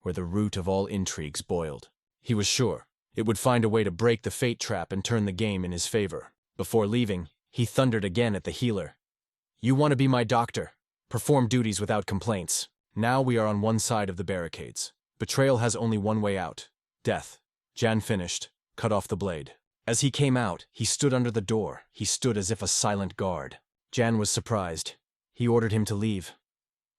where the root of all intrigues boiled. He was sure it would find a way to break the fate trap and turn the game in his favor. Before leaving, he thundered again at the healer. You want to be my doctor? Perform duties without complaints. Now we are on one side of the barricades. Betrayal has only one way out. Death. Jan finished, cut off the blade. As he came out, he stood under the door. He stood as if a silent guard. Jan was surprised. He ordered him to leave.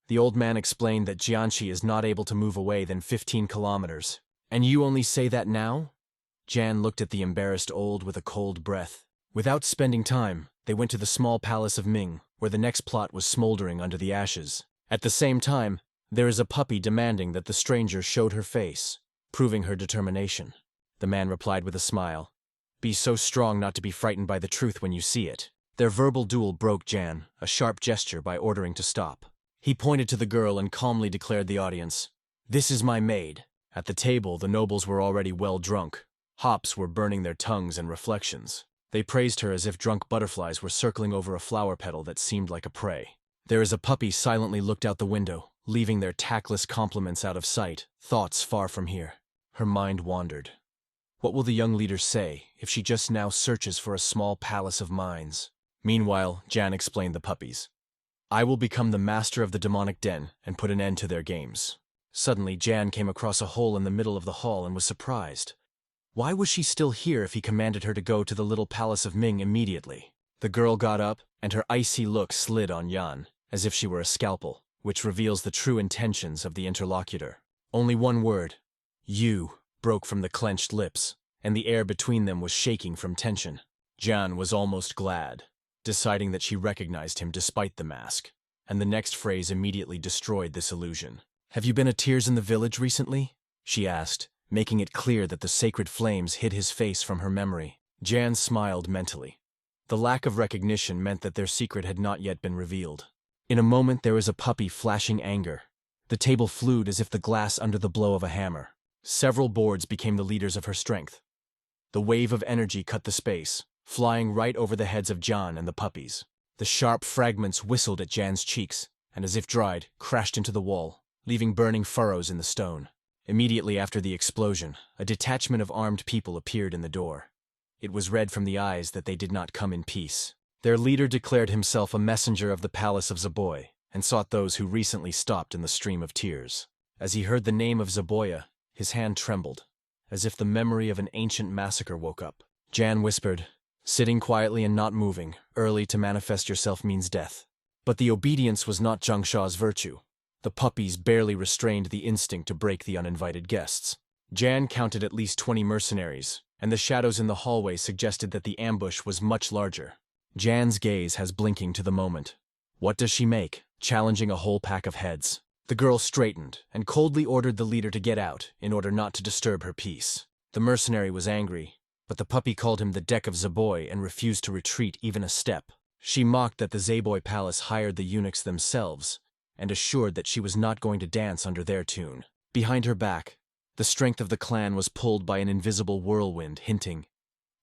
The old man explained that Jianqi is not able to move away than 15 kilometers. And you only say that now? Jan looked at the embarrassed old with a cold breath. Without spending time, they went to the small palace of Ming, where the next plot was smoldering under the ashes. At the same time, there is a puppy demanding that the stranger showed her face, proving her determination. The man replied with a smile. Be so strong not to be frightened by the truth when you see it. Their verbal duel broke Jan, a sharp gesture by ordering to stop. He pointed to the girl and calmly declared the audience. This is my maid. At the table, the nobles were already well drunk. Hops were burning their tongues and reflections. They praised her as if drunk butterflies were circling over a flower petal that seemed like a prey. There is a puppy silently looked out the window, leaving their tactless compliments out of sight, thoughts far from here. Her mind wandered. What will the young leader say if she just now searches for a small palace of minds? Meanwhile, Jan explained the puppies. I will become the master of the demonic den and put an end to their games. Suddenly, Jan came across a hole in the middle of the hall and was surprised. Why was she still here if he commanded her to go to the little palace of Ming immediately? The girl got up, and her icy look slid on Yan, as if she were a scalpel, which reveals the true intentions of the interlocutor. Only one word, you, broke from the clenched lips, and the air between them was shaking from tension. Jan was almost glad, deciding that she recognized him despite the mask, and the next phrase immediately destroyed this illusion. Have you been at Tears in the Village recently? She asked, making it clear that the sacred flames hid his face from her memory. Jan smiled mentally. The lack of recognition meant that their secret had not yet been revealed. In a moment there was a puppy flashing anger. The table flew as if the glass under the blow of a hammer. Several boards became the leaders of her strength. The wave of energy cut the space, flying right over the heads of Jan and the puppies. The sharp fragments whistled at Jan's cheeks, and as if dried, crashed into the wall, leaving burning furrows in the stone. Immediately after the explosion, a detachment of armed people appeared in the door. It was read from the eyes that they did not come in peace. Their leader declared himself a messenger of the palace of Zaboy, and sought those who recently stopped in the stream of tears. As he heard the name of Zaboya, his hand trembled, as if the memory of an ancient massacre woke up. Jan whispered, sitting quietly and not moving, early to manifest yourself means death. But the obedience was not Zhangsha's virtue. The puppies barely restrained the instinct to break the uninvited guests. Jan counted at least 20 mercenaries, and the shadows in the hallway suggested that the ambush was much larger. Jan's gaze has blinking to the moment. What does she make? Challenging a whole pack of heads. The girl straightened and coldly ordered the leader to get out in order not to disturb her peace. The mercenary was angry, but the puppy called him the deck of Zaboy and refused to retreat even a step. She mocked that the Zaboy palace hired the eunuchs themselves, and assured that she was not going to dance under their tune. Behind her back, the strength of the clan was pulled by an invisible whirlwind, hinting,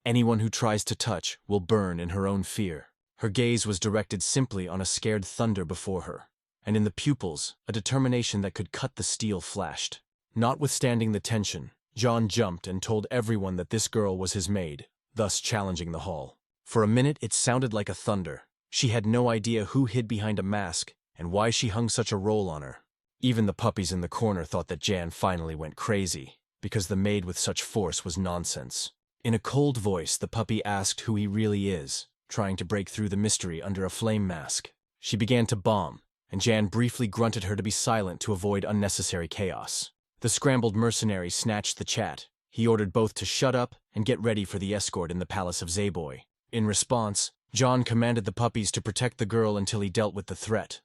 Anyone who tries to touch will burn in her own fear. Her gaze was directed simply on a scared thunder before her, and in the pupils, a determination that could cut the steel flashed. Notwithstanding the tension, John jumped and told everyone that this girl was his maid, thus challenging the hall. For a minute it sounded like a thunder. She had no idea who hid behind a mask and why she hung such a role on her. Even the puppies in the corner thought that Jan finally went crazy, because the maid with such force was nonsense. In a cold voice, the puppy asked who he really is, trying to break through the mystery under a flame mask. She began to bomb, and Jan briefly grunted her to be silent to avoid unnecessary chaos. The scrambled mercenary snatched the chat. He ordered both to shut up and get ready for the escort in the palace of Zaboy. In response, John commanded the puppies to protect the girl until he dealt with the threat.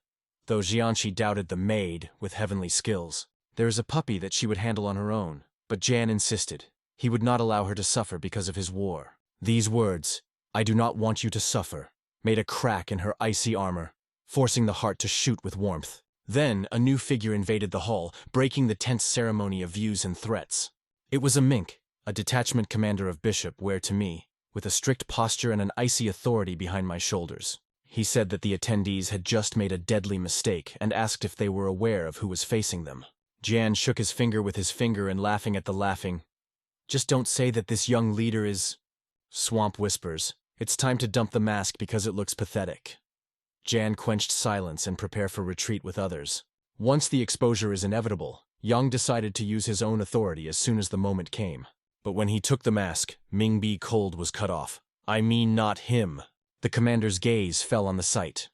Though Jianqi doubted the maid with heavenly skills, there is a puppy that she would handle on her own, but Jan insisted. He would not allow her to suffer because of his war. These words, "I do not want you to suffer," made a crack in her icy armor, forcing the heart to shoot with warmth. Then, a new figure invaded the hall, breaking the tense ceremony of views and threats. It was a mink, a detachment commander of Bishop, where to me, with a strict posture and an icy authority behind my shoulders. He said that the attendees had just made a deadly mistake and asked if they were aware of who was facing them. Jan shook his finger with his finger and laughing at the laughing. "Just don't say that this young leader is—" Swamp whispers, "It's time to dump the mask because it looks pathetic." Jan quenched silence and prepared for retreat with others. Once the exposure is inevitable, Yang decided to use his own authority as soon as the moment came. But when he took the mask, Mingbi Cold was cut off. "I mean not him." The commander's gaze fell on the sight.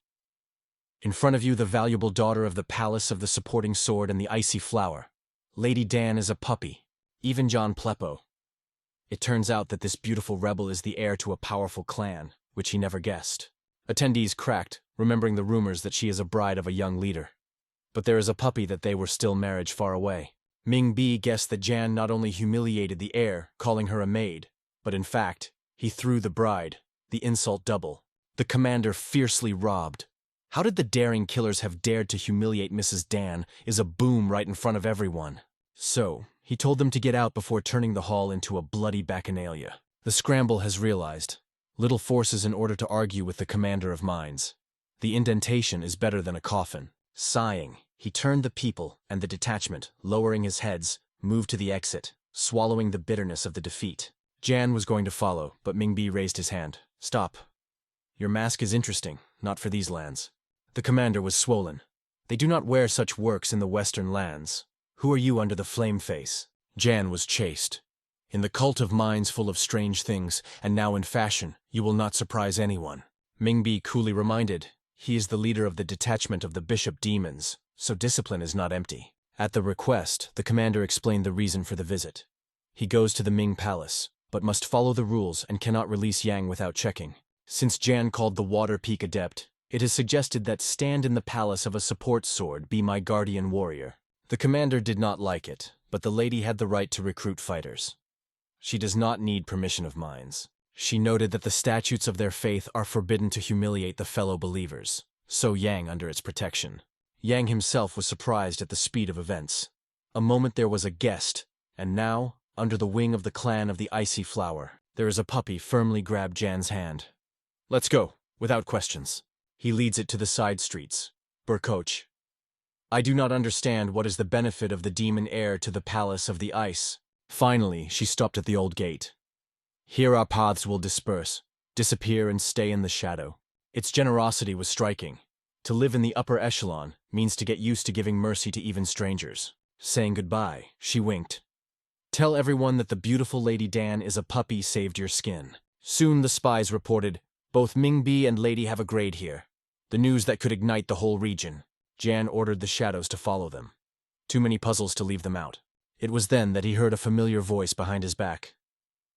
"In front of you, the valuable daughter of the palace of the supporting sword and the icy flower. Lady Dan is a puppy. Even John Pleppo. It turns out that this beautiful rebel is the heir to a powerful clan, which he never guessed." Attendees cracked, remembering the rumors that she is a bride of a young leader. But there is a puppy that they were still marriage far away. Ming Bi guessed that Jan not only humiliated the heir, calling her a maid, but in fact, he threw the bride, the insult double. The commander fiercely robbed. How did the daring killers have dared to humiliate Mrs. Dan is a boom right in front of everyone. So, he told them to get out before turning the hall into a bloody bacchanalia. The scramble has realized. Little forces in order to argue with the commander of mines. The indentation is better than a coffin. Sighing, he turned the people and the detachment, lowering his heads, moved to the exit, swallowing the bitterness of the defeat. Jan was going to follow, but Mingbi raised his hand. "Stop. Your mask is interesting, not for these lands." The commander was swollen. "They do not wear such works in the western lands. Who are you under the flame face?" Jan was chaste. "In the cult of minds full of strange things, and now in fashion, you will not surprise anyone." Mingbi coolly reminded, "He is the leader of the detachment of the bishop demons, so discipline is not empty." At the request, the commander explained the reason for the visit. He goes to the Ming Palace, but must follow the rules and cannot release Yang without checking. Since Jan called the Water Peak Adept, it is suggested that stand in the palace of a support sword be my guardian warrior. The commander did not like it, but the lady had the right to recruit fighters. She does not need permission of mines. She noted that the statutes of their faith are forbidden to humiliate the fellow believers, so Yang under its protection. Yang himself was surprised at the speed of events. A moment there was a guest, and now, under the wing of the clan of the Icy Flower, there is a puppy firmly grabbed Jan's hand. "Let's go, without questions." He leads it to the side streets. Burkoch. "I do not understand what is the benefit of the demon heir to the palace of the ice." Finally, she stopped at the old gate. "Here our paths will disappear and stay in the shadow." Its generosity was striking. To live in the upper echelon means to get used to giving mercy to even strangers. Saying goodbye, she winked. "Tell everyone that the beautiful Lady Dan is a puppy saved your skin." Soon the spies reported, "Both Mingbi and Lady have a grade here." The news that could ignite the whole region. Jan ordered the shadows to follow them. Too many puzzles to leave them out. It was then that he heard a familiar voice behind his back.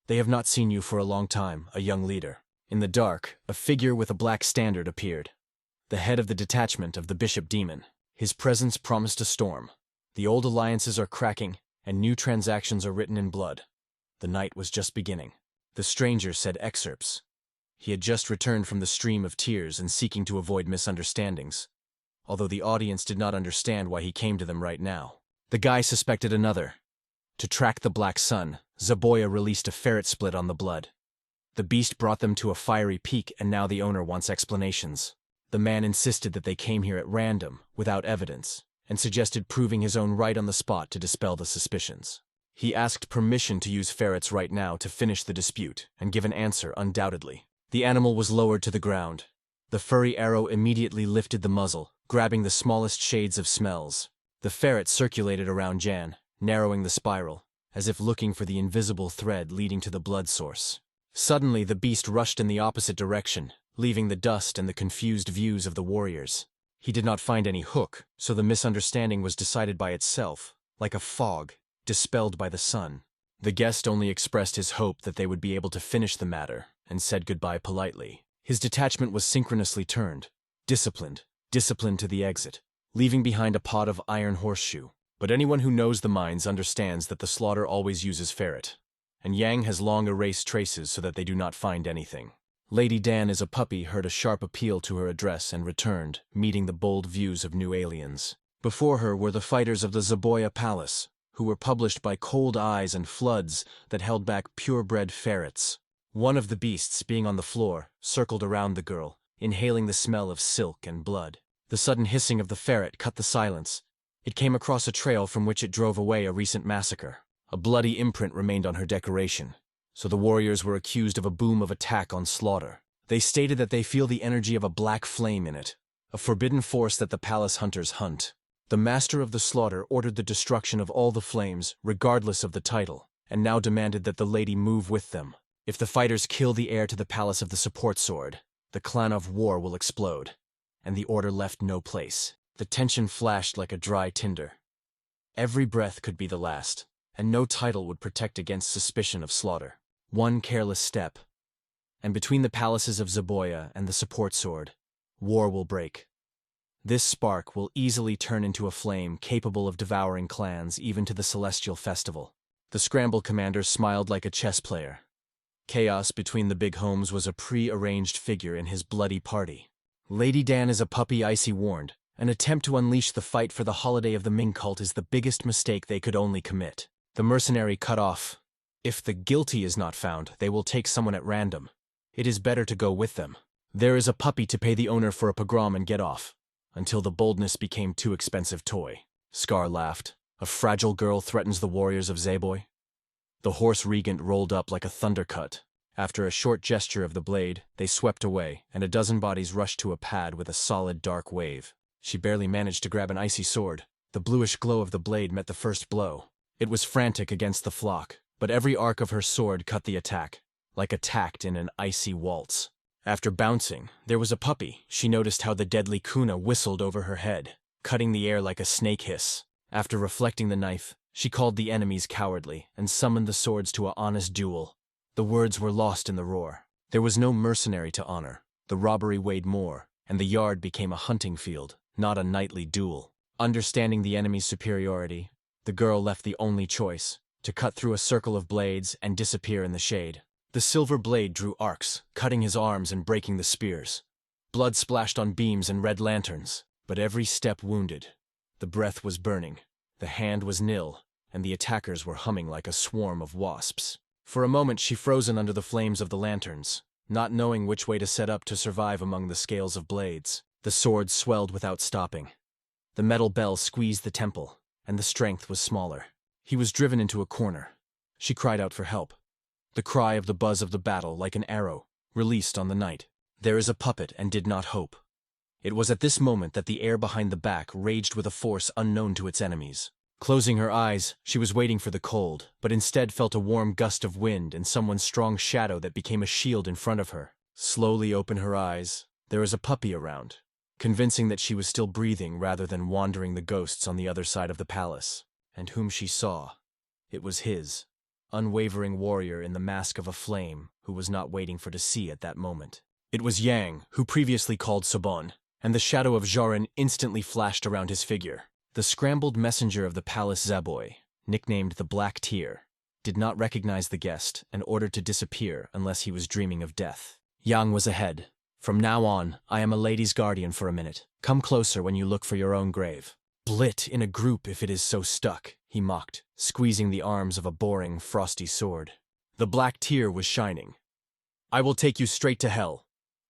"They have not seen you for a long time, a young leader." In the dark, a figure with a black standard appeared. The head of the detachment of the Bishop Demon. His presence promised a storm. The old alliances are cracking, and new transactions are written in blood. The night was just beginning. The stranger said excerpts. He had just returned from the stream of tears and seeking to avoid misunderstandings, although the audience did not understand why he came to them right now. The guy suspected another. To track the Black Sun, Zaboya released a ferret split on the blood. The beast brought them to a fiery peak, and now the owner wants explanations. The man insisted that they came here at random, without evidence, and suggested proving his own right on the spot to dispel the suspicions. He asked permission to use ferrets right now to finish the dispute and give an answer undoubtedly. The animal was lowered to the ground. The furry arrow immediately lifted the muzzle, grabbing the smallest shades of smells. The ferret circulated around Jan, narrowing the spiral, as if looking for the invisible thread leading to the blood source. Suddenly, the beast rushed in the opposite direction, leaving the dust and the confused views of the warriors. He did not find any hook, so the misunderstanding was decided by itself, like a fog, dispelled by the sun. The guest only expressed his hope that they would be able to finish the matter, and said goodbye politely. His detachment was synchronously turned, disciplined to the exit, leaving behind a pot of iron horseshoe. But anyone who knows the mines understands that the slaughter always uses ferret, and Yang has long erased traces so that they do not find anything. Lady Dan is a puppy heard a sharp appeal to her address and returned, meeting the bold views of new aliens. Before her were the fighters of the Zaboya Palace, who were published by cold eyes and floods that held back purebred ferrets. One of the beasts, being on the floor, circled around the girl, inhaling the smell of silk and blood. The sudden hissing of the ferret cut the silence. It came across a trail from which it drove away a recent massacre. A bloody imprint remained on her decoration, so the warriors were accused of a boom of attack on slaughter. They stated that they feel the energy of a black flame in it, a forbidden force that the palace hunters hunt. The master of the slaughter ordered the destruction of all the flames, regardless of the title, and now demanded that the lady move with them. If the fighters kill the heir to the palace of the support sword, the clan of war will explode, and the order left no place. The tension flashed like a dry tinder. Every breath could be the last, and no title would protect against suspicion of slaughter. One careless step, and between the palaces of Zaboya and the support sword, war will break. This spark will easily turn into a flame capable of devouring clans even to the celestial festival. The scramble commander smiled like a chess player. Chaos between the big homes was a pre-arranged figure in his bloody party. Lady Dan is a puppy, Icy warned. An attempt to unleash the fight for the holiday of the Ming cult is the biggest mistake they could only commit. The mercenary cut off. If the guilty is not found, they will take someone at random. It is better to go with them. There is a puppy to pay the owner for a pogrom and get off, until the boldness became too expensive toy. Scar laughed. A fragile girl threatens the warriors of Zaboy. The horse regent rolled up like a thundercut. After a short gesture of the blade, they swept away, and a dozen bodies rushed to a pad with a solid dark wave. She barely managed to grab an icy sword. The bluish glow of the blade met the first blow. It was frantic against the flock, but every arc of her sword cut the attack, like a tact in an icy waltz. After bouncing, there was a puppy. She noticed how the deadly kuna whistled over her head, cutting the air like a snake hiss. After reflecting the knife, she called the enemies cowardly and summoned the swords to an honest duel. The words were lost in the roar. There was no mercenary to honor. The robbery weighed more, and the yard became a hunting field, not a knightly duel. Understanding the enemy's superiority, the girl left the only choice, to cut through a circle of blades and disappear in the shade. The silver blade drew arcs, cutting his arms and breaking the spears. Blood splashed on beams and red lanterns, but every step wounded. The breath was burning, the hand was nil, and the attackers were humming like a swarm of wasps. For a moment she frozen under the flames of the lanterns, not knowing which way to set up to survive among the scales of blades. The sword swelled without stopping. The metal bell squeezed the temple, and the strength was smaller. He was driven into a corner. She cried out for help. The cry of the buzz of the battle like an arrow, released on the night. There is a puppet and did not hope. It was at this moment that the air behind the back raged with a force unknown to its enemies. Closing her eyes, she was waiting for the cold, but instead felt a warm gust of wind and someone's strong shadow that became a shield in front of her. Slowly open her eyes. There was a puppy around, convincing that she was still breathing rather than wandering the ghosts on the other side of the palace. And whom she saw, it was his, unwavering warrior in the mask of a flame who was not waiting for to see at that moment. It was Yang, who previously called Sabon, and the shadow of Jarin instantly flashed around his figure. The scrambled messenger of the palace Zaboy, nicknamed the Black Tear, did not recognize the guest and ordered to disappear unless he was dreaming of death. Yang was ahead. From now on, I am a lady's guardian for a minute. Come closer when you look for your own grave. Blit in a group if it is so stuck, he mocked, squeezing the arms of a boring, frosty sword. The black tear was shining. I will take you straight to hell,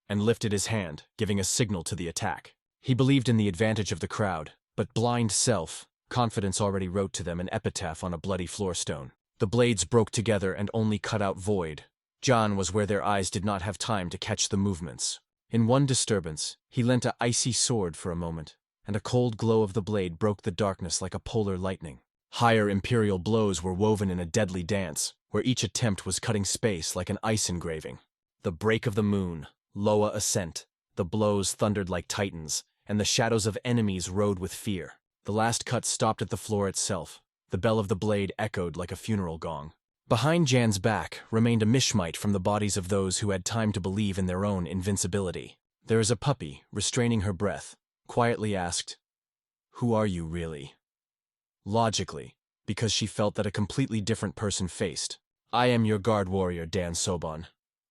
and lifted his hand, giving a signal to the attack. He believed in the advantage of the crowd, but blind self-confidence already wrote to them an epitaph on a bloody floorstone. The blades broke together and only cut out void. John was where their eyes did not have time to catch the movements. In one disturbance, he lent an icy sword for a moment, and a cold glow of the blade broke the darkness like a polar lightning. Higher imperial blows were woven in a deadly dance, where each attempt was cutting space like an ice engraving. The break of the moon, Loa ascent, the blows thundered like titans, and the shadows of enemies rode with fear. The last cut stopped at the floor itself. The bell of the blade echoed like a funeral gong. Behind Jan's back remained a mishmite from the bodies of those who had time to believe in their own invincibility. There is a puppy, restraining her breath, quietly asked, "Who are you really?" Logically, because she felt that a completely different person faced. "I am your guard warrior, Dan Soban.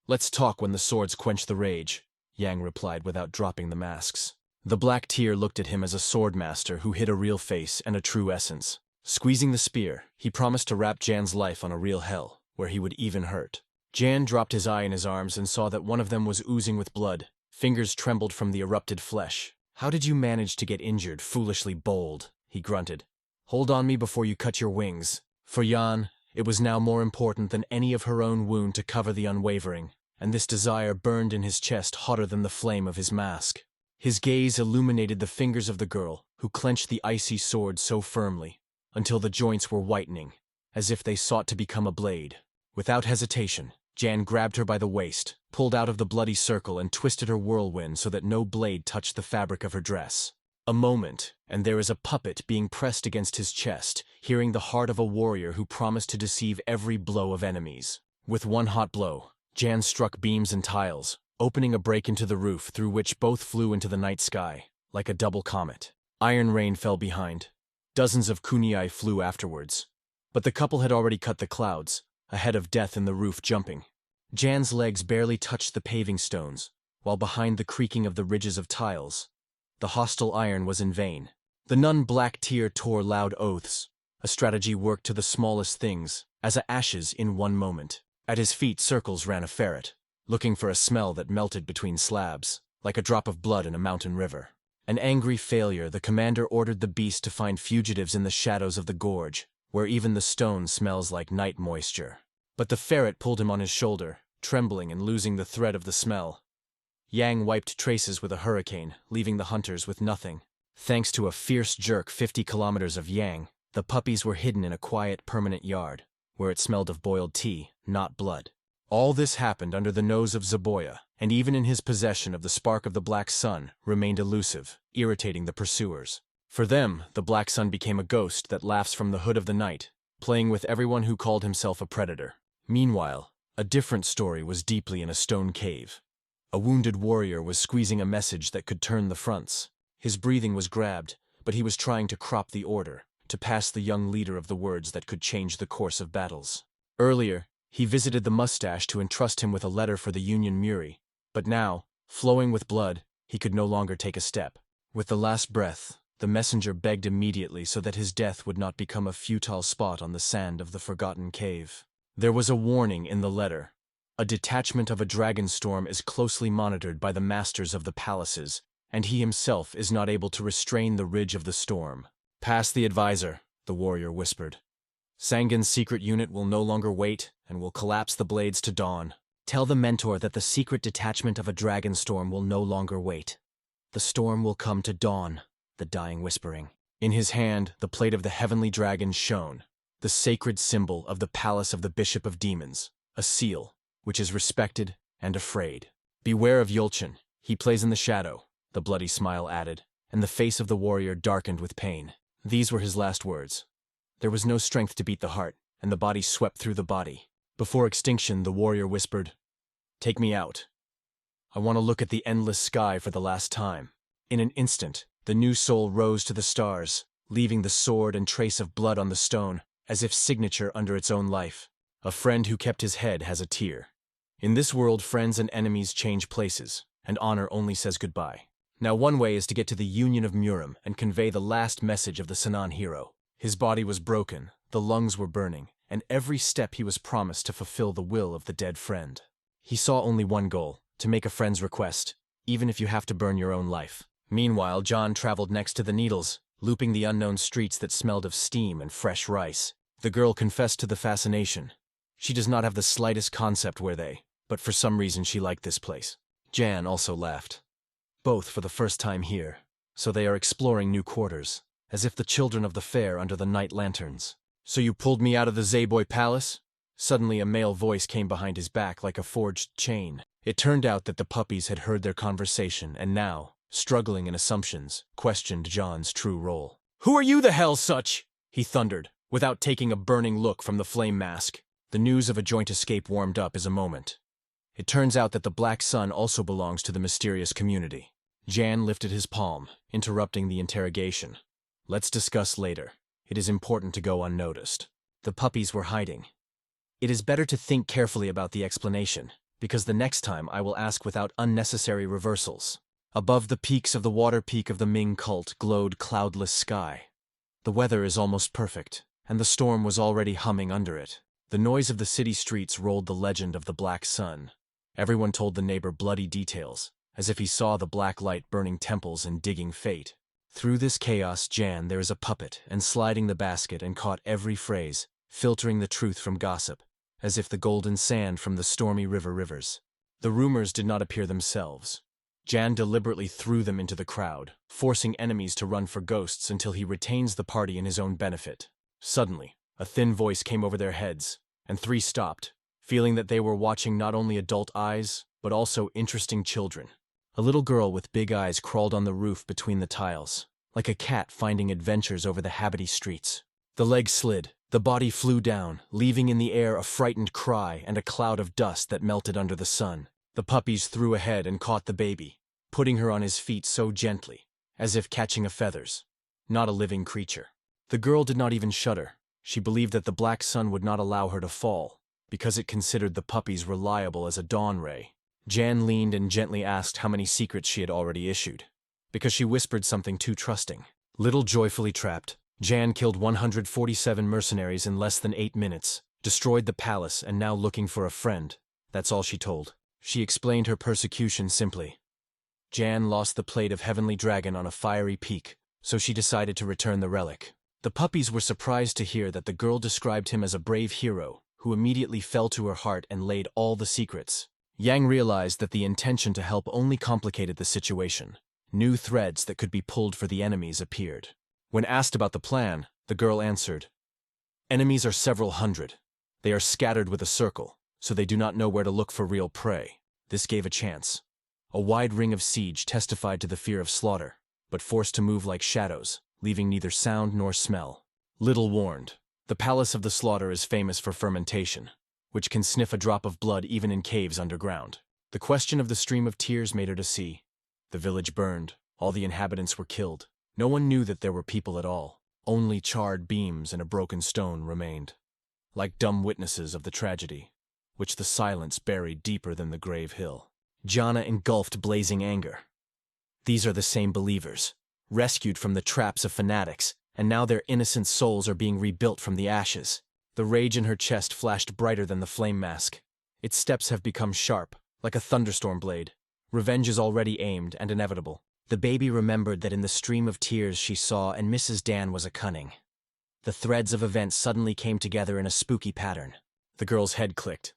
Let's talk when the swords quench the rage," Yang replied without dropping the masks. The black tear looked at him as a swordmaster who hid a real face and a true essence. Squeezing the spear, he promised to wrap Jan's life on a real hell, where he would even hurt. Jan dropped his eye in his arms and saw that one of them was oozing with blood. Fingers trembled from the erupted flesh. "How did you manage to get injured, foolishly bold?" he grunted. "Hold on me before you cut your wings." For Jan, it was now more important than any of her own wound to cover the unwavering, and this desire burned in his chest hotter than the flame of his mask. His gaze illuminated the fingers of the girl, who clenched the icy sword so firmly, until the joints were whitening, as if they sought to become a blade. Without hesitation, Jan grabbed her by the waist, pulled out of the bloody circle and twisted her whirlwind so that no blade touched the fabric of her dress. A moment, and there is a puppet being pressed against his chest, hearing the heart of a warrior who promised to deceive every blow of enemies. With one hot blow, Jan struck beams and tiles, opening a break into the roof through which both flew into the night sky, like a double comet. Iron rain fell behind. Dozens of kunai flew afterwards. But the couple had already cut the clouds, ahead of death in the roof jumping. Jan's legs barely touched the paving stones, while behind the creaking of the ridges of tiles, the hostile iron was in vain. The nun black tear tore loud oaths. A strategy worked to the smallest things, as ashes in one moment. At his feet circles ran a ferret, looking for a smell that melted between slabs, like a drop of blood in a mountain river. An angry failure, the commander ordered the beast to find fugitives in the shadows of the gorge, where even the stone smells like night moisture. But the ferret pulled him on his shoulder, trembling and losing the thread of the smell. Yang wiped traces with a hurricane, leaving the hunters with nothing. Thanks to a fierce jerk 50 kilometers of Yang, the puppies were hidden in a quiet, permanent yard, where it smelled of boiled tea, not blood. All this happened under the nose of Zaboya, and even in his possession of the spark of the Black Sun remained elusive, irritating the pursuers. For them, the Black Sun became a ghost that laughs from the hood of the night, playing with everyone who called himself a predator. Meanwhile, a different story was deeply in a stone cave. A wounded warrior was squeezing a message that could turn the fronts. His breathing was grabbed, but he was trying to crop the order, to pass the young leader of the words that could change the course of battles. Earlier, he visited the mustache to entrust him with a letter for the Union Muri, but now, flowing with blood, he could no longer take a step. With the last breath, the messenger begged immediately so that his death would not become a futile spot on the sand of the forgotten cave. There was a warning in the letter. A detachment of a dragon storm is closely monitored by the masters of the palaces, and he himself is not able to restrain the ridge of the storm. "Pass the advisor," the warrior whispered. "Sangan's secret unit will no longer wait and will collapse the blades to dawn. Tell the mentor that the secret detachment of a dragon storm will no longer wait. The storm will come to dawn," the dying whispering. In his hand, the plate of the heavenly dragon shone, the sacred symbol of the palace of the Bishop of Demons, a seal, which is respected and afraid. "Beware of Yulchin, he plays in the shadow," the bloody smile added, and the face of the warrior darkened with pain. These were his last words. There was no strength to beat the heart, and the body swept through the body. Before extinction, the warrior whispered, "Take me out. I want to look at the endless sky for the last time." In an instant, the new soul rose to the stars, leaving the sword and trace of blood on the stone, as if signature under its own life. A friend who kept his head has a tear. In this world, friends and enemies change places, and honor only says goodbye. Now one way is to get to the Union of Murim and convey the last message of the Sanan hero. His body was broken, the lungs were burning, and every step he was promised to fulfill the will of the dead friend. He saw only one goal, to make a friend's request, even if you have to burn your own life. Meanwhile, John traveled next to the needles, looping the unknown streets that smelled of steam and fresh rice. The girl confessed to the fascination. She does not have the slightest concept where they, but for some reason she liked this place. Jan also laughed. Both for the first time here, so they are exploring new quarters, as if the children of the fair under the night lanterns. So you pulled me out of the Zayboy Palace? Suddenly a male voice came behind his back like a forged chain. It turned out that the puppies had heard their conversation and now, struggling in assumptions, questioned John's true role. "Who are you the hell such?" he thundered, without taking a burning look from the flame mask. The news of a joint escape warmed up as a moment. It turns out that the Black Sun also belongs to the mysterious community. Jan lifted his palm, interrupting the interrogation. "Let's discuss later. It is important to go unnoticed." The puppies were hiding. It is better to think carefully about the explanation, because the next time I will ask without unnecessary reversals. Above the peaks of the water peak of the Ming cult glowed cloudless sky. The weather is almost perfect, and the storm was already humming under it. The noise of the city streets rolled the legend of the Black Sun. Everyone told the neighbor bloody details, as if he saw the black light burning temples and digging fate. Through this chaos, Jan, there is a puppet, and sliding the basket and caught every phrase, filtering the truth from gossip, as if the golden sand from the stormy rivers. The rumors did not appear themselves. Jan deliberately threw them into the crowd, forcing enemies to run for ghosts until he retains the party in his own benefit. Suddenly, a thin voice came over their heads, and three stopped, feeling that they were watching not only adult eyes, but also interesting children. A little girl with big eyes crawled on the roof between the tiles, like a cat finding adventures over the habity streets. The leg slid, the body flew down, leaving in the air a frightened cry and a cloud of dust that melted under the sun. The puppies threw ahead and caught the baby, putting her on his feet so gently, as if catching a feathers. Not a living creature. The girl did not even shudder. She believed that the Black Sun would not allow her to fall, because it considered the puppies reliable as a dawn ray. Jan leaned and gently asked how many secrets she had already issued, because she whispered something too trusting. Little joyfully trapped, Jan killed 147 mercenaries in less than 8 minutes, destroyed the palace, and now looking for a friend. That's all she told. She explained her persecution simply. Jan lost the plate of Heavenly Dragon on a fiery peak, so she decided to return the relic. The puppies were surprised to hear that the girl described him as a brave hero, who immediately fell to her heart and laid all the secrets. Yang realized that the intention to help only complicated the situation. New threads that could be pulled for the enemies appeared. When asked about the plan, the girl answered, "Enemies are several hundred. They are scattered with a circle, so they do not know where to look for real prey." This gave a chance. A wide ring of siege testified to the fear of slaughter, but forced to move like shadows, leaving neither sound nor smell. Little warned, the Palace of the Slaughter is famous for fermentation, which can sniff a drop of blood even in caves underground. The question of the stream of tears made her to see. The village burned, all the inhabitants were killed. No one knew that there were people at all. Only charred beams and a broken stone remained, like dumb witnesses of the tragedy, which the silence buried deeper than the grave hill. Jana engulfed blazing anger. These are the same believers, rescued from the traps of fanatics, and now their innocent souls are being rebuilt from the ashes. The rage in her chest flashed brighter than the flame mask. Its steps have become sharp, like a thunderstorm blade. Revenge is already aimed and inevitable. The baby remembered that in the stream of tears she saw and Mrs. Dan was a cunning. The threads of events suddenly came together in a spooky pattern. The girl's head clicked.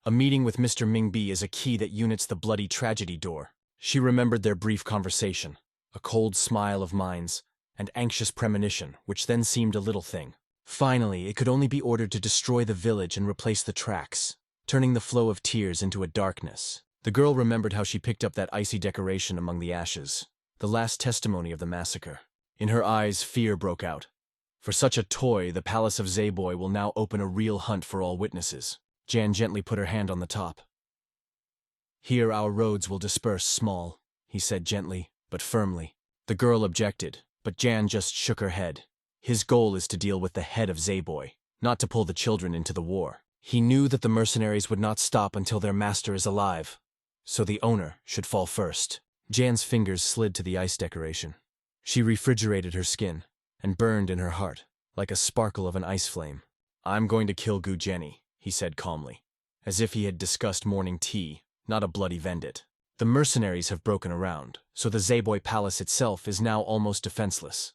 A meeting with Mr. Mingbi is a key that units the bloody tragedy door. She remembered their brief conversation, a cold smile of Mine's, and anxious premonition, which then seemed a little thing. Finally, it could only be ordered to destroy the village and replace the tracks, turning the flow of tears into a darkness. The girl remembered how she picked up that icy decoration among the ashes, the last testimony of the massacre. In her eyes, fear broke out. For such a toy, the Palace of Zayboy will now open a real hunt for all witnesses. Jan gently put her hand on the top. "Here our roads will disperse, Small," he said gently, but firmly. The girl objected, but Jan just shook her head. His goal is to deal with the head of Zayboy, not to pull the children into the war. He knew that the mercenaries would not stop until their master is alive, so the owner should fall first. Jan's fingers slid to the ice decoration. She refrigerated her skin, and burned in her heart, like a sparkle of an ice flame. "I'm going to kill Gu Jenny," he said calmly, as if he had discussed morning tea, not a bloody vendetta. The mercenaries have broken around, so the Zaboy Palace itself is now almost defenseless.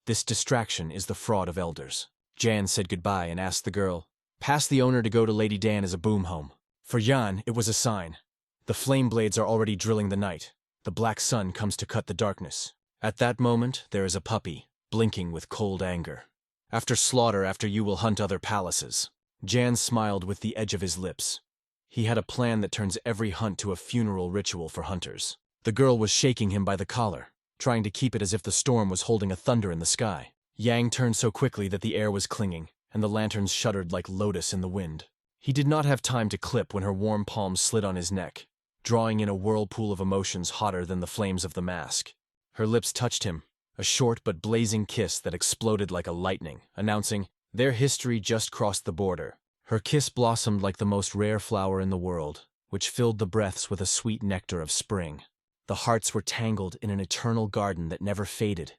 This distraction is the fraud of elders. Jan said goodbye and asked the girl, "Pass the owner to go to Lady Dan as a boom home." For Jan, it was a sign. The flame blades are already drilling the night. The black sun comes to cut the darkness. At that moment, there is a puppy, blinking with cold anger. After slaughter, after you will hunt other palaces. Jan smiled with the edge of his lips. He had a plan that turns every hunt to a funeral ritual for hunters. The girl was shaking him by the collar, trying to keep it as if the storm was holding a thunder in the sky. Yang turned so quickly that the air was clinging, and the lanterns shuddered like lotus in the wind. He did not have time to clip when her warm palms slid on his neck, drawing in a whirlpool of emotions hotter than the flames of the mask. Her lips touched him, a short but blazing kiss that exploded like a lightning, announcing, their history just crossed the border. Her kiss blossomed like the most rare flower in the world, which filled the breaths with a sweet nectar of spring. The hearts were tangled in an eternal garden that never faded,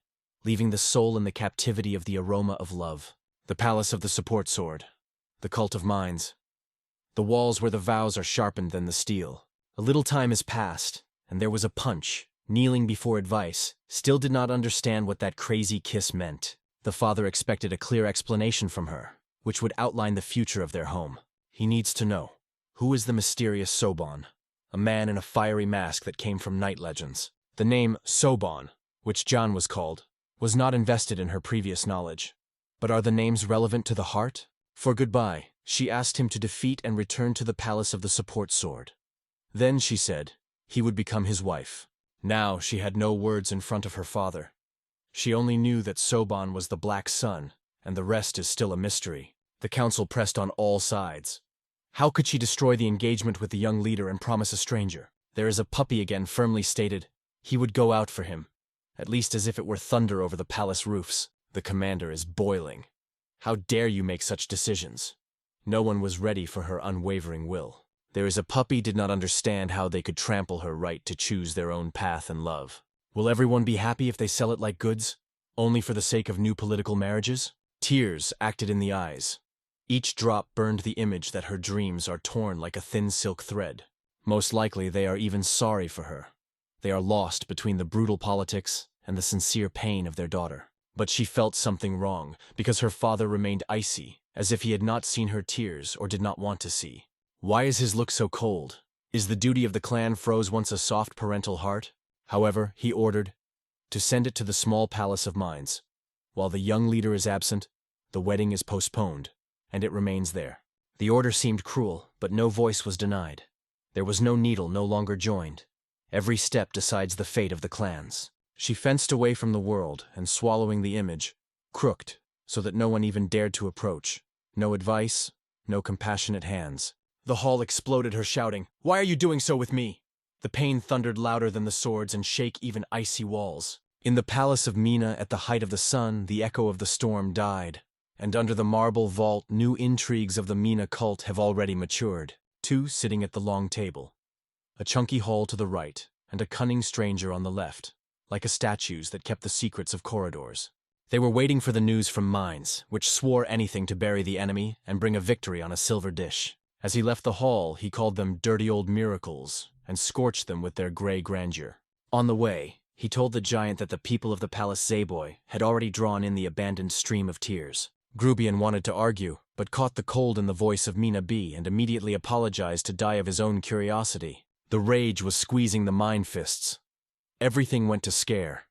leaving the soul in the captivity of the aroma of love. The palace of the support sword. The cult of minds. The walls where the vows are sharpened than the steel. A little time has passed, and there was a punch, kneeling before advice, still did not understand what that crazy kiss meant. The father expected a clear explanation from her, which would outline the future of their home. He needs to know, who is the mysterious Soban? A man in a fiery mask that came from night legends. The name Soban, which John was called, was not invested in her previous knowledge. But are the names relevant to the heart? For goodbye, she asked him to defeat and return to the palace of the support sword. Then, she said, he would become his wife. Now she had no words in front of her father. She only knew that Soban was the Black Sun, and the rest is still a mystery. The council pressed on all sides. How could she destroy the engagement with the young leader and promise a stranger? There is a puppy again, firmly stated. He would go out for him, at least as if it were thunder over the palace roofs. The commander is boiling. How dare you make such decisions? No one was ready for her unwavering will. There is a puppy did not understand how they could trample her right to choose their own path and love. Will everyone be happy if they sell it like goods, only for the sake of new political marriages? Tears acted in the eyes. Each drop burned the image that her dreams are torn like a thin silk thread. Most likely they are even sorry for her. They are lost between the brutal politics and the sincere pain of their daughter. But she felt something wrong, because her father remained icy, as if he had not seen her tears or did not want to see. Why is his look so cold? Is the duty of the clan froze once a soft parental heart? However, he ordered to send it to the small palace of mines. While the young leader is absent, the wedding is postponed, and it remains there. The order seemed cruel, but no voice was denied. There was no needle no longer joined. Every step decides the fate of the clans. She fenced away from the world, and swallowing the image, crooked, so that no one even dared to approach. No advice, no compassionate hands. The hall exploded, her shouting, "Why are you doing so with me?" The pain thundered louder than the swords and shake even icy walls. In the palace of Mina, at the height of the sun, the echo of the storm died. And under the marble vault, new intrigues of the Mina cult have already matured. Two sitting at the long table. A chunky hall to the right, and a cunning stranger on the left, like a statues that kept the secrets of corridors. They were waiting for the news from mines, which swore anything to bury the enemy and bring a victory on a silver dish. As he left the hall, he called them dirty old miracles and scorched them with their gray grandeur. On the way, he told the giant that the people of the palace Zaboy had already drawn in the abandoned stream of tears. Grubian wanted to argue, but caught the cold in the voice of Mina B and immediately apologized to die of his own curiosity. The rage was squeezing the mind fists. Everything went to scare,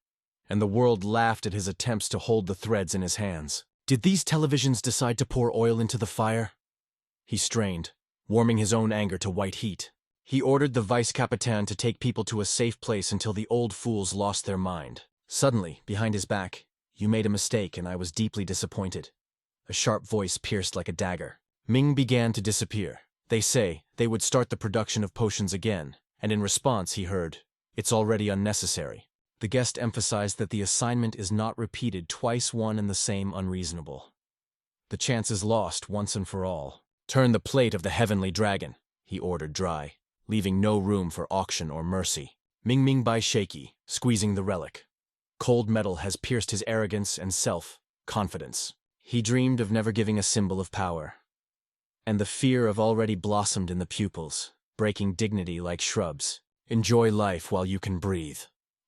and the world laughed at his attempts to hold the threads in his hands. Did these televisions decide to pour oil into the fire? He strained, warming his own anger to white heat. He ordered the vice-capitaine to take people to a safe place until the old fools lost their mind. Suddenly, behind his back, "You made a mistake and I was deeply disappointed." A sharp voice pierced like a dagger. Ming began to disappear. They say they would start the production of potions again, and in response he heard, "It's already unnecessary." The guest emphasized that the assignment is not repeated twice, one and the same unreasonable. The chance is lost once and for all. "Turn the plate of the heavenly dragon," he ordered dry, leaving no room for auction or mercy. Ming Ming Bai shaky, squeezing the relic. Cold metal has pierced his arrogance and self-confidence. He dreamed of never giving a symbol of power. and the fear of already blossomed in the pupils, breaking dignity like shrubs. "Enjoy life while you can breathe,"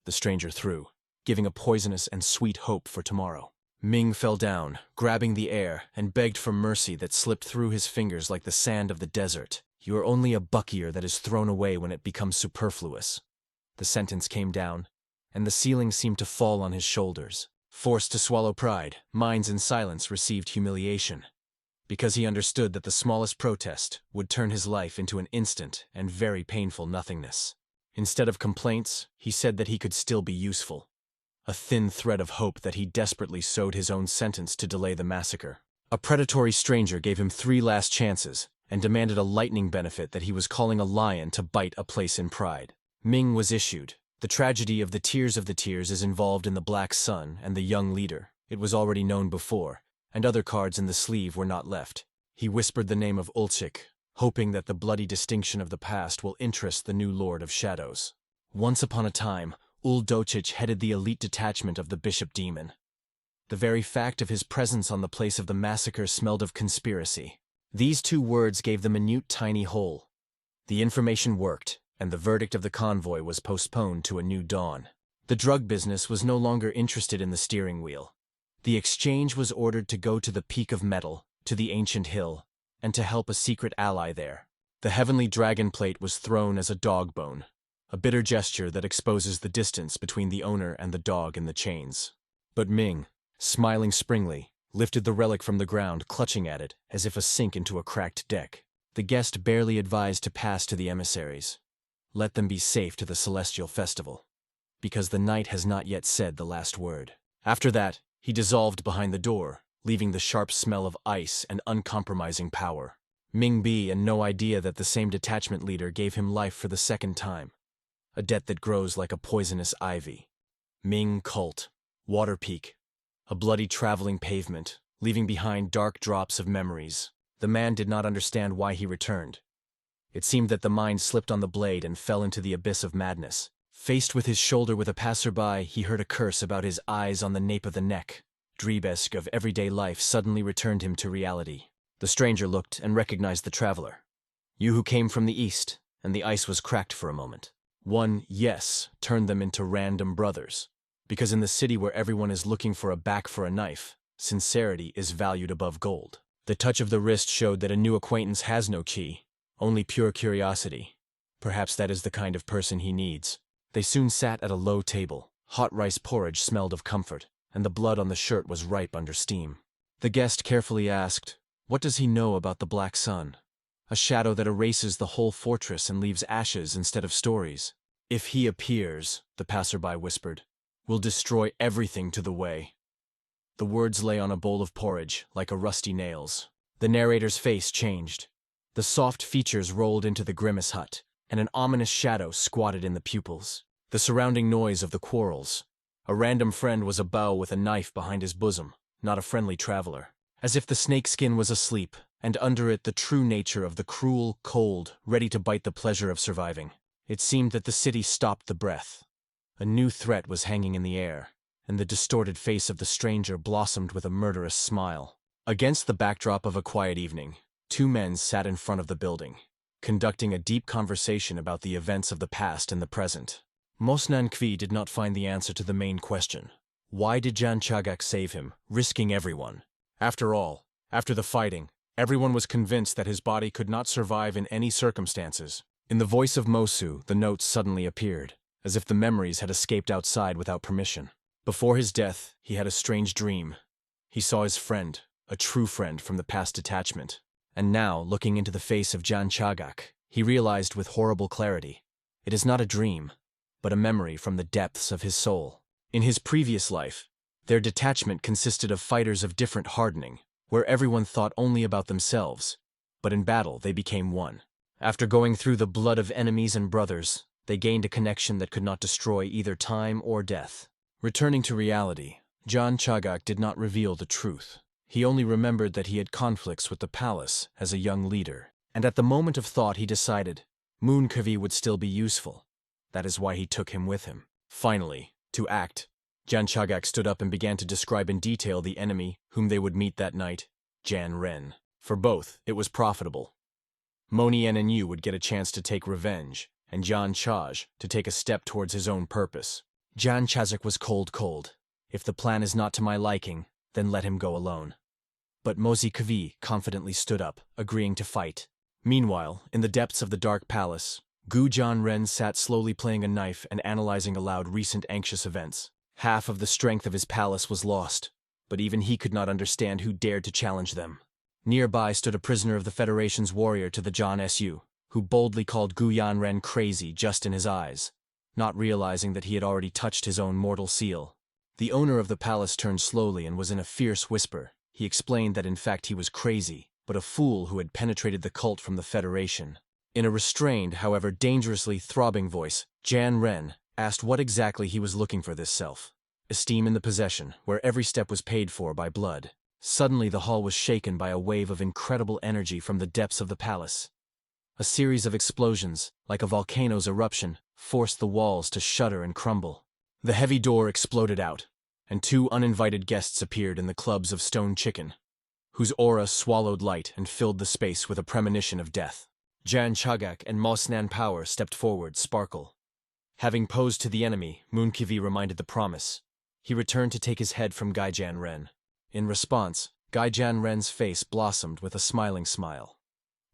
the stranger threw, giving a poisonous and sweet hope for tomorrow. Ming fell down, grabbing the air, and begged for mercy that slipped through his fingers like the sand of the desert. "You are only a buckier that is thrown away when it becomes superfluous." The sentence came down, and the ceiling seemed to fall on his shoulders. Forced to swallow pride, minds in silence received humiliation, because he understood that the smallest protest would turn his life into an instant and very painful nothingness. Instead of complaints, he said that he could still be useful. A thin thread of hope that he desperately sowed his own sentence to delay the massacre. A predatory stranger gave him 3 last chances and demanded a lightning benefit that he was calling a lion to bite a place in pride. Ming was issued. The tragedy of the Tears is involved in the Black Sun and the young leader. It was already known before, and other cards in the sleeve were not left. He whispered the name of Ulchik, hoping that the bloody distinction of the past will interest the new Lord of Shadows. Once upon a time, Uldochich headed the elite detachment of the Bishop Demon. The very fact of his presence on the place of the massacre smelled of conspiracy. These 2 words gave the minute tiny hole. The information worked, and the verdict of the convoy was postponed to a new dawn. The drug business was no longer interested in the steering wheel. The exchange was ordered to go to the Peak of Metal, to the Ancient Hill, and to help a secret ally there. The heavenly dragon plate was thrown as a dog bone, a bitter gesture that exposes the distance between the owner and the dog in the chains. But Ming, smiling springly, lifted the relic from the ground, clutching at it as if a sink into a cracked deck. The guest barely advised to pass to the emissaries. Let them be safe to the celestial festival, because the night has not yet said the last word. After that, he dissolved behind the door, leaving the sharp smell of ice and uncompromising power. Ming Bi and no idea that the same detachment leader gave him life for the 2nd time. A debt that grows like a poisonous ivy. Ming Cult, Water Peak, a bloody traveling pavement, leaving behind dark drops of memories. The man did not understand why he returned. It seemed that the mind slipped on the blade and fell into the abyss of madness. Faced with his shoulder with a passerby, he heard a curse about his eyes on the nape of the neck. Drebesk of everyday life suddenly returned him to reality. The stranger looked and recognized the traveler. "You who came from the east," and the ice was cracked for a moment. One yes turned them into random brothers, because in the city where everyone is looking for a back for a knife, sincerity is valued above gold. The touch of the wrist showed that a new acquaintance has no key, only pure curiosity. Perhaps that is the kind of person he needs. They soon sat at a low table. Hot rice porridge smelled of comfort, and the blood on the shirt was ripe under steam. The guest carefully asked, "What does he know about the Black Sun? A shadow that erases the whole fortress and leaves ashes instead of stories." "If he appears," the passerby whispered, "we'll destroy everything to the way." The words lay on a bowl of porridge, like a rusty nails. The narrator's face changed. The soft features rolled into the grimace hut, and an ominous shadow squatted in the pupils. The surrounding noise of the quarrels. A random friend was a bow with a knife behind his bosom, not a friendly traveler. As if the snakeskin was asleep, and under it the true nature of the cruel, cold, ready to bite the pleasure of surviving. It seemed that the city stopped the breath. A new threat was hanging in the air, and the distorted face of the stranger blossomed with a murderous smile. Against the backdrop of a quiet evening, 2 men sat in front of the building, conducting a deep conversation about the events of the past and the present. Mosnan Kvi did not find the answer to the main question. Why did Jan Chagak save him, risking everyone? After all, after the fighting, everyone was convinced that his body could not survive in any circumstances. In the voice of Mosu, the notes suddenly appeared, as if the memories had escaped outside without permission. Before his death, he had a strange dream. He saw his friend, a true friend from the past detachment. And now, looking into the face of Jan Chagak, he realized with horrible clarity, it is not a dream, but a memory from the depths of his soul. In his previous life, their detachment consisted of fighters of different hardening, where everyone thought only about themselves, but in battle they became one. After going through the blood of enemies and brothers, they gained a connection that could not destroy either time or death. Returning to reality, Jan Chagak did not reveal the truth. He only remembered that he had conflicts with the palace as a young leader, and at the moment of thought he decided Moon Kavi would still be useful. That is why he took him with him. Finally, to act, Jan Chagak stood up and began to describe in detail the enemy whom they would meet that night, Jan Ren. For both, it was profitable. Moni and Yu would get a chance to take revenge, and Jan Chaj to take a step towards his own purpose. Jan Chazak was cold. If the plan is not to my liking, then let him go alone. But Mozi Kvi confidently stood up, agreeing to fight. Meanwhile, in the depths of the dark palace, Gu Jianren sat slowly playing a knife and analyzing aloud recent anxious events. Half of the strength of his palace was lost, but even he could not understand who dared to challenge them. Nearby stood a prisoner of the Federation's warrior to the John Su, who boldly called Gu Yanren crazy just in his eyes, not realizing that he had already touched his own mortal seal. The owner of the palace turned slowly and was in a fierce whisper. He explained that in fact he was crazy, but a fool who had penetrated the cult from the Federation. In a restrained, however dangerously throbbing voice, Jan Ren asked what exactly he was looking for this self-esteem in the possession, where every step was paid for by blood. Suddenly the hall was shaken by a wave of incredible energy from the depths of the palace. A series of explosions, like a volcano's eruption, forced the walls to shudder and crumble. The heavy door exploded out, and two uninvited guests appeared in the clubs of stone chicken, whose aura swallowed light and filled the space with a premonition of death. Jan Chagak and Mosnan Power stepped forward, sparkle. Having posed to the enemy, Moonkivi reminded the promise. He returned to take his head from Gaijan Ren. In response, Gaijan Ren's face blossomed with a smiling smile.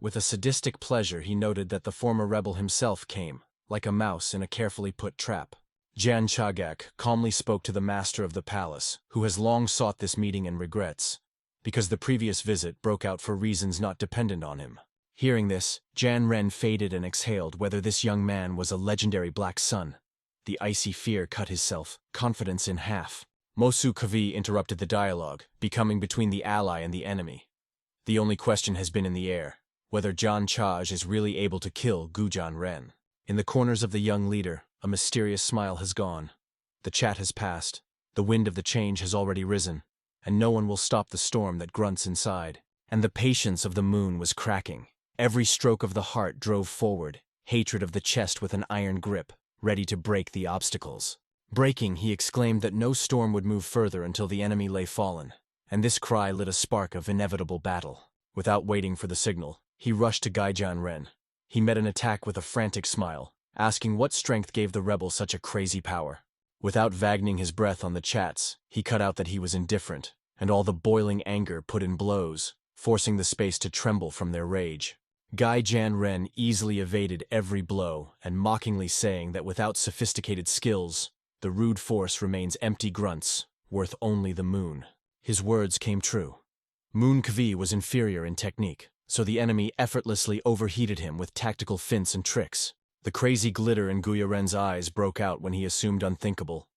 With a sadistic pleasure he noted that the former rebel himself came, like a mouse in a carefully put trap. Jan Chagak calmly spoke to the master of the palace, who has long sought this meeting and regrets, because the previous visit broke out for reasons not dependent on him. Hearing this, Jan Ren faded and exhaled whether this young man was a legendary black sun. The icy fear cut his self-confidence in half. Mosu Kavi interrupted the dialogue, becoming between the ally and the enemy. The only question has been in the air, whether Jan Chaj is really able to kill Gujan Ren. In the corners of the young leader, a mysterious smile has gone. The chat has passed, the wind of the change has already risen, and no one will stop the storm that grunts inside. And the patience of the moon was cracking. Every stroke of the heart drove forward, hatred of the chest with an iron grip, ready to break the obstacles. Breaking, he exclaimed that no storm would move further until the enemy lay fallen, and this cry lit a spark of inevitable battle. Without waiting for the signal, he rushed to Gaijan Ren. He met an attack with a frantic smile, asking what strength gave the rebel such a crazy power. Without vagning his breath on the chats, he cut out that he was indifferent, and all the boiling anger put in blows, forcing the space to tremble from their rage. Gaijan Ren easily evaded every blow and mockingly saying that without sophisticated skills, the rude force remains empty grunts, worth only the moon. His words came true. Moon Kvi was inferior in technique, so the enemy effortlessly overheated him with tactical fints and tricks. The crazy glitter in Guyaren's eyes broke out when he assumed unthinkable.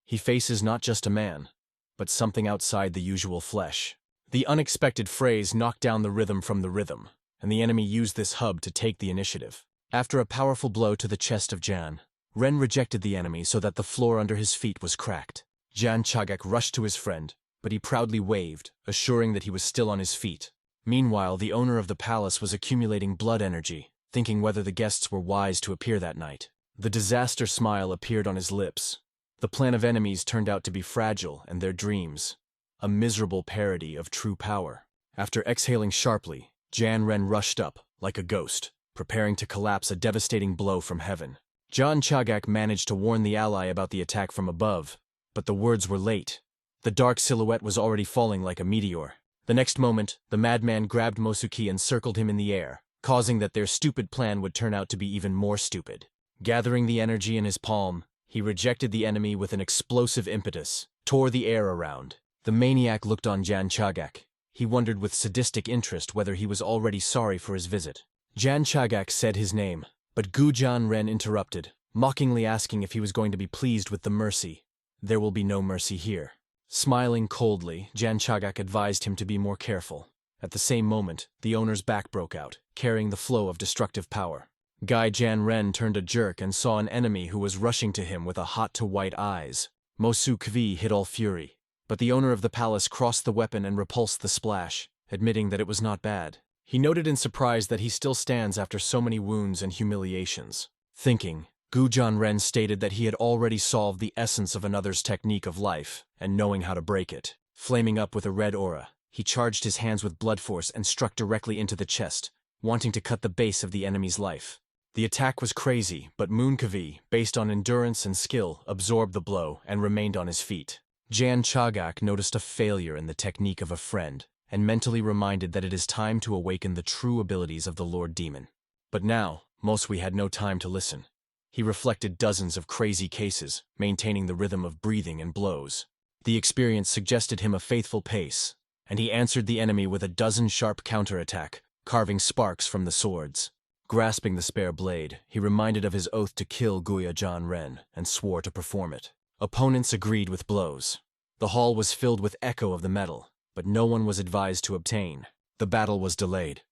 He faces not just a man, but something outside the usual flesh. The unexpected phrase knocked down the rhythm from the rhythm, and the enemy used this hub to take the initiative. After a powerful blow to the chest of Jan, Ren rejected the enemy so that the floor under his feet was cracked. Jan Chagak rushed to his friend, but he proudly waved, assuring that he was still on his feet. Meanwhile, the owner of the palace was accumulating blood energy, thinking whether the guests were wise to appear that night. The disaster smile appeared on his lips. The plan of enemies turned out to be fragile and their dreams, a miserable parody of true power. After exhaling sharply, Jan Ren rushed up, like a ghost, preparing to collapse a devastating blow from heaven. Jan Chagak managed to warn the ally about the attack from above, but the words were late. The dark silhouette was already falling like a meteor. The next moment, the madman grabbed Mosuki and circled him in the air, causing that their stupid plan would turn out to be even more stupid. Gathering the energy in his palm, he rejected the enemy with an explosive impetus, tore the air around. The maniac looked on Jan Chagak. He wondered with sadistic interest whether he was already sorry for his visit. Jan Chagak said his name, but Gujan Ren interrupted, mockingly asking if he was going to be pleased with the mercy. There will be no mercy here. Smiling coldly, Jan Chagak advised him to be more careful. At the same moment, the owner's back broke out, carrying the flow of destructive power. Gaijan Ren turned a jerk and saw an enemy who was rushing to him with a hot-to-white eyes. Mosu Kvi hid all fury, but the owner of the palace crossed the weapon and repulsed the splash, admitting that it was not bad. He noted in surprise that he still stands after so many wounds and humiliations. Thinking, Gujan Ren stated that he had already solved the essence of another's technique of life, and knowing how to break it. Flaming up with a red aura, He charged his hands with blood force and struck directly into the chest, wanting to cut the base of the enemy's life. The attack was crazy, but ManhwaCapped, based on endurance and skill, absorbed the blow and remained on his feet. Jan Chagak noticed a failure in the technique of a friend, and mentally reminded that it is time to awaken the true abilities of the Lord Demon. But now, Moswi had no time to listen. He reflected dozens of crazy cases, maintaining the rhythm of breathing and blows. The experience suggested him a faithful pace, and he answered the enemy with a dozen sharp counterattack, carving sparks from the swords. Grasping the spare blade, he reminded of his oath to kill Guya Jan Ren and swore to perform it. Opponents agreed with blows. The hall was filled with echo of the metal, but no one was advised to obtain. The battle was delayed.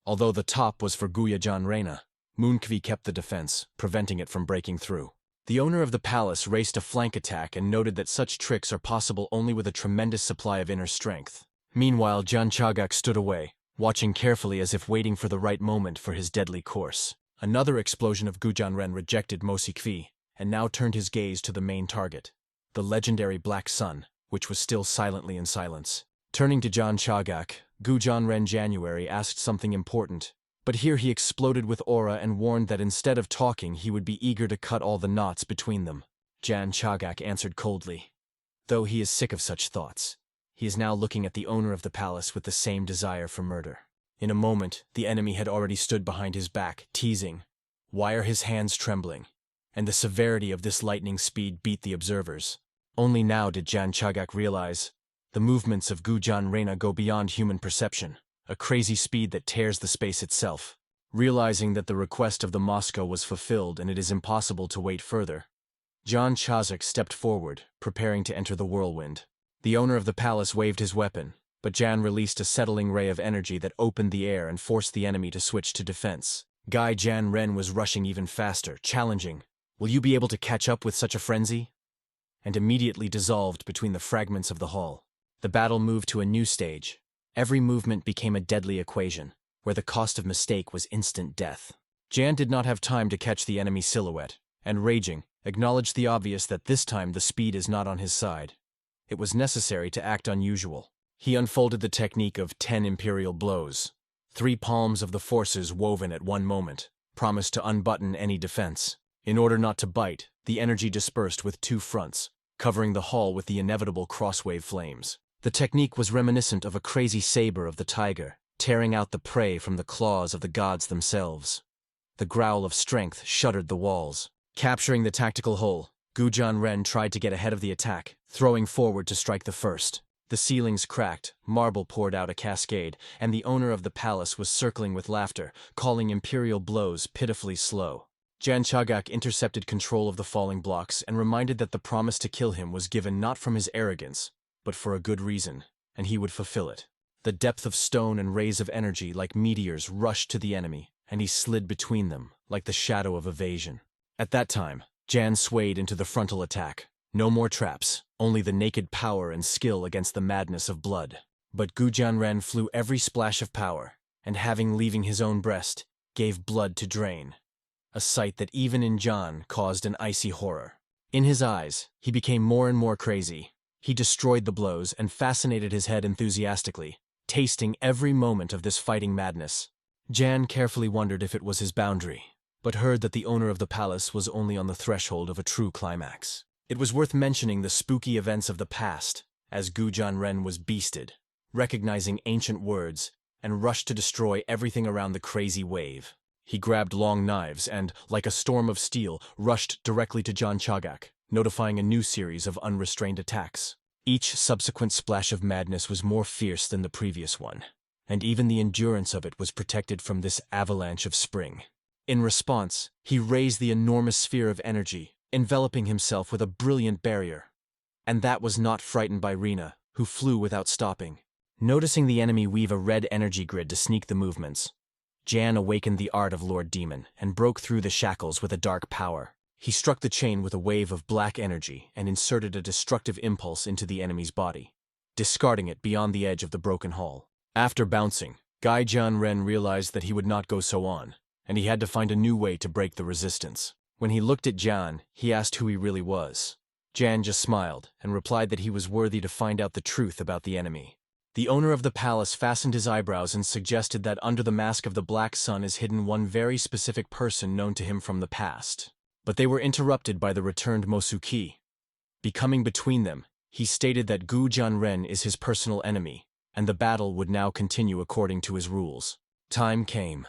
Although the top was for Guya Jan Rena, ManhwaCapped kept the defense, preventing it from breaking through. The owner of the palace raced a flank attack and noted that such tricks are possible only with a tremendous supply of inner strength. Meanwhile, Jan Chagak stood away, watching carefully as if waiting for the right moment for his deadly course. Another explosion of Gujan Ren rejected ManhwaCapped and now turned his gaze to the main target, the legendary Black Sun, which was still silently in silence. Turning to Jan Chagak, Gujan Ren January asked something important, but here he exploded with aura and warned that instead of talking he would be eager to cut all the knots between them. Jan Chagak answered coldly. Though he is sick of such thoughts, he is now looking at the owner of the palace with the same desire for murder. In a moment, the enemy had already stood behind his back, teasing. Why are his hands trembling? And the severity of this lightning speed beat the observers. Only now did Jan Chagak realize the movements of Gujan Rena go beyond human perception, a crazy speed that tears the space itself. Realizing that the request of the Moscow was fulfilled and it is impossible to wait further, Jan Chagak stepped forward, preparing to enter the whirlwind. The owner of the palace waved his weapon, but Jan released a settling ray of energy that opened the air and forced the enemy to switch to defense. Guy Jan Ren was rushing even faster, challenging, "Will you be able to catch up with such a frenzy?" And immediately dissolved between the fragments of the hall. The battle moved to a new stage. Every movement became a deadly equation, where the cost of mistake was instant death. Jan did not have time to catch the enemy silhouette, and raging, acknowledged the obvious that this time the speed is not on his side. It was necessary to act unusual. He unfolded the technique of 10 imperial blows. 3 palms of the forces woven at one moment, promised to unbutton any defense. In order not to bite, the energy dispersed with 2 fronts, covering the hall with the inevitable crosswave flames. The technique was reminiscent of a crazy saber of the tiger, tearing out the prey from the claws of the gods themselves. The growl of strength shuddered the walls. Capturing the tactical hull, Gujan Ren tried to get ahead of the attack, throwing forward to strike the first. The ceilings cracked, marble poured out a cascade, and the owner of the palace was circling with laughter, calling imperial blows pitifully slow. Jan Chagak intercepted control of the falling blocks and reminded that the promise to kill him was given not from his arrogance, but for a good reason, and he would fulfill it. The depth of stone and rays of energy like meteors rushed to the enemy, and he slid between them, like the shadow of evasion. At that time, Jan swayed into the frontal attack. No more traps, only the naked power and skill against the madness of blood. But Gujan Ren flew every splash of power, and having leaving his own breast, gave blood to drain. A sight that even in Jan caused an icy horror. In his eyes, he became more and more crazy. He destroyed the blows and fascinated his head enthusiastically, tasting every moment of this fighting madness. Jan carefully wondered if it was his boundary, but heard that the owner of the palace was only on the threshold of a true climax. It was worth mentioning the spooky events of the past, as Gujan Ren was beasted, recognizing ancient words, and rushed to destroy everything around the crazy wave. He grabbed long knives and, like a storm of steel, rushed directly to Jan Chagak, notifying a new series of unrestrained attacks. Each subsequent splash of madness was more fierce than the previous one, and even the endurance of it was protected from this avalanche of spring. In response, he raised the enormous sphere of energy, enveloping himself with a brilliant barrier. And that was not frightened by Rena, who flew without stopping. Noticing the enemy weave a red energy grid to sneak the movements, Jan awakened the art of Lord Demon and broke through the shackles with a dark power. He struck the chain with a wave of black energy and inserted a destructive impulse into the enemy's body, discarding it beyond the edge of the broken hall. After bouncing, Guy Jan Ren realized that he would not go so on, and he had to find a new way to break the resistance. When he looked at Jan, he asked who he really was. Jan just smiled and replied that he was worthy to find out the truth about the enemy. The owner of the palace fastened his eyebrows and suggested that under the mask of the Black Sun is hidden one very specific person known to him from the past. But they were interrupted by the returned Mosuki. Becoming between them, he stated that Gu Jianren is his personal enemy, and the battle would now continue according to his rules. Time came.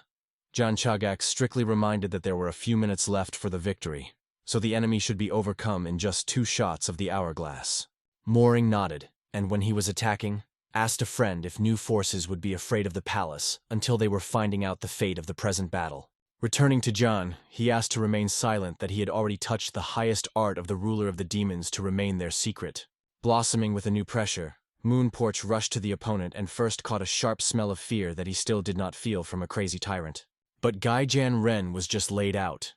Jan Chagak strictly reminded that there were a few minutes left for the victory, so the enemy should be overcome in just 2 shots of the hourglass. Mooring nodded, and when he was attacking, asked a friend if new forces would be afraid of the palace until they were finding out the fate of the present battle. Returning to John, he asked to remain silent that he had already touched the highest art of the ruler of the demons to remain their secret. Blossoming with a new pressure, Moonporch rushed to the opponent and first caught a sharp smell of fear that he still did not feel from a crazy tyrant. But Gai Jan Ren was just laid out.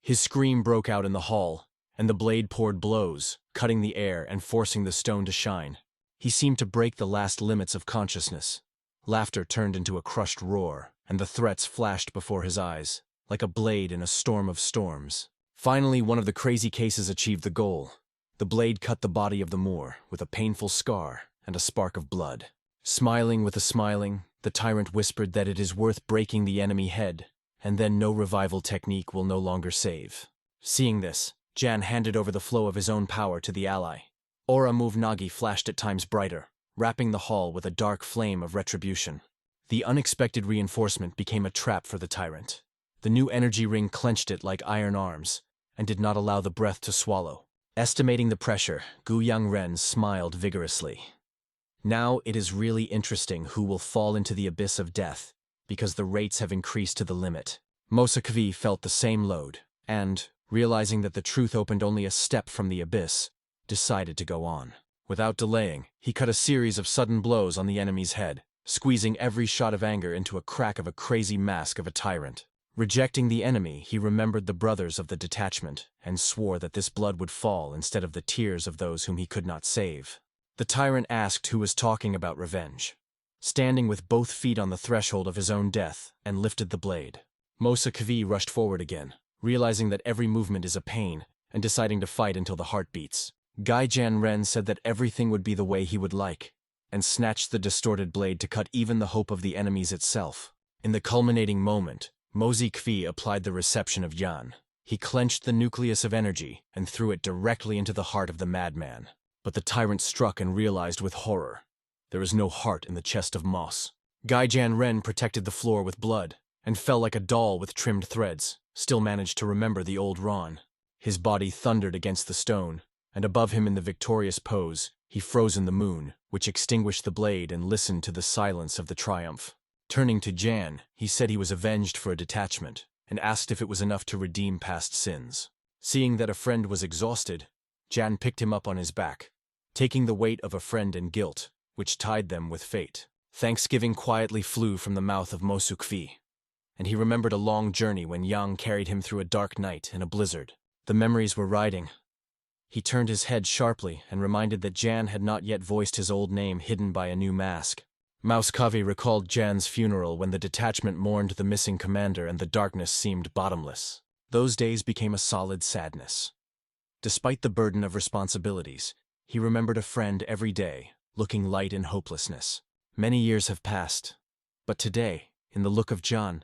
His scream broke out in the hall, and the blade poured blows, cutting the air and forcing the stone to shine. He seemed to break the last limits of consciousness. Laughter turned into a crushed roar, and the threats flashed before his eyes, like a blade in a storm of storms. Finally, one of the crazy cases achieved the goal. The blade cut the body of the Moor, with a painful scar and a spark of blood. Smiling with a smiling, the tyrant whispered that it is worth breaking the enemy head, and then no revival technique will no longer save. Seeing this, Jan handed over the flow of his own power to the ally. Aura Move Nagi flashed at times brighter, wrapping the hall with a dark flame of retribution. The unexpected reinforcement became a trap for the tyrant. The new energy ring clenched it like iron arms, and did not allow the breath to swallow. Estimating the pressure, Gu Yangren smiled vigorously. Now it is really interesting who will fall into the abyss of death, because the rates have increased to the limit. Mosakvi felt the same load, and, realizing that the truth opened only a step from the abyss, decided to go on. Without delaying, he cut a series of sudden blows on the enemy's head, squeezing every shot of anger into a crack of a crazy mask of a tyrant. Rejecting the enemy, he remembered the brothers of the detachment, and swore that this blood would fall instead of the tears of those whom he could not save. The tyrant asked who was talking about revenge. Standing with both feet on the threshold of his own death, and lifted the blade. Mosakvi rushed forward again, realizing that every movement is a pain, and deciding to fight until the heart beats. Gai Jan Ren said that everything would be the way he would like, and snatched the distorted blade to cut even the hope of the enemies itself. In the culminating moment, Mozi Kvi applied the reception of Yan. He clenched the nucleus of energy and threw it directly into the heart of the madman. But the tyrant struck and realized with horror. There is no heart in the chest of moss. Gai Jan Ren protected the floor with blood, and fell like a doll with trimmed threads, still managed to remember the old Ron. His body thundered against the stone, and above him in the victorious pose, he frozen the moon, which extinguished the blade and listened to the silence of the triumph. Turning to Jan, he said he was avenged for a detachment, and asked if it was enough to redeem past sins. Seeing that a friend was exhausted, Jan picked him up on his back, taking the weight of a friend and guilt, which tied them with fate. Thanksgiving quietly flew from the mouth of Mosukvi, and he remembered a long journey when Yang carried him through a dark night in a blizzard. The memories were riding. He turned his head sharply and reminded that Jan had not yet voiced his old name hidden by a new mask. Mouskavi recalled Jan's funeral when the detachment mourned the missing commander and the darkness seemed bottomless. Those days became a solid sadness. Despite the burden of responsibilities, he remembered a friend every day, looking light in hopelessness. Many years have passed, but today, in the look of Jan,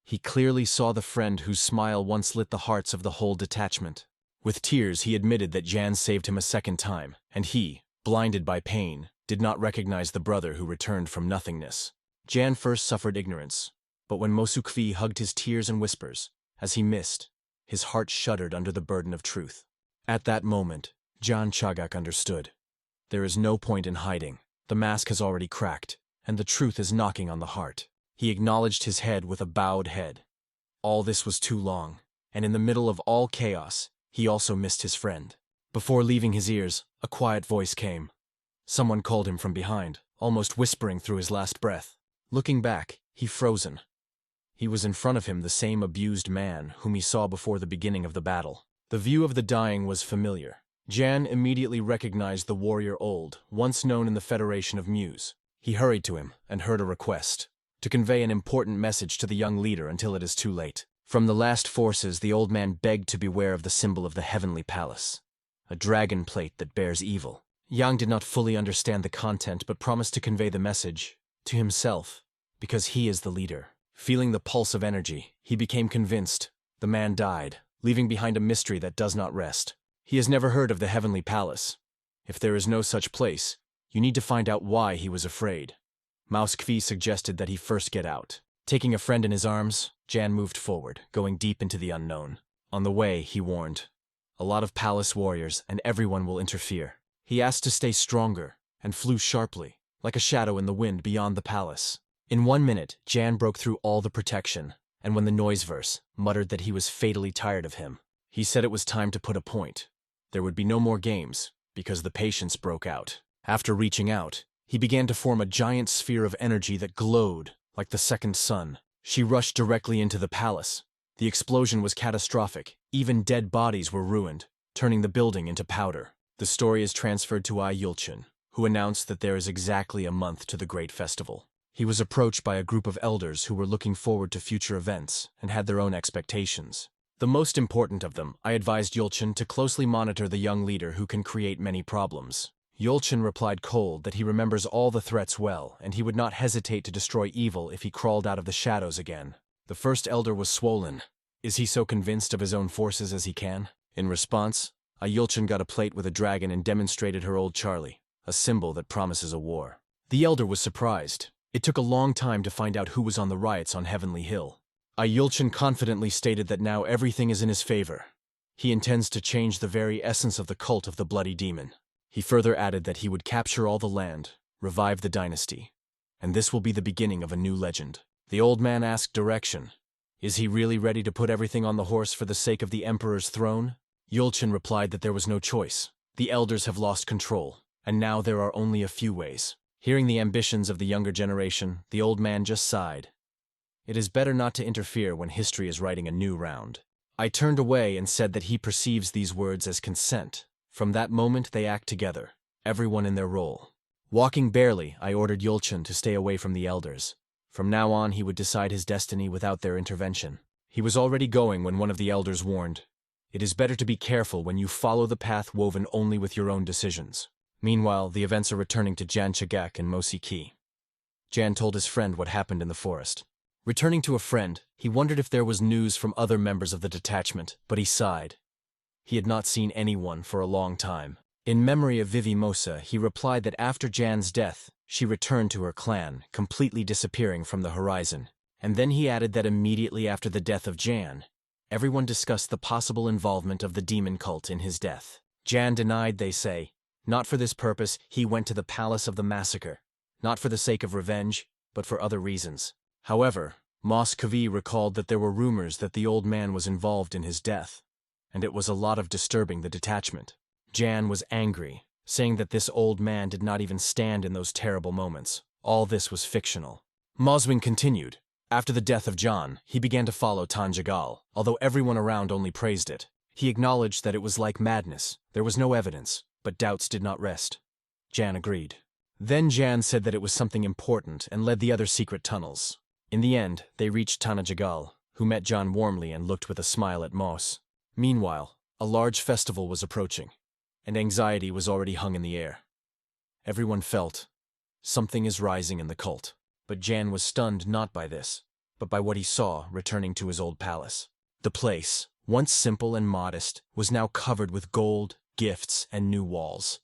he clearly saw the friend whose smile once lit the hearts of the whole detachment. With tears, he admitted that Jan saved him a second time, and he, blinded by pain, did not recognize the brother who returned from nothingness. Jan first suffered ignorance, but when Mosukvi hugged his tears and whispers, as he missed, his heart shuddered under the burden of truth. At that moment, Jan Chagak understood. There is no point in hiding. The mask has already cracked, and the truth is knocking on the heart. He acknowledged his head with a bowed head. All this was too long, and in the middle of all chaos, he also missed his friend. Before leaving his ears, a quiet voice came. Someone called him from behind, almost whispering through his last breath. Looking back, he frozen. He was in front of him the same abused man whom he saw before the beginning of the battle. The view of the dying was familiar. Jan immediately recognized the warrior Old, once known in the Federation of Muse. He hurried to him and heard a request, to convey an important message to the young leader until it is too late. From the last forces, the old man begged to beware of the symbol of the heavenly palace, a dragon plate that bears evil. Yang did not fully understand the content but promised to convey the message to himself, because he is the leader. Feeling the pulse of energy, he became convinced. The man died, leaving behind a mystery that does not rest. He has never heard of the Heavenly Palace. If there is no such place, you need to find out why he was afraid. Mouse Kvi suggested that he first get out. Taking a friend in his arms, Jan moved forward, going deep into the unknown. On the way, he warned, a lot of palace warriors and everyone will interfere. He asked to stay stronger and flew sharply, like a shadow in the wind beyond the palace. In 1 minute, Jan broke through all the protection, and when the Noiseverse muttered that he was fatally tired of him, he said it was time to put a point. There would be no more games, because the patience broke out. After reaching out, he began to form a giant sphere of energy that glowed like the second sun. She rushed directly into the palace. The explosion was catastrophic. Even dead bodies were ruined, turning the building into powder. The story is transferred to Yulchin, who announced that there is exactly a month to the great festival. He was approached by a group of elders who were looking forward to future events and had their own expectations. The most important of them, I advised Yulchin to closely monitor the young leader who can create many problems. Yulchin replied cold that he remembers all the threats well, and he would not hesitate to destroy evil if he crawled out of the shadows again. The first elder was swollen. Is he so convinced of his own forces as he can? In response, Yulchin got a plate with a dragon and demonstrated her old Charlie, a symbol that promises a war. The elder was surprised. It took a long time to find out who was on the riots on Heavenly Hill. Yulchin confidently stated that now everything is in his favor. He intends to change the very essence of the cult of the Bloody Demon. He further added that he would capture all the land, revive the dynasty, and this will be the beginning of a new legend. The old man asked direction. Is he really ready to put everything on the horse for the sake of the emperor's throne? Yulchin replied that there was no choice. The elders have lost control, and now there are only a few ways. Hearing the ambitions of the younger generation, the old man just sighed. It is better not to interfere when history is writing a new round. I turned away and said that he perceives these words as consent. From that moment they act together, everyone in their role. Walking barely, I ordered Yulchin to stay away from the elders. From now on he would decide his destiny without their intervention. He was already going when one of the elders warned, "It is better to be careful when you follow the path woven only with your own decisions." Meanwhile, the events are returning to Jan Chagak and Mosi Ki. Jan told his friend what happened in the forest. Returning to a friend, he wondered if there was news from other members of the detachment, but he sighed. He had not seen anyone for a long time. In memory of Vivi Mosa, he replied that after Jan's death, she returned to her clan, completely disappearing from the horizon. And then he added that immediately after the death of Jan, everyone discussed the possible involvement of the demon cult in his death. Jan denied, they say. Not for this purpose, he went to the palace of the massacre. Not for the sake of revenge, but for other reasons. However, Mos Kavi recalled that there were rumors that the old man was involved in his death, and it was a lot of disturbing the detachment. Jan was angry, saying that this old man did not even stand in those terrible moments. All this was fictional. Moswin continued. After the death of John, he began to follow Tanjagal, although everyone around only praised it. He acknowledged that it was like madness. There was no evidence, but doubts did not rest. Jan agreed. Then Jan said that it was something important and led the other secret tunnels. In the end, they reached Tanajagal, who met John warmly and looked with a smile at Mos. Meanwhile, a large festival was approaching, and anxiety was already hung in the air. Everyone felt something is rising in the cult, but Jan was stunned not by this, but by what he saw returning to his old palace. The place, once simple and modest, was now covered with gold, gifts, and new walls.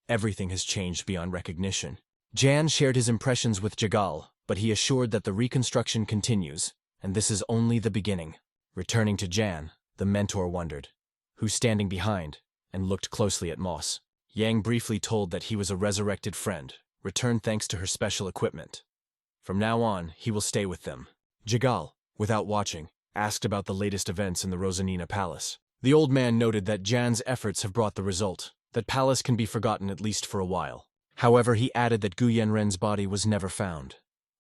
Everything has changed beyond recognition. Jan shared his impressions with Jagal, but he assured that the reconstruction continues, and this is only the beginning. Returning to Jan, the mentor wondered, who's standing behind, and looked closely at Mos. Yang briefly told that he was a resurrected friend, returned thanks to her special equipment. From now on, he will stay with them. Jagal, without watching, asked about the latest events in the Rosanina Palace. The old man noted that Jan's efforts have brought the result, that palace can be forgotten at least for a while. However, he added that Guyen Ren's body was never found.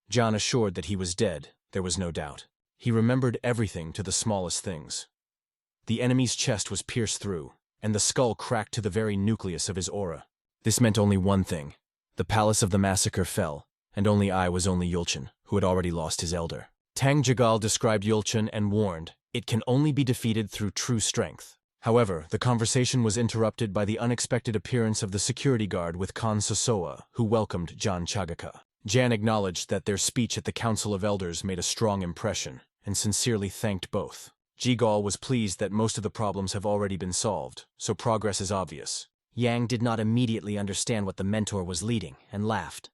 Jan assured that he was dead, there was no doubt. He remembered everything to the smallest things. The enemy's chest was pierced through, and the skull cracked to the very nucleus of his aura. This meant only one thing. The palace of the massacre fell, and I was only Yulchin, who had already lost his elder. Tang Jagal described Yulchin and warned, it can only be defeated through true strength. However, the conversation was interrupted by the unexpected appearance of the security guard with Kan Sosoa, who welcomed Jan Chagaka. Jan acknowledged that their speech at the Council of Elders made a strong impression, and sincerely thanked both. Jigal was pleased that most of the problems have already been solved, so progress is obvious. Yang did not immediately understand what the mentor was leading, and laughed.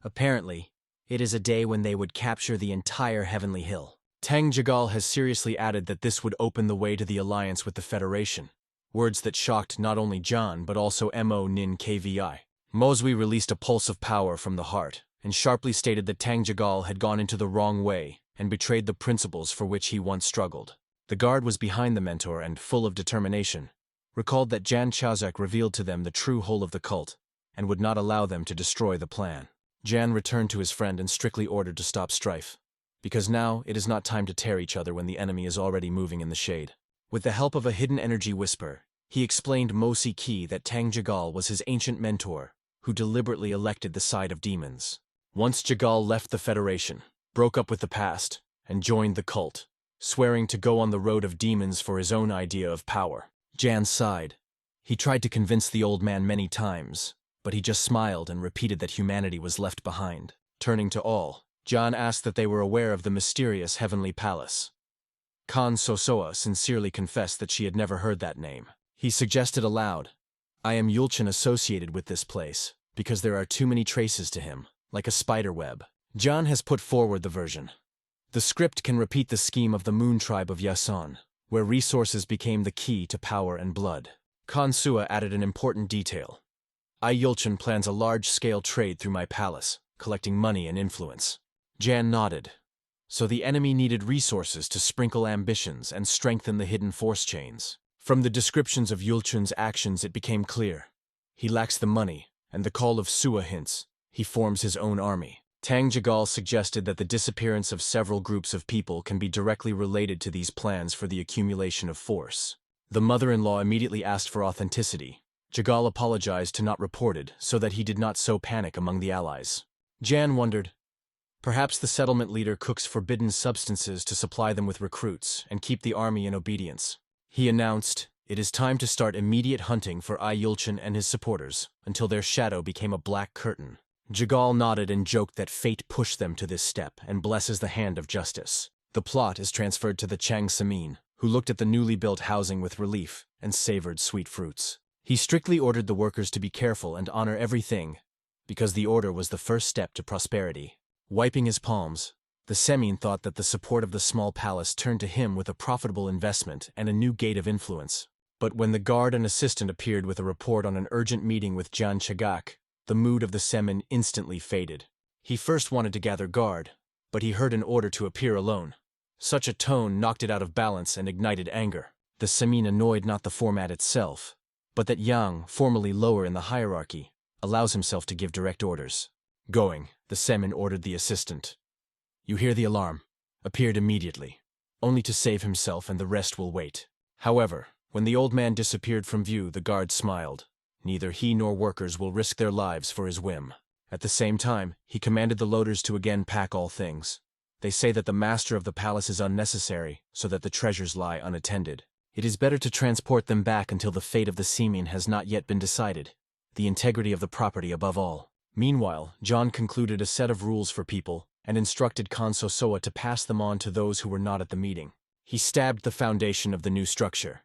Apparently, it is a day when they would capture the entire Heavenly Hill. Tang Jigal has seriously added that this would open the way to the alliance with the Federation, words that shocked not only John but also Mo Nin Kvi. Moswi released a pulse of power from the heart, and sharply stated that Tang Jigal had gone into the wrong way and betrayed the principles for which he once struggled. The guard was behind the mentor and, full of determination, recalled that Jan Chazak revealed to them the true whole of the cult, and would not allow them to destroy the plan. Jan returned to his friend and strictly ordered to stop strife, because now it is not time to tear each other when the enemy is already moving in the shade. With the help of a hidden energy whisper, he explained Mosi Ki that Tang Jigal was his ancient mentor, who deliberately elected the side of demons. Once Jigal left the Federation, broke up with the past, and joined the cult, swearing to go on the road of demons for his own idea of power. Jan sighed. He tried to convince the old man many times, but he just smiled and repeated that humanity was left behind. Turning to all, John asked that they were aware of the mysterious Heavenly Palace. Kan Sosoa sincerely confessed that she had never heard that name. He suggested aloud, "I am Yulchin associated with this place, because there are too many traces to him, like a spider web." John has put forward the version. The script can repeat the scheme of the Moon Tribe of Yason, where resources became the key to power and blood. Kan Sua added an important detail. "I Yulchin plans a large-scale trade through my palace, collecting money and influence." Jan nodded. So the enemy needed resources to sprinkle ambitions and strengthen the hidden force chains. From the descriptions of Yulchin's actions it became clear. He lacks the money, and the call of Sua hints he forms his own army. Tang Jigal suggested that the disappearance of several groups of people can be directly related to these plans for the accumulation of force. The mother-in-law immediately asked for authenticity. Jigal apologized to not reported so that he did not sow panic among the allies. Jan wondered, perhaps the settlement leader cooks forbidden substances to supply them with recruits and keep the army in obedience. He announced, "It is time to start immediate hunting for I Yulchin and his supporters, until their shadow became a black curtain." Jigal nodded and joked that fate pushed them to this step and blesses the hand of justice. The plot is transferred to the Chang Samin, who looked at the newly built housing with relief and savored sweet fruits. He strictly ordered the workers to be careful and honor everything, because the order was the first step to prosperity. Wiping his palms, the Semin thought that the support of the small palace turned to him with a profitable investment and a new gate of influence. But when the guard and assistant appeared with a report on an urgent meeting with Jan Chagak, the mood of the Semin instantly faded. He first wanted to gather guard, but he heard an order to appear alone. Such a tone knocked it out of balance and ignited anger. The Semin annoyed not the format itself, but that Yang, formerly lower in the hierarchy, allows himself to give direct orders. Going, the Semin ordered the assistant. "You hear the alarm. Appeared immediately. Only to save himself and the rest will wait." However, when the old man disappeared from view, the guard smiled. Neither he nor workers will risk their lives for his whim. At the same time, he commanded the loaders to again pack all things. They say that the master of the palace is unnecessary, so that the treasures lie unattended. It is better to transport them back until the fate of the Semin has not yet been decided. The integrity of the property above all. Meanwhile, John concluded a set of rules for people and instructed Kan Sosoa to pass them on to those who were not at the meeting. He stabbed the foundation of the new structure.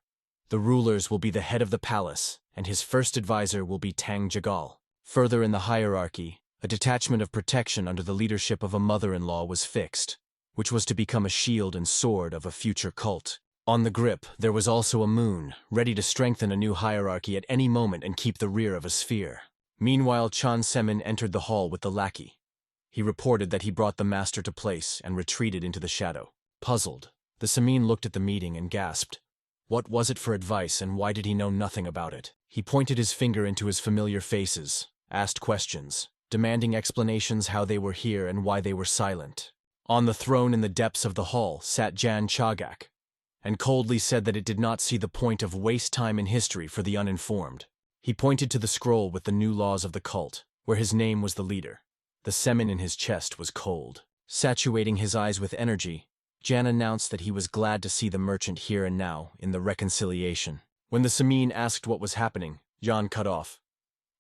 The rulers will be the head of the palace, and his first advisor will be Tang Jigal. Further in the hierarchy, a detachment of protection under the leadership of a mother-in-law was fixed, which was to become a shield and sword of a future cult. On the grip, there was also a moon, ready to strengthen a new hierarchy at any moment and keep the rear of a sphere. Meanwhile, Chan Semin entered the hall with the lackey. He reported that he brought the master to place and retreated into the shadow. Puzzled, the Semin looked at the meeting and gasped. What was it for advice, and why did he know nothing about it? He pointed his finger into his familiar faces, asked questions, demanding explanations how they were here and why they were silent. On the throne in the depths of the hall sat Jan Chagak, and coldly said that it did not see the point of waste time in history for the uninformed. He pointed to the scroll with the new laws of the cult, where his name was the leader. The Semin in his chest was cold. Saturating his eyes with energy, Jan announced that he was glad to see the merchant here and now in the reconciliation. When the Samin asked what was happening, Jan cut off.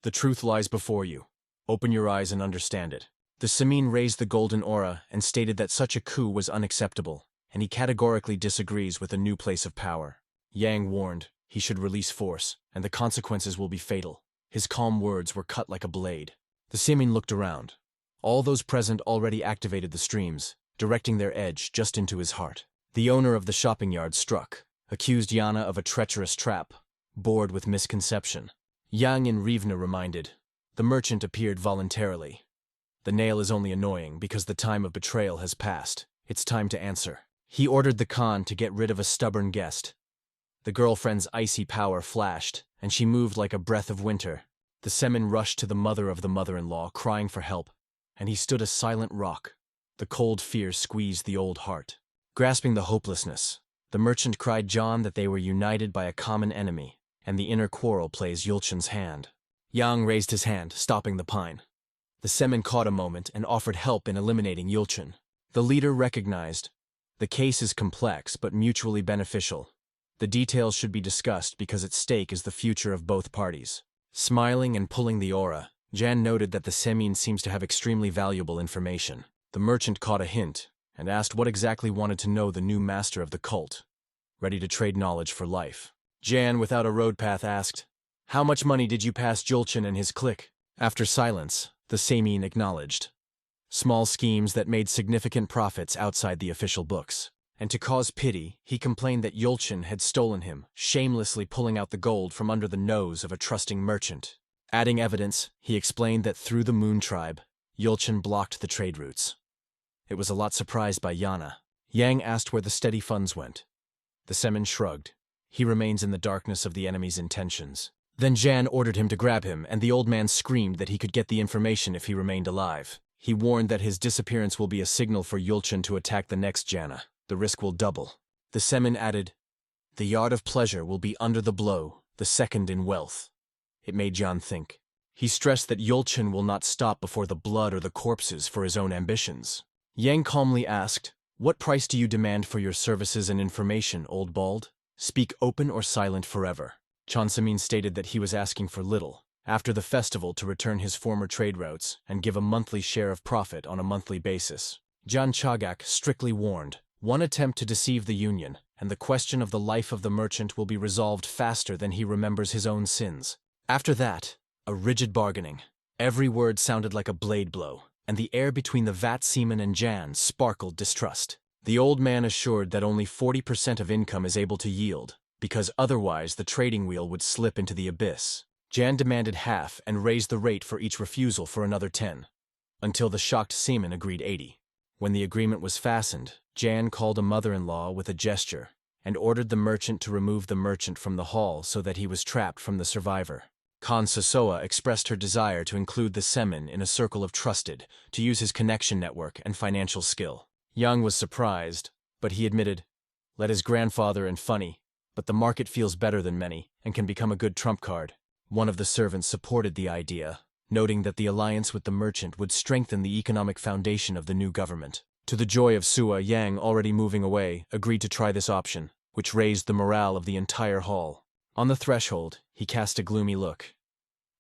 The truth lies before you. Open your eyes and understand it. The Samin raised the golden aura and stated that such a coup was unacceptable, and he categorically disagrees with a new place of power. Yang warned he should release force, and the consequences will be fatal. His calm words were cut like a blade. The Samin looked around. All those present already activated the streams, directing their edge just into his heart. The owner of the shopping yard struck, accused Yana of a treacherous trap, bored with misconception. Yang and Rivna reminded. The merchant appeared voluntarily. The nail is only annoying because the time of betrayal has passed. It's time to answer. He ordered the Khan to get rid of a stubborn guest. The girlfriend's icy power flashed, and she moved like a breath of winter. The Semin rushed to the mother of the mother-in-law, crying for help, and he stood a silent rock. The cold fear squeezed the old heart. Grasping the hopelessness, the merchant cried John that they were united by a common enemy, and the inner quarrel plays Yulchen's hand. Yang raised his hand, stopping the pine. The Semin caught a moment and offered help in eliminating Yulchen. The leader recognized. The case is complex but mutually beneficial. The details should be discussed because at stake is the future of both parties. Smiling and pulling the aura, Jan noted that the Semin seems to have extremely valuable information. The merchant caught a hint and asked what exactly wanted to know the new master of the cult, ready to trade knowledge for life. Jan, without a road path, asked, "How much money did you pass Julchen and his clique?" After silence, the Semin acknowledged. Small schemes that made significant profits outside the official books. And to cause pity, he complained that Yulchen had stolen him, shamelessly pulling out the gold from under the nose of a trusting merchant. Adding evidence, he explained that through the Moon Tribe, Yulchen blocked the trade routes. It was a lot surprised by Yana. Yang asked where the steady funds went. The Semin shrugged. He remains in the darkness of the enemy's intentions. Then Jan ordered him to grab him, and the old man screamed that he could get the information if he remained alive. He warned that his disappearance will be a signal for Yulchen to attack the next Jana. The risk will double. The Semin added, "The yard of pleasure will be under the blow, the second in wealth." It made Jan think. He stressed that Yulchen will not stop before the blood or the corpses for his own ambitions. Yang calmly asked, "What price do you demand for your services and information, old bald? Speak open or silent forever." Chansamin stated that he was asking for little, after the festival to return his former trade routes and give a monthly share of profit on a monthly basis. Jan Chagak strictly warned, one attempt to deceive the Union, and the question of the life of the merchant will be resolved faster than he remembers his own sins. After that, a rigid bargaining. Every word sounded like a blade blow, and the air between the Vat Seaman and Jan sparkled distrust. The old man assured that only 40% of income is able to yield, because otherwise the trading wheel would slip into the abyss. Jan demanded half and raised the rate for each refusal for another 10, until the shocked seaman agreed 80. When the agreement was fastened, Jan called a mother-in-law with a gesture and ordered the merchant to remove the merchant from the hall so that he was trapped from the survivor. Khan Sosoa expressed her desire to include the Semin in a circle of trusted, to use his connection network and financial skill. Yang was surprised, but he admitted, "Let his grandfather and funny, but the market feels better than many and can become a good trump card." One of the servants supported the idea, noting that the alliance with the merchant would strengthen the economic foundation of the new government. To the joy of Sua, Yang, already moving away, agreed to try this option, which raised the morale of the entire hall. On the threshold, he cast a gloomy look.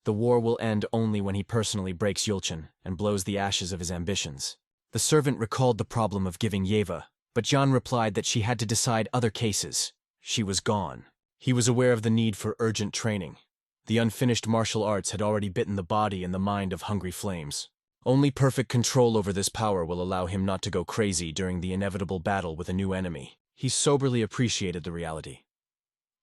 The war will end only when he personally breaks Yulchen and blows the ashes of his ambitions. The servant recalled the problem of giving Yeva, but Jan replied that she had to decide other cases. She was gone. He was aware of the need for urgent training. The unfinished martial arts had already bitten the body and the mind of hungry flames. Only perfect control over this power will allow him not to go crazy during the inevitable battle with a new enemy. He soberly appreciated the reality.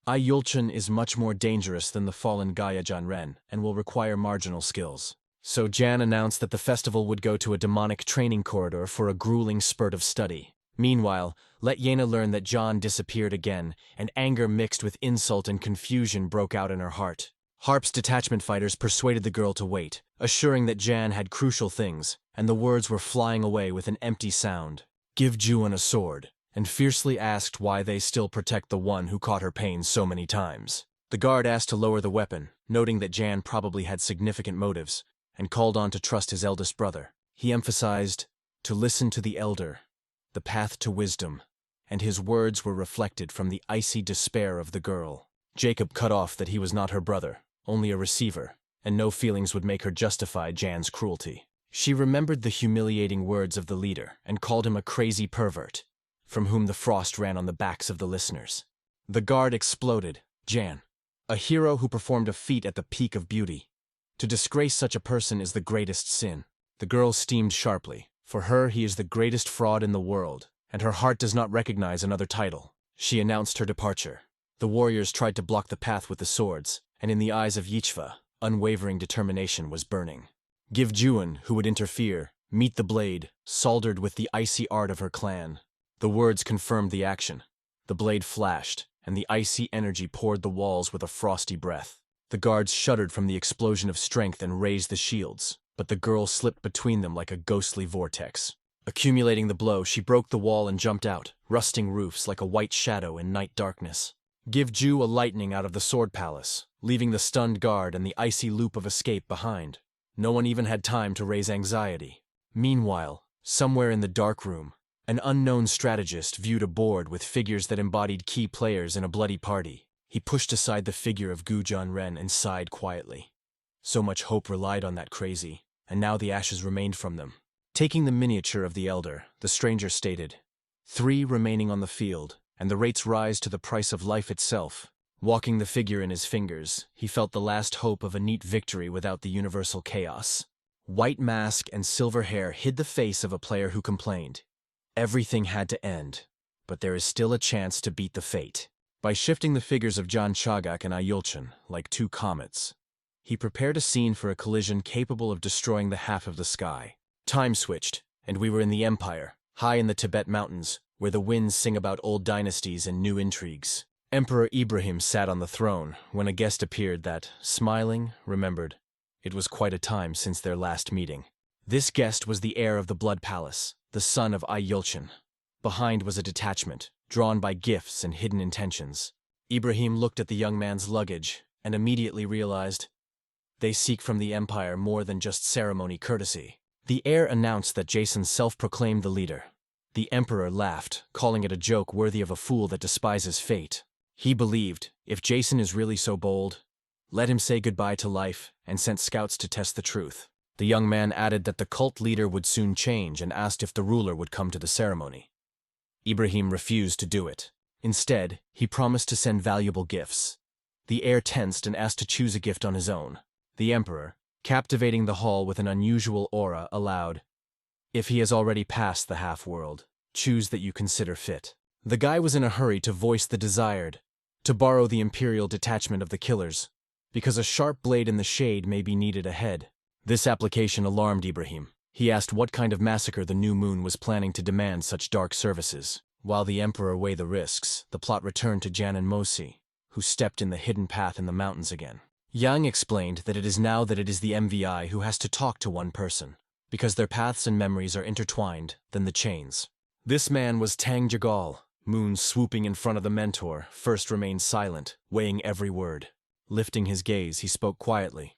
Yulchen is much more dangerous than the fallen Gaia Janren and will require marginal skills. So Jan announced that the festival would go to a demonic training corridor for a grueling spurt of study. Meanwhile, let Yena learn that John disappeared again, and anger mixed with insult and confusion broke out in her heart. Harp's detachment fighters persuaded the girl to wait, assuring that Jan had crucial things, and the words were flying away with an empty sound. "Give Juan a sword," and fiercely asked why they still protect the one who caught her pain so many times. The guard asked to lower the weapon, noting that Jan probably had significant motives, and called on to trust his eldest brother. He emphasized, to listen to the elder, the path to wisdom, and his words were reflected from the icy despair of the girl. Jacob cut off that he was not her brother, only a receiver, and no feelings would make her justify Jan's cruelty. She remembered the humiliating words of the leader and called him a crazy pervert, from whom the frost ran on the backs of the listeners. The guard exploded. Jan, a hero who performed a feat at the peak of beauty. To disgrace such a person is the greatest sin. The girl steamed sharply. For her, he is the greatest fraud in the world, and her heart does not recognize another title. She announced her departure. The warriors tried to block the path with the swords, and in the eyes of Yichva, unwavering determination was burning. Give Juan, who would interfere, meet the blade, soldered with the icy art of her clan. The words confirmed the action. The blade flashed, and the icy energy poured the walls with a frosty breath. The guards shuddered from the explosion of strength and raised the shields, but the girl slipped between them like a ghostly vortex. Accumulating the blow, she broke the wall and jumped out, rusting roofs like a white shadow in night darkness. Give Ju a lightning out of the sword palace, leaving the stunned guard and the icy loop of escape behind. No one even had time to raise anxiety. Meanwhile, somewhere in the dark room, an unknown strategist viewed a board with figures that embodied key players in a bloody party. He pushed aside the figure of Gu Jianren and sighed quietly. So much hope relied on that crazy, and now the ashes remained from them. Taking the miniature of the elder, the stranger stated, 3 remaining on the field, and the rates rise to the price of life itself. Walking the figure in his fingers, he felt the last hope of a neat victory without the universal chaos. White mask and silver hair hid the face of a player who complained. Everything had to end, but there is still a chance to beat the fate. By shifting the figures of John Chagak and Ayulchan, like 2 comets, he prepared a scene for a collision capable of destroying the half of the sky. Time switched, and we were in the Empire, high in the Tibet mountains, where the winds sing about old dynasties and new intrigues. Emperor Ibrahim sat on the throne when a guest appeared that, smiling, remembered. It was quite a time since their last meeting. This guest was the heir of the Blood Palace, the son of Ayulchan. Behind was a detachment, drawn by gifts and hidden intentions. Ibrahim looked at the young man's luggage and immediately realized, they seek from the Empire more than just ceremony courtesy. The heir announced that Jason self-proclaimed the leader. The Emperor laughed, calling it a joke worthy of a fool that despises fate. He believed, if Jason is really so bold, let him say goodbye to life, and sent scouts to test the truth. The young man added that the cult leader would soon change and asked if the ruler would come to the ceremony. Ibrahim refused to do it. Instead, he promised to send valuable gifts. The heir tensed and asked to choose a gift on his own. The Emperor, captivating the hall with an unusual aura, allowed, if he has already passed the half-world, choose that you consider fit. The guy was in a hurry to voice the desired, to borrow the Imperial detachment of the killers, because a sharp blade in the shade may be needed ahead. This application alarmed Ibrahim. He asked what kind of massacre the new moon was planning to demand such dark services. While the Emperor weighed the risks, the plot returned to Jan and Mosi, who stepped in the hidden path in the mountains again. Yang explained that it is the MVI who has to talk to one person, because their paths and memories are intertwined, than the chains. This man was Tang Jagal. Moon, swooping in front of the mentor, first remained silent, weighing every word. Lifting his gaze, he spoke quietly.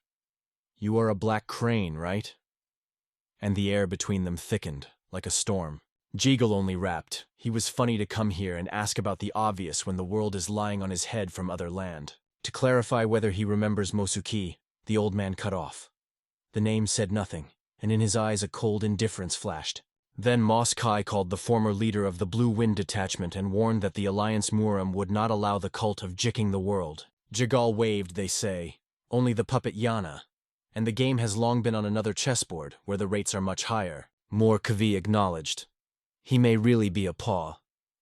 You are a black crane, right? And the air between them thickened, like a storm. Jigal only rapped. He was funny to come here and ask about the obvious when the world is lying on his head from other land. To clarify whether he remembers Mosuki, the old man cut off. The name said nothing, and in his eyes a cold indifference flashed. Then Mos Kai called the former leader of the Blue Wind Detachment and warned that the Alliance Muram would not allow the cult of jicking the world. Jigal waved, they say. Only the puppet Yana. And the game has long been on another chessboard, where the rates are much higher. More Kavi acknowledged. He may really be a paw,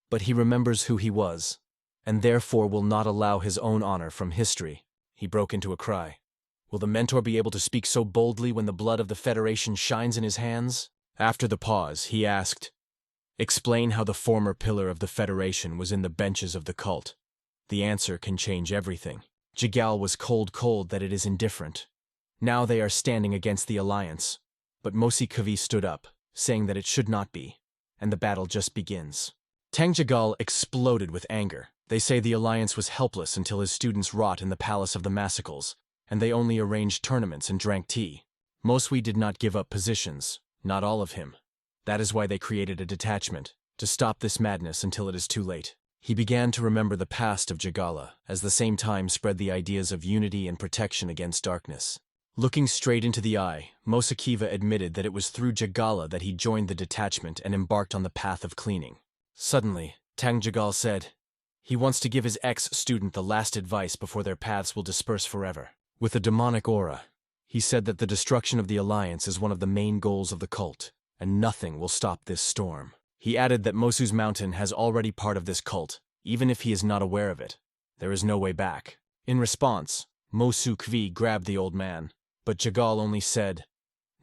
but he remembers who he was, and therefore will not allow his own honor from history. He broke into a cry. Will the mentor be able to speak so boldly when the blood of the Federation shines in his hands? After the pause, he asked, explain how the former pillar of the Federation was in the benches of the cult. The answer can change everything. Jigal was cold that it is indifferent. Now they are standing against the Alliance. But Mosi Kavi stood up, saying that it should not be, and the battle just begins. Tang Jigal exploded with anger. They say the Alliance was helpless until his students wrought in the Palace of the Massacles, and they only arranged tournaments and drank tea. Moswi did not give up positions, not all of him. That is why they created a detachment, to stop this madness until it is too late. He began to remember the past of Jagala, as the same time spread the ideas of unity and protection against darkness. Looking straight into the eye, Mosakiva admitted that it was through Jagala that he joined the detachment and embarked on the path of cleaning. Suddenly, Tang Jagal said, he wants to give his ex-student the last advice before their paths will disperse forever. With a demonic aura, he said that the destruction of the Alliance is one of the main goals of the cult, and nothing will stop this storm. He added that Mosu's mountain has already part of this cult, even if he is not aware of it. There is no way back. In response, Mosu Kvi grabbed the old man, but Jagal only said,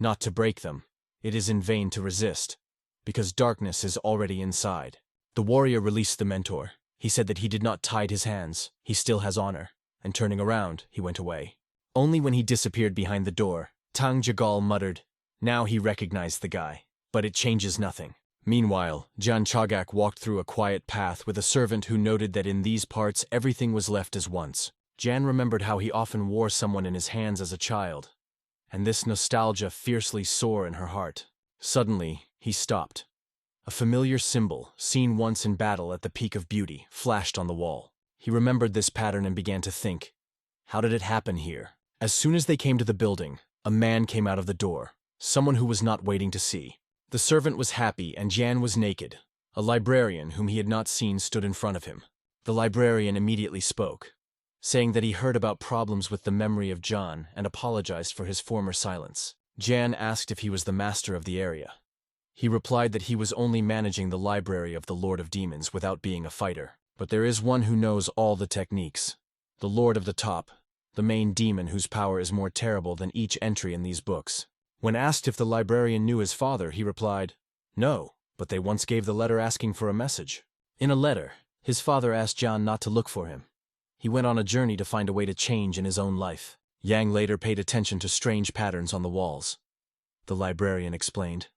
not to break them. It is in vain to resist, because darkness is already inside. The warrior released the mentor. He said that he did not tie his hands, he still has honor, and turning around, he went away. Only when he disappeared behind the door, Tang Jagal muttered, now he recognized the guy, but it changes nothing. Meanwhile, Jan Chagak walked through a quiet path with a servant who noted that in these parts everything was left as once. Jan remembered how he often wore someone in his hands as a child, and this nostalgia fiercely sore in her heart. Suddenly, he stopped. A familiar symbol, seen once in battle at the Peak of Beauty, flashed on the wall. He remembered this pattern and began to think, how did it happen here? As soon as they came to the building, a man came out of the door, someone who was not waiting to see. The servant was happy and Jan was naked. A librarian whom he had not seen stood in front of him. The librarian immediately spoke, saying that he heard about problems with the memory of Jan and apologized for his former silence. Jan asked if he was the master of the area. He replied that he was only managing the library of the Lord of Demons without being a fighter. But there is one who knows all the techniques. The Lord of the Top, the main demon whose power is more terrible than each entry in these books. When asked if the librarian knew his father, he replied, no, but they once gave the letter asking for a message. In a letter, his father asked John not to look for him. He went on a journey to find a way to change in his own life. Yang later paid attention to strange patterns on the walls. The librarian explained,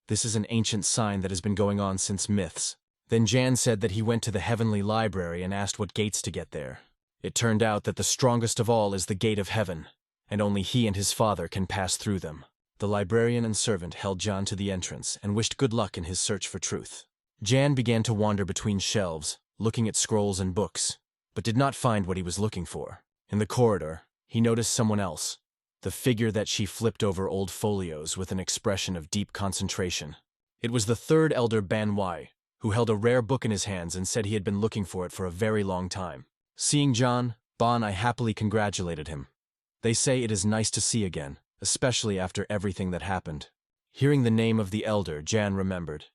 this is an ancient sign that has been going on since myths. Then Jan said that he went to the heavenly library and asked what gates to get there. It turned out that the strongest of all is the gate of heaven, and only he and his father can pass through them. The librarian and servant held Jan to the entrance and wished good luck in his search for truth. Jan began to wander between shelves, looking at scrolls and books, but did not find what he was looking for. In the corridor, he noticed someone else, the figure that she flipped over old folios with an expression of deep concentration. It was the third elder Manhwa, who held a rare book in his hands and said he had been looking for it for a very long time. Seeing Jan, I happily congratulated him. They say it is nice to see again, especially after everything that happened. Hearing the name of the elder, Jan remembered.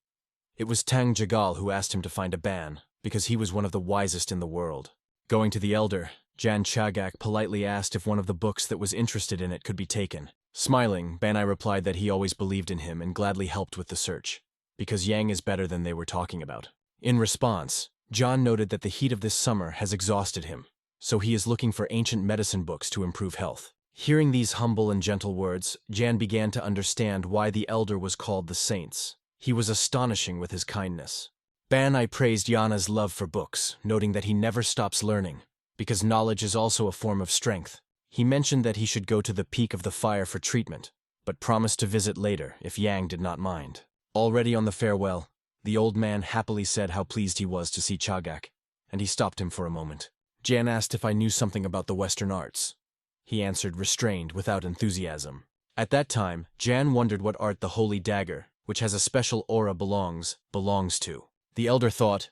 It was Tang Jagal who asked him to find a ban, because he was one of the wisest in the world. Going to the elder, Jan Chagak politely asked if one of the books that was interested in it could be taken. Smiling, Banai replied that he always believed in him and gladly helped with the search, because Yang is better than they were talking about. In response, John noted that the heat of this summer has exhausted him, so he is looking for ancient medicine books to improve health. Hearing these humble and gentle words, Jan began to understand why the elder was called the Saints. He was astonishing with his kindness. Banai praised Yana's love for books, noting that he never stops learning, because knowledge is also a form of strength. He mentioned that he should go to the Peak of the Fire for treatment, but promised to visit later if Yang did not mind. Already on the farewell, the old man happily said how pleased he was to see Chagak, and he stopped him for a moment. Jan asked if I knew something about the Western arts. He answered restrained, without enthusiasm. At that time, Jan wondered what art the Holy Dagger, which has a special aura belongs to. The elder thought.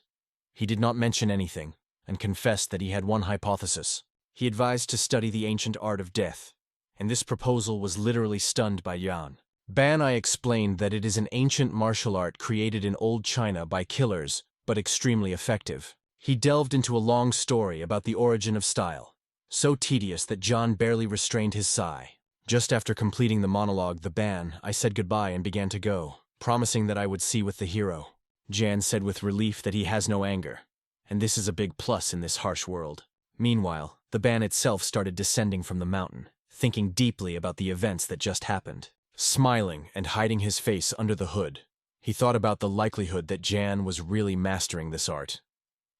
He did not mention anything, and confessed that he had one hypothesis. He advised to study the ancient art of death, and this proposal was literally stunned by Jan. Banai explained that it is an ancient martial art created in old China by killers, but extremely effective. He delved into a long story about the origin of style, so tedious that John barely restrained his sigh. Just after completing the monologue, I said goodbye and began to go, promising that I would see with the hero. Jan said with relief that he has no anger, and this is a big plus in this harsh world. Meanwhile, the ban itself started descending from the mountain, thinking deeply about the events that just happened. Smiling and hiding his face under the hood, he thought about the likelihood that Jan was really mastering this art,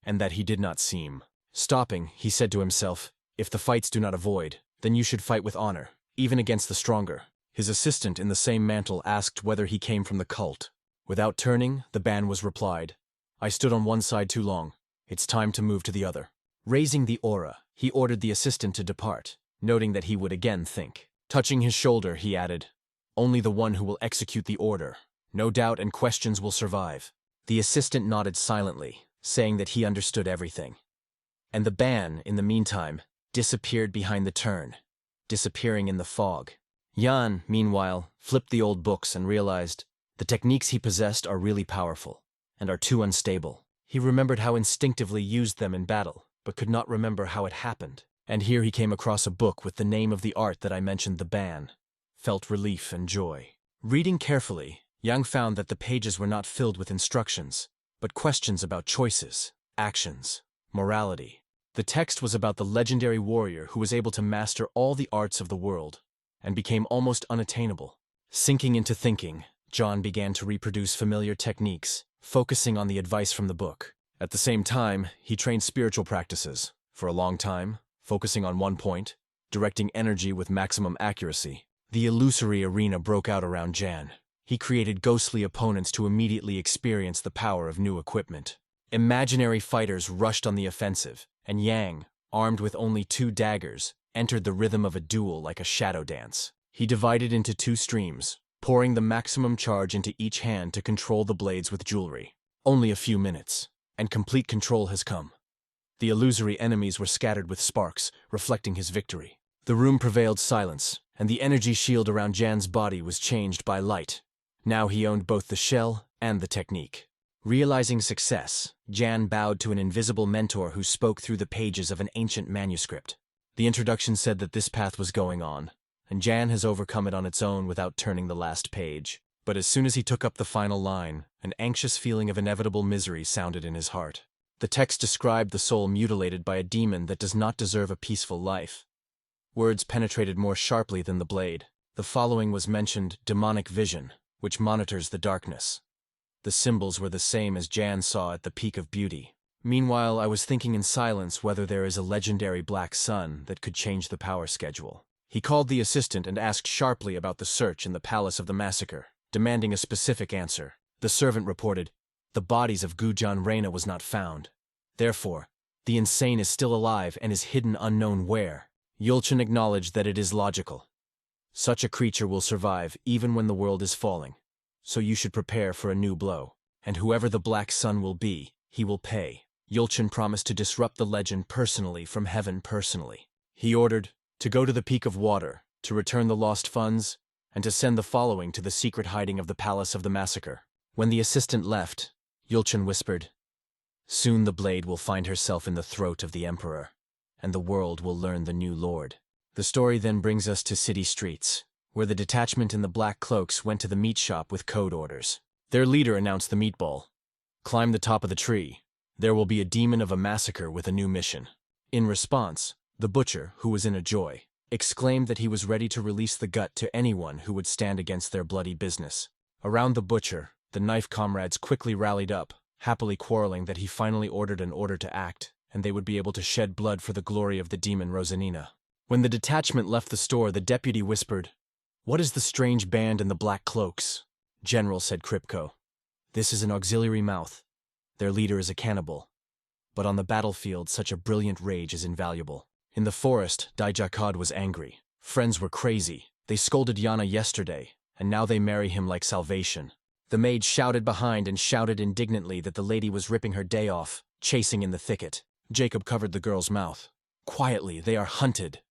and that he did not seem. Stopping, he said to himself, if the fights do not avoid, then you should fight with honor, even against the stronger. His assistant in the same mantle asked whether he came from the cult. Without turning, the ban was replied, I stood on one side too long. It's time to move to the other. Raising the aura, he ordered the assistant to depart, noting that he would again think. Touching his shoulder, he added, "Only the one who will execute the order. No doubt and questions will survive." The assistant nodded silently, saying that he understood everything. And the ban, in the meantime, disappeared behind the turn, disappearing in the fog. Jan, meanwhile, flipped the old books and realized the techniques he possessed are really powerful and are too unstable. He remembered how instinctively used them in battle, but could not remember how it happened. And here he came across a book with the name of the art that I mentioned, the ban. Felt relief and joy. Reading carefully, Yang found that the pages were not filled with instructions, but questions about choices, actions, morality. The text was about the legendary warrior who was able to master all the arts of the world and became almost unattainable. Sinking into thinking, John began to reproduce familiar techniques, focusing on the advice from the book. At the same time, he trained spiritual practices, for a long time, focusing on one point, directing energy with maximum accuracy. The illusory arena broke out around Jan. He created ghostly opponents to immediately experience the power of new equipment. Imaginary fighters rushed on the offensive, and Yang, armed with only 2 daggers, entered the rhythm of a duel like a shadow dance. He divided into 2 streams, pouring the maximum charge into each hand to control the blades with jewelry. Only a few minutes, and complete control has come. The illusory enemies were scattered with sparks, reflecting his victory. The room prevailed silence, and the energy shield around Jan's body was changed by light. Now he owned both the shell and the technique. Realizing success, Jan bowed to an invisible mentor who spoke through the pages of an ancient manuscript. The introduction said that this path was going on, and Jan has overcome it on its own without turning the last page. But as soon as he took up the final line, an anxious feeling of inevitable misery sounded in his heart. The text described the soul mutilated by a demon that does not deserve a peaceful life. Words penetrated more sharply than the blade. The following was mentioned: demonic vision, which monitors the darkness. The symbols were the same as Jan saw at the peak of beauty. Meanwhile, I was thinking in silence whether there is a legendary black sun that could change the power schedule. He called the assistant and asked sharply about the search in the Palace of the Massacre, demanding a specific answer. The servant reported, "The bodies of Gujan Reina was not found. Therefore, the insane is still alive and is hidden unknown where." Yulchin acknowledged that it is logical. Such a creature will survive even when the world is falling. So you should prepare for a new blow. And whoever the Black Sun will be, he will pay. Yulchin promised to disrupt the legend personally from heaven personally. He ordered to go to the Peak of Water, to return the lost funds, and to send the following to the secret hiding of the Palace of the Massacre. When the assistant left, Yulchin whispered, "Soon the blade will find herself in the throat of the Emperor, and the world will learn the new Lord." The story then brings us to city streets, where the detachment in the black cloaks went to the meat shop with code orders. Their leader announced the meatball. "Climb the top of the tree. There will be a demon of a massacre with a new mission." In response, the butcher, who was in a joy, exclaimed that he was ready to release the gut to anyone who would stand against their bloody business. Around the butcher, the knife comrades quickly rallied up, happily quarreling that he finally ordered an order to act, and they would be able to shed blood for the glory of the demon Rosanina. When the detachment left the store, the deputy whispered, "What is the strange band in the black cloaks?" "General," said Kripko, "this is an auxiliary mouth. Their leader is a cannibal. But on the battlefield, such a brilliant rage is invaluable." In the forest, Daijakad was angry. Friends were crazy. They scolded Yana yesterday, and now they marry him like salvation. The maid shouted behind and shouted indignantly that the lady was ripping her day off, chasing in the thicket. Jacob covered the girl's mouth. "Quietly, they are hunted."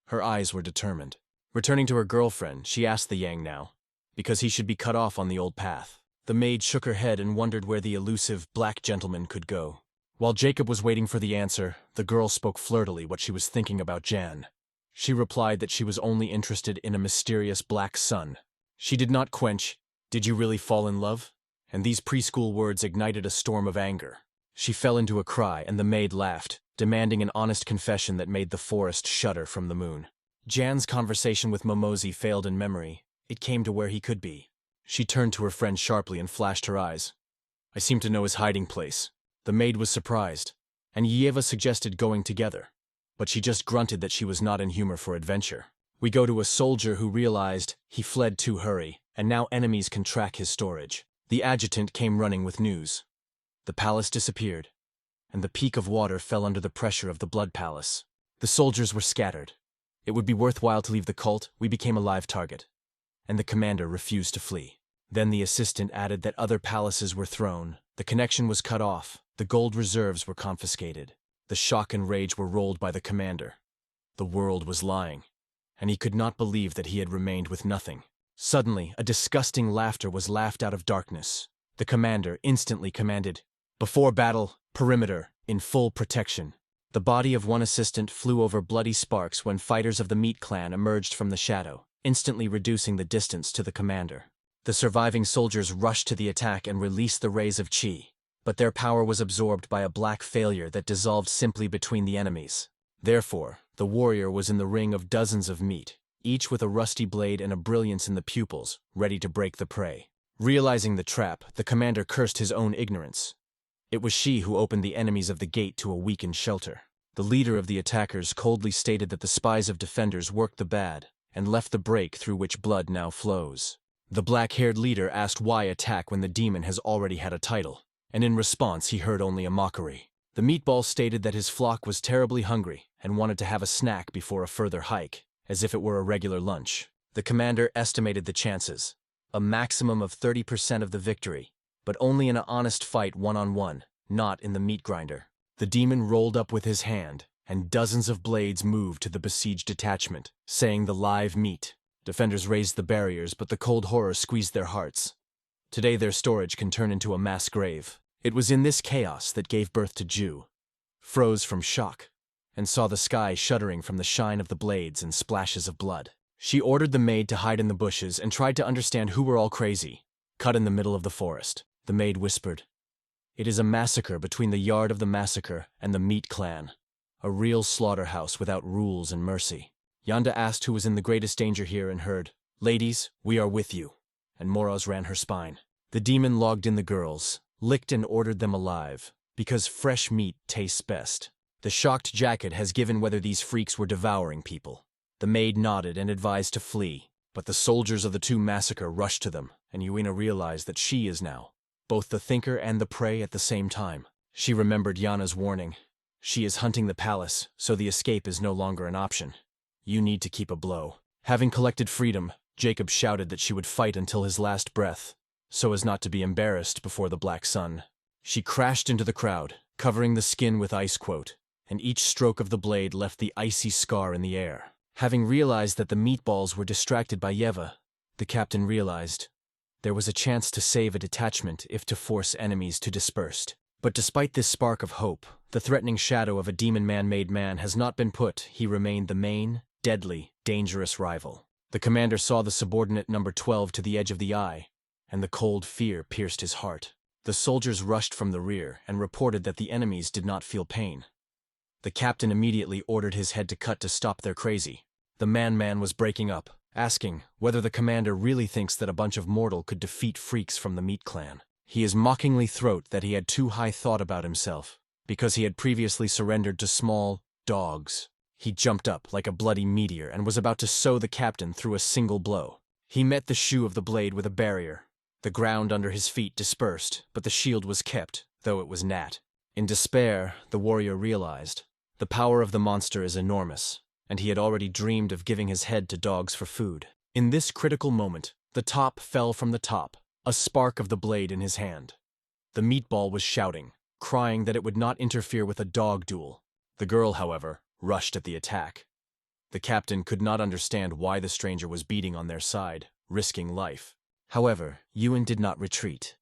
Her eyes were determined. Returning to her girlfriend, she asked the Yang now, because he should be cut off on the old path. The maid shook her head and wondered where the elusive black gentleman could go. While Jacob was waiting for the answer, the girl spoke flirtily what she was thinking about Jan. She replied that she was only interested in a mysterious black sun. She did not quench, "Did you really fall in love?" And these preschool words ignited a storm of anger. She fell into a cry, and the maid laughed, demanding an honest confession that made the forest shudder from the moon. Jan's conversation with Momozi failed in memory. It came to where he could be. She turned to her friend sharply and flashed her eyes. "I seem to know his hiding place." The maid was surprised, and Yeva suggested going together, but she just grunted that she was not in humor for adventure. We go to a soldier who realized he fled too hurry, and now enemies can track his storage. The adjutant came running with news. The palace disappeared. and the peak of water fell under the pressure of the blood palace. The soldiers were scattered. It would be worthwhile to leave the cult, we became a live target. And the commander refused to flee. Then the assistant added that other palaces were thrown, the connection was cut off, the gold reserves were confiscated. The shock and rage were rolled by the commander. The world was lying, and he could not believe that he had remained with nothing. Suddenly, a disgusting laughter was laughed out of darkness. The commander instantly commanded, "Before battle, perimeter, in full protection." The body of one assistant flew over bloody sparks when fighters of the Meat Clan emerged from the shadow, instantly reducing the distance to the commander. The surviving soldiers rushed to the attack and released the rays of chi, but their power was absorbed by a black failure that dissolved simply between the enemies. Therefore, the warrior was in the ring of dozens of meat, each with a rusty blade and a brilliance in the pupils, ready to break the prey. Realizing the trap, the commander cursed his own ignorance. It was she who opened the enemies of the gate to a weakened shelter. The leader of the attackers coldly stated that the spies of defenders worked the bad, and left the break through which blood now flows. The black-haired leader asked why attack when the demon has already had a title, and in response he heard only a mockery. The meatball stated that his flock was terribly hungry and wanted to have a snack before a further hike, as if it were a regular lunch. The commander estimated the chances. A maximum of 30% of the victory, but only in an honest fight one-on-one, not in the meat grinder. The demon rolled up with his hand, and dozens of blades moved to the besieged detachment, saying the live meat. Defenders raised the barriers, but the cold horror squeezed their hearts. Today their storage can turn into a mass grave. It was in this chaos that gave birth to Ju. Froze from shock, and saw the sky shuddering from the shine of the blades and splashes of blood. She ordered the maid to hide in the bushes and tried to understand who were all crazy. Cut in the middle of the forest, the maid whispered, "It is a massacre between the Yard of the Massacre and the Meat Clan. A real slaughterhouse without rules and mercy." Yanda asked who was in the greatest danger here and heard, "Ladies, we are with you." And Moraz ran her spine. The demon logged in the girls, licked and ordered them alive, because fresh meat tastes best. The shocked jacket has given whether these freaks were devouring people. The maid nodded and advised to flee, but the soldiers of the two massacre rushed to them, and Yuina realized that she is now both the thinker and the prey at the same time. She remembered Yana's warning. She is hunting the palace, so the escape is no longer an option. You need to keep a blow. Having collected freedom, Jacob shouted that she would fight until his last breath, so as not to be embarrassed before the black sun. She crashed into the crowd, covering the skin with ice quote, and each stroke of the blade left the icy scar in the air. Having realized that the meatballs were distracted by Yeva, the captain realized there was a chance to save a detachment if to force enemies to disperse. But despite this spark of hope, the threatening shadow of a demon man-made man has not been put. He remained the main, deadly, dangerous rival. The commander saw the subordinate number 12 to the edge of the eye, and the cold fear pierced his heart. The soldiers rushed from the rear and reported that the enemies did not feel pain. The captain immediately ordered his head to cut to stop their crazy. The man was breaking up, asking whether the commander really thinks that a bunch of mortal could defeat freaks from the Meat Clan. He is mockingly throat that he had too high thought about himself, because he had previously surrendered to small dogs. He jumped up like a bloody meteor and was about to sow the captain through a single blow. He met the shoe of the blade with a barrier. The ground under his feet dispersed, but the shield was kept, though it was Nat. In despair, the warrior realized the power of the monster is enormous, and he had already dreamed of giving his head to dogs for food. In this critical moment, the top fell from the top, a spark of the blade in his hand. The meatball was shouting, crying that it would not interfere with a dog duel. The girl, however, rushed at the attack. The captain could not understand why the stranger was beating on their side, risking life. However, Yuan did not retreat.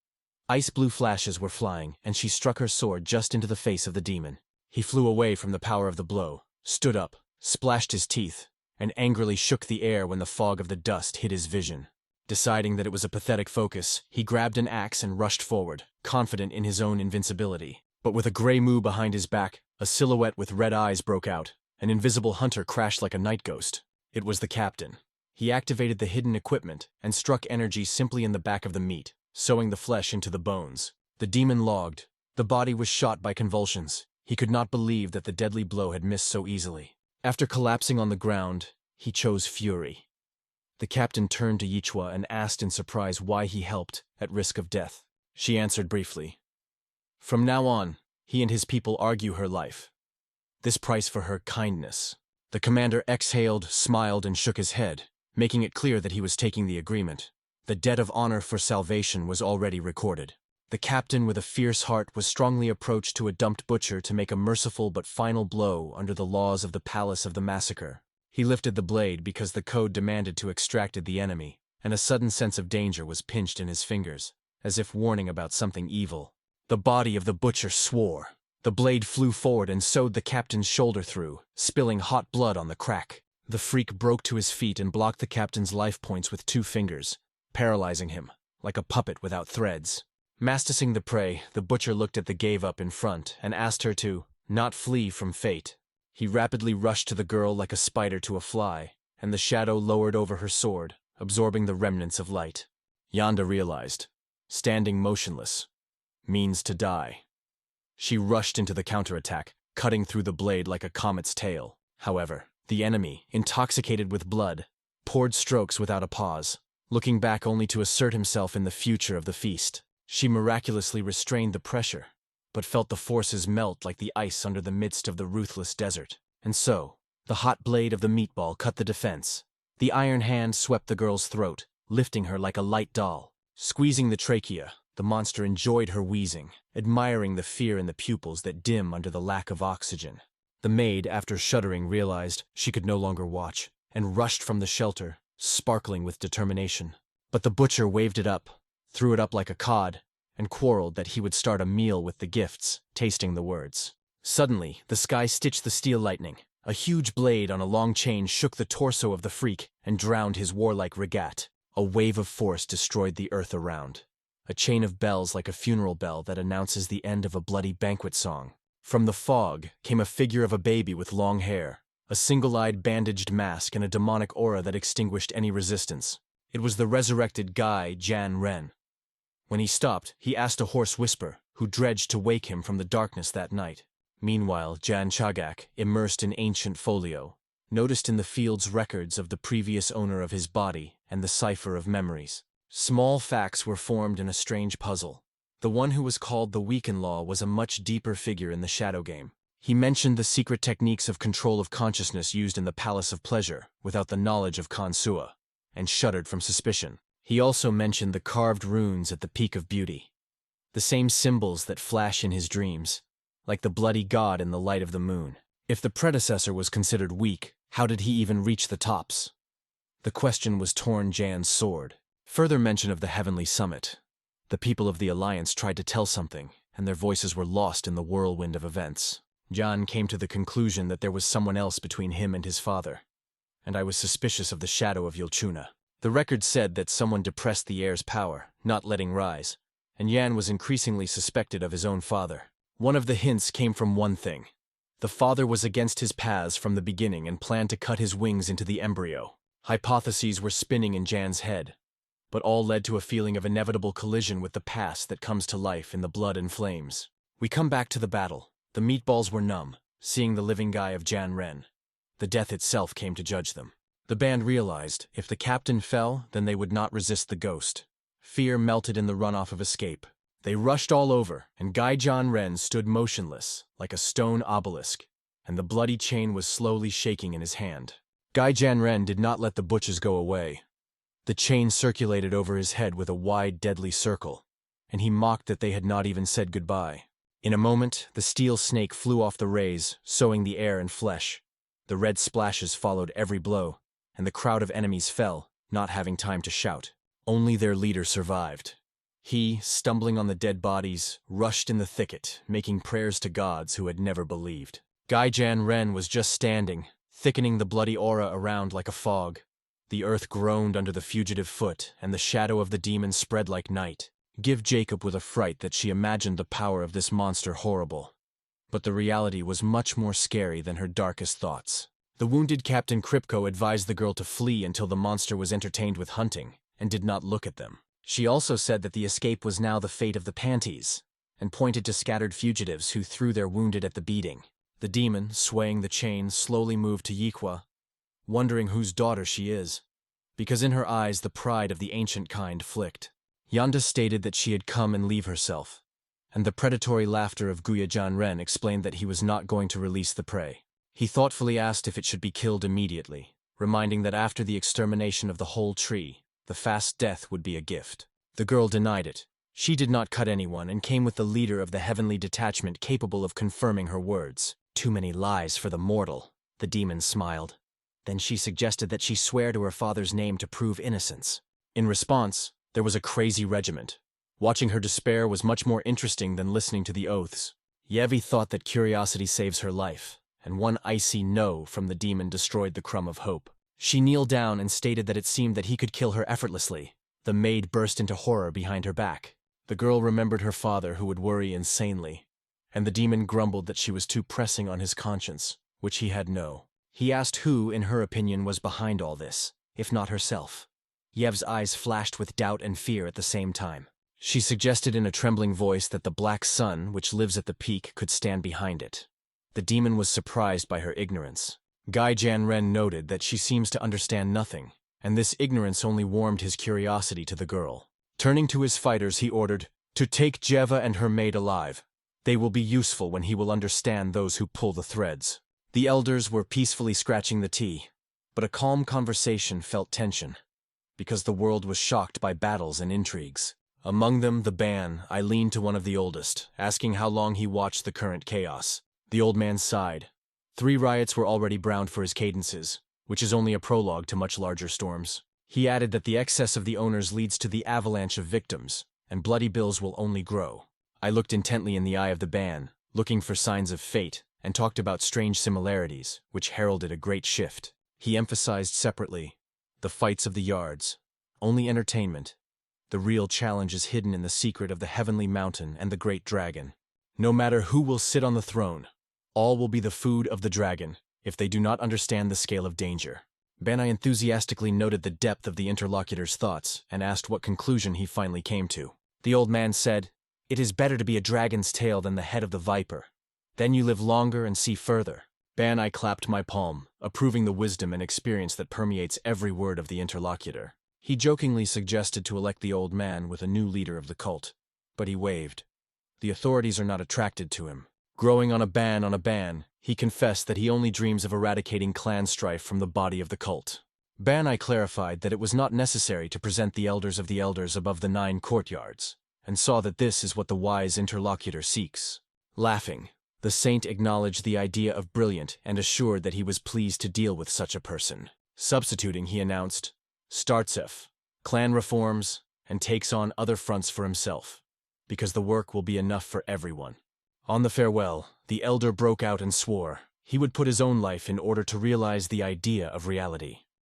Ice blue flashes were flying, and she struck her sword just into the face of the demon. He flew away from the power of the blow, stood up, splashed his teeth, and angrily shook the air when the fog of the dust hid his vision. Deciding that it was a pathetic focus, he grabbed an axe and rushed forward, confident in his own invincibility. But with a gray moo behind his back, a silhouette with red eyes broke out. An invisible hunter crashed like a night ghost. It was the captain. He activated the hidden equipment and struck energy simply in the back of the meat, sewing the flesh into the bones. The demon logged. The body was shot by convulsions. He could not believe that the deadly blow had missed so easily. After collapsing on the ground, he chose fury. The captain turned to Yichua and asked in surprise why he helped, at risk of death. She answered briefly, "From now on, He and his people argue her life. This price for her kindness. The commander exhaled, smiled, and shook his head, making it clear that he was taking the agreement. The debt of honor for salvation was already recorded. The captain with a fierce heart was strongly approached to a dumped butcher to make a merciful but final blow under the laws of the Palace of the Massacre. He lifted the blade because the code demanded to extract the enemy, and a sudden sense of danger was pinched in his fingers, as if warning about something evil. The body of the butcher swore. The blade flew forward and sewed the captain's shoulder through, spilling hot blood on the crack. The freak broke to his feet and blocked the captain's life points with 2 fingers, paralyzing him, like a puppet without threads. Masticing the prey, the butcher looked at the gave-up in front and asked her to not flee from fate. He rapidly rushed to the girl like a spider to a fly, and the shadow lowered over her sword, absorbing the remnants of light. Yanda realized, standing motionless means to die. She rushed into the counterattack, cutting through the blade like a comet's tail. However, the enemy, intoxicated with blood, poured strokes without a pause, looking back only to assert himself in the future of the feast. She miraculously restrained the pressure, but felt the forces melt like the ice under the midst of the ruthless desert. And so, the hot blade of the meatball cut the defense. The iron hand swept the girl's throat, lifting her like a light doll. Squeezing the trachea, the monster enjoyed her wheezing, admiring the fear in the pupils that dim under the lack of oxygen. The maid, after shuddering, realized she could no longer watch, and rushed from the shelter, sparkling with determination. But the butcher waved it up, threw it up like a cod, and quarreled that he would start a meal with the gifts, tasting the words. Suddenly, the sky stitched the steel lightning. A huge blade on a long chain shook the torso of the freak and drowned his warlike regat. A wave of force destroyed the earth around. A chain of bells like a funeral bell that announces the end of a bloody banquet song. From the fog came a figure of a baby with long hair, a single-eyed bandaged mask, and a demonic aura that extinguished any resistance. It was the resurrected Guy Jan Ren. When he stopped, he asked a hoarse whisper, who dredged to wake him from the darkness that night. Meanwhile, Jan Chagak, immersed in ancient folio, noticed in the fields records of the previous owner of his body and the cipher of memories. Small facts were formed in a strange puzzle. The one who was called the Weaken-Law was a much deeper figure in the shadow game. He mentioned the secret techniques of control of consciousness used in the Palace of Pleasure, without the knowledge of Kansua, and shuddered from suspicion. He also mentioned the carved runes at the Peak of Beauty, the same symbols that flash in his dreams, like the bloody god in the light of the moon. If the predecessor was considered weak, how did he even reach the tops? The question was torn Jan's sword. Further mention of the Heavenly Summit. The people of the Alliance tried to tell something, and their voices were lost in the whirlwind of events. Jan came to the conclusion that there was someone else between him and his father, and I was suspicious of the shadow of Yulchuna. The record said that someone depressed the heir's power, not letting rise, and Jan was increasingly suspected of his own father. One of the hints came from one thing. The father was against his paths from the beginning and planned to cut his wings into the embryo. Hypotheses were spinning in Jan's head, but all led to a feeling of inevitable collision with the past that comes to life in the blood and flames. We come back to the battle. The meatballs were numb, seeing the living guy of Jan Ren. The death itself came to judge them. The band realized, if the captain fell, then they would not resist the ghost. Fear melted in the runoff of escape. They rushed all over, and Guy Jan Ren stood motionless, like a stone obelisk, and the bloody chain was slowly shaking in his hand. Guy Jan Ren did not let the butchers go away. The chain circulated over his head with a wide, deadly circle, and he mocked that they had not even said goodbye. In a moment, the steel snake flew off the rays, sowing the air and flesh. The red splashes followed every blow, and the crowd of enemies fell, not having time to shout. Only their leader survived. He, stumbling on the dead bodies, rushed in the thicket, making prayers to gods who had never believed. Guy Jan Ren was just standing, thickening the bloody aura around like a fog. The earth groaned under the fugitive foot, and the shadow of the demon spread like night. Give Jacob with a fright that she imagined the power of this monster horrible. But the reality was much more scary than her darkest thoughts. The wounded Captain Kripko advised the girl to flee until the monster was entertained with hunting, and did not look at them. She also said that the escape was now the fate of the panties, and pointed to scattered fugitives who threw their wounded at the beating. The demon, swaying the chain, slowly moved to Yikwa, wondering whose daughter she is, because in her eyes the pride of the ancient kind flicked. Yanda stated that she had come and leave herself, and the predatory laughter of Guya Janren explained that he was not going to release the prey. He thoughtfully asked if it should be killed immediately, reminding that after the extermination of the whole tree, the fast death would be a gift. The girl denied it. She did not cut anyone and came with the leader of the heavenly detachment capable of confirming her words. Too many lies for the mortal, the demon smiled. Then she suggested that she swear to her father's name to prove innocence. In response, there was a crazy regiment. Watching her despair was much more interesting than listening to the oaths. Yevi thought that curiosity saves her life, and one icy no from the demon destroyed the crumb of hope. She kneeled down and stated that it seemed that he could kill her effortlessly. The maid burst into horror behind her back. The girl remembered her father who would worry insanely, and the demon grumbled that she was too pressing on his conscience, which he had no. He asked who, in her opinion, was behind all this, if not herself. Yev's eyes flashed with doubt and fear at the same time. She suggested in a trembling voice that the black sun, which lives at the peak, could stand behind it. The demon was surprised by her ignorance. Guy Janren noted that she seems to understand nothing, and this ignorance only warmed his curiosity to the girl. Turning to his fighters, he ordered, "To take Jeva and her maid alive. They will be useful when he will understand those who pull the threads." The elders were peacefully scratching the tea, but a calm conversation felt tension, because the world was shocked by battles and intrigues. Among them, the ban, I leaned to one of the oldest, asking how long he watched the current chaos. The old man sighed. 3 riots were already browned for his cadences, which is only a prologue to much larger storms. He added that the excess of the owners leads to the avalanche of victims, and bloody bills will only grow. I looked intently in the eye of the ban, looking for signs of fate, and talked about strange similarities, which heralded a great shift. He emphasized separately, the fights of the yards, only entertainment. The real challenge is hidden in the secret of the heavenly mountain and the great dragon. No matter who will sit on the throne, all will be the food of the dragon, if they do not understand the scale of danger. Banai enthusiastically noted the depth of the interlocutor's thoughts and asked what conclusion he finally came to. The old man said, "It is better to be a dragon's tail than the head of the viper. Then you live longer and see further." Banai clapped my palm, approving the wisdom and experience that permeates every word of the interlocutor. He jokingly suggested to elect the old man with a new leader of the cult, but he waved. The authorities are not attracted to him. Growing on a ban, he confessed that he only dreams of eradicating clan strife from the body of the cult. Banai clarified that it was not necessary to present the elders of the elders above the 9 courtyards, and saw that this is what the wise interlocutor seeks. Laughing, the saint acknowledged the idea of brilliant and assured that he was pleased to deal with such a person. Substituting, he announced, "Startsef, clan reforms, and takes on other fronts for himself, because the work will be enough for everyone." On the farewell, the elder broke out and swore he would put his own life in order to realize the idea of reality.